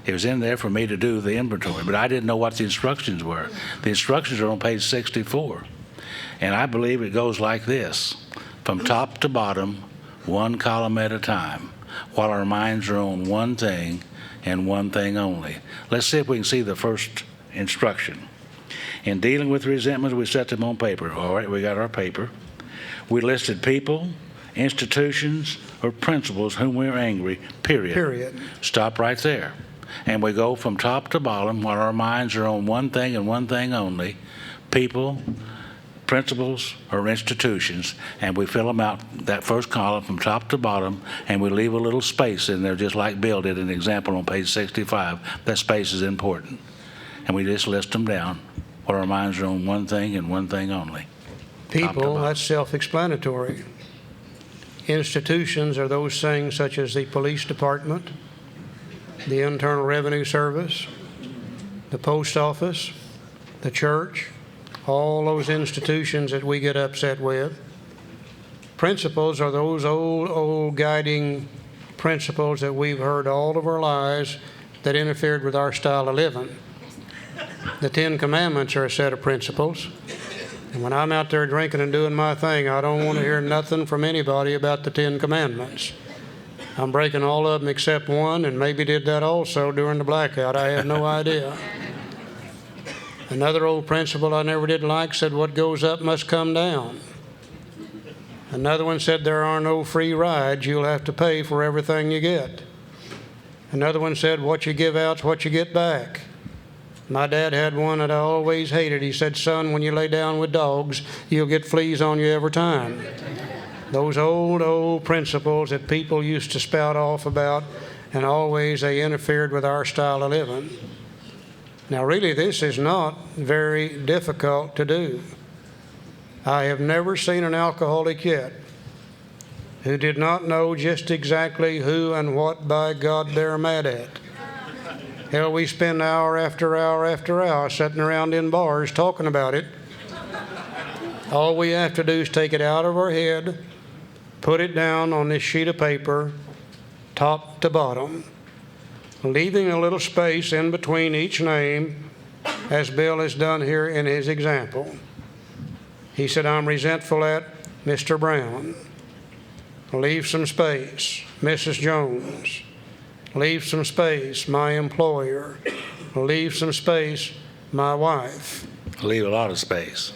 It was in there for me to do the inventory, but I didn't know what the instructions were. The instructions are on page 64. And I believe it goes like this. From top to bottom, one column at a time, while our minds are on one thing and one thing only. Let's see if we can see the first instruction. In dealing with resentment, we set them on paper. All right, we got our paper. We listed people, institutions, or principles whom we're angry, period. Period. Stop right there. And we go from top to bottom while our minds are on one thing and one thing only, people, principles, or institutions, and we fill them out, that first column from top to bottom, and we leave a little space in there just like Bill did an example on page 65. That space is important. And we just list them down while our minds are on one thing and one thing only. People, that's self-explanatory. Institutions are those things such as the police department, the Internal Revenue Service, the post office, the church, all those institutions that we get upset with. Principles are those old guiding principles that we've heard all of our lives that interfered with our style of living. The 10 Commandments are a set of principles. And when I'm out there drinking and doing my thing, I don't want to hear nothing from anybody about the 10 Commandments. I'm breaking all of them except one, and maybe did that also during the blackout. I have no idea. Another old principle I never did like said, what goes up must come down. Another one said, there are no free rides. You'll have to pay for everything you get. Another one said, what you give out's what you get back. My dad had one that I always hated. He said, son, when you lay down with dogs, you'll get fleas on you every time. Those old principles that people used to spout off about, and always they interfered with our style of living. Now, really, this is not very difficult to do. I have never seen an alcoholic yet who did not know just exactly who and what by God they're mad at. Hell, we spend hour after hour after hour sitting around in bars talking about it. All we have to do is take it out of our head, put it down on this sheet of paper, top to bottom, leaving a little space in between each name, as Bill has done here in his example. He said, I'm resentful at Mr. Brown. Leave some space, Mrs. Jones. Leave some space, my employer. Leave some space, my wife. Leave a lot of space.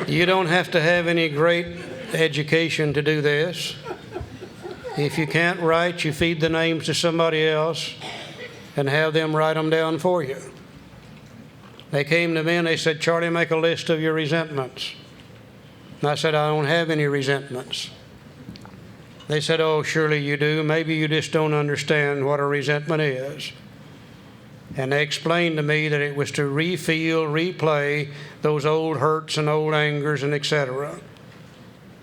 You don't have to have any great education to do this. If you can't write, you feed the names to somebody else and have them write them down for you. They came to me and they said, Charlie, make a list of your resentments. And I said, I don't have any resentments. They said, oh, surely you do. Maybe you just don't understand what a resentment is. And they explained to me that it was to refeel, replay those old hurts and old angers and etc.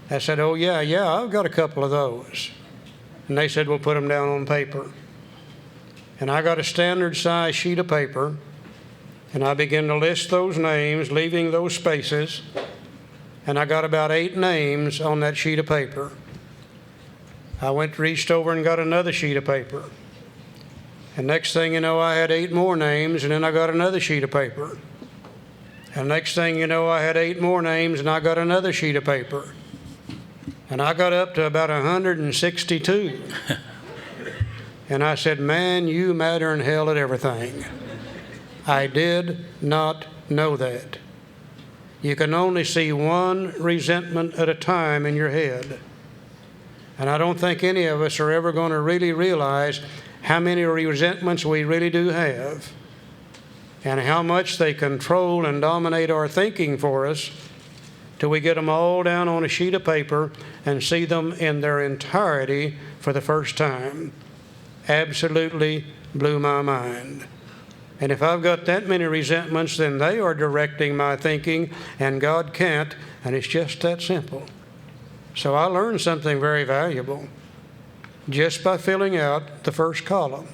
I said, oh, yeah, I've got a couple of those. And they said, we'll put them down on paper. And I got a standard size sheet of paper, and I began to list those names, leaving those spaces, and I got about 8 names on that sheet of paper. I reached over and got another sheet of paper. And next thing you know, I had 8 more names, and then I got another sheet of paper. And next thing you know, I had 8 more names, and I got another sheet of paper. And I got up to about 162. And I said, man, you matter in hell at everything. I did not know that. You can only see one resentment at a time in your head. And I don't think any of us are ever going to really realize how many resentments we really do have and how much they control and dominate our thinking for us till we get them all down on a sheet of paper and see them in their entirety for the first time. Absolutely blew my mind. And if I've got that many resentments, then they are directing my thinking, and God can't, and it's just that simple. So I learned something very valuable just by filling out the first column.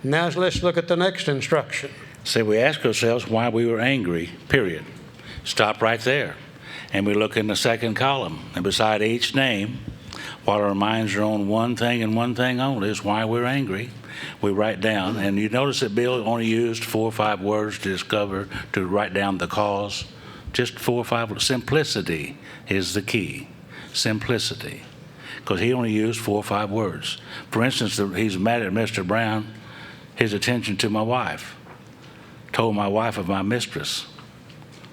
Now let's look at the next instruction. See, we ask ourselves why we were angry, period. Stop right there. And we look in the second column, and beside each name, while our minds are on one thing and one thing only, is why we're angry, we write down. And you notice that Bill only used 4 or 5 words to write down the cause. Just 4 or 5. Simplicity is the key. Simplicity. Because he only used 4 or 5 words. For instance, he's mad at Mr. Brown, his attention to my wife. Told my wife of my mistress.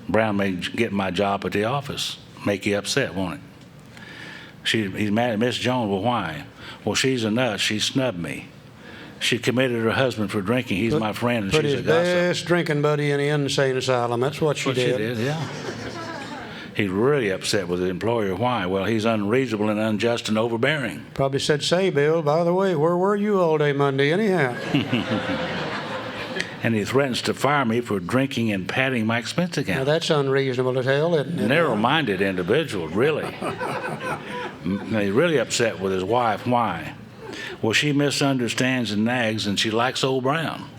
Brown may get my job at the office. Make you upset, won't it? He's mad at Miss Jones. Well, why? Well, she's a nut. She snubbed me. She committed her husband for drinking. He's my friend, and she's a gossip. Put his best drinking buddy in the insane asylum. That's what she did. She did, yeah. He's really upset with his employer. Why? Well, he's unreasonable and unjust and overbearing. Probably said, say, Bill, by the way, where were you all day Monday anyhow? And he threatens to fire me for drinking and padding my expense account. Now, that's unreasonable as hell, isn't it? Narrow-minded individual, really. He's really upset with his wife. Why? Well, she misunderstands and nags, and she likes old Brown.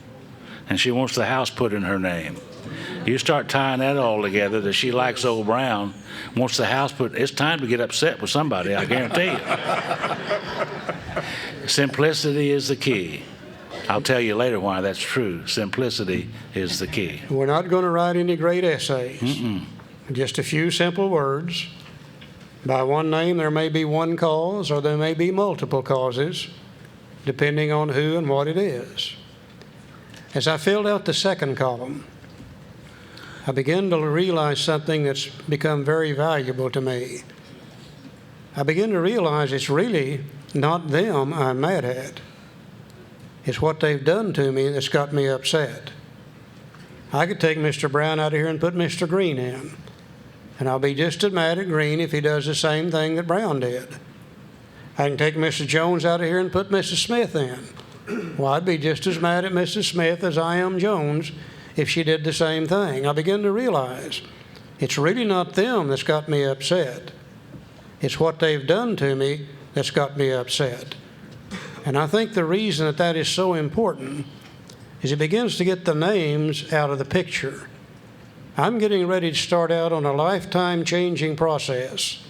And she wants the house put in her name. You start tying that all together, that she likes old Brown, wants the house put, it's time to get upset with somebody, I guarantee you. Simplicity is the key. I'll tell you later why that's true. Simplicity is the key. We're not going to write any great essays. Just a few simple words. By one name, there may be one cause, or there may be multiple causes, depending on who and what it is. As I filled out the second column, I began to realize something that's become very valuable to me. I began to realize it's really not them I'm mad at. It's what they've done to me that's got me upset. I could take Mr. Brown out of here and put Mr. Green in, and I'll be just as mad at Green if he does the same thing that Brown did. I can take Mrs. Jones out of here and put Mrs. Smith in. Well, I'd be just as mad at Mrs. Smith as I am Jones if she did the same thing. I begin to realize It's really not them that's got me upset. It's what they've done to me that's got me upset. And I think the reason that that is so important is it begins to get the names out of the picture. I'm getting ready to start out on a lifetime changing process.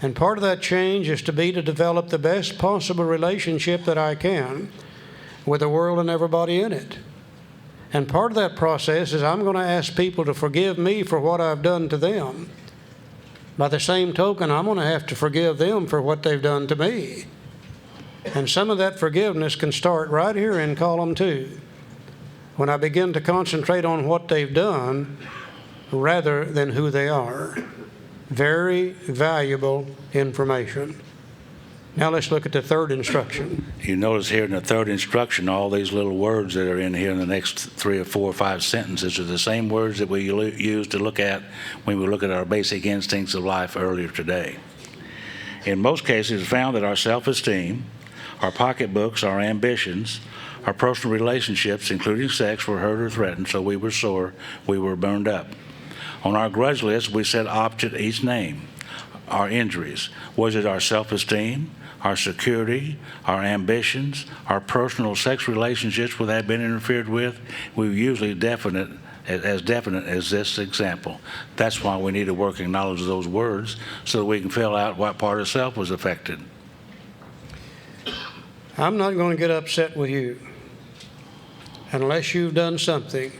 And part of that change is to develop the best possible relationship that I can with the world and everybody in it. And part of that process is I'm going to ask people to forgive me for what I've done to them. By the same token, I'm going to have to forgive them for what they've done to me. And some of that forgiveness can start right here in column 2, when I begin to concentrate on what they've done rather than who they are. Very valuable information. Now let's look at the third instruction. You notice here in the third instruction, all these little words that are in here in the next 3 or 4 or 5 sentences are the same words that we used to look at when we look at our basic instincts of life earlier today. In most cases, it's found that our self-esteem, our pocketbooks, our ambitions, our personal relationships, including sex, were hurt or threatened, so we were sore, we were burned up. On our grudge list, we set opposite each name. Our injuries. Was it our self-esteem, our security, our ambitions, our personal sex relationships that had been interfered with? We were usually definite as this example. That's why we need to working knowledge of those words so that we can fill out what part of self was affected. I'm not going to get upset with you unless you've done something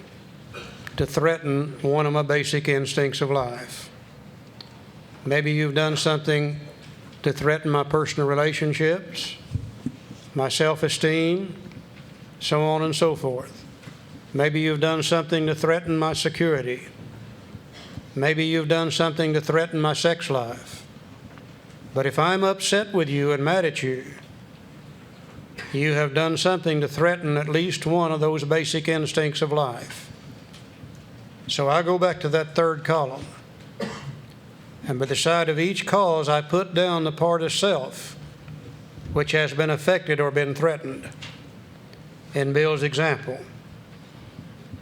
to threaten one of my basic instincts of life. Maybe you've done something to threaten my personal relationships, my self-esteem, so on and so forth. Maybe you've done something to threaten my security. Maybe you've done something to threaten my sex life. But if I'm upset with you and mad at you, you have done something to threaten at least one of those basic instincts of life. So I go back to that third column. And by the side of each cause, I put down the part of self which has been affected or been threatened. In Bill's example,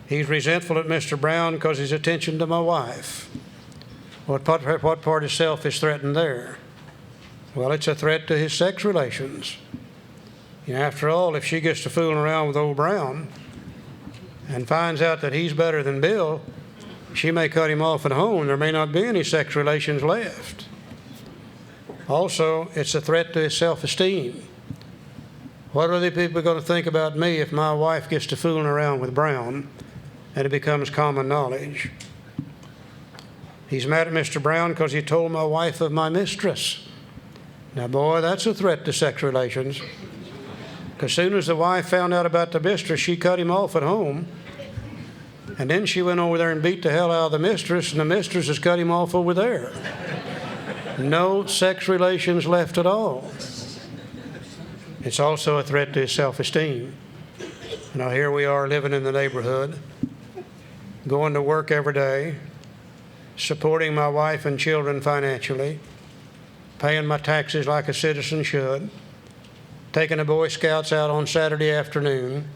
he's resentful at Mr. Brown because his attention to my wife. What part of self is threatened there? Well, it's a threat to his sex relations. You know, after all, if she gets to fooling around with old Brown and finds out that he's better than Bill, she may cut him off at home. There may not be any sex relations left. Also, it's a threat to his self-esteem. What are other people going to think about me if my wife gets to fooling around with Brown and it becomes common knowledge? He's mad at Mr. Brown because he told my wife of my mistress. Now, boy, that's a threat to sex relations. Because as soon as the wife found out about the mistress, she cut him off at home. And then she went over there and beat the hell out of the mistress, and the mistress has cut him off over there. No sex relations left at all. It's also a threat to his self-esteem. Now, here we are living in the neighborhood, going to work every day, supporting my wife and children financially, paying my taxes like a citizen should, taking the Boy Scouts out on Saturday afternoon,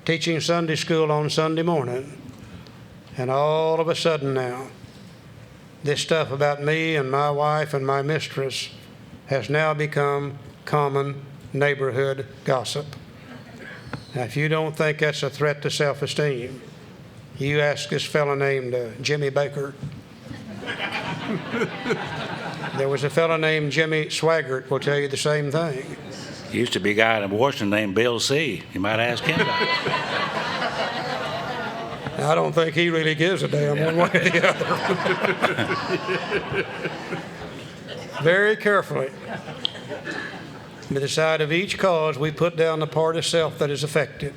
teaching Sunday school on Sunday morning. And all of a sudden now, this stuff about me and my wife and my mistress has now become common neighborhood gossip. Now, if you don't think that's a threat to self-esteem, you ask this fellow named Jimmy Baker. There was a fellow named Jimmy Swaggart will tell you the same thing. Used to be a guy in Washington named Bill C. You might ask him about it. I don't think he really gives a damn one way or the other. Very carefully, by the side of each cause, we put down the part of self that is affected.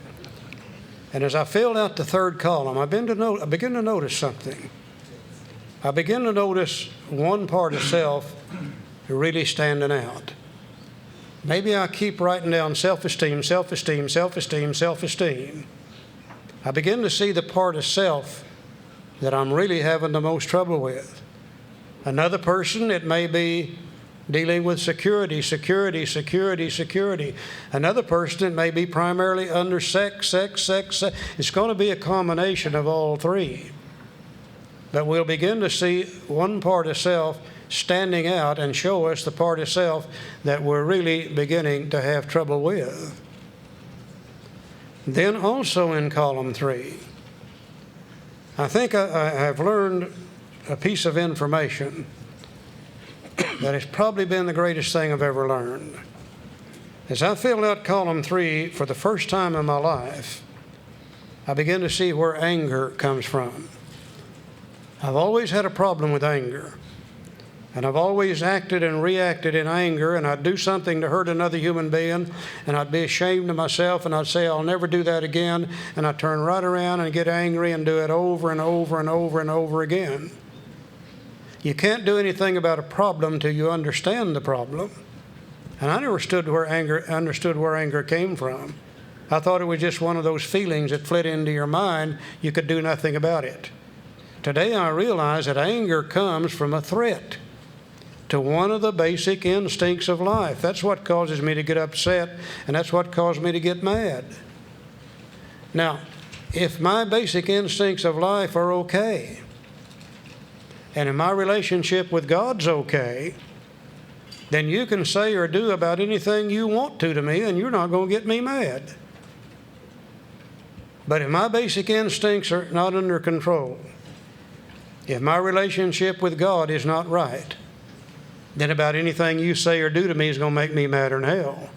And as I filled out the third column, I begin to notice something. I begin to notice one part of self really standing out. Maybe I keep writing down self-esteem, self-esteem, self-esteem, self-esteem. I begin to see the part of self that I'm really having the most trouble with. Another person, it may be dealing with security, security, security, security. Another person, it may be primarily under sex, sex, sex, sex. It's going to be a combination of all three. but we'll begin to see one part of self standing out and show us the part of self that we're really beginning to have trouble with. Then also in column 3, I think I have learned a piece of information that has probably been the greatest thing I've ever learned. As I filled out column 3 for the first time in my life, I began to see where anger comes from. I've always had a problem with anger. And I've always acted and reacted in anger, and I'd do something to hurt another human being, and I'd be ashamed of myself, and I'd say, I'll never do that again, and I'd turn right around and get angry and do it over and over and over and over again. You can't do anything about a problem till you understand the problem. And I never understood where anger came from. I thought it was just one of those feelings that fled into your mind. You could do nothing about it. Today I realize that anger comes from a threat to one of the basic instincts of life. That's what causes me to get upset, and that's what caused me to get mad. Now, if my basic instincts of life are okay, and if my relationship with God's okay, then you can say or do about anything you want to me, and you're not going to get me mad. But if my basic instincts are not under control, if my relationship with God is not right, then about anything you say or do to me is going to make me madder than hell.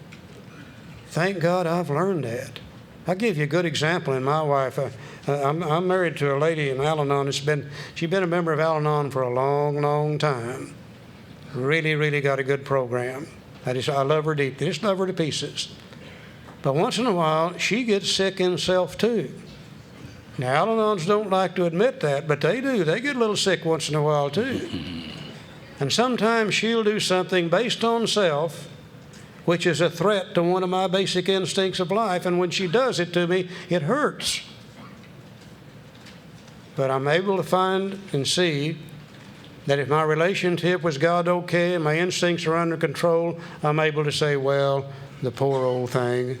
Thank God I've learned that. I'll give you a good example in my wife. I'm married to a lady in Al-Anon. She's been a member of Al-Anon for a long, long time. Really, really got a good program. I love her deeply. Just love her to pieces. But once in a while, she gets sick in self too. Now, Al-Anons don't like to admit that, but they do. They get a little sick once in a while too. And sometimes she'll do something based on self, which is a threat to one of my basic instincts of life, and when she does it to me, it hurts. But I'm able to find and see that if my relationship with God okay and my instincts are under control, I'm able to say, well, the poor old thing.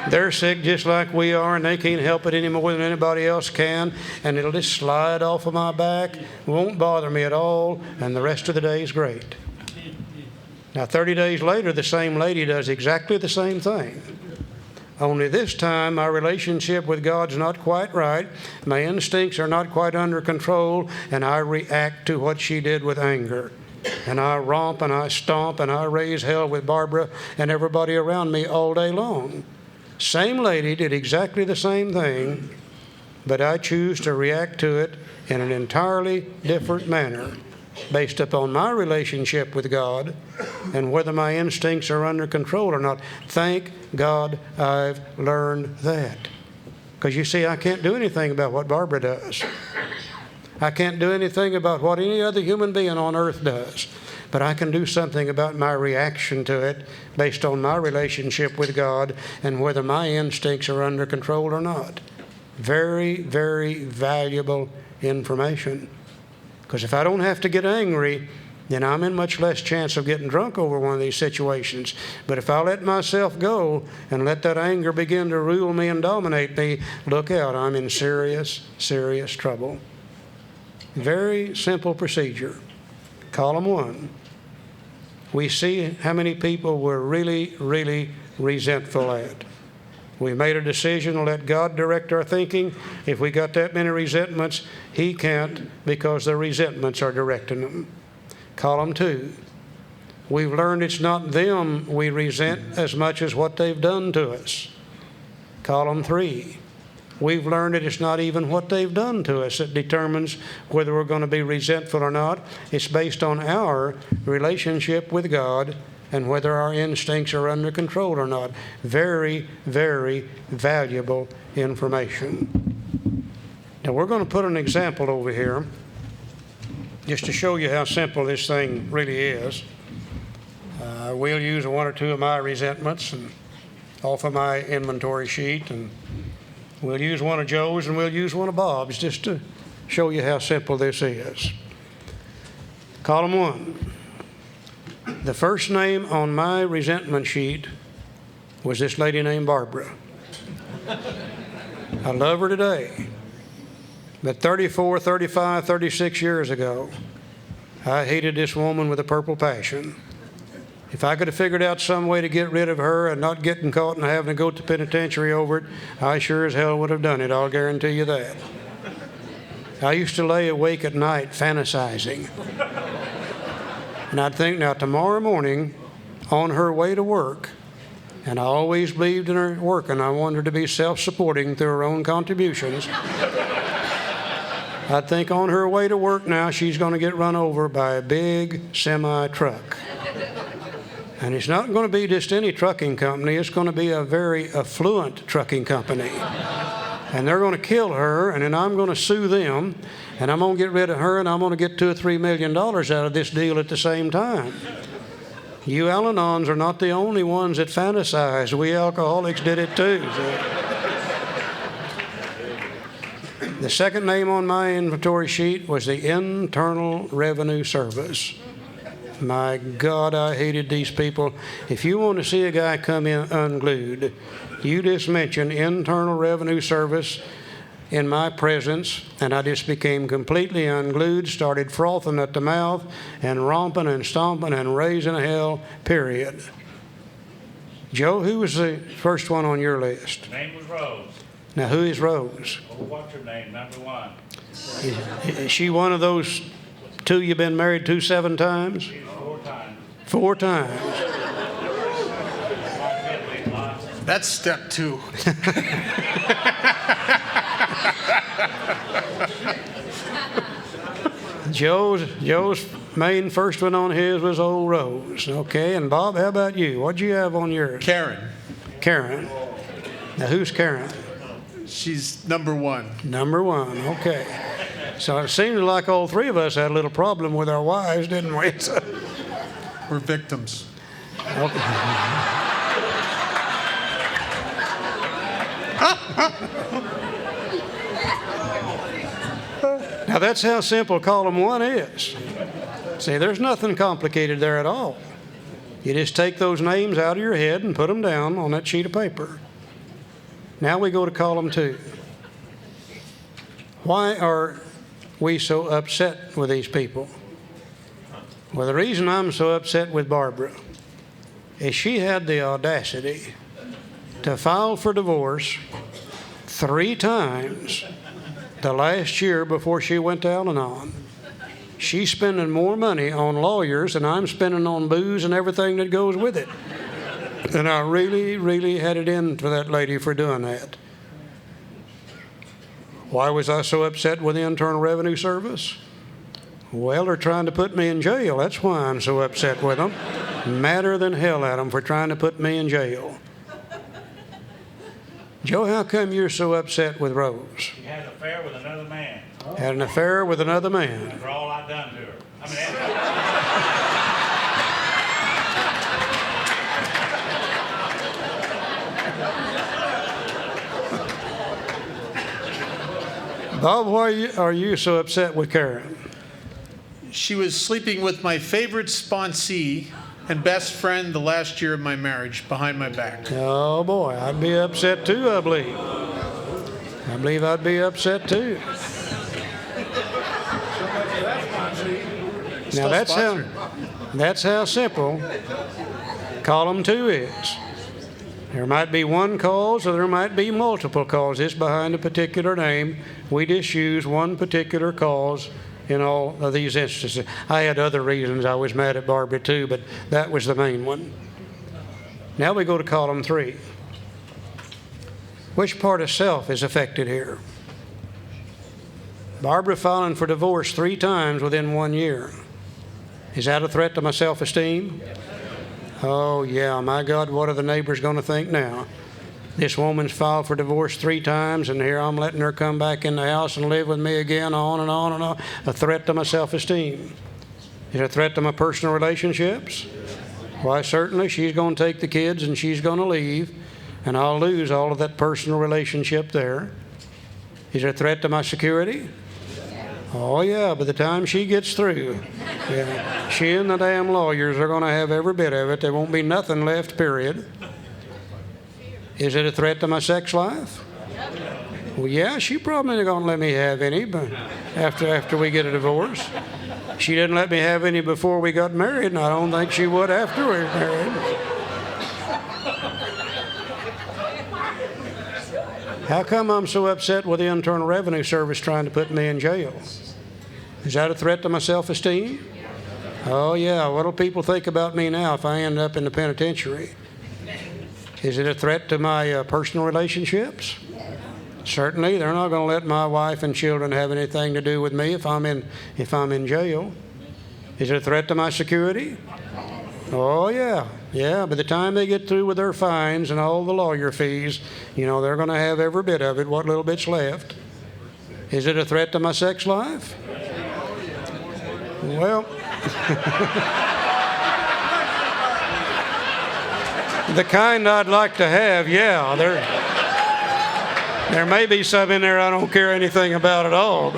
They're sick just like we are, and they can't help it any more than anybody else can, and it'll just slide off of my back, won't bother me at all, and the rest of the day is great. Now, 30 days later, the same lady does exactly the same thing. Only this time, my relationship with God's not quite right, my instincts are not quite under control, and I react to what she did with anger. And I romp and I stomp and I raise hell with Barbara and everybody around me all day long. Same lady did exactly the same thing, but I choose to react to it in an entirely different manner based upon my relationship with God and whether my instincts are under control or not. Thank God I've learned that. Because you see, I can't do anything about what Barbara does. I can't do anything about what any other human being on earth does. But I can do something about my reaction to it based on my relationship with God and whether my instincts are under control or not. Very, very valuable information. Because if I don't have to get angry, then I'm in much less chance of getting drunk over one of these situations. But if I let myself go and let that anger begin to rule me and dominate me, look out, I'm in serious, serious trouble. Very simple procedure. Column 1. We see how many people we're really, really resentful at. We made a decision to let God direct our thinking. If we got that many resentments, He can't because the resentments are directing them. Column 2. We've learned it's not them we resent as much as what they've done to us. Column 3. We've learned that it's not even what they've done to us that determines whether we're going to be resentful or not. It's based on our relationship with God and whether our instincts are under control or not. Very, very valuable information. Now, we're going to put an example over here just to show you how simple this thing really is. We'll use one or two of my resentments and off of my inventory sheet, and we'll use one of Joe's and we'll use one of Bob's just to show you how simple this is. Column 1. The first name on my resentment sheet was this lady named Barbara. I love her today. But 34, 35, 36 years ago, I hated this woman with a purple passion. If I could have figured out some way to get rid of her and not getting caught and having to go to the penitentiary over it, I sure as hell would have done it, I'll guarantee you that. I used to lay awake at night fantasizing. And I'd think, now tomorrow morning, on her way to work, and I always believed in her working, I wanted her to be self-supporting through her own contributions. I'd think on her way to work now, she's going to get run over by a big semi-truck. And it's not going to be just any trucking company. It's going to be a very affluent trucking company. And they're going to kill her, and then I'm going to sue them, and I'm going to get rid of her, and I'm going to get $2 or $3 million out of this deal at the same time. You Al-Anons are not the only ones that fantasize. We alcoholics did it too. So. The second name on my inventory sheet was the Internal Revenue Service. My God, I hated these people. If you want to see a guy come in unglued, you just mention Internal Revenue Service in my presence, and I just became completely unglued, started frothing at the mouth and romping and stomping and raising hell, period. Joe, who was the first one on your list? Her name was Rose. Now, who is Rose? Oh, what's her name? Number one. Is she one of those two you've been married to 7 times? She's 4 times. 4 times. That's step 2. Joe's main first one on his was old Rose. Okay, and Bob, how about you? What'd you have on yours? Karen. Karen. Now, who's Karen? She's number 1. Number 1, okay. So it seemed like all 3 of us had a little problem with our wives, didn't we? We're victims. Okay. Now that's how simple column 1 is. See, there's nothing complicated there at all. You just take those names out of your head and put them down on that sheet of paper. Now we go to column 2. Why are we so upset with these people? Well, the reason I'm so upset with Barbara is she had the audacity to file for divorce 3 times the last year before she went to Al-Anon. She's spending more money on lawyers than I'm spending on booze and everything that goes with it. And I really, really had it in for that lady for doing that. Why was I so upset with the Internal Revenue Service? Well, they're trying to put me in jail. That's why I'm so upset with them. Madder than hell at them for trying to put me in jail. Joe, how come you're so upset with Rose? She had an affair with another man. Had an affair with another man. For all I done to her. Bob, why are you so upset with Karen? She was sleeping with my favorite sponsee and best friend the last year of my marriage behind my back. Oh boy, I'd be upset too, I believe. I believe I'd be upset too. Now that's how simple column 2 is. There might be one cause or there might be multiple causes behind a particular name. We just use one particular cause in all of these instances. I had other reasons I was mad at Barbara too, but that was the main one. Now we go to column 3. Which part of self is affected here? Barbara filing for divorce 3 times within 1 year. Is that a threat to my self-esteem? Oh, yeah, my God, what are the neighbors going to think now? This woman's filed for divorce 3 times, and here I'm letting her come back in the house and live with me again, on and on and on. A threat to my self-esteem. Is it a threat to my personal relationships? Why, certainly, she's going to take the kids and she's going to leave, and I'll lose all of that personal relationship there. Is it a threat to my security? Oh, yeah, by the time she gets through, yeah, she and the damn lawyers are going to have every bit of it. There won't be nothing left, period. Is it a threat to my sex life? Well, yeah, she probably ain't going to let me have any but after we get a divorce. She didn't let me have any before we got married, and I don't think she would after we were married. How come I'm so upset with the Internal Revenue Service trying to put me in jail? Is that a threat to my self-esteem? Oh, yeah. What'll people think about me now if I end up in the penitentiary? Is it a threat to my personal relationships? Certainly. They're not going to let my wife and children have anything to do with me if I'm in jail. Is it a threat to my security? Oh, yeah. Yeah, by the time they get through with their fines and all the lawyer fees, they're going to have every bit of it, what little bit's left. Is it a threat to my sex life? Well, the kind I'd like to have, yeah. There may be some in there I don't care anything about at all.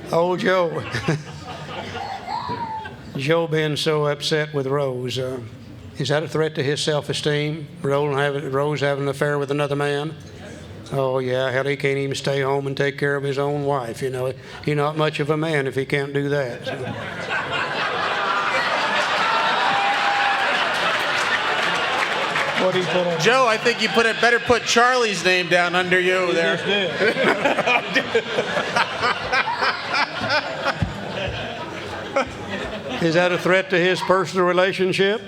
Oh, Joe. Joe being so upset with Rose. Is that a threat to his self-esteem? Rose having an affair with another man? Oh, yeah. Hell, he can't even stay home and take care of his own wife. He's not much of a man if he can't do that. So. What do you put on? Joe, I think you better put Charlie's name down under you there. Is that a threat to his personal relationship?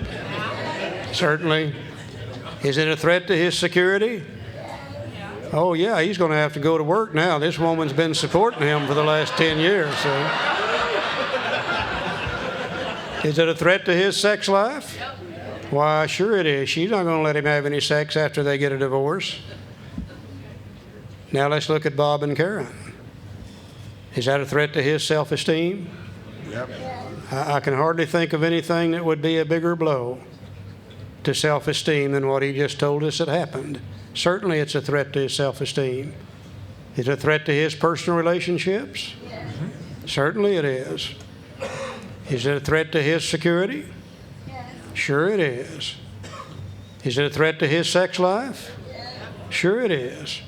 Certainly. Is it a threat to his security? Oh, yeah, he's going to have to go to work now. This woman's been supporting him for the last 10 years. So. Is it a threat to his sex life? Why, sure it is. She's not going to let him have any sex after they get a divorce. Now let's look at Bob and Karen. Is that a threat to his self-esteem? Yep. I can hardly think of anything that would be a bigger blow to self-esteem than what he just told us had happened. Certainly it's a threat to his self-esteem. Is it a threat to his personal relationships? Mm-hmm. Certainly it is. Is it a threat to his security? Sure it is. Is it a threat to his sex life? Sure it is.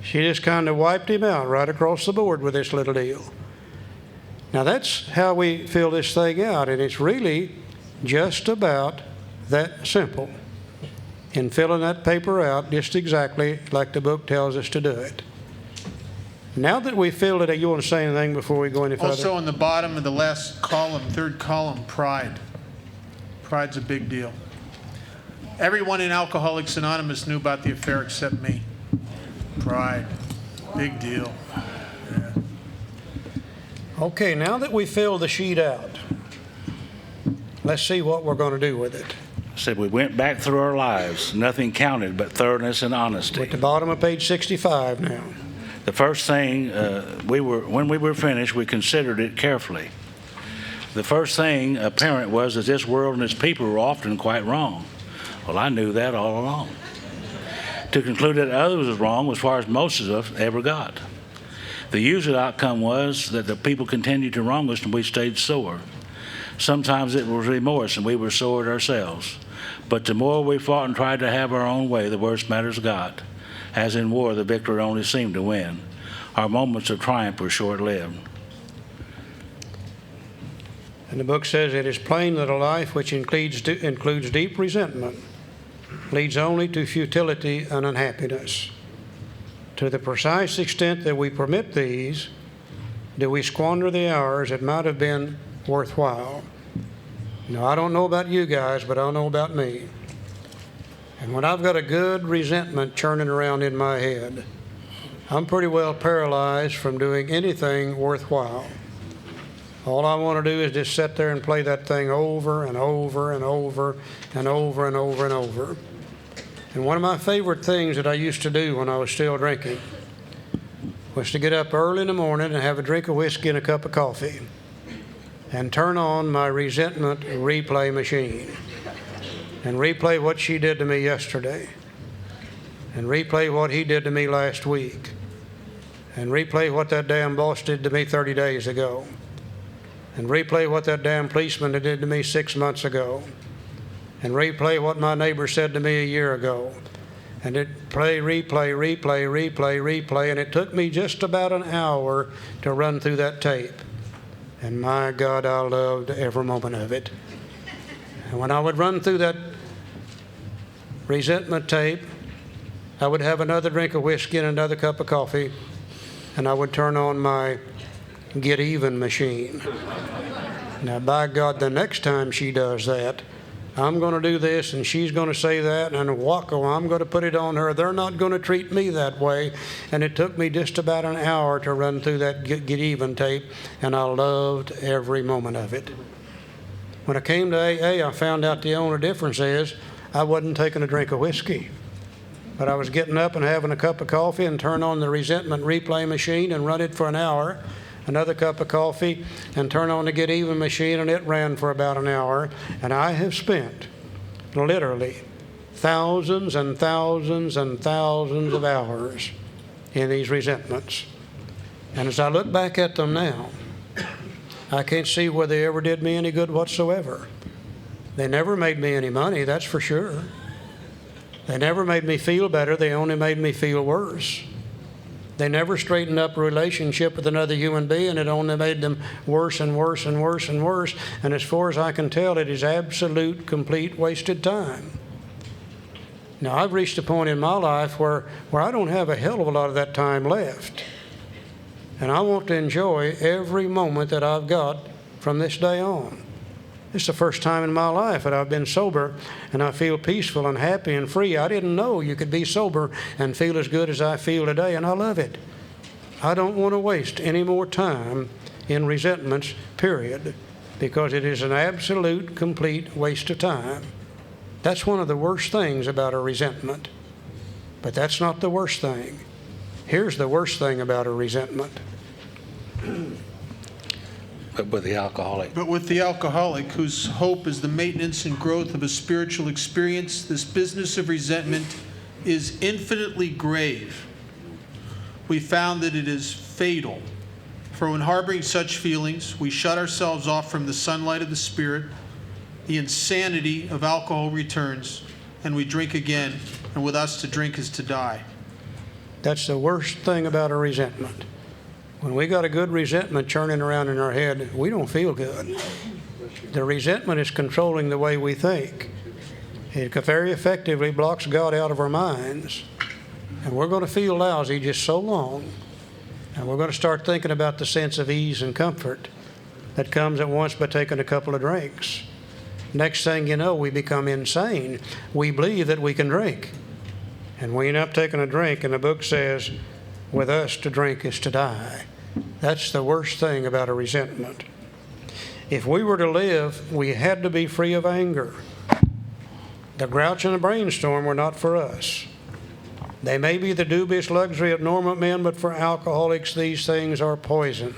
She just kind of wiped him out right across the board with this little deal. Now that's how we fill this thing out, and it's really just about that simple in filling that paper out just exactly like the book tells us to do it. Now that we filled it out, you want to say anything before we go any further? Also on the bottom of the last column, third column, pride. Pride's a big deal. Everyone in Alcoholics Anonymous knew about the affair except me. Pride, big deal. Yeah. Okay, now that we filled the sheet out, let's see what we're going to do with it. Said we went back through our lives. Nothing counted but thoroughness and honesty. We're at the bottom of page 65 now. The first thing, when we were finished, we considered it carefully. The first thing apparent was that this world and its people were often quite wrong. Well, I knew that all along. To conclude that others was wrong as far as most of us ever got. The usual outcome was that the people continued to wrong us and we stayed sore. Sometimes it was remorse and we were sore at ourselves. But the more we fought and tried to have our own way, the worse matters got. As in war, the victor only seemed to win. Our moments of triumph were short-lived. And the book says, it is plain that a life which includes deep resentment leads only to futility and unhappiness. To the precise extent that we permit these, do we squander the hours that might have been worthwhile. Now, I don't know about you guys, but I know about me. And when I've got a good resentment churning around in my head, I'm pretty well paralyzed from doing anything worthwhile. All I want to do is just sit there and play that thing over and over and over and over and over and over. And one of my favorite things that I used to do when I was still drinking was to get up early in the morning and have a drink of whiskey and a cup of coffee and turn on my resentment replay machine and replay what she did to me yesterday and replay what he did to me last week and replay what that damn boss did to me 30 days ago and replay what that damn policeman did to me 6 months ago, and replay what my neighbor said to me a year ago, and it replay, and it took me just about an hour to run through that tape. And my God, I loved every moment of it. And when I would run through that resentment tape, I would have another drink of whiskey and another cup of coffee, and I would turn on my get even machine. Now, by God, the next time she does that, I'm going to do this, and she's going to say that, and wacko, I'm going to put it on her. They're not going to treat me that way. And it took me just about an hour to run through that get even tape, and I loved every moment of it. When I came to AA, I found out the only difference is I wasn't taking a drink of whiskey, but I was getting up and having a cup of coffee and turn on the resentment replay machine and run it for an hour. Another cup of coffee, and turn on the get even machine, and it ran for about an hour. And I have spent literally thousands and thousands and thousands of hours in these resentments. And as I look back at them now, I can't see where they ever did me any good whatsoever. They never made me any money, that's for sure. They never made me feel better, they only made me feel worse. They never straightened up a relationship with another human being. It only made them worse and worse and worse and worse. And as far as I can tell, it is absolute, complete wasted time. Now, I've reached a point in my life where I don't have a hell of a lot of that time left. And I want to enjoy every moment that I've got from this day on. It's the first time in my life that I've been sober, and I feel peaceful and happy and free. I didn't know you could be sober and feel as good as I feel today, and I love it. I don't want to waste any more time in resentments, period, because it is an absolute, complete waste of time. That's one of the worst things about a resentment. But that's not the worst thing. Here's the worst thing about a resentment. But with the alcoholic. But with the alcoholic, whose hope is the maintenance and growth of a spiritual experience, this business of resentment is infinitely grave. We found that it is fatal. For when harboring such feelings, we shut ourselves off from the sunlight of the Spirit, the insanity of alcohol returns, and we drink again, and with us to drink is to die. That's the worst thing about a resentment. When we got a good resentment churning around in our head, we don't feel good. The resentment is controlling the way we think. It very effectively blocks God out of our minds. And we're going to feel lousy just so long. And we're going to start thinking about the sense of ease and comfort that comes at once by taking a couple of drinks. Next thing you know, we become insane. We believe that we can drink. And we end up taking a drink, and the book says, with us to drink is to die. That's the worst thing about a resentment. If we were to live, we had to be free of anger. The grouch and the brainstorm were not for us. They may be the dubious luxury of normal men, but for alcoholics, these things are poison.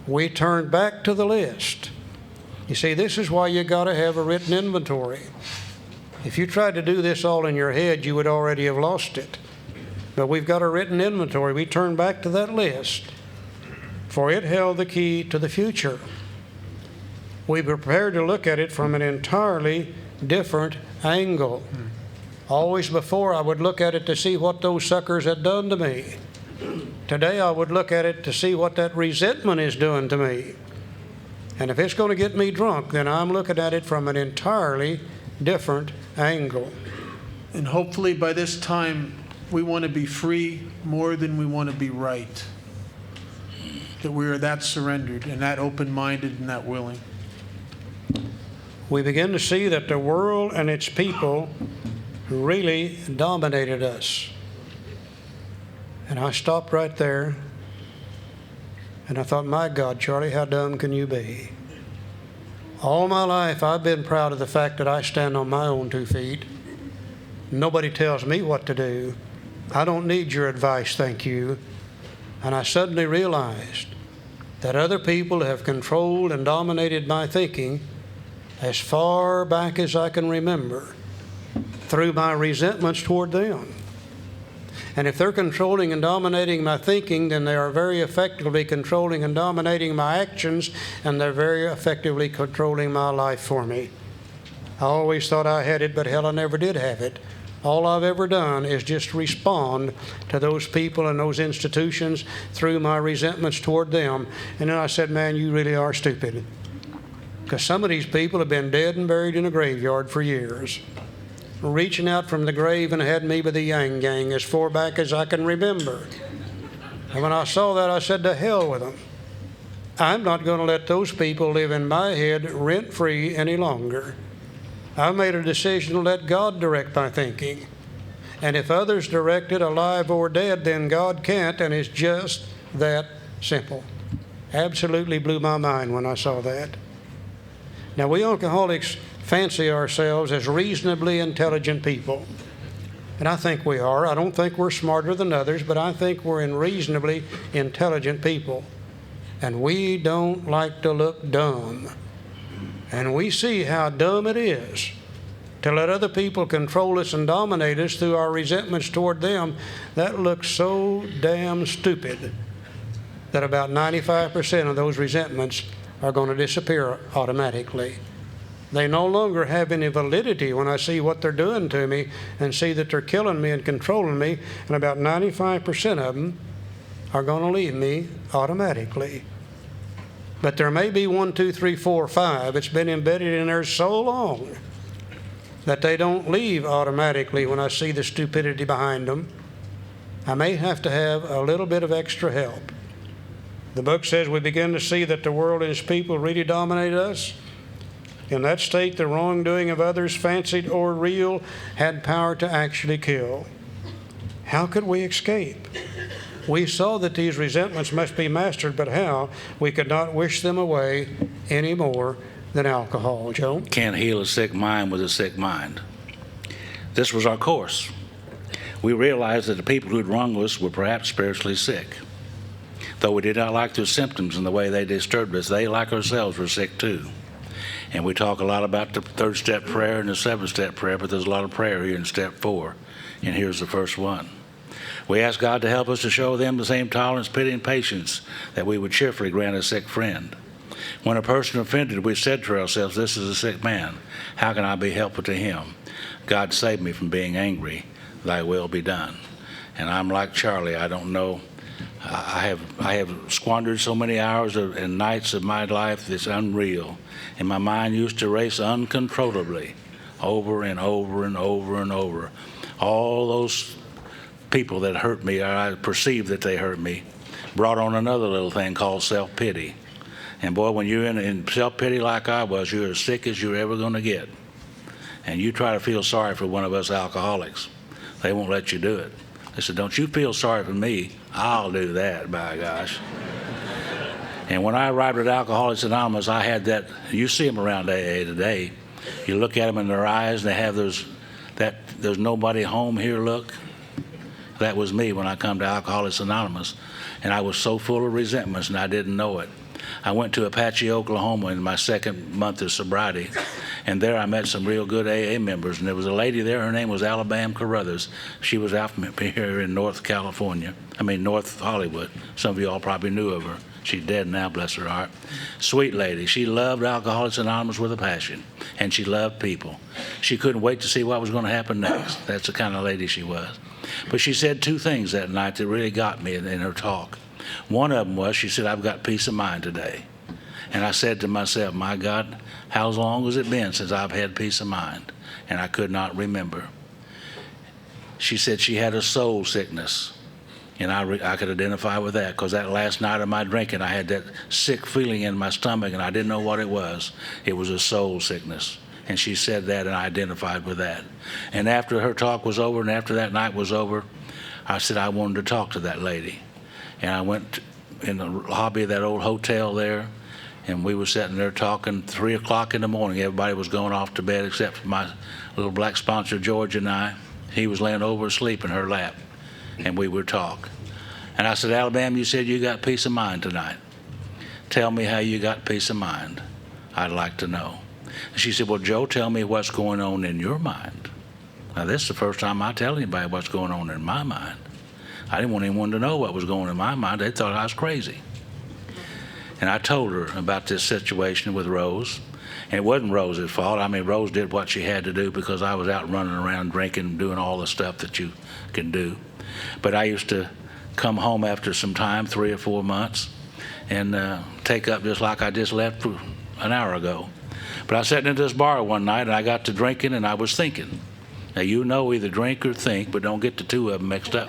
We turned back to the list. You see, this is why you got to have a written inventory. If you tried to do this all in your head, you would already have lost it. But we've got a written inventory. We turn back to that list, for it held the key to the future. We were prepared to look at it from an entirely different angle. Always before, I would look at it to see what those suckers had done to me. Today, I would look at it to see what that resentment is doing to me. And if it's going to get me drunk, then I'm looking at it from an entirely different angle. And hopefully by this time, we want to be free more than we want to be right. That we are that surrendered and that open-minded and that willing. We begin to see that the world and its people really dominated us. And I stopped right there, and I thought, my God, Charlie, how dumb can you be? All my life, I've been proud of the fact that I stand on my own 2 feet. Nobody tells me what to do. I don't need your advice, thank you. And I suddenly realized that other people have controlled and dominated my thinking as far back as I can remember through my resentments toward them. And if they're controlling and dominating my thinking, then they are very effectively controlling and dominating my actions, and they're very effectively controlling my life for me. I always thought I had it, but hell, I never did have it. All I've ever done is just respond to those people and those institutions through my resentments toward them. And then I said, man, you really are stupid. Because some of these people have been dead and buried in a graveyard for years, reaching out from the grave and had me with the Yang Gang as far back as I can remember. And when I saw that, I said, to hell with them. I'm not going to let those people live in my head rent-free any longer. I made a decision to let God direct my thinking. And if others direct it, alive or dead, then God can't, and it's just that simple. Absolutely blew my mind when I saw that. Now, we alcoholics fancy ourselves as reasonably intelligent people. And I think we are. I don't think we're smarter than others, but I think we're reasonably intelligent people. And we don't like to look dumb. And we see how dumb it is to let other people control us and dominate us through our resentments toward them. That looks so damn stupid that about 95% of those resentments are going to disappear automatically. They no longer have any validity when I see what they're doing to me and see that they're killing me and controlling me, and about 95% of them are going to leave me automatically. But there may be 1, 2, 3, 4, 5. It's been embedded in there so long that they don't leave automatically when I see the stupidity behind them. I may have to have a little bit of extra help. The book says we begin to see that the world and its people really dominate us. In that state, the wrongdoing of others, fancied or real, had power to actually kill. How could we escape? We saw that these resentments must be mastered, but how? We could not wish them away any more than alcohol. Joe? Can't heal a sick mind with a sick mind. This was our course. We realized that the people who'd wronged us were perhaps spiritually sick. Though we did not like their symptoms and the way they disturbed us, they, like ourselves, were sick too. And we talk a lot about the 3rd-step prayer and the 7th-step prayer, but there's a lot of prayer here in step 4. And here's the first one. We ask God to help us to show them the same tolerance, pity, and patience that we would cheerfully grant a sick friend. When a person offended, we said to ourselves, this is a sick man. How can I be helpful to him? God save me from being angry. Thy will be done. And I'm like Charlie. I don't know. I have squandered so many hours and nights of my life that's unreal. And my mind used to race uncontrollably over and over and over and over. All those people that hurt me, or I perceived that they hurt me, brought on another little thing called self-pity. And boy, when you're in self-pity like I was, you're as sick as you're ever going to get. And you try to feel sorry for one of us alcoholics, they won't let you do it. They said, don't you feel sorry for me? I'll do that, by gosh. And when I arrived at Alcoholics Anonymous, I had that, you see them around AA today. You look at them in their eyes, and they have there's nobody home here look. That was me when I come to Alcoholics Anonymous. And I was so full of resentments, and I didn't know it. I went to Apache, Oklahoma in my 2nd month of sobriety, and there I met some real good AA members, and there was a lady there, her name was Alabama Carruthers. She was out from here in North Hollywood. Some of you all probably knew of her. She's dead now, bless her heart. Sweet lady. She loved Alcoholics Anonymous with a passion, and she loved people. She couldn't wait to see what was going to happen next. That's the kind of lady she was. But she said 2 things that night that really got me in her talk. One of them was, she said, I've got peace of mind today. And I said to myself, my God, how long has it been since I've had peace of mind? And I could not remember. She said she had a soul sickness. And I could identify with that, because that last night of my drinking, I had that sick feeling in my stomach, and I didn't know what it was. It was a soul sickness. And she said that, and I identified with that. And after her talk was over, and after that night was over, I said I wanted to talk to that lady. And I went in the lobby of that old hotel there, and we were sitting there talking 3 o'clock in the morning. Everybody was going off to bed except for my little black sponsor, George, and I. He was laying over asleep in her lap, and we would talk. And I said, Alabama, you said you got peace of mind tonight. Tell me how you got peace of mind. I'd like to know. And she said, well, Joe, tell me what's going on in your mind. Now, this is the first time I tell anybody what's going on in my mind. I didn't want anyone to know what was going on in my mind. They thought I was crazy. And I told her about this situation with Rose. And it wasn't Rose's fault. I mean, Rose did what she had to do because I was out running around drinking, doing all the stuff that you can do. But I used to come home after some time, 3 or 4 months, and take up just like I just left an hour ago. But I was sitting at this bar one night, and I got to drinking, and I was thinking. Now, you know either drink or think, but don't get the two of them mixed up.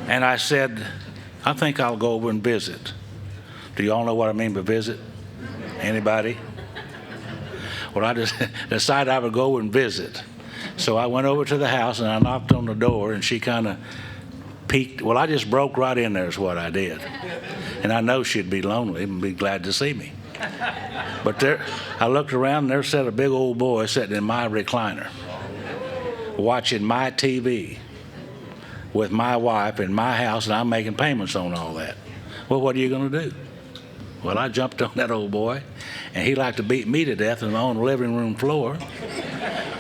And I said, I think I'll go over and visit. Do you all know what I mean by visit? Anybody? Well, I just decided I would go over and visit. So I went over to the house, and I knocked on the door, and she kind of peeked. Well, I just broke right in there is what I did. And I know she'd be lonely and be glad to see me. But there, I looked around, and there sat a big old boy sitting in my recliner, watching my TV with my wife in my house, and I'm making payments on all that. Well, what are you going to do? Well, I jumped on that old boy, and he liked to beat me to death on the living room floor,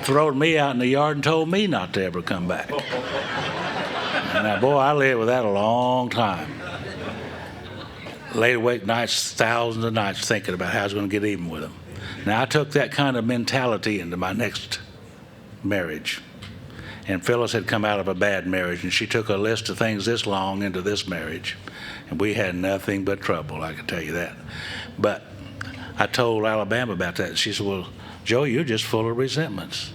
throwed me out in the yard, and told me not to ever come back. Now, boy, I lived with that a long time. Laid awake nights, thousands of nights, thinking about how I was going to get even with him. Now, I took that kind of mentality into my next marriage. And Phyllis had come out of a bad marriage, and she took a list of things this long into this marriage. And we had nothing but trouble, I can tell you that. But I told Alabama about that. And she said, well, Joe, you're just full of resentments.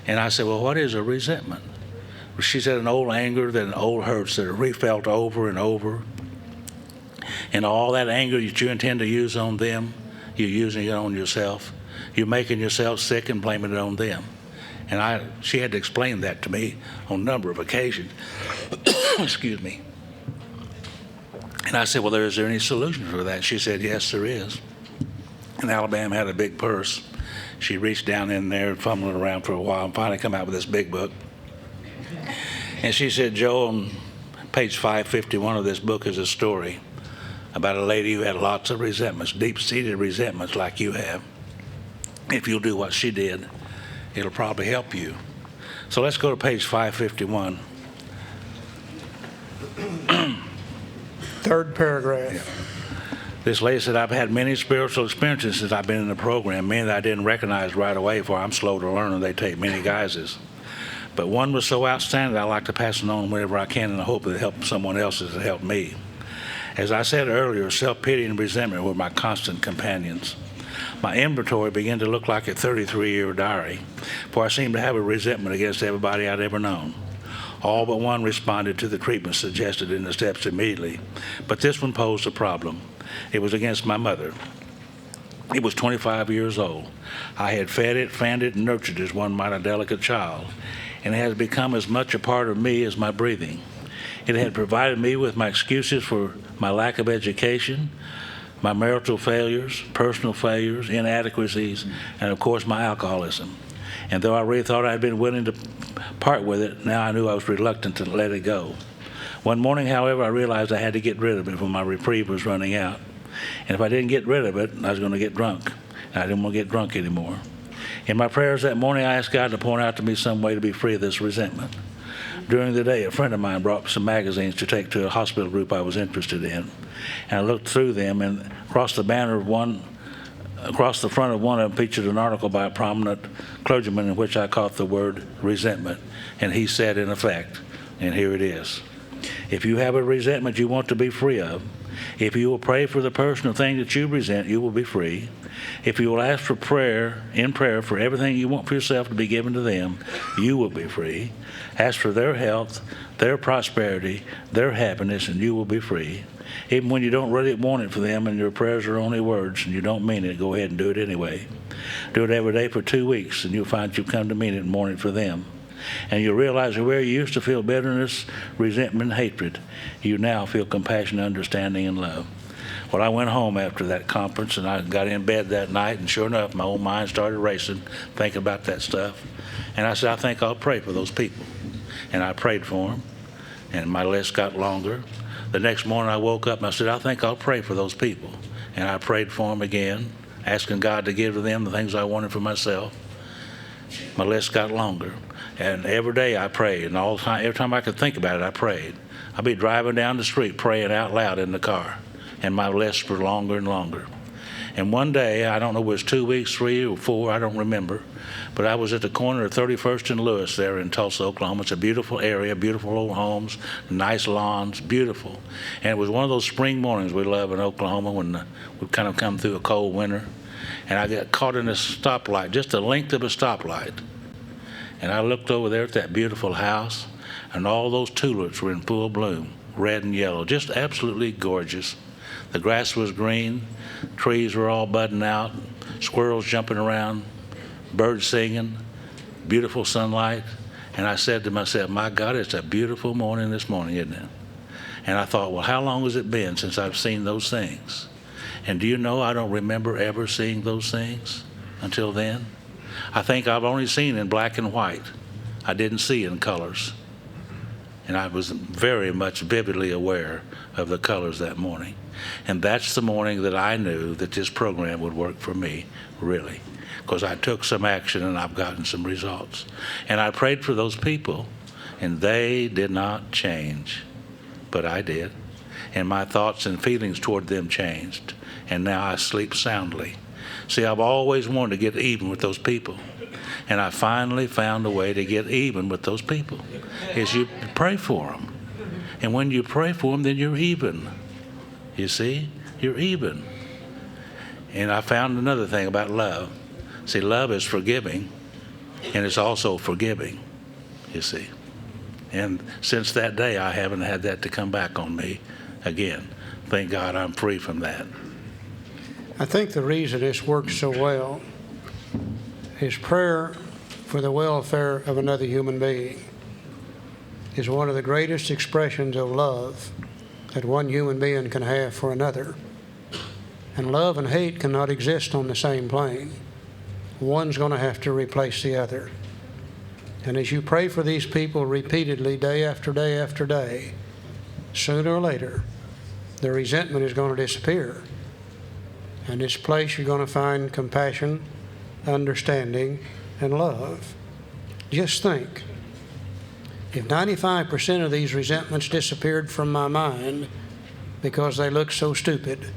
And I said, well, what is a resentment? Well, she said, an old anger, that an old hurts that are refelt over and over. And all that anger that you intend to use on them, you're using it on yourself. You're making yourself sick and blaming it on them. And she had to explain that to me on a number of occasions. Excuse me. And I said, well, is there any solution for that? She said, yes, there is. And Alabama had a big purse. She reached down in there, fumbling around for a while, and finally come out with this big book. And she said, Joe, on page 551 of this book is a story about a lady who had lots of resentments, deep-seated resentments like you have. If you'll do what she did, it'll probably help you. So let's go to page 551. Third paragraph. Yeah. This lady said, I've had many spiritual experiences since I've been in the program, many that I didn't recognize right away, for I'm slow to learn and they take many guises. But one was so outstanding that I like to pass it on whenever I can in the hope that it helps someone else as it helped me. As I said earlier, self-pity and resentment were my constant companions. My inventory began to look like a 33-year diary, for I seemed to have a resentment against everybody I'd ever known. All but one responded to the treatment suggested in the steps immediately, but this one posed a problem. It was against my mother. It was 25 years old. I had fed it, fanned it, and nurtured it as one might a delicate child, and it had become as much a part of me as my breathing. It had provided me with my excuses for my lack of education, my marital failures, personal failures, inadequacies, and of course my alcoholism. And though I really thought I'd been willing to part with it, now I knew I was reluctant to let it go. One morning, however, I realized I had to get rid of it when my reprieve was running out. And if I didn't get rid of it, I was going to get drunk. And I didn't want to get drunk anymore. In my prayers that morning, I asked God to point out to me some way to be free of this resentment. During the day, a friend of mine brought some magazines to take to a hospital group I was interested in. And I looked through them, and across the front of one of them featured an article by a prominent clergyman in which I caught the word resentment. And he said, in effect, and here it is, if you have a resentment you want to be free of, if you will pray for the person or thing that you resent, you will be free. If you will ask for prayer for everything you want for yourself to be given to them, you will be free. Ask for their health, their prosperity, their happiness, and you will be free. Even when you don't really want it for them and your prayers are only words and you don't mean it, go ahead and do it anyway. Do it every day for 2 weeks, and you'll find you've come to mean it and want it for them. And you'll realize that where you used to feel bitterness, resentment, and hatred, you now feel compassion, understanding, and love. Well, I went home after that conference, and I got in bed that night, and sure enough, my own mind started racing, thinking about that stuff. And I said, I think I'll pray for those people. And I prayed for them, and my list got longer. The next morning I woke up and I said, I think I'll pray for those people. And I prayed for them again, asking God to give to them the things I wanted for myself. my list got longer. And every day I prayed, and all the time, every time I could think about it, I prayed. I'd be driving down the street praying out loud in the car, and my lists were longer and longer. And one day, I don't know if it was 2 weeks, 3 or 4, I don't remember, but I was at the corner of 31st and Lewis there in Tulsa, Oklahoma. It's a beautiful area, beautiful old homes, nice lawns, beautiful. And it was one of those spring mornings we love in Oklahoma when we've kind of come through a cold winter. And I got caught in a stoplight, just the length of a stoplight. And I looked over there at that beautiful house, and all those tulips were in full bloom, red and yellow, just absolutely gorgeous. The grass was green, trees were all budding out, squirrels jumping around, birds singing, beautiful sunlight. And I said to myself, my God, it's a beautiful morning this morning, isn't it? And I thought, well, how long has it been since I've seen those things? And do you know, I don't remember ever seeing those things until then. I think I've only seen in black and white. I didn't see in colors. And I was very much vividly aware of the colors that morning. And that's the morning that I knew that this program would work for me, really, because I took some action and I've gotten some results. And I prayed for those people, and they did not change, but I did. And my thoughts and feelings toward them changed, and now I sleep soundly. See, I've always wanted to get even with those people, and I finally found a way to get even with those people, is you pray for them. And when you pray for them, then you're even. You see? You're even. And I found another thing about love. See, love is forgiving, and it's also forgiving, you see. And since that day, I haven't had that to come back on me again. Thank God I'm free from that. I think the reason this works so well is prayer for the welfare of another human being is one of the greatest expressions of love that one human being can have for another. And love and hate cannot exist on the same plane. One's going to have to replace the other. And as you pray for these people repeatedly, day after day after day, sooner or later, the resentment is going to disappear. In this place, you're going to find compassion, understanding, and love. Just think, if 95% of these resentments disappeared from my mind because they look so stupid,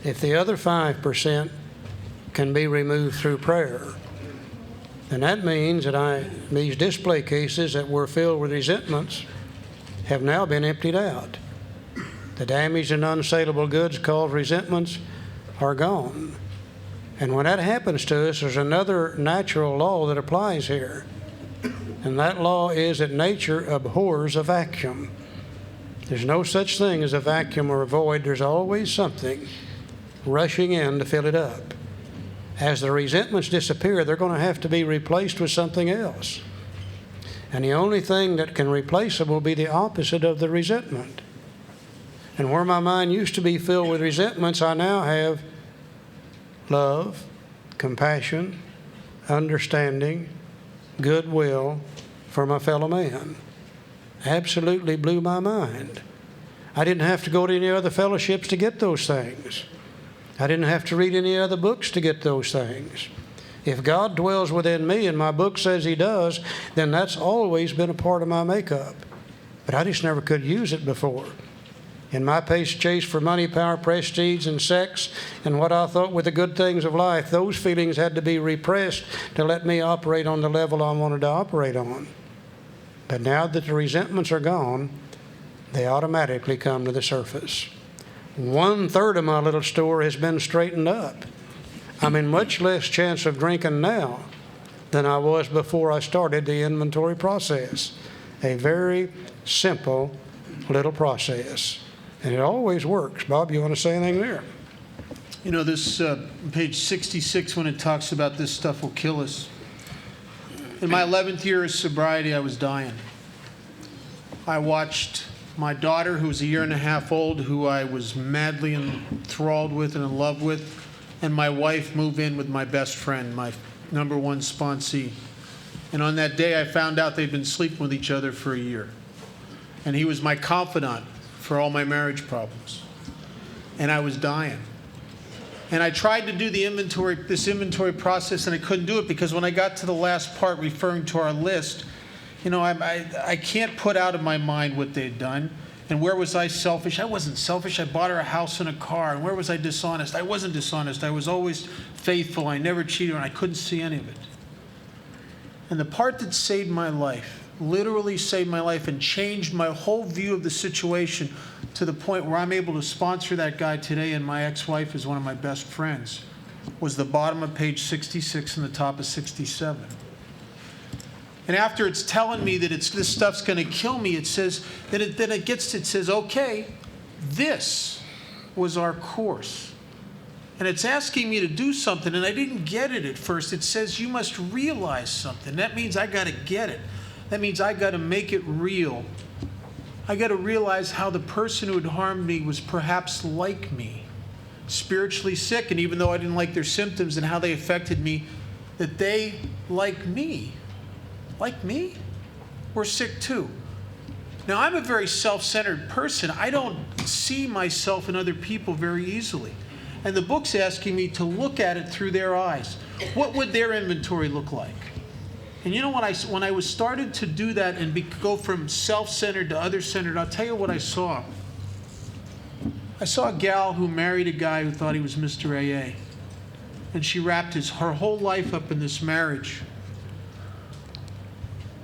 if the other 5% can be removed through prayer, then that means that these display cases that were filled with resentments have now been emptied out. The damaged and unsaleable goods called resentments are gone. And when that happens to us, there's another natural law that applies here. And that law is that nature abhors a vacuum. There's no such thing as a vacuum or a void. There's always something rushing in to fill it up. As the resentments disappear, they're going to have to be replaced with something else. And the only thing that can replace them will be the opposite of the resentment. And where my mind used to be filled with resentments, I now have love, compassion, understanding, goodwill for my fellow man. Absolutely blew my mind. I didn't have to go to any other fellowships to get those things. I didn't have to read any other books to get those things. If God dwells within me and my book says He does, then that's always been a part of my makeup. But I just never could use it before. In my chase for money, power, prestige, and sex, and what I thought were the good things of life, those feelings had to be repressed to let me operate on the level I wanted to operate on. But now that the resentments are gone, they automatically come to the surface. 1/3 of my little store has been straightened up. I'm in much less chance of drinking now than I was before I started the inventory process. A very simple little process. And it always works. Bob, you want to say anything there? You know, this page 66, when it talks about this stuff will kill us. In my 11th year of sobriety, I was dying. I watched my daughter, who was a year and a half old, who I was madly enthralled with and in love with, and my wife move in with my best friend, my number one sponsee. And on that day, I found out they'd been sleeping with each other for a year. And he was my confidant for all my marriage problems. And I was dying. And I tried to do this inventory process, and I couldn't do it because when I got to the last part referring to our list, I can't put out of my mind what they'd done. And where was I selfish? I wasn't selfish. I bought her a house and a car. And where was I dishonest? I wasn't dishonest. I was always faithful. I never cheated, and I couldn't see any of it. And the part that saved my life, literally saved my life and changed my whole view of the situation to the point where I'm able to sponsor that guy today, and my ex-wife is one of my best friends, was the bottom of page 66 and the top of 67. And after it's telling me that this stuff's going to kill me, it says, it says, okay, this was our course. And it's asking me to do something, and I didn't get it at first. It says, you must realize something. That means I got to get it. That means I got to make it real. I got to realize how the person who had harmed me was perhaps like me, spiritually sick, and even though I didn't like their symptoms and how they affected me, that they, like me, were sick too. Now, I'm a very self-centered person. I don't see myself in other people very easily. And the book's asking me to look at it through their eyes. What would their inventory look like? And you know what? When I was started to do that and go from self-centered to other-centered, I'll tell you what I saw. I saw a gal who married a guy who thought he was Mr. AA. And she wrapped her whole life up in this marriage.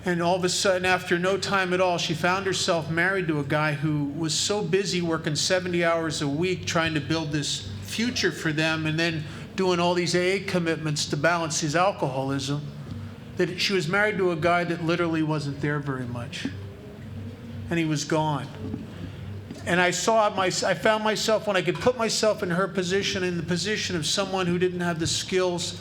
And all of a sudden, after no time at all, she found herself married to a guy who was so busy working 70 hours a week trying to build this future for them and then doing all these AA commitments to balance his alcoholism, that she was married to a guy that literally wasn't there very much. And he was gone. And I found myself, when I could put myself in her position, in the position of someone who didn't have the skills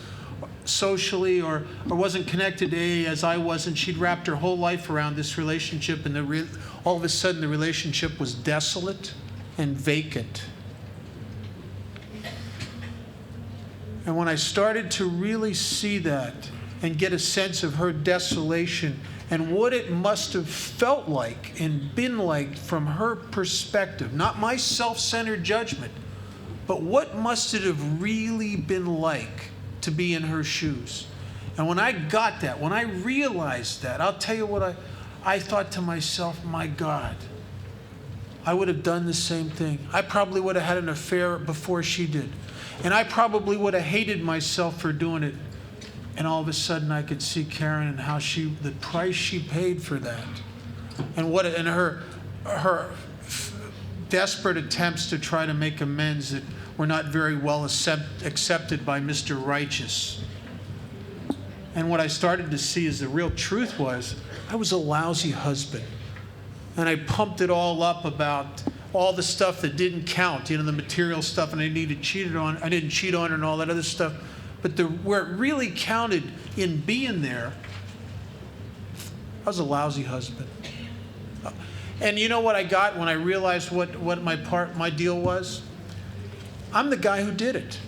socially or wasn't connected to AA as I was, and she'd wrapped her whole life around this relationship, and all of a sudden the relationship was desolate and vacant. And when I started to really see that and get a sense of her desolation and what it must have felt like and been like from her perspective, not my self-centered judgment, but what must it have really been like to be in her shoes. And when I got that, when I realized that, I'll tell you what I thought to myself, my God, I would have done the same thing. I probably would have had an affair before she did. And I probably would have hated myself for doing it. And all of a sudden I could see Karen and how the price she paid for that. And her desperate attempts to try to make amends that were not very well accepted by Mr. Righteous. And what I started to see is the real truth was I was a lousy husband. And I pumped it all up about all the stuff that didn't count, the material stuff, and I didn't cheat on her and all that other stuff. But where it really counted in being there, I was a lousy husband. And you know what I got when I realized what my deal was? I'm the guy who did it.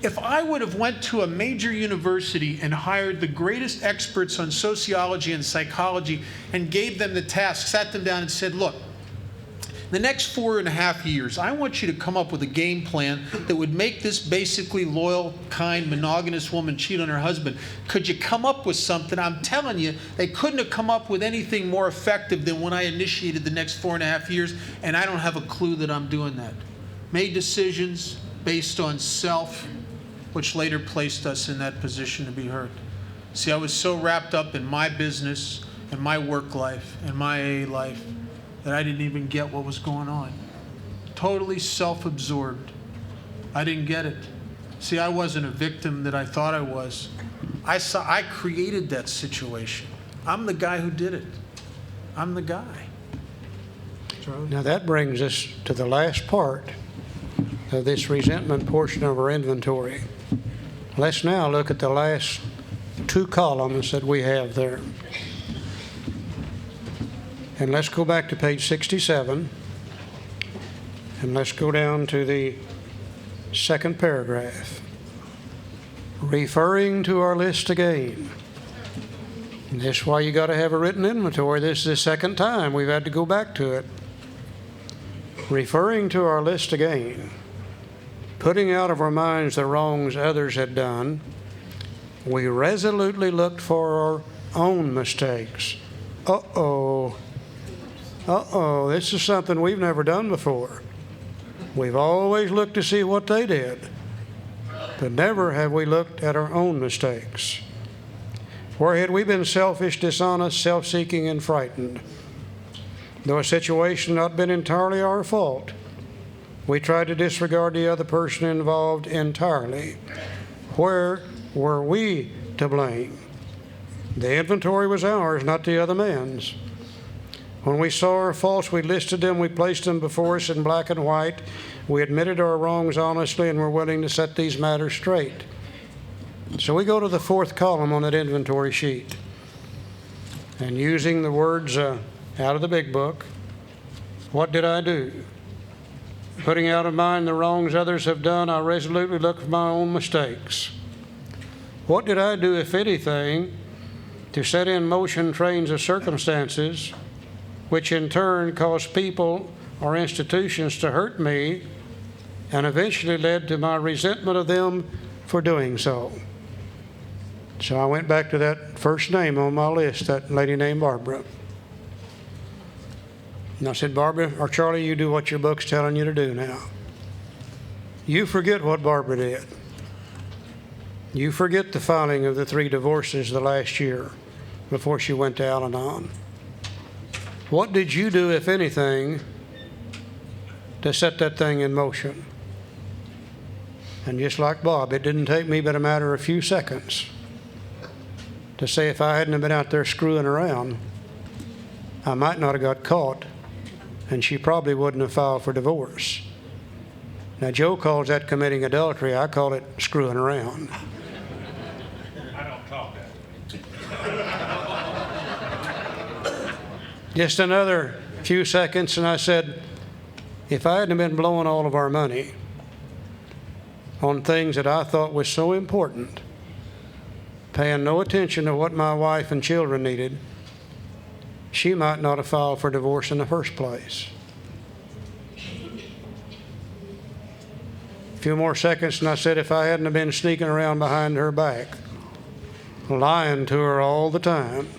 If I would have went to a major university and hired the greatest experts on sociology and psychology and gave them the task, sat them down and said, look, the next 4.5 years, I want you to come up with a game plan that would make this basically loyal, kind, monogamous woman cheat on her husband. Could you come up with something? I'm telling you, they couldn't have come up with anything more effective than when I initiated the next 4.5 years, and I don't have a clue that I'm doing that. Made decisions based on self, which later placed us in that position to be hurt. See, I was so wrapped up in my business and my work life and my AA life that I didn't even get what was going on. Totally self-absorbed. I didn't get it. See, I wasn't a victim that I thought I was. I created that situation. I'm the guy who did it. I'm the guy. Charlie? Now that brings us to the last part of this resentment portion of our inventory. Let's now look at the last 2 columns that we have there. And let's go back to page 67, and let's go down to the second paragraph. Referring to our list again. And that's why you got to have a written inventory. This is the second time we've had to go back to it. Referring to our list again. putting out of our minds the wrongs others had done, we resolutely looked for our own mistakes. Uh-oh. Uh-oh, this is something we've never done before. We've always looked to see what they did, but never have we looked at our own mistakes. Where had we been selfish, dishonest, self-seeking, and frightened? Though a situation had not been entirely our fault, we tried to disregard the other person involved entirely. Where were we to blame? The inventory was ours, not the other man's. When we saw our faults, we listed them, we placed them before us in black and white. We admitted our wrongs honestly and were willing to set these matters straight. So we go to the fourth column on that inventory sheet. And using the words out of the big book, what did I do? Putting out of mind the wrongs others have done, I resolutely look for my own mistakes. What did I do, if anything, to set in motion trains of circumstances which in turn caused people or institutions to hurt me and eventually led to my resentment of them for doing so? So I went back to that first name on my list, that lady named Barbara. And I said, Barbara, or Charlie, you do what your book's telling you to do now. You forget what Barbara did. You forget the filing of the 3 divorces the last year before she went to Al-Anon. What did you do, if anything, to set that thing in motion? And just like Bob, it didn't take me but a matter of a few seconds to say if I hadn't been out there screwing around, I might not have got caught, and she probably wouldn't have filed for divorce. Now, Joe calls that committing adultery. I call it screwing around. I don't talk that. Just another few seconds, and I said, if I hadn't been blowing all of our money on things that I thought was so important, paying no attention to what my wife and children needed, she might not have filed for divorce in the first place. A few more seconds, and I said, if I hadn't have been sneaking around behind her back, lying to her all the time,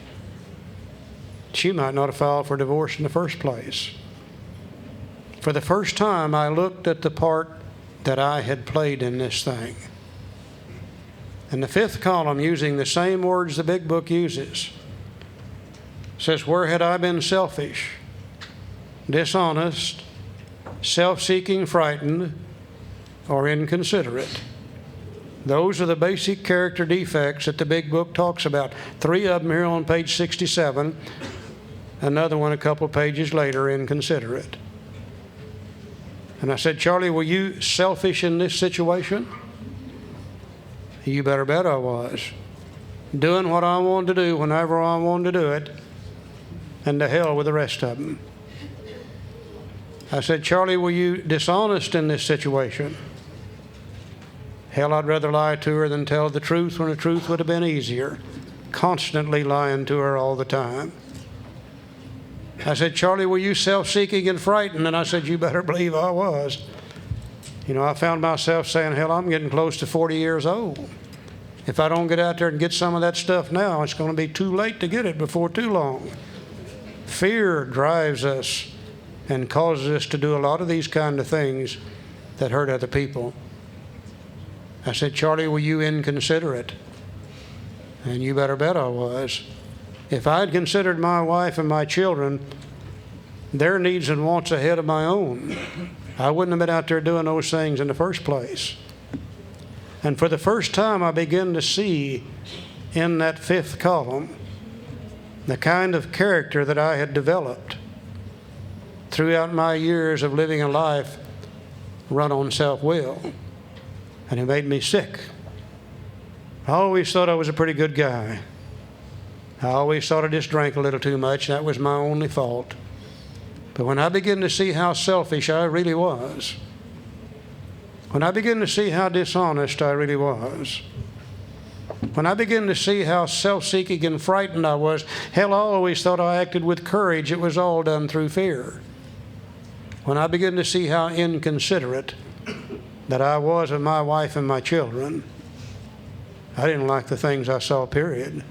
she might not have filed for divorce in the first place. For the first time, I looked at the part that I had played in this thing. And the fifth column, using the same words the big book uses, says, where had I been selfish, dishonest, self-seeking, frightened, or inconsiderate? Those are the basic character defects that the big book talks about. 3 of them here on page 67. Another one a couple pages later, inconsiderate. And I said, Charlie, were you selfish in this situation? You better bet I was. Doing what I wanted to do whenever I wanted to do it, and to hell with the rest of them. I said, Charlie, were you dishonest in this situation? Hell, I'd rather lie to her than tell the truth when the truth would have been easier. Constantly lying to her all the time. I said, Charlie, were you self-seeking and frightened? And I said, you better believe I was. You know, I found myself saying, hell, I'm getting close to 40 years old. If I don't get out there and get some of that stuff now, it's going to be too late to get it before too long. Fear drives us and causes us to do a lot of these kind of things that hurt other people. I said, Charlie, were you inconsiderate? And you better bet I was. If I had considered my wife and my children, their needs and wants ahead of my own, I wouldn't have been out there doing those things in the first place. And for the first time, I began to see in that fifth column the kind of character that I had developed throughout my years of living a life run on self-will. And it made me sick. I always thought I was a pretty good guy. I always thought I just drank a little too much. That was my only fault. But when I began to see how selfish I really was, when I began to see how dishonest I really was, when I began to see how self-seeking and frightened I was, hell, I always thought I acted with courage. It was all done through fear. When I began to see how inconsiderate, that I was of my wife and my children. I didn't like the things I saw, period.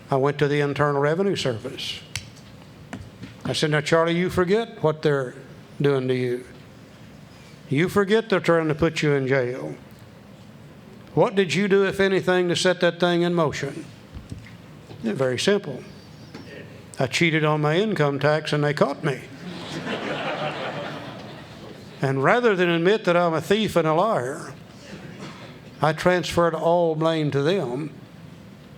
I went to the Internal Revenue Service. I said, now, Charlie, you forget what they're doing to you. You forget they're trying to put you in jail. What did you do, if anything, to set that thing in motion? It's very simple. I cheated on my income tax and they caught me. And rather than admit that I'm a thief and a liar, I transferred all blame to them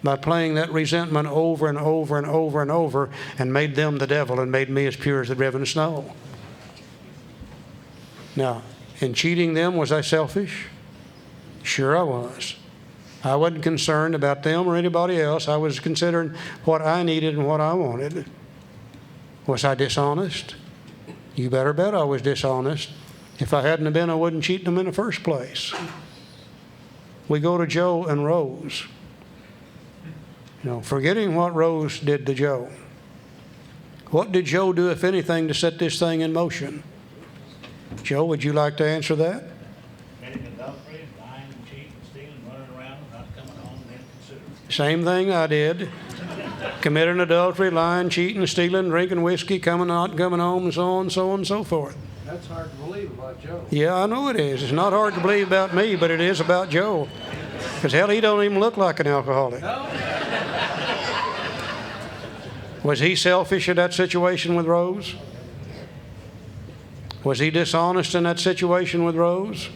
by playing that resentment over and over and over and over, and made them the devil and made me as pure as the driven snow. Now, in cheating them, was I selfish? Sure I was. I wasn't concerned about them or anybody else. I was considering what I needed and what I wanted. Was I dishonest? You better bet I was dishonest. If I hadn't have been, I wouldn't cheat them in the first place. We go to Joe and Rose. You know, forgetting what Rose did to Joe. What did Joe do, if anything, to set this thing in motion? Joe, would you like to answer that? Committing adultery, lying, cheating, stealing, running around, not coming home, and inconsiderate. Same thing I did. Committing adultery, lying, cheating, stealing, drinking whiskey, not coming home, and so on and so forth. That's hard to believe about Joe. Yeah, I know it is. It's not hard to believe about me, but it is about Joe. Because, hell, he don't even look like an alcoholic. No. Was he selfish in that situation with Rose? Was he dishonest in that situation with Rose?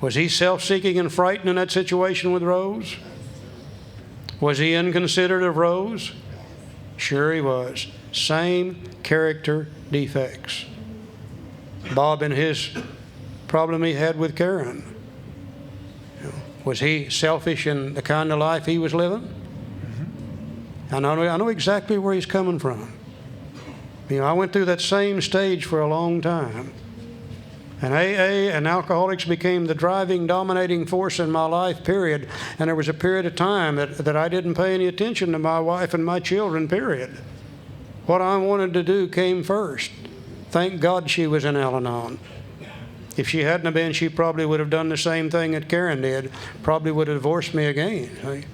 Was he self-seeking and frightened in that situation with Rose? Was he inconsiderate of Rose? Sure he was. Same character defects. Bob and his problem he had with Karen. Was he selfish in the kind of life he was living? I know exactly where he's coming from. You know, I went through that same stage for a long time. And AA and alcoholics became the driving, dominating force in my life, period. And there was a period of time that I didn't pay any attention to my wife and my children, period. What I wanted to do came first. Thank God she was in Al-Anon. If she hadn't have been, she probably would have done the same thing that Karen did. Probably would have divorced me again. See?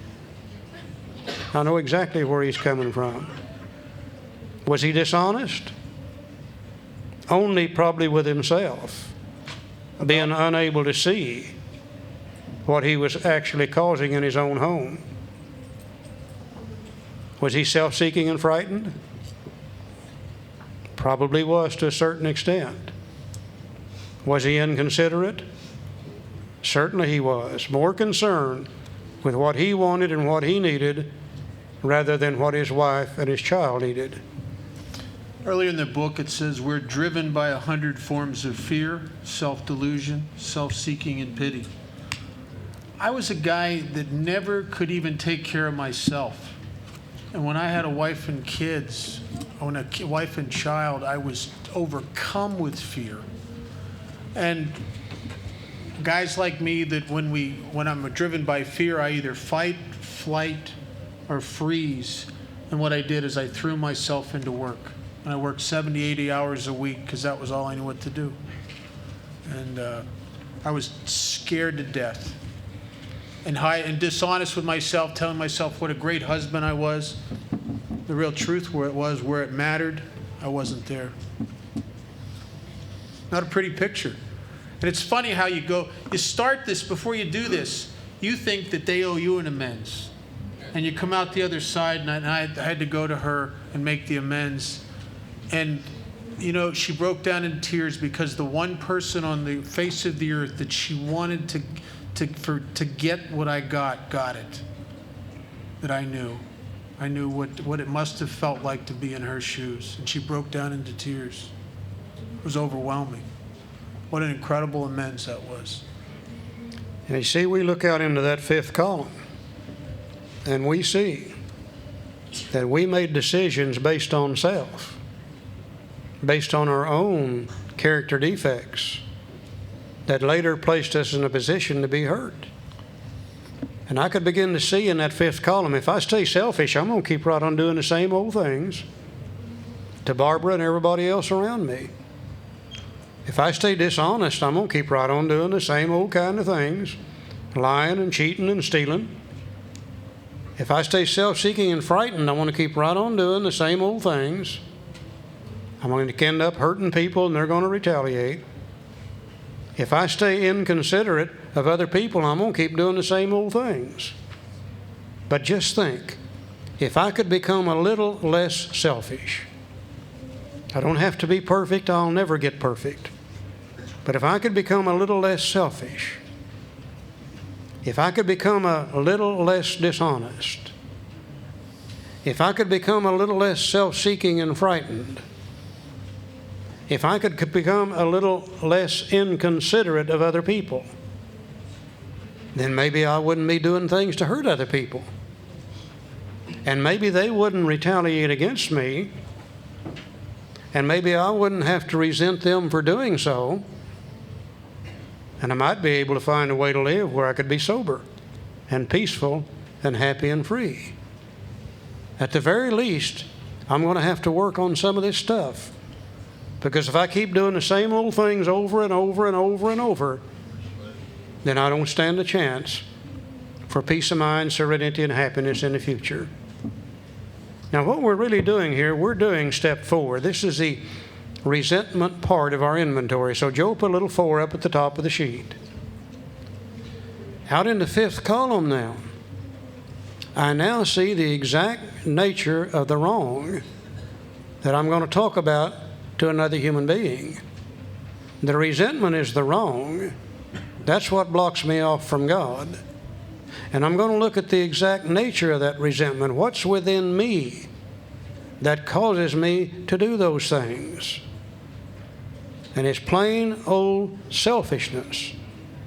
I know exactly where he's coming from. Was he dishonest? Only probably with himself, being unable to see what he was actually causing in his own home. Was he self-seeking and frightened? Probably was to a certain extent. Was he inconsiderate? Certainly he was. More concerned with what he wanted and what he needed rather than what his wife and his child needed. Earlier in the book, it says we're driven by 100 forms of fear, self-delusion, self-seeking, and pity. I was a guy that never could even take care of myself. And when I had a wife and kids, when a wife and child, I was overcome with fear. And guys like me, that when I'm driven by fear, I either fight, flight, or freeze. And what I did is I threw myself into work. And I worked 70, 80 hours a week because that was all I knew what to do. And I was scared to death and dishonest with myself, telling myself what a great husband I was. The real truth where it mattered, I wasn't there. Not a pretty picture. And it's funny how you start this, before you do this, you think that they owe you an amends. And you come out the other side, and I had to go to her and make the amends. And, you know, she broke down in tears because the one person on the face of the earth that she wanted to get what I got it. That I knew. I knew what it must have felt like to be in her shoes. And she broke down into tears. It was overwhelming. What an incredible amends that was. And you see, we look out into that fifth column, and we see that we made decisions based on self, based on our own character defects, that later placed us in a position to be hurt. And I could begin to see in that fifth column, if I stay selfish, I'm going to keep right on doing the same old things to Barbara and everybody else around me. If I stay dishonest, I'm going to keep right on doing the same old kind of things, lying and cheating and stealing. If I stay self-seeking and frightened, I want to keep right on doing the same old things. I'm going to end up hurting people and they're going to retaliate. If I stay inconsiderate of other people, I'm going to keep doing the same old things. But just think, if I could become a little less selfish, I don't have to be perfect, I'll never get perfect. But if I could become a little less selfish, if I could become a little less dishonest, if I could become a little less self-seeking and frightened, if I could become a little less inconsiderate of other people, then maybe I wouldn't be doing things to hurt other people. And maybe they wouldn't retaliate against me, and maybe I wouldn't have to resent them for doing so, and I might be able to find a way to live where I could be sober and peaceful and happy and free. At the very least, I'm going to have to work on some of this stuff, because if I keep doing the same old things over and over and over and over, then I don't stand a chance for peace of mind, serenity, and happiness in the future. Now, what we're really doing here, we're doing step 4. This is the resentment part of our inventory. So Joe put a little 4 up at the top of the sheet. Out in the 5th column now, I now see the exact nature of the wrong that I'm going to talk about to another human being. The resentment is the wrong. That's what blocks me off from God. And I'm going to look at the exact nature of that resentment. What's within me that causes me to do those things? And it's plain old selfishness.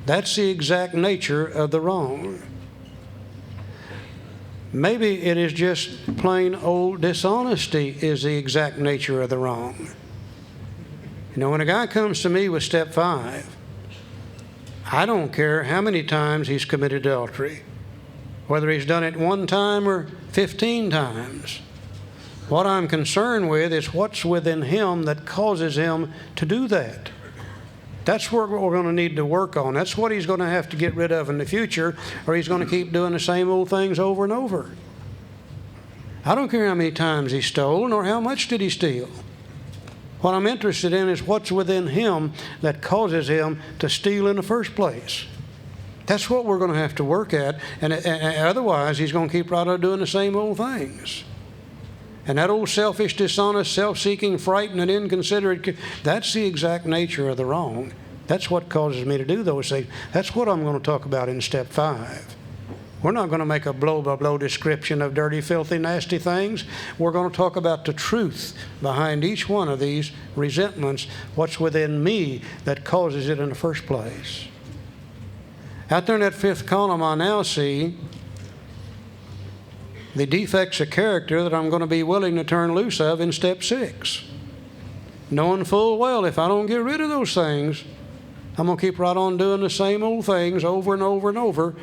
That's the exact nature of the wrong. Maybe it is just plain old dishonesty is the exact nature of the wrong. You know, when a guy comes to me with step 5, I don't care how many times he's committed adultery, whether he's done it 1 time or 15 times. What I'm concerned with is what's within him that causes him to do that. That's what we're going to need to work on. That's what he's going to have to get rid of in the future, or he's going to keep doing the same old things over and over. I don't care how many times he stole, nor how much did he steal. What I'm interested in is what's within him that causes him to steal in the first place. That's what we're going to have to work at, and otherwise he's going to keep right on doing the same old things. And that old selfish, dishonest, self-seeking, frightened, and inconsiderate, that's the exact nature of the wrong. That's what causes me to do those things. That's what I'm going to talk about in step 5. We're not going to make a blow-by-blow description of dirty, filthy, nasty things. We're going to talk about the truth behind each one of these resentments, what's within me that causes it in the first place. Out there in that 5th column, I now see the defects of character that I'm going to be willing to turn loose of in step 6. Knowing full well if I don't get rid of those things, I'm going to keep right on doing the same old things over and over and over.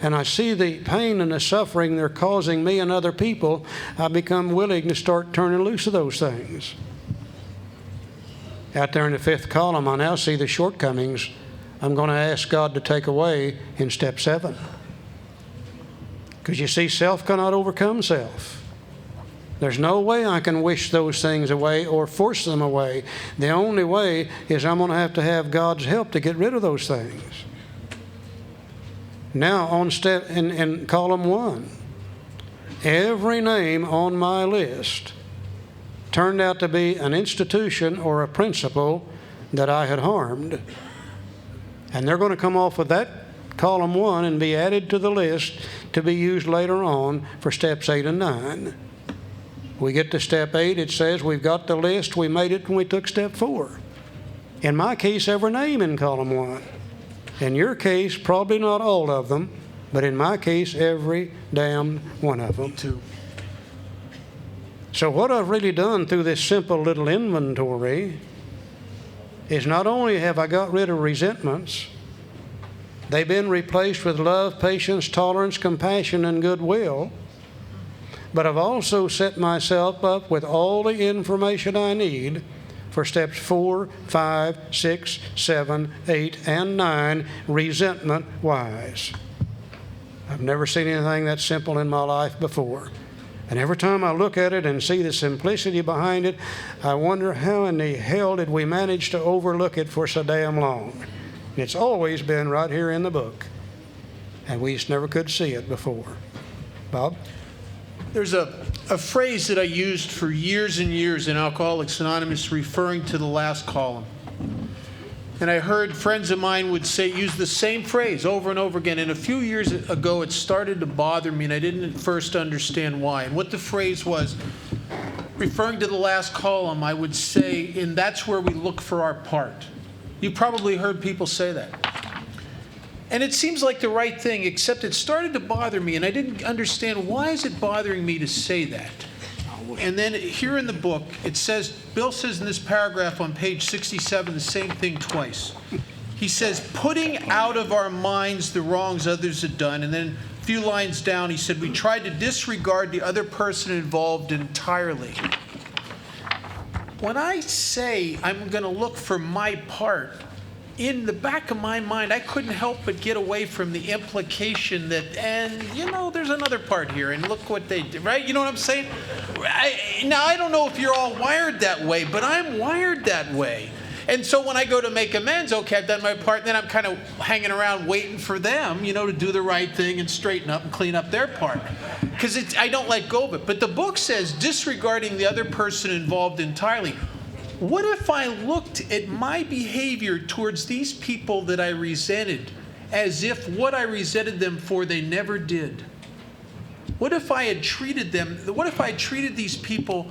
And I see the pain and the suffering they're causing me and other people, I become willing to start turning loose of those things. Out there in the 5th column, I now see the shortcomings I'm going to ask God to take away in step 7. Because you see, self cannot overcome self. There's no way I can wish those things away or force them away. The only way is I'm going to have God's help to get rid of those things. Now, on step in column 1, every name on my list turned out to be an institution or a principle that I had harmed. And they're going to come off of that column 1 and be added to the list to be used later on for steps 8 and 9. We get to step 8, it says we've got the list, we made it when we took step 4. In my case, every name in column 1. In your case, probably not all of them, but in my case, every damn one of them. Too. So what I've really done through this simple little inventory is not only have I got rid of resentments, they've been replaced with love, patience, tolerance, compassion, and goodwill, but I've also set myself up with all the information I need for steps 4, 5, 6, 7, 8, and 9, resentment-wise. I've never seen anything that simple in my life before. And every time I look at it and see the simplicity behind it, I wonder how in the hell did we manage to overlook it for so damn long. It's always been right here in the book, and we just never could see it before. Bob? There's a phrase that I used for years and years in Alcoholics Anonymous referring to the last column. And I heard friends of mine would use the same phrase over and over again. And a few years ago, it started to bother me, and I didn't at first understand why. And what the phrase was, referring to the last column, I would say, and that's where we look for our part. You probably heard people say that. And it seems like the right thing, except it started to bother me, and I didn't understand why is it bothering me to say that. And then here in the book, it says, Bill says in this paragraph on page 67 the same thing twice. He says, putting out of our minds the wrongs others have done. And then a few lines down, he said, we tried to disregard the other person involved entirely. When I say I'm going to look for my part, in the back of my mind, I couldn't help but get away from the implication that, and there's another part here, and look what they did, right? You know what I'm saying? Now, I don't know if you're all wired that way, but I'm wired that way. And so when I go to make amends, okay, I've done my part, and then I'm kind of hanging around waiting for them, to do the right thing and straighten up and clean up their part. Because I don't let go of it. But the book says disregarding the other person involved entirely. What if I looked at my behavior towards these people that I resented as if what I resented them for they never did? What if I had treated these people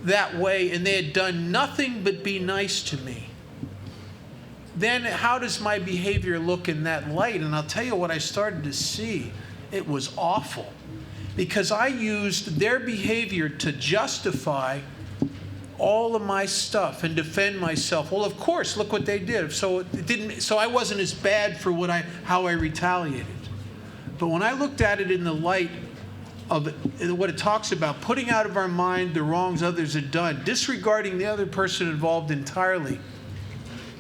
that way and they had done nothing but be nice to me? Then how does my behavior look in that light? And I'll tell you what I started to see. It was awful. Because I used their behavior to justify all of my stuff and defend myself. Well, of course, look what they did. So I wasn't as bad for how I retaliated. But when I looked at it in the light of what it talks about, putting out of our mind the wrongs others had done, disregarding the other person involved entirely,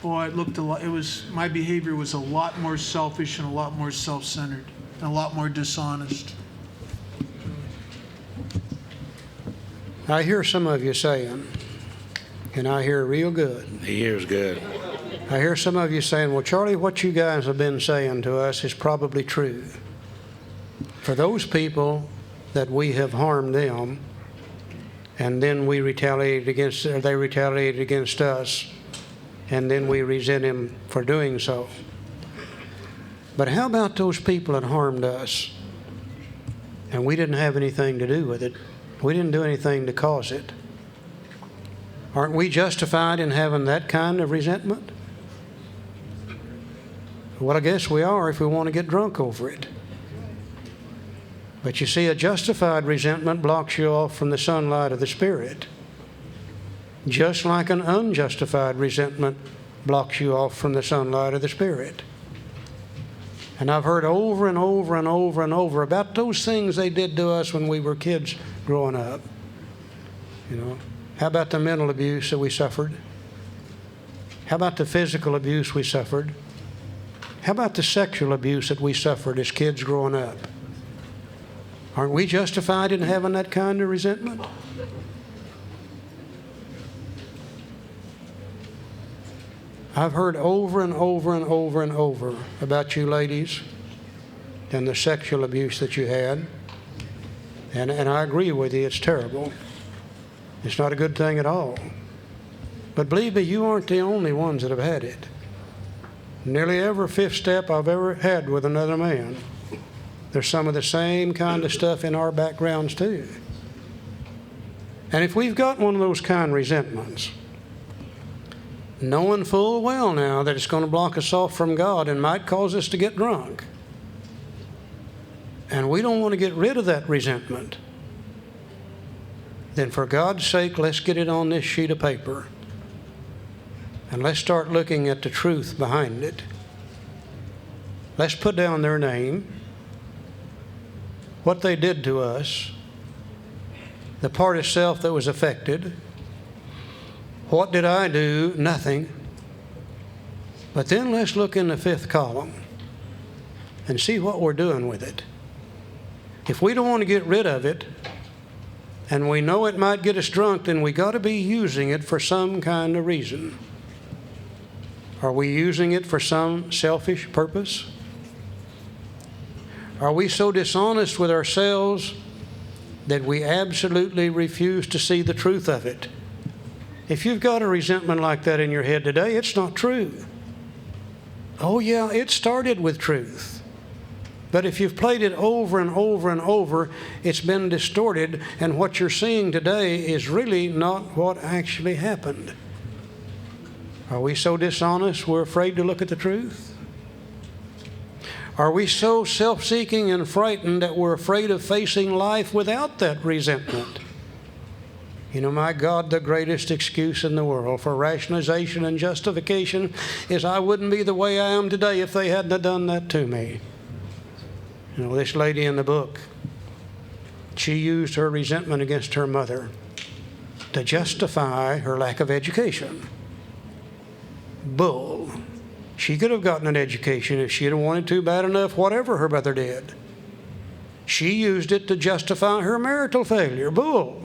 boy, my behavior was a lot more selfish and a lot more self-centered and a lot more dishonest. I hear some of you saying, and I hear real good. He hears good. I hear some of you saying, well, Charlie, what you guys have been saying to us is probably true. For those people that we have harmed them, and then we retaliated against, or they retaliated against us, and then we resent them for doing so. But how about those people that harmed us, and we didn't have anything to do with it? We didn't do anything to cause it. Aren't we justified in having that kind of resentment? Well, I guess we are if we want to get drunk over it. But you see, a justified resentment blocks you off from the sunlight of the Spirit, just like an unjustified resentment blocks you off from the sunlight of the Spirit. And I've heard over and over and over and over about those things they did to us when we were kids growing up. How about the mental abuse that we suffered? How about the physical abuse we suffered? How about the sexual abuse that we suffered as kids growing up? Aren't we justified in having that kind of resentment? I've heard over and over and over and over about you ladies and the sexual abuse that you had. And I agree with you, it's terrible. It's not a good thing at all. But believe me, you aren't the only ones that have had it. Nearly every fifth step I've ever had with another man, there's some of the same kind of stuff in our backgrounds too. And if we've got one of those kind of resentments, knowing full well now that it's going to block us off from God and might cause us to get drunk, and we don't want to get rid of that resentment, then for God's sake, let's get it on this sheet of paper. And let's start looking at the truth behind it. Let's put down their name, what they did to us, the part of self that was affected, What did I do? Nothing. But then let's look in the fifth column and see what we're doing with it. If we don't want to get rid of it, and we know it might get us drunk, then we got to be using it for some kind of reason. Are we using it for some selfish purpose? Are we so dishonest with ourselves that we absolutely refuse to see the truth of it? If you've got a resentment like that in your head today, it's not true. Oh yeah, it started with truth. But if you've played it over and over and over, it's been distorted, and what you're seeing today is really not what actually happened. Are we so dishonest we're afraid to look at the truth? Are we so self-seeking and frightened that we're afraid of facing life without that resentment? You know, my God, the greatest excuse in the world for rationalization and justification is I wouldn't be the way I am today if they hadn't have done that to me. You know, this lady in the book, she used her resentment against her mother to justify her lack of education. Bull. She could have gotten an education if she had wanted to bad enough, whatever her mother did. She used it to justify her marital failure. Bull.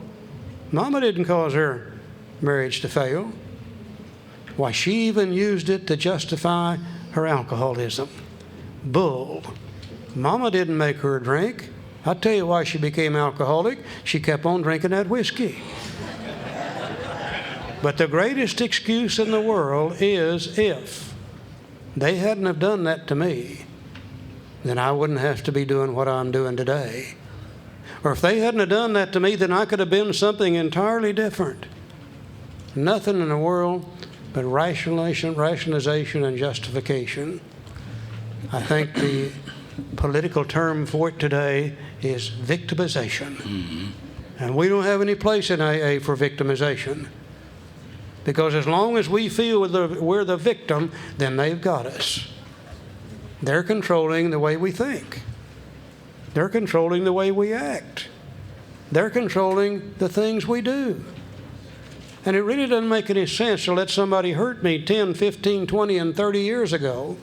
Mama didn't cause her marriage to fail. Why, she even used it to justify her alcoholism. Bull. Mama didn't make her drink. I'll tell you why she became alcoholic. She kept on drinking that whiskey. But the greatest excuse in the world is if they hadn't have done that to me, then I wouldn't have to be doing what I'm doing today. Or if they hadn't have done that to me, then I could have been something entirely different. Nothing in the world but rationalization and justification. I think the political term for it today is victimization. Mm-hmm. And we don't have any place in AA for victimization. Because as long as we feel we're the victim, then they've got us. They're controlling the way we think. They're controlling the way we act. They're controlling the things we do. And it really doesn't make any sense to let somebody hurt me 10, 15, 20, and 30 years ago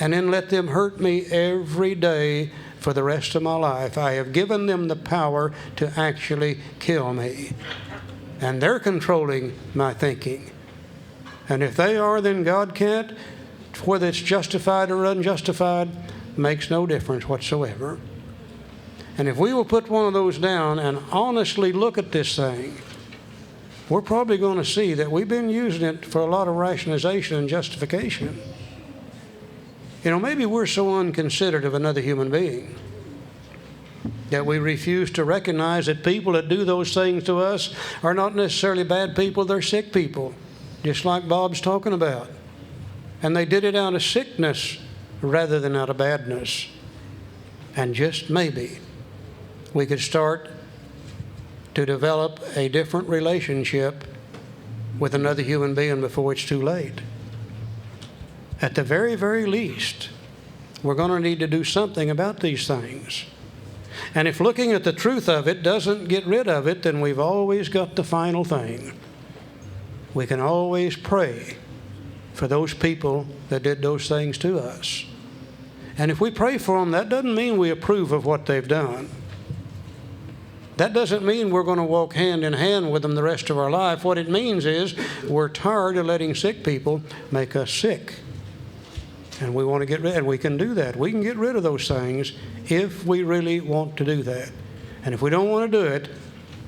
and then let them hurt me every day for the rest of my life. I have given them the power to actually kill me. And they're controlling my thinking. And if they are, then God can't. Whether it's justified or unjustified makes no difference whatsoever. And if we will put one of those down and honestly look at this thing, we're probably going to see that we've been using it for a lot of rationalization and justification. You know, maybe we're so unconsiderate of another human being that we refuse to recognize that people that do those things to us are not necessarily bad people, they're sick people, just like Bob's talking about. And they did it out of sickness rather than out of badness. And just maybe we could start to develop a different relationship with another human being before it's too late. At the very, very least, we're going to need to do something about these things. And if looking at the truth of it doesn't get rid of it, then we've always got the final thing. We can always pray for those people that did those things to us. And if we pray for them, that doesn't mean we approve of what they've done. That doesn't mean we're going to walk hand in hand with them the rest of our life. What it means is we're tired of letting sick people make us sick. And we want to get rid, and we can do that. We can get rid of those things if we really want to do that. And if we don't want to do it,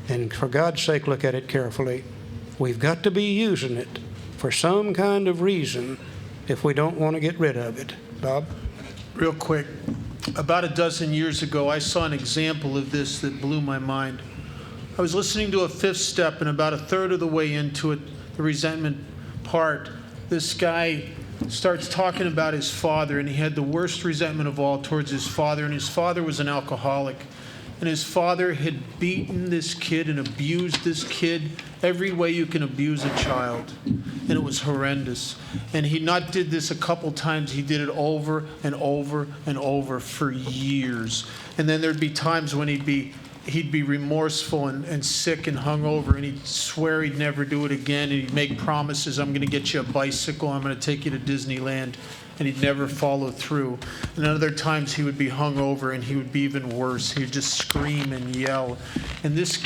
then for God's sake, look at it carefully. We've got to be using it for some kind of reason if we don't want to get rid of it. Bob? Real quick, about a dozen years ago, I saw an example of this that blew my mind. I was listening to a fifth step, and about a third of the way into it, the resentment part, this guy starts talking about his father, and he had the worst resentment of all towards his father, and his father was an alcoholic. And his father had beaten this kid and abused this kid every way you can abuse a child. And it was horrendous. And he not did this a couple times, he did it over and over and over for years. And then there'd be times when he'd be he'd be remorseful and sick and hungover, and he'd swear he'd never do it again, and he'd make promises, I'm going to get you a bicycle, I'm going to take you to Disneyland, and he'd never follow through. And other times he would be hungover, and he would be even worse. He would just scream and yell. And this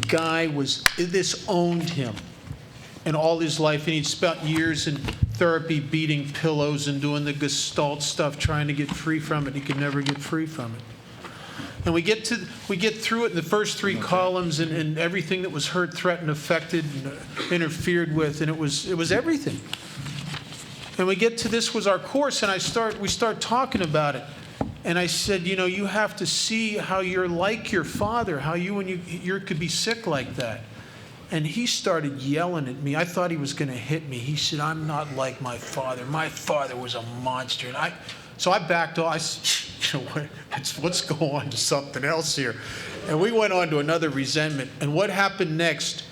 guy this owned him in all his life, and he'd spent years in therapy beating pillows and doing the Gestalt stuff, trying to get free from it. He could never get free from it. And we get through it in the first three columns, and everything that was hurt, threatened, affected, and interfered with, and it was everything. And we get to this was our course, and we start talking about it. And I said, you have to see how you're like your father, how you could be sick like that. And he started yelling at me. I thought he was going to hit me. He said, I'm not like my father. My father was a monster. And so I backed off. I said, let's go on to something else here. And we went on to another resentment. And what happened next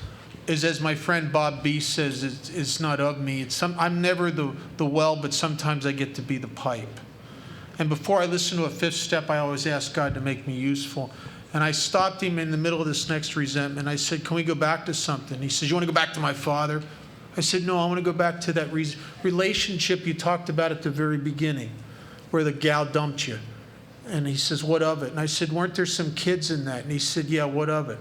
is, as my friend Bob B. says, it's not of me. I'm never the well, but sometimes I get to be the pipe. And before I listen to a fifth step, I always ask God to make me useful. And I stopped him in the middle of this next resentment. I said, can we go back to something? He says, you want to go back to my father? I said, no, I want to go back to that relationship you talked about at the very beginning, where the gal dumped you. And he says, what of it? And I said, weren't there some kids in that? And he said, yeah, what of it?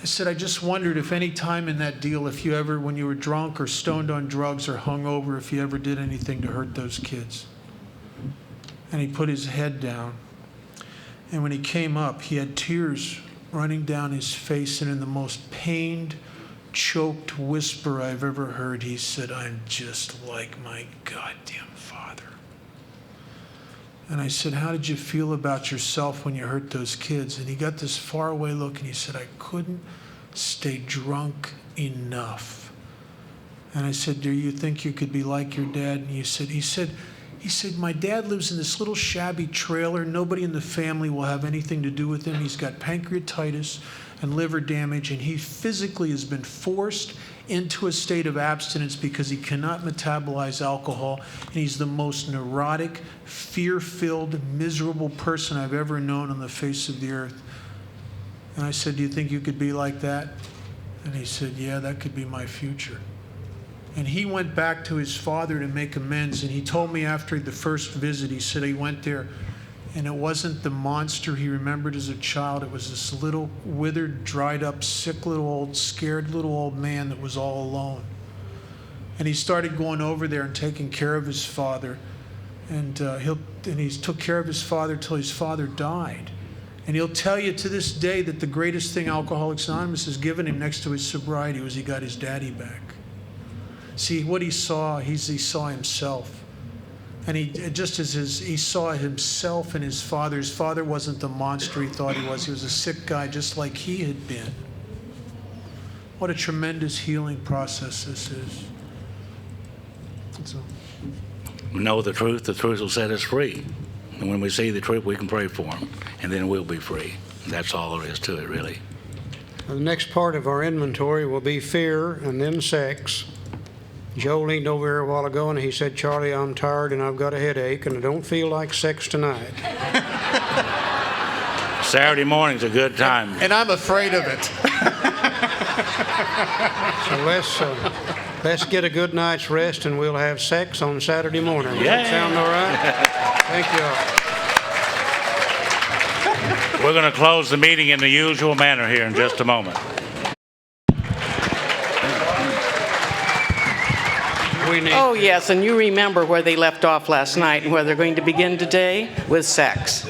I said, I just wondered if any time in that deal, if you ever, when you were drunk or stoned on drugs or hungover, if you ever did anything to hurt those kids. And he put his head down. And when he came up, he had tears running down his face, and in the most pained, choked whisper I've ever heard, he said, I'm just like my goddamn father. And I said, how did you feel about yourself when you hurt those kids? And he got this faraway look, and he said, I couldn't stay drunk enough. And I said, do you think you could be like your dad? And he said, my dad lives in this little shabby trailer. Nobody in the family will have anything to do with him. He's got pancreatitis and liver damage, and he physically has been forced into a state of abstinence because he cannot metabolize alcohol, and he's the most neurotic, fear-filled, miserable person I've ever known on the face of the earth. And I said, do you think you could be like that? And he said, yeah, that could be my future. And he went back to his father to make amends, and he told me after the first visit, he said he went there, and it wasn't the monster he remembered as a child. It was this little withered, dried up, sick little old, scared little old man that was all alone. And he started going over there and taking care of his father, and he took care of his father till his father died. And he'll tell you to this day that the greatest thing Alcoholics Anonymous has given him next to his sobriety was he got his daddy back. See, what he saw, he saw himself. And he saw himself in his father. His father wasn't the monster he thought he was. He was a sick guy just like he had been. What a tremendous healing process this is. So. We know the truth will set us free. And when we see the truth, we can pray for them, and then we'll be free. That's all there is to it, really. The next part of our inventory will be fear and then sex. Joe leaned over here a while ago and he said, Charlie, I'm tired and I've got a headache and I don't feel like sex tonight. Saturday morning's a good time. And I'm afraid of it. So let's get a good night's rest and we'll have sex on Saturday morning. Does Yeah. that sound all right? Thank you all. We're going to close the meeting in the usual manner here in just a moment. Oh, yes, and you remember where they left off last night and where they're going to begin today with sex.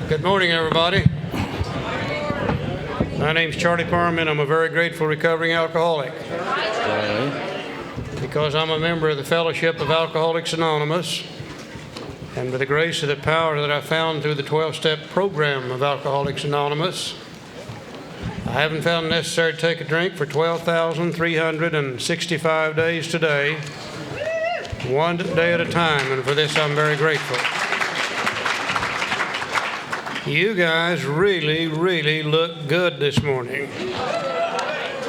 Good morning, everybody. My name's Charlie Parmley. I'm a very grateful recovering alcoholic. Because I'm a member of the Fellowship of Alcoholics Anonymous, and by the grace of the power that I found through the 12-step program of Alcoholics Anonymous, I haven't found it necessary to take a drink for 12,365 days today, one day at a time, and for this I'm very grateful. You guys really, really look good this morning.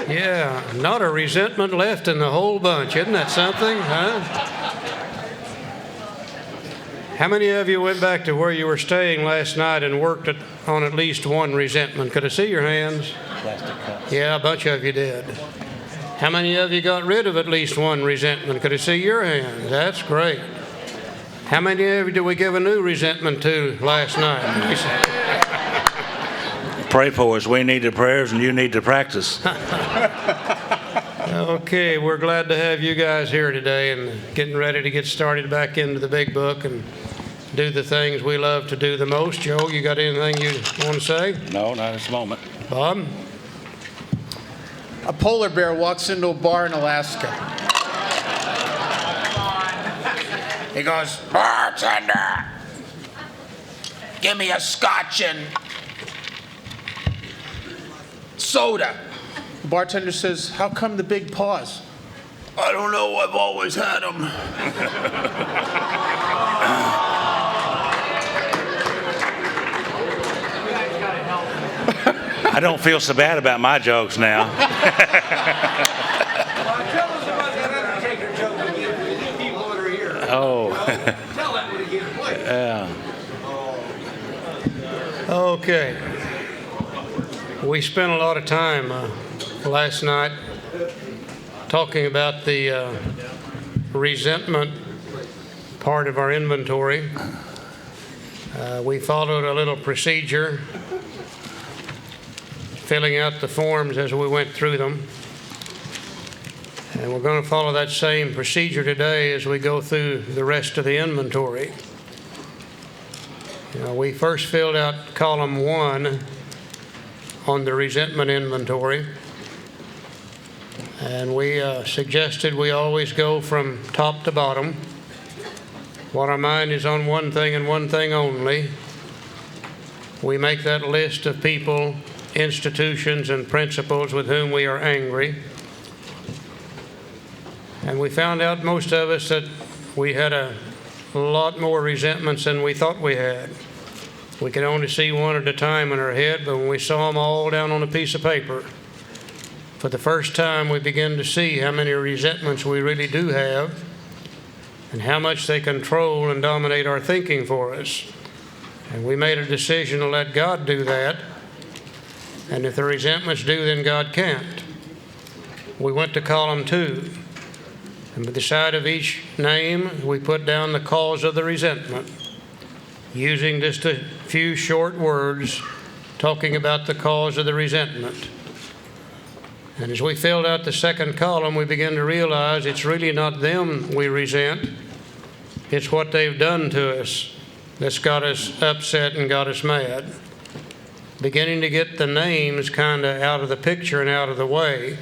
Yeah, not a resentment left in the whole bunch. Isn't that something, huh? How many of you went back to where you were staying last night and worked on at least one resentment? Could I see your hands? Yeah, a bunch of you did. How many of you got rid of at least one resentment? Could I see your hands? That's great. How many of you did we give a new resentment to last night? Pray for us. We need the prayers and you need to practice. Okay, we're glad to have you guys here today and getting ready to get started back into the big book and do the things we love to do the most. Joe, you got anything you want to say? No, not at this moment. Bob? A polar bear walks into a bar in Alaska. He goes, "Bartender, give me a scotch and soda." The bartender says, "How come the big paws?" "I don't know, I've always had them." I don't feel so bad about my jokes now. Tell us about that Undertaker joke again for the people that are here. Oh. Tell that one again, please. Yeah. Okay. We spent a lot of time last night talking about the resentment part of our inventory. We followed a little procedure, filling out the forms as we went through them. And we're going to follow that same procedure today as we go through the rest of the inventory. We first filled out column 1 on the resentment inventory. And we suggested we always go from top to bottom. While our mind is on one thing and one thing only, we make that list of people, institutions, and principles with whom we are angry. And we found out, most of us, that we had a lot more resentments than we thought we had. We could only see one at a time in our head, but when we saw them all down on a piece of paper, for the first time we began to see how many resentments we really do have and how much they control and dominate our thinking for us. And we made a decision to let God do that. And if the resentments do, then God can't. We went to column 2. And by the side of each name, we put down the cause of the resentment, using just a few short words talking about the cause of the resentment. And as we filled out the second column, we began to realize it's really not them we resent. It's what they've done to us that's got us upset and got us mad. Beginning to get the names kind of out of the picture and out of the way,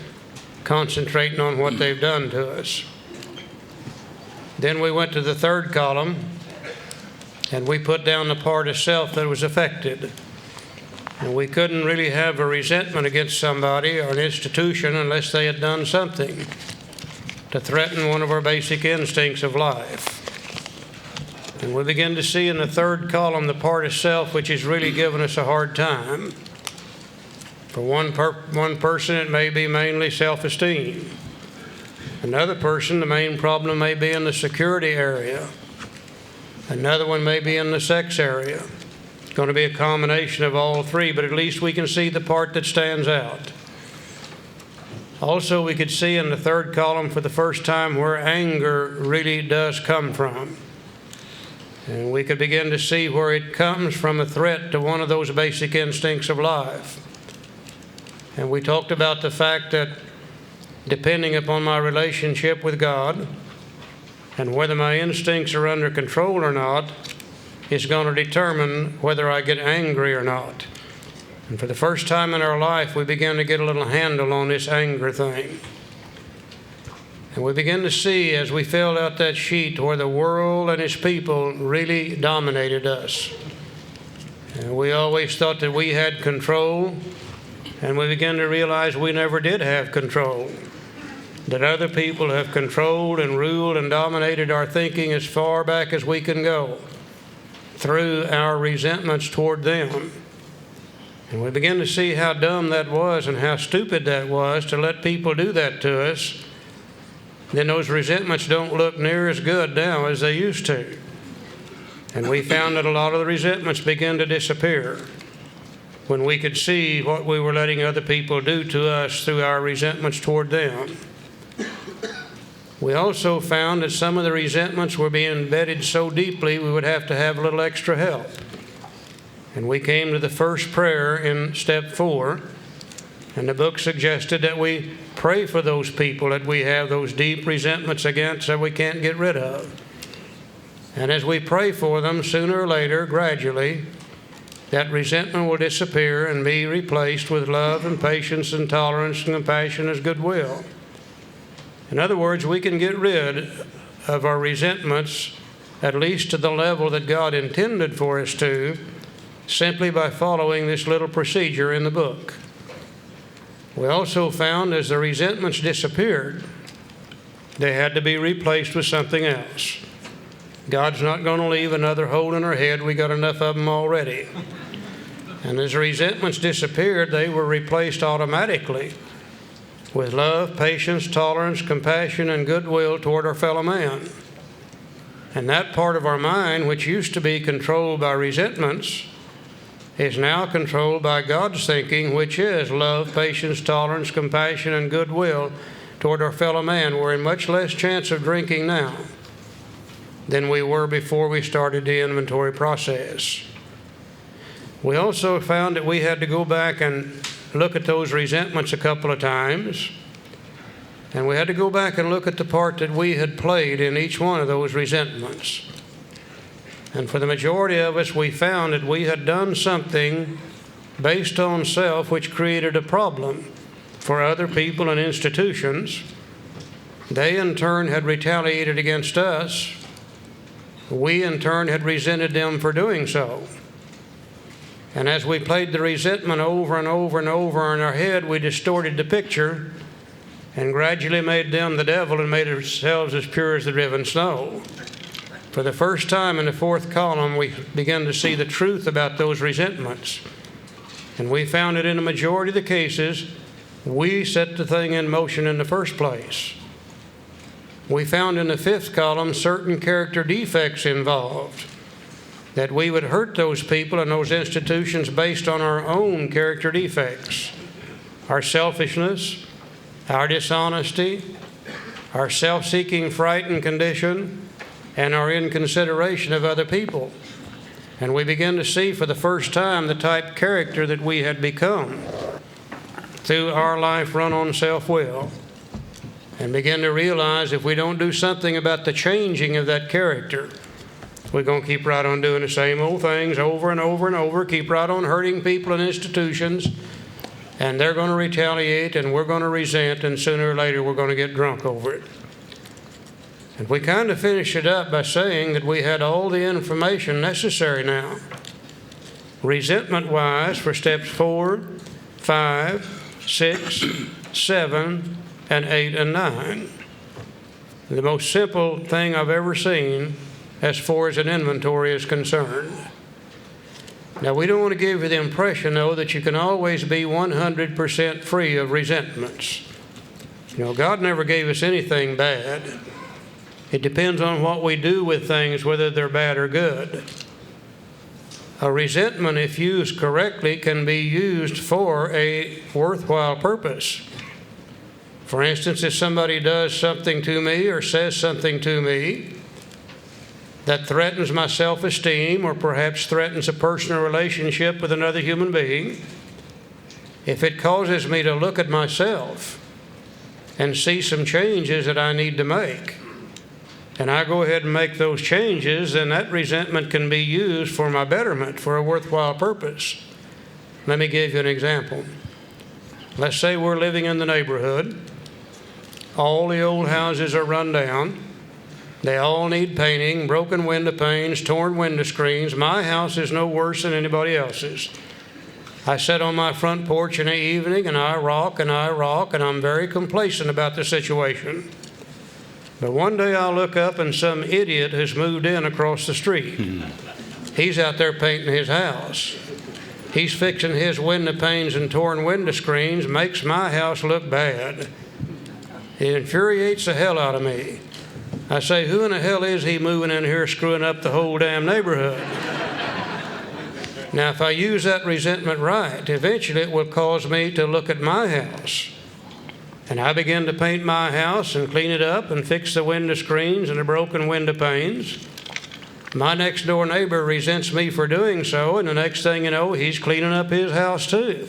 concentrating on what they've done to us. Then we went to the third column, and we put down the part of self that was affected. And we couldn't really have a resentment against somebody or an institution unless they had done something to threaten one of our basic instincts of life. And we begin to see in the third column the part of self which is really giving us a hard time. For one person, it may be mainly self-esteem. Another person, the main problem may be in the security area. Another one may be in the sex area. It's going to be a combination of all three, but at least we can see the part that stands out. Also, we could see in the third column for the first time where anger really does come from. And we could begin to see where it comes from a threat to one of those basic instincts of life. And we talked about the fact that depending upon my relationship with God and whether my instincts are under control or not, is going to determine whether I get angry or not. And for the first time in our life, we began to get a little handle on this anger thing. And we begin to see, as we filled out that sheet, where the world and its people really dominated us. And we always thought that we had control, and we began to realize we never did have control. That other people have controlled and ruled and dominated our thinking as far back as we can go through our resentments toward them. And we begin to see how dumb that was and how stupid that was to let people do that to us. Then those resentments don't look near as good now as they used to. And we found that a lot of the resentments began to disappear when we could see what we were letting other people do to us through our resentments toward them. We also found that some of the resentments were being embedded so deeply we would have to have a little extra help. And we came to the first prayer in step 4, and the book suggested that we pray for those people that we have those deep resentments against that we can't get rid of. And as we pray for them, sooner or later, gradually, that resentment will disappear and be replaced with love and patience and tolerance and compassion and goodwill. In other words, we can get rid of our resentments, at least to the level that God intended for us to, simply by following this little procedure in the book. We also found as the resentments disappeared, they had to be replaced with something else. God's not going to leave another hole in our head. We got enough of them already. And as the resentments disappeared, they were replaced automatically with love, patience, tolerance, compassion, and goodwill toward our fellow man. And that part of our mind, which used to be controlled by resentments, is now controlled by God's thinking, which is love, patience, tolerance, compassion, and goodwill toward our fellow man. We're in much less chance of drinking now than we were before we started the inventory process. We also found that we had to go back and look at those resentments a couple of times, and we had to go back and look at the part that we had played in each one of those resentments. And for the majority of us, we found that we had done something based on self which created a problem for other people and institutions. They in turn had retaliated against us. We in turn had resented them for doing so. And as we played the resentment over and over and over in our head, we distorted the picture and gradually made them the devil and made ourselves as pure as the driven snow. For the first time in the 4th column, we began to see the truth about those resentments. And we found that in the majority of the cases, we set the thing in motion in the first place. We found in the 5th column certain character defects involved, that we would hurt those people and those institutions based on our own character defects, our selfishness, our dishonesty, our self-seeking frightened condition, and our inconsideration of other people. And we begin to see for the first time the type character that we had become through our life run on self-will, and begin to realize if we don't do something about the changing of that character, we're going to keep right on doing the same old things over and over and over, keep right on hurting people and institutions, and they're going to retaliate and we're going to resent, and sooner or later we're going to get drunk over it. And we kind of finish it up by saying that we had all the information necessary now, resentment-wise, for steps 4, 5, 6, 7, and 8, and 9. The most simple thing I've ever seen as far as an inventory is concerned. Now, we don't want to give you the impression, though, that you can always be 100% free of resentments. You know, God never gave us anything bad. It depends on what we do with things, whether they're bad or good. A resentment, if used correctly, can be used for a worthwhile purpose. For instance, if somebody does something to me or says something to me that threatens my self-esteem or perhaps threatens a personal relationship with another human being, if it causes me to look at myself and see some changes that I need to make, and I go ahead and make those changes, then that resentment can be used for my betterment, for a worthwhile purpose. Let me give you an example. Let's say we're living in the neighborhood. All the old houses are run down. They all need painting, broken window panes, torn window screens. My house is no worse than anybody else's. I sit on my front porch in the evening and I rock and I'm very complacent about the situation. But one day I'll look up and some idiot has moved in across the street. He's out there painting his house. He's fixing his window panes and torn window screens, makes my house look bad. It infuriates the hell out of me. I say, who in the hell is he moving in here screwing up the whole damn neighborhood? Now, if I use that resentment right, eventually it will cause me to look at my house. And I begin to paint my house and clean it up and fix the window screens and the broken window panes. My next door neighbor resents me for doing so, and the next thing you know, he's cleaning up his house too.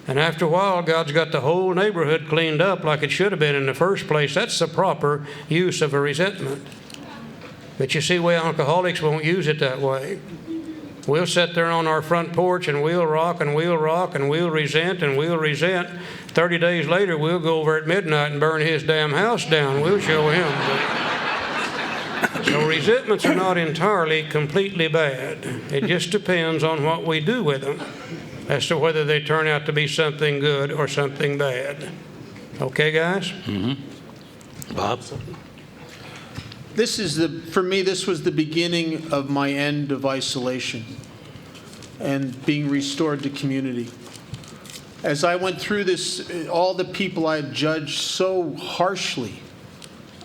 And after a while, God's got the whole neighborhood cleaned up like it should have been in the first place. That's the proper use of a resentment. But you see, we alcoholics won't use it that way. We'll sit there on our front porch and we'll rock and we'll rock and we'll resent and we'll resent. 30 days later, we'll go over at midnight and burn his damn house down. We'll show him. So resentments are not entirely completely bad. It just depends on what we do with them as to whether they turn out to be something good or something bad. Okay, guys? Mm-hmm. Bob? For me, this was the beginning of my end of isolation and being restored to community. As I went through this, all the people I had judged so harshly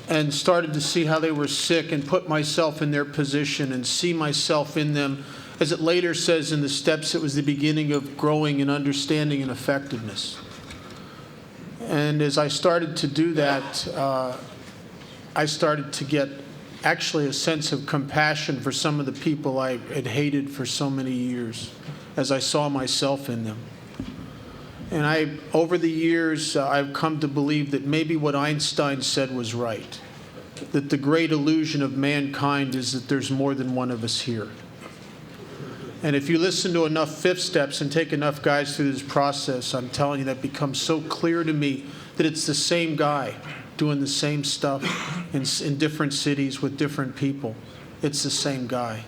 and started to see how they were sick and put myself in their position and see myself in them. As it later says in the steps, it was the beginning of growing in understanding and effectiveness. And as I started to do that, I started to get actually a sense of compassion for some of the people I had hated for so many years, as I saw myself in them. And over the years, I've come to believe that maybe what Einstein said was right, that the great illusion of mankind is that there's more than one of us here. And if you listen to enough fifth steps and take enough guys through this process, I'm telling you, that becomes so clear to me that it's the same guy doing the same stuff in different cities with different people. It's the same guy.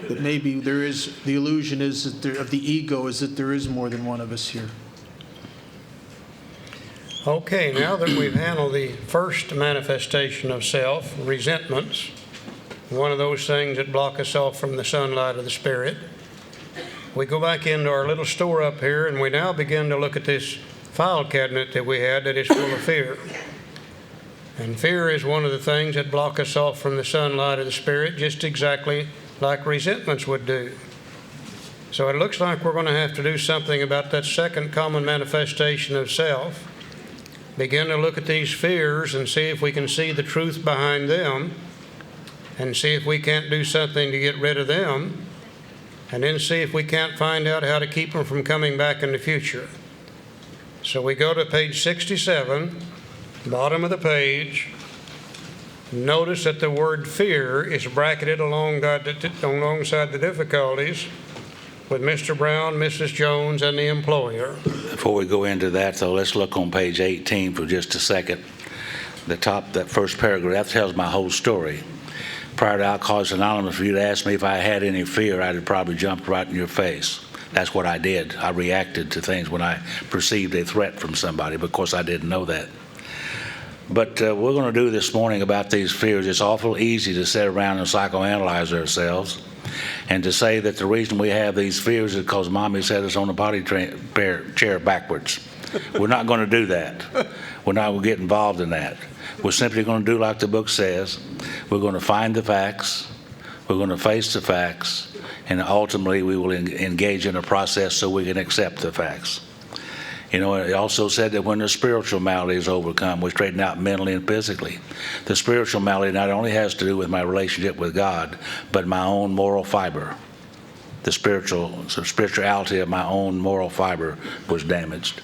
That maybe there is, the illusion is that of the ego is that there is more than one of us here. Okay, now that we've handled the first manifestation of self, resentments, one of those things that block us off from the sunlight of the Spirit, we go back into our little store up here and we now begin to look at this file cabinet that we had that is full of fear. And fear is one of the things that block us off from the sunlight of the Spirit, just exactly like resentments would do. So it looks like we're going to have to do something about that second common manifestation of self. Begin to look at these fears and see if we can see the truth behind them, and see if we can't do something to get rid of them, and then see if we can't find out how to keep them from coming back in the future. So we go to page 67, bottom of the page. Notice that the word fear is bracketed alongside the difficulties with Mr. Brown, Mrs. Jones, and the employer. Before we go into that, though, let's look on page 18 for just a second. The top, that first paragraph, tells my whole story. Prior to Alcoholics Anonymous, for you to ask me if I had any fear, I'd have probably jumped right in your face. That's what I did. I reacted to things when I perceived a threat from somebody, because I didn't know that. But we're going to do this morning about these fears. It's awful easy to sit around and psychoanalyze ourselves and to say that the reason we have these fears is because Mommy set us on the potty chair backwards. We're not going to do that. We're not going to get involved in that. We're simply going to do like the book says. We're going to find the facts. We're going to face the facts. And ultimately, we will engage in a process so we can accept the facts. You know, it also said that when the spiritual malady is overcome, we straighten out mentally and physically. The spiritual malady not only has to do with my relationship with God, but my own moral fiber. The spirituality of my own moral fiber was damaged.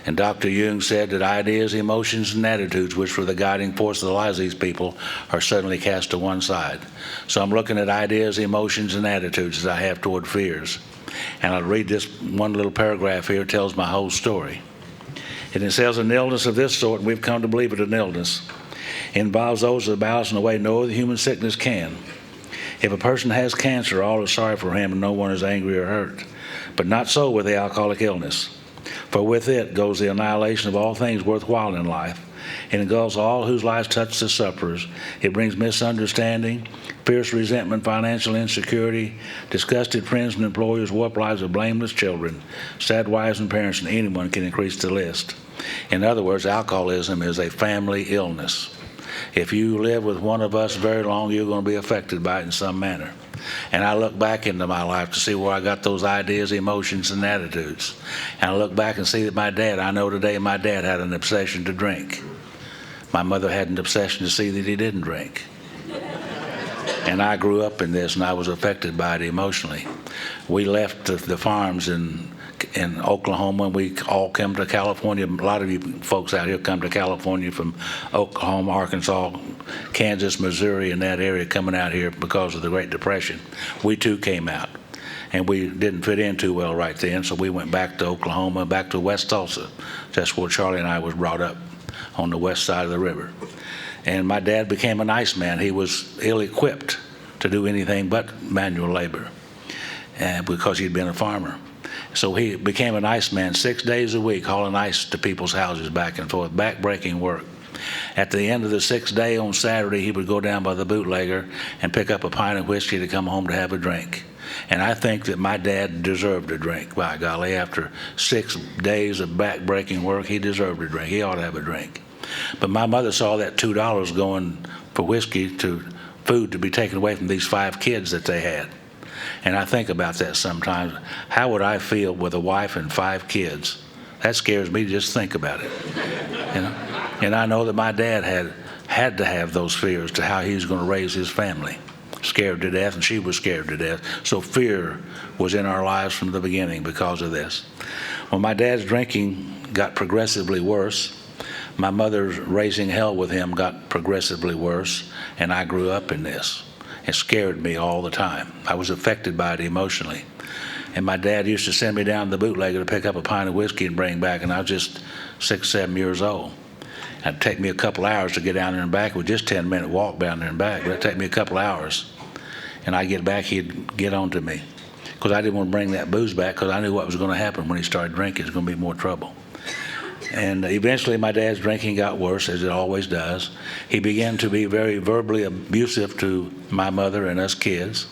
And Dr. Jung said that ideas, emotions, and attitudes, which were the guiding force of the lives of these people, are suddenly cast to one side. So I'm looking at ideas, emotions, and attitudes that I have toward fears. And I'll read this one little paragraph here. It tells my whole story. And it says, an illness of this sort, and we've come to believe it an illness, involves those that balance in a way no other human sickness can. If a person has cancer, all are sorry for him, and no one is angry or hurt. But not so with the alcoholic illness. For with it goes the annihilation of all things worthwhile in life. It engulfs all whose lives touch the sufferers. It brings misunderstanding, fierce resentment, financial insecurity, disgusted friends and employers, warped lives of blameless children, sad wives and parents, and anyone can increase the list. In other words, alcoholism is a family illness. If you live with one of us very long, you're going to be affected by it in some manner. And I look back into my life to see where I got those ideas, emotions, and attitudes. And I look back and see that I know today my dad had an obsession to drink. My mother had an obsession to see that he didn't drink. And I grew up in this, and I was affected by it emotionally. We left the farms in Oklahoma, and we all came to California. A lot of you folks out here come to California from Oklahoma, Arkansas, Kansas, Missouri, and that area, coming out here because of the Great Depression. We too came out, and we didn't fit in too well right then, so we went back to Oklahoma, back to West Tulsa. That's where Charlie and I was brought up, on the west side of the river. And my dad became a nice man. He was ill-equipped to do anything but manual labor, because he'd been a farmer. So he became a nice man, 6 days a week, hauling ice to people's houses back and forth, back-breaking work. At the end of the 6th day on Saturday, he would go down by the bootlegger and pick up a pint of whiskey to come home to have a drink. And I think that my dad deserved a drink, by golly. After 6 days of back-breaking work, he deserved a drink. He ought to have a drink. But my mother saw that $2 going for whiskey to food to be taken away from these 5 kids that they had. And I think about that sometimes. How would I feel with a wife and 5 kids? That scares me to just think about it. You know? And I know that my dad had to have those fears to how he was going to raise his family. Scared to death, and she was scared to death. So fear was in our lives from the beginning because of this. When my dad's drinking got progressively worse, my mother's raising hell with him got progressively worse, and I grew up in this. It scared me all the time. I was affected by it emotionally. And my dad used to send me down to the bootlegger to pick up a pint of whiskey and bring back, and I was just 6, 7 years old. It'd take me a couple hours to get down there and back. It was just a 10-minute walk down there and back, but it'd take me a couple hours. And I'd get back, he'd get on to me. Because I didn't want to bring that booze back, because I knew what was going to happen when he started drinking. It was going to be more trouble. And eventually my dad's drinking got worse, as it always does. He began to be very verbally abusive to my mother and us kids.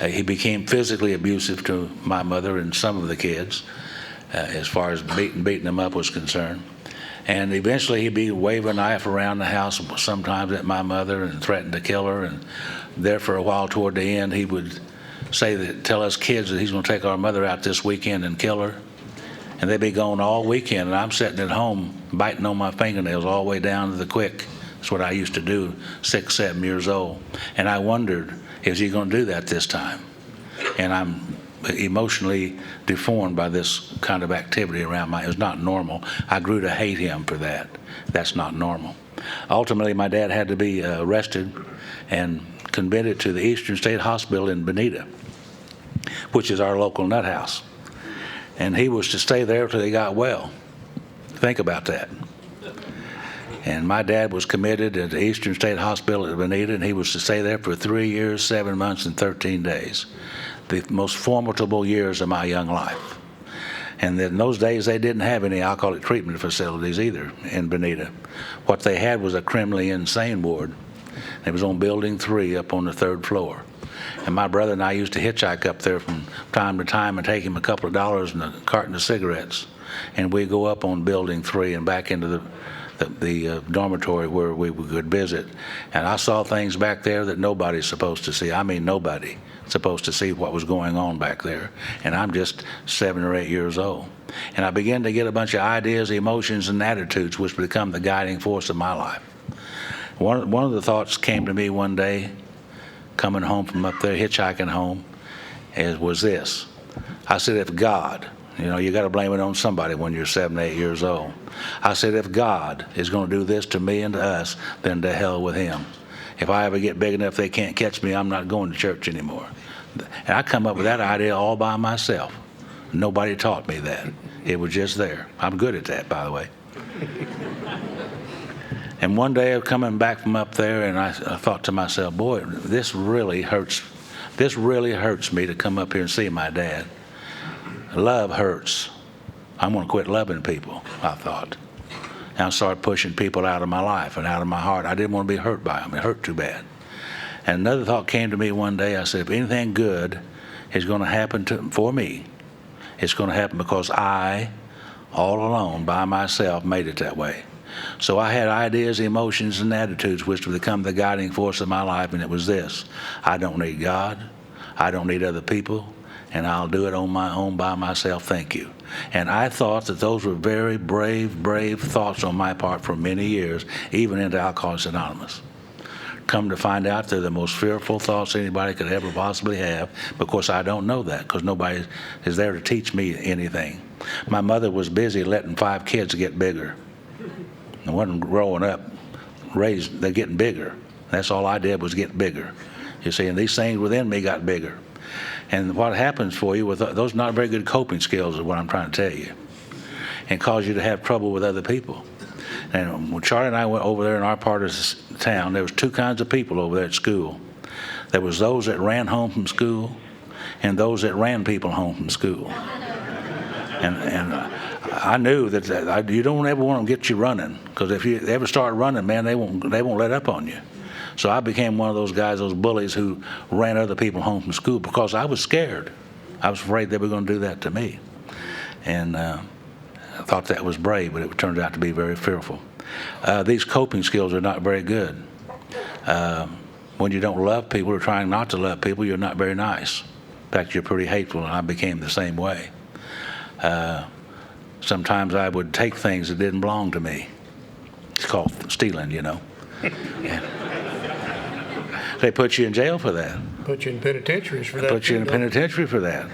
He became physically abusive to my mother and some of the kids, as far as beating them up was concerned. And eventually he'd be waving a knife around the house sometimes at my mother and threaten to kill her. And there for a while toward the end, he would tell us kids that he's going to take our mother out this weekend and kill her. And they'd be gone all weekend, and I'm sitting at home biting on my fingernails all the way down to the quick. That's what I used to do, 6, 7 years old. And I wondered, is he going to do that this time? And I'm emotionally deformed by this kind of activity around it was not normal. I grew to hate him for that. That's not normal. Ultimately, my dad had to be arrested and committed to the Eastern State Hospital in Bonita, which is our local nut house. And he was to stay there till he got well. Think about that. And my dad was committed at the Eastern State Hospital at Bonita, and he was to stay there for 3 years, 7 months, and 13 days. The most formidable years of my young life. And in those days, they didn't have any alcoholic treatment facilities either in Bonita. What they had was a criminally insane ward. It was on Building 3 up on the 3rd floor. And my brother and I used to hitchhike up there from time to time and take him a couple of dollars and a carton of cigarettes. And we'd go up on Building 3 and back into the dormitory where we could visit. And I saw things back there that nobody's supposed to see. I mean, nobody supposed to see what was going on back there. And I'm just 7 or 8 years old. And I began to get a bunch of ideas, emotions, and attitudes which become the guiding force of my life. One of the thoughts came to me one day, coming home from up there, hitchhiking home, was this. I said, if God, you got to blame it on somebody when you're 7, 8 years old. I said, if God is going to do this to me and to us, then to hell with him. If I ever get big enough they can't catch me, I'm not going to church anymore. And I come up with that idea all by myself. Nobody taught me that. It was just there. I'm good at that, by the way. And one day I was coming back from up there, and I thought to myself, boy, this really hurts. This really hurts me to come up here and see my dad. Love hurts. I'm going to quit loving people, I thought. And I started pushing people out of my life and out of my heart. I didn't want to be hurt by them. It hurt too bad. And another thought came to me one day. I said, if anything good is going to happen for me, it's going to happen because I, all alone, by myself, made it that way. So I had ideas, emotions, and attitudes which would become the guiding force of my life, and it was this: I don't need God, I don't need other people, and I'll do it on my own by myself, thank you. And I thought that those were very brave thoughts on my part for many years, even into Alcoholics Anonymous. Come to find out they're the most fearful thoughts anybody could ever possibly have, because I don't know that, because nobody is there to teach me anything. My mother was busy letting 5 kids get bigger. I wasn't growing up, raised, they're getting bigger. That's all I did was get bigger. You see, and these things within me got bigger. And what happens for you with those not very good coping skills is what I'm trying to tell you, and cause you to have trouble with other people. And when Charlie and I went over there in our part of the town, there was 2 kinds of people over there at school. There was those that ran home from school, and those that ran people home from school. And I knew that you don't ever want to get you running, because if you ever start running, man, they won't let up on you. So I became one of those guys, those bullies who ran other people home from school, because I was scared. I was afraid they were going to do that to me. And I thought that was brave, but it turned out to be very fearful. These coping skills are not very good. When you don't love people or trying not to love people, you're not very nice. In fact, you're pretty hateful, and I became the same way. Sometimes I would take things that didn't belong to me. It's called stealing, you know. Yeah. They put you in jail for that. Put you in penitentiaries for that. Put you in a penitentiary for that.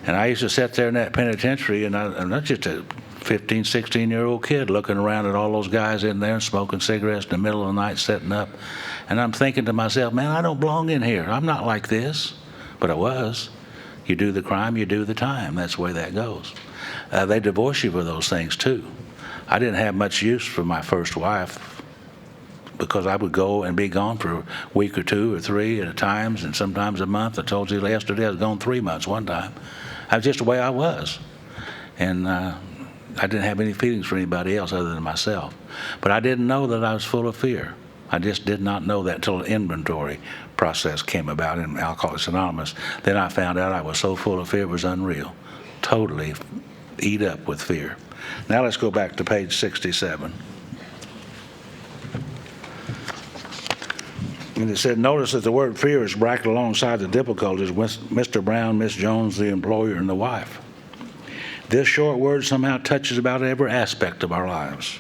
And I used to sit there in that penitentiary, and I'm not just a 15, 16-year-old kid looking around at all those guys in there smoking cigarettes in the middle of the night, setting up. And I'm thinking to myself, man, I don't belong in here. I'm not like this. But I was. You do the crime, you do the time. That's the way that goes. They divorce you for those things, too. I didn't have much use for my first wife, because I would go and be gone for a week or 2 or 3 at a time, and sometimes a month. I told you yesterday I was gone 3 months one time. That was just the way I was. And I didn't have any feelings for anybody else other than myself. But I didn't know that I was full of fear. I just did not know that until an inventory process came about in Alcoholics Anonymous. Then I found out I was so full of fear it was unreal. Totally eat up with fear. Now let's go back to page 67. And it said, notice that the word fear is bracketed alongside the difficulties with Mr. Brown, Miss Jones, the employer, and the wife. This short word somehow touches about every aspect of our lives.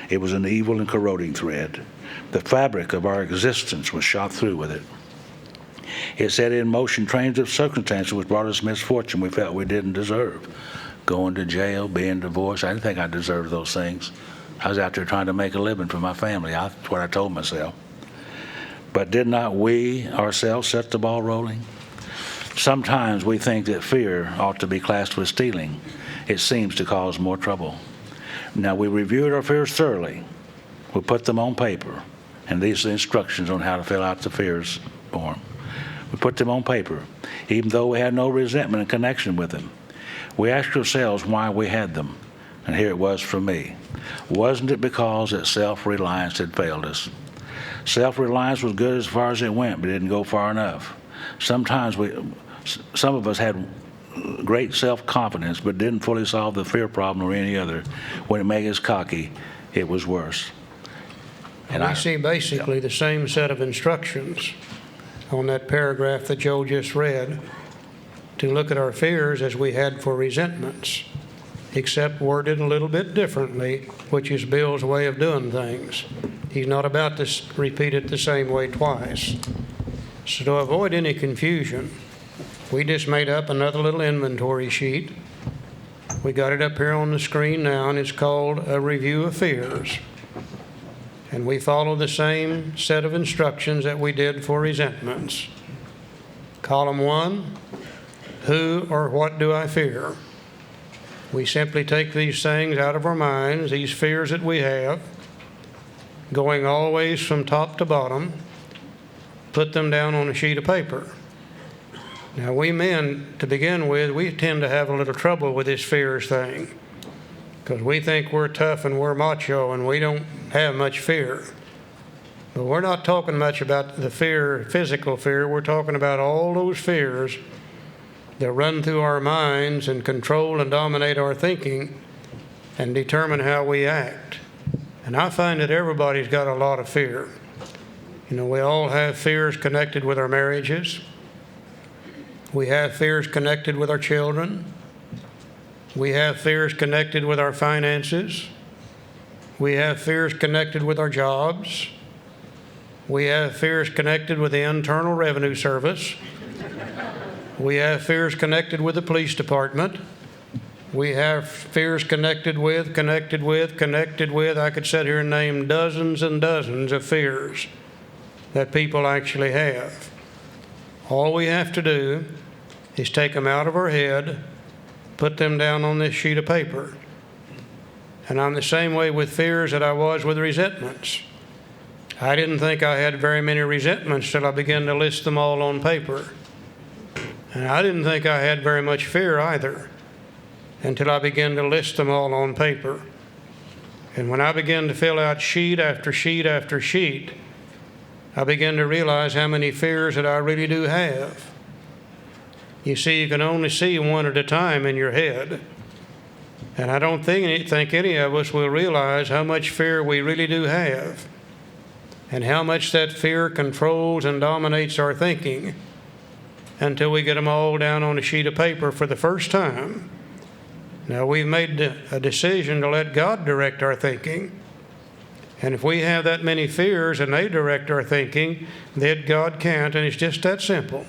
It was an evil and corroding thread. The fabric of our existence was shot through with it. It set in motion trains of circumstances which brought us misfortune we felt we didn't deserve. Going to jail, being divorced, I didn't think I deserved those things. I was out there trying to make a living for my family. That's what I told myself. But did not we ourselves set the ball rolling? Sometimes we think that fear ought to be classed with stealing. It seems to cause more trouble. Now, we reviewed our fears thoroughly. We put them on paper, and these are the instructions on how to fill out the fears form. We put them on paper, even though we had no resentment in connection with them. We asked ourselves why we had them, and here it was for me. Wasn't it because that self-reliance had failed us? Self-reliance was good as far as it went, but it didn't go far enough. Sometimes some of us had great self-confidence, but didn't fully solve the fear problem or any other. When it made us cocky, it was worse. And we see basically the same set of instructions on that paragraph that Joe just read, to look at our fears as we had for resentments, except worded a little bit differently, which is Bill's way of doing things. He's not about to repeat it the same way twice. So to avoid any confusion, we just made up another little inventory sheet. We got it up here on the screen now, and it's called a review of fears. And we follow the same set of instructions that we did for resentments. Column 1, who or what do I fear? We simply take these things out of our minds, these fears that we have, going always from top to bottom, put them down on a sheet of paper. Now, we men, to begin with, we tend to have a little trouble with this fears thing, because we think we're tough and we're macho and we don't have much fear. But we're not talking much about the fear, physical fear. We're talking about all those fears that run through our minds and control and dominate our thinking and determine how we act. And I find that everybody's got a lot of fear. You know, we all have fears connected with our marriages. We have fears connected with our children. We have fears connected with our finances. We have fears connected with our jobs. We have fears connected with the Internal Revenue Service. We have fears connected with the police department. We have fears connected with. I could sit here and name dozens and dozens of fears that people actually have. All we have to do is take them out of our head, put them down on this sheet of paper. And I'm the same way with fears that I was with resentments. I didn't think I had very many resentments till I began to list them all on paper. And I didn't think I had very much fear either until I began to list them all on paper. And when I began to fill out sheet after sheet after sheet, I began to realize how many fears that I really do have. You see, you can only see one at a time in your head. And I don't think any of us will realize how much fear we really do have and how much that fear controls and dominates our thinking until we get them all down on a sheet of paper for the first time. Now, we've made a decision to let God direct our thinking. And if we have that many fears and they direct our thinking, then God can't, and it's just that simple.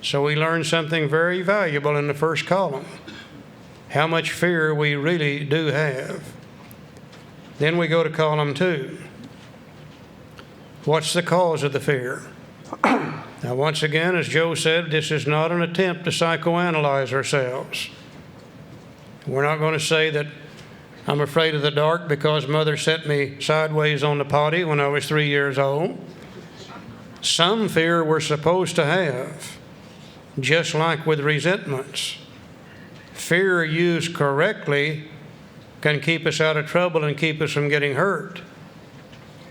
So we learn something very valuable in the first column, how much fear we really do have. Then we go to column 2. What's the cause of the fear? Now, once again, as Joe said, this is not an attempt to psychoanalyze ourselves. We're not going to say that I'm afraid of the dark because Mother set me sideways on the potty when I was 3 years old. Some fear we're supposed to have, just like with resentments. Fear used correctly can keep us out of trouble and keep us from getting hurt.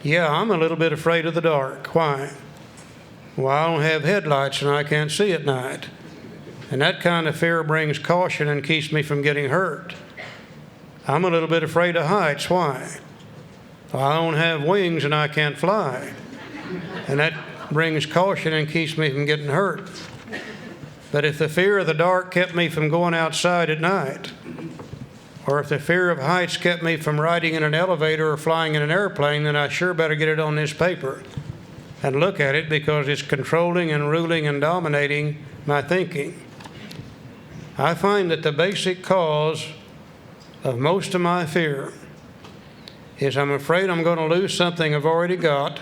Yeah, I'm a little bit afraid of the dark. Why? Well, I don't have headlights and I can't see at night. And that kind of fear brings caution and keeps me from getting hurt. I'm a little bit afraid of heights. Why? Well, I don't have wings and I can't fly. And that brings caution and keeps me from getting hurt. But if the fear of the dark kept me from going outside at night, or if the fear of heights kept me from riding in an elevator or flying in an airplane, then I sure better get it on this paper and look at it because it's controlling and ruling and dominating my thinking. I find that the basic cause of most of my fear is I'm afraid I'm going to lose something I've already got.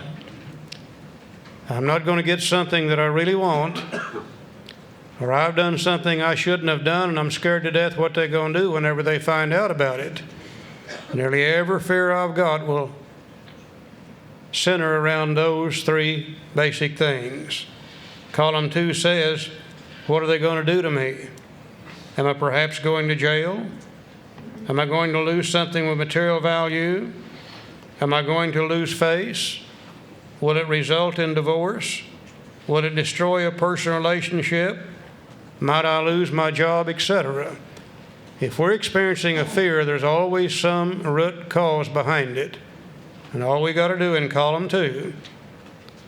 I'm not going to get something that I really want. Or I've done something I shouldn't have done, and I'm scared to death what they're going to do whenever they find out about it. Nearly every fear I've got will center around those 3 basic things. Column 2 says, what are they going to do to me? Am I perhaps going to jail? Am I going to lose something with material value? Am I going to lose face? Will it result in divorce? Will it destroy a personal relationship? Might I lose my job, etc.? If we're experiencing a fear, there's always some root cause behind it. And all we got to do in column 2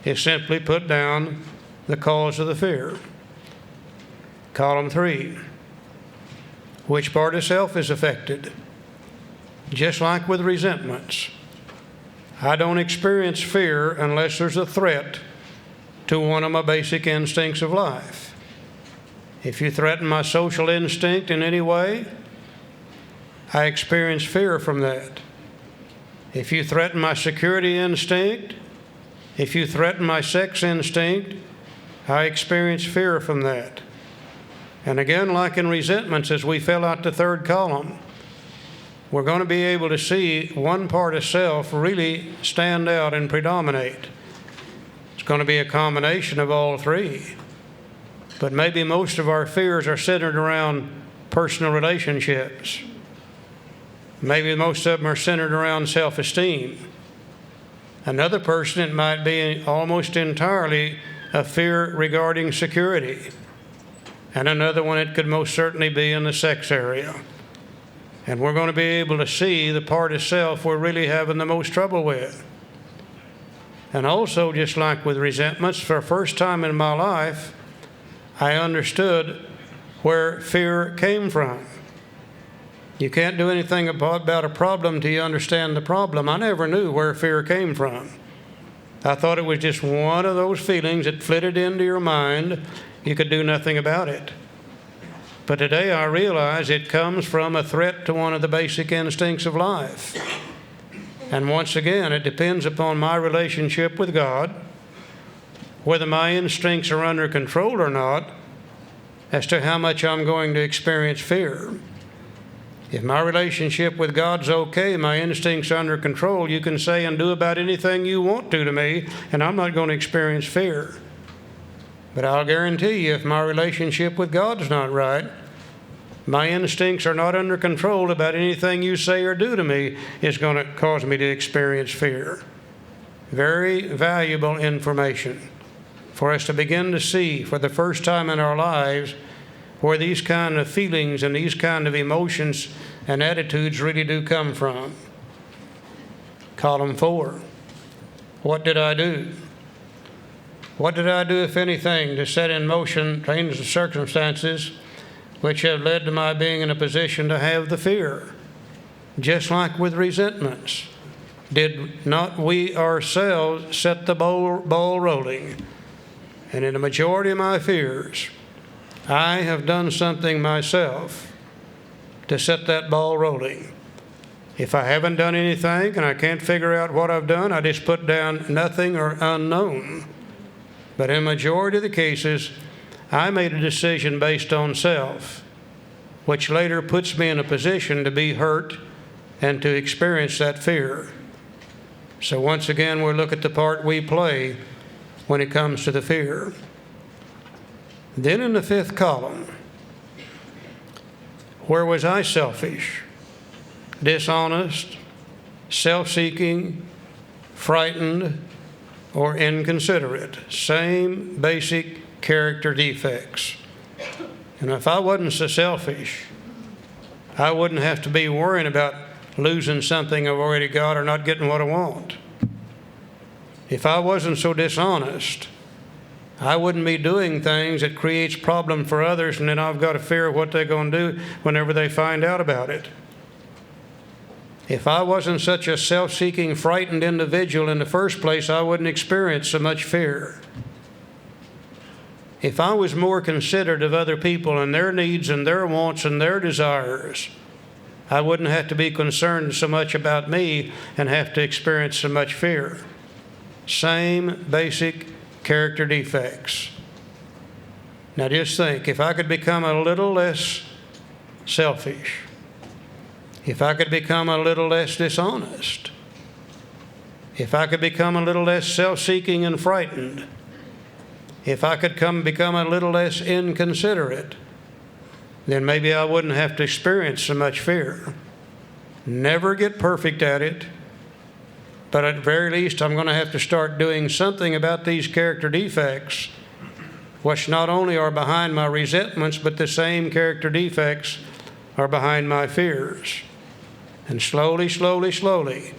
is simply put down the cause of the fear. Column 3, which part of self is affected? Just like with resentments, I don't experience fear unless there's a threat to one of my basic instincts of life. If you threaten my social instinct in any way, I experience fear from that. If you threaten my security instinct, if you threaten my sex instinct, I experience fear from that. And again, like in resentments, as we fill out the 3rd column, we're going to be able to see one part of self really stand out and predominate. It's going to be a combination of all 3. But maybe most of our fears are centered around personal relationships. Maybe most of them are centered around self-esteem. Another person, it might be almost entirely a fear regarding security. And another one, it could most certainly be in the sex area. And we're going to be able to see the part of self we're really having the most trouble with. And also, just like with resentments, for the first time in my life, I understood where fear came from. You can't do anything about a problem till you understand the problem. I never knew where fear came from. I thought it was just one of those feelings that flitted into your mind. You could do nothing about it. But today I realize it comes from a threat to one of the basic instincts of life. And once again, it depends upon my relationship with God, whether my instincts are under control or not, as to how much I'm going to experience fear. If my relationship with God's okay, my instincts are under control, you can say and do about anything you want to me, and I'm not going to experience fear. But I'll guarantee you, if my relationship with God's not right, my instincts are not under control about anything you say or do to me, it's going to cause me to experience fear. Very valuable information for us to begin to see for the first time in our lives where these kind of feelings and these kind of emotions and attitudes really do come from. Column 4. What did I do? What did I do, if anything, to set in motion change the circumstances which have led to my being in a position to have the fear? Just like with resentments. Did not we ourselves set the ball rolling? And in the majority of my fears, I have done something myself to set that ball rolling. If I haven't done anything and I can't figure out what I've done, I just put down nothing or unknown. But in the majority of the cases, I made a decision based on self, which later puts me in a position to be hurt and to experience that fear. So once again, we'll look at the part we play when it comes to the fear. Then in the 5th column, where was I selfish, dishonest, self-seeking, frightened, or inconsiderate? Same basic character defects. And if I wasn't so selfish, I wouldn't have to be worrying about losing something I've already got or not getting what I want. If I wasn't so dishonest, I wouldn't be doing things that creates problem for others, and then I've got to fear what they're going to do whenever they find out about it. If I wasn't such a self-seeking, frightened individual in the first place, I wouldn't experience so much fear. If I was more considerate of other people and their needs and their wants and their desires, I wouldn't have to be concerned so much about me and have to experience so much fear. Same basic character defects. Now just think, if I could become a little less selfish, if I could become a little less dishonest, if I could become a little less self-seeking and frightened, if I could become a little less inconsiderate, then maybe I wouldn't have to experience so much fear. Never get perfect at it, but at the very least I'm going to have to start doing something about these character defects, which not only are behind my resentments, but the same character defects are behind my fears. And slowly, slowly, slowly,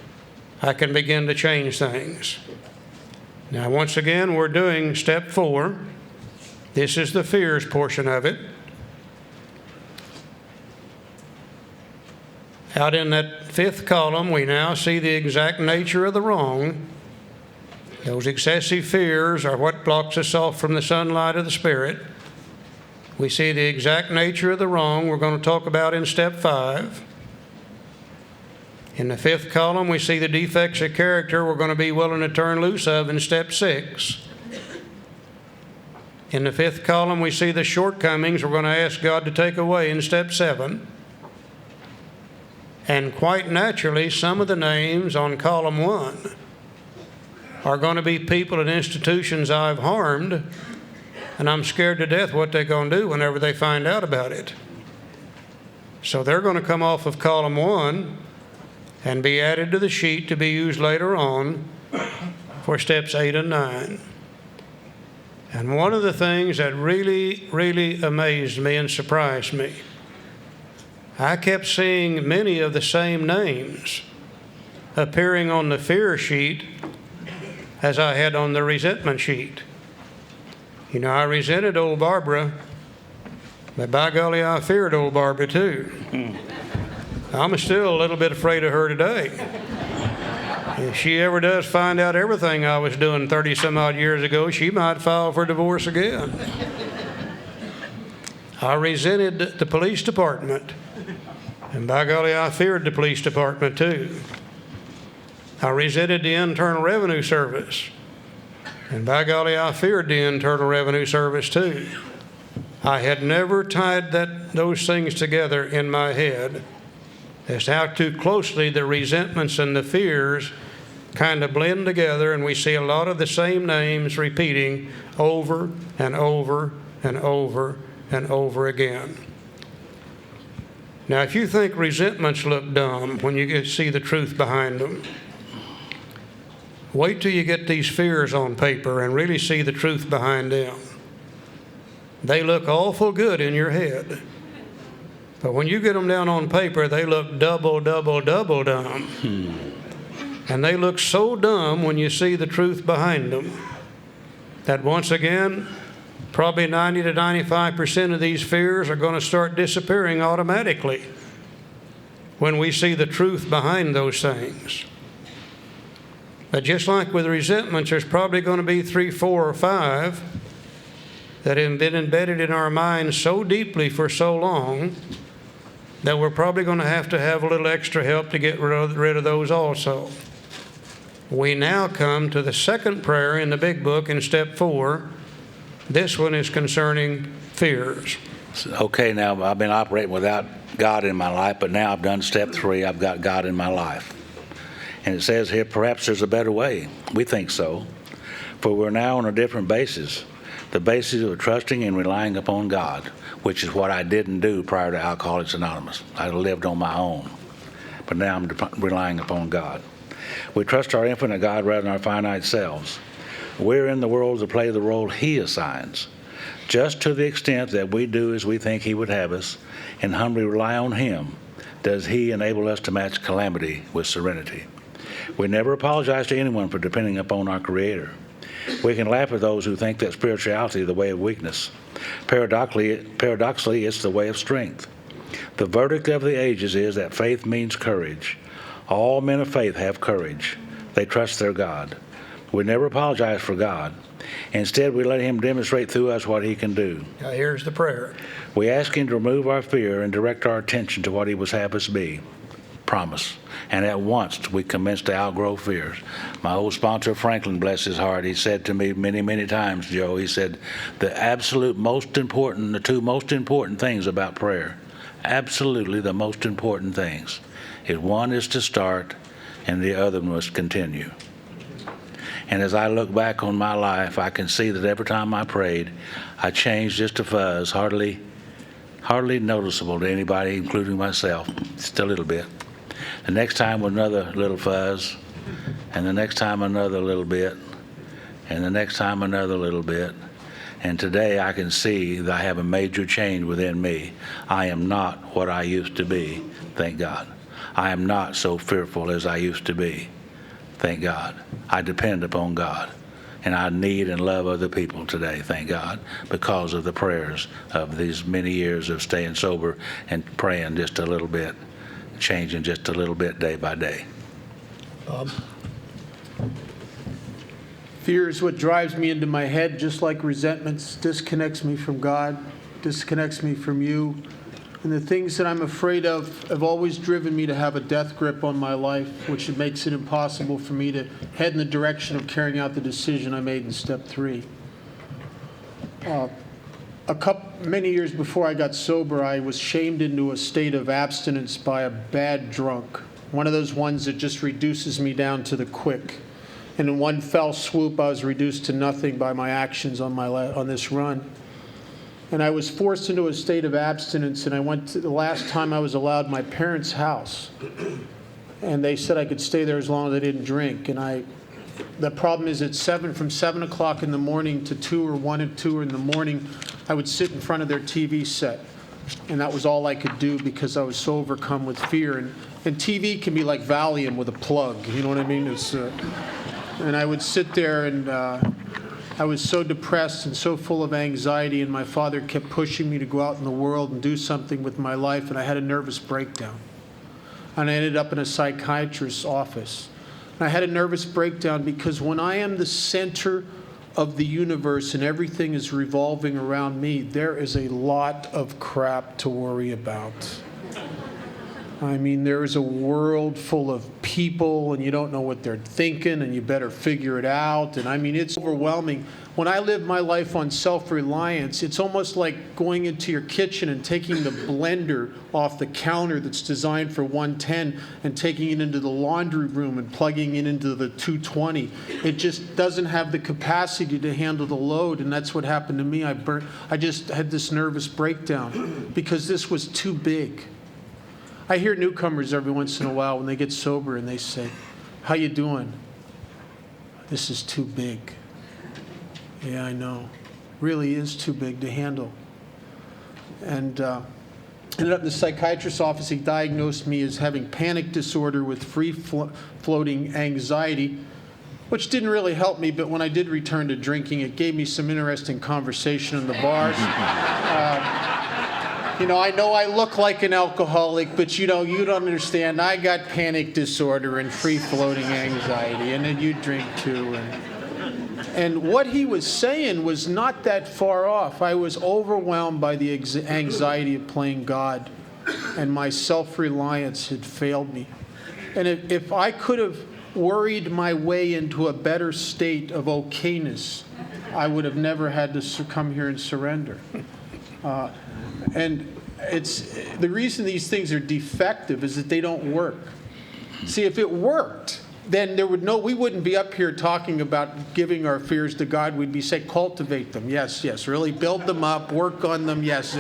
I can begin to change things. Now, once again, we're doing step 4. This is the fears portion of it. Out in that 5th column, we now see the exact nature of the wrong. Those excessive fears are what blocks us off from the sunlight of the Spirit. We see the exact nature of the wrong we're going to talk about in step 5. In the 5th column, we see the defects of character we're going to be willing to turn loose of in step 6. In the 5th column, we see the shortcomings we're going to ask God to take away in step 7. And quite naturally, some of the names on column 1 are going to be people and institutions I've harmed, and I'm scared to death what they're going to do whenever they find out about it. So they're going to come off of column 1 and be added to the sheet to be used later on for steps 8 and 9. And one of the things that really, really amazed me and surprised me, I kept seeing many of the same names appearing on the fear sheet as I had on the resentment sheet. You know, I resented old Barbara, but by golly, I feared old Barbara too. I'm still a little bit afraid of her today. If she ever does find out everything I was doing 30 some odd years ago, she might file for divorce again. I resented the police department, and by golly, I feared the police department too. I resented the Internal Revenue Service, and by golly, I feared the Internal Revenue Service too. I had never tied those things together in my head as to how too closely the resentments and the fears kind of blend together, and we see a lot of the same names repeating over and over and over and over again. Now, if you think resentments look dumb when you see the truth behind them, wait till you get these fears on paper and really see the truth behind them. They look awful good in your head. But when you get them down on paper, they look double, double, double dumb. And they look so dumb when you see the truth behind them that once again, probably 90 to 95% of these fears are going to start disappearing automatically when we see the truth behind those things. But just like with resentments, there's probably going to be 3, 4, or 5 that have been embedded in our minds so deeply for so long that we're probably going to have a little extra help to get rid of those also. We now come to the second prayer in the big book in step 4. This one is concerning fears. Okay, now I've been operating without God in my life, but now I've done step 3. I've got God in my life. And it says here, perhaps there's a better way. We think so. For we're now on a different basis. The basis of trusting and relying upon God, which is what I didn't do prior to Alcoholics Anonymous. I lived on my own. But now I'm relying upon God. We trust our infinite God rather than our finite selves. We're in the world to play the role He assigns, just to the extent that we do as we think He would have us and humbly rely on Him. Does He enable us to match calamity with serenity? We never apologize to anyone for depending upon our Creator. We can laugh at those who think that spirituality is the way of weakness. Paradoxically, it's the way of strength. The verdict of the ages is that faith means courage. All men of faith have courage. They trust their God. We never apologize for God. Instead, we let Him demonstrate through us what He can do. Now here's the prayer. We ask Him to remove our fear and direct our attention to what He would have us be. Promise. And at once we commence to outgrow fears. My old sponsor, Franklin, bless his heart, he said to me many, many times, Joe, he said, the two most important things about prayer, absolutely the most important things, is one is to start and the other must continue. And as I look back on my life, I can see that every time I prayed, I changed just a fuzz, hardly noticeable to anybody, including myself, just a little bit. The next time another little fuzz, and the next time another little bit, and the next time another little bit. And today I can see that I have a major change within me. I am not what I used to be, thank God. I am not so fearful as I used to be, thank God. I depend upon God, and I need and love other people today, thank God, because of the prayers of these many years of staying sober and praying just a little bit, changing just a little bit day by day. Fear is what drives me into my head, just like resentments, disconnects me from God, disconnects me from you. And the things that I'm afraid of have always driven me to have a death grip on my life, which makes it impossible for me to head in the direction of carrying out the decision I made in step 3. Many years before I got sober, I was shamed into a state of abstinence by a bad drunk, one of those ones that just reduces me down to the quick. And in one fell swoop, I was reduced to nothing by my actions on this run. And I was forced into a state of abstinence, and I went to the last time I was allowed my parents' house. And they said I could stay there as long as I didn't drink. And the problem is from 7 o'clock in the morning to 2 or 1 and 2 in the morning, I would sit in front of their TV set. And that was all I could do because I was so overcome with fear. And TV can be like Valium with a plug, you know what I mean? And I would sit there, and I was so depressed and so full of anxiety, and my father kept pushing me to go out in the world and do something with my life, and I had a nervous breakdown. And I ended up in a psychiatrist's office. And I had a nervous breakdown because when I am the center of the universe and everything is revolving around me, there is a lot of crap to worry about. I mean, there is a world full of people, and you don't know what they're thinking, and you better figure it out. And I mean, it's overwhelming. When I live my life on self-reliance, it's almost like going into your kitchen and taking the blender off the counter that's designed for 110 and taking it into the laundry room and plugging it into the 220. It just doesn't have the capacity to handle the load, and that's what happened to me. I just had this nervous breakdown because this was too big. I hear newcomers every once in a while when they get sober and they say, "How you doing?" "This is too big." Yeah, I know. Really is too big to handle. And ended up in the psychiatrist's office. He diagnosed me as having panic disorder with free-floating anxiety, which didn't really help me, but when I did return to drinking, it gave me some interesting conversation in the bars. You know I look like an alcoholic, but you don't understand. I got panic disorder and free-floating anxiety, and then you drink too. And what he was saying was not that far off. I was overwhelmed by the anxiety of playing God, and my self-reliance had failed me. And if I could have worried my way into a better state of okayness, I would have never had to come here and surrender. And it's the reason these things are defective is that they don't work. See, if it worked, then we wouldn't be up here talking about giving our fears to God. We'd be saying, cultivate them. Yes, really build them up, work on them, yes.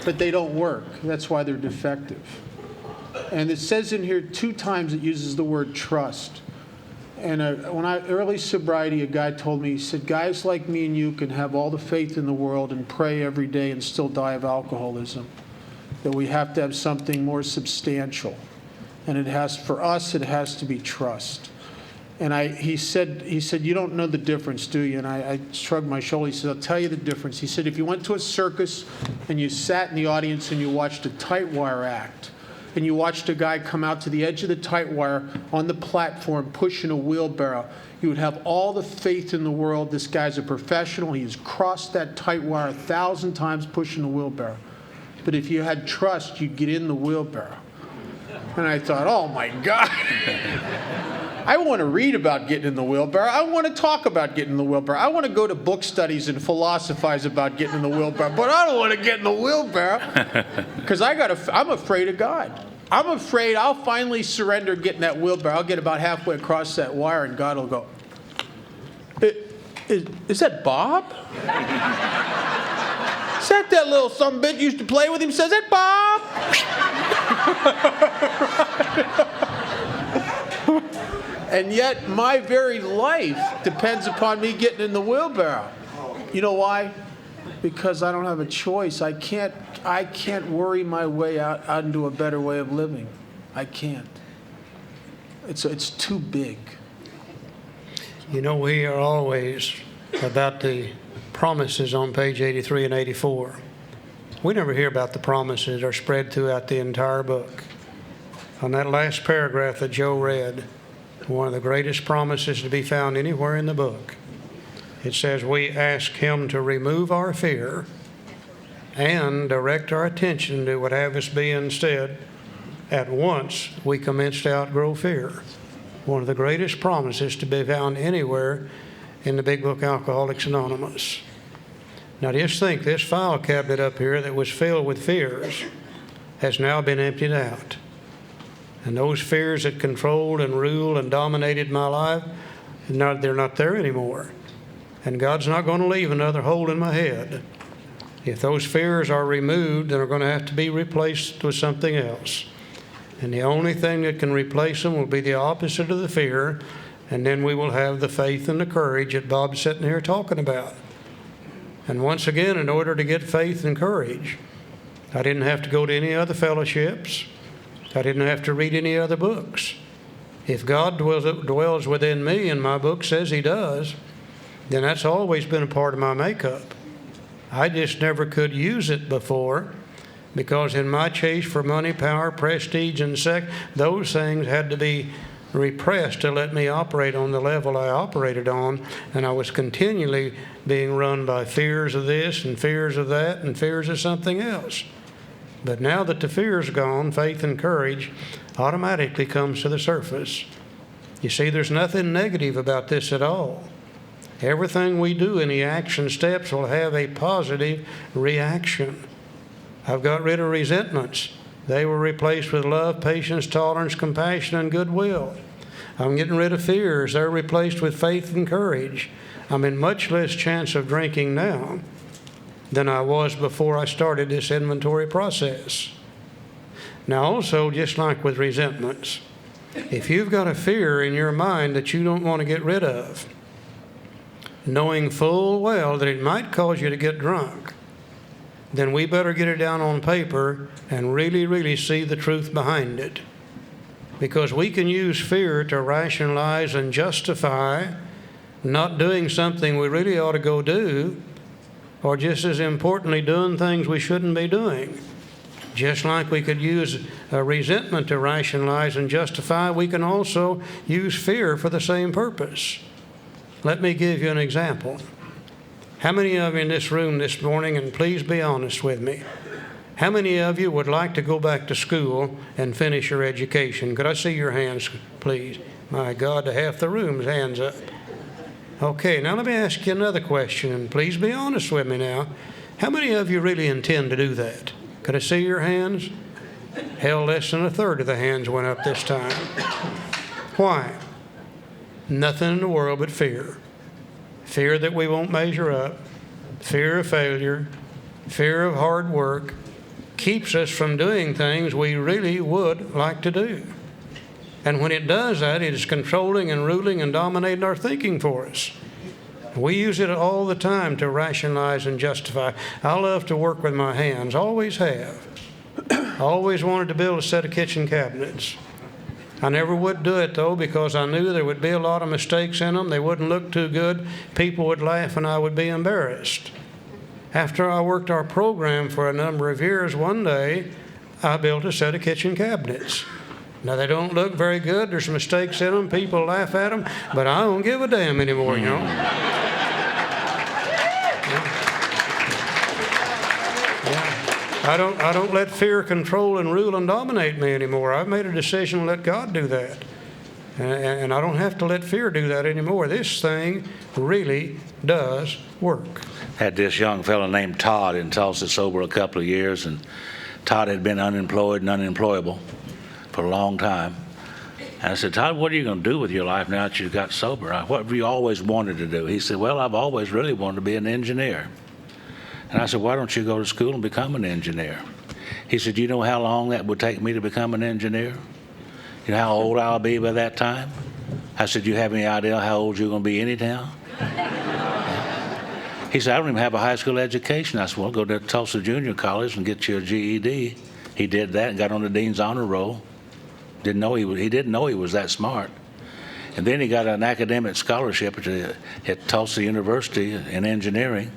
But they don't work. That's why they're defective. And it says in here 2 times it uses the word trust. And early sobriety, a guy told me, he said, guys like me and you can have all the faith in the world and pray every day and still die of alcoholism. That we have to have something more substantial. And for us, it has to be trust. And he said, you don't know the difference, do you? And I shrugged my shoulder. He said, I'll tell you the difference. He said, if you went to a circus and you sat in the audience and you watched a tight wire act, and you watched a guy come out to the edge of the tight wire on the platform pushing a wheelbarrow, you would have all the faith in the world. This guy's a professional. He's crossed that tight wire 1,000 times pushing the wheelbarrow. But if you had trust, you'd get in the wheelbarrow. And I thought, oh my God. I want to read about getting in the wheelbarrow. I want to talk about getting in the wheelbarrow. I want to go to book studies and philosophize about getting in the wheelbarrow. But I don't want to get in the wheelbarrow because I'm afraid of God. I'm afraid I'll finally surrender getting that wheelbarrow. I'll get about halfway across that wire and God will go, is that Bob? Is that little sumbitch used to play with him? Says that Bob? And yet my very life depends upon me getting in the wheelbarrow. You know why? Because I don't have a choice. I can't worry my way out into a better way of living. I can't. It's too big. You know, we are always about the promises on page 83 and 84. We never hear about the promises that are spread throughout the entire book. On that last paragraph that Joe read, one of the greatest promises to be found anywhere in the book, it says, we ask him to remove our fear and direct our attention to what have us be instead. At once, we commence to outgrow fear. One of the greatest promises to be found anywhere in the big book, Alcoholics Anonymous. Now just think, this file cabinet up here that was filled with fears has now been emptied out. And those fears that controlled and ruled and dominated my life, they're not there anymore. And God's not going to leave another hole in my head. If those fears are removed, then they're going to have to be replaced with something else. And the only thing that can replace them will be the opposite of the fear, and then we will have the faith and the courage that Bob's sitting here talking about. And once again, in order to get faith and courage, I didn't have to go to any other fellowships. I didn't have to read any other books. If God dwells within me, and my book says He does, then that's always been a part of my makeup. I just never could use it before, because in my chase for money, power, prestige, and sex, those things had to be repressed to let me operate on the level I operated on, and I was continually being run by fears of this and fears of that and fears of something else. But now that the fear's gone, faith and courage automatically comes to the surface. You see, there's nothing negative about this at all. Everything we do in the action steps will have a positive reaction. I've got rid of resentments. They were replaced with love, patience, tolerance, compassion, and goodwill. I'm getting rid of fears. They're replaced with faith and courage. I'm in much less chance of drinking now than I was before I started this inventory process. Now also, just like with resentments, if you've got a fear in your mind that you don't want to get rid of, knowing full well that it might cause you to get drunk, then we better get it down on paper and really, really see the truth behind it. Because we can use fear to rationalize and justify not doing something we really ought to go do, or just as importantly, doing things we shouldn't be doing. Just like we could use a resentment to rationalize and justify, we can also use fear for the same purpose. Let me give you an example. How many of you in this room this morning, and please be honest with me, how many of you would like to go back to school and finish your education? Could I see your hands, please? My God, to half the room's hands up. Okay, now let me ask you another question, and please be honest with me now. How many of you really intend to do that? Could I see your hands? Hell, less than a third of the hands went up this time. Why? Nothing in the world but fear. Fear that we won't measure up, fear of failure, fear of hard work, keeps us from doing things we really would like to do. And when it does that, it is controlling and ruling and dominating our thinking for us. We use it all the time to rationalize and justify. I love to work with my hands, always have. Always wanted to build a set of kitchen cabinets. I never would do it, though, because I knew there would be a lot of mistakes in them. They wouldn't look too good. People would laugh, and I would be embarrassed. After I worked our program for a number of years, one day, I built a set of kitchen cabinets. Now, they don't look very good. There's mistakes in them. People laugh at them, but I don't give a damn anymore, you know. I don't let fear control and rule and dominate me anymore. I've made a decision to let God do that. And I don't have to let fear do that anymore. This thing really does work. Had this young fellow named Todd in Tulsa sober a couple of years, and Todd had been unemployed and unemployable for a long time. And I said, Todd, what are you going to do with your life now that you've got sober? What have you always wanted to do? He said, well, I've always really wanted to be an engineer. And I said, why don't you go to school and become an engineer? He said, you know how long that would take me to become an engineer? You know how old I'll be by that time? I said, you have any idea how old you're going to be anyhow? He said, I don't even have a high school education. I said, well, go to Tulsa Junior College and get you a GED. He did that and got on the dean's honor roll. He didn't know he was that smart. And then he got an academic scholarship at Tulsa University in engineering.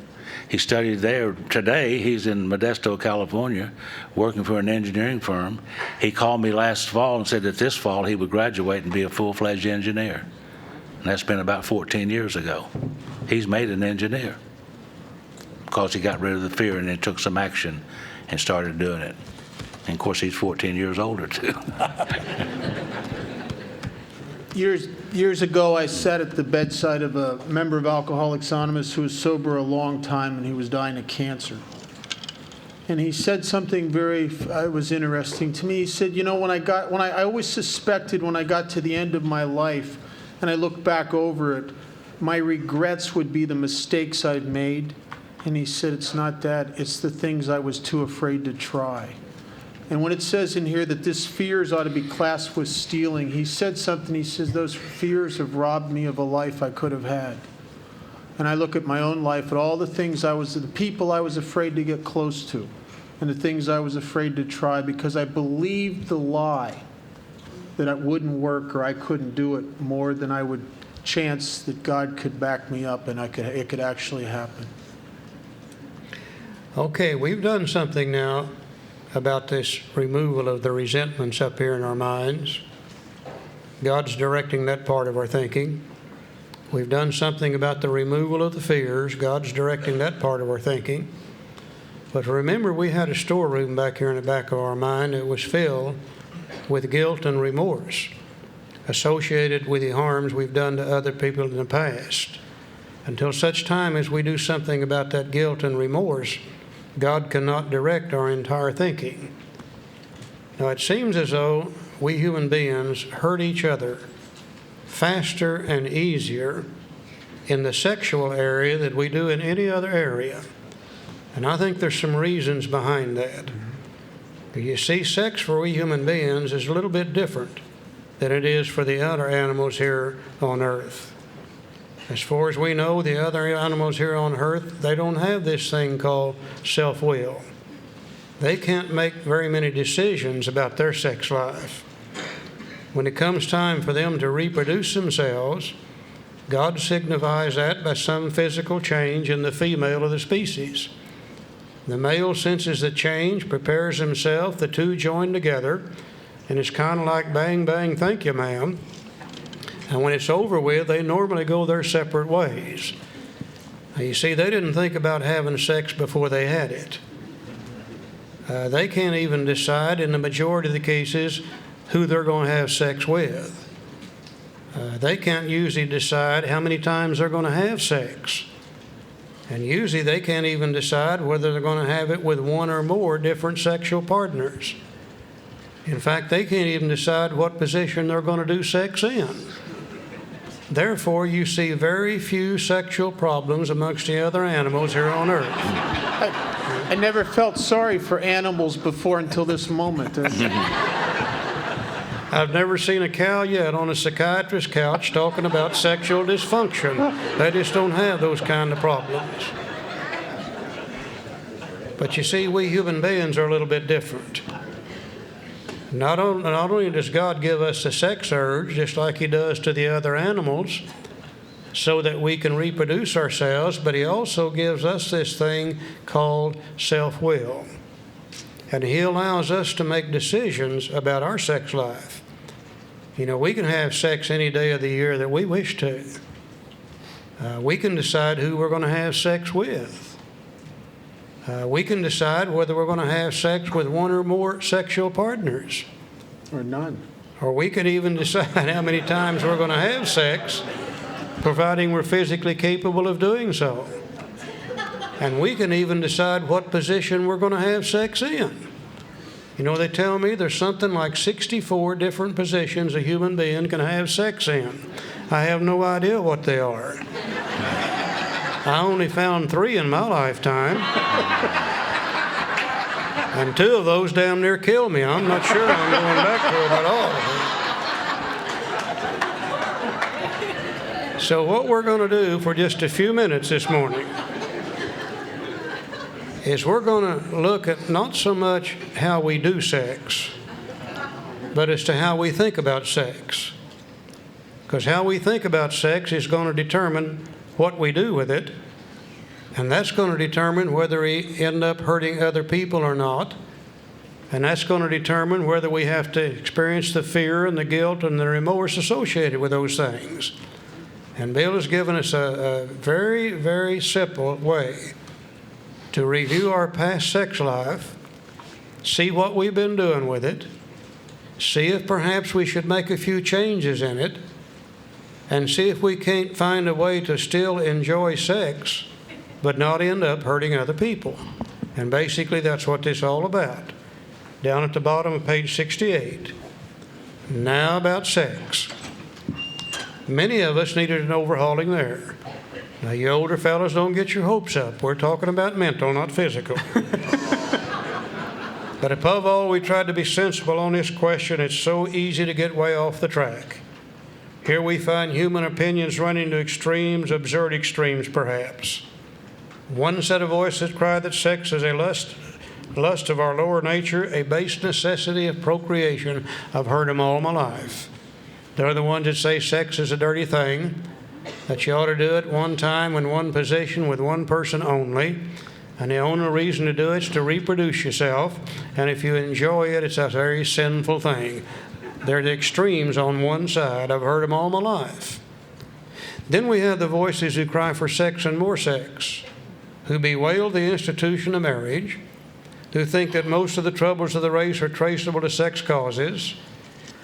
He studied there. Today, he's in Modesto, California, working for an engineering firm. He called me last fall and said that this fall he would graduate and be a full-fledged engineer. And that's been about 14 years ago. He's made an engineer because he got rid of the fear and then took some action and started doing it. And of course, he's 14 years older, too. Years ago, I sat at the bedside of a member of Alcoholics Anonymous who was sober a long time, and he was dying of cancer. And he said something was interesting to me. He said, you know, I always suspected when I got to the end of my life, and I look back over it, my regrets would be the mistakes I've made. And he said, it's not that, it's the things I was too afraid to try. And when it says in here that this fears ought to be classed with stealing, he said something, he says, those fears have robbed me of a life I could have had. And I look at my own life, at all the things the people I was afraid to get close to. and the things I was afraid to try because I believed the lie that it wouldn't work or I couldn't do it more than I would chance that God could back me up and it could actually happen. Okay, we've done something now about this removal of the resentments up here in our minds. God's directing that part of our thinking. We've done something about the removal of the fears. God's directing that part of our thinking. But remember, we had a storeroom back here in the back of our mind that was filled with guilt and remorse associated with the harms we've done to other people in the past. Until such time as we do something about that guilt and remorse, God cannot direct our entire thinking. Now, it seems as though we human beings hurt each other faster and easier in the sexual area than we do in any other area. And I think there's some reasons behind that. You see, sex for we human beings is a little bit different than it is for the other animals here on earth. As far as we know, the other animals here on earth, they don't have this thing called self-will. They can't make very many decisions about their sex life. When it comes time for them to reproduce themselves, God signifies that by some physical change in the female of the species. The male senses the change, prepares himself, the two join together, and it's kind of like bang, bang, thank you, ma'am. And when it's over with, they normally go their separate ways. Now, you see, they didn't think about having sex before they had it. They can't even decide, in the majority of the cases, who they're going to have sex with. They can't usually decide how many times they're going to have sex. And usually they can't even decide whether they're going to have it with one or more different sexual partners. In fact, they can't even decide what position they're going to do sex in. Therefore, you see very few sexual problems amongst the other animals here on earth. I never felt sorry for animals before until this moment. I've never seen a cow yet on a psychiatrist's couch talking about sexual dysfunction. They just don't have those kind of problems. But you see, we human beings are a little bit different. Not only does God give us a sex urge, just like He does to the other animals, so that we can reproduce ourselves, but He also gives us this thing called self-will. And He allows us to make decisions about our sex life. You know, we can have sex any day of the year that we wish to. We can decide who we're going to have sex with. We can decide whether we're going to have sex with one or more sexual partners. Or none. Or we can even decide how many times we're going to have sex, providing we're physically capable of doing so. And we can even decide what position we're going to have sex in. You know, they tell me there's something like 64 different positions a human being can have sex in. I have no idea what they are. I only found 3 in my lifetime. And 2 of those damn near killed me. I'm not sure I'm going back to them at all. So what we're going to do for just a few minutes this morning is we're going to look at not so much how we do sex, but as to how we think about sex. Because how we think about sex is going to determine what we do with it, and that's going to determine whether we end up hurting other people or not, and that's going to determine whether we have to experience the fear and the guilt and the remorse associated with those things. And Bill has given us a very, very simple way to review our past sex life, see what we've been doing with it, see if perhaps we should make a few changes in it, and see if we can't find a way to still enjoy sex but not end up hurting other people. And basically that's what this is all about. Down at the bottom of page 68. Now about sex. Many of us needed an overhauling there. Now, you older fellas, don't get your hopes up. We're talking about mental, not physical. But above all, we tried to be sensible on this question. It's so easy to get way off the track. Here we find human opinions running to extremes, absurd extremes perhaps. One set of voices cry that sex is a lust lust of our lower nature, a base necessity of procreation. I've heard them all my life. They're the ones that say sex is a dirty thing, that you ought to do it one time in one position with one person only, and the only reason to do it is to reproduce yourself, and if you enjoy it, it's a very sinful thing. They're the extremes on one side. I've heard them all my life. Then we have the voices who cry for sex and more sex, who bewail the institution of marriage, who think that most of the troubles of the race are traceable to sex causes.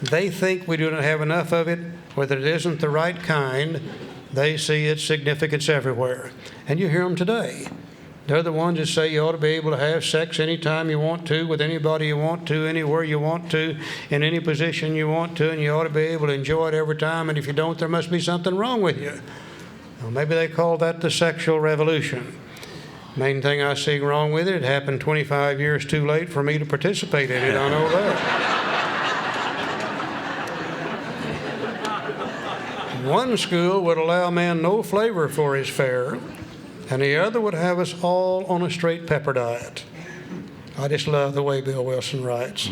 They think we do not have enough of it, or that it isn't the right kind. They see its significance everywhere. And you hear them today. They're the ones that say you ought to be able to have sex anytime you want to, with anybody you want to, anywhere you want to, in any position you want to, and you ought to be able to enjoy it every time, and if you don't, there must be something wrong with you. Well, maybe they call that the sexual revolution. Main thing I see wrong with it happened 25 years too late for me to participate in it, I know that. One school would allow man no flavor for his fare, and the other would have us all on a straight pepper diet. I just love the way Bill Wilson writes.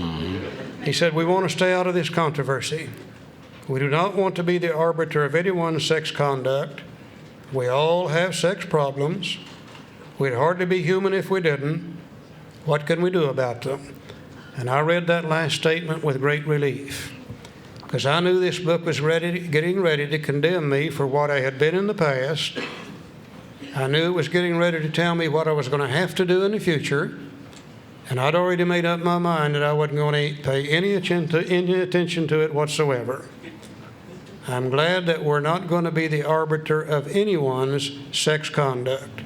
He said, we want to stay out of this controversy. We do not want to be the arbiter of anyone's sex conduct. We all have sex problems. We'd hardly be human if we didn't. What can we do about them? And I read that last statement with great relief, because I knew this book was getting ready to condemn me for what I had been in the past. I knew it was getting ready to tell me what I was going to have to do in the future, and I'd already made up my mind that I wasn't going to pay any attention to it whatsoever. I'm glad that we're not going to be the arbiter of anyone's sex conduct.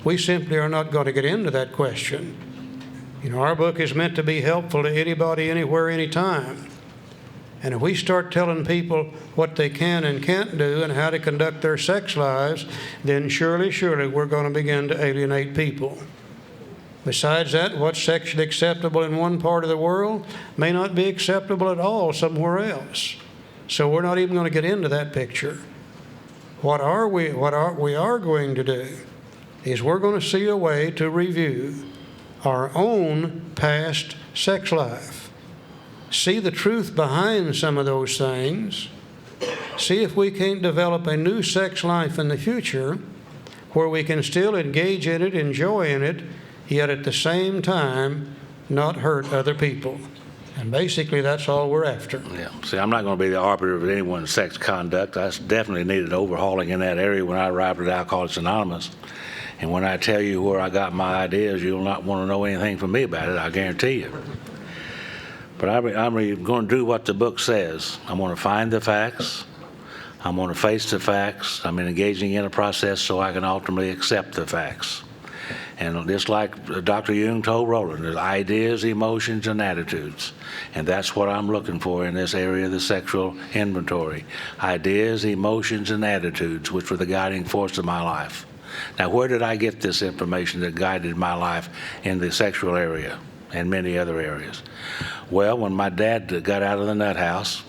We simply are not going to get into that question. You know, our book is meant to be helpful to anybody, anywhere, anytime. And if we start telling people what they can and can't do and how to conduct their sex lives, then surely we're going to begin to alienate people. Besides that, what's sexually acceptable in one part of the world may not be acceptable at all somewhere else. So we're not even going to get into that picture. What we are going to do is we're going to see a way to review our own past sex life. See the truth behind some of those things. See if we can't develop a new sex life in the future where we can still engage in it, enjoy in it, yet at the same time not hurt other people. And basically that's all we're after. Yeah. See, I'm not going to be the arbiter of anyone's sex conduct. I definitely needed overhauling in that area when I arrived at Alcoholics Anonymous. And when I tell you where I got my ideas, you'll not want to know anything from me about it, I guarantee you. But I'm going to do what the book says. I'm going to find the facts. I'm going to face the facts. I'm engaging in a process so I can ultimately accept the facts. And just like Dr. Jung told Roland, there's ideas, emotions, and attitudes. And that's what I'm looking for in this area of the sexual inventory. Ideas, emotions, and attitudes, which were the guiding force of my life. Now, where did I get this information that guided my life in the sexual area and many other areas? Well, when my dad got out of the nut house,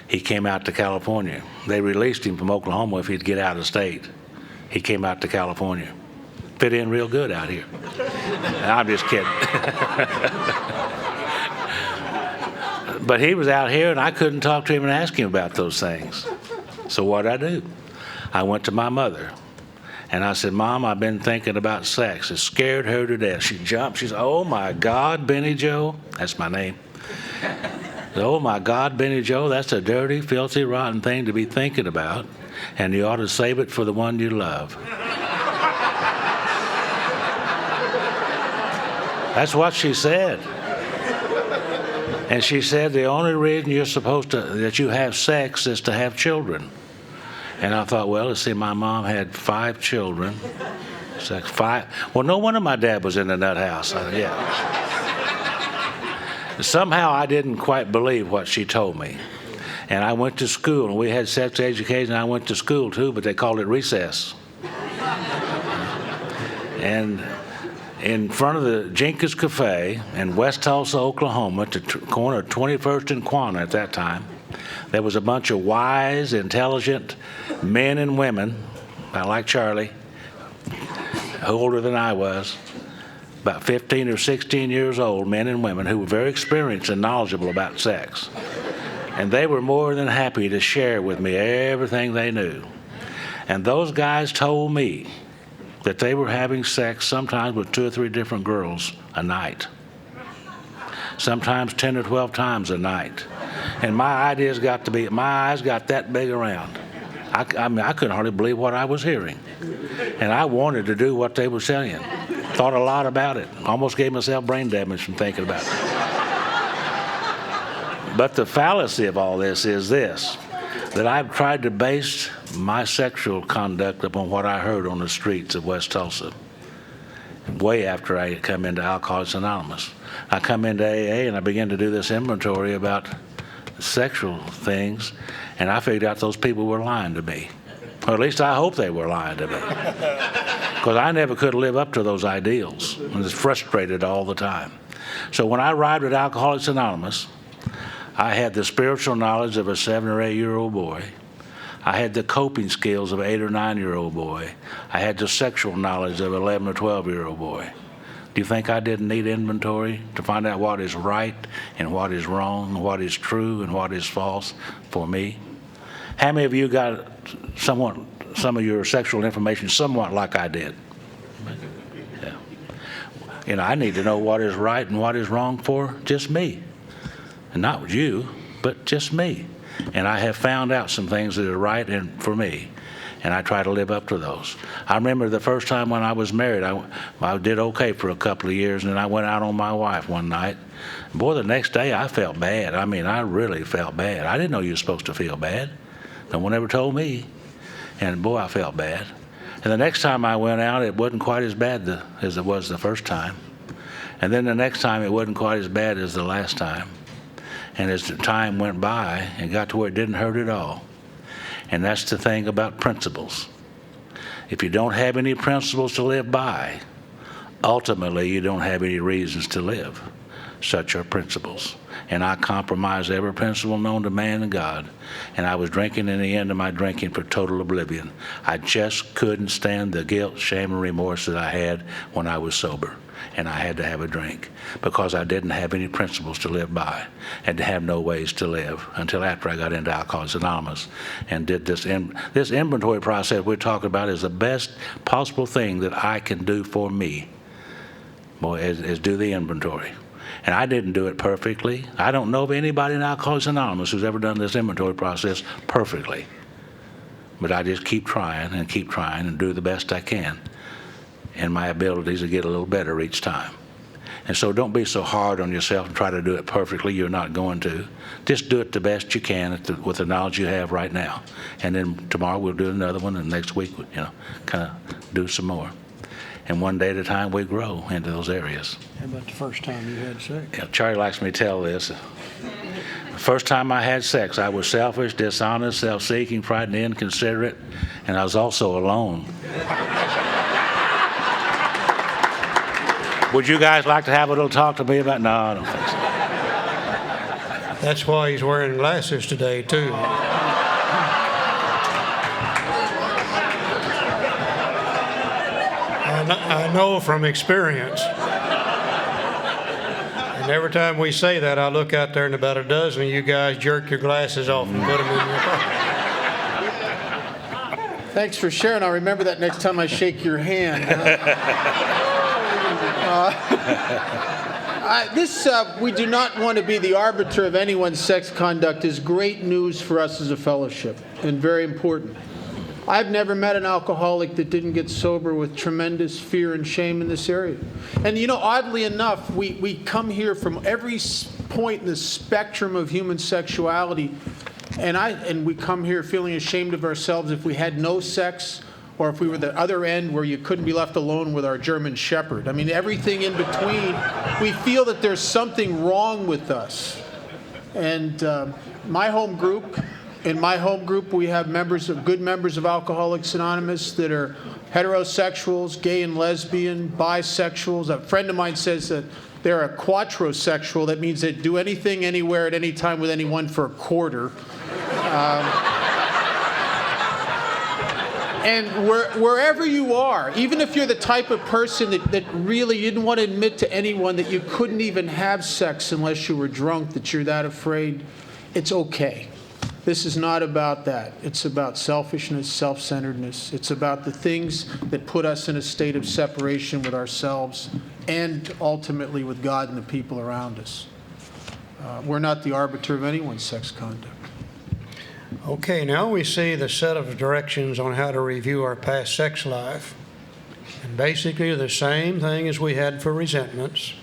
he came out to California. They released him from Oklahoma if he'd get out of state. He came out to California. Fit in real good out here. I'm just kidding. But he was out here, and I couldn't talk to him and ask him about those things. So what'd I do? I went to my mother. And I said, Mom, I've been thinking about sex. It scared her to death. She jumped. She said, oh, my God, Benny Joe. That's my name. Oh, my God, Benny Joe, that's a dirty, filthy, rotten thing to be thinking about. And you ought to save it for the one you love. That's what she said. And she said, the only reason you're supposed to, that you have sex is to have children. And I thought, well, let's see, my mom had 5 children. Sex, 5. Well, no wonder my dad was in the nut house. Yeah. Somehow I didn't quite believe what she told me. And I went to school, and we had sex education. I went to school, too, but they called it recess. And in front of the Jenkins Cafe in West Tulsa, Oklahoma, at the corner of 21st and Quanah at that time, there was a bunch of wise, intelligent men and women, like Charlie, older than I was, about 15 or 16 years old, men and women, who were very experienced and knowledgeable about sex. And they were more than happy to share with me everything they knew. And those guys told me that they were having sex sometimes with 2 or 3 different girls a night. Sometimes 10 or 12 times a night. And my eyes got that big around. I mean, I couldn't hardly believe what I was hearing. And I wanted to do what they were saying. Thought a lot about it. Almost gave myself brain damage from thinking about it. But the fallacy of all this is this, that I've tried to base my sexual conduct upon what I heard on the streets of West Tulsa, way after I had come into Alcoholics Anonymous. I come into AA and I began to do this inventory about sexual things, and I figured out those people were lying to me. Or at least I hope they were lying to me. Because I never could live up to those ideals. I was frustrated all the time. So when I arrived at Alcoholics Anonymous, I had the spiritual knowledge of a 7 or 8 year old boy. I had the coping skills of an 8 or 9 year old boy. I had the sexual knowledge of an 11 or 12 year old boy. Do you think I didn't need inventory to find out what is right and what is wrong, what is true and what is false for me? How many of you got some of your sexual information somewhat like I did? Yeah. You know, I need to know what is right and what is wrong for just me. And not you, but just me. And I have found out some things that are right and for me. And I try to live up to those. I remember the first time when I was married, I did okay for a couple of years, and then I went out on my wife one night. Boy, the next day I felt bad. I mean, I really felt bad. I didn't know you were supposed to feel bad. No one ever told me. And boy, I felt bad. And the next time I went out, it wasn't quite as bad as it was the first time. And then the next time, it wasn't quite as bad as the last time. And as the time went by, it got to where it didn't hurt at all. And that's the thing about principles. If you don't have any principles to live by, ultimately you don't have any reasons to live. Such are principles. And I compromised every principle known to man and God. And I was drinking in the end of my drinking for total oblivion. I just couldn't stand the guilt, shame, and remorse that I had when I was sober. And I had to have a drink because I didn't have any principles to live by and to have no ways to live until after I got into Alcoholics Anonymous and did this inventory process we're talking about is the best possible thing that I can do for me, boy, is do the inventory. And I didn't do it perfectly. I don't know of anybody in Alcoholics Anonymous who's ever done this inventory process perfectly. But I just keep trying and do the best I can. And my abilities to get a little better each time. And so don't be so hard on yourself and try to do it perfectly. You're not going to. Just do it the best you can with the knowledge you have right now. And then tomorrow we'll do another one, and next week, kind of do some more. And one day at a time we grow into those areas. How about the first time you had sex? Yeah, Charlie likes me to tell this. The first time I had sex, I was selfish, dishonest, self-seeking, frightened, inconsiderate, and I was also alone. Would you guys like to have a little talk to me about? No, I don't think so. That's why he's wearing glasses today, too. I know from experience. And every time we say that, I look out there and about a dozen of you guys jerk your glasses off and put them in your pocket. Thanks for sharing. I'll remember that next time I shake your hand. We do not want to be the arbiter of anyone's sex conduct is great news for us as a fellowship and very important. I've never met an alcoholic that didn't get sober with tremendous fear and shame in this area. And oddly enough, we come here from every point in the spectrum of human sexuality, and we come here feeling ashamed of ourselves if we had no sex, or if we were the other end where you couldn't be left alone with our German Shepherd. I mean, everything in between, we feel that there's something wrong with us. And in my home group, we have good members of Alcoholics Anonymous that are heterosexuals, gay and lesbian, bisexuals. A friend of mine says that they're a quattrosexual. That means they do anything, anywhere, at any time with anyone for a quarter. And wherever you are, even if you're the type of person that really didn't want to admit to anyone that you couldn't even have sex unless you were drunk, that you're that afraid, it's okay. This is not about that. It's about selfishness, self-centeredness. It's about the things that put us in a state of separation with ourselves and ultimately with God and the people around us. We're not the arbiter of anyone's sex conduct. Okay, now we see the set of directions on how to review our past sex life. And basically the same thing as we had for resentments,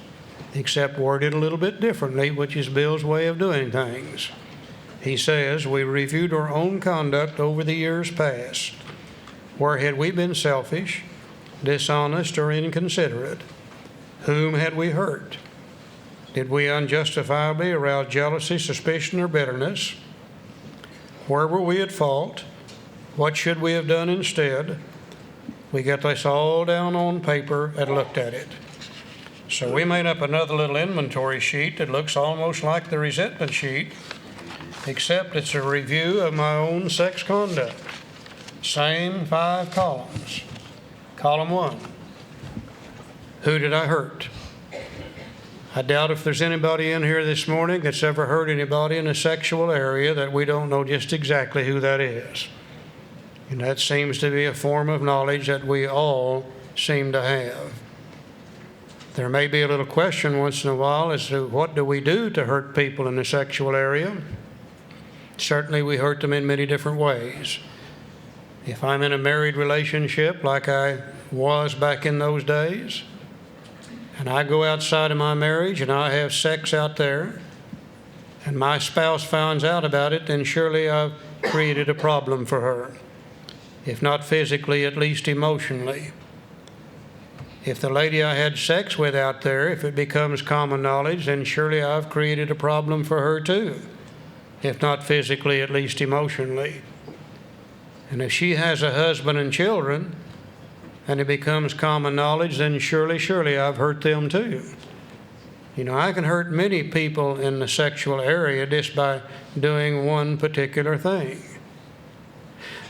except worded a little bit differently, which is Bill's way of doing things. He says, we reviewed our own conduct over the years past. Where had we been selfish, dishonest, or inconsiderate? Whom had we hurt? Did we unjustifiably arouse jealousy, suspicion, or bitterness? Where were we at fault? What should we have done instead? We got this all down on paper and looked at it. So we made up another little inventory sheet that looks almost like the resentment sheet, except it's a review of my own sex conduct. Same 5 columns. Column 1, who did I hurt? I doubt if there's anybody in here this morning that's ever hurt anybody in a sexual area that we don't know just exactly who that is. And that seems to be a form of knowledge that we all seem to have. There may be a little question once in a while as to what do we do to hurt people in the sexual area. Certainly we hurt them in many different ways. If I'm in a married relationship like I was back in those days, and I go outside of my marriage and I have sex out there, and my spouse finds out about it, then surely I've created a problem for her. If not physically, at least emotionally. If the lady I had sex with out there, if it becomes common knowledge, then surely I've created a problem for her too. If not physically, at least emotionally. And if she has a husband and children, and it becomes common knowledge, then surely I've hurt them too. You know, I can hurt many people in the sexual area just by doing one particular thing.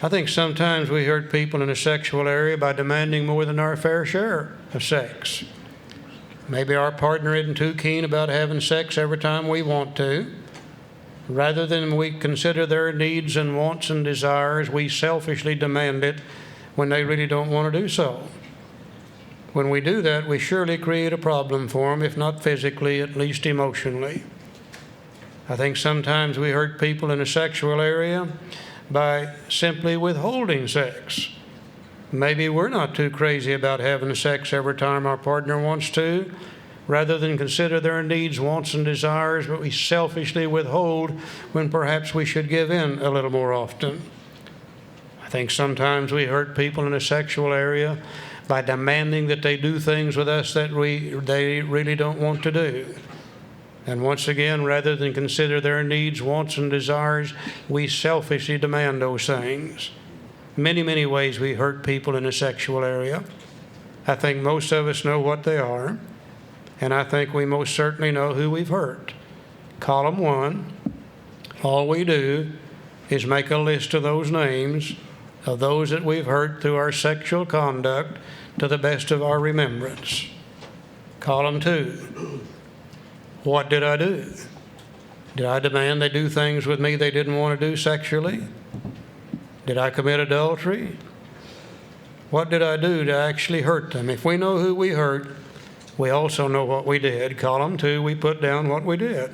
I think sometimes we hurt people in the sexual area by demanding more than our fair share of sex. Maybe our partner isn't too keen about having sex every time we want to. Rather than we consider their needs and wants and desires, we selfishly demand it when they really don't want to do so. When we do that, we surely create a problem for them, if not physically, at least emotionally. I think sometimes we hurt people in the sexual area by simply withholding sex. Maybe we're not too crazy about having sex every time our partner wants to, rather than consider their needs, wants, and desires, but we selfishly withhold when perhaps we should give in a little more often. I think sometimes we hurt people in the sexual area by demanding that they do things with us that they really don't want to do. And once again, rather than consider their needs, wants, and desires, we selfishly demand those things. Many, many ways we hurt people in the sexual area. I think most of us know what they are, and I think we most certainly know who we've hurt. Column 1, all we do is make a list of those names of those that we've hurt through our sexual conduct to the best of our remembrance. Column 2, what did I do? Did I demand they do things with me they didn't want to do sexually? Did I commit adultery? What did I do to actually hurt them? If we know who we hurt, we also know what we did. Column 2, we put down what we did.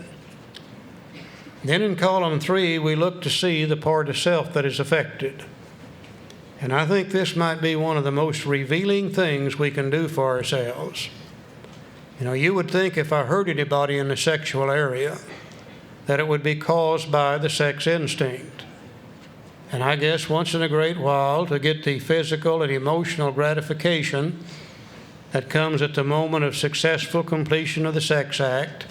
Then in column 3, we look to see the part of self that is affected. And I think this might be one of the most revealing things we can do for ourselves. You know, you would think if I hurt anybody in the sexual area that it would be caused by the sex instinct. And I guess once in a great while, to get the physical and emotional gratification that comes at the moment of successful completion of the sex act,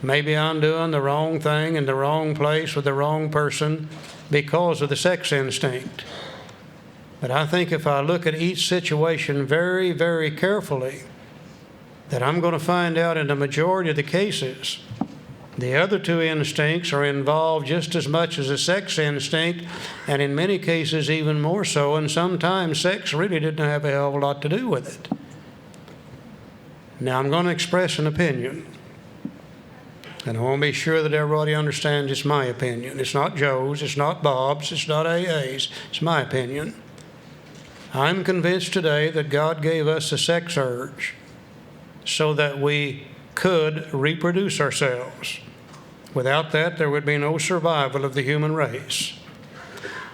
maybe I'm doing the wrong thing in the wrong place with the wrong person because of the sex instinct. But I think if I look at each situation very, very carefully, that I'm going to find out in the majority of the cases The other two instincts are involved just as much as the sex instinct, and in many cases even more so, and sometimes sex really didn't have a hell of a lot to do with it. Now I'm going to express an opinion, and I want to be sure that everybody understands it's my opinion. It's not Joe's, it's not Bob's, it's not AA's, it's my opinion. I'm convinced today that God gave us a sex urge so that we could reproduce ourselves. Without that, there would be no survival of the human race.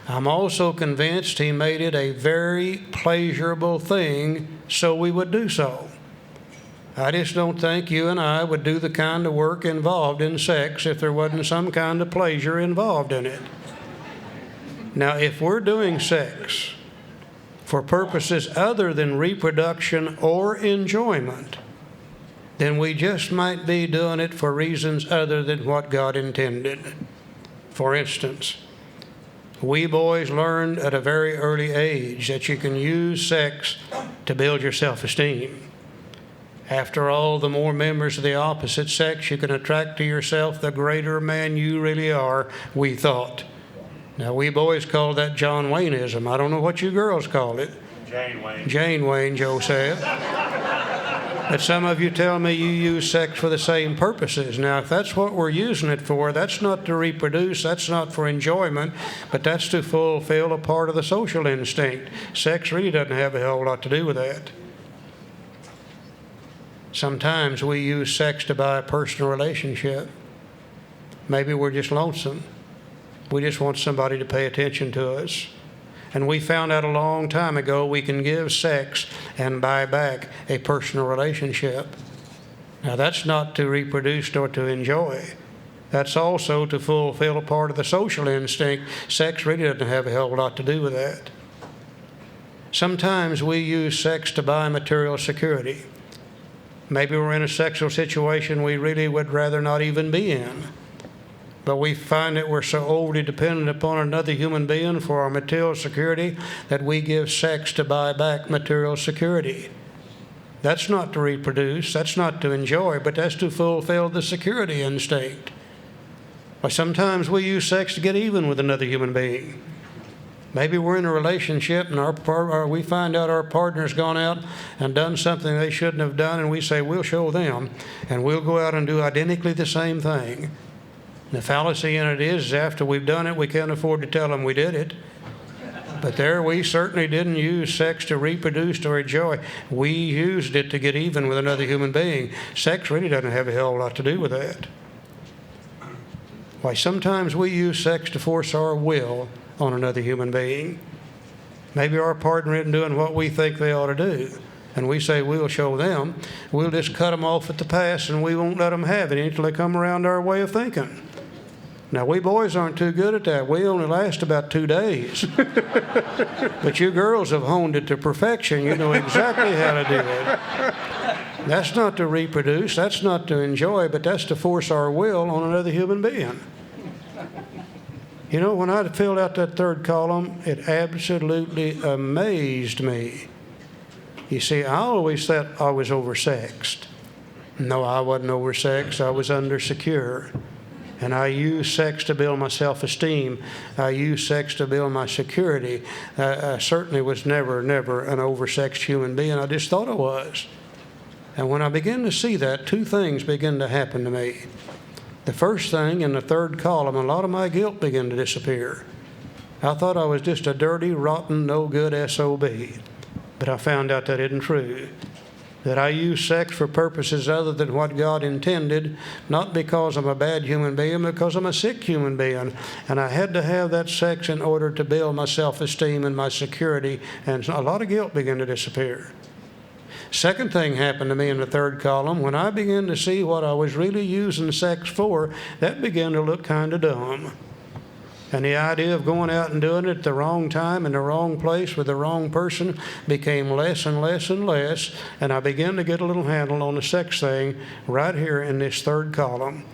I'm also convinced He made it a very pleasurable thing so we would do so. I just don't think you and I would do the kind of work involved in sex if there wasn't some kind of pleasure involved in it. Now, if we're doing sex for purposes other than reproduction or enjoyment, then we just might be doing it for reasons other than what God intended. For instance, we boys learned at a very early age that you can use sex to build your self-esteem. After all, the more members of the opposite sex you can attract to yourself, the greater man you really are, we thought. Now, we boys call that John Wayneism. I don't know what you girls call it. Jane Wayne. Jane Wayne, Joe said. But some of you tell me you use sex for the same purposes. Now, if that's what we're using it for, that's not to reproduce, that's not for enjoyment, but that's to fulfill a part of the social instinct. Sex really doesn't have a hell of a lot to do with that. Sometimes we use sex to buy a personal relationship. Maybe we're just lonesome. We just want somebody to pay attention to us. And we found out a long time ago we can give sex and buy back a personal relationship. Now, that's not to reproduce nor to enjoy. That's also to fulfill a part of the social instinct. Sex really doesn't have a hell of a lot to do with that. Sometimes we use sex to buy material security. Maybe we're in a sexual situation we really would rather not even be in. But we find that we're so overly dependent upon another human being for our material security that we give sex to buy back material security. That's not to reproduce, that's not to enjoy, but that's to fulfill the security instinct. Or sometimes we use sex to get even with another human being. Maybe we're in a relationship and we find out our partner's gone out and done something they shouldn't have done, and we say, we'll show them, and we'll go out and do identically the same thing. The fallacy in it is after we've done it, we can't afford to tell them we did it. But there we certainly didn't use sex to reproduce or enjoy. We used it to get even with another human being. Sex really doesn't have a hell of a lot to do with that. Why, sometimes we use sex to force our will on another human being. Maybe our partner isn't doing what we think they ought to do. And we say, we'll show them. We'll just cut them off at the pass and we won't let them have it until they come around our way of thinking. Now, we boys aren't too good at that. We only last about 2 days. But you girls have honed it to perfection. You know exactly how to do it. That's not to reproduce, that's not to enjoy, but that's to force our will on another human being. You know, when I filled out that third column, it absolutely amazed me. You see, I always thought I was oversexed. No, I wasn't oversexed. I was undersecure. And I used sex to build my self-esteem. I used sex to build my security. I certainly was never an oversexed human being. I just thought I was. And when I began to see that, 2 things began to happen to me. The first thing, in the third column, a lot of my guilt began to disappear. I thought I was just a dirty, rotten, no-good SOB. But I found out that isn't true. That I use sex for purposes other than what God intended, not because I'm a bad human being, but because I'm a sick human being. And I had to have that sex in order to build my self-esteem and my security, and a lot of guilt began to disappear. Second thing happened to me in the third column. When I began to see what I was really using sex for, that began to look kind of dumb. And the idea of going out and doing it at the wrong time in the wrong place with the wrong person became less and less and less. And I began to get a little handle on the sex thing right here in this third column.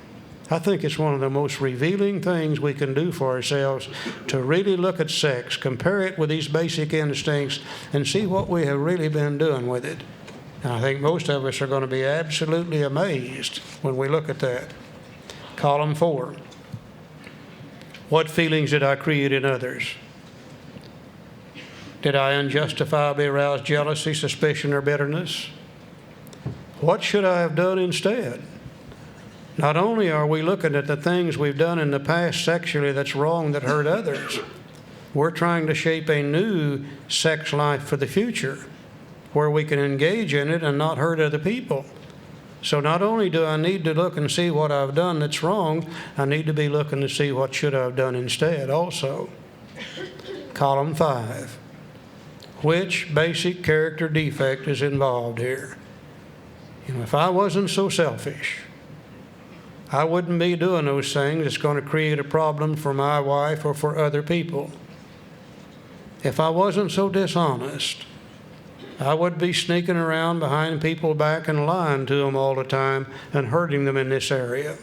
I think it's one of the most revealing things we can do for ourselves, to really look at sex, compare it with these basic instincts, and see what we have really been doing with it. And I think most of us are going to be absolutely amazed when we look at that. Column 4. What feelings did I create in others? Did I unjustifiably arouse jealousy, suspicion, or bitterness? What should I have done instead? Not only are we looking at the things we've done in the past sexually that's wrong that hurt others, we're trying to shape a new sex life for the future where we can engage in it and not hurt other people. So not only do I need to look and see what I've done that's wrong, I need to be looking to see what should I have done instead also. Column 5. Which basic character defect is involved here? If I wasn't so selfish, I wouldn't be doing those things that's going to create a problem for my wife or for other people. If I wasn't so dishonest, I would be sneaking around behind people's back and lying to them all the time and hurting them in this area.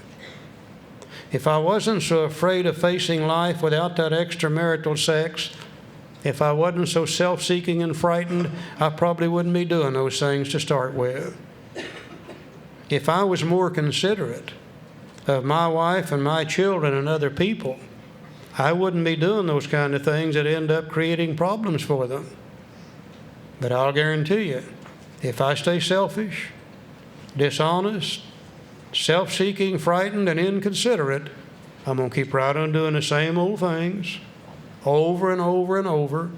If I wasn't so afraid of facing life without that extramarital sex, if I wasn't so self-seeking and frightened, I probably wouldn't be doing those things to start with. If I was more considerate of my wife and my children and other people, I wouldn't be doing those kind of things that end up creating problems for them. But I'll guarantee you, if I stay selfish, dishonest, self-seeking, frightened, and inconsiderate, I'm going to keep right on doing the same old things over and over and over.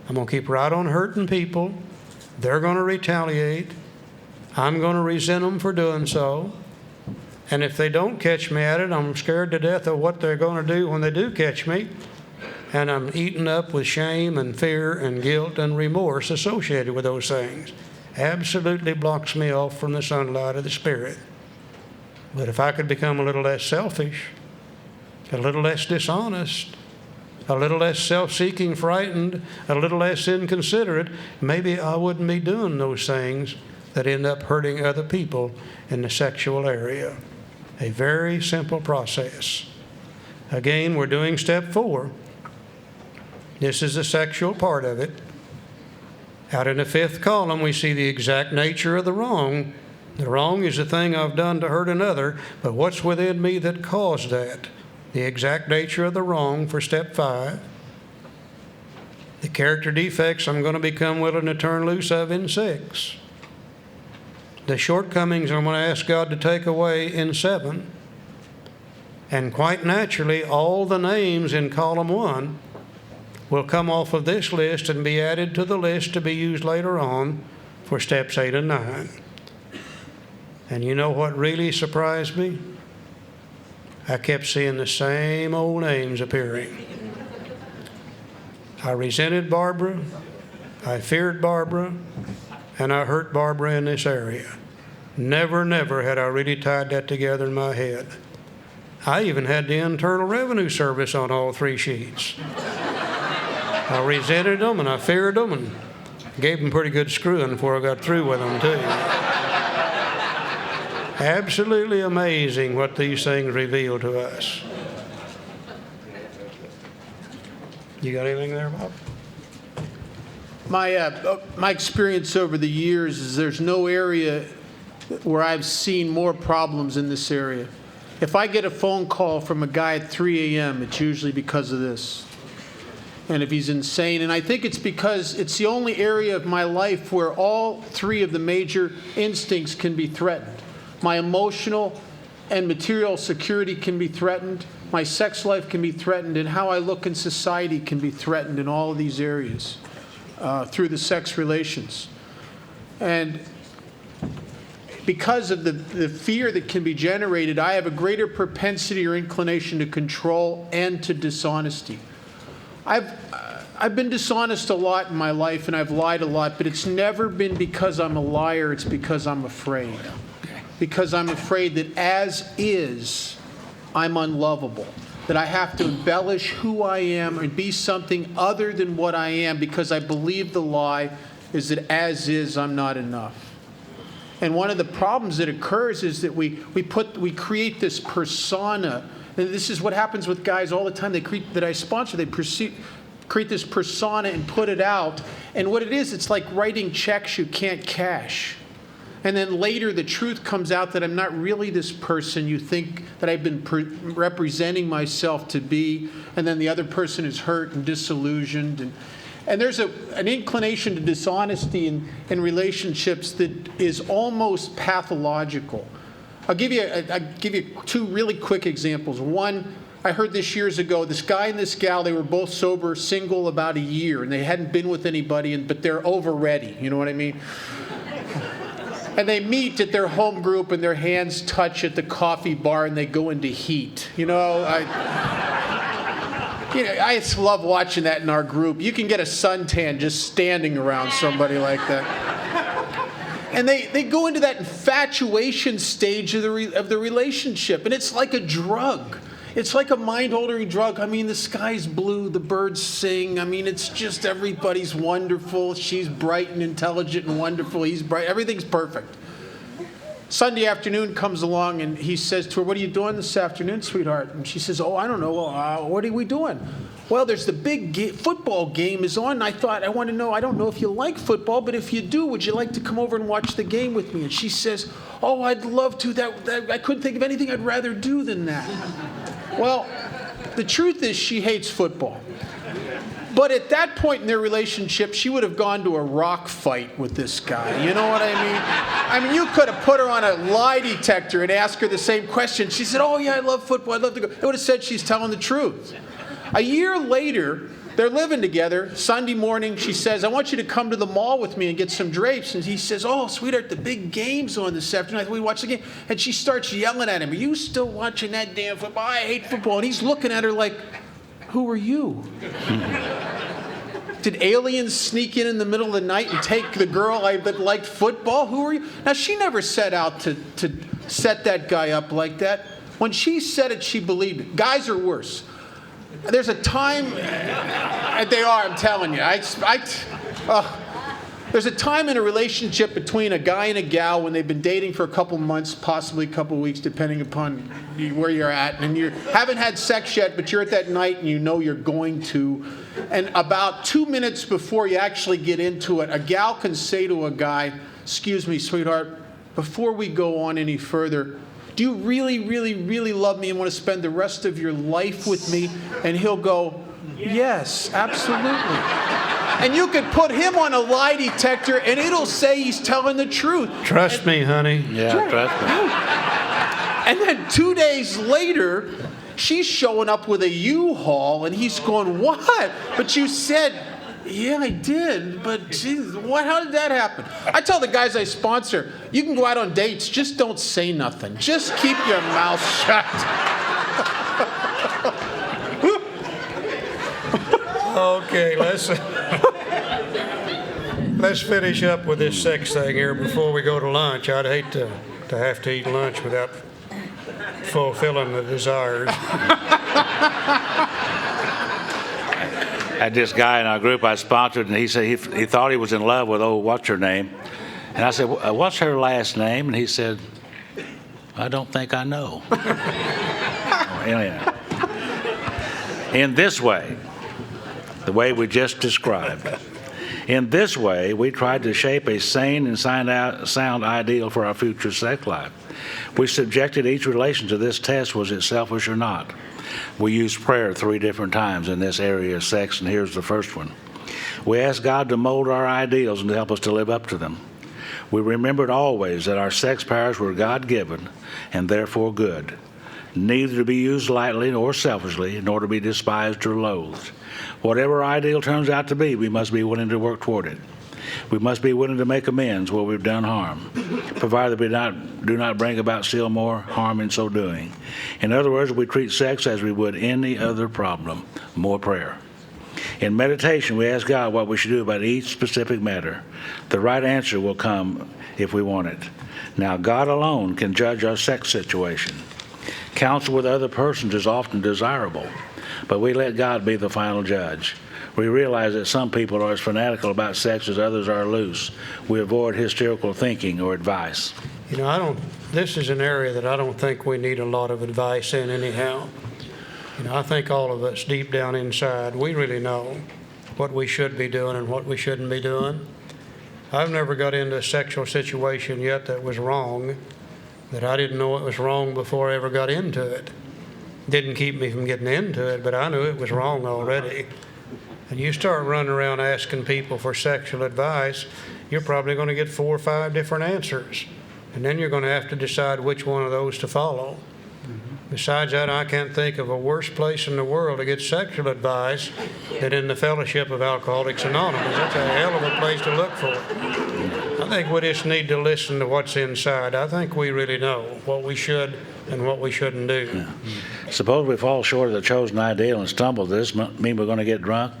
I'm going to keep right on hurting people. They're going to retaliate. I'm going to resent them for doing so. And if they don't catch me at it, I'm scared to death of what they're going to do when they do catch me. And I'm eaten up with shame and fear and guilt and remorse associated with those things. Absolutely blocks me off from the sunlight of the Spirit. But if I could become a little less selfish, a little less dishonest, a little less self-seeking, frightened, a little less inconsiderate, maybe I wouldn't be doing those things that end up hurting other people in the sexual area. A very simple process. Again, we're doing step 4. This is the sexual part of it. Out in the 5th column, we see the exact nature of the wrong. The wrong is the thing I've done to hurt another, but what's within me that caused that? The exact nature of the wrong for step 5. The character defects I'm going to become willing to turn loose of in 6. The shortcomings I'm going to ask God to take away in 7. And quite naturally, all the names in column 1 will come off of this list and be added to the list to be used later on for steps 8 and 9. And you know what really surprised me? I kept seeing the same old names appearing. I resented Barbara, I feared Barbara, and I hurt Barbara in this area. Never had I really tied that together in my head. I even had the Internal Revenue Service on all 3 sheets. I resented them and I feared them and gave them pretty good screwing before I got through with them too. Absolutely amazing what these things reveal to us. You got anything there, Bob? My experience over the years is there's no area where I've seen more problems in this area. If I get a phone call from a guy at 3 a.m., it's usually because of this. And if he's insane, and I think it's because it's the only area of my life where all 3 of the major instincts can be threatened. My emotional and material security can be threatened. My sex life can be threatened, and how I look in society can be threatened in all of these areas through the sex relations. And because of the fear that can be generated, I have a greater propensity or inclination to control and to dishonesty. I've been dishonest a lot in my life, and I've lied a lot, but it's never been because I'm a liar. It's because I'm afraid. Because I'm afraid that as is, I'm unlovable. That I have to embellish who I am and be something other than what I am because I believe the lie is that as is, I'm not enough. And one of the problems that occurs is that we create this persona. And this is what happens with guys all the time. That I sponsor. They create this persona and put it out. And what it is, it's like writing checks you can't cash. And then later the truth comes out that I'm not really this person you think that I've been representing myself to be. And then the other person is hurt and disillusioned. And there's an inclination to dishonesty in relationships that is almost pathological. I'll give you two really quick examples. One, I heard this years ago, this guy and this gal, they were both sober, single about a year, and they hadn't been with anybody, but they're over ready, you know what I mean? And they meet at their home group, and their hands touch at the coffee bar, and they go into heat. I just love watching that in our group. You can get a suntan just standing around somebody like that. And they go into that infatuation stage of the relationship, and it's like a drug. It's like a mind-altering drug. I mean, the sky's blue, the birds sing. I mean, it's just everybody's wonderful. She's bright and intelligent and wonderful. He's bright. Everything's perfect. Sunday afternoon comes along, and he says to her, "What are you doing this afternoon, sweetheart?" And she says, "Oh, I don't know. What are we doing?" "Well, there's the big football game is on. I want to know, I don't know if you like football, but if you do, would you like to come over and watch the game with me?" And she says, "Oh, I'd love to. I couldn't think of anything I'd rather do than that." Well, the truth is she hates football. But at that point in their relationship, she would have gone to a rock fight with this guy. You know what I mean? I mean, you could have put her on a lie detector and asked her the same question. She said, "Oh, yeah, I love football. I'd love to go." It would have said she's telling the truth. A year later, they're living together. Sunday morning, she says, "I want you to come to the mall with me and get some drapes." And he says, "Oh, sweetheart, the big game's on this afternoon. I thought we watch the game." And she starts yelling at him, "Are you still watching that damn football? I hate football." And he's looking at her like, "Who are you? Did aliens sneak in the middle of the night and take the girl that liked football? Who are you?" Now, she never set out to set that guy up like that. When she said it, she believed it. Guys are worse. There's a time, they are, I'm telling you. There's a time in a relationship between a guy and a gal when they've been dating for a couple months, possibly a couple weeks, depending upon where you're at. And you haven't had sex yet, but you're at that night and you know you're going to. And about 2 minutes before you actually get into it, a gal can say to a guy, "Excuse me, sweetheart, before we go on any further, do you really, really, really love me and want to spend the rest of your life with me?" And he'll go, "Yes, absolutely." And you could put him on a lie detector and it'll say he's telling the truth. Trust me, honey. Yeah, trust me. And then 2 days later, she's showing up with a U-Haul and he's going, "What? But you said..." "Yeah, I did, but geez, how did that happen?" I tell the guys I sponsor, you can go out on dates, just don't say nothing. Just keep your mouth shut. Okay, let's finish up with this sex thing here before we go to lunch. I'd hate to have to eat lunch without fulfilling the desires. I had this guy in our group I sponsored, and he said he thought he was in love with what's her name. And I said, "What's her last name?" And he said, "I don't think I know." Anyhow, in this way, the way we just described, in this way, we tried to shape a sane and sound ideal for our future sex life. We subjected each relation to this test: was it selfish or not? We used prayer 3 different times in this area of sex, and here's the first one. We asked God to mold our ideals and to help us to live up to them. We remembered always that our sex powers were God-given and therefore good, neither to be used lightly nor selfishly, nor to be despised or loathed. Whatever our ideal turns out to be, we must be willing to work toward it. We must be willing to make amends where we've done harm, provided we do not bring about still more harm in so doing. In other words, we treat sex as we would any other problem, more prayer. In meditation, we ask God what we should do about each specific matter. The right answer will come if we want it. Now, God alone can judge our sex situation. Counsel with other persons is often desirable, but we let God be the final judge. We realize that some people are as fanatical about sex as others are loose. We avoid hysterical thinking or advice. You know, this is an area that I don't think we need a lot of advice in anyhow. You know, I think all of us deep down inside, we really know what we should be doing and what we shouldn't be doing. I've never got into a sexual situation yet that was wrong, that I didn't know it was wrong before I ever got into it. Didn't keep me from getting into it, but I knew it was wrong already. And you start running around asking people for sexual advice, you're probably going to get 4 or 5 different answers. And then you're going to have to decide which one of those to follow. Besides that, I can't think of a worse place in the world to get sexual advice than in the Fellowship of Alcoholics Anonymous. That's a hell of a place to look for it. I think we just need to listen to what's inside. I think we really know what we should and what we shouldn't do. Yeah. Suppose we fall short of the chosen ideal and stumble. Does this mean we're going to get drunk?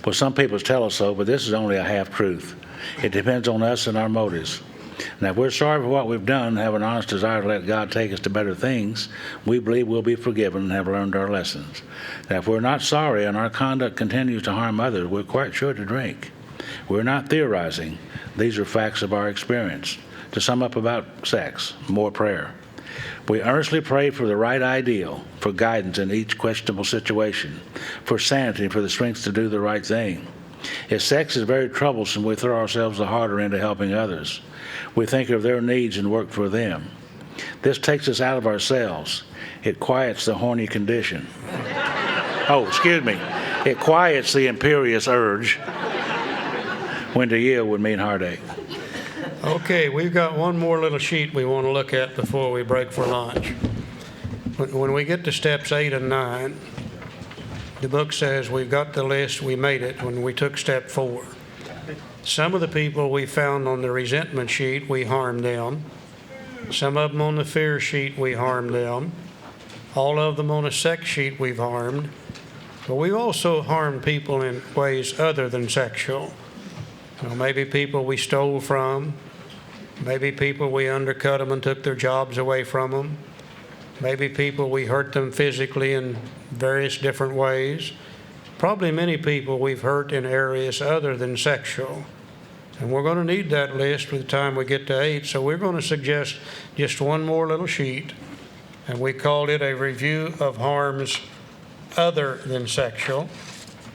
Well, some people tell us so, but this is only a half-truth. It depends on us and our motives. Now, if we're sorry for what we've done and have an honest desire to let God take us to better things, we believe we'll be forgiven and have learned our lessons. Now, if we're not sorry and our conduct continues to harm others, we're quite sure to drink. We're not theorizing. These are facts of our experience. To sum up about sex, more prayer. We earnestly pray for the right ideal, for guidance in each questionable situation, for sanity, for the strength to do the right thing. If sex is very troublesome, we throw ourselves the harder into helping others. We think of their needs and work for them. This takes us out of ourselves. It quiets the horny condition. Oh, excuse me. It quiets the imperious urge when to yield would mean heartache. Okay, we've got one more little sheet we want to look at before we break for lunch. When we get to steps 8 and 9, the book says we've got the list, we made it when we took step 4. Some of the people we found on the resentment sheet, we harmed them. Some of them on the fear sheet, we harmed them. All of them on a sex sheet, we've harmed. But we've also harmed people in ways other than sexual. You know, maybe people we stole from. Maybe people we undercut them and took their jobs away from them. Maybe people we hurt them physically in various different ways. Probably many people we've hurt in areas other than sexual. And we're going to need that list by the time we get to 8, so we're going to suggest just one more little sheet, and we called it a review of harms other than sexual,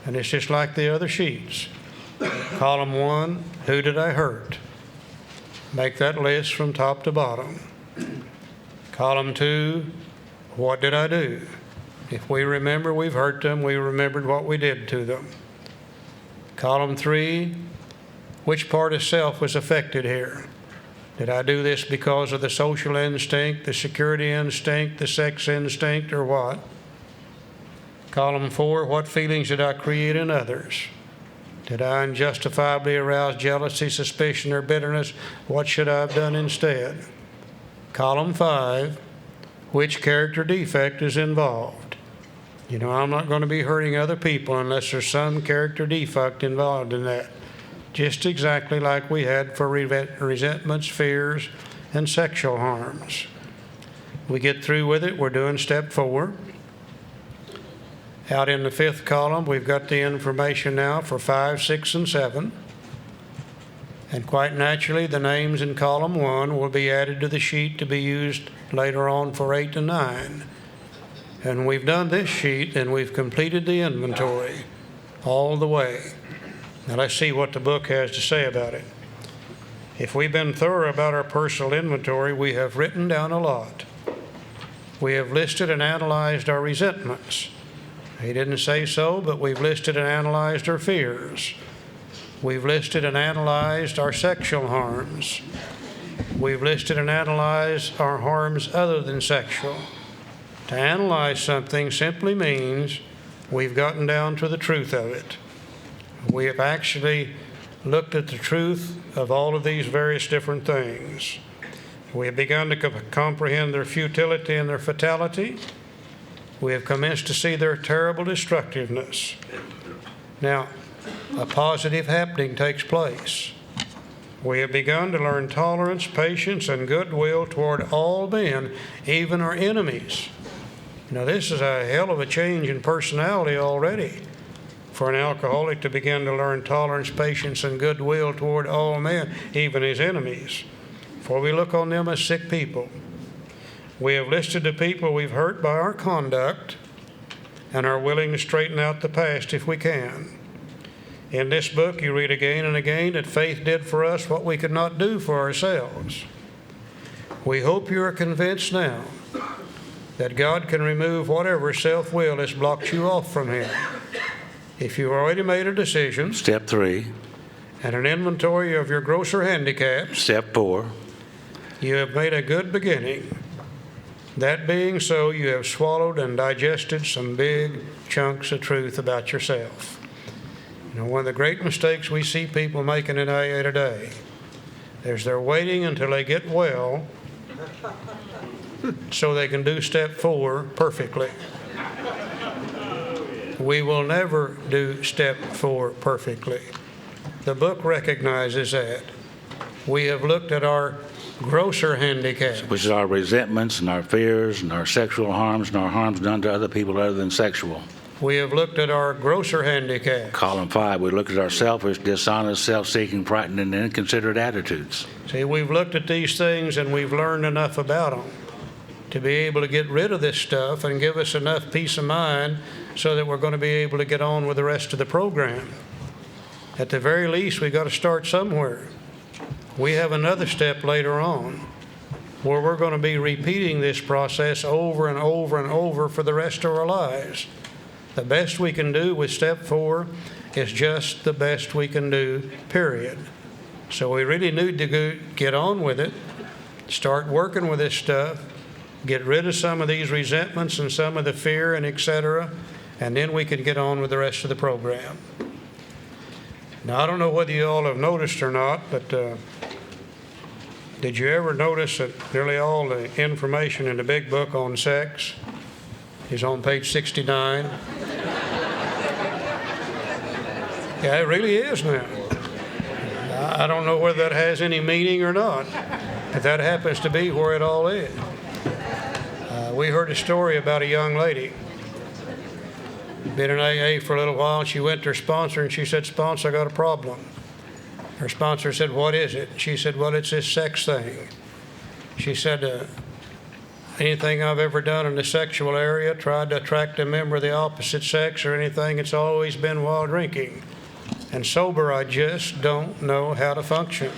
and it's just like the other sheets. Column 1, who did I hurt? Make that list from top to bottom. Column 2, what did I do? If we remember we've hurt them, we remembered what we did to them. Column 3, which part of self was affected here? Did I do this because of the social instinct, the security instinct, the sex instinct, or what? Column 4, what feelings did I create in others? Did I unjustifiably arouse jealousy, suspicion, or bitterness? What should I have done instead? Column 5, which character defect is involved? You know, I'm not going to be hurting other people unless there's some character defect involved in that. Just exactly like we had for resentments, fears, and sexual harms. We get through with it, we're doing step 4. Out in the 5th column, we've got the information now for 5, 6, and 7. And quite naturally, the names in column 1 will be added to the sheet to be used later on for 8 and 9. And we've done this sheet, and we've completed the inventory all the way. Now let's see what the book has to say about it. If we've been thorough about our personal inventory, we have written down a lot. We have listed and analyzed our resentments. He didn't say so, but we've listed and analyzed our fears. We've listed and analyzed our sexual harms. We've listed and analyzed our harms other than sexual. To analyze something simply means we've gotten down to the truth of it. We have actually looked at the truth of all of these various different things. We have begun to comprehend their futility and their fatality. We have commenced to see their terrible destructiveness. Now, a positive happening takes place. We have begun to learn tolerance, patience, and goodwill toward all men, even our enemies. Now, this is a hell of a change in personality already for an alcoholic to begin to learn tolerance, patience, and goodwill toward all men, even his enemies, for we look on them as sick people. We have listed the people we've hurt by our conduct and are willing to straighten out the past if we can. In this book, you read again and again that faith did for us what we could not do for ourselves. We hope you are convinced now that God can remove whatever self-will has blocked you off from Him. If you've already made a decision, Step 3. and an inventory of your grosser handicaps, Step 4. you have made a good beginning. That being so, you have swallowed and digested some big chunks of truth about yourself. You know, one of the great mistakes we see people making in AA today is they're waiting until they get well so they can do step 4 perfectly. We will never do step 4 perfectly. The book recognizes that. We have looked at our grosser handicaps. Which is our resentments and our fears and our sexual harms and our harms done to other people other than sexual. We have looked at our grosser handicaps. Column 5, we look at our selfish, dishonest, self-seeking, frightened, and inconsiderate attitudes. See, we've looked at these things and we've learned enough about them to be able to get rid of this stuff and give us enough peace of mind so that we're going to be able to get on with the rest of the program. At the very least, we've got to start somewhere. We have another step later on where we're going to be repeating this process over and over and over for the rest of our lives. The best we can do with step 4 is just the best we can do, period. So we really need to get on with it, start working with this stuff, get rid of some of these resentments and some of the fear and etc., and then we can get on with the rest of the program. Now, I don't know whether you all have noticed or not, but did you ever notice that nearly all the information in the big book on sex is on page 69? Yeah, it really is now. I don't know whether that has any meaning or not, but that happens to be where it all is. We heard a story about a young lady. Been in AA for a little while, and she went to her sponsor and she said, "Sponsor, I got a problem." Her sponsor said, "What is it?" She said, "Well, it's this sex thing." She said, "Anything I've ever done in the sexual area, tried to attract a member of the opposite sex or anything, it's always been while drinking. And sober, I just don't know how to function."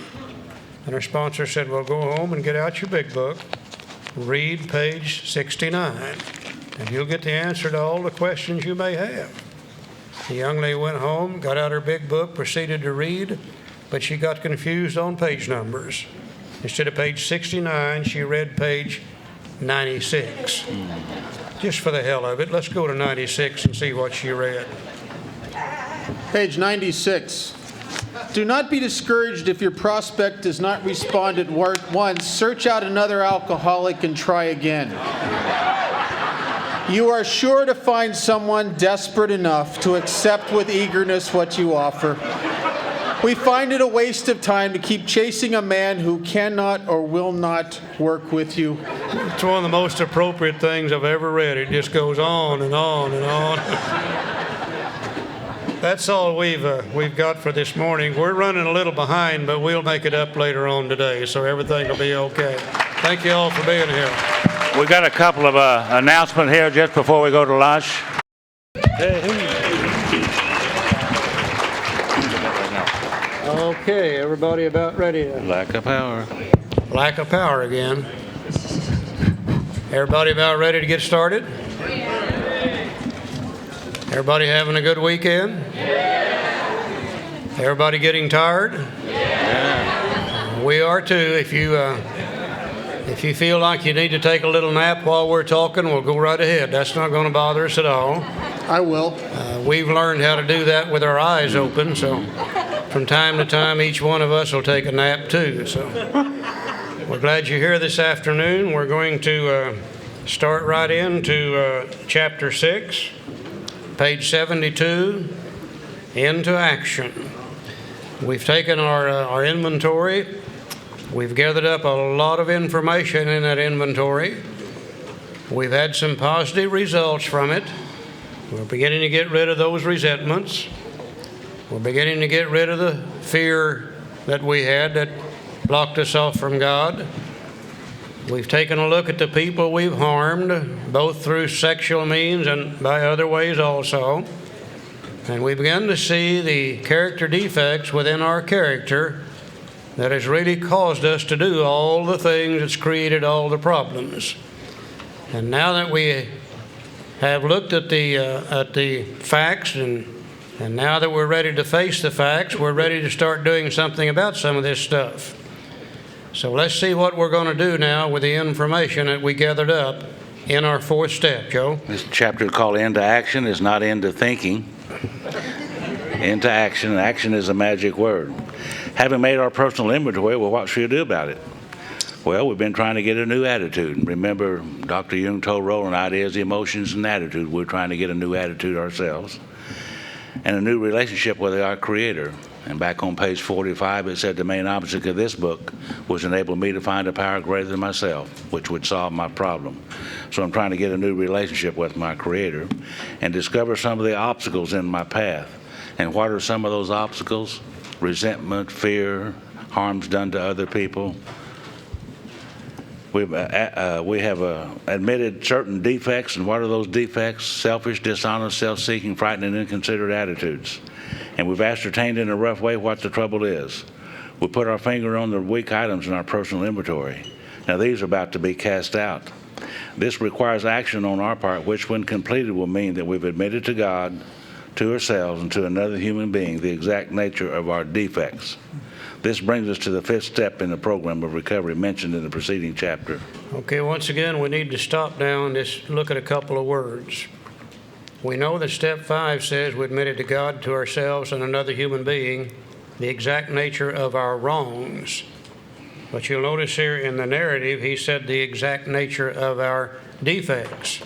And her sponsor said, "Well, go home and get out your big book, read page 69, and you'll get the answer to all the questions you may have." The young lady went home, got out her big book, proceeded to read, but she got confused on page numbers. Instead of page 69, she read page 96. Just for the hell of it, let's go to 96 and see what she read. Page 96. Do not be discouraged if your prospect does not respond at once. Search out another alcoholic and try again. You are sure to find someone desperate enough to accept with eagerness what you offer. We find it a waste of time to keep chasing a man who cannot or will not work with you. It's one of the most appropriate things I've ever read. It just goes on and on and on. That's all we've got for this morning. We're running a little behind, but we'll make it up later on today, so everything will be okay. Thank you all for being here. We got a couple of announcements here just before we go to lunch. Okay, everybody about ready to... Lack of power. Lack of power again. Everybody about ready to get started? Everybody having a good weekend? Everybody getting tired? We are too. If you feel like you need to take a little nap while we're talking, we'll go right ahead. That's not going to bother us at all. I will. We've learned how to do that with our eyes open, so from time to time, each one of us will take a nap too. So we're glad you're here this afternoon. We're going to start right into chapter 6, page 72, into action. We've taken our inventory. We've gathered up a lot of information in that inventory. We've had some positive results from it. We're beginning to get rid of those resentments. We're beginning to get rid of the fear that we had that blocked us off from God. We've taken a look at the people we've harmed, both through sexual means and by other ways also. And we begin to see the character defects within our character that has really caused us to do all the things that's created all the problems. And now that we have looked at the facts, and now that we're ready to face the facts, we're ready to start doing something about some of this stuff. So let's see what we're going to do now with the information that we gathered up in our fourth step, Joe. This chapter is called Into Action. Is not into thinking. Into action. Action is a magic word. Having made our personal inventory, well, what should we do about it? Well, we've been trying to get a new attitude. Remember, Dr. Jung told Roland, ideas, emotions, and attitude. We're trying to get a new attitude ourselves and a new relationship with our Creator. And back on page 45, it said the main object of this book was enable me to find a power greater than myself, which would solve my problem. So I'm trying to get a new relationship with my Creator and discover some of the obstacles in my path. And what are some of those obstacles? Resentment, fear, harms done to other people. We have admitted certain defects, and what are those defects? Selfish, dishonest, self-seeking, frightened, and inconsiderate attitudes. And we've ascertained in a rough way what the trouble is. We put our finger on the weak items in our personal inventory. Now these are about to be cast out. This requires action on our part, which when completed will mean that we've admitted to God, to ourselves, and to another human being the exact nature of our defects. This brings us to the fifth step in the program of recovery mentioned in the preceding chapter. Okay, once again, we need to stop down and just look at a couple of words. We know that step 5 says we admitted to God, to ourselves, and another human being the exact nature of our wrongs. But you'll notice here in the narrative, he said the exact nature of our defects.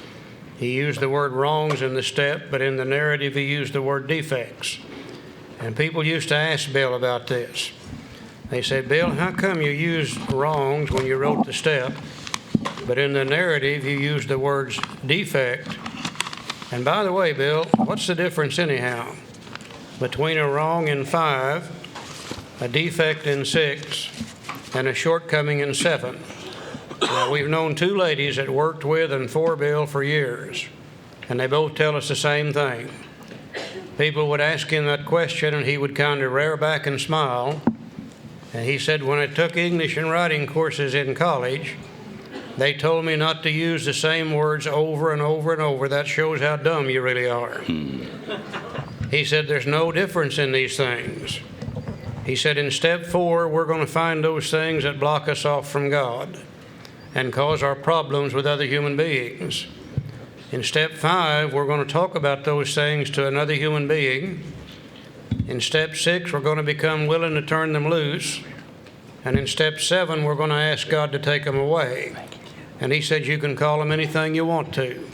He used the word wrongs in the step, but in the narrative he used the word defects. And people used to ask Bill about this. They said, Bill, how come you used wrongs when you wrote the step, but in the narrative you used the words defect? And by the way, Bill, what's the difference anyhow between a wrong in 5, a defect in 6, and a shortcoming in 7? Now, we've known 2 ladies that worked with and for Bill for years, and they both tell us the same thing. People would ask him that question, and he would kind of rear back and smile. And he said, when I took English and writing courses in college, they told me not to use the same words over and over and over. That shows how dumb you really are. He said, there's no difference in these things. He said, in step 4, we're going to find those things that block us off from God and cause our problems with other human beings. In step 5, we're going to talk about those things to another human being. In step 6, we're going to become willing to turn them loose. And in step 7, we're going to ask God to take them away. And he said you can call them anything you want to.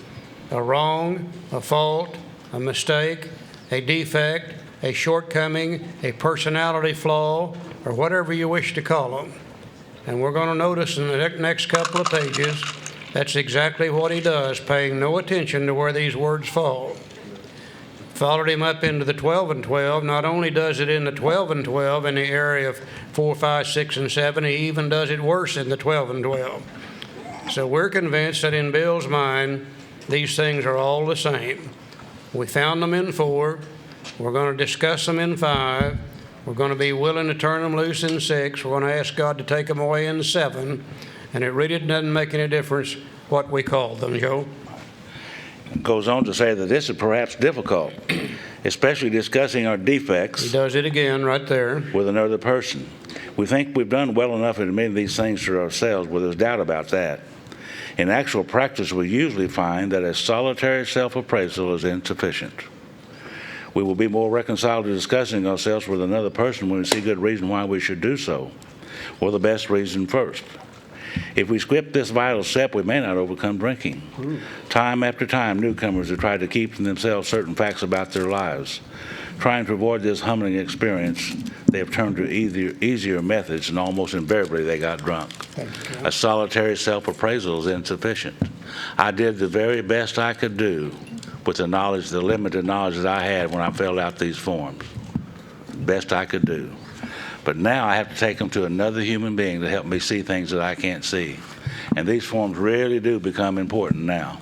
A wrong, a fault, a mistake, a defect, a shortcoming, a personality flaw, or whatever you wish to call them. And we're going to notice in the next couple of pages, that's exactly what he does, paying no attention to where these words fall. Followed him up into the 12 and 12. Not only does it in the 12 and 12 in the area of 4, 5, 6, and 7, he even does it worse in the 12 and 12. So we're convinced that in Bill's mind, these things are all the same. We found them in 4. We're going to discuss them in 5. We're going to be willing to turn them loose in 6. We're going to ask God to take them away in 7. And it really doesn't make any difference what we call them, Joe. It goes on to say that this is perhaps difficult, especially discussing our defects. He does it again right there. With another person. We think we've done well enough at admitting these things to ourselves, but there's doubt about that. In actual practice, we usually find that a solitary self-appraisal is insufficient. We will be more reconciled to discussing ourselves with another person when we see good reason why we should do so, or the best reason first. If we skip this vital step, we may not overcome drinking. Time after time, newcomers have tried to keep from themselves certain facts about their lives. Trying to avoid this humbling experience, they have turned to easier methods, and almost invariably they got drunk. A solitary self-appraisal is insufficient. I did the very best I could do with the knowledge, the limited knowledge that I had when I filled out these forms. Best I could do. But now I have to take them to another human being to help me see things that I can't see. And these forms really do become important now.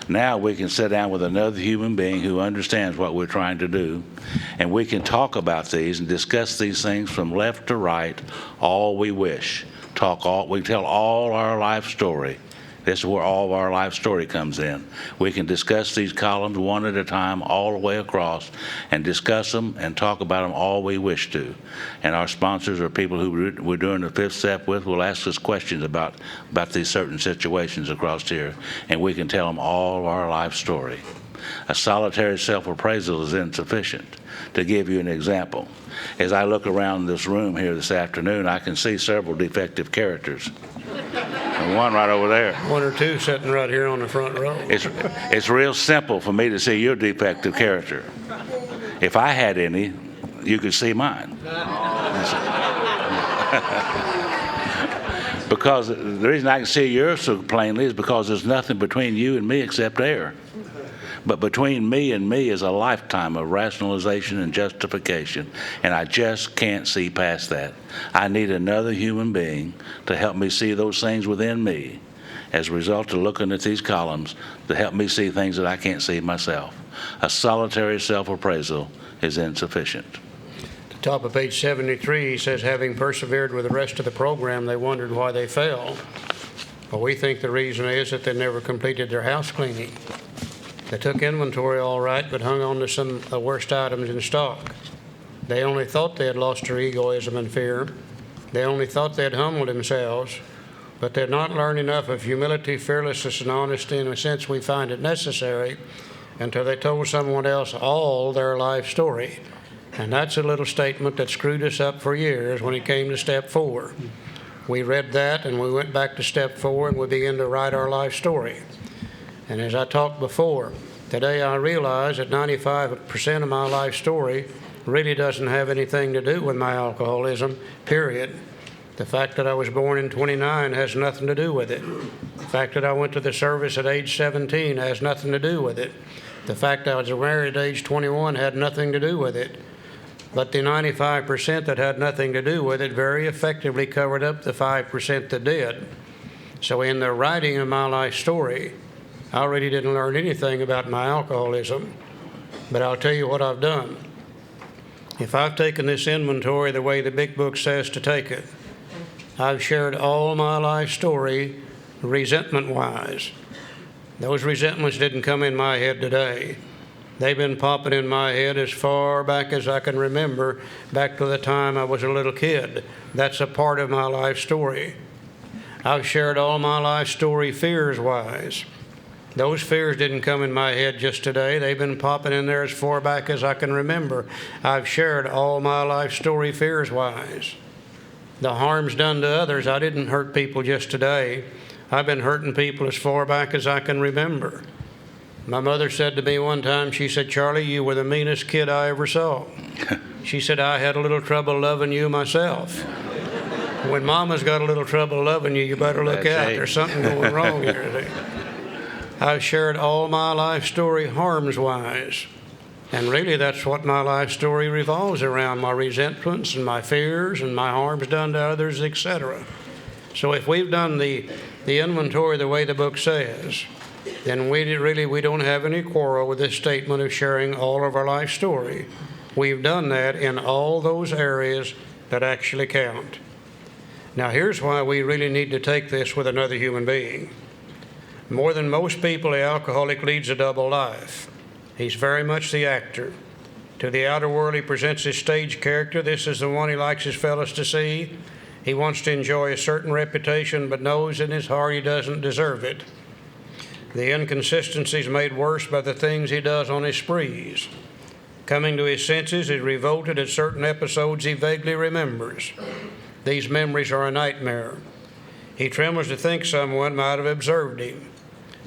Now we can sit down with another human being who understands what we're trying to do, and we can talk about these and discuss these things from left to right all we wish. We tell all our life story. This is where all of our life story comes in. We can discuss these columns one at a time all the way across and discuss them and talk about them all we wish to. And our sponsors or people who we're doing the fifth step with will ask us questions about these certain situations across here, and we can tell them all of our life story. A solitary self-appraisal is insufficient. To give you an example, as I look around this room here this afternoon, I can see several defective characters. And one right over there. One or two sitting right here on the front row. It's real simple for me to see your defective character. If I had any, you could see mine. Because the reason I can see yours so plainly is because there's nothing between you and me except air. But between me and me is a lifetime of rationalization and justification, and I just can't see past that. I need another human being to help me see those things within me as a result of looking at these columns to help me see things that I can't see myself. A solitary self-appraisal is insufficient. At the top of page 73, he says, having persevered with the rest of the program, they wondered why they failed. Well, we think the reason is that they never completed their house cleaning. They took inventory all right, but hung on to some of the worst items in stock. They only thought they had lost their egoism and fear. They only thought they had humbled themselves, but they had not learned enough of humility, fearlessness, and honesty in a sense we find it necessary until they told someone else all their life story. And that's a little statement that screwed us up for years when it came to step 4. We read that and we went back to step 4 and we began to write our life story. And as I talked before, today I realize that 95% of my life story really doesn't have anything to do with my alcoholism, period. The fact that I was born in 29 has nothing to do with it. The fact that I went to the service at age 17 has nothing to do with it. The fact that I was married at age 21 had nothing to do with it. But the 95% that had nothing to do with it very effectively covered up the 5% that did. So in the writing of my life story, I really didn't learn anything about my alcoholism, but I'll tell you what I've done. If I've taken this inventory the way the big book says to take it, I've shared all my life story resentment-wise. Those resentments didn't come in my head today. They've been popping in my head as far back as I can remember, back to the time I was a little kid. That's a part of my life story. I've shared all my life story fears-wise. Those fears didn't come in my head just today. They've been popping in there as far back as I can remember. I've shared all my life story fears-wise. The harms done to others, I didn't hurt people just today. I've been hurting people as far back as I can remember. My mother said to me one time, she said, Charlie, you were the meanest kid I ever saw. She said, I had a little trouble loving you myself. When Mama's got a little trouble loving you, you better look out. There's something going wrong here today. I've shared all my life story harms-wise. And really that's what my life story revolves around, my resentments and my fears and my harms done to others, etc. So if we've done the inventory the way the book says, then we don't have any quarrel with this statement of sharing all of our life story. We've done that in all those areas that actually count. Now here's why we really need to take this with another human being. More than most people, the alcoholic leads a double life. He's very much the actor. To the outer world, he presents his stage character. This is the one he likes his fellows to see. He wants to enjoy a certain reputation, but knows in his heart he doesn't deserve it. The inconsistency is made worse by the things he does on his sprees. Coming to his senses, he's revolted at certain episodes he vaguely remembers. These memories are a nightmare. He trembles to think someone might have observed him.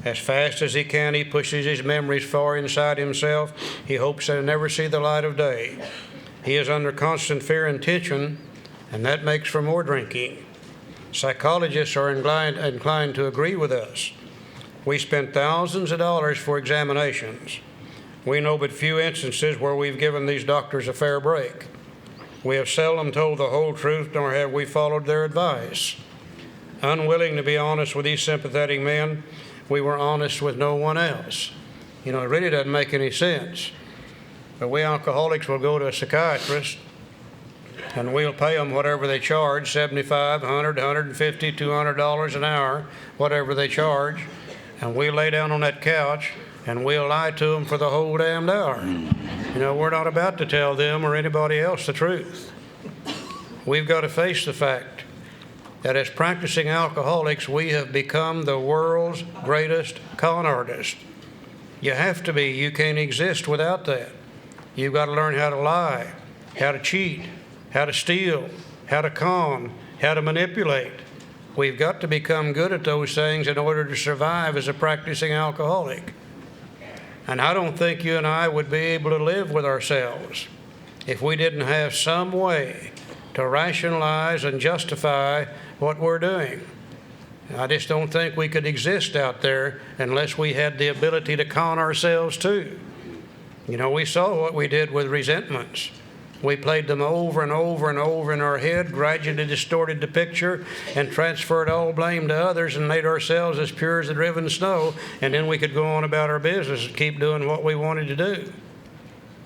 As fast as he can, he pushes his memories far inside himself. He hopes they'll never see the light of day. He is under constant fear and tension, and that makes for more drinking. Psychologists are inclined to agree with us. We spend thousands of dollars for examinations. We know but few instances where we've given these doctors a fair break. We have seldom told the whole truth, nor have we followed their advice. Unwilling to be honest with these sympathetic men, we were honest with no one else. You know, it really doesn't make any sense. But we alcoholics will go to a psychiatrist and we'll pay them whatever they charge, $75, $100, $150, $200 an hour, whatever they charge, and we'll lay down on that couch and we'll lie to them for the whole damned hour. You know, we're not about to tell them or anybody else the truth. We've got to face the fact that as practicing alcoholics, we have become the world's greatest con artists. You have to be. You can't exist without that. You've got to learn how to lie, how to cheat, how to steal, how to con, how to manipulate. We've got to become good at those things in order to survive as a practicing alcoholic. And I don't think you and I would be able to live with ourselves if we didn't have some way to rationalize and justify what we're doing. I just don't think we could exist out there unless we had the ability to con ourselves too. You know, we saw what we did with resentments. We played them over and over and over in our head, gradually distorted the picture, and transferred all blame to others and made ourselves as pure as the driven snow, and then we could go on about our business and keep doing what we wanted to do.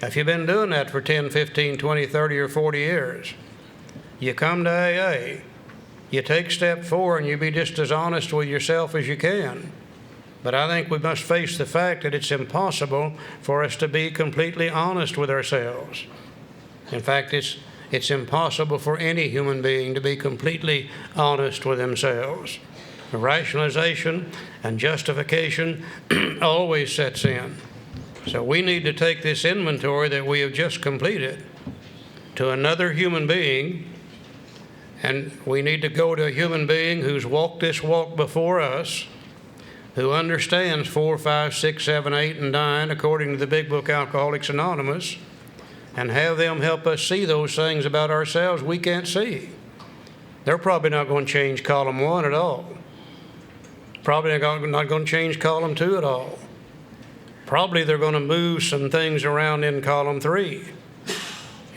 If you've been doing that for 10, 15, 20, 30, or 40 years, you come to AA, you take step 4, and you be just as honest with yourself as you can. But I think we must face the fact that it's impossible for us to be completely honest with ourselves. In fact, it's impossible for any human being to be completely honest with themselves. Rationalization and justification always sets in. So we need to take this inventory that we have just completed to another human being, and we need to go to a human being who's walked this walk before us, who understands 4, 5, 6, 7, 8, and 9, according to the big book Alcoholics Anonymous, and have them help us see those things about ourselves we can't see. They're probably not going to change column 1 at all. Probably not going to change column 2 at all. Probably they're going to move some things around in column 3.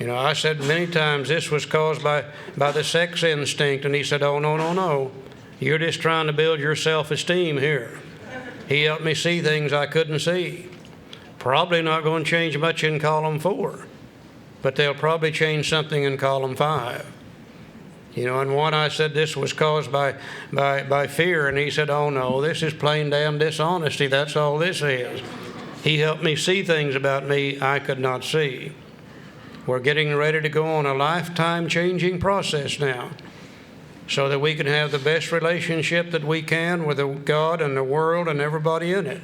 You know, I said many times this was caused by the sex instinct, and he said, oh, no. You're just trying to build your self-esteem here. He helped me see things I couldn't see. Probably not going to change much in column 4, but they'll probably change something in column 5. You know, and one I said this was caused by fear, and he said, oh no, this is plain damn dishonesty. That's all this is. He helped me see things about me I could not see. We're getting ready to go on a lifetime-changing process now, so that we can have the best relationship that we can with God and the world and everybody in it.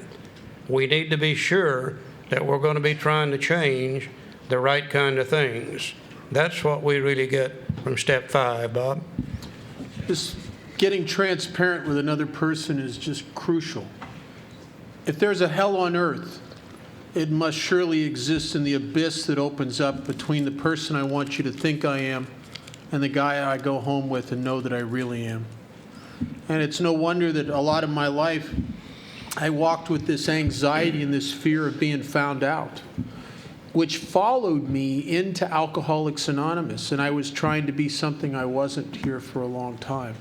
We need to be sure that we're going to be trying to change the right kind of things. That's what we really get from step 5, Bob. Just getting transparent with another person is just crucial. If there's a hell on earth, it must surely exist in the abyss that opens up between the person I want you to think I am and the guy I go home with and know that I really am. And it's no wonder that a lot of my life I walked with this anxiety and this fear of being found out, which followed me into Alcoholics Anonymous, and I was trying to be something I wasn't here for a long time.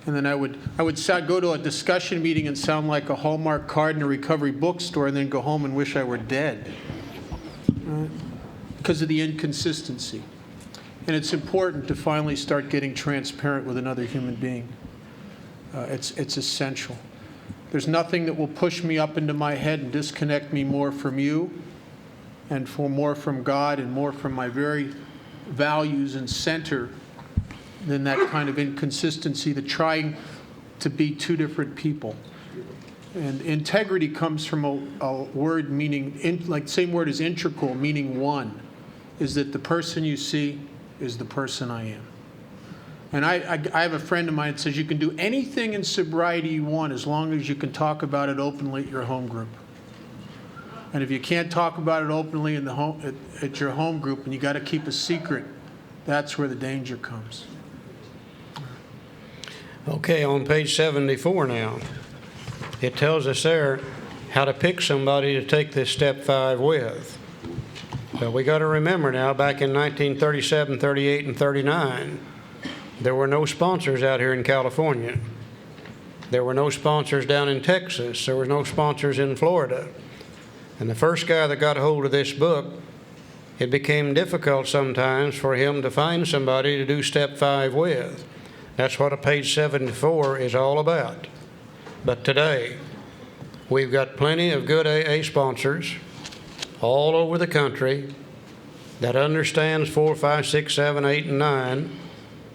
And then I would go to a discussion meeting and sound like a Hallmark card in a recovery bookstore, and then go home and wish I were dead, right? Because of the inconsistency. And it's important to finally start getting transparent with another human being. It's essential. There's nothing that will push me up into my head and disconnect me more from you and more from God and more from my very values and center than that kind of inconsistency, the trying to be two different people. And integrity comes from a word meaning, like the same word as integral, meaning one, is that the person you see is the person I am. And I have a friend of mine that says you can do anything in sobriety you want as long as you can talk about it openly at your home group. And if you can't talk about it openly in the at your home group and you got to keep a secret, that's where the danger comes. Okay, on page 74 now, it tells us there how to pick somebody to take this step 5 with. But we got to remember now, back in 1937, 38, and 39, there were no sponsors out here in California. There were no sponsors down in Texas. There were no sponsors in Florida. And the first guy that got hold of this book, it became difficult sometimes for him to find somebody to do step 5 with. That's what a page 74 is all about. But today, we've got plenty of good AA sponsors all over the country that understands 4, 5, 6, 7, 8, and 9,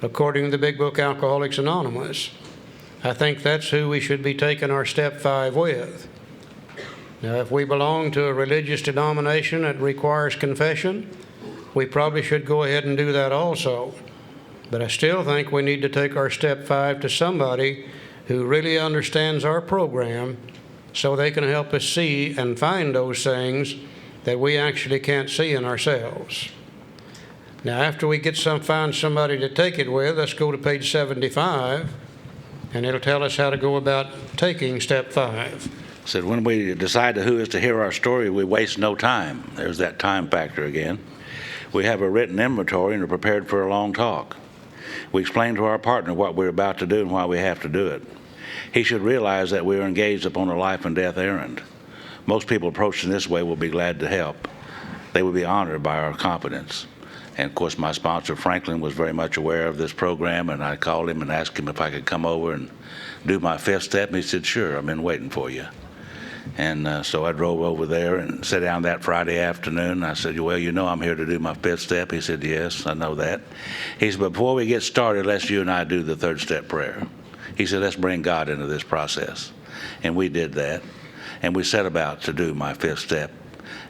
according to the Big Book Alcoholics Anonymous. I think that's who we should be taking our step 5 with. Now, if we belong to a religious denomination that requires confession, we probably should go ahead and do that also. But I still think we need to take our step 5 to somebody who really understands our program so they can help us see and find those things that we actually can't see in ourselves. Now, after we find somebody to take it with, let's go to page 75, and it'll tell us how to go about taking step 5. Said when we decide who is to hear our story, we waste no time. There's that time factor again. We have a written inventory and are prepared for a long talk. We explain to our partner what we're about to do and why we have to do it. He should realize that we are engaged upon a life and death errand. Most people approached in this way will be glad to help. They will be honored by our competence. And of course, my sponsor, Franklin, was very much aware of this program, and I called him and asked him if I could come over and do my 5th step, and he said, sure, I've been waiting for you. And so I drove over there and sat down that Friday afternoon. I said, well, you know I'm here to do my 5th step. He said, yes, I know that. He said, but before we get started, let's you and I do the 3rd step prayer. He said, let's bring God into this process. And we did that. And we set about to do my 5th step.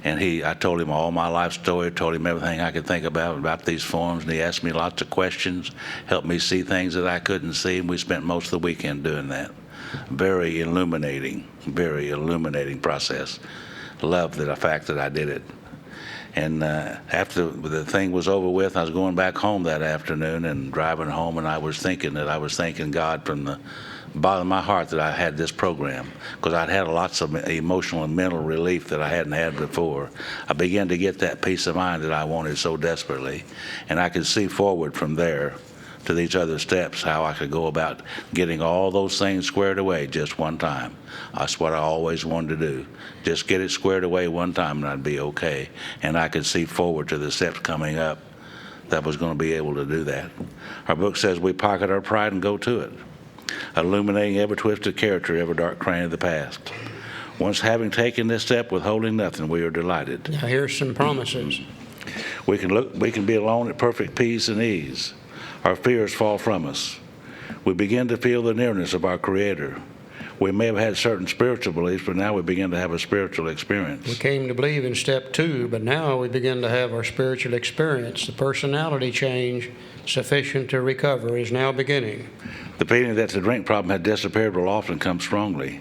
And I told him all my life story, told him everything I could think about these forms, and he asked me lots of questions, helped me see things that I couldn't see, and we spent most of the weekend doing that. Very illuminating process. Loved the fact that I did it. And after the thing was over with, I was going back home that afternoon and driving home, and I was thinking God from the bottom of my heart that I had this program, because I'd had lots of emotional and mental relief that I hadn't had before. I began to get that peace of mind that I wanted so desperately, and I could see forward from there to these other steps how I could go about getting all those things squared away just one time. That's what I always wanted to do. Just get it squared away one time and I'd be okay. And I could see forward to the steps coming up that was going to be able to do that. Our book says we pocket our pride and go to it, illuminating every twisted character, every dark cranny of the past. Once having taken this step, withholding nothing, we are delighted. Now here's some promises. We can be alone at perfect peace and ease. Our fears fall from us. We begin to feel the nearness of our Creator. We may have had certain spiritual beliefs, but now we begin to have a spiritual experience. We came to believe in step 2, but now we begin to have our spiritual experience. The personality change sufficient to recover is now beginning. The feeling that the drink problem had disappeared will often come strongly.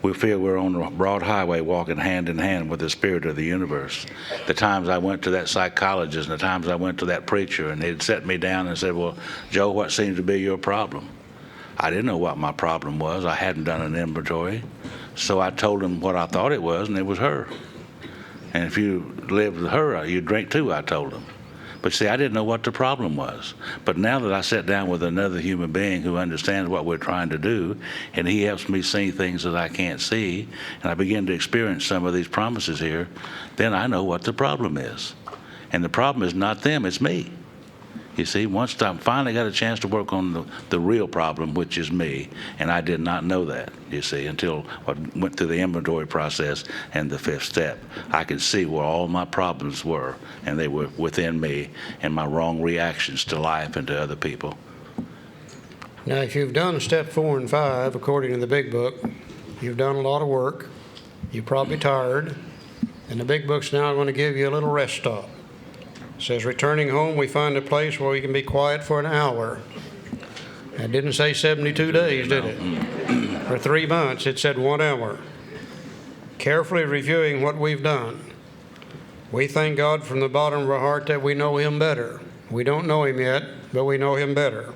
We feel we're on a broad highway walking hand in hand with the spirit of the universe. The times I went to that psychologist and the times I went to that preacher, and they'd set me down and said, well, Joe, what seems to be your problem? I didn't know what my problem was. I hadn't done an inventory. So I told them what I thought it was, and it was her. And if you lived with her, you'd drink too, I told them. But see, I didn't know what the problem was. But now that I sat down with another human being who understands what we're trying to do, and he helps me see things that I can't see, and I begin to experience some of these promises here, then I know what the problem is. And the problem is not them, it's me. You see, once I finally got a chance to work on the real problem, which is me, and I did not know that, you see, until I went through the inventory process and the 5th step. I could see where all my problems were, and they were within me and my wrong reactions to life and to other people. Now, if you've done step 4 and 5, according to the Big Book, you've done a lot of work, you're probably tired, and the Big Book's now going to give you a little rest stop. It says, returning home, we find a place where we can be quiet for an hour. It didn't say 72 days, did it? For 3 months, it said 1 hour. Carefully reviewing what we've done. We thank God from the bottom of our heart that we know Him better. We don't know Him yet, but we know Him better.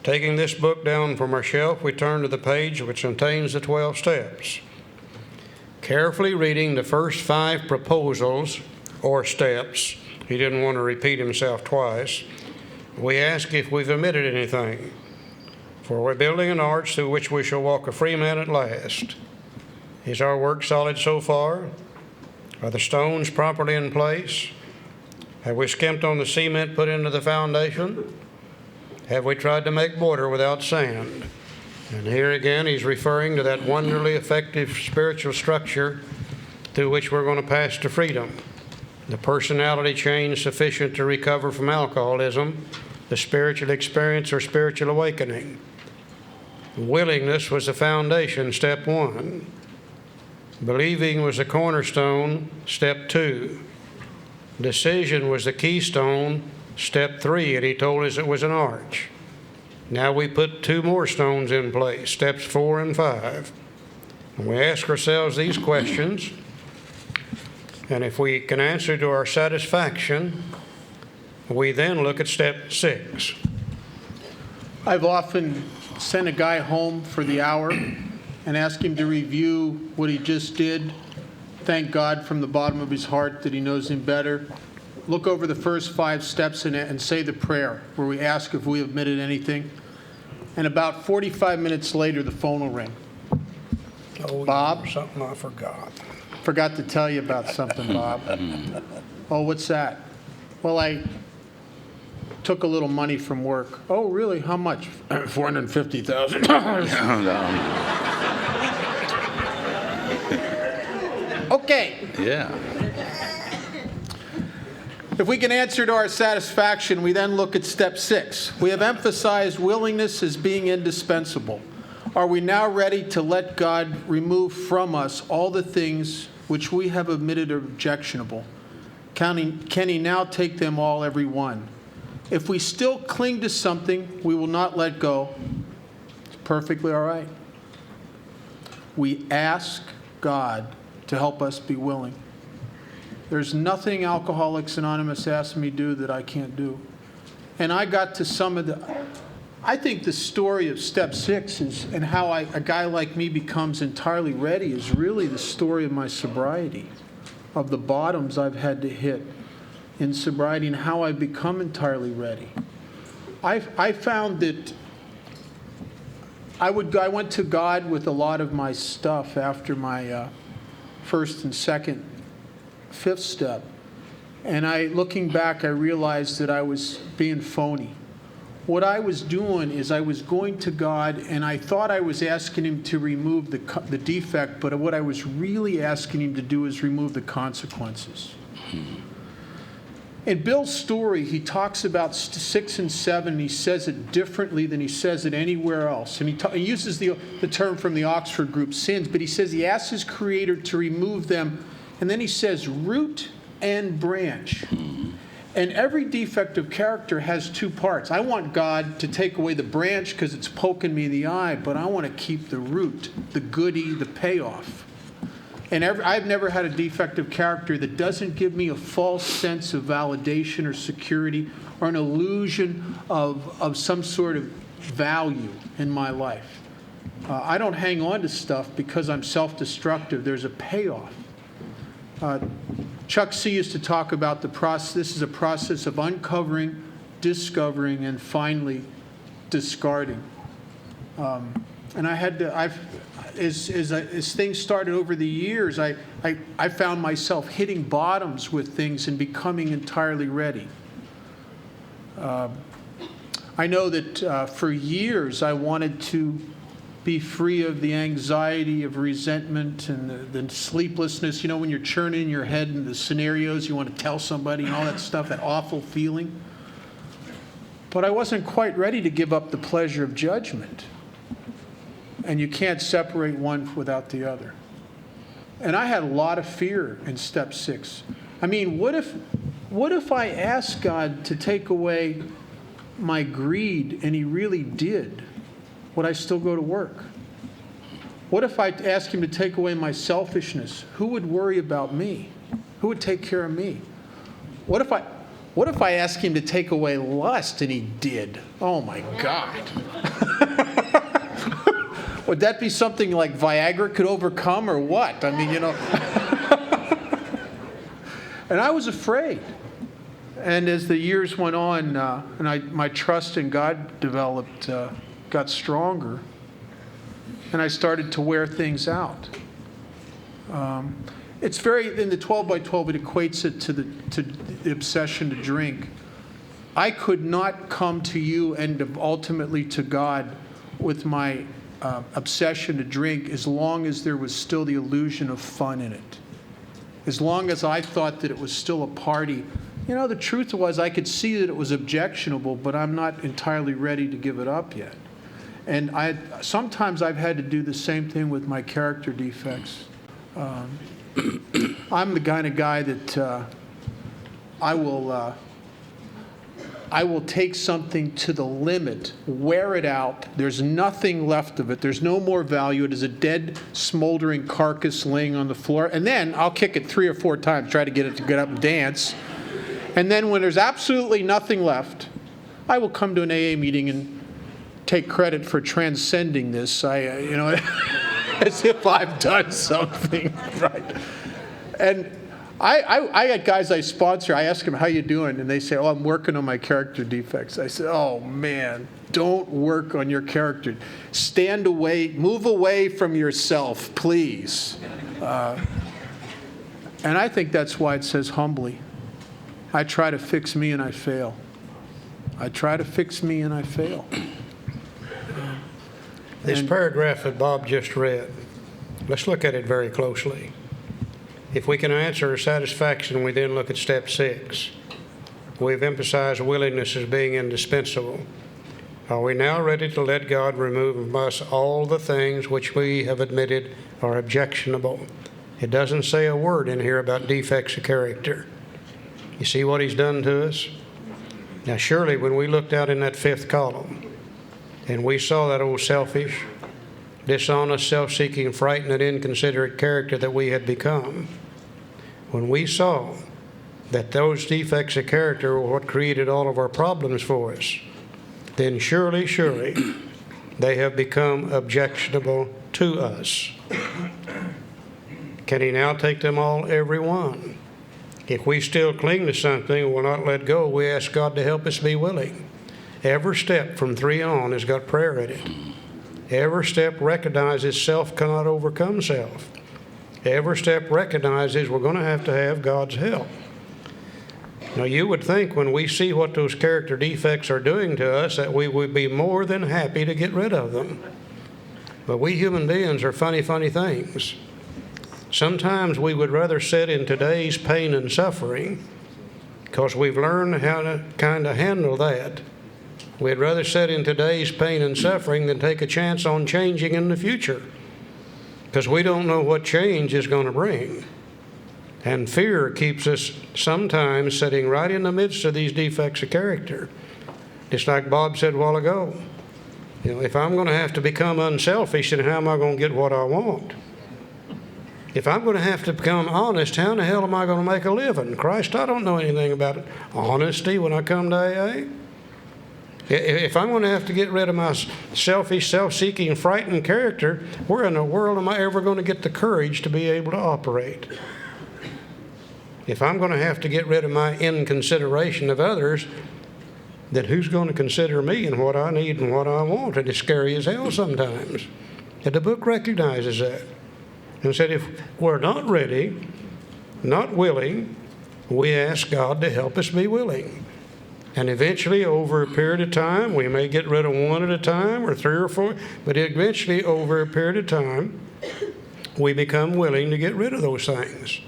Taking this book down from our shelf, we turn to the page which contains the 12 steps. Carefully reading the first 5 proposals or steps, he didn't want to repeat himself twice, we ask if we've omitted anything. For we're building an arch through which we shall walk a free man at last. Is our work solid so far? Are the stones properly in place? Have we skimped on the cement put into the foundation? Have we tried to make mortar without sand? And here again, he's referring to that wonderfully effective spiritual structure through which we're going to pass to freedom. The personality change sufficient to recover from alcoholism, the spiritual experience or spiritual awakening. Willingness was the foundation, step 1. Believing was the cornerstone, step 2. Decision was the keystone, step 3, and he told us it was an arch. Now we put 2 more stones in place, steps 4 and 5. And we ask ourselves these questions, and if we can answer to our satisfaction, we then look at step 6. I've often sent a guy home for the hour and asked him to review what he just did. Thank God from the bottom of his heart that he knows him better. Look over the first 5 steps and say the prayer where we ask if we omitted anything. And about 45 minutes later, the phone will ring. Oh, Bob? Something I forgot. Forgot to tell you about something, Bob. Oh, what's that? Well, I took a little money from work. Oh, really? How much? $450,000. Okay. Yeah. If we can answer to our satisfaction, we then look at step 6. We have emphasized willingness as being indispensable. Are we now ready to let God remove from us all the things which we have admitted are objectionable? Can he now take them all, every one? If we still cling to something, we will not let go. It's perfectly all right. We ask God to help us be willing. There's nothing Alcoholics Anonymous asked me to do that I can't do. And I got to some of the... I think the story of step 6 is, and how a guy like me becomes entirely ready, is really the story of my sobriety, of the bottoms I've had to hit in sobriety and how I've become entirely ready. I found that I went to God with a lot of my stuff after my first and second, 5th step. And looking back, I realized that I was being phony. What I was doing is I was going to God, and I thought I was asking him to remove the defect, but what I was really asking him to do is remove the consequences. In Bill's story, he talks about 6 and 7, and he says it differently than he says it anywhere else. And he uses the term from the Oxford group, sins, but he says he asks his Creator to remove them, and then he says root and branch. And every defect of character has 2 parts. I want God to take away the branch because it's poking me in the eye, but I want to keep the root, the goodie, the payoff. And I've never had a defect of character that doesn't give me a false sense of validation or security or an illusion of some sort of value in my life. I don't hang on to stuff because I'm self-destructive. There's a payoff. Chuck C. used to talk about the process. This is a process of uncovering, discovering, and finally discarding. And I had to, as things started over the years, I found myself hitting bottoms with things and becoming entirely ready. I know that for years I wanted to be free of the anxiety of resentment and the sleeplessness. You know, when you're churning in your head and the scenarios you want to tell somebody and all that stuff, that awful feeling. But I wasn't quite ready to give up the pleasure of judgment. And you can't separate one without the other. And I had a lot of fear in step 6. I mean, what if I asked God to take away my greed and he really did? Would I still go to work? What if I asked him to take away my selfishness? Who would worry about me? Who would take care of me? What if I asked him to take away lust and he did? Oh my God. Would that be something like Viagra could overcome or what? I mean, you know. And I was afraid. And as the years went on, and my trust in God developed, got stronger, and I started to wear things out. It's very, in the 12 by 12, it equates it to the obsession to drink. I could not come to you and ultimately to God with my obsession to drink as long as there was still the illusion of fun in it. As long as I thought that it was still a party. You know, the truth was I could see that it was objectionable, but I'm not entirely ready to give it up yet. And sometimes I've had to do the same thing with my character defects. I'm the kind of guy that I will take something to the limit, wear it out. There's nothing left of it. There's no more value. It is a dead, smoldering carcass laying on the floor. And then I'll kick it 3 or 4 times, try to get it to get up and dance. And then when there's absolutely nothing left, I will come to an AA meeting and take credit for transcending this. As if I've done something, right? And I got guys I sponsor, I ask them, how you doing? And they say, oh, I'm working on my character defects. I said, oh, man, don't work on your character. Stand away, move away from yourself, please. And I think that's why it says humbly. I try to fix me and I fail. I try to fix me and I fail. This paragraph that Bob just read, let's look at it very closely. If we can answer our satisfaction, we then look at step 6. We've emphasized willingness as being indispensable. Are we now ready to let God remove from us all the things which we have admitted are objectionable? It doesn't say a word in here about defects of character. You see what he's done to us? Now surely when we looked out in that 5th column, and we saw that old selfish, dishonest, self-seeking, frightened, and inconsiderate character that we had become, when we saw that those defects of character were what created all of our problems for us, then surely, they have become objectionable to us. Can he now take them all? Every one. If we still cling to something and will not let go, we ask God to help us be willing. Every step from 3 on has got prayer in it. Every step recognizes self cannot overcome self. Every step recognizes we're going to have God's help. Now, you would think when we see what those character defects are doing to us that we would be more than happy to get rid of them. But we human beings are funny things. Sometimes we would rather sit in today's pain and suffering because we've learned how to kind of handle that. We'd rather sit in today's pain and suffering than take a chance on changing in the future because we don't know what change is going to bring. And fear keeps us sometimes sitting right in the midst of these defects of character. Just like Bob said a while ago, if I'm going to have to become unselfish, then how am I going to get what I want? If I'm going to have to become honest, how in the hell am I going to make a living? Christ, I don't know anything about honesty when I come to AA. If I'm going to have to get rid of my selfish, self-seeking, frightened character, where in the world am I ever going to get the courage to be able to operate? If I'm going to have to get rid of my inconsideration of others, then who's going to consider me and what I need and what I want? And it's scary as hell sometimes. And the book recognizes that and said if we're not ready, not willing, we ask God to help us be willing. And eventually, over a period of time, we may get rid of one at a time or 3 or 4, but eventually, over a period of time, we become willing to get rid of those things.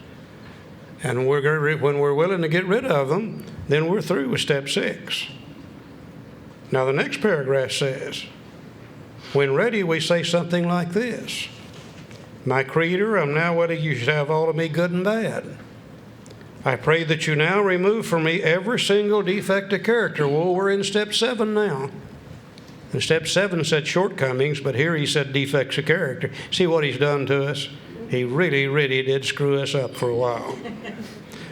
And when we're willing to get rid of them, then we're through with step 6. Now, the next paragraph says, when ready, we say something like this. My Creator, I'm now ready you should have all of me, good and bad. I pray that you now remove from me every single defect of character. Well, we're in step 7 now. And step 7 said shortcomings, but here he said defects of character. See what he's done to us? He really did screw us up for a while.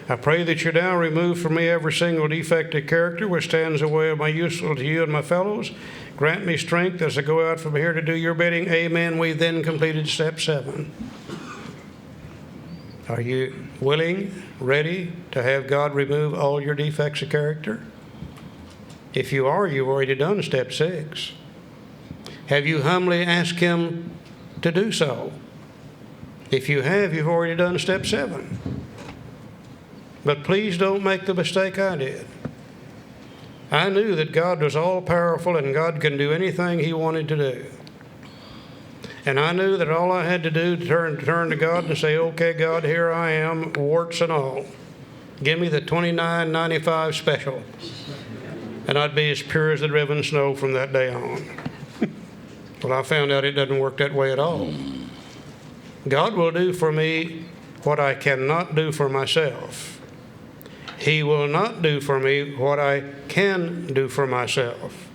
I pray that you now remove from me every single defect of character which stands in the way of my useful to you and my fellows. Grant me strength as I go out from here to do your bidding. Amen. We've then completed step 7. Are you willing, ready to have God remove all your defects of character? If you are, you've already done step 6. Have you humbly asked Him to do so? If you have, you've already done step 7. But please don't make the mistake I did. I knew that God was all-powerful and God can do anything He wanted to do. And I knew that all I had to do to turn to God and say, okay, God, here I am, warts and all. Give me the $29.95 special. And I'd be as pure as the driven snow from that day on. Well, I found out it doesn't work that way at all. God will do for me what I cannot do for myself. He will not do for me what I can do for myself.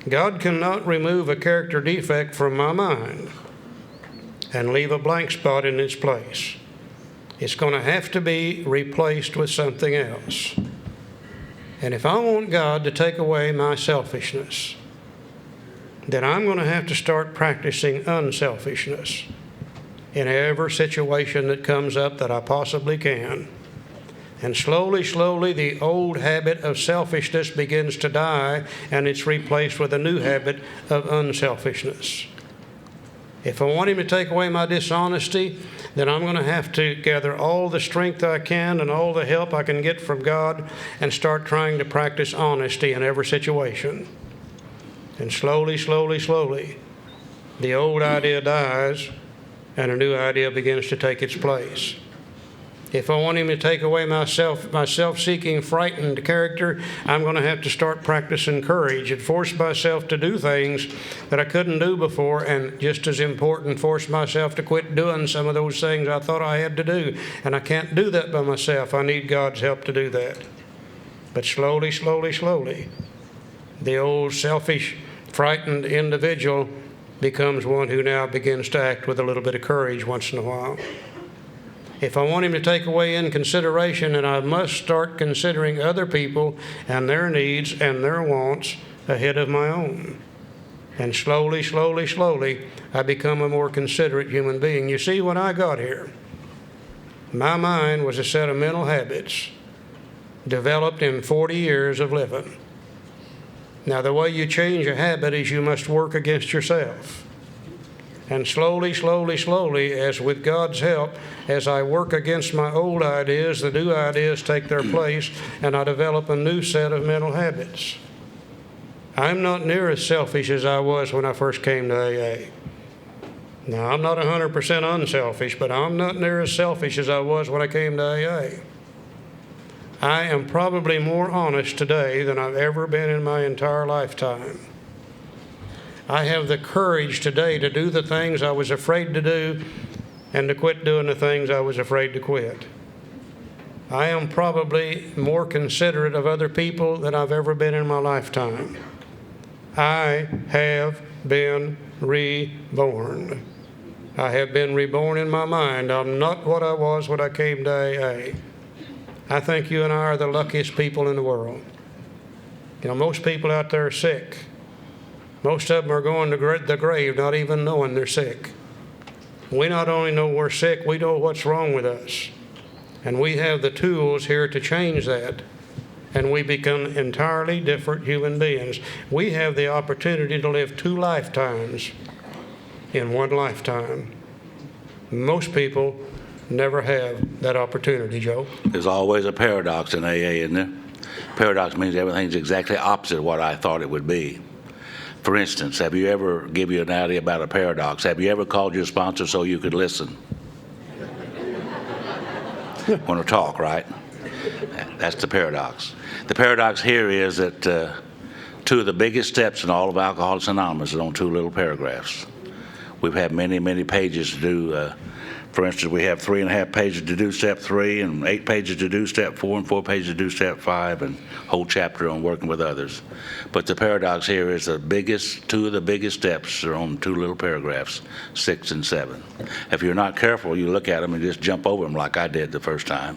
God cannot remove a character defect from my mind and leave a blank spot in its place. It's going to have to be replaced with something else. And if I want God to take away my selfishness, then I'm going to have to start practicing unselfishness in every situation that comes up that I possibly can. And slowly, slowly, the old habit of selfishness begins to die, and it's replaced with a new habit of unselfishness. If I want Him to take away my dishonesty, then I'm going to have to gather all the strength I can and all the help I can get from God and start trying to practice honesty in every situation. And slowly, slowly, slowly, the old idea dies and a new idea begins to take its place. If I want Him to take away my self-seeking, frightened character, I'm going to have to start practicing courage and force myself to do things that I couldn't do before, and just as important, force myself to quit doing some of those things I thought I had to do. And I can't do that by myself. I need God's help to do that. But slowly, slowly, slowly, the old selfish, frightened individual becomes one who now begins to act with a little bit of courage once in a while. If I want Him to take away inconsideration, then I must start considering other people and their needs and their wants ahead of my own. And slowly, slowly, slowly, I become a more considerate human being. You see, when I got here, my mind was a set of mental habits developed in 40 years of living. Now, the way you change a habit is you must work against yourself. And slowly, slowly, slowly, as with God's help, as I work against my old ideas, the new ideas take their place, and I develop a new set of mental habits. I'm not near as selfish as I was when I first came to AA. Now, I'm not 100% unselfish, but I'm not near as selfish as I was when I came to AA. I am probably more honest today than I've ever been in my entire lifetime. I have the courage today to do the things I was afraid to do and to quit doing the things I was afraid to quit. I am probably more considerate of other people than I've ever been in my lifetime. I have been reborn. I have been reborn in my mind. I'm not what I was when I came to AA. I think you and I are the luckiest people in the world. You know, most people out there are sick. Most of them are going to the grave not even knowing they're sick. We not only know we're sick, we know what's wrong with us. And we have the tools here to change that. And we become entirely different human beings. We have the opportunity to live 2 lifetimes in 1 lifetime. Most people never have that opportunity, Joe. There's always a paradox in AA, isn't there? Paradox means everything's exactly opposite of what I thought it would be. For instance, have you ever, give you an idea about a paradox, have you ever called your sponsor so you could listen? Want to talk, right? That's the paradox. The paradox here is that 2 of the biggest steps in all of Alcoholics Anonymous is on 2 little paragraphs. We've had many, many pages to do. For instance, we have 3.5 pages to do step 3 and 8 pages to do step 4 and 4 pages to do step 5 and whole chapter on working with others. But the paradox here is 2 of the biggest steps are on 2 little paragraphs, 6 and 7. If you're not careful, you look at them and just jump over them like I did the first time.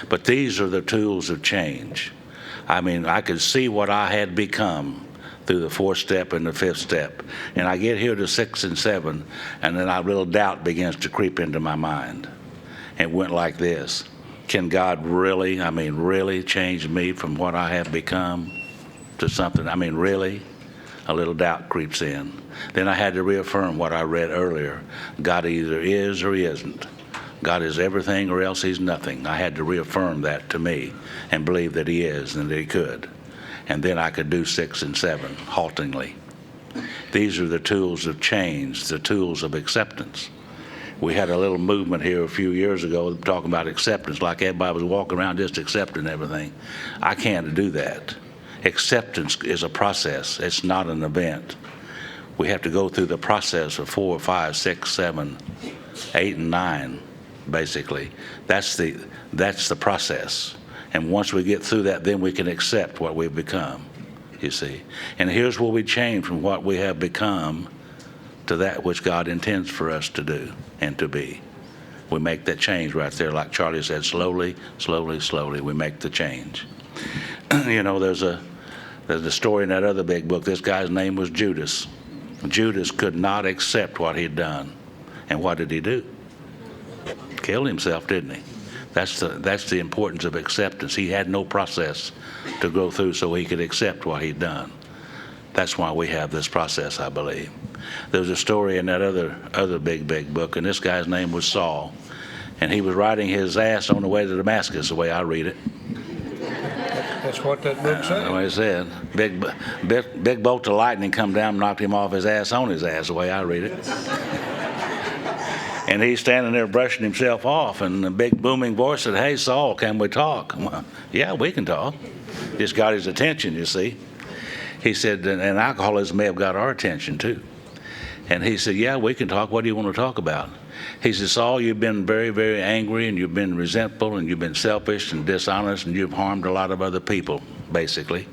But these are the tools of change. I mean, I could see what I had become through the 4th step and the 5th step. And I get here to 6 and 7, and then a little doubt begins to creep into my mind. It went like this. Can God really, really change me from what I have become to something? Really? a little doubt creeps in. Then I had to reaffirm what I read earlier. God either is or he isn't. God is everything or else he's nothing. I had to reaffirm that to me and believe that he is and that he could. And then I could do 6 and 7 haltingly. These are the tools of change, the tools of acceptance. We had a little movement here a few years ago talking about acceptance, like everybody was walking around just accepting everything. I can't do that. Acceptance is a process. It's not an event. We have to go through the process of 4, 5, 6, 7, 8, and 9, basically. That's the process. And once we get through that, then we can accept what we've become, you see. And here's where we change from what we have become to that which God intends for us to do and to be. We make that change right there, like Charlie said, slowly, slowly, slowly, we make the change. You know, there's a story in that other big book. This guy's name was Judas. Judas could not accept what he'd done. And what did he do? Killed himself, didn't he? That's the importance of acceptance. He had no process to go through so he could accept what he'd done. That's why we have this process, I believe. There's a story in that other big book, and this guy's name was Saul. And he was riding his ass on the way to Damascus, the way I read it. That's what that book said. The way it said. Big bolt of lightning come down and knocked him off his ass on his ass, the way I read it. And he's standing there brushing himself off, and the big booming voice said, "Hey, Saul, can we talk?" Well, yeah, we can talk. Just got his attention, you see. He said, and alcoholism may have got our attention too. And he said, "Yeah, we can talk. What do you want to talk about?" He said, "Saul, you've been very, very angry, and you've been resentful, and you've been selfish and dishonest, and you've harmed a lot of other people, basically."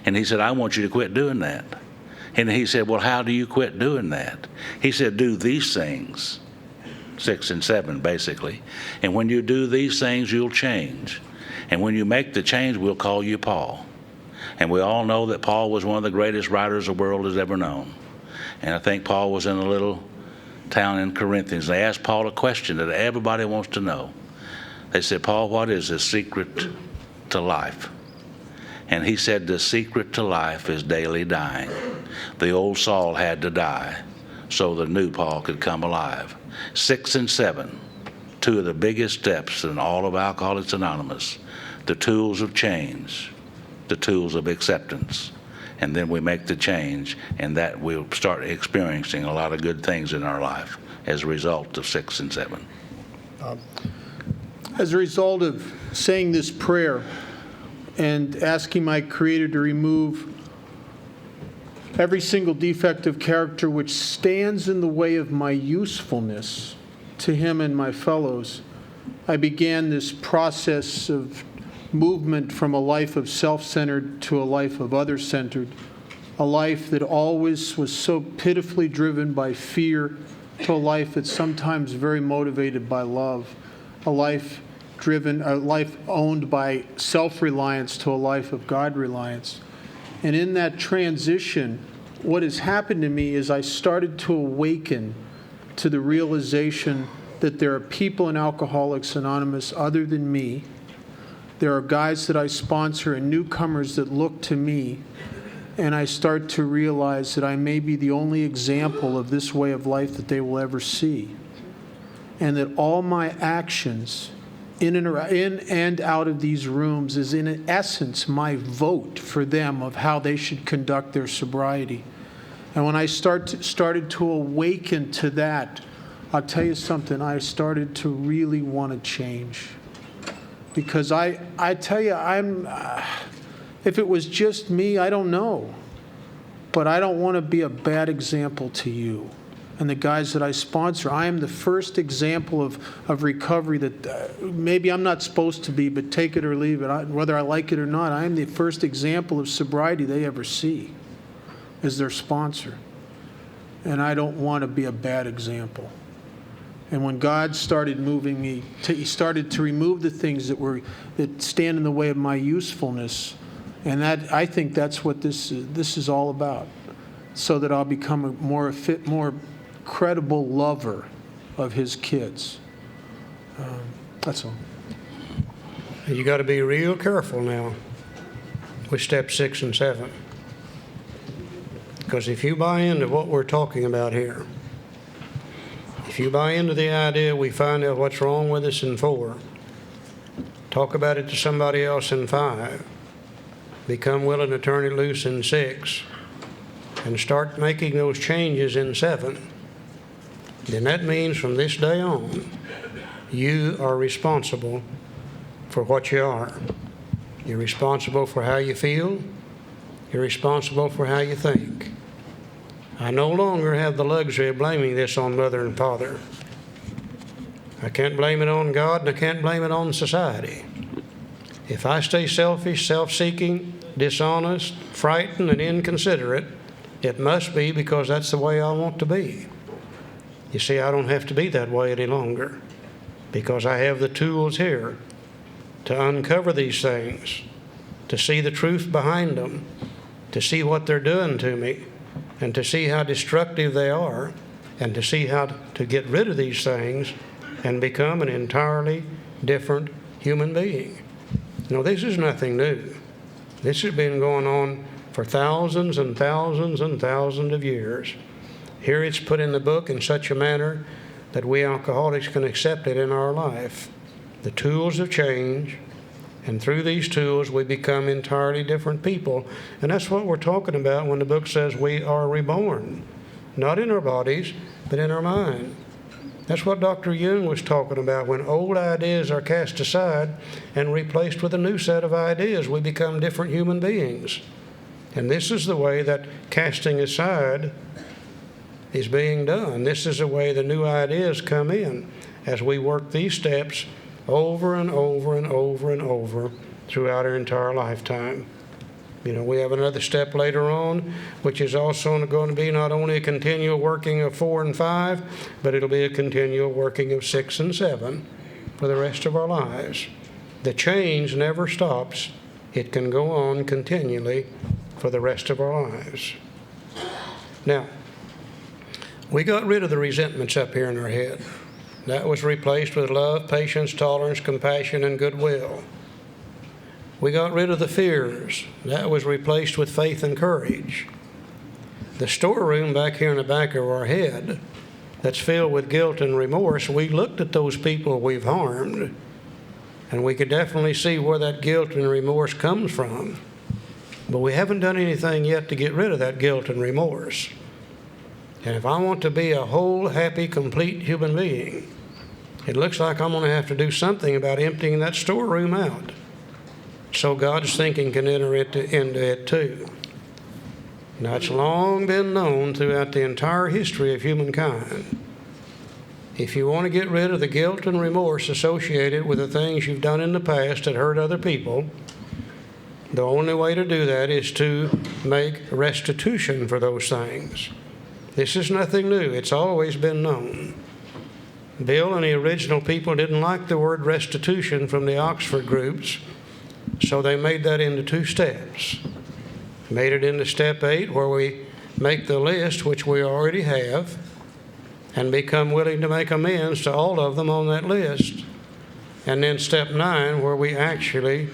And he said, "I want you to quit doing that." And he said, "Well, how do you quit doing that?" He said, "Do these things." 6 and 7, basically. And when you do these things, you'll change. And when you make the change, we'll call you Paul. And we all know that Paul was one of the greatest writers the world has ever known. And I think Paul was in a little town in Corinthians. They asked Paul a question that everybody wants to know. They said, "Paul, what is the secret to life?" And he said, "The secret to life is daily dying." The old Saul had to die so the new Paul could come alive. 6 and 7, 2 of the biggest steps in all of Alcoholics Anonymous, the tools of change, the tools of acceptance. And then we make the change, and that we'll start experiencing a lot of good things in our life as a result of 6 and 7. As a result of saying this prayer and asking my Creator to remove every single defect of character which stands in the way of my usefulness to Him and my fellows, I began this process of movement from a life of self-centered to a life of other-centered, a life that always was so pitifully driven by fear to a life that's sometimes very motivated by love, a life owned by self-reliance to a life of God-reliance. And in that transition, what has happened to me is I started to awaken to the realization that there are people in Alcoholics Anonymous other than me. There are guys that I sponsor and newcomers that look to me, and I start to realize that I may be the only example of this way of life that they will ever see, and that all my actions in and out of these rooms is in essence my vote for them of how they should conduct their sobriety. And when I started to awaken to that, I'll tell you something, I started to really want to change. Because I tell you, if it was just me, I don't know. But I don't want to be a bad example to you and the guys that I sponsor. I am the first example of recovery that maybe I'm not supposed to be, but take it or leave it. Whether I like it or not, I am the first example of sobriety they ever see as their sponsor. And I don't want to be a bad example. And when God started moving me, He started to remove the things that stand in the way of my usefulness. And that, I think that's what this is all about, so that I'll become a more credible lover of His kids. That's all. You got to be real careful now with step 6 and 7. Because if you buy into what we're talking about here, if you buy into the idea we find out what's wrong with us in 4, talk about it to somebody else in 5, become willing to turn it loose in 6, and start making those changes in 7, then that means from this day on, you are responsible for what you are. You're responsible for how you feel. You're responsible for how you think. I no longer have the luxury of blaming this on mother and father. I can't blame it on God, and I can't blame it on society. If I stay selfish, self-seeking, dishonest, frightened, and inconsiderate, it must be because that's the way I want to be. You see, I don't have to be that way any longer because I have the tools here to uncover these things, to see the truth behind them, to see what they're doing to me, and to see how destructive they are, and to see how to get rid of these things and become an entirely different human being. No, this is nothing new. This has been going on for thousands and thousands and thousands of years. Here it's put in the book in such a manner that we alcoholics can accept it in our life. The tools of change, and through these tools we become entirely different people. And that's what we're talking about when the book says we are reborn. Not in our bodies, but in our mind. That's what Dr. Jung was talking about. When old ideas are cast aside and replaced with a new set of ideas, we become different human beings. And this is the way that casting aside is being done. This is the way the new ideas come in as we work these steps over and over and over and over throughout our entire lifetime. You know, we have another step later on, which is also going to be not only a continual working of 4 and 5, but it'll be a continual working of 6 and 7 for the rest of our lives. The change never stops. It can go on continually for the rest of our lives. Now, we got rid of the resentments up here in our head. That was replaced with love, patience, tolerance, compassion, and goodwill. We got rid of the fears. That was replaced with faith and courage. The storeroom back here in the back of our head that's filled with guilt and remorse, we looked at those people we've harmed, and we could definitely see where that guilt and remorse comes from. But we haven't done anything yet to get rid of that guilt and remorse. And if I want to be a whole, happy, complete human being, it looks like I'm going to have to do something about emptying that storeroom out so God's thinking can enter into it too. Now, it's long been known throughout the entire history of humankind. If you want to get rid of the guilt and remorse associated with the things you've done in the past that hurt other people, the only way to do that is to make restitution for those things. This is nothing new. It's always been known. Bill and the original people didn't like the word restitution from the Oxford groups, so they made that into 2 steps. Made it into step 8, where we make the list, which we already have, and become willing to make amends to all of them on that list. And then step 9, where we actually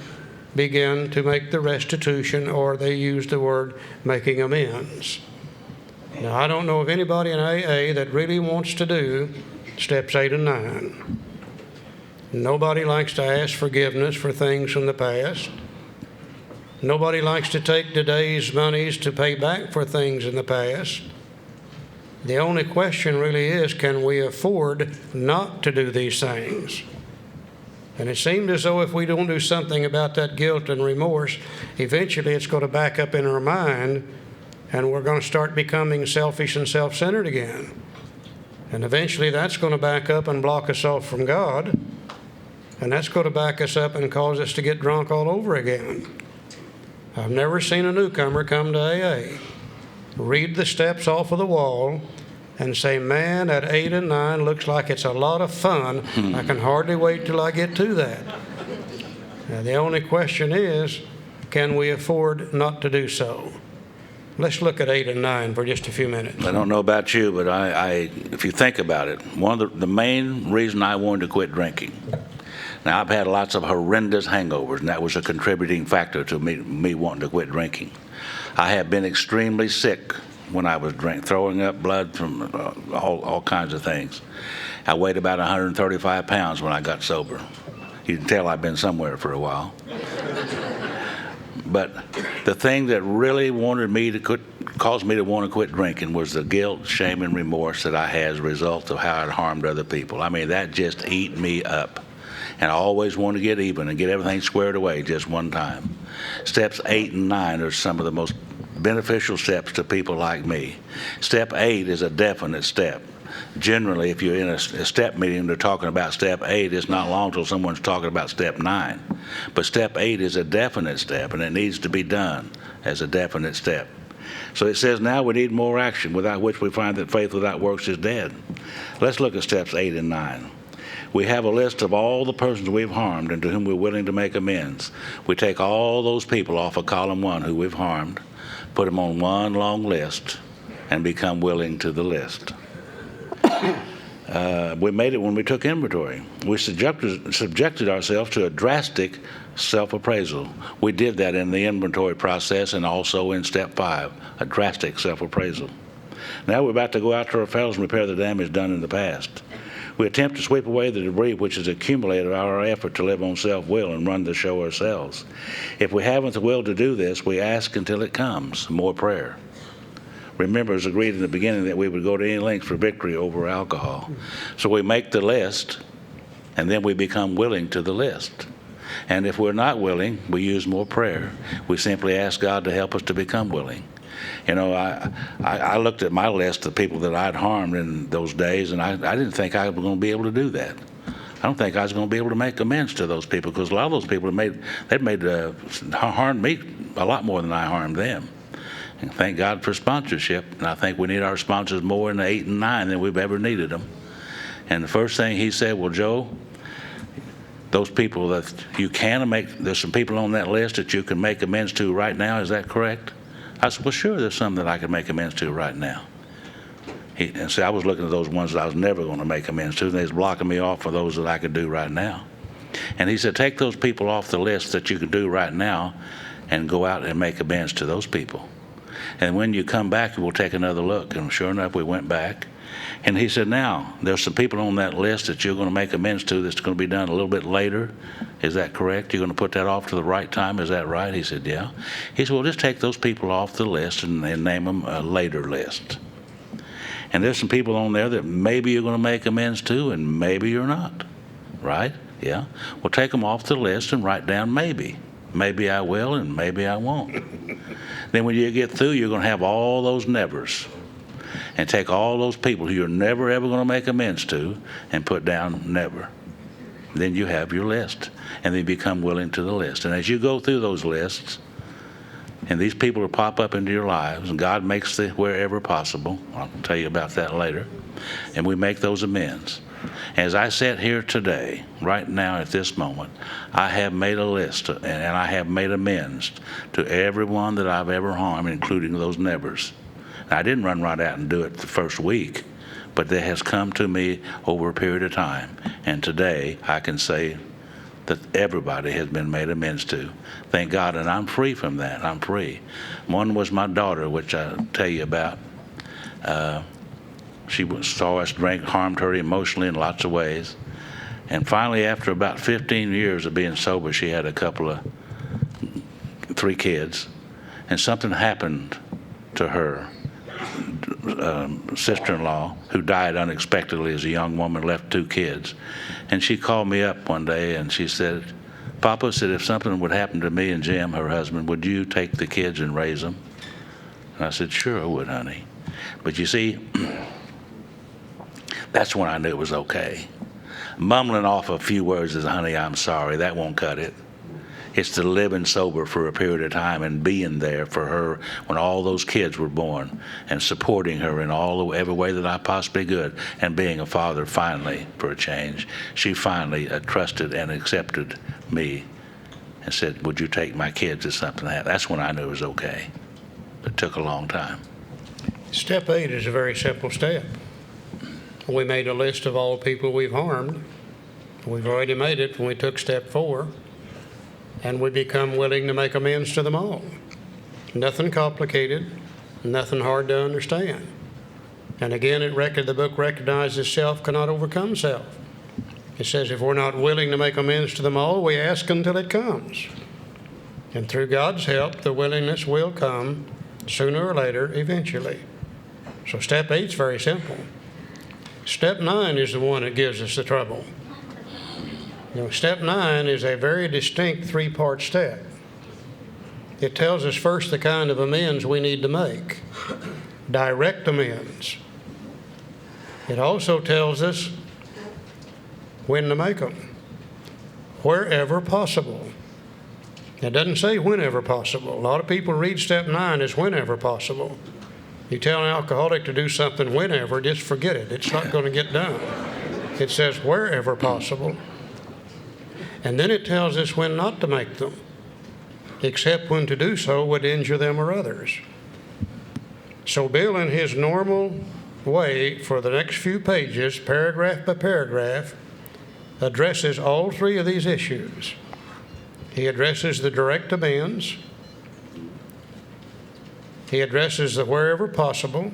begin to make the restitution, or they use the word making amends. Now, I don't know of anybody in AA that really wants to do steps 8 and 9. Nobody likes to ask forgiveness for things from the past. Nobody likes to take today's monies to pay back for things in the past. The only question really is, can we afford not to do these things? And it seemed as though if we don't do something about that guilt and remorse, eventually it's going to back up in our mind, and we're going to start becoming selfish and self-centered again. And eventually that's going to back up and block us off from God. And that's going to back us up and cause us to get drunk all over again. I've never seen a newcomer come to AA, read the steps off of the wall, and say, man, that 8 and 9 looks like it's a lot of fun. I can hardly wait till I get to that. Now, the only question is, can we afford not to do so? Let's look at 8 and 9 for just a few minutes. I don't know about you, but if you think about it, one of the main reason I wanted to quit drinking. Now, I've had lots of horrendous hangovers, and that was a contributing factor to me wanting to quit drinking. I have been extremely sick when I was throwing up blood from all kinds of things. I weighed about 135 pounds when I got sober. You can tell I've been somewhere for a while. But the thing that really caused me to want to quit drinking was the guilt, shame, and remorse that I had as a result of how I'd harmed other people. I mean, that just ate me up. And I always wanted to get even and get everything squared away just one time. Steps 8 and 9 are some of the most beneficial steps to people like me. Step 8 is a definite step. Generally, if you're in a step meeting, they're talking about step 8. It's not long till someone's talking about step 9. But step 8 is a definite step, and it needs to be done as a definite step. So it says now we need more action, without which we find that faith without works is dead. Let's look at steps 8 and 9. We have a list of all the persons we've harmed and to whom we're willing to make amends. We take all those people off of column 1 who we've harmed, put them on one long list, and become willing to the list. We made it when we took inventory. We subjected ourselves to a drastic self-appraisal. We did that in the inventory process and also in step 5, a drastic self-appraisal. Now we're about to go out to our fellows and repair the damage done in the past. We attempt to sweep away the debris which has accumulated out of our effort to live on self-will and run the show ourselves. If we haven't the will to do this, we ask until it comes, more prayer. Remember, it was agreed in the beginning that we would go to any lengths for victory over alcohol. So we make the list, and then we become willing to the list. And if we're not willing, we use more prayer. We simply ask God to help us to become willing. You know, I looked at my list of people that I'd harmed in those days, and I didn't think I was going to be able to do that. I don't think I was going to be able to make amends to those people, because a lot of those people harmed me a lot more than I harmed them. And thank God for sponsorship, and I think we need our sponsors more in the 8 and 9 than we've ever needed them. And the first thing he said, well, Joe, those people that you can make, there's some people on that list that you can make amends to right now, is that correct? I said, well, sure, there's some that I can make amends to right now. And see, I was looking at those ones that I was never going to make amends to, and they was blocking me off for those that I could do right now. And he said, take those people off the list that you can do right now and go out and make amends to those people. And when you come back, we'll take another look. And sure enough, we went back. And he said, now, there's some people on that list that you're going to make amends to that's going to be done a little bit later. Is that correct? You're going to put that off to the right time? Is that right? He said, yeah. He said, well, just take those people off the list and name them a later list. And there's some people on there that maybe you're going to make amends to and maybe you're not. Right? Yeah. Well, take them off the list and write down maybe. Maybe I will and maybe I won't. Then when you get through, you're going to have all those nevers. And take all those people who you're never ever going to make amends to and put down never. Then you have your list. And then become willing to the list. And as you go through those lists, and these people will pop up into your lives, and God makes the wherever possible. I'll tell you about that later. And we make those amends. As I sit here today, right now at this moment, I have made a list and I have made amends to everyone that I've ever harmed, including those nevers. Now, I didn't run right out and do it the first week, but it has come to me over a period of time. And today I can say that everybody has been made amends to. Thank God, and I'm free from that. I'm free. One was my daughter, which I'll tell you about. She saw us drink, harmed her emotionally in lots of ways. And finally, after about 15 years of being sober, she had 3 kids. And something happened to her sister-in-law, who died unexpectedly as a young woman, left 2 kids. And she called me up one day and she said, Papa said, if something would happen to me and Jim, her husband, would you take the kids and raise them? And I said, sure I would, honey. But you see, that's when I knew it was okay. Mumbling off a few words as, honey, I'm sorry, that won't cut it. It's the living sober for a period of time and being there for her when all those kids were born and supporting her in every way that I possibly could, and being a father finally for a change. She finally trusted and accepted me and said, would you take my kids if something happened? That's when I knew it was okay. It took a long time. Step 8 is a very simple step. We made a list of all people we've harmed. We've already made it when we took step 4. And we become willing to make amends to them all. Nothing complicated, Nothing hard to understand. And again, the book recognizes self cannot overcome self. It says if we're not willing to make amends to them all, we ask until it comes. And through God's help, the willingness will come sooner or later, eventually. So step 8 is very simple. Step 9 is the one that gives us the trouble. Step 9 is a very distinct 3-part step. It tells us first the kind of amends we need to make. Direct amends. It also tells us when to make them. Wherever possible. It doesn't say whenever possible. A lot of people read step 9 as whenever possible. You tell an alcoholic to do something whenever, just forget it. It's not going to get done. It says wherever possible. And then it tells us when not to make them, except when to do so would injure them or others. So Bill, in his normal way, for the next few pages, paragraph by paragraph, addresses all 3 of these issues. He addresses the direct amends. He addresses the wherever possible.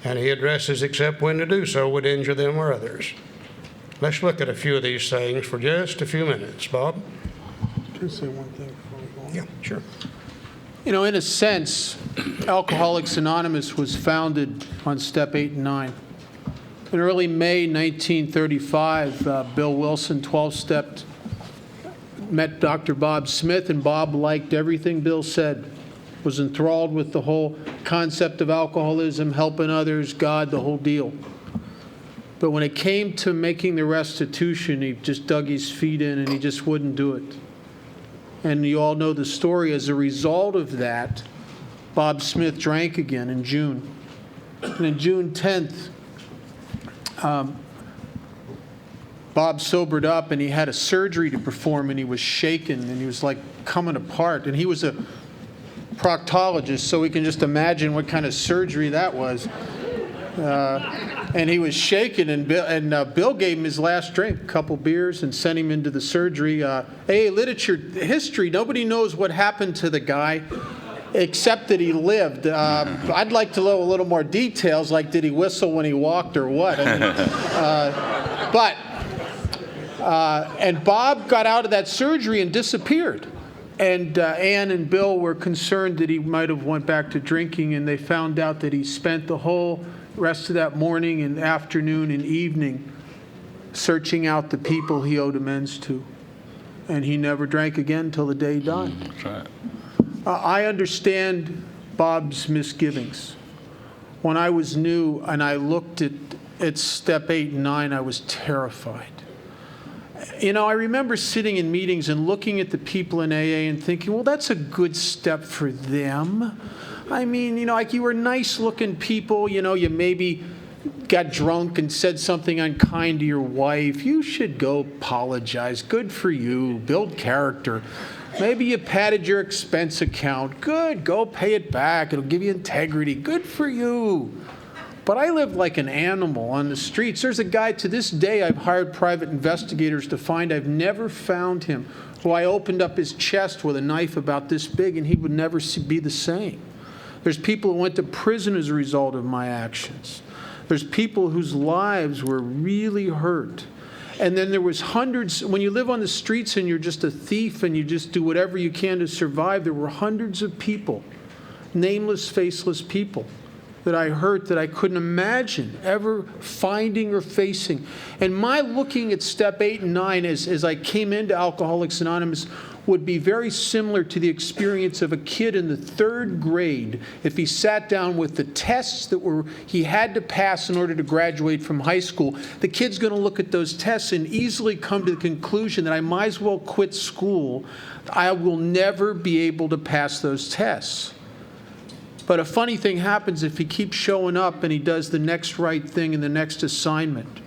And he addresses except when to do so would injure them or others. Let's look at a few of these things for just a few minutes. Bob? Can I say one thing before we go on? Yeah, sure. In a sense, Alcoholics Anonymous was founded on step 8 and 9. In early May 1935, Bill Wilson 12-stepped, met Dr. Bob Smith, and Bob liked everything Bill said, was enthralled with the whole concept of alcoholism, helping others, God, the whole deal. But when it came to making the restitution, he just dug his feet in and he just wouldn't do it. And you all know the story. As a result of that, Bob Smith drank again in June. And on June 10th, Bob sobered up and he had a surgery to perform and he was shaken and he was like coming apart. And he was a proctologist, so we can just imagine what kind of surgery that was. And he was shaken, and Bill gave him his last drink, a couple beers, and sent him into the surgery. Literature, history, nobody knows what happened to the guy except that he lived. I'd like to know a little more details, like did he whistle when he walked or what? I mean, and Bob got out of that surgery and disappeared. And Ann and Bill were concerned that he might have went back to drinking, and they found out that he spent the whole rest of that morning and afternoon and evening searching out the people he owed amends to. And he never drank again till the day he died. That's right. I understand Bob's misgivings. When I was new and I looked at step 8 and 9, I was terrified. I remember sitting in meetings and looking at the people in AA and thinking, well, that's a good step for them. I mean, like you were nice-looking people, you maybe got drunk and said something unkind to your wife. You should go apologize. Good for you. Build character. Maybe you padded your expense account. Good. Go pay it back. It'll give you integrity. Good for you. But I lived like an animal on the streets. There's a guy to this day I've hired private investigators to find. I've never found him. Who I opened up his chest with a knife about this big and he would never be the same. There's people who went to prison as a result of my actions. There's people whose lives were really hurt. And then there was hundreds, when you live on the streets and you're just a thief and you just do whatever you can to survive, there were hundreds of people, nameless, faceless people, that I hurt that I couldn't imagine ever finding or facing. And my looking at step 8 and 9 as I came into Alcoholics Anonymous would be very similar to the experience of a kid in the 3rd grade if he sat down with the tests that he had to pass in order to graduate from high school. The kid's going to look at those tests and easily come to the conclusion that I might as well quit school. I will never be able to pass those tests. But a funny thing happens if he keeps showing up and he does the next right thing in the next assignment.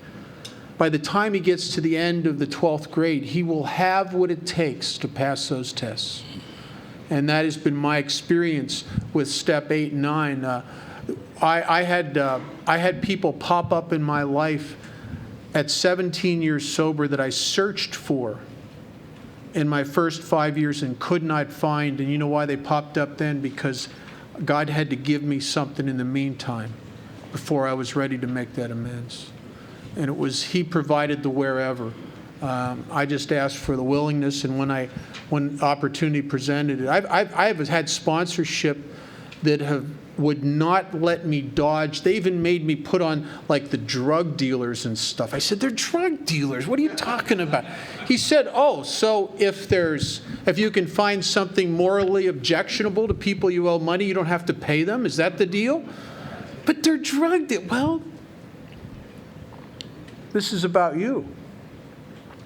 By the time he gets to the end of the 12th grade, he will have what it takes to pass those tests. And that has been my experience with step 8 and 9. I had people pop up in my life at 17 years sober that I searched for in my first 5 years and could not find. And you know why they popped up then? Because God had to give me something in the meantime before I was ready to make that amends. And it was He provided the wherever. I just asked for the willingness, and when opportunity presented it, I've had sponsorship that would not let me dodge. They even made me put on like the drug dealers and stuff. I said, they're drug dealers. What are you talking about? He said, oh, so if you can find something morally objectionable to people you owe money, you don't have to pay them? Is that the deal? But they're drug dealers. Well, this is about you.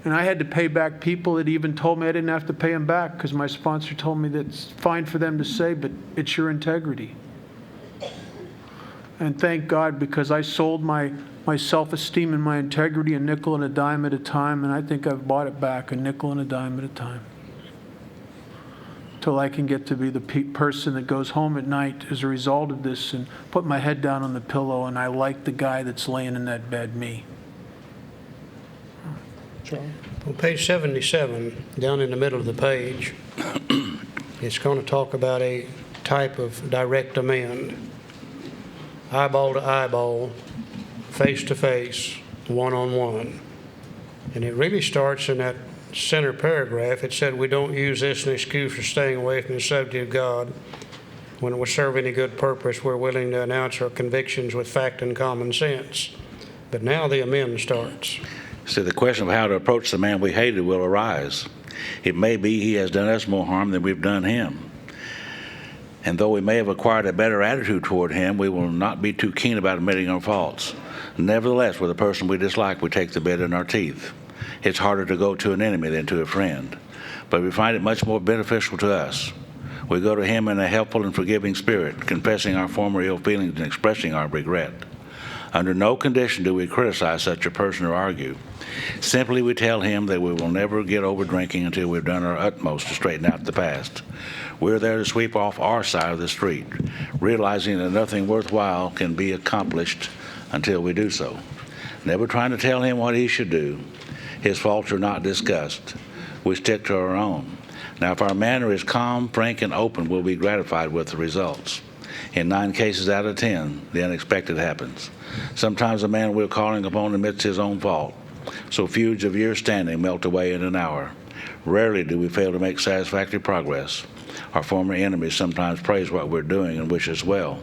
And I had to pay back people that even told me I didn't have to pay them back because my sponsor told me that it's fine for them to say, but it's your integrity. And thank God, because I sold my self-esteem and my integrity a nickel and a dime at a time, and I think I've bought it back a nickel and a dime at a time. Till I can get to be the person that goes home at night as a result of this and put my head down on the pillow, and I like the guy that's laying in that bed, me. On page 77, down in the middle of the page, it's going to talk about a type of direct amend. Eyeball to eyeball, face to face, one-on-one. And it really starts in that center paragraph. It said, we don't use this as an excuse for staying away from the subject of God. When it will serve any good purpose, we're willing to announce our convictions with fact and common sense. But now the amend starts. So the question of how to approach the man we hated will arise. It may be he has done us more harm than we've done him. And though we may have acquired a better attitude toward him, we will not be too keen about admitting our faults. Nevertheless, with a person we dislike, we take the bit in our teeth. It's harder to go to an enemy than to a friend, but we find it much more beneficial to us. We go to him in a helpful and forgiving spirit, confessing our former ill feelings and expressing our regret. Under no condition do we criticize such a person or argue. Simply we tell him that we will never get over drinking until we've done our utmost to straighten out the past. We're there to sweep off our side of the street, realizing that nothing worthwhile can be accomplished until we do so. Never trying to tell him what he should do. His faults are not discussed. We stick to our own. Now, if our manner is calm, frank, and open, we'll be gratified with the results. In 9 cases out of 10, the unexpected happens. Sometimes a man we're calling upon admits his own fault. So feuds of years standing melt away in an hour. Rarely do we fail to make satisfactory progress. Our former enemies sometimes praise what we're doing and wish us well.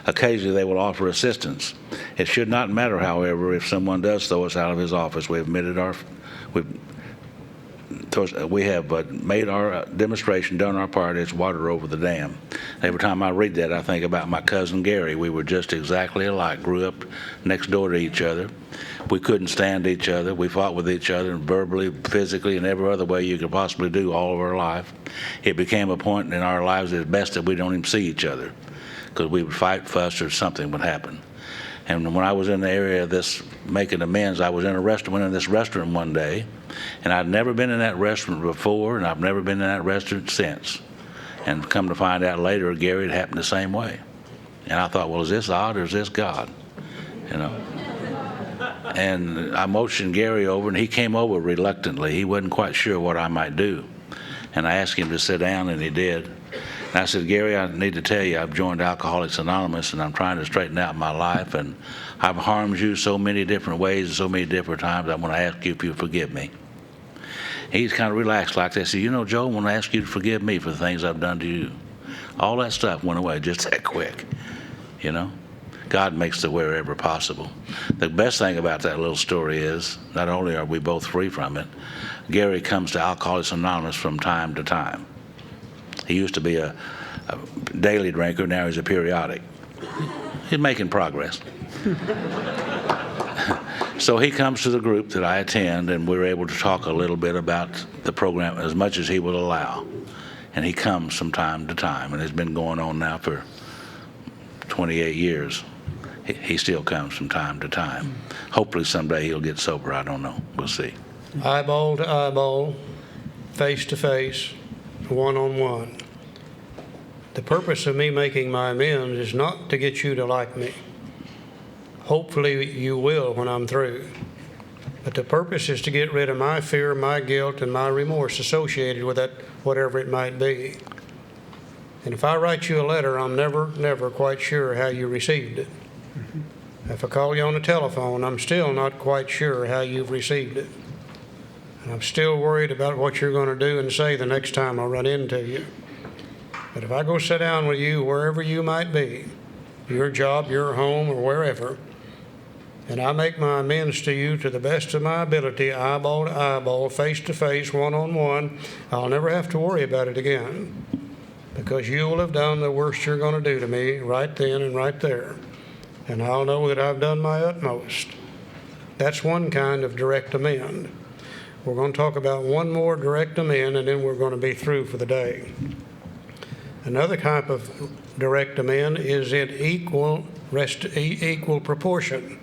Occasionally they will offer assistance. It should not matter, however, if someone does throw us out of his office. We have made our demonstration, done our part. It's water over the dam. Every time I read that, I think about my cousin Gary. We were just exactly alike, grew up next door to each other. We couldn't stand each other. We fought with each other verbally, physically, and every other way you could possibly do all of our life. It became a point in our lives at best that we don't even see each other because we would fight, fuss, or something would happen. And when I was in the area of this making amends, I was in went in this restaurant one day, and I'd never been in that restaurant before, and I've never been in that restaurant since. And come to find out later, Gary had happened the same way. And I thought, well, is this odd or is this God? You know? And I motioned Gary over, and he came over reluctantly. He wasn't quite sure what I might do. And I asked him to sit down, and he did. And I said, Gary, I need to tell you, I've joined Alcoholics Anonymous, and I'm trying to straighten out my life, and I've harmed you so many different ways and so many different times. I want to ask you if you'll forgive me. He's kind of relaxed like that. He said, you know, Joe, I want to ask you to forgive me for the things I've done to you. All that stuff went away just that quick, you know. God makes the wherever possible. The best thing about that little story is not only are we both free from it, Gary comes to Alcoholics Anonymous from time to time. He used to be a daily drinker, now he's a periodic. He's making progress. So he comes to the group that I attend, and we're able to talk a little bit about the program as much as he will allow. And he comes from time to time, and it's been going on now for 28 years. He still comes from time to time. Hopefully someday he'll get sober. I don't know. We'll see. Eyeball to eyeball, face to face, one-on-one. The purpose of me making my amends is not to get you to like me. Hopefully you will when I'm through. But the purpose is to get rid of my fear, my guilt, and my remorse associated with that, whatever it might be. And if I write you a letter, I'm never quite sure how you received it. If I call you on the telephone, I'm still not quite sure how you've received it. And I'm still worried about what you're going to do and say the next time I run into you. But if I go sit down with you wherever you might be, your job, your home, or wherever, and I make my amends to you to the best of my ability, eyeball to eyeball, face to face, one-on-one, I'll never have to worry about it again, because you will have done the worst you're going to do to me right then and right there. And I'll know that I've done my utmost. That's one kind of direct amend. We're going to talk about one more direct amend, and then we're going to be through for the day. Another type of direct amend is in equal proportion.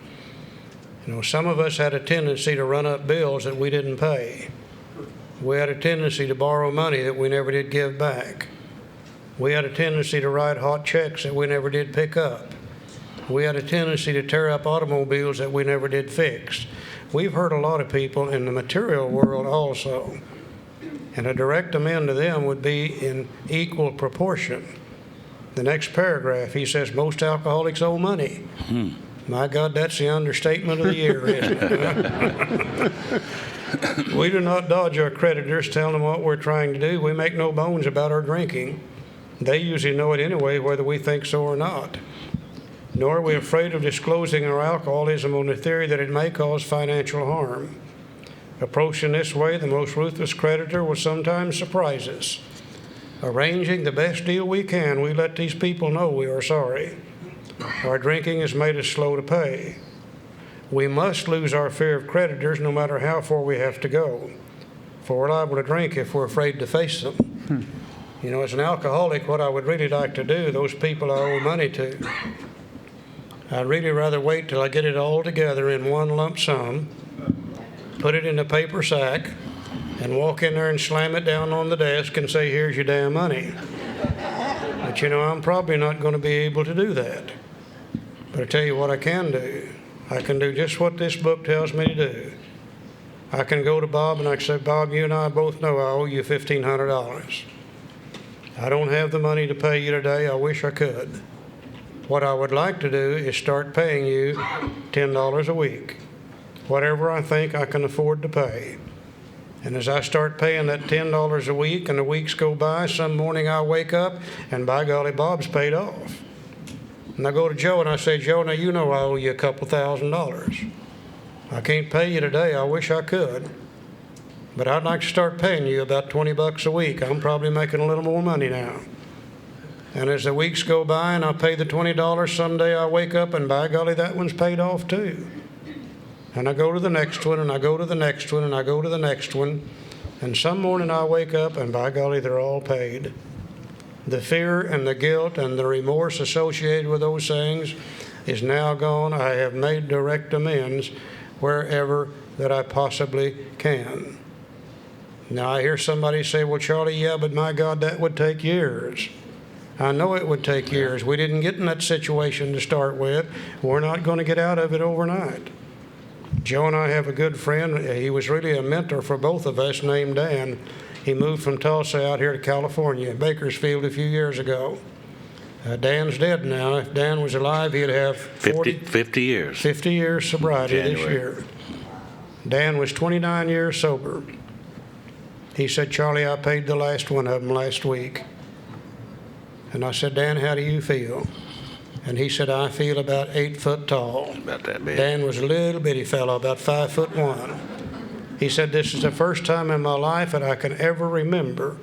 You know, some of us had a tendency to run up bills that we didn't pay. We had a tendency to borrow money that we never did give back. We had a tendency to write hot checks that we never did pick up. We had a tendency to tear up automobiles that we never did fix. We've hurt a lot of people in the material world also. And a direct amend to them would be in equal proportion. The next paragraph, he says, most alcoholics owe money. My God, that's the understatement of the year, isn't it? We do not dodge our creditors, telling them what we're trying to do. We make no bones about our drinking. They usually know it anyway, whether we think so or not. Nor are we afraid of disclosing our alcoholism on the theory that it may cause financial harm. Approaching this way, the most ruthless creditor will sometimes surprise us. Arranging the best deal we can, we let these people know we are sorry. Our drinking has made us slow to pay. We must lose our fear of creditors no matter how far we have to go. For we're liable to drink if we're afraid to face them. You know, as an alcoholic, what I would really like to do, those people I owe money to, I'd really rather wait till I get it all together in one lump sum, put it in a paper sack, and walk in there and slam it down on the desk and say, here's your damn money. But you know, I'm probably not going to be able to do that. But I tell you what I can do. I can do just what this book tells me to do. I can go to Bob and I can say, Bob, you and I both know I owe you $1,500. I don't have the money to pay you today. I wish I could. What I would like to do is start paying you $10 a week, whatever I think I can afford to pay. And as I start paying that $10 a week and the weeks go by, some morning I wake up and by golly, Bob's paid off. And I go to Joe and I say, Joe, now you know I owe you a couple $1,000. I can't pay you today. I wish I could. But I'd like to start paying you about $20 a week. I'm probably making a little more money now. And as the weeks go by and I pay the $20, someday I wake up and by golly, that one's paid off too. And I go to the next one, and I go to the next one, and I go to the next one. And some morning I wake up, and by golly, they're all paid. The fear and the guilt and the remorse associated with those things is now gone. I have made direct amends wherever that I possibly can. Now I hear somebody say, well, Charlie, yeah, but my God, that would take years. I know it would take years. We didn't get in that situation to start with. We're not going to get out of it overnight. Joe and I have a good friend. He was really a mentor for both of us, named Dan. He moved from Tulsa out here to California, Bakersfield, a few years ago. Dan's dead now. If Dan was alive, he'd have 50 years. 50 years sobriety this year. Dan was 29 years sober. He said, Charlie, I paid the last one of them last week. And I said, Dan, how do you feel? And he said, I feel about 8 foot tall. About that big. Dan was a little bitty fellow, about 5'1". He said, this is the first time in my life that I can ever remember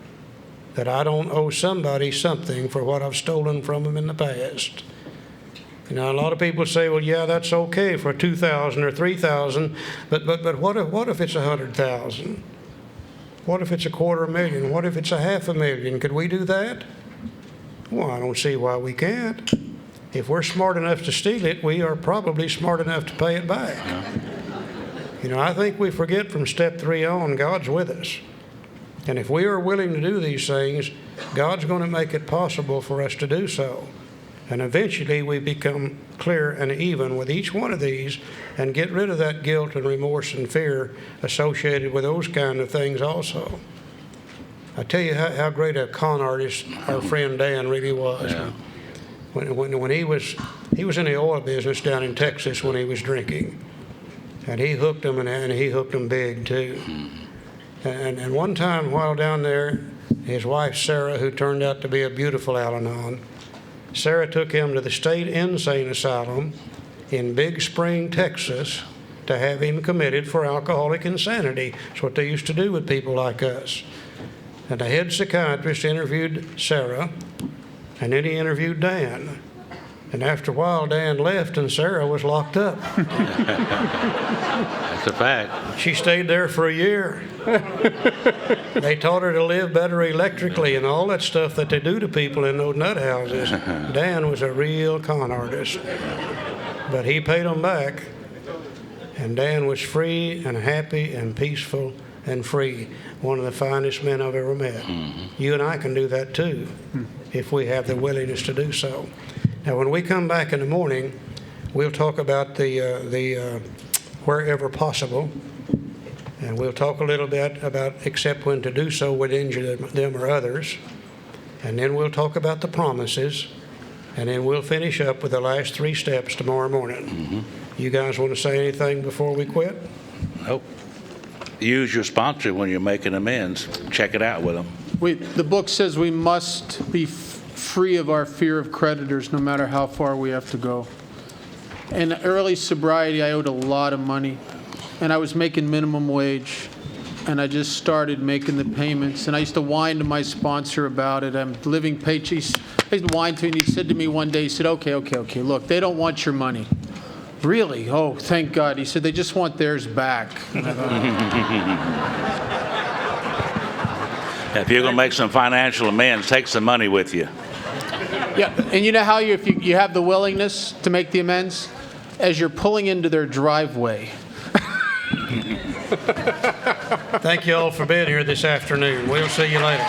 that I don't owe somebody something for what I've stolen from them in the past. You know, a lot of people say, well, yeah, that's okay for $2,000 or $3,000, but what if it's $100,000? What if it's $250,000? What if it's $500,000? Could we do that? Well, I don't see why we can't. If we're smart enough to steal it, we are probably smart enough to pay it back. You know, I think we forget from step 3 on, God's with us. And if we are willing to do these things, God's going to make it possible for us to do so. And eventually we become clear and even with each one of these and get rid of that guilt and remorse and fear associated with those kind of things also. I tell you how great a con artist our friend Dan really was. Yeah. When he was in the oil business down in Texas when he was drinking, and he hooked them, and he hooked them big too. And one time while down there, his wife Sarah, who turned out to be a beautiful Al-Anon, Sarah took him to the state insane asylum in Big Spring, Texas, to have him committed for alcoholic insanity. It's what they used to do with people like us. And the head psychiatrist interviewed Sarah, and then he interviewed Dan. And after a while, Dan left, and Sarah was locked up. That's a fact. She stayed there for a year. They taught her to live better electrically and all that stuff that they do to people in those nut houses. Dan was a real con artist. But he paid them back. And Dan was free and happy and peaceful and free. One of the finest men I've ever met. You and I can do that too, if we have the willingness to do so. Now, when we come back in the morning, we'll talk about the wherever possible, and we'll talk a little bit about except when to do so would injure them or others, and then we'll talk about the promises, and then we'll finish up with the last 3 steps tomorrow morning. You guys want to say anything before we quit? Nope. Use your sponsor when you're making amends. Check it out with them. The book says we must be free of our fear of creditors, no matter how far we have to go. In early sobriety, I owed a lot of money, and I was making minimum wage, and I just started making the payments, and I used to whine to my sponsor about it. I'm living paycheck. I used to whine to him, and he said to me one day, he said, okay, look, they don't want your money. Really? Oh, thank God. He said, they just want theirs back. And I thought, If you're going to make some financial amends, take some money with you. yeah, and you know how if you have the willingness to make the amends? As you're pulling into their driveway. Thank you all for being here this afternoon. We'll see you later.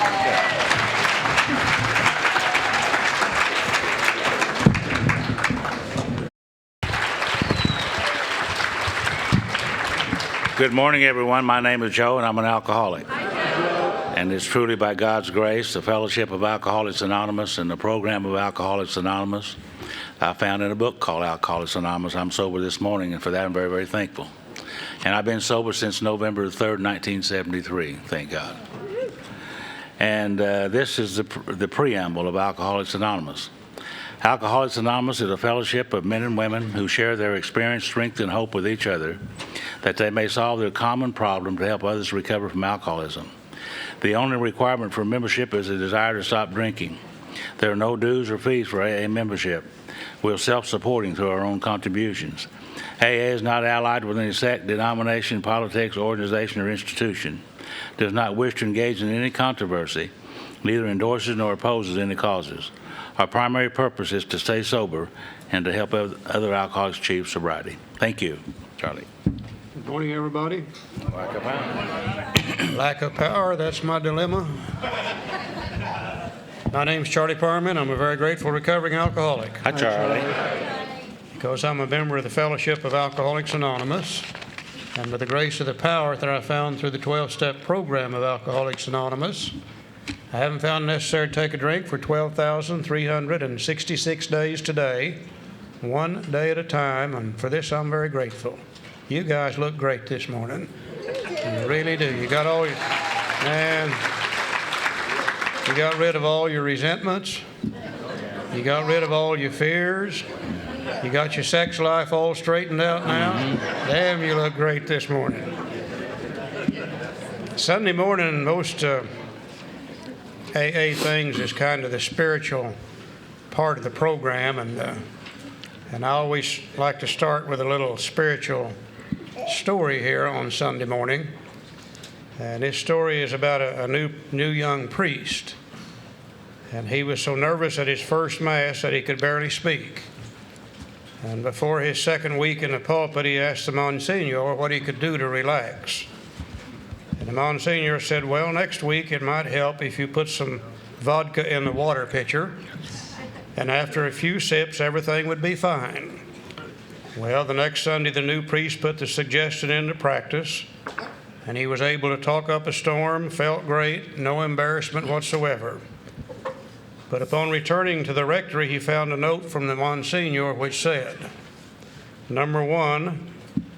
Good morning, everyone. My name is Joe, and I'm an alcoholic. And it's truly by God's grace, the Fellowship of Alcoholics Anonymous and the program of Alcoholics Anonymous, I found in a book called Alcoholics Anonymous. I'm sober this morning, and for that I'm very, very thankful. And I've been sober since November 3rd, 1973, thank God. And this is the preamble of Alcoholics Anonymous. Alcoholics Anonymous is a fellowship of men and women who share their experience, strength, and hope with each other, that they may solve their common problem to help others recover from alcoholism. The only requirement for membership is a desire to stop drinking. There are no dues or fees for AA membership. We're self-supporting through our own contributions. AA is not allied with any sect, denomination, politics, organization, or institution. Does not wish to engage in any controversy, neither endorses nor opposes any causes. Our primary purpose is to stay sober and to help other alcoholics achieve sobriety. Thank you, Charlie. Good morning, everybody. Lack of power. Lack of power, that's my dilemma. My name's Charlie Parmley. I'm a very grateful recovering alcoholic. Hi, Charlie. Because I'm a member of the Fellowship of Alcoholics Anonymous, and by the grace of the power that I found through the 12-step program of Alcoholics Anonymous, I haven't found it necessary to take a drink for 12,366 days today, one day at a time, and for this I'm very grateful. You guys look great this morning. You really do. You got all your, man, you got rid of all your resentments. You got rid of all your fears. You got your sex life all straightened out now. Damn, you look great this morning. Sunday morning, most AA things is kind of the spiritual part of the program, and I always like to start with a little spiritual story here on Sunday morning. And this story is about a new young priest. And he was so nervous at his first Mass that he could barely speak. And before his second week in the pulpit, he asked the Monsignor what he could do to relax. And the Monsignor said, well, next week it might help if you put some vodka in the water pitcher, and after a few sips, everything would be fine. Well, the next Sunday, the new priest put the suggestion into practice, and he was able to talk up a storm, felt great, no embarrassment whatsoever. But upon returning to the rectory, he found a note from the Monsignor which said, number 1,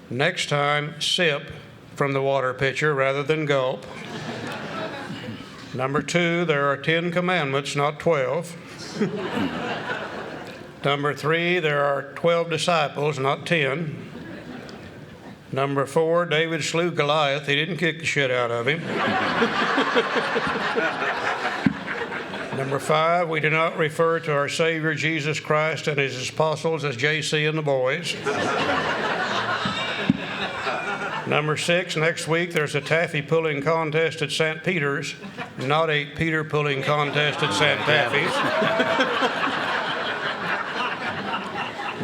next time sip from the water pitcher rather than gulp. Number 2, there are 10 commandments, not 12. Number 3, there are 12 disciples, not 10. Number 4, David slew Goliath. He didn't kick the shit out of him. Number 5, we do not refer to our Savior Jesus Christ and his apostles as JC and the boys. Number 6, next week there's a taffy pulling contest at St. Peter's, not a Peter pulling contest at St. Taffy's.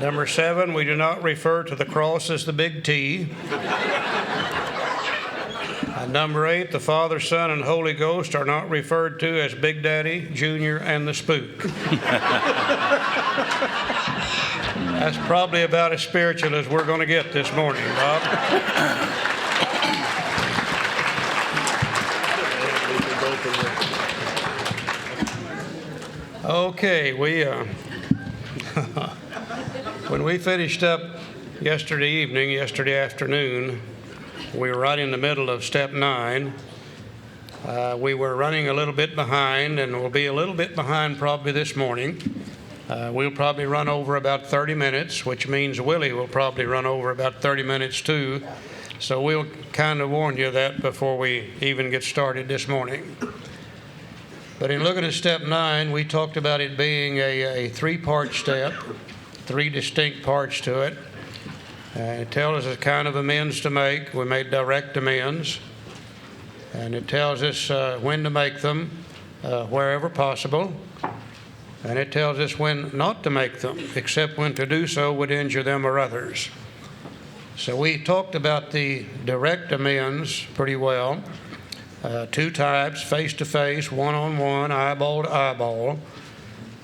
Number 7, we do not refer to the cross as the big T. And number 8, the Father, Son, and Holy Ghost are not referred to as Big Daddy, Junior, and the Spook. That's probably about as spiritual as we're going to get this morning, Bob. Okay, when we finished up yesterday afternoon, we were right in the middle of step 9. We were running a little bit behind, and we'll be a little bit behind probably this morning. We'll probably run over about 30 minutes, which means Willie will probably run over about 30 minutes too. So we'll kind of warn you of that before we even get started this morning. But in looking at step 9, we talked about it being a 3-part step, 3 distinct parts to it. It tells us kind of amends to make. We made direct amends. And it tells us when to make them, wherever possible. And it tells us when not to make them, except when to do so would injure them or others. So we talked about the direct amends pretty well. 2 types, face-to-face, one-on-one, eyeball to eyeball.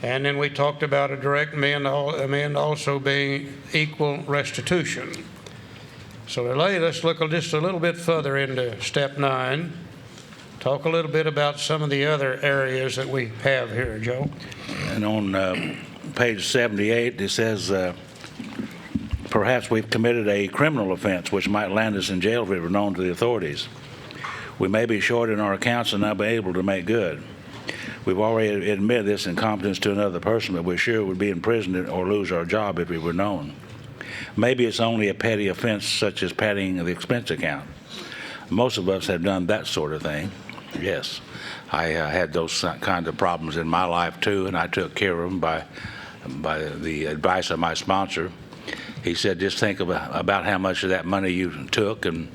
And then we talked about a direct amend also being equal restitution. So today, let's look just a little bit further into step 9. Talk a little bit about some of the other areas that we have here, Joe. And on page 78, it says, perhaps we've committed a criminal offense which might land us in jail if it were known to the authorities. We may be short in our accounts and not be able to make good. We've already admitted this incompetence to another person, but we're sure we'd be in prison or lose our job if it were known. Maybe it's only a petty offense such as padding the expense account. Most of us have done that sort of thing. Yes, I had those kind of problems in my life too, and I took care of them by the advice of my sponsor. He said, just think about how much of that money you took and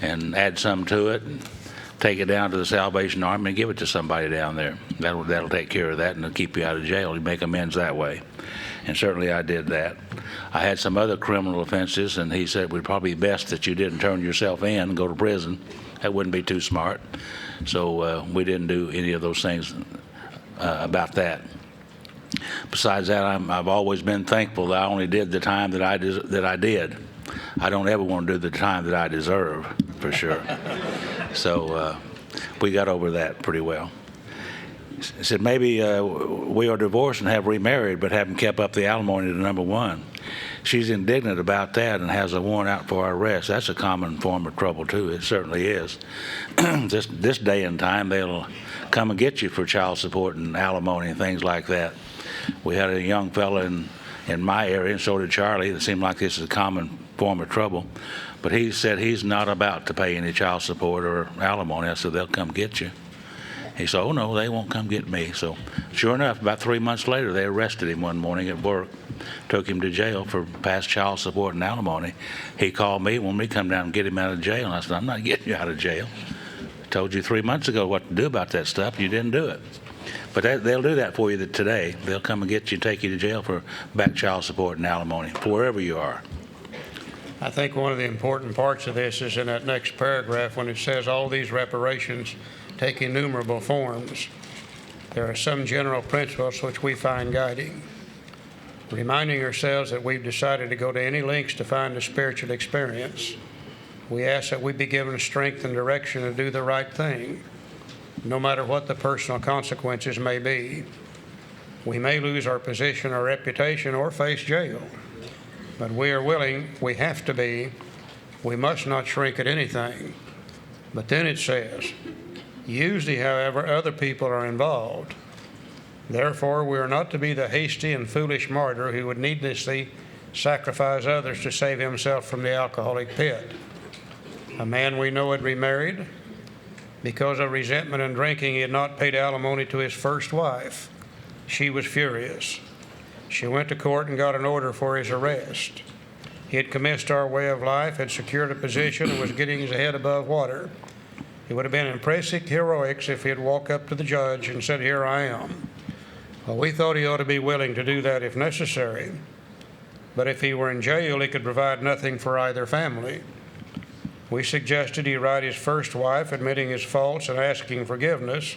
add some to it. And take it down to the Salvation Army and give it to somebody down there. That'll take care of that and it'll keep you out of jail. You make amends that way. And certainly I did that. I had some other criminal offenses, and he said it would probably be best that you didn't turn yourself in and go to prison. That wouldn't be too smart. So we didn't do any of those things about that. Besides that, I've always been thankful that I only did the time that I did. I don't ever want to do the time that I deserve, for sure. So we got over that pretty well. He said, maybe we are divorced and have remarried, but haven't kept up the alimony to number 1. She's indignant about that and has a warrant out for our arrest. That's a common form of trouble, too. It certainly is. This day and time, they'll come and get you for child support and alimony and things like that. We had a young fella in my area, and so did Charlie. It seemed like this is a common form of trouble. But he said he's not about to pay any child support or alimony. I said, they'll come get you. He said, oh, no, they won't come get me. So sure enough, about 3 months later, they arrested him one morning at work, took him to jail for past child support and alimony. He called me, wanted me to come down and get him out of jail. And I said, I'm not getting you out of jail. I told you 3 months ago what to do about that stuff. You didn't do it. But they'll do that for you today. They'll come and get you and take you to jail for back child support and alimony, wherever you are. I think one of the important parts of this is in that next paragraph when it says all these reparations take innumerable forms. There are some general principles which we find guiding. Reminding ourselves that we've decided to go to any lengths to find a spiritual experience. We ask that we be given strength and direction to do the right thing, no matter what the personal consequences may be. We may lose our position or reputation or face jail, but we are willing, we have to be, we must not shrink at anything. But then it says, usually, however, other people are involved. Therefore, we are not to be the hasty and foolish martyr who would needlessly sacrifice others to save himself from the alcoholic pit. A man we know had remarried. Because of resentment and drinking, he had not paid alimony to his first wife. She was furious. She went to court and got an order for his arrest. He had commenced our way of life, had secured a position, and was getting his head above water. It would have been impressive heroics if he had walked up to the judge and said, "Here I am." Well, we thought he ought to be willing to do that if necessary. But if he were in jail, he could provide nothing for either family. We suggested he write his first wife, admitting his faults and asking forgiveness.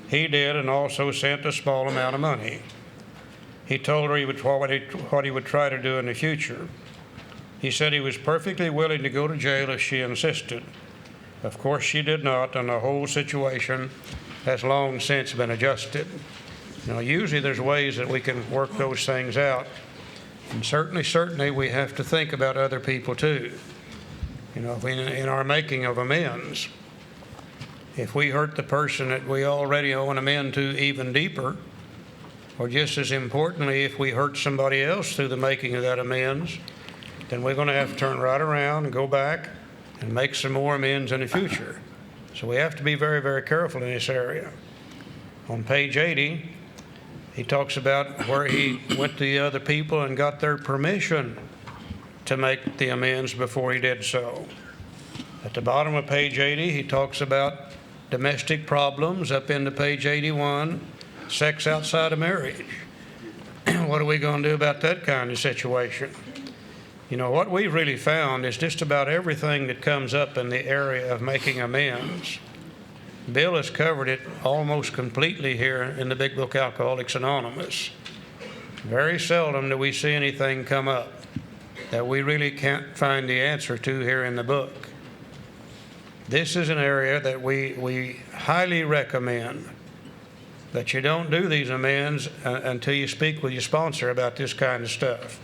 He did, and also sent a small amount of money. He told her what he would try to do in the future. He said he was perfectly willing to go to jail if she insisted. Of course, she did not, and the whole situation has long since been adjusted. Now, usually there's ways that we can work those things out, and certainly we have to think about other people too. You know, in our making of amends, if we hurt the person that we already owe an amend to even deeper, or just as importantly, if we hurt somebody else through the making of that amends, then we're going to have to turn right around and go back and make some more amends in the future. So we have to be very, very careful in this area. On page 80, he talks about where he went to the other people and got their permission to make the amends before he did so. At the bottom of page 80, he talks about domestic problems. Up into page 81, sex outside of marriage. What are we going to do about that kind of situation? You know, what we've really found is just about everything that comes up in the area of making amends. Bill has covered it almost completely here in the Big Book Alcoholics Anonymous. Very seldom do we see anything come up that we really can't find the answer to here in the book. This is an area that we highly recommend that you don't do these amends until you speak with your sponsor about this kind of stuff.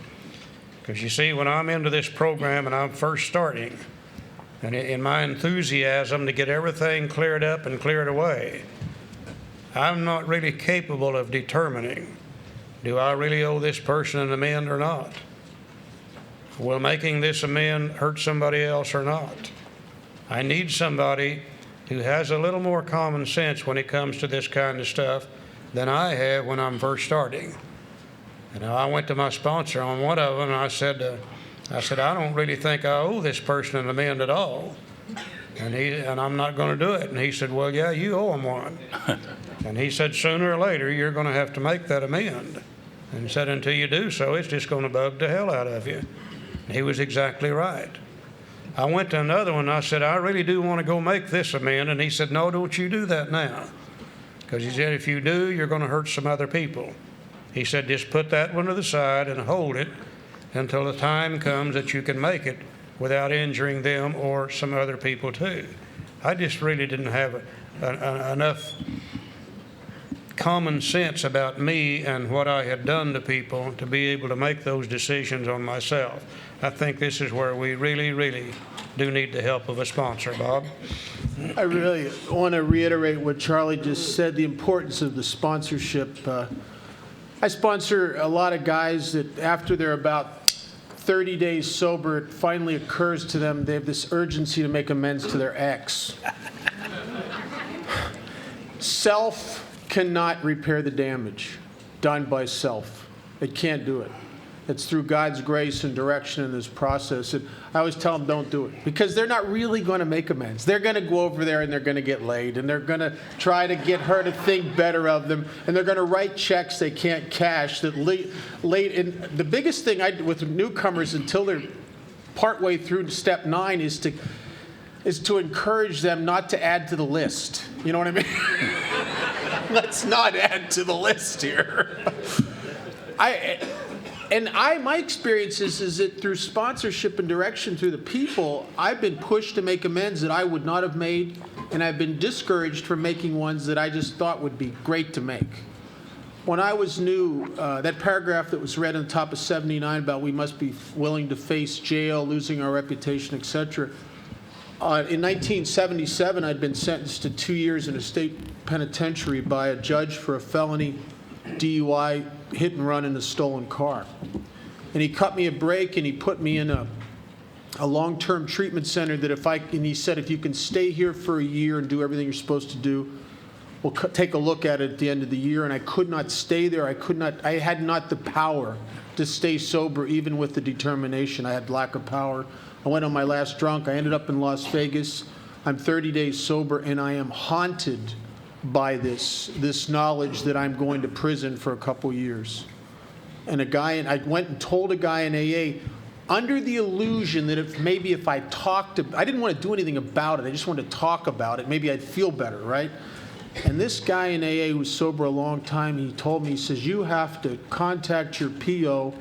Because you see, when I'm into this program and I'm first starting, and in my enthusiasm to get everything cleared up and cleared away, I'm not really capable of determining, do I really owe this person an amend or not? Will making this amend hurt somebody else or not? I need somebody who has a little more common sense when it comes to this kind of stuff than I have when I'm first starting. And I went to my sponsor on one of them, and I said, I don't really think I owe this person an amend at all. And I'm not going to do it. And he said, well, yeah, you owe him one. And he said, sooner or later, you're going to have to make that amend. And he said, until you do so, it's just going to bug the hell out of you. And he was exactly right. I went to another one, and I said, I really do want to go make this amend. And he said, no, don't you do that now. Because he said, if you do, you're going to hurt some other people. He said, just put that one to the side and hold it until the time comes that you can make it without injuring them or some other people too. I just really didn't have enough common sense about me and what I had done to people to be able to make those decisions on myself. I think this is where we really, really do need the help of a sponsor. Bob? I really want to reiterate what Charlie just said, the importance of the sponsorship. I sponsor a lot of guys that after they're about 30 days sober, it finally occurs to them they have this urgency to make amends to their ex. Self cannot repair the damage done by self. It can't do it. It's through God's grace and direction in this process. And I always tell them, don't do it. Because they're not really going to make amends. They're going to go over there and they're going to get laid. And they're going to try to get her to think better of them. And they're going to write checks they can't cash. That late. And the biggest thing I do with newcomers until they're partway through step 9 is to encourage them not to add to the list. You know what I mean? Let's not add to the list here. And my experience is that through sponsorship and direction through the people, I've been pushed to make amends that I would not have made, and I've been discouraged from making ones that I just thought would be great to make. When I was new, that paragraph that was read on top of 79 about we must be willing to face jail, losing our reputation, etc. In 1977, I'd been sentenced to 2 years in a state penitentiary by a judge for a felony DUI, hit and run in a stolen car. And he cut me a break and he put me in a long-term treatment center that and he said, if you can stay here for a year and do everything you're supposed to do, we'll take a look at it at the end of the year. And I could not stay there. I had not the power to stay sober, even with the determination. I had lack of power. I went on my last drunk. I ended up in Las Vegas. I'm 30 days sober, and I am haunted by this knowledge that I'm going to prison for a couple years. And I went and told a guy in AA, under the illusion that if I talked to, I didn't want to do anything about it. I just wanted to talk about it. Maybe I'd feel better, right? And this guy in AA who was sober a long time, he told me, he says, you have to contact your PO,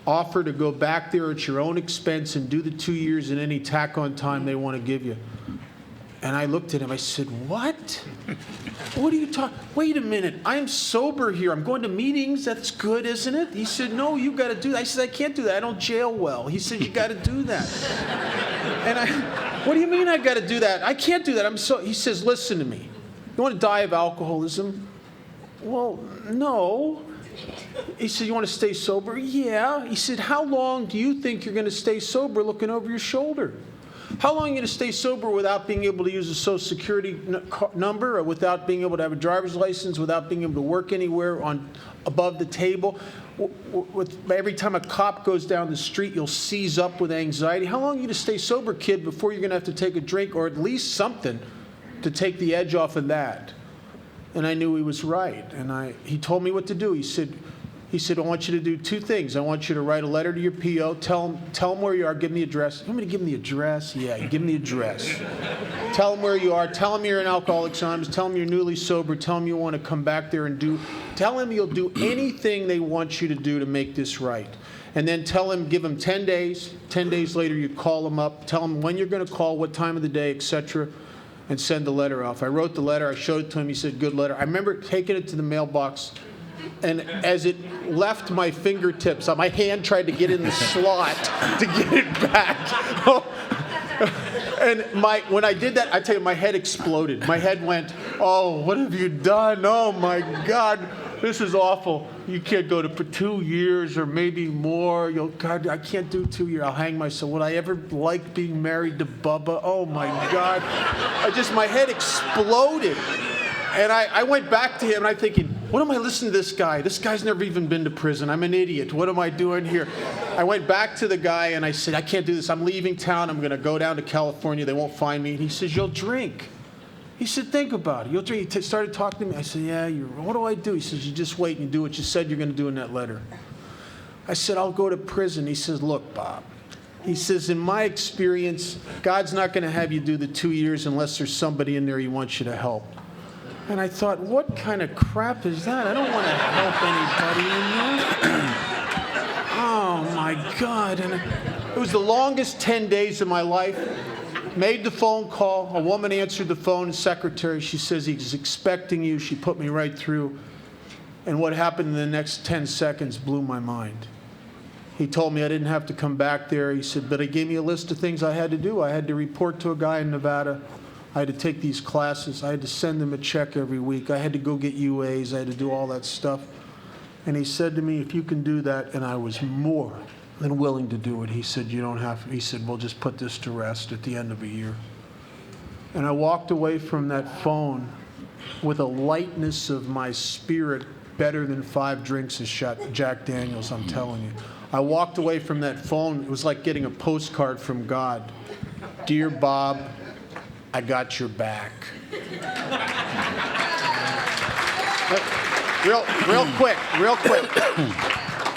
offer to go back there at your own expense and do the 2 years and any tack-on time they want to give you. And I looked at him, I said, what? What are you talking? Wait a minute, I'm sober here. I'm going to meetings. That's good, isn't it? He said, no, you got to do that. I said, I can't do that. I don't jail well. He said, you got to do that. And what do you mean I got to do that? I can't do that. He says, listen to me. You want to die of alcoholism? Well, no. He said, you want to stay sober? Yeah. He said, how long do you think you're going to stay sober looking over your shoulder? How long are you going to stay sober without being able to use a Social Security number, or without being able to have a driver's license, without being able to work anywhere above the table? Every time a cop goes down the street, you'll seize up with anxiety. How long are you going to stay sober, kid, before you're going to have to take a drink or at least something to take the edge off of that? And I knew he was right. And he told me what to do. He said, I want you to do two things. I want you to write a letter to your PO, tell him where you are, give him the address. You want me to give him the address? Yeah, you give him the address. Tell him where you are, tell him you're in Alcoholics Anonymous, tell him you're newly sober, tell him you want to come back there and tell him you'll do anything they want you to do to make this right. And then give him 10 days. 10 days later, you call him up, tell him when you're going to call, what time of the day, etc., and send the letter off. I wrote the letter, I showed it to him, he said, good letter. I remember taking it to the mailbox, and as it left my fingertips, my hand tried to get in the slot to get it back. And when I did that, I tell you, my head exploded. My head went, oh, what have you done? Oh, my God, this is awful. You can't go for 2 years or maybe more. God, I can't do 2 years. I'll hang myself. Would I ever like being married to Bubba? Oh, my God. My head exploded. And I went back to him, and I'm thinking, what am I listening to this guy? This guy's never even been to prison. I'm an idiot. What am I doing here? I went back to the guy, and I said, I can't do this. I'm leaving town. I'm going to go down to California. They won't find me. And he says, you'll drink. He said, think about it. You'll drink. He started talking to me. I said, yeah, what do I do? He says, you just wait and do what you said you're going to do in that letter. I said, I'll go to prison. He says, look, Bob. He says, in my experience, God's not going to have you do the 2 years unless there's somebody in there he wants you to help. And I thought, what kind of crap is that? I don't want to help anybody in there. Oh, my God. And it was the longest 10 days of my life. Made the phone call. A woman answered the phone, the secretary. She says, he's expecting you. She put me right through. And what happened in the next 10 seconds blew my mind. He told me I didn't have to come back there. He said, but he gave me a list of things I had to do. I had to report to a guy in Nevada. I had to take these classes. I had to send them a check every week. I had to go get UAs. I had to do all that stuff. And he said to me, if you can do that, and I was more than willing to do it. He said, you don't have to. He said, we'll just put this to rest at the end of a year. And I walked away from that phone with a lightness of my spirit better than 5 drinks of Jack Daniels, I'm telling you. I walked away from that phone. It was like getting a postcard from God. Dear Bob, I got your back. Real quick.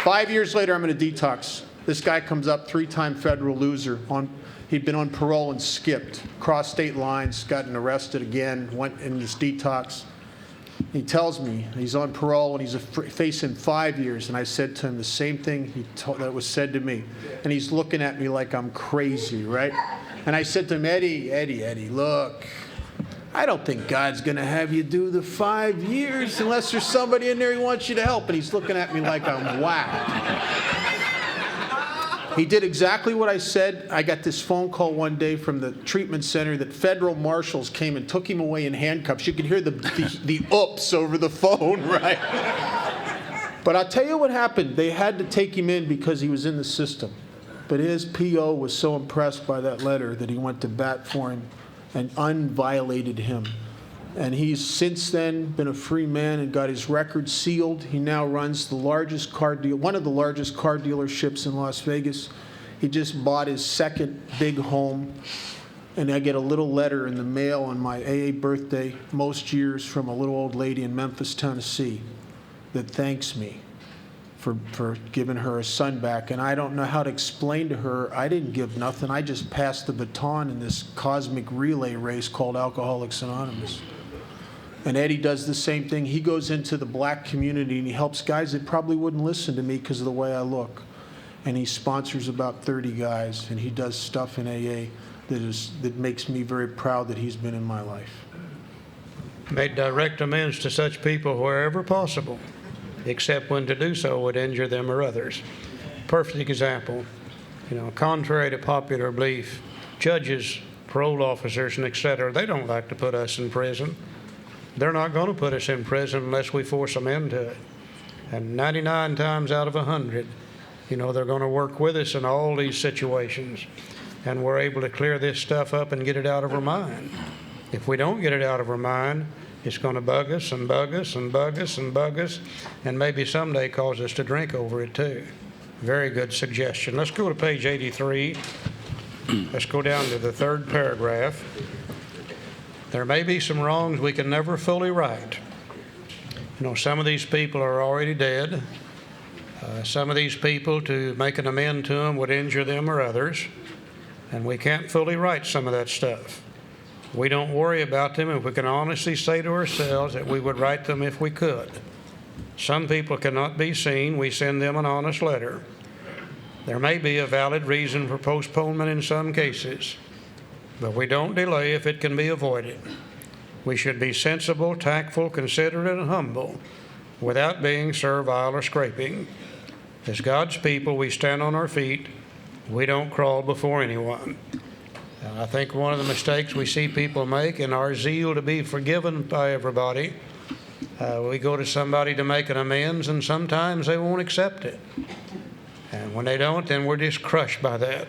5 years later, I'm in a detox. This guy comes up, 3-time federal loser. He'd been on parole and skipped, crossed state lines, gotten arrested again, went in this detox. He tells me he's on parole and he's facing 5 years. And I said to him the same thing that was said to me. And he's looking at me like I'm crazy, right? And I said to him, Eddie, look, I don't think God's going to have you do the 5 years unless there's somebody in there he wants you to help. And he's looking at me like I'm whacked. He did exactly what I said. I got this phone call one day from the treatment center that federal marshals came and took him away in handcuffs. You could hear the oops over the phone, right? But I'll tell you what happened. They had to take him in because he was in the system. But his PO was so impressed by that letter that he went to bat for him and unviolated him. And he's since then been a free man and got his record sealed. He now runs one of the largest car dealerships in Las Vegas. He just bought his second big home. And I get a little letter in the mail on my AA birthday most years from a little old lady in Memphis, Tennessee that thanks me for giving her a son back. And I don't know how to explain to her, I didn't give nothing. I just passed the baton in this cosmic relay race called Alcoholics Anonymous. And Eddie does the same thing. He goes into the black community and he helps guys that probably wouldn't listen to me because of the way I look. And he sponsors about 30 guys, and he does stuff in AA that makes me very proud that he's been in my life. Made direct amends to such people wherever possible, except when to do so would injure them or others. Perfect example. Contrary to popular belief, judges, parole officers, and etc., they don't like to put us in prison. They're not going to put us in prison unless we force them into it. And 99 times out of 100, they're going to work with us in all these situations. And we're able to clear this stuff up and get it out of our mind. If we don't get it out of our mind, it's going to bug us and bug us and bug us and bug us, and maybe someday cause us to drink over it too. Very good suggestion. Let's go to page 83. Let's go down to the third paragraph. There may be some wrongs we can never fully right. Some of these people are already dead. Some of these people, to make an amend to them, would injure them or others. And we can't fully right some of that stuff. We don't worry about them if we can honestly say to ourselves that we would right them if we could. Some people cannot be seen. We send them an honest letter. There may be a valid reason for postponement in some cases, but we don't delay if it can be avoided. We should be sensible, tactful, considerate, and humble without being servile or scraping. As God's people, we stand on our feet. We don't crawl before anyone. And I think one of the mistakes we see people make in our zeal to be forgiven by everybody, we go to somebody to make an amends, and sometimes they won't accept it. And when they don't, then we're just crushed by that.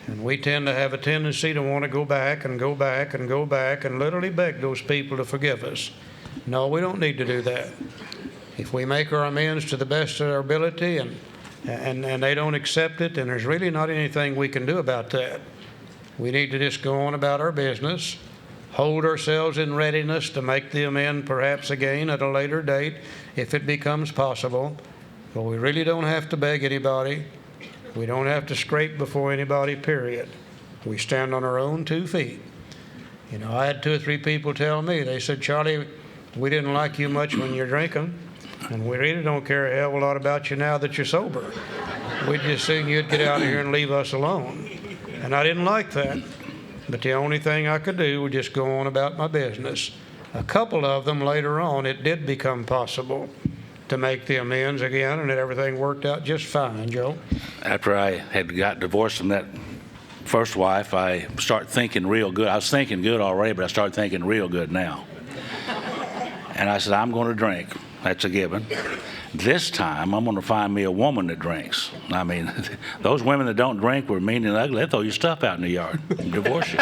And we tend to have a tendency to want to go back and go back and go back and literally beg those people to forgive us. No, we don't need to do that. If we make our amends to the best of our ability and they don't accept it, then there's really not anything we can do about that. We need to just go on about our business, hold ourselves in readiness to make the amend perhaps again at a later date if it becomes possible. But we really don't have to beg anybody. We don't have to scrape before anybody, period. We stand on our own 2 feet. I had 2 or 3 people tell me, they said, Charlie, we didn't like you much when you're drinking, and we really don't care a hell of a lot about you now that you're sober. We'd just seen you'd get out of here and leave us alone. And I didn't like that. But the only thing I could do was just go on about my business. A couple of them later on, it did become possible to make the amends again, and everything worked out just fine, Joe. After I had got divorced from that first wife, I started thinking real good. I was thinking good already, but I started thinking real good now. And I said, I'm going to drink. That's a given. This time, I'm going to find me a woman that drinks. I mean, those women that don't drink were mean and ugly. They throw your stuff out in the yard and divorce you.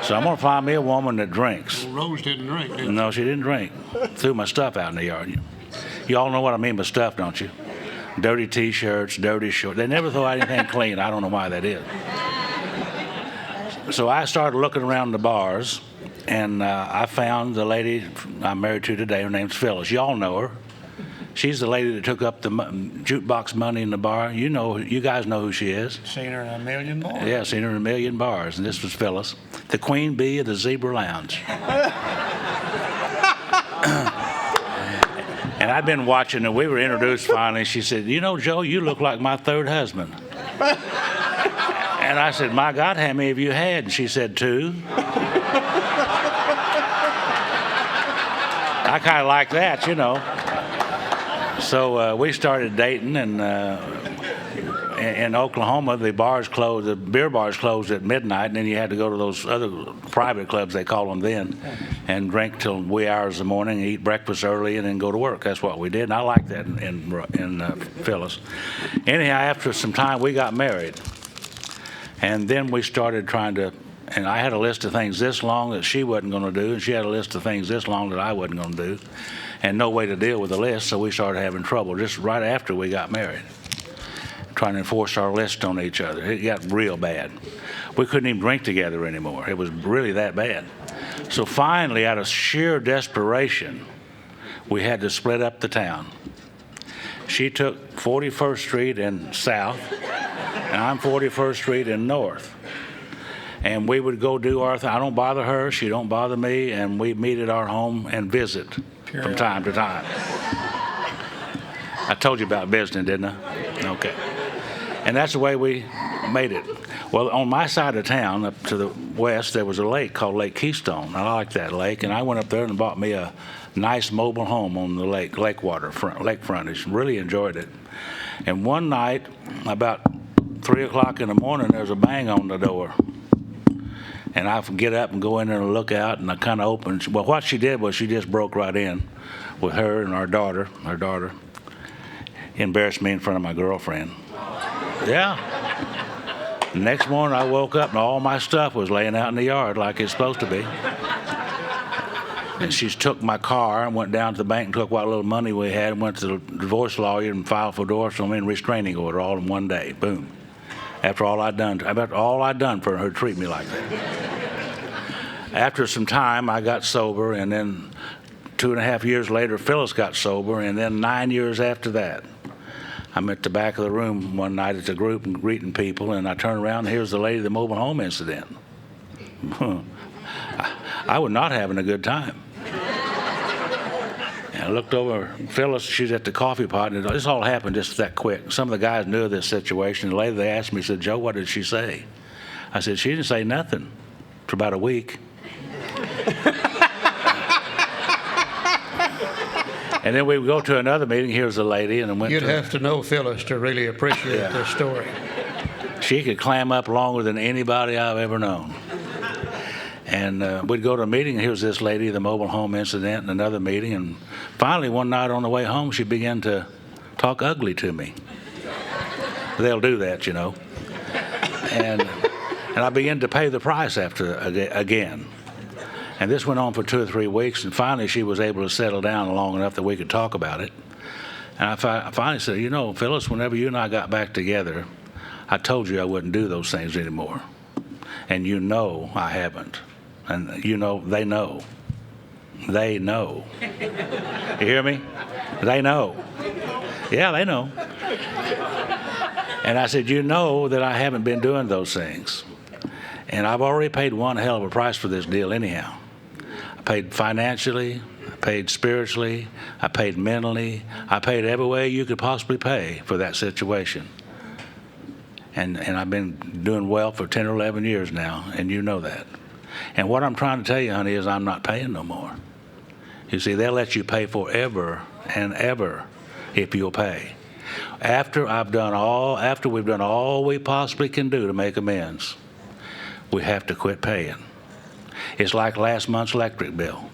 So I'm going to find me a woman that drinks. Well, Rose didn't drink, did she? No, she didn't drink. Threw my stuff out in the yard. You all know what I mean by stuff, don't you? Dirty T-shirts, dirty shorts. They never throw out anything clean. I don't know why that is. So I started looking around the bars, and I found the lady I'm married to today. Her name's Phyllis. You all know her. She's the lady that took up the jukebox money in the bar. You guys know who she is. Seen her in a million bars. Yeah, seen her in a million bars, and this was Phyllis, the queen bee of the Zebra Lounge. And I'd been watching, and we were introduced finally. She said, "You know, Joe, you look like my third husband." And I said, "My God, how many of you had?" And she said, "2." I kind of like that, you know. So we started dating, and in Oklahoma, the beer bars closed at midnight, and then you had to go to those other private clubs, they call them then, and drink till wee hours of the morning, eat breakfast early, and then go to work. That's what we did, and I like that in Phyllis. Anyhow, after some time, we got married, and then we started trying to. And I had a list of things this long that she wasn't going to do, and she had a list of things this long that I wasn't going to do, and no way to deal with the list, so we started having trouble just right after we got married, trying to enforce our list on each other. It got real bad. We couldn't even drink together anymore. It was really that bad. So finally, out of sheer desperation, we had to split up the town. She took 41st Street in south, and I'm 41st Street in north. And we would go do our thing. I don't bother her, she don't bother me, and we meet at our home and visit from time to time. I told you about visiting, didn't I? Okay. And that's the way we made it. Well, on my side of town, up to the west, there was a lake called Lake Keystone. I like that lake, and I went up there and bought me a nice mobile home on the lake frontage. Really enjoyed it. And one night, about 3 o'clock in the morning, there's a bang on the door. And I get up and go in there and look out, and I kind of opened. Well, what she did was she just broke right in with her and our daughter. Embarrassed me in front of my girlfriend. Yeah. The next morning I woke up and all my stuff was laying out in the yard like it's supposed to be. And she took my car and went down to the bank and took what little money we had and went to the divorce lawyer and filed for divorce on me and restraining order all in one day. Boom. After all I'd done for her to treat me like that. After some time, I got sober, and then 2.5 years later, Phyllis got sober, and then 9 years after that, I'm at the back of the room one night at the group and greeting people, and I turn around, and here's the lady of the mobile home incident. I was not having a good time. And I looked over, Phyllis, she's at the coffee pot, and this all happened just that quick. Some of the guys knew of this situation. Later they asked me, said, "Joe, what did she say?" I said, "She didn't say nothing for about a week." And then we would go to another meeting. Here's a lady, and I went. You'd have to know Phyllis to really appreciate this story. She could clam up longer than anybody I've ever known. And we'd go to a meeting, and here's this lady, the mobile home incident, and another meeting. And finally, one night on the way home, she began to talk ugly to me. They'll do that, you know. And I began to pay the price again. And this went on for 2 or 3 weeks, and finally she was able to settle down long enough that we could talk about it. And I finally said, "You know, Phyllis, whenever you and I got back together, I told you I wouldn't do those things anymore. And you know I haven't. And you know, they know. They know." You hear me? They know. Yeah, they know. And I said, "You know that I haven't been doing those things. And I've already paid one hell of a price for this deal anyhow. I paid financially, I paid spiritually, I paid mentally, I paid every way you could possibly pay for that situation. And I've been doing well for 10 or 11 years now, and you know that. And what I'm trying to tell you, honey, is I'm not paying no more. You see, they'll let you pay forever and ever if you'll pay. After we've done all we possibly can do to make amends, we have to quit paying. It's like last month's electric bill.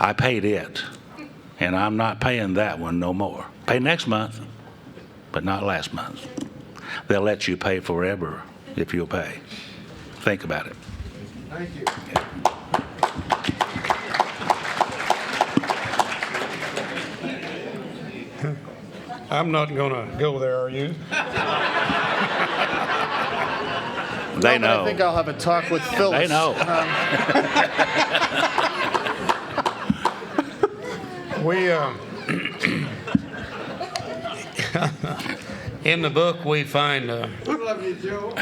I paid it, and I'm not paying that one no more. Pay next month, but not last month. They'll let you pay forever if you'll pay. Think about it. Thank you. Yeah. I'm not going to go there, are you? They No, but know. I think I'll have a talk with Phyllis. They know. In the book, we find Love you, Joe.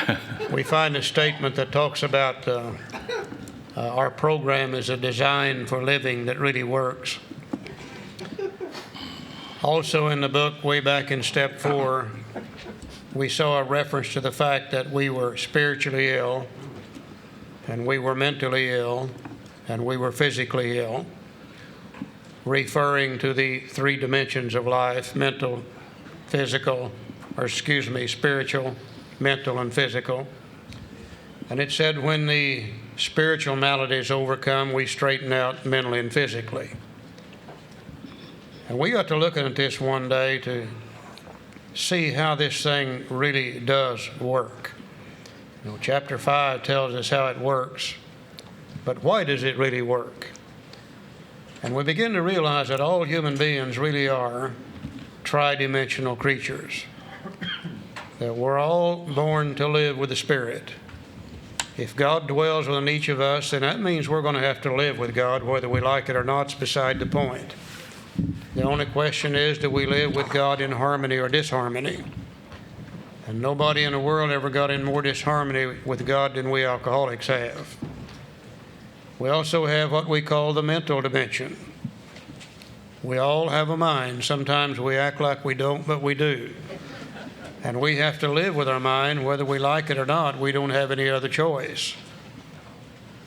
we find a statement that talks about our program is a design for living that really works. Also in the book, way back in step 4, we saw a reference to the fact that we were spiritually ill, and we were mentally ill, and we were physically ill, referring to the 3 dimensions of life: mental, spiritual, mental, and physical. And it said when the spiritual malady is overcome, we straighten out mentally and physically. And we got to looking at this one day to see how this thing really does work. You know, chapter 5 tells us how it works, but why does it really work? And we begin to realize that all human beings really are tridimensional creatures, that we're all born to live with the Spirit. If God dwells within each of us, then that means we're going to have to live with God, whether we like it or not. It's beside the point. The only question is, do we live with God in harmony or disharmony? And nobody in the world ever got in more disharmony with God than we alcoholics have. We also have what we call the mental dimension. We all have a mind. Sometimes we act like we don't, but we do. And we have to live with our mind, whether we like it or not. We don't have any other choice.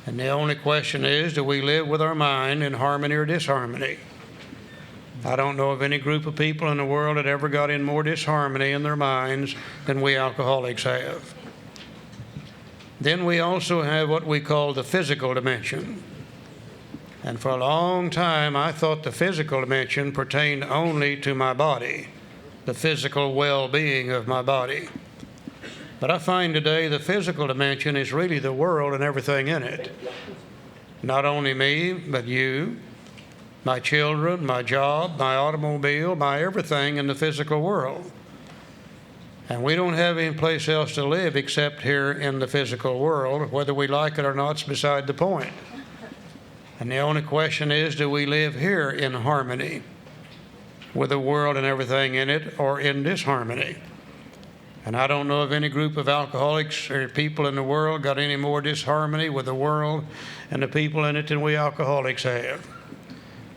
And the only question is, do we live with our mind in harmony or disharmony? I don't know of any group of people in the world that ever got in more disharmony in their minds than we alcoholics have. Then we also have what we call the physical dimension. And for a long time, I thought the physical dimension pertained only to my body, the physical well-being of my body. But I find today the physical dimension is really the world and everything in it. Not only me, but you, my children, my job, my automobile, my everything in the physical world. And we don't have any place else to live except here in the physical world. Whether we like it or not is beside the point. And the only question is, do we live here in harmony with the world and everything in it, or in disharmony? And I don't know of any group of alcoholics or people in the world got any more disharmony with the world and the people in it than we alcoholics have.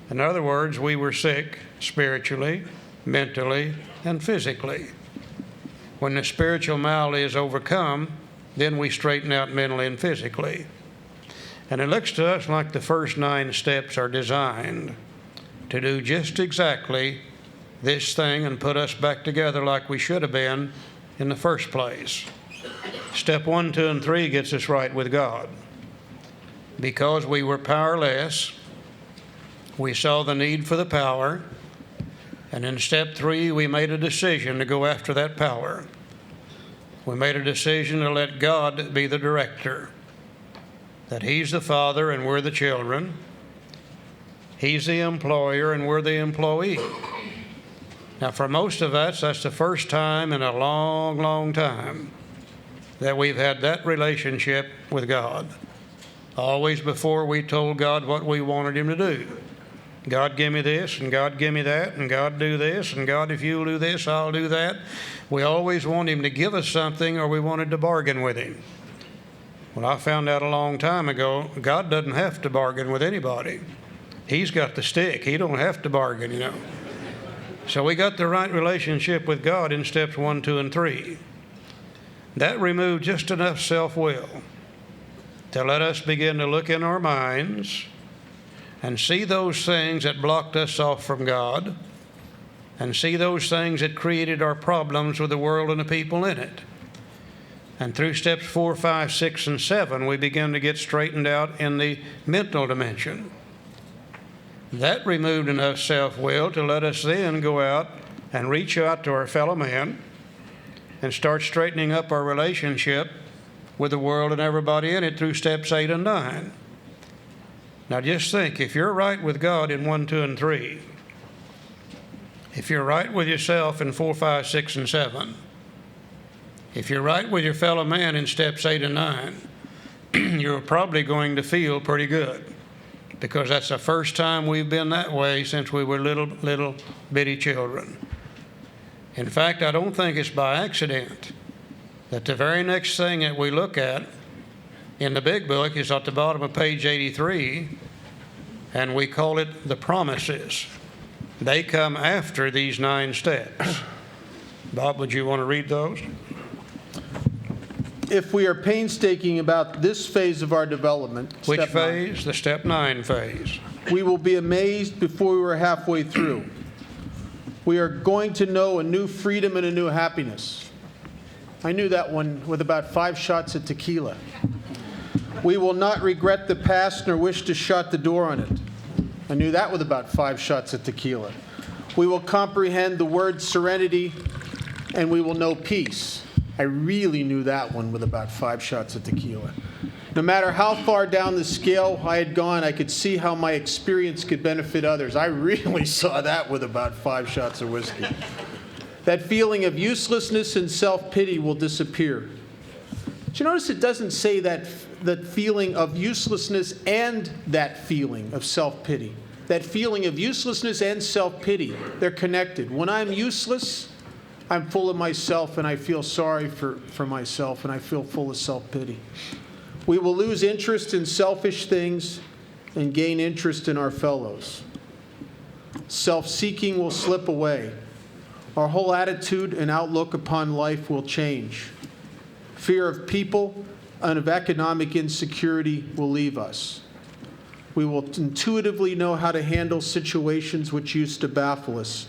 In other words, we were sick spiritually, mentally, and physically. When the spiritual malady is overcome, then we straighten out mentally and physically. And it looks to us like the first 9 steps are designed to do just exactly this thing and put us back together like we should have been in the first place. Step 1, 2, and 3 gets us right with God. Because we were powerless, we saw the need for the power, and in step 3, we made a decision to go after that power. We made a decision to let God be the director, that He's the Father and we're the children. He's the employer and we're the employee. Now, for most of us, that's the first time in a long, long time that we've had that relationship with God. Always before, we told God what we wanted Him to do. God, give me this, and God, give me that, and God, do this, and God, if you'll do this, I'll do that. We always want Him to give us something, or we wanted to bargain with Him. Well, I found out a long time ago, God doesn't have to bargain with anybody. He's got the stick. He don't have to bargain, you know. So we got the right relationship with God in steps 1, 2, and 3. That removed just enough self-will to let us begin to look in our minds and see those things that blocked us off from God, and see those things that created our problems with the world and the people in it. And through steps 4, 5, 6, and 7, we begin to get straightened out in the mental dimension. That removed enough self-will to let us then go out and reach out to our fellow man and start straightening up our relationship with the world and everybody in it through steps 8 and 9. Now just think, if you're right with God in 1, 2, and 3, if you're right with yourself in 4, 5, 6, and 7, if you're right with your fellow man in steps 8 and 9, you're probably going to feel pretty good, because that's the first time we've been that way since we were little bitty children. In fact, I don't think it's by accident that the very next thing that we look at in the big book is at the bottom of page 83, and we call it the promises. They come after these 9 steps. Bob, would you want to read those? If we are painstaking about this phase of our development, Which step 9, phase? The step 9 phase. we will be amazed before we are halfway through. We are going to know a new freedom and a new happiness. I knew that one with about 5 shots of tequila. We will not regret the past nor wish to shut the door on it. I knew that with about 5 shots of tequila. We will comprehend the word serenity, and we will know peace. I really knew that one with about 5 shots of tequila. No matter how far down the scale I had gone, I could see how my experience could benefit others. I really saw that with about 5 shots of whiskey. That feeling of uselessness and self-pity will disappear. Did you notice it doesn't say that feeling of uselessness and that feeling of self-pity? That feeling of uselessness and self-pity, they're connected. When I'm useless, I'm full of myself and I feel sorry for myself and I feel full of self-pity. We will lose interest in selfish things and gain interest in our fellows. Self-seeking will slip away. Our whole attitude and outlook upon life will change. Fear of people and of economic insecurity will leave us. We will intuitively know how to handle situations which used to baffle us,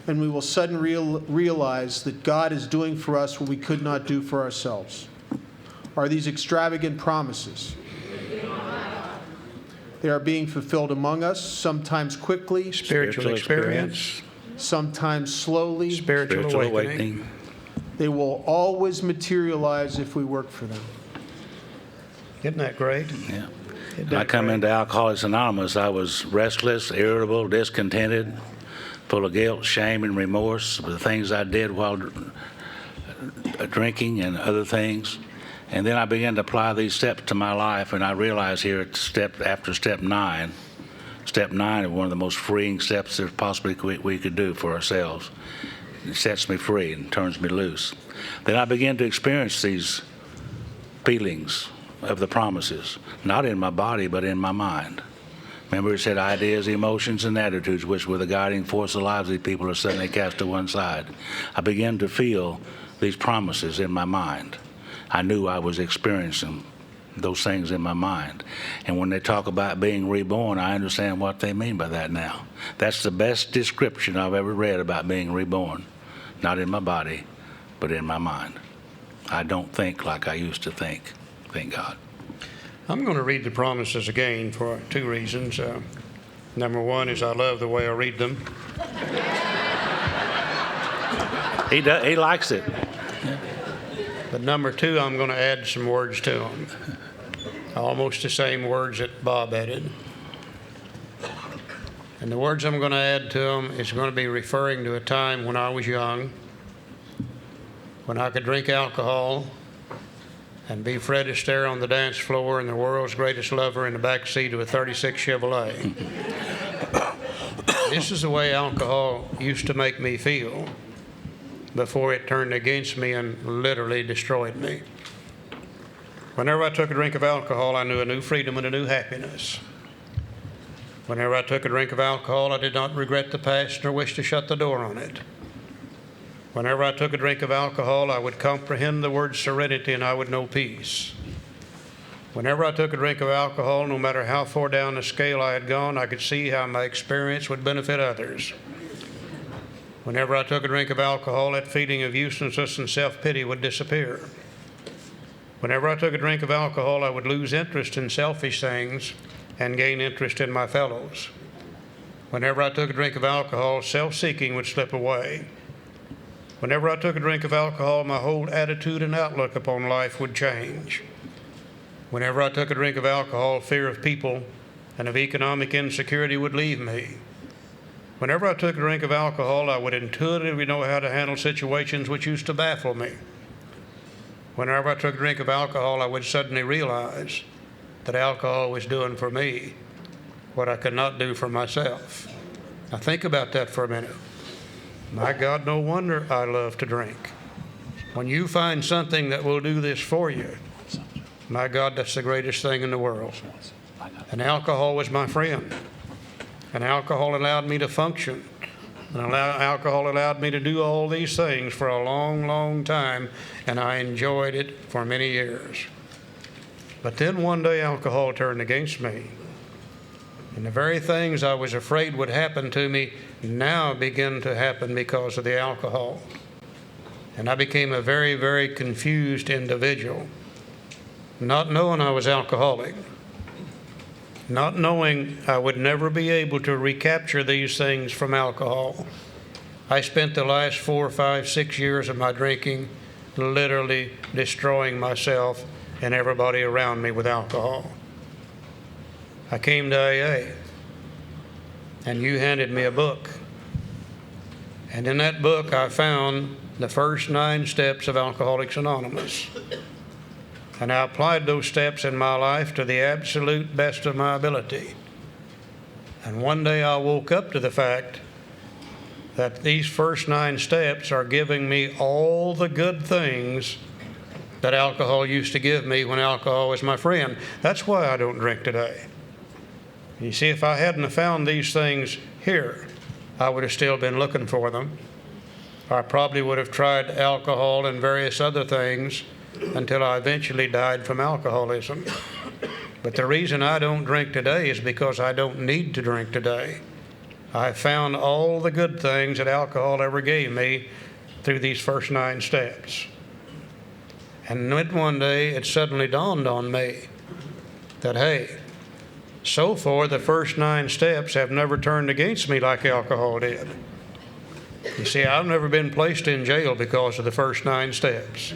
and we will suddenly realize that God is doing for us what we could not do for ourselves. Are these extravagant promises? They are being fulfilled among us, sometimes quickly, Spiritual experience. sometimes slowly. Spiritual awakening. They will always materialize if we work for them. Isn't that great? Yeah. Isn't When I that come great? into Alcoholics Anonymous, I was restless, irritable, discontented, full of guilt, shame, and remorse for the things I did while drinking and other things. And then I began to apply these steps to my life, and I realized here at after step 9 is one of the most freeing steps that possibly we could do for ourselves. It sets me free and turns me loose. Then I began to experience these feelings of the promises, not in my body, but in my mind. Remember, it said ideas, emotions, and attitudes, which were the guiding force of the lives of these people, are suddenly cast to one side. I began to feel these promises in my mind. I knew I was experiencing those things in my mind. And when they talk about being reborn, I understand what they mean by that now. That's the best description I've ever read about being reborn. Not in my body, but in my mind. I don't think like I used to think. Thank God. I'm going to read the promises again for 2 reasons. Number 1 is I love the way I read them. He likes it. But number 2, I'm going to add some words to them. Almost the same words that Bob added. And the words I'm going to add to them is going to be referring to a time when I was young, when I could drink alcohol and be Fred Astaire on the dance floor and the world's greatest lover in the back seat of a 36 Chevrolet. This is the way alcohol used to make me feel before it turned against me and literally destroyed me. Whenever I took a drink of alcohol, I knew a new freedom and a new happiness. Whenever I took a drink of alcohol, I did not regret the past nor wish to shut the door on it. Whenever I took a drink of alcohol, I would comprehend the word serenity and I would know peace. Whenever I took a drink of alcohol, no matter how far down the scale I had gone, I could see how my experience would benefit others. Whenever I took a drink of alcohol, that feeling of uselessness and self-pity would disappear. Whenever I took a drink of alcohol, I would lose interest in selfish things and gain interest in my fellows. Whenever I took a drink of alcohol, self-seeking would slip away. Whenever I took a drink of alcohol, my whole attitude and outlook upon life would change. Whenever I took a drink of alcohol, fear of people and of economic insecurity would leave me. Whenever I took a drink of alcohol, I would intuitively know how to handle situations which used to baffle me. Whenever I took a drink of alcohol, I would suddenly realize that alcohol was doing for me what I could not do for myself. Now think about that for a minute. My God, no wonder I love to drink. When you find something that will do this for you, my God, that's the greatest thing in the world. And alcohol was my friend. And alcohol allowed me to function And alcohol allowed me to do all these things for a long, long time, and I enjoyed it for many years. But then one day alcohol turned against me. And the very things I was afraid would happen to me now begin to happen because of the alcohol. And I became a very, very confused individual, not knowing I was alcoholic, not knowing I would never be able to recapture these things from alcohol. I spent the last 4, 5, 6 years of my drinking literally destroying myself and everybody around me with alcohol. I came to AA, and you handed me a book. And in that book, I found the first 9 steps of Alcoholics Anonymous. And I applied those steps in my life to the absolute best of my ability. And one day I woke up to the fact that these first 9 steps are giving me all the good things that alcohol used to give me when alcohol was my friend. That's why I don't drink today. You see, if I hadn't have found these things here, I would have still been looking for them. I probably would have tried alcohol and various other things until I eventually died from alcoholism. But the reason I don't drink today is because I don't need to drink today. I found all the good things that alcohol ever gave me through these first 9 steps. And then one day it suddenly dawned on me that, hey, so far the first 9 steps have never turned against me like alcohol did. You see, I've never been placed in jail because of the first 9 steps.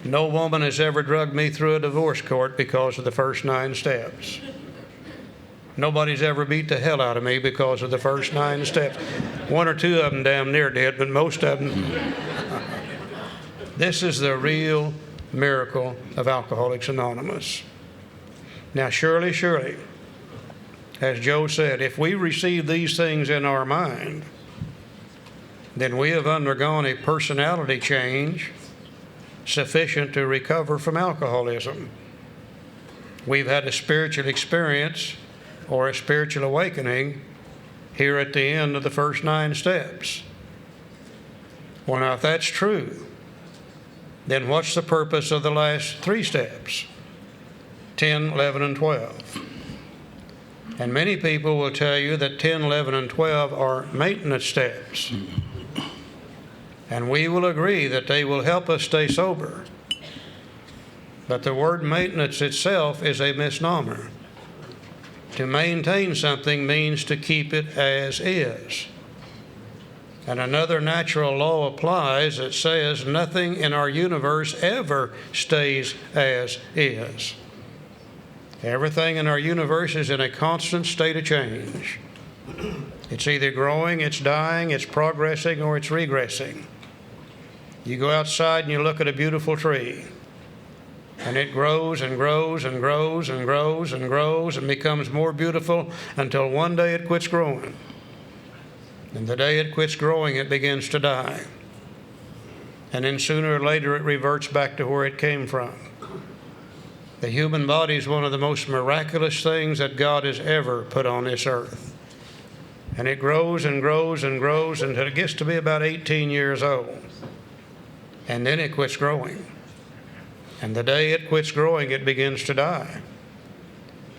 No woman has ever drugged me through a divorce court because of the first 9 steps. Nobody's ever beat the hell out of me because of the first 9 steps. 1 or 2 of them damn near did, but most of them. This is the real miracle of Alcoholics Anonymous. Now, surely, as Joe said, if we receive these things in our mind, then we have undergone a personality change sufficient to recover from alcoholism. We've had a spiritual experience or a spiritual awakening here at the end of the first 9 steps. Well, now, if that's true, then what's the purpose of the last 3 steps? 10, 11, and 12. And many people will tell you that 10, 11, and 12 are maintenance steps. And we will agree that they will help us stay sober. But the word maintenance itself is a misnomer. To maintain something means to keep it as is. And another natural law applies that says nothing in our universe ever stays as is. Everything in our universe is in a constant state of change. It's either growing, it's dying, it's progressing, or it's regressing. You go outside and you look at a beautiful tree, and it grows and grows and grows and grows and grows and becomes more beautiful until one day it quits growing. And the day it quits growing, it begins to die. And then sooner or later, it reverts back to where it came from. The human body is one of the most miraculous things that God has ever put on this earth. And it grows and grows and grows until it gets to be about 18 years old. And then it quits growing. And the day it quits growing, it begins to die.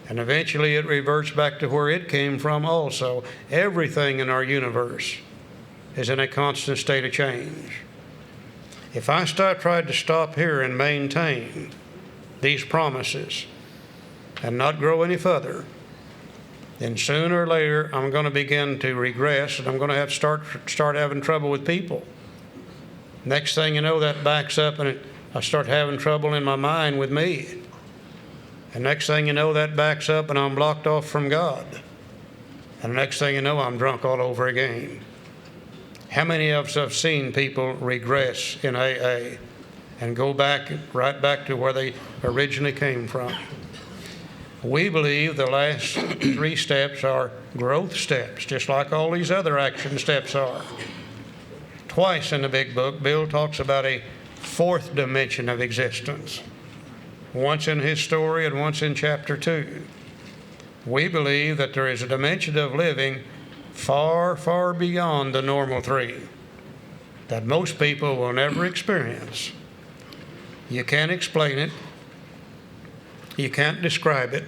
And eventually it reverts back to where it came from also. Everything in our universe is in a constant state of change. If I tried to stop here and maintain these promises and not grow any further, then sooner or later I'm going to begin to regress, and I'm going to have to start having trouble with people. Next thing you know, that backs up, and I start having trouble in my mind with me. And next thing you know, that backs up, and I'm blocked off from God. And the next thing you know, I'm drunk all over again. How many of us have seen people regress in AA and go back, right back to where they originally came from? We believe the last 3 steps are growth steps, just like all these other action steps are. Twice in the big book, Bill talks about a 4th dimension of existence. Once in his story and once in chapter 2. We believe that there is a dimension of living far, far beyond the normal 3 that most people will never experience. You can't explain it. You can't describe it.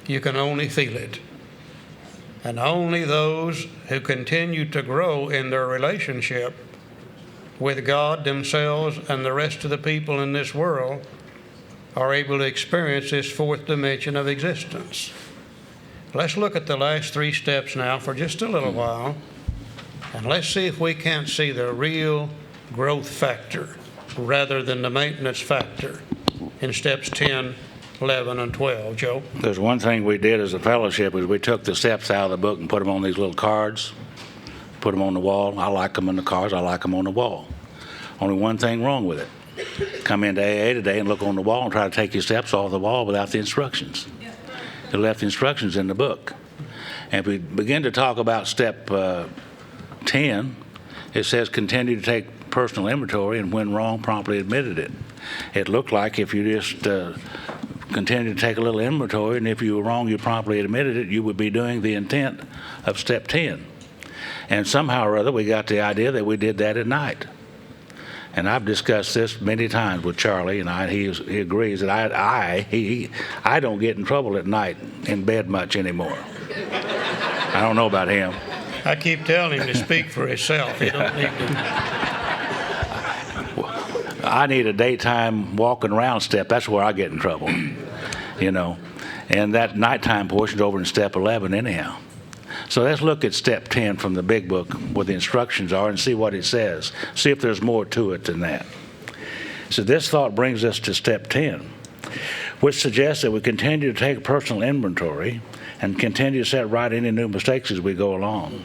You can only feel it. And only those who continue to grow in their relationship with God, themselves, and the rest of the people in this world are able to experience this 4th dimension of existence. Let's look at the last 3 steps now for just a little while, and let's see if we can't see the real growth factor rather than the maintenance factor in steps 10, 11, and 12. Joe? There's one thing we did as a fellowship is we took the steps out of the book and put them on these little cards, put them on the wall. I like them in the cards. I like them on the wall. Only one thing wrong with it. Come into AA today and look on the wall and try to take your steps off the wall without the instructions. They left the instructions in the book. And if we begin to talk about step 10, it says continue to take personal inventory and when wrong, promptly admitted it. It looked like if you just continue to take a little inventory and if you were wrong, you promptly admitted it, you would be doing the intent of step 10. And somehow or other, we got the idea that we did that at night. And I've discussed this many times with Charlie, and he agrees that I don't get in trouble at night in bed much anymore. I don't know about him. I keep telling him to speak for himself. He don't need to. I need a daytime walking around step. That's where I get in trouble, you know. And that nighttime portion's over in step 11 anyhow. So let's look at step 10 from the big book where the instructions are and see what it says. See if there's more to it than that. So this thought brings us to step 10, which suggests that we continue to take personal inventory and continue to set right any new mistakes as we go along.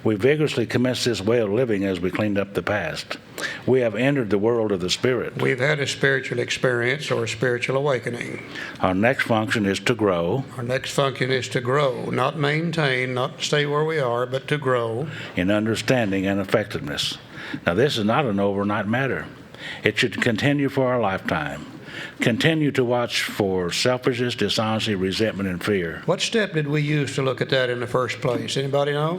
We vigorously commence this way of living as we cleaned up the past. We have entered the world of the Spirit. We've had a spiritual experience or a spiritual awakening. Our next function is to grow. Our next function is to grow, not maintain, not stay where we are, but to grow in understanding and effectiveness. Now, this is not an overnight matter. It should continue for our lifetime. Continue to watch for selfishness, dishonesty, resentment, and fear. What step did we use to look at that in the first place? Anybody know?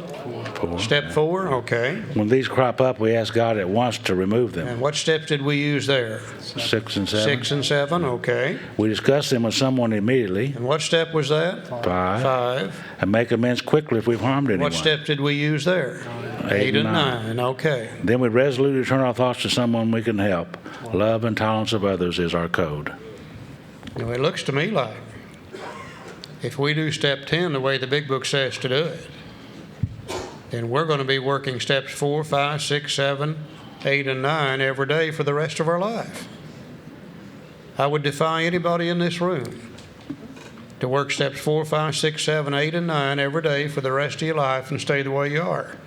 4. Step 4? Okay. When these crop up, we ask God at once to remove them. And what steps did we use there? 6 and 7. 6 and 7, okay. We discuss them with someone immediately. And what step was that? 5. 5. And make amends quickly if we've harmed anyone. What steps did we use there? 8 and 9, okay. Then we resolutely turn our thoughts to someone we can help. Love and tolerance of others is our code. Now, it looks to me like if we do step 10 the way the big book says to do it, then we're going to be working steps 4, 5, 6, 7, 8, and 9 every day for the rest of our life. I would defy anybody in this room to work steps 4, 5, 6, 7, 8, and 9 every day for the rest of your life and stay the way you are.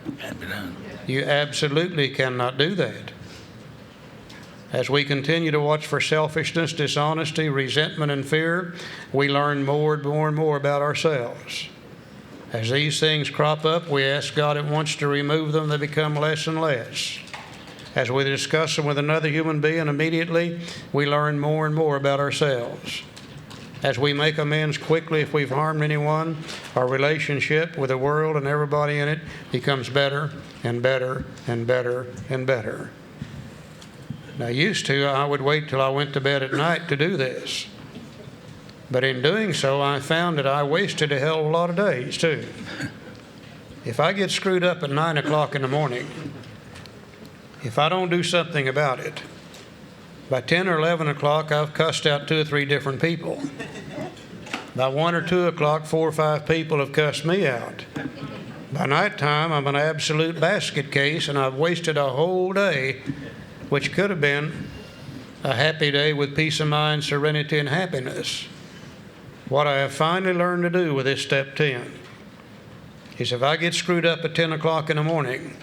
You absolutely cannot do that. As we continue to watch for selfishness, dishonesty, resentment, and fear, we learn more and more and more about ourselves. As these things crop up, we ask God at once to remove them. They become less and less. As we discuss them with another human being, immediately we learn more and more about ourselves. As we make amends quickly if we've harmed anyone, our relationship with the world and everybody in it becomes better and better and better and better. Now, used to, I would wait till I went to bed at night to do this. But in doing so, I found that I wasted a hell of a lot of days, too. If I get screwed up at 9 o'clock in the morning, if I don't do something about it, by 10 or 11 o'clock, I've cussed out 2 or 3 different people. By 1 or 2 o'clock, 4 or 5 people have cussed me out. By nighttime, I'm an absolute basket case, and I've wasted a whole day, which could have been a happy day with peace of mind, serenity, and happiness. What I have finally learned to do with this step 10 is if I get screwed up at 10 o'clock in the morning,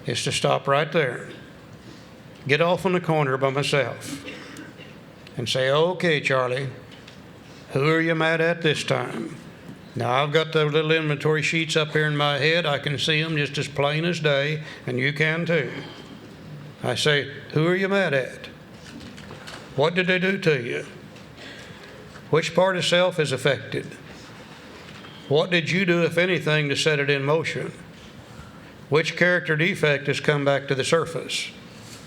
is to stop right there, get off in the corner by myself, and say, okay, Charlie, who are you mad at this time? Now, I've got the little inventory sheets up here in my head. I can see them just as plain as day, and you can too. I say, who are you mad at? What did they do to you? Which part of self is affected? What did you do, if anything, to set it in motion? Which character defect has come back to the surface?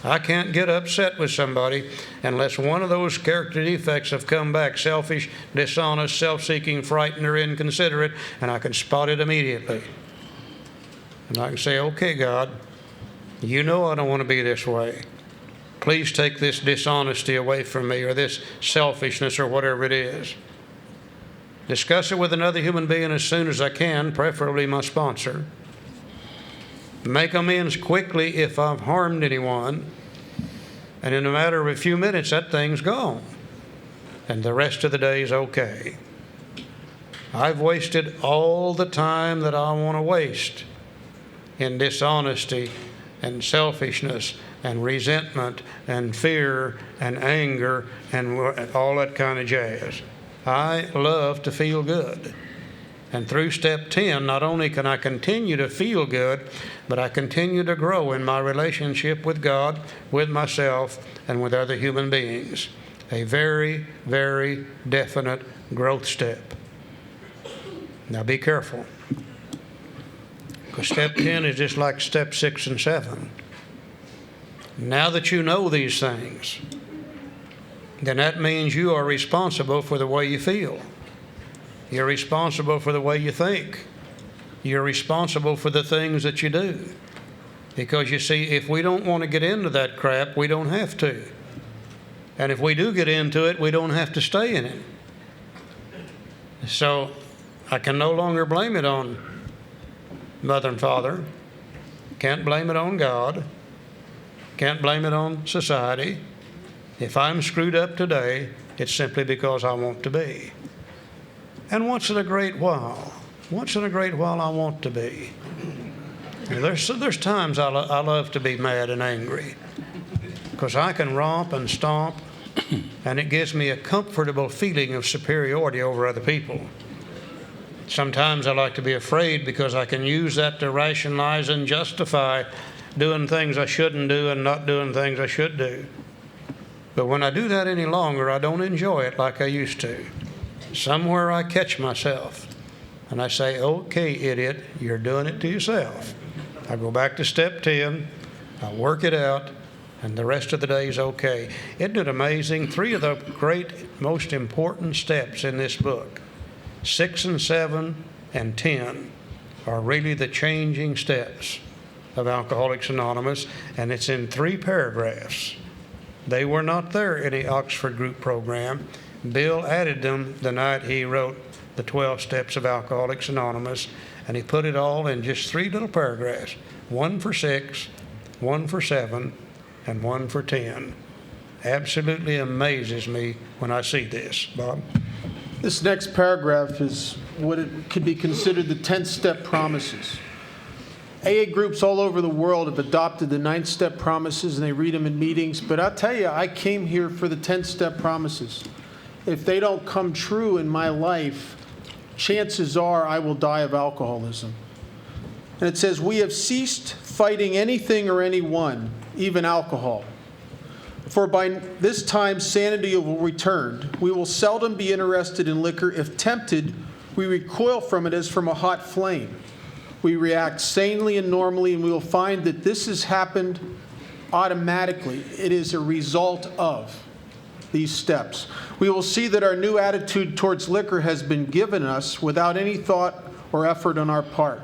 I can't get upset with somebody unless one of those character defects have come back: selfish, dishonest, self-seeking, frightened, or inconsiderate, and I can spot it immediately. And I can say, okay, God, you know I don't want to be this way. Please take this dishonesty away from me, or this selfishness, or whatever it is. Discuss it with another human being as soon as I can, preferably my sponsor. Make amends quickly if I've harmed anyone, and in a matter of a few minutes, that thing's gone, and the rest of the day's okay. I've wasted all the time that I want to waste in dishonesty and selfishness and resentment and fear and anger and all that kind of jazz. I love to feel good. And through step 10, not only can I continue to feel good, but I continue to grow in my relationship with God, with myself, and with other human beings. A very, very definite growth step. Now be careful, because step 10 is just like step 6 and 7. Now that you know these things, then that means you are responsible for the way you feel. You're responsible for the way you think. You're responsible for the things that you do. Because you see, if we don't want to get into that crap, we don't have to. And if we do get into it, we don't have to stay in it. So I can no longer blame it on mother and father. Can't blame it on God. Can't blame it on society. If I'm screwed up today, it's simply because I want to be. And once in a great while I want to be. There's times I love to be mad and angry, because I can romp and stomp, and it gives me a comfortable feeling of superiority over other people. Sometimes I like to be afraid, because I can use that to rationalize and justify doing things I shouldn't do and not doing things I should do. But when I do that any longer, I don't enjoy it like I used to. Somewhere I catch myself and I say, okay, idiot, you're doing it to yourself. I go back to step 10, I work it out, and the rest of the day is okay. Isn't it amazing? 3 of the great, most important steps in this book, 6 and 7 and 10, are really the changing steps of Alcoholics Anonymous, and it's in 3 paragraphs. They were not there in the Oxford group program. Bill added them the night he wrote the 12 steps of Alcoholics Anonymous, and he put it all in just 3 little paragraphs, 1 for 6, 1 for 7, and 1 for 10. Absolutely amazes me when I see this. Bob? This next paragraph is what it could be considered the 10-step promises. AA groups all over the world have adopted the 9-step promises, and they read them in meetings. But I'll tell you, I came here for the 10-step promises. If they don't come true in my life, chances are I will die of alcoholism. And it says, we have ceased fighting anything or anyone, even alcohol. For by this time sanity will return. We will seldom be interested in liquor. If tempted, we recoil from it as from a hot flame. We react sanely and normally, and we will find that this has happened automatically. It is a result of these steps. We will see that our new attitude towards liquor has been given us without any thought or effort on our part.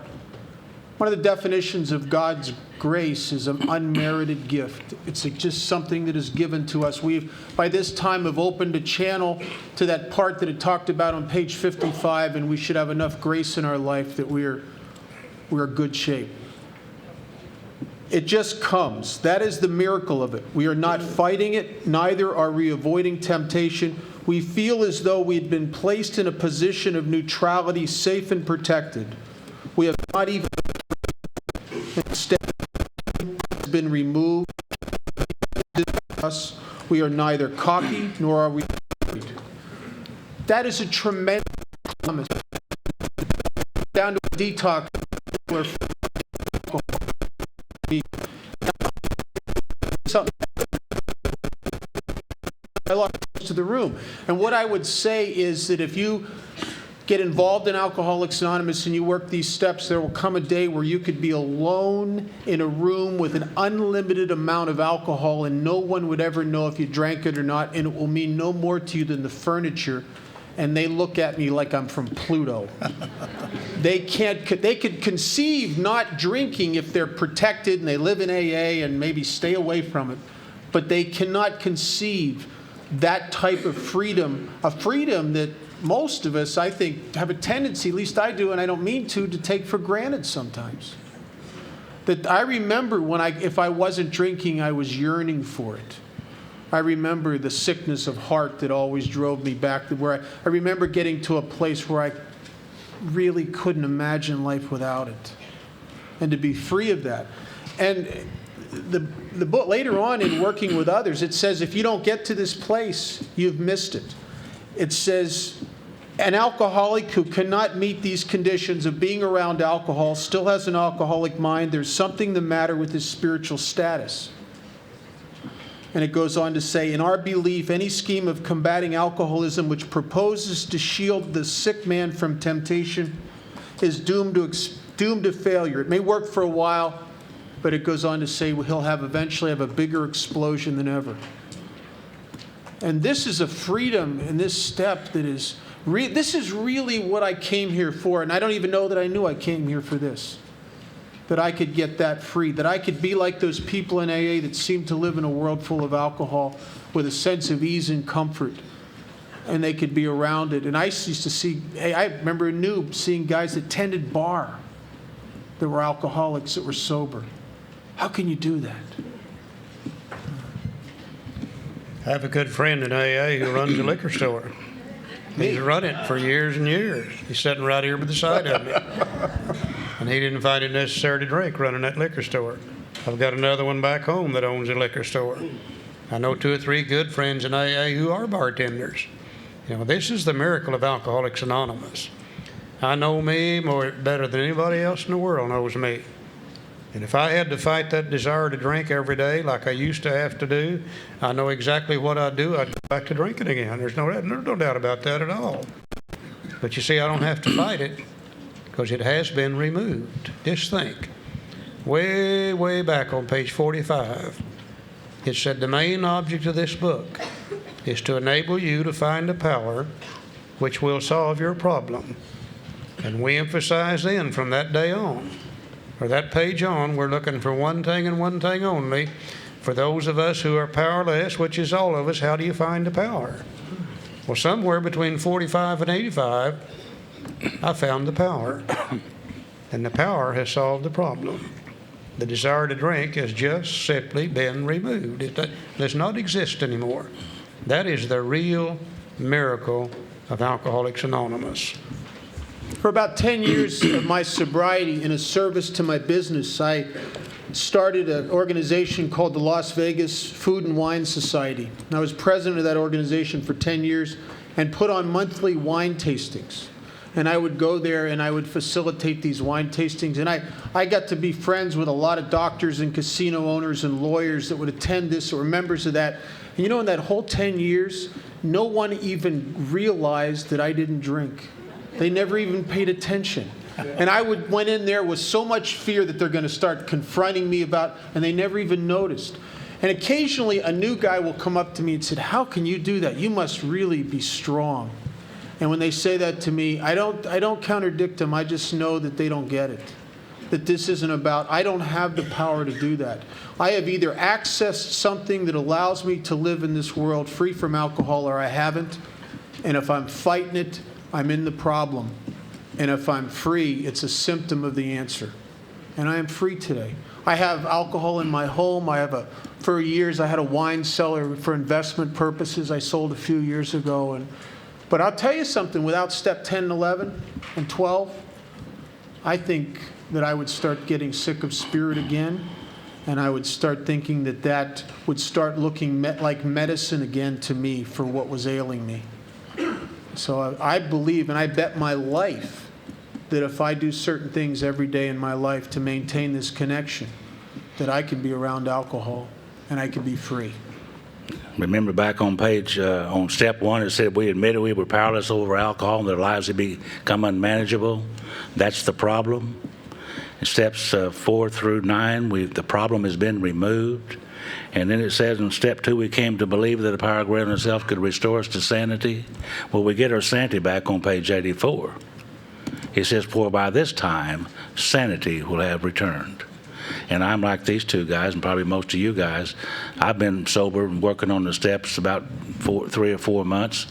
One of the definitions of God's grace is an unmerited gift. It's just something that is given to us. We've, by this time, have opened a channel to that part that it talked about on page 55, and we should have enough grace in our life that we're good shape. It just comes. That is the miracle of it. We are not fighting it, neither are we avoiding temptation. We feel as though we'd been placed in a position of neutrality, safe and protected. We have not even been removed. We are neither cocky nor are we worried. That is a tremendous promise. Down to a detox. I lost to the room. And what I would say is that if you get involved in Alcoholics Anonymous and you work these steps, there will come a day where you could be alone in a room with an unlimited amount of alcohol and no one would ever know if you drank it or not, and it will mean no more to you than the furniture. And they look at me like I'm from Pluto. They could conceive not drinking if they're protected and they live in AA and maybe stay away from it. But they cannot conceive that type of freedom, a freedom that most of us, I think, have a tendency, at least I do, and I don't mean to take for granted sometimes. That I remember if I wasn't drinking, I was yearning for it. I remember the sickness of heart that always drove me back to where I remember getting to a place where I really couldn't imagine life without it. And to be free of that. And the book later on in Working with Others, it says if you don't get to this place, you've missed it. It says an alcoholic who cannot meet these conditions of being around alcohol still has an alcoholic mind. There's something the matter with his spiritual status. And it goes on to say, in our belief, any scheme of combating alcoholism which proposes to shield the sick man from temptation is doomed to failure. It may work for a while, but it goes on to say he'll eventually have a bigger explosion than ever. And this is a freedom in this step that is, this is really what I came here for. And I don't even know that I knew I came here for this. That I could get that free, that I could be like those people in AA that seem to live in a world full of alcohol with a sense of ease and comfort, and they could be around it. And I used to see, I remember a noob seeing guys that tended bar that were alcoholics that were sober. How can you do that? I have a good friend in AA who runs a liquor store. He's run it for years and years. He's sitting right here by the side of me. And he didn't find it necessary to drink running that liquor store. I've got another one back home that owns a liquor store. I know 2 or 3 good friends in AA who are bartenders. You know, this is the miracle of Alcoholics Anonymous. I know me better than anybody else in the world knows me. And if I had to fight that desire to drink every day like I used to have to do, I know exactly what I'd do. I'd go back to drinking again. There's no doubt about that at all. But you see, I don't have to fight it because it has been removed. Just think. Way, way back on page 45, it said the main object of this book is to enable you to find a power which will solve your problem. And we emphasize then from that day on, or that page on, we're looking for one thing and one thing only. For those of us who are powerless, which is all of us, how do you find the power? Well, somewhere between 45 and 85, I found the power. And the power has solved the problem. The desire to drink has just simply been removed. It does not exist anymore. That is the real miracle of Alcoholics Anonymous. For about 10 years of my sobriety, in a service to my business, I started an organization called the Las Vegas Food and Wine Society. And I was president of that organization for 10 years and put on monthly wine tastings. And I would go there and I would facilitate these wine tastings. And I got to be friends with a lot of doctors and casino owners and lawyers that would attend this or were members of that. And you know, in that whole 10 years, no one even realized that I didn't drink. They never even paid attention. And I went in there with so much fear that they're going to start confronting me about, and they never even noticed. And occasionally a new guy will come up to me and say, "How can you do that? You must really be strong." And when they say that to me, I don't contradict them. I just know that they don't get it. That this isn't about, I don't have the power to do that. I have either accessed something that allows me to live in this world free from alcohol, or I haven't. And if I'm fighting it, I'm in the problem. And if I'm free, it's a symptom of the answer. And I am free today. I have alcohol in my home. For years, I had a wine cellar for investment purposes. I sold a few years ago. But I'll tell you something, without step 10 and 11 and 12, I think that I would start getting sick of spirit again. And I would start thinking that would start looking like medicine again to me for what was ailing me. So I believe, and I bet my life, that if I do certain things every day in my life to maintain this connection, that I can be around alcohol and I can be free. Remember back on on step 1, it said we admitted we were powerless over alcohol and their lives had become unmanageable. That's the problem. In steps 4 through 9, the problem has been removed. And then it says in step 2, we came to believe that the power of greater than self could restore us to sanity. Well, we get our sanity back on page 84. It says, for by this time, sanity will have returned. And I'm like these two guys, and probably most of you guys. I've been sober and working on the steps about 3 or 4 months.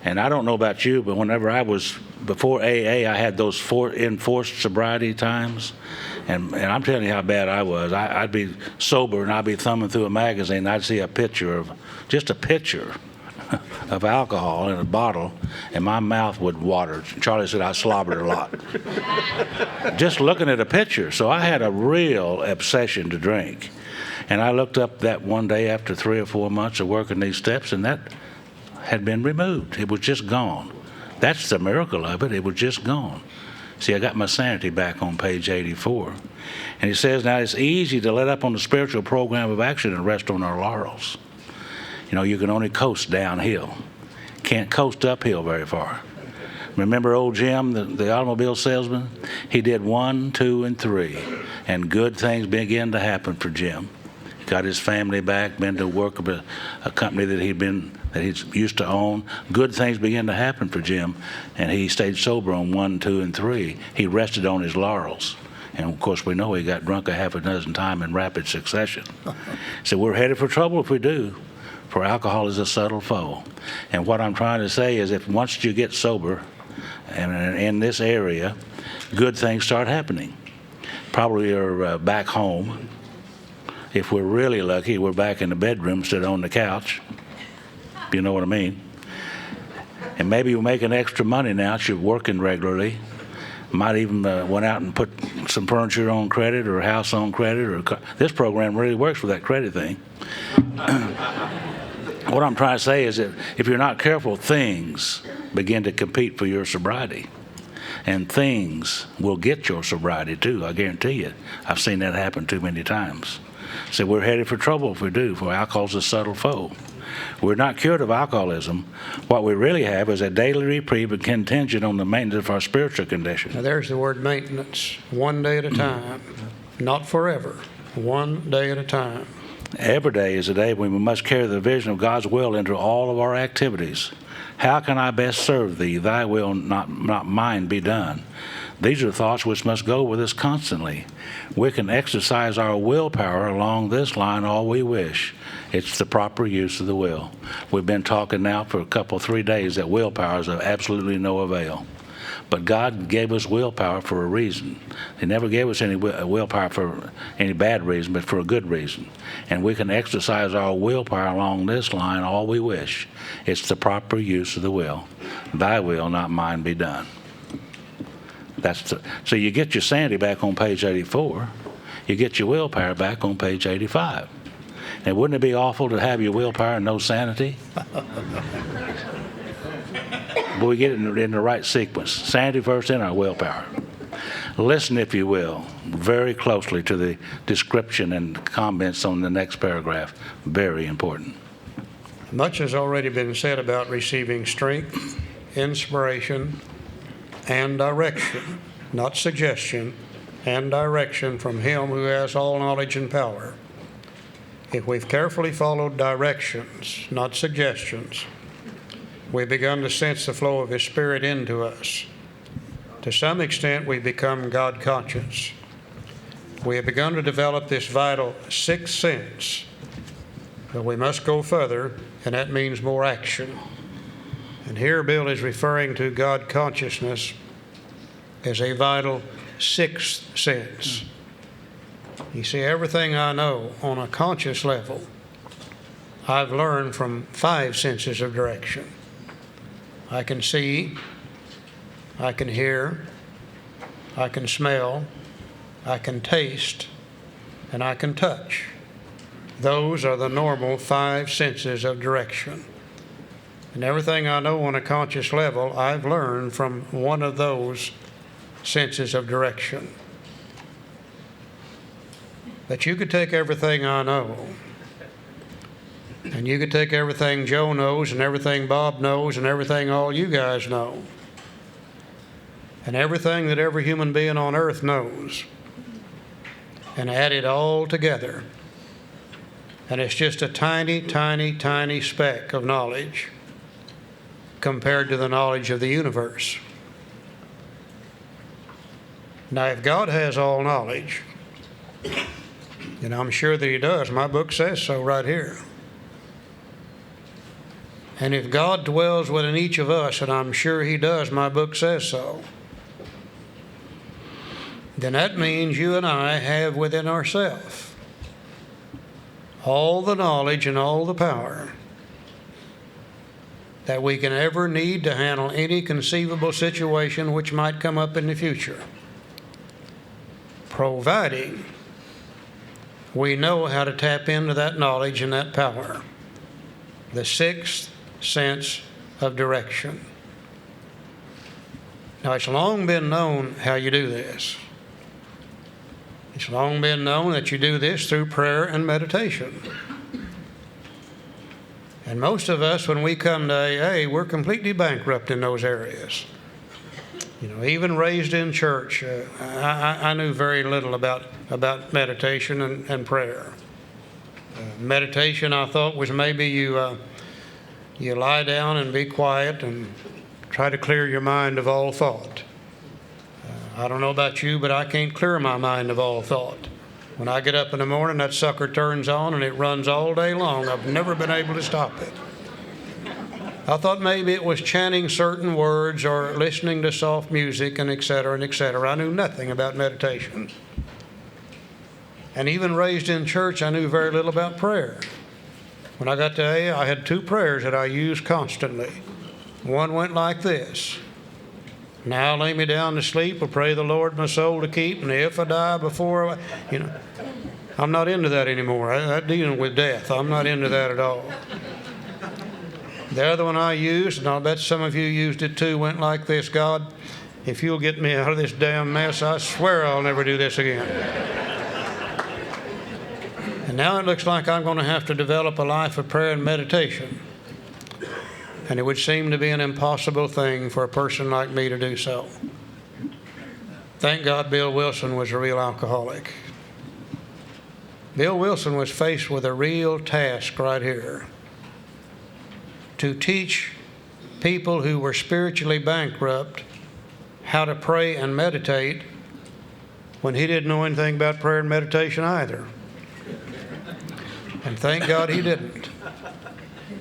And I don't know about you, but whenever before AA, I had those enforced sobriety times. And I'm telling you how bad I was. I'd be sober and I'd be thumbing through a magazine and I'd see just a picture of alcohol in a bottle, and my mouth would water. Charlie said I slobbered a lot. Just looking at a picture. So I had a real obsession to drink. And I looked up that one day after 3 or 4 months of working these steps, and that had been removed. It was just gone. That's the miracle of it. It was just gone. See, I got my sanity back on page 84. And he says, now it's easy to let up on the spiritual program of action and rest on our laurels. You know, you can only coast downhill. Can't coast uphill very far. Remember old Jim, the automobile salesman? He did 1, 2, and 3, and good things began to happen for Jim. He got his family back, been to work with a company that he used to own. Good things began to happen for Jim, and he stayed sober on 1, 2, and 3. He rested on his laurels. And of course, we know he got drunk a half a dozen times in rapid succession. So we're headed for trouble if we do. For alcohol is a subtle foe. And what I'm trying to say is if once you get sober and in this area, good things start happening. Probably you're back home. If we're really lucky, we're back in the bedroom instead of on the couch. You know what I mean? And maybe you're making extra money now that you're working regularly. Might even went out and put some furniture on credit or a house on credit. This program really works with that credit thing. What I'm trying to say is that if you're not careful, things begin to compete for your sobriety. And things will get your sobriety too, I guarantee you. I've seen that happen too many times. So we're headed for trouble if we do, for alcohol's a subtle foe. We're not cured of alcoholism. What we really have is a daily reprieve and contingent on the maintenance of our spiritual condition. Now there's the word maintenance, 1 day at a time, not forever, 1 day at a time. Every day is a day when we must carry the vision of God's will into all of our activities. How can I best serve thee? Thy will, not mine, be done. These are thoughts which must go with us constantly. We can exercise our willpower along this line all we wish. It's the proper use of the will. We've been talking now for 3 days that willpower is of absolutely no avail. But God gave us willpower for a reason. He never gave us any willpower for any bad reason, but for a good reason. And we can exercise our willpower along this line all we wish. It's the proper use of the will. Thy will, not mine, be done. So you get your sanity back on page 84. You get your willpower back on page 85. And wouldn't it be awful to have your willpower and no sanity? But we get it in the right sequence. Sanity first, then our willpower. Listen, if you will, very closely to the description and comments on the next paragraph. Very important. Much has already been said about receiving strength, inspiration, and direction, not suggestion, and direction from Him who has all knowledge and power. If we've carefully followed directions, not suggestions, we've begun to sense the flow of His Spirit into us. To some extent, we've become God conscious. We have begun to develop this vital sixth sense, but we must go further, and that means more action. And here Bill is referring to God consciousness as a vital sixth sense. You see, everything I know on a conscious level, I've learned from 5 senses of direction. I can see, I can hear, I can smell, I can taste, and I can touch. Those are the normal 5 senses of direction. And everything I know on a conscious level, I've learned from one of those senses of direction. But you could take everything I know And you could take everything Joe knows and everything Bob knows and everything all you guys know and everything that every human being on earth knows and add it all together. And it's just a tiny, tiny, tiny speck of knowledge compared to the knowledge of the universe. Now, if God has all knowledge, and I'm sure that He does, my book says so right here. And if God dwells within each of us, and I'm sure He does, my book says so, then that means you and I have within ourselves all the knowledge and all the power that we can ever need to handle any conceivable situation which might come up in the future, providing we know how to tap into that knowledge and that power, the sixth sense of direction. Now, it's long been known how you do this. It's long been known that you do this through prayer and meditation. And most of us, when we come to AA, we're completely bankrupt in those areas. You know, even raised in church, I knew very little about meditation and prayer. Meditation, I thought, was maybe you lie down and be quiet and try to clear your mind of all thought. I don't know about you, but I can't clear my mind of all thought. When I get up in the morning, that sucker turns on and it runs all day long. I've never been able to stop it. I thought maybe it was chanting certain words or listening to soft music and et cetera and et cetera. I knew nothing about meditation. And even raised in church, I knew very little about prayer. When I got to AA, I had two prayers that I used constantly. One went like this: now lay me down to sleep, will pray the Lord my soul to keep, and if I die before, I'm not into that anymore. I'm dealing with death. I'm not into that at all. The other one I used, and I'll bet some of you used it too, went like this: God, if you'll get me out of this damn mess, I swear I'll never do this again. And now it looks like I'm going to have to develop a life of prayer and meditation. And it would seem to be an impossible thing for a person like me to do so. Thank God Bill Wilson was a real alcoholic. Bill Wilson was faced with a real task right here: to teach people who were spiritually bankrupt how to pray and meditate when he didn't know anything about prayer and meditation either. And thank God he didn't.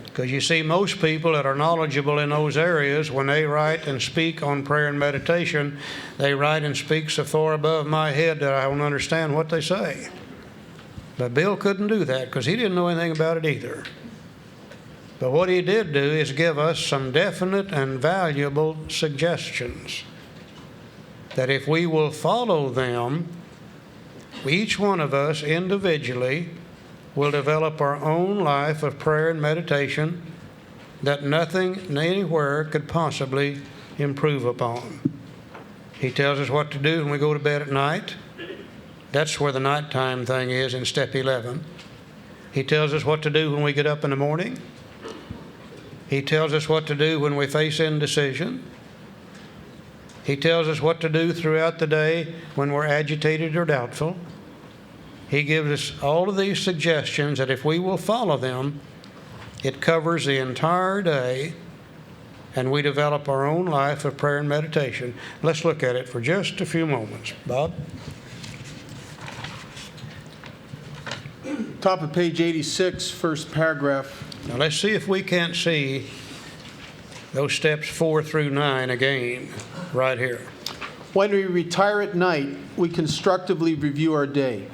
Because you see, most people that are knowledgeable in those areas, when they write and speak on prayer and meditation, they write and speak so far above my head that I don't understand what they say. But Bill couldn't do that because he didn't know anything about it either. But what he did do is give us some definite and valuable suggestions that if we will follow them, each one of us individually will develop our own life of prayer and meditation that nothing anywhere could possibly improve upon. He tells us what to do when we go to bed at night. That's where the nighttime thing is in step 11. He tells us what to do when we get up in the morning. He tells us what to do when we face indecision. He tells us what to do throughout the day when we're agitated or doubtful. He gives us all of these suggestions that if we will follow them, it covers the entire day, and we develop our own life of prayer and meditation. Let's look at it for just a few moments. Bob? Top of page 86, first paragraph. Now let's see if we can't see those steps 4 through 9 again, right here. When we retire at night, we constructively review our day.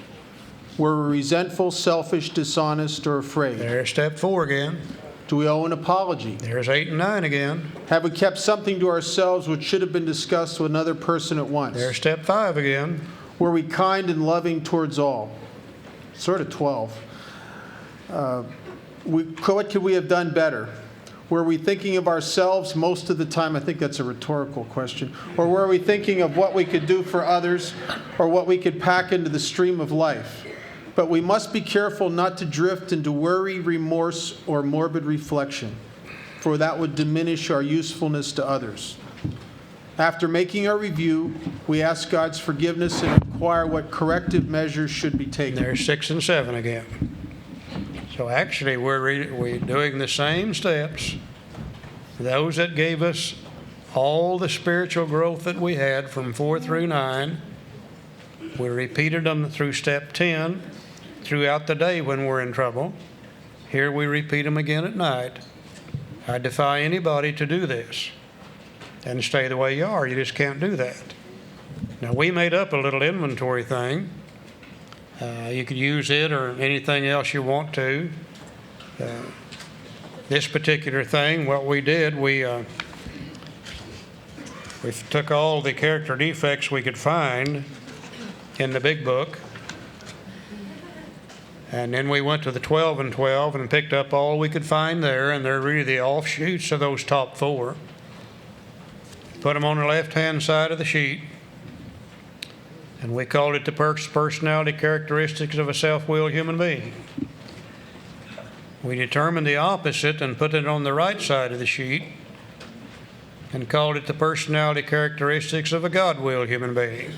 Were we resentful, selfish, dishonest, or afraid? There's step 4 again. Do we owe an apology? There's 8 and 9 again. Have we kept something to ourselves which should have been discussed with another person at once? There's step 5 again. Were we kind and loving towards all? Sort of 12. What could we have done better? Were we thinking of ourselves most of the time? I think that's a rhetorical question. Or were we thinking of what we could do for others or what we could pack into the stream of life? But we must be careful not to drift into worry, remorse, or morbid reflection, for that would diminish our usefulness to others. After making our review, we ask God's forgiveness and inquire what corrective measures should be taken. There's 6 and 7 again. So actually, we're doing the same steps. Those that gave us all the spiritual growth that we had from 4 through 9, we repeated them through step 10 throughout the day when we're in trouble. Here we repeat them again at night. I defy anybody to do this and stay the way you are. You just can't do that. Now, we made up a little inventory thing. You could use it or anything else you want to. This particular thing, what we did, we took all the character defects we could find in the big book, and then we went to the 12 and 12 and picked up all we could find there, and they're really the offshoots of those top 4. Put them on the left-hand side of the sheet, and we called it the personality characteristics of a self-willed human being. We determined the opposite and put it on the right side of the sheet and called it the personality characteristics of a God-willed human being.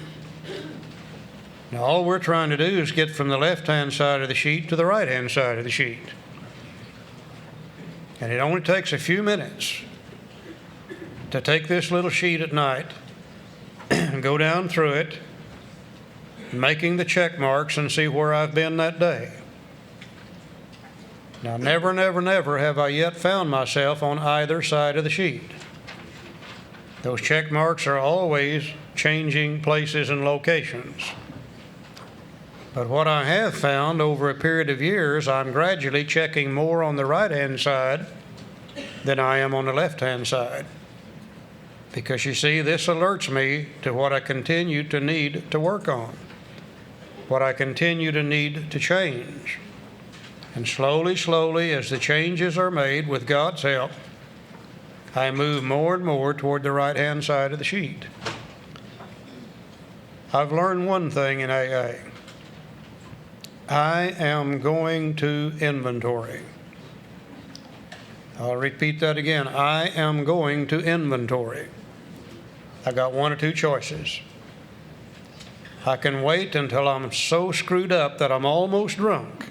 Now, all we're trying to do is get from the left-hand side of the sheet to the right-hand side of the sheet. And it only takes a few minutes to take this little sheet at night and go down through it, making the check marks and see where I've been that day. Now, never, never, never have I yet found myself on either side of the sheet. Those check marks are always changing places and locations. But what I have found over a period of years, I'm gradually checking more on the right-hand side than I am on the left-hand side. Because you see, this alerts me to what I continue to need to work on, what I continue to need to change. And slowly, slowly, as the changes are made with God's help, I move more and more toward the right-hand side of the sheet. I've learned one thing in AA. I am going to inventory. I'll repeat that again. I am going to inventory. I got one or two choices. I can wait until I'm so screwed up that I'm almost drunk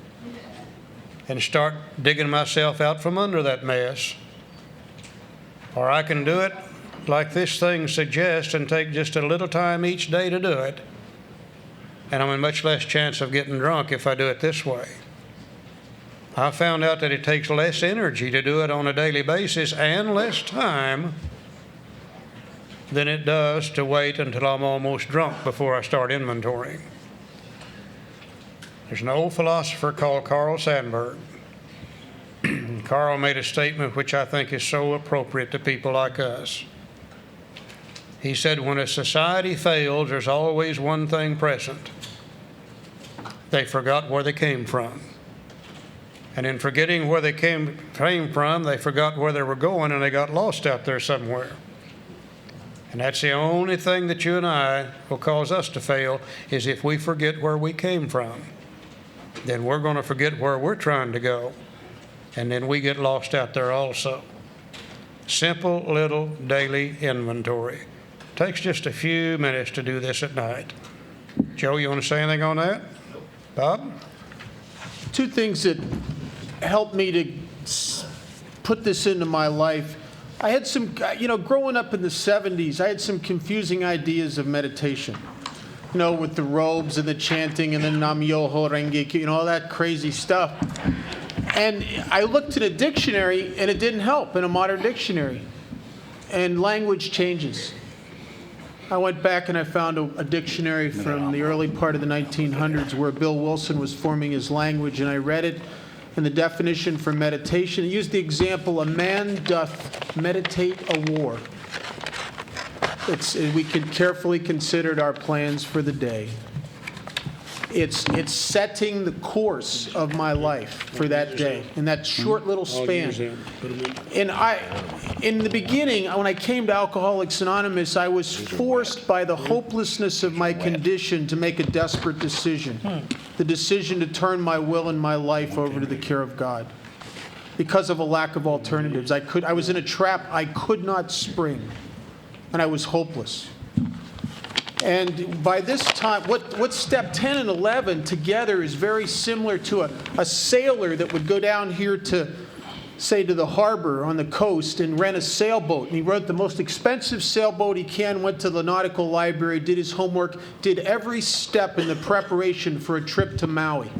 and start digging myself out from under that mess. Or I can do it like this thing suggests and take just a little time each day to do it. And I'm in much less chance of getting drunk if I do it this way. I found out that it takes less energy to do it on a daily basis and less time than it does to wait until I'm almost drunk before I start inventorying. There's an old philosopher called Carl Sandburg. Carl made a statement which I think is so appropriate to people like us. He said, when a society fails, there's always one thing present. They forgot where they came from. And in forgetting where they came from, they forgot where they were going, and they got lost out there somewhere. And that's the only thing that you and I will cause us to fail, is if we forget where we came from. Then we're going to forget where we're trying to go. And then we get lost out there also. Simple little daily inventory. Takes just a few minutes to do this at night. Joe, you want to say anything on that? Bob? Two things that helped me to put this into my life. I had some, growing up in the 70s, I had some confusing ideas of meditation. With the robes and the chanting and the Nam Myoho Renge Kyo, all that crazy stuff. And I looked in a dictionary, and it didn't help in a modern dictionary. And language changes. I went back and I found a dictionary from the early part of the 1900s where Bill Wilson was forming his language, and I read it. And the definition for meditation, it used the example, a man doth meditate a war. We carefully considered our plans for the day. It's setting the course of my life for that day in that short little span. And in the beginning, when I came to Alcoholics Anonymous, I was forced by the hopelessness of my condition to make a desperate decision. The decision to turn my will and my life over to the care of God. Because of a lack of alternatives. I was in a trap I could not spring. And I was hopeless. And by this time, what step 10 and 11 together is very similar to a sailor that would go down here to, say, to the harbor on the coast and rent a sailboat. And he rent the most expensive sailboat he can, went to the nautical library, did his homework, did every step in the preparation for a trip to Maui.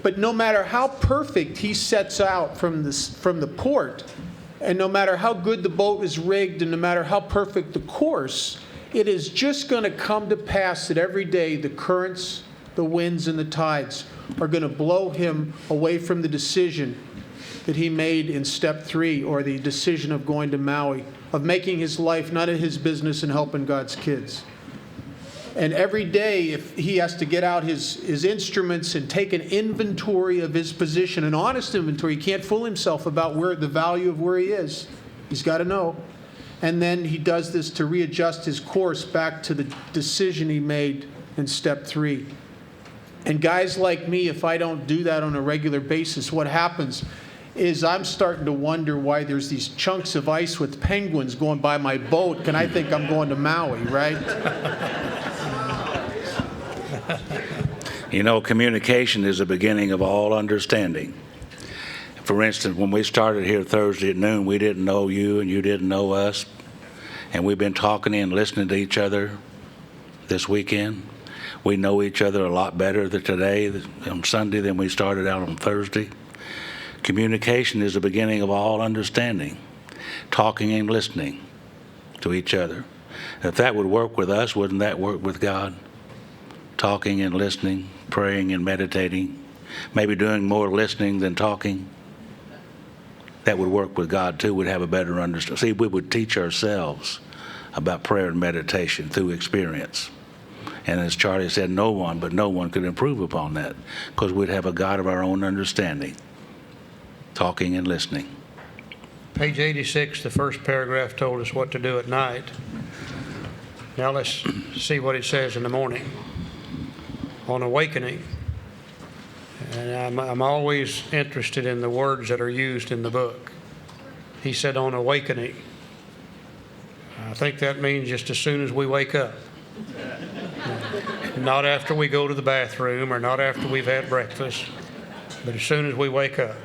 But no matter how perfect he sets out from the port, and no matter how good the boat is rigged, and no matter how perfect the course, it is just going to come to pass that every day the currents, the winds, and the tides are going to blow him away from the decision that he made in step 3, or the decision of going to Maui, of making his life none of his business and helping God's kids. And every day, if he has to get out his instruments and take an inventory of his position, an honest inventory, he can't fool himself about the value of where he is. He's got to know. And then he does this to readjust his course back to the decision he made in step 3. And guys like me, if I don't do that on a regular basis, what happens is I'm starting to wonder why there's these chunks of ice with penguins going by my boat, and I think I'm going to Maui, right? You know, communication is the beginning of all understanding. For instance, when we started here Thursday at noon, we didn't know you and you didn't know us. And we've been talking and listening to each other this weekend. We know each other a lot better today on Sunday than we started out on Thursday. Communication is the beginning of all understanding. Talking and listening to each other. If that would work with us, wouldn't that work with God? Talking and listening, praying and meditating, maybe doing more listening than talking. That would work with God too. We'd have a better understanding. See, we would teach ourselves about prayer and meditation through experience. And as Charlie said, no one could improve upon that, because we'd have a God of our own understanding, talking and listening. Page 86, the first paragraph told us what to do at night. Now let's see what it says in the morning. On awakening. And I'm always interested in the words that are used in the book. He said on awakening. I think that means just as soon as we wake up. Not after we go to the bathroom or not after we've had breakfast, but as soon as we wake up.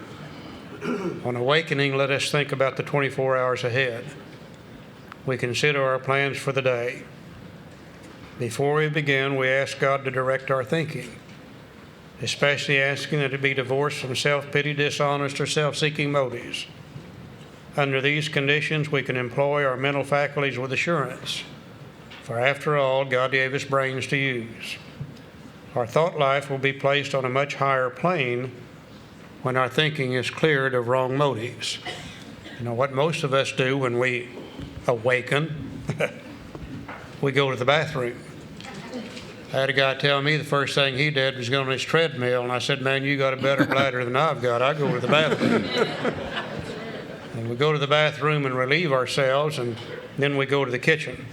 On awakening, let us think about the 24 hours ahead. We consider our plans for the day. Before we begin, we ask God to direct our thinking, especially asking that it be divorced from self-pity, dishonest, or self-seeking motives. Under these conditions, we can employ our mental faculties with assurance, for after all, God gave us brains to use. Our thought life will be placed on a much higher plane when our thinking is cleared of wrong motives. You know what most of us do when we awaken? We go to the bathroom. I had a guy tell me the first thing he did was go on his treadmill, and I said, man, you got a better bladder than I've got. I go to the bathroom. And we go to the bathroom and relieve ourselves, and then we go to the kitchen.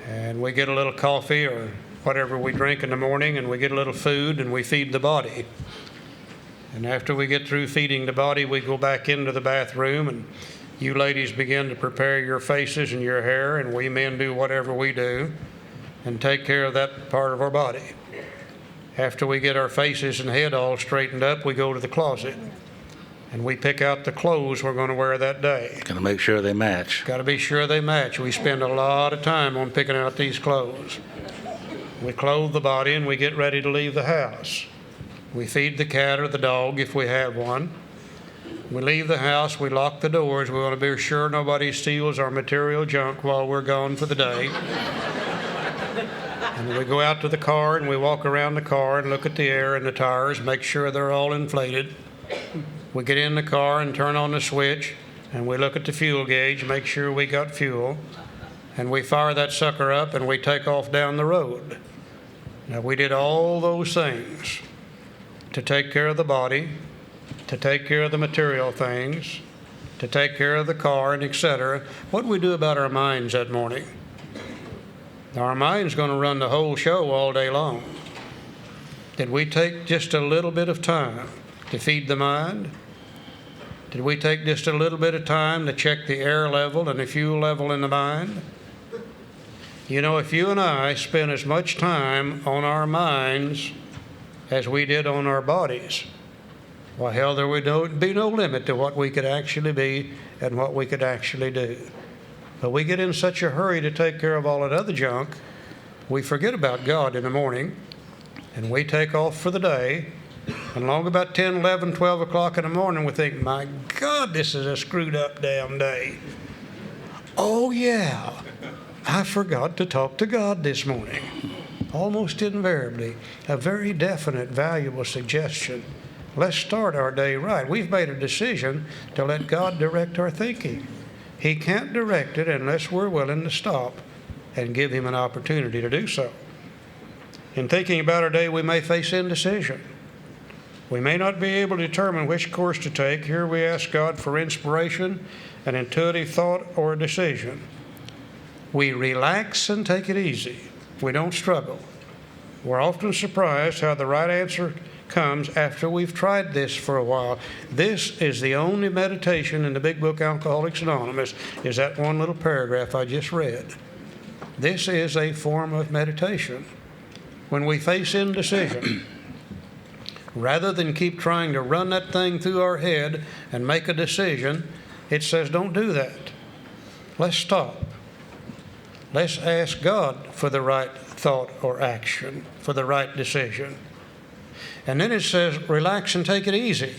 And we get a little coffee or whatever we drink in the morning, and we get a little food, and we feed the body. And after we get through feeding the body, we go back into the bathroom, and you ladies begin to prepare your faces and your hair, and we men do whatever we do and take care of that part of our body. After we get our faces and head all straightened up, we go to the closet and we pick out the clothes we're going to wear that day. Got to make sure they match. Got to be sure they match. We spend a lot of time on picking out these clothes. We clothe the body and we get ready to leave the house. We feed the cat or the dog if we have one. We leave the house, we lock the doors. We want to be sure nobody steals our material junk while we're gone for the day. And we go out to the car and we walk around the car and look at the air and the tires, make sure they're all inflated. We get in the car and turn on the switch and we look at the fuel gauge, make sure we got fuel. And we fire that sucker up and we take off down the road. Now, we did all those things to take care of the body, to take care of the material things, to take care of the car, and etc. What did we do about our minds that morning? Now, our mind's going to run the whole show all day long. Did we take just a little bit of time to feed the mind? Did we take just a little bit of time to check the air level and the fuel level in the mind? You know, if you and I spent as much time on our minds as we did on our bodies, well, hell, there would be no limit to what we could actually be and what we could actually do. But we get in such a hurry to take care of all that other junk, we forget about God in the morning, and we take off for the day. And long about 10, 11, 12 o'clock in the morning, we think, my God, this is a screwed up damn day. Oh, yeah, I forgot to talk to God this morning. Almost invariably, a very definite, valuable suggestion. Let's start our day right. We've made a decision to let God direct our thinking. He can't direct it unless we're willing to stop and give Him an opportunity to do so. In thinking about our day, we may face indecision. We may not be able to determine which course to take. Here we ask God for inspiration, an intuitive thought, or a decision. We relax and take it easy. We don't struggle. We're often surprised how the right answer comes after we've tried this for a while. This is the only meditation in the big book Alcoholics Anonymous, is that one little paragraph I just read. This is a form of meditation. When we face indecision, rather than keep trying to run that thing through our head and make a decision, it says, don't do that. Let's stop. Let's ask God for the right thought or action, for the right decision. And then it says, relax and take it easy.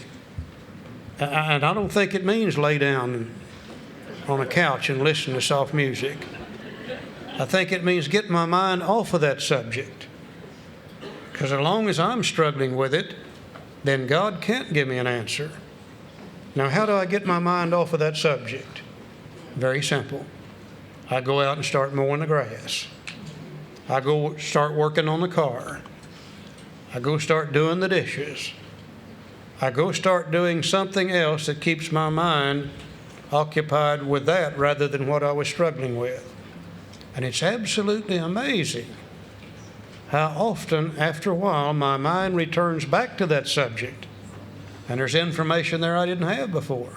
And I don't think it means lay down on a couch and listen to soft music. I think it means get my mind off of that subject. Because as long as I'm struggling with it, then God can't give me an answer. Now, how do I get my mind off of that subject? Very simple. I go out and start mowing the grass. I go start working on the car. I go start doing the dishes. I go start doing something else that keeps my mind occupied with that rather than what I was struggling with. And it's absolutely amazing how often, after a while, my mind returns back to that subject. And there's information there I didn't have before.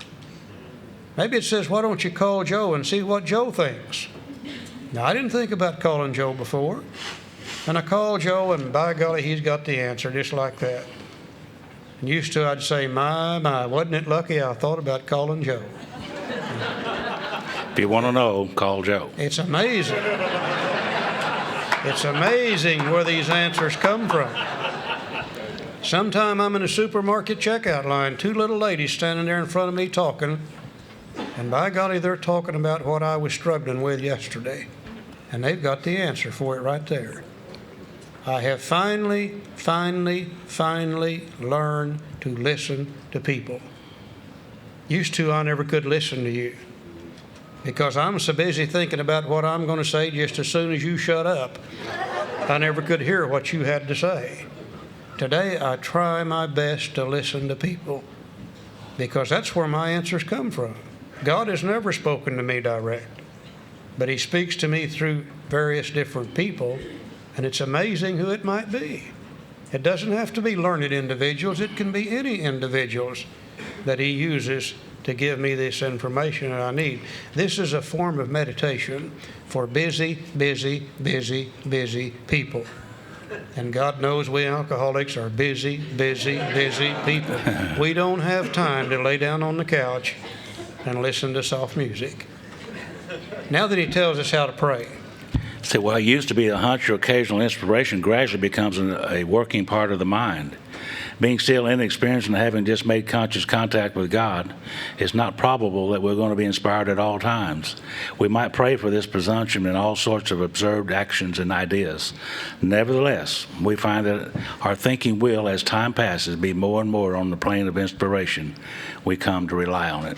Maybe it says, why don't you call Joe and see what Joe thinks? Now, I didn't think about calling Joe before. And I called Joe, and by golly, he's got the answer just like that. And used to, I'd say, my, wasn't it lucky I thought about calling Joe? If you want to know, call Joe. It's amazing. It's amazing where these answers come from. Sometime I'm in a supermarket checkout line, two little ladies standing there in front of me talking, and by golly, they're talking about what I was struggling with yesterday. And they've got the answer for it right there. I have finally learned to listen to people. Used to, I never could listen to you because I'm so busy thinking about what I'm going to say just as soon as you shut up. I never could hear what you had to say. Today, I try my best to listen to people because that's where my answers come from. God has never spoken to me direct, but He speaks to me through various different people, and it's amazing who it might be. It doesn't have to be learned individuals. It can be any individuals that He uses to give me this information that I need. This is a form of meditation for busy people. And God knows we alcoholics are busy people. We don't have time to lay down on the couch and listen to soft music. Now that He tells us how to pray. So, well, it used to be a hunch or occasional inspiration gradually becomes a working part of the mind. Being still inexperienced and having just made conscious contact with God, it's not probable that we're going to be inspired at all times. We might pray for this presumption in all sorts of observed actions and ideas. Nevertheless, we find that our thinking will, as time passes, be more and more on the plane of inspiration. We come to rely on it.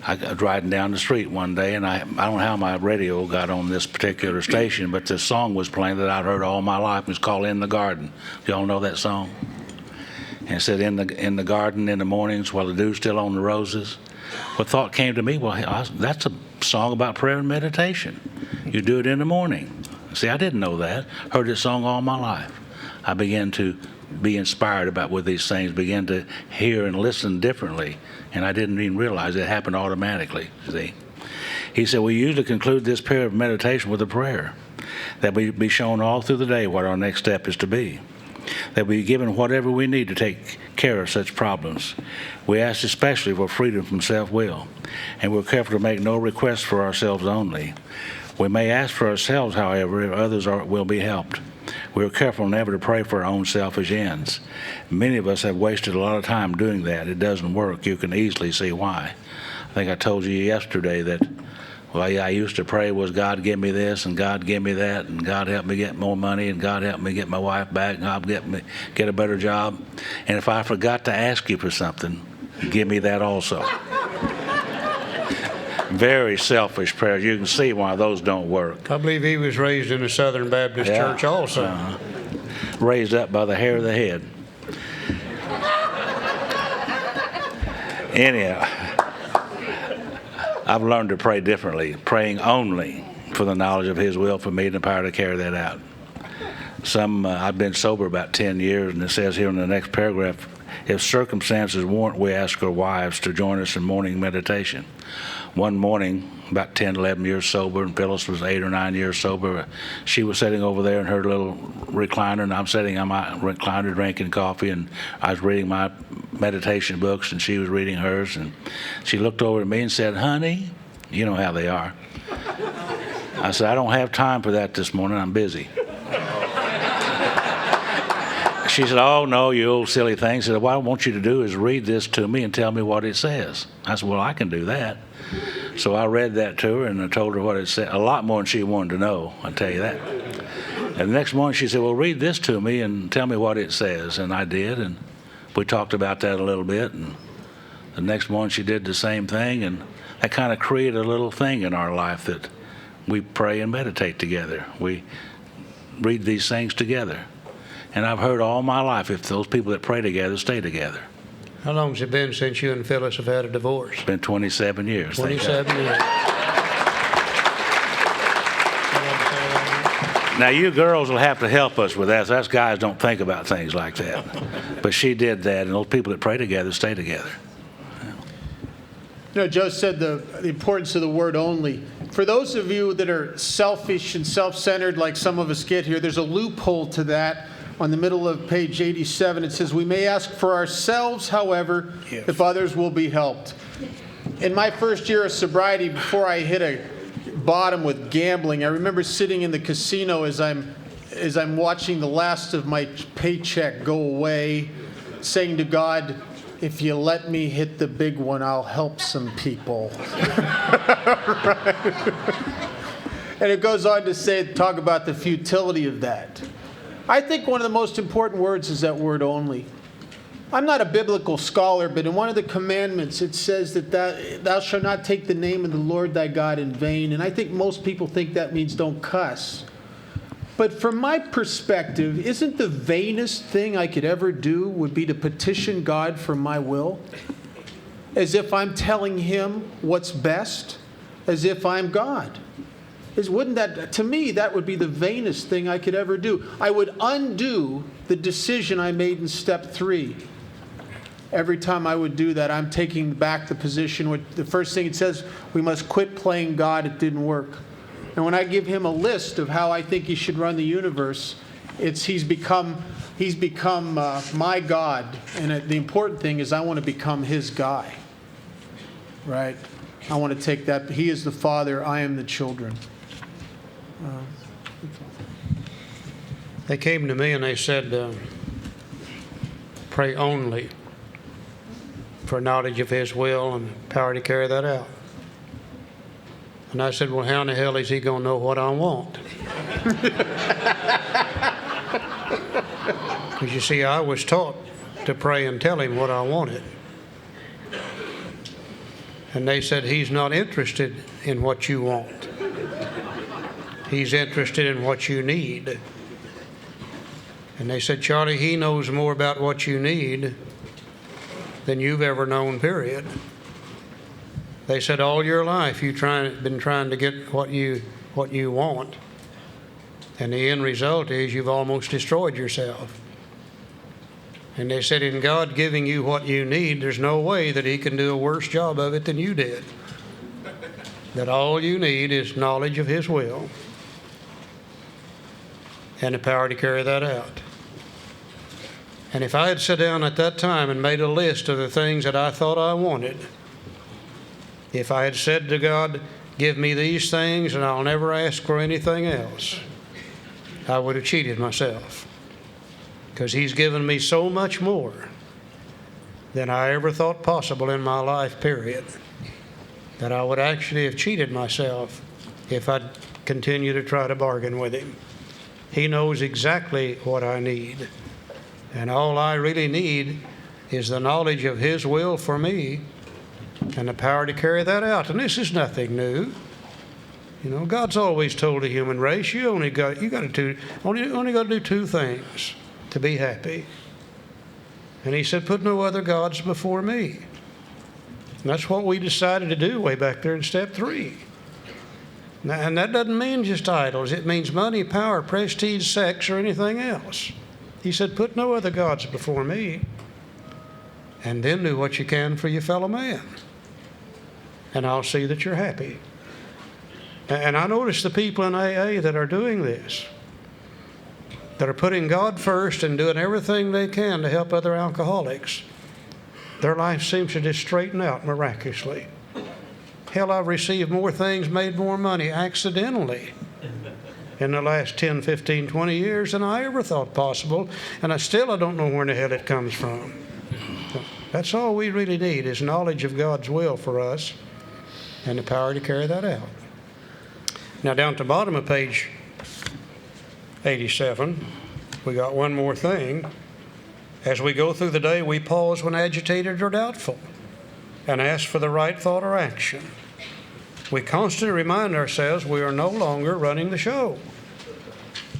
I was riding down the street one day, and I don't know how my radio got on this particular station, but this song was playing that I'd heard all my life. It was called "In the Garden." Y'all know that song? And it said, "In the garden in the mornings while the dew's still on the roses." What thought came to me? Well, that's a song about prayer and meditation. You do it in the morning. See, I didn't know that. Heard this song all my life. I began to be inspired about what these things, began to hear and listen differently, and I didn't even realize it happened automatically. See, he said we usually conclude this period of meditation with a prayer that we be shown all through the day what our next step is to be, that we be given whatever we need to take care of such problems. We ask especially for freedom from self-will, and we're careful to make no requests for ourselves only. We may ask for ourselves, however, if others will be helped. We are careful never to pray for our own selfish ends. Many of us have wasted a lot of time doing that. It doesn't work. You can easily see why. I think I told you yesterday that, well, yeah, I used to pray was God give me this and God give me that and God help me get more money and God help me get my wife back and God help me get a better job. And if I forgot to ask you for something, give me that also. Very selfish prayers. You can see why those don't work. I believe he was raised in a Southern Baptist church also. Raised up by the hair of the head. Anyhow, I've learned to pray differently, praying only for the knowledge of His will for me and the power to carry that out. I've been sober about 10 years, and it says here in the next paragraph, if circumstances warrant, we ask our wives to join us in morning meditation. One morning, about 10, 11 years sober, and Phyllis was 8 or 9 years sober, she was sitting over there in her little recliner, and I'm sitting on my recliner drinking coffee, and I was reading my meditation books, and she was reading hers, and she looked over at me and said, "Honey," you know how they are. I said, "I don't have time for that this morning, I'm busy." She said, "Oh, no, you old silly thing." She said, "What I want you to do is read this to me and tell me what it says." I said, "Well, I can do that." So I read that to her, and I told her what it said, a lot more than she wanted to know, I'll tell you that. And the next morning she said, "Well, read this to me and tell me what it says." And I did, and we talked about that a little bit. And the next morning she did the same thing, and that kind of created a little thing in our life that we pray and meditate together. We read these things together. And I've heard all my life, if those people that pray together stay together. How long has it been since you and Phyllis have had a divorce? It's been 27 years. 27 years. Now, you girls will have to help us with that. Us guys don't think about things like that. But she did that, and those people that pray together stay together. You know, Joe said the importance of the word only. For those of you that are selfish and self-centered like some of us get here, there's a loophole to that. On the middle of page 87, it says, "We may ask for ourselves, however, if others will be helped." In my first year of sobriety, before I hit a bottom with gambling, I remember sitting in the casino as I'm watching the last of my paycheck go away, saying to God, "If you let me hit the big one, I'll help some people." Right? And it goes on to talk about the futility of that. I think one of the most important words is that word "only." I'm not a biblical scholar, but in one of the commandments it says that thou shalt not take the name of the Lord thy God in vain. And I think most people think that means don't cuss. But from my perspective, isn't the vainest thing I could ever do would be to petition God for my will? As if I'm telling Him what's best, as if I'm God. Wouldn't that, to me, that would be the vainest thing I could ever do. I would undo the decision I made in step 3. Every time I would do that, I'm taking back the position. The first thing it says, we must quit playing God. It didn't work. And when I give Him a list of how I think He should run the universe, He's become my God. And the important thing is I want to become His guy. Right? I want to take that. He is the Father. I am the children. They came to me and they said, pray only for knowledge of His will and power to carry that out. And I said, well, how in the hell is He going to know what I want? Because you see, I was taught to pray and tell Him what I wanted. And they said, he's not interested in what you want. He's interested in what you need. And they said, Charlie, he knows more about what you need than you've ever known, period. They said, all your life you've been trying to get what you want. And the end result is you've almost destroyed yourself. And they said, in God giving you what you need, there's no way that he can do a worse job of it than you did. That all you need is knowledge of his will and the power to carry that out. And if I had sat down at that time and made a list of the things that I thought I wanted, if I had said to God, give me these things and I'll never ask for anything else, I would have cheated myself. Because he's given me so much more than I ever thought possible in my life, period, that I would actually have cheated myself if I'd continue to try to bargain with him. He knows exactly what I need. And all I really need is the knowledge of his will for me and the power to carry that out. And this is nothing new. You know, God's always told the human race, you only got to do two things to be happy. And he said, put no other gods before me. And that's what we decided to do way back there in step 3. And that doesn't mean just idols. It means money, power, prestige, sex, or anything else. He said, put no other gods before me. And then do what you can for your fellow man. And I'll see that you're happy. And I notice the people in AA that are doing this, that are putting God first and doing everything they can to help other alcoholics, their life seems to just straighten out miraculously. Hell, I've received more things, made more money accidentally in the last 10, 15, 20 years than I ever thought possible, and I don't know where in the hell it comes from. That's all we really need is knowledge of God's will for us and the power to carry that out. Now, down at the bottom of page 87, we got one more thing. As we go through the day, we pause when agitated or doubtful and ask for the right thought or action. We constantly remind ourselves we are no longer running the show.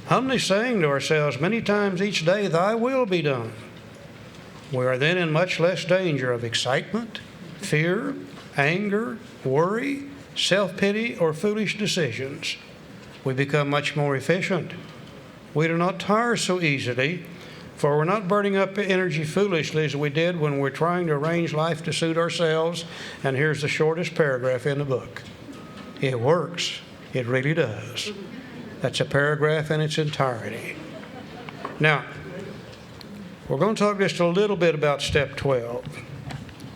Humbly saying to ourselves many times each day, thy will be done. We are then in much less danger of excitement, fear, anger, worry, self-pity, or foolish decisions. We become much more efficient. We do not tire so easily, for we're not burning up energy foolishly as we did when we're trying to arrange life to suit ourselves. And here's the shortest paragraph in the book. It works. It really does. That's a paragraph in its entirety. Now, we're going to talk just a little bit about step 12.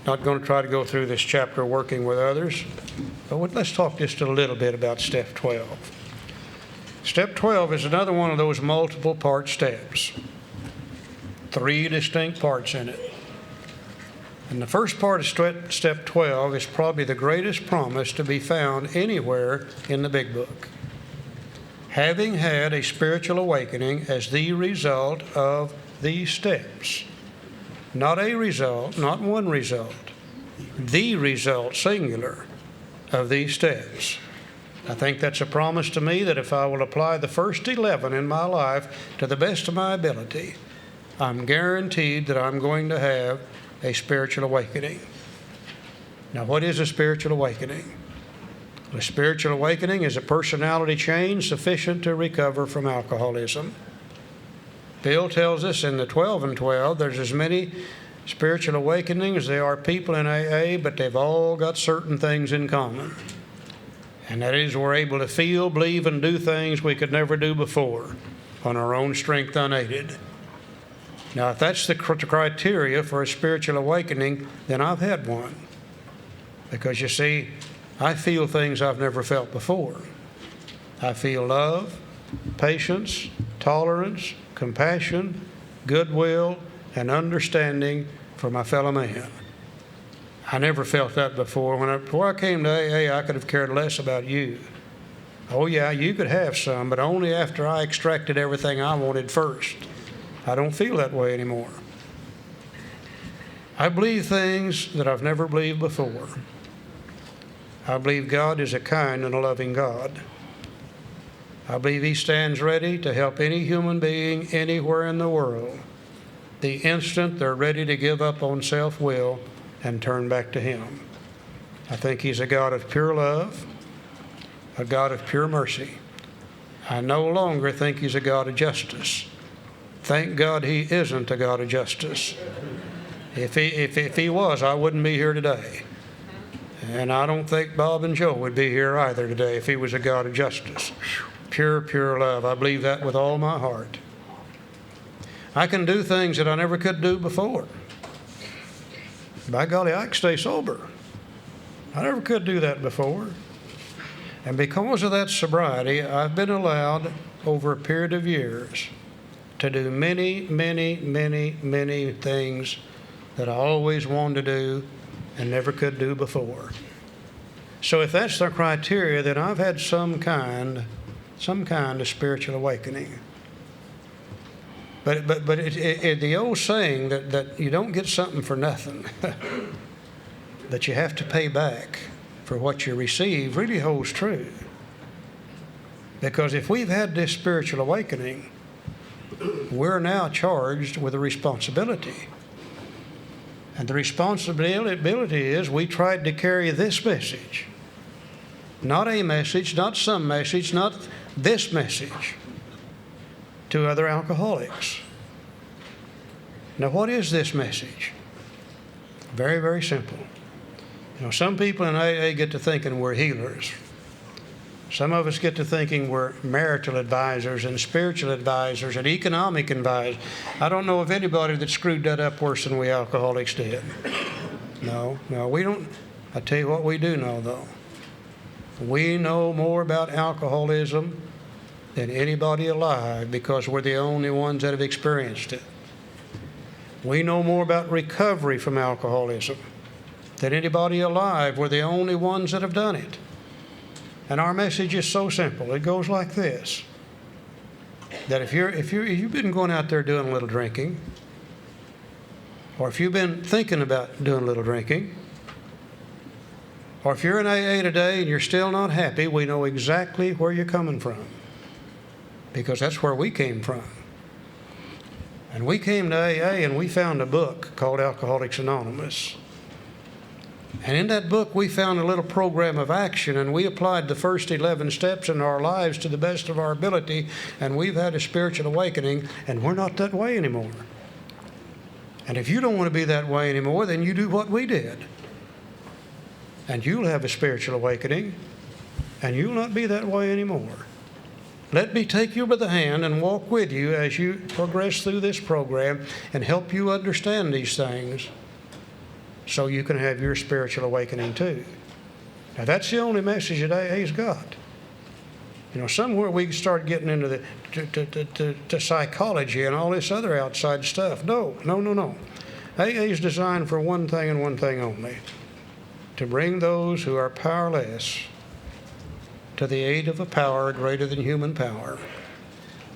Not going to try to go through this chapter working with others, but let's talk just a little bit about step 12. Step 12 is another one of those multiple part steps. 3 distinct parts in it. And the first part of step 12 is probably the greatest promise to be found anywhere in the Big Book. Having had a spiritual awakening as the result of these steps. Not a result, not one result. The result, singular, of these steps. I think that's a promise to me that if I will apply the first 11 in my life to the best of my ability, I'm guaranteed that I'm going to have a spiritual awakening. Now, what is a spiritual awakening? A spiritual awakening is a personality change sufficient to recover from alcoholism. Bill tells us in the 12 and 12, there's as many spiritual awakenings as there are people in AA, but they've all got certain things in common. And that is we're able to feel, believe, and do things we could never do before on our own strength unaided. Now, if that's the criteria for a spiritual awakening, then I've had one. Because you see, I feel things I've never felt before. I feel love, patience, tolerance, compassion, goodwill, and understanding for my fellow man. I never felt that before. Before I came to AA, I could have cared less about you. Oh yeah, you could have some, but only after I extracted everything I wanted first. I don't feel that way anymore. I believe things that I've never believed before. I believe God is a kind and a loving God. I believe He stands ready to help any human being anywhere in the world the instant they're ready to give up on self-will and turn back to Him. I think He's a God of pure love, a God of pure mercy. I no longer think He's a God of justice. Thank God He isn't a God of justice. If he was, I wouldn't be here today. And I don't think Bob and Joe would be here either today if He was a God of justice. Pure, pure love. I believe that with all my heart. I can do things that I never could do before. By golly, I can stay sober. I never could do that before. And because of that sobriety, I've been allowed over a period of years to do many, many, many, many things that I always wanted to do and never could do before. So if that's the criteria, then I've had some kind of spiritual awakening. But the old saying that you don't get something for nothing, that you have to pay back for what you receive, really holds true. Because if we've had this spiritual awakening, we're now charged with a responsibility. And the responsibility is we tried to carry this message. Not a message, not some message, not this message to other alcoholics. Now, what is this message? Very, very simple. You know, some people in AA get to thinking we're healers. Some of us get to thinking we're marital advisors and spiritual advisors and economic advisors. I don't know of anybody that screwed that up worse than we alcoholics did. No, we don't. I tell you what we do know, though. We know more about alcoholism than anybody alive because we're the only ones that have experienced it. We know more about recovery from alcoholism than anybody alive. We're the only ones that have done it. And our message is so simple. It goes like this: that if you've been going out there doing a little drinking, or if you've been thinking about doing a little drinking, or if you're in AA today and you're still not happy, we know exactly where you're coming from, because that's where we came from. And we came to AA and we found a book called Alcoholics Anonymous. And in that book, we found a little program of action, and we applied the first 11 steps in our lives to the best of our ability, and we've had a spiritual awakening, and we're not that way anymore. And if you don't want to be that way anymore, then you do what we did. And you'll have a spiritual awakening, and you'll not be that way anymore. Let me take you by the hand and walk with you as you progress through this program and help you understand these things, so you can have your spiritual awakening too. Now, that's the only message that AA's got. You know, somewhere we can start getting into to psychology and all this other outside stuff. No. AA is designed for one thing and one thing only: to bring those who are powerless to the aid of a power greater than human power,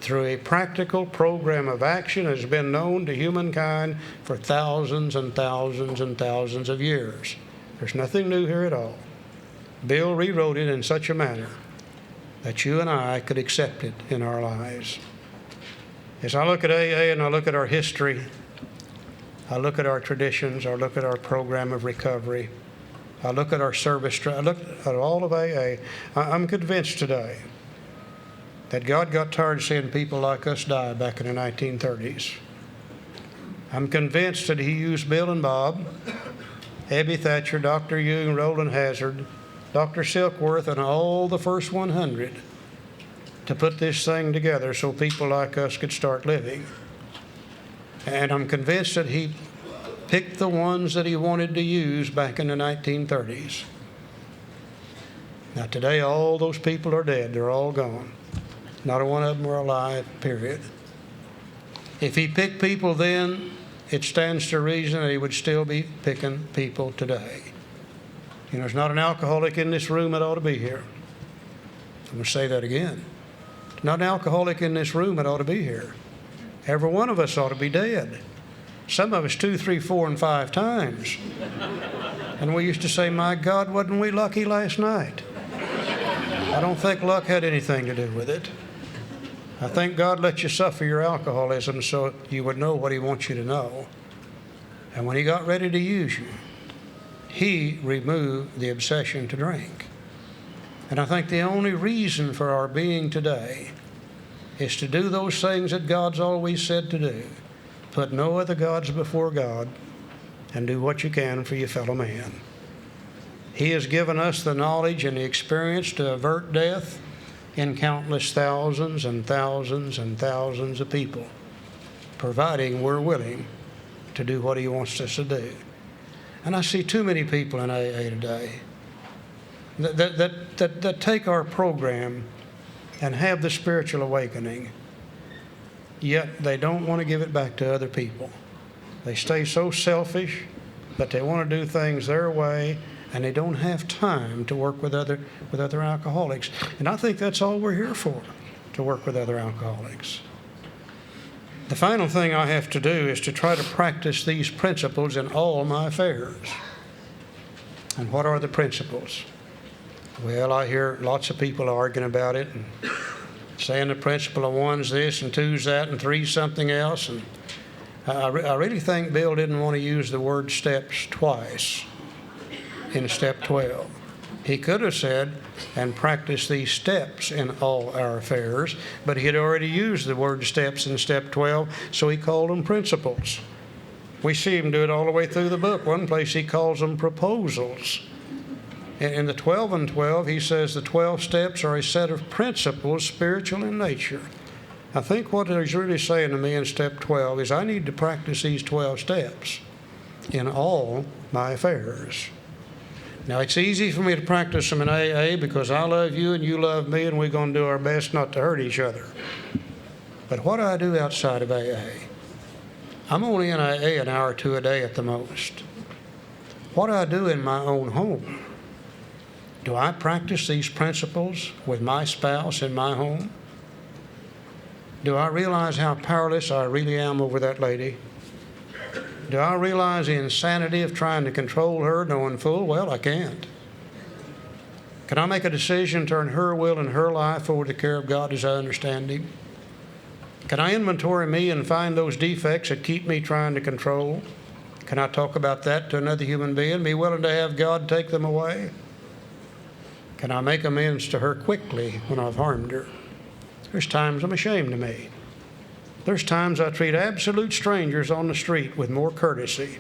through a practical program of action that has been known to humankind for thousands and thousands and thousands of years. There's nothing new here at all. Bill rewrote it in such a manner that you and I could accept it in our lives. As I look at AA and I look at our history, I look at our traditions, I look at our program of recovery, I look at our service, I look at all of AA, I'm convinced today that God got tired of seeing people like us die back in the 1930s. I'm convinced that He used Bill and Bob, Abby Thatcher, Dr. Ewing, Roland Hazard, Dr. Silkworth, and all the first 100 to put this thing together so people like us could start living. And I'm convinced that He picked the ones that He wanted to use back in the 1930s. Now today, all those people are dead. They're all gone. Not a one of them are alive, period. If He picked people then, it stands to reason that He would still be picking people today. You know, there's not an alcoholic in this room that ought to be here. I'm going to say that again. There's not an alcoholic in this room that ought to be here. Every one of us ought to be dead. Some of us 2, 3, 4, and 5 times. And we used to say, my God, wasn't we lucky last night? I don't think luck had anything to do with it. I think God let you suffer your alcoholism so you would know what He wants you to know. And when He got ready to use you, He removed the obsession to drink. And I think the only reason for our being today is to do those things that God's always said to do. Put no other gods before God, and do what you can for your fellow man. He has given us the knowledge and the experience to avert death in countless thousands and thousands and thousands of people, providing we're willing to do what He wants us to do. And I see too many people in AA today that take our program and have the spiritual awakening, yet they don't want to give it back to other people. They stay so selfish, but they want to do things their way, and they don't have time to work with other alcoholics. And I think that's all we're here for, to work with other alcoholics. The final thing I have to do is to try to practice these principles in all my affairs. And what are the principles? Well, I hear lots of people arguing about it and saying the principle of one's this and two's that and three's something else. And I really think Bill didn't want to use the word steps twice in step 12. He could have said, and practice these steps in all our affairs, but he had already used the word steps in step 12, so he called them principles. We see him do it all the way through the book. One place he calls them proposals. In the 12 and 12, he says the 12 steps are a set of principles, spiritual in nature. I think what he's really saying to me in step 12 is I need to practice these 12 steps in all my affairs. Now, it's easy for me to practice them in AA because I love you and you love me, and we're going to do our best not to hurt each other. But what do I do outside of AA? I'm only in AA an hour or two a day at the most. What do I do in my own home? Do I practice these principles with my spouse in my home? Do I realize how powerless I really am over that lady? Do I realize the insanity of trying to control her, knowing full well I can't? Can I make a decision to turn her will and her life over to the care of God as I understand Him? Can I inventory me and find those defects that keep me trying to control? Can I talk about that to another human being, be willing to have God take them away? Can I make amends to her quickly when I've harmed her? There's times I'm ashamed of me. There's times I treat absolute strangers on the street with more courtesy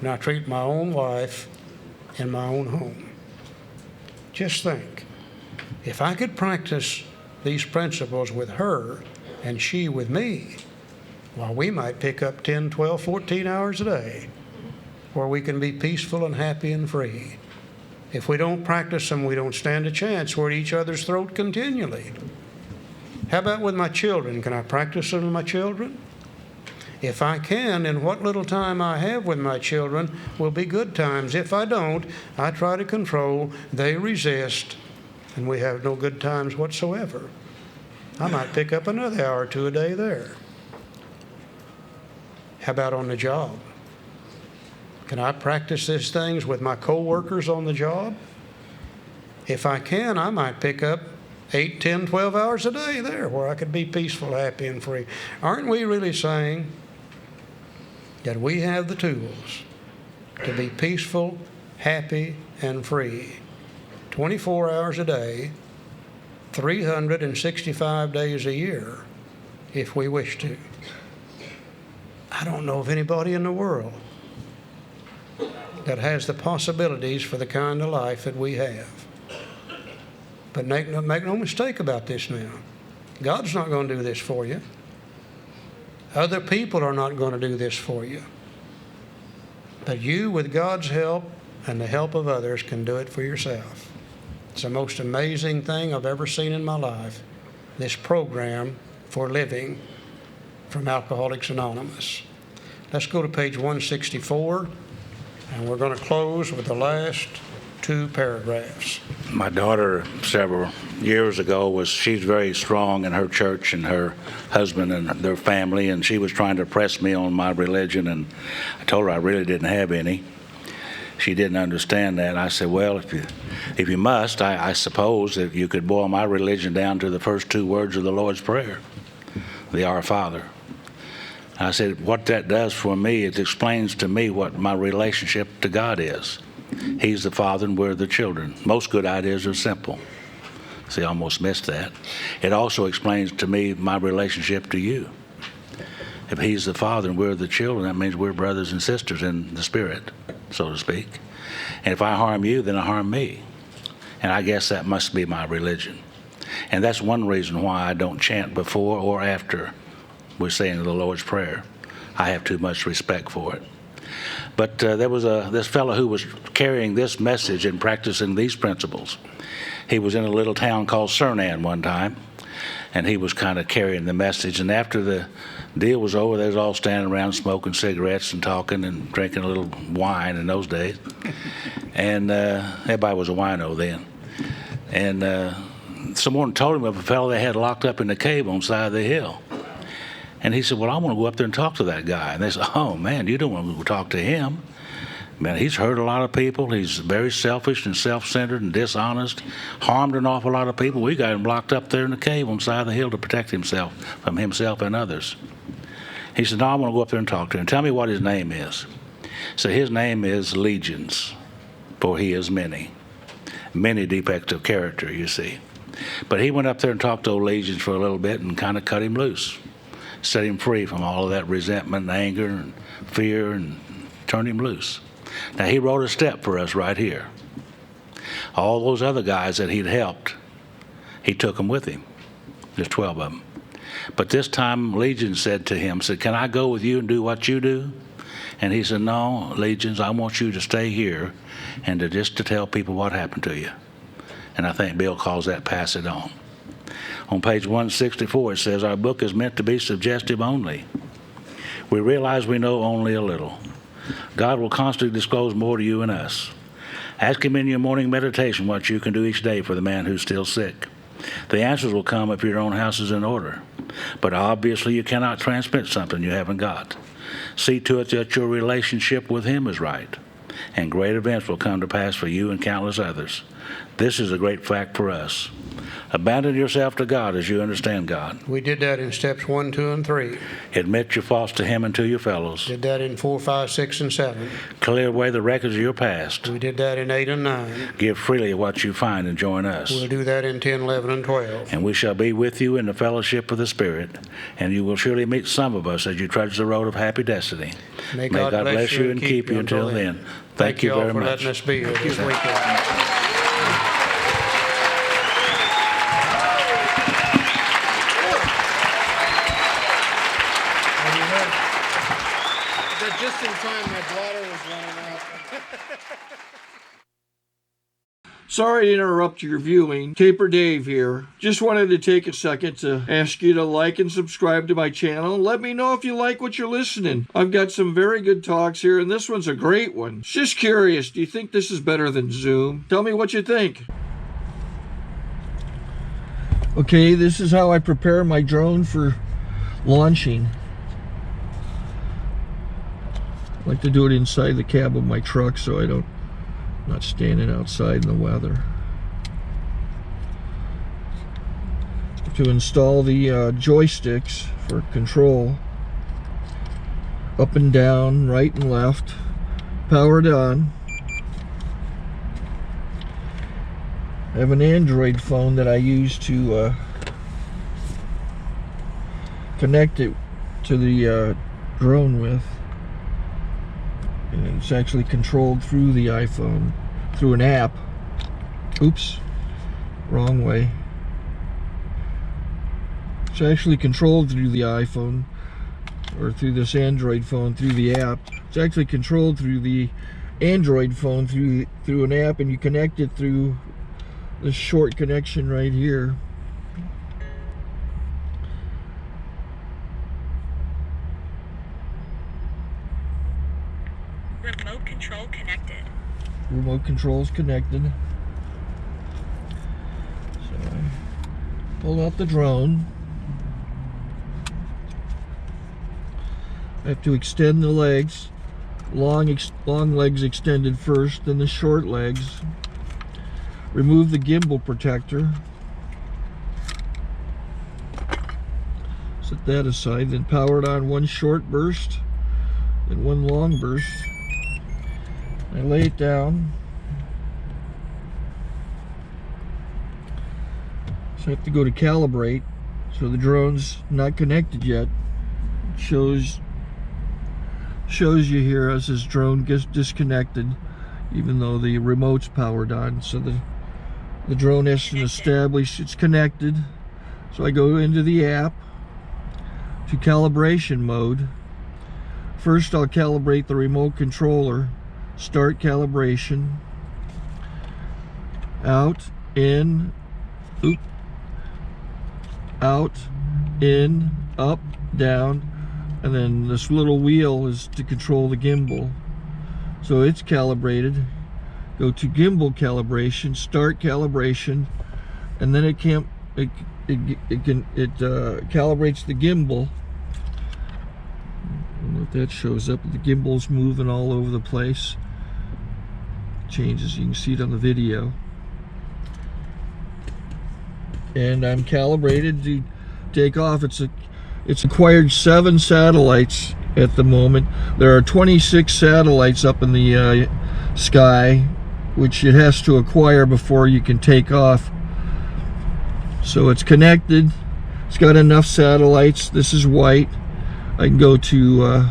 than I treat my own wife in my own home. Just think, if I could practice these principles with her and she with me, well, we might pick up 10, 12, 14 hours a day where we can be peaceful and happy and free. If we don't practice them, we don't stand a chance. We're at each other's throat continually. How about with my children? Can I practice them with my children? If I can, then what little time I have with my children will be good times. If I don't, I try to control, they resist, and we have no good times whatsoever. I might pick up another hour or two a day there. How about on the job? Can I practice these things with my co-workers on the job? If I can, I might pick up 8, 10, 12 hours a day there where I could be peaceful, happy, and free. Aren't we really saying that we have the tools to be peaceful, happy, and free 24 hours a day, 365 days a year, if we wish to? I don't know of anybody in the world that has the possibilities for the kind of life that we have. But make no mistake about this now. God's not going to do this for you. Other people are not going to do this for you. But you, with God's help and the help of others, can do it for yourself. It's the most amazing thing I've ever seen in my life, this program for living from Alcoholics Anonymous. Let's go to page 164, and we're going to close with the last 2 paragraphs. My daughter, several years ago, she's very strong in her church and her husband and their family, and she was trying to press me on my religion, and I told her I really didn't have any. she didn't understand that. I said, well, if you must, I suppose that you could boil my religion down to the first two words of the Lord's Prayer, the Our Father. I said, what that does for me, it explains to me what my relationship to God is. He's the Father and we're the children. Most good ideas are simple. See, I almost missed that. It also explains to me my relationship to you. If He's the Father and we're the children, that means we're brothers and sisters in the Spirit, so to speak. And if I harm you, then I harm me. And I guess that must be my religion. And that's one reason why I don't chant before or after we're saying the Lord's Prayer. I have too much respect for it. But there was this fellow who was carrying this message and practicing these principles. He was in a little town called Cernan one time, and he was kind of carrying the message. And after the deal was over, they was all standing around smoking cigarettes and talking and drinking a little wine in those days. And everybody was a wino then. And someone told him of a fellow they had locked up in the cave on the side of the hill. And he said, well, I want to go up there and talk to that guy. And they said, oh, man, you don't want to go talk to him. Man, he's hurt a lot of people. He's very selfish and self-centered and dishonest, harmed an awful lot of people. We got him locked up there in the cave on the side of the hill to protect himself from himself and others. He said, no, I want to go up there and talk to him. Tell me what his name is. So his name is Legions, for he is many. Many defects of character, you see. But he went up there and talked to old Legions for a little bit and kind of cut him loose. Set him free from all of that resentment and anger and fear and turned him loose. Now, he wrote a step for us right here. All those other guys that he'd helped, he took them with him. There's 12 of them. But this time, Legion said to him, said, can I go with you and do what you do? And he said, no, Legions, I want you to stay here and just to tell people what happened to you. And I think Bill calls that pass it on. On page 164, it says, our book is meant to be suggestive only. We realize we know only a little. God will constantly disclose more to you and us. Ask Him in your morning meditation what you can do each day for the man who's still sick. The answers will come if your own house is in order. But obviously you cannot transmit something you haven't got. See to it that your relationship with Him is right, and great events will come to pass for you and countless others. This is a great fact for us. Abandon yourself to God as you understand God. We did that in steps 1, 2, and 3. Admit your faults to Him and to your fellows. Did that in 4, 5, 6, and 7. Clear away the records of your past. We did that in 8 and 9. Give freely what you find and join us. We'll do that in 10, 11, and 12. And we shall be with you in the fellowship of the Spirit, and you will surely meet some of us as you trudge the road of happy destiny. May God bless you and keep you until then. Thank you very for much. letting us be here this weekend. Just in time, my bladder was running out. Sorry to interrupt your viewing. Caper Dave here. Just wanted to take a second to ask you to like and subscribe to my channel. Let me know if you like what you're listening. I've got some very good talks here, and this one's a great one. Just curious, do you think this is better than Zoom? Tell me what you think. Okay, this is how I prepare my drone for launching. I like to do it inside the cab of my truck so I'm not standing outside in the weather. To install the joysticks for control, up and down, right and left, powered on. I have an Android phone that I use to connect it to the drone with. And it's actually controlled through the iPhone, through an app. Oops, wrong way. It's actually controlled through the iPhone, or through this Android phone, through the app. It's actually controlled through the Android phone, through an app, and you connect it through this short connection right here. Remote control connected. Remote control's connected. So I pull out the drone. I have to extend the legs long legs extended first, then the short legs. Remove the gimbal protector. Set that aside, then power it on one short burst and one long burst. I lay it down. So I have to go to calibrate. So the drone's not connected yet. It shows you here as this drone gets disconnected, even though the remote's powered on. So the drone has to establish it's connected. So I go into the app to calibration mode. First I'll calibrate the remote controller. Start calibration. Out, in, oop, out, in, up, down, and then this little wheel is to control the gimbal. So it's calibrated. Go to gimbal calibration, start calibration, and then it calibrates the gimbal. I don't know if that shows up. The gimbal's moving all over the place. Changes, you can see it on the video. And I'm calibrated to take off. It's acquired 7 satellites at the moment. There are 26 satellites up in the sky, which it has to acquire before you can take off. So it's connected. It's got enough satellites. This is white. I can go to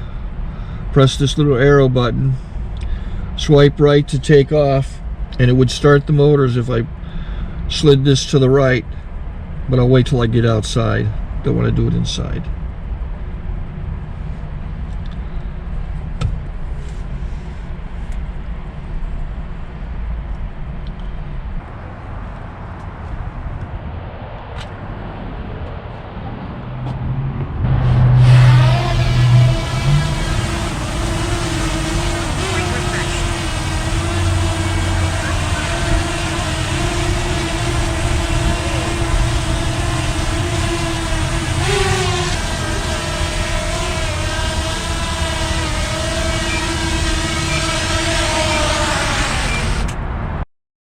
press this little arrow button, swipe right to take off, and it would start the motors if I slid this to the right. But I'll wait till I get outside. Don't want to do it inside.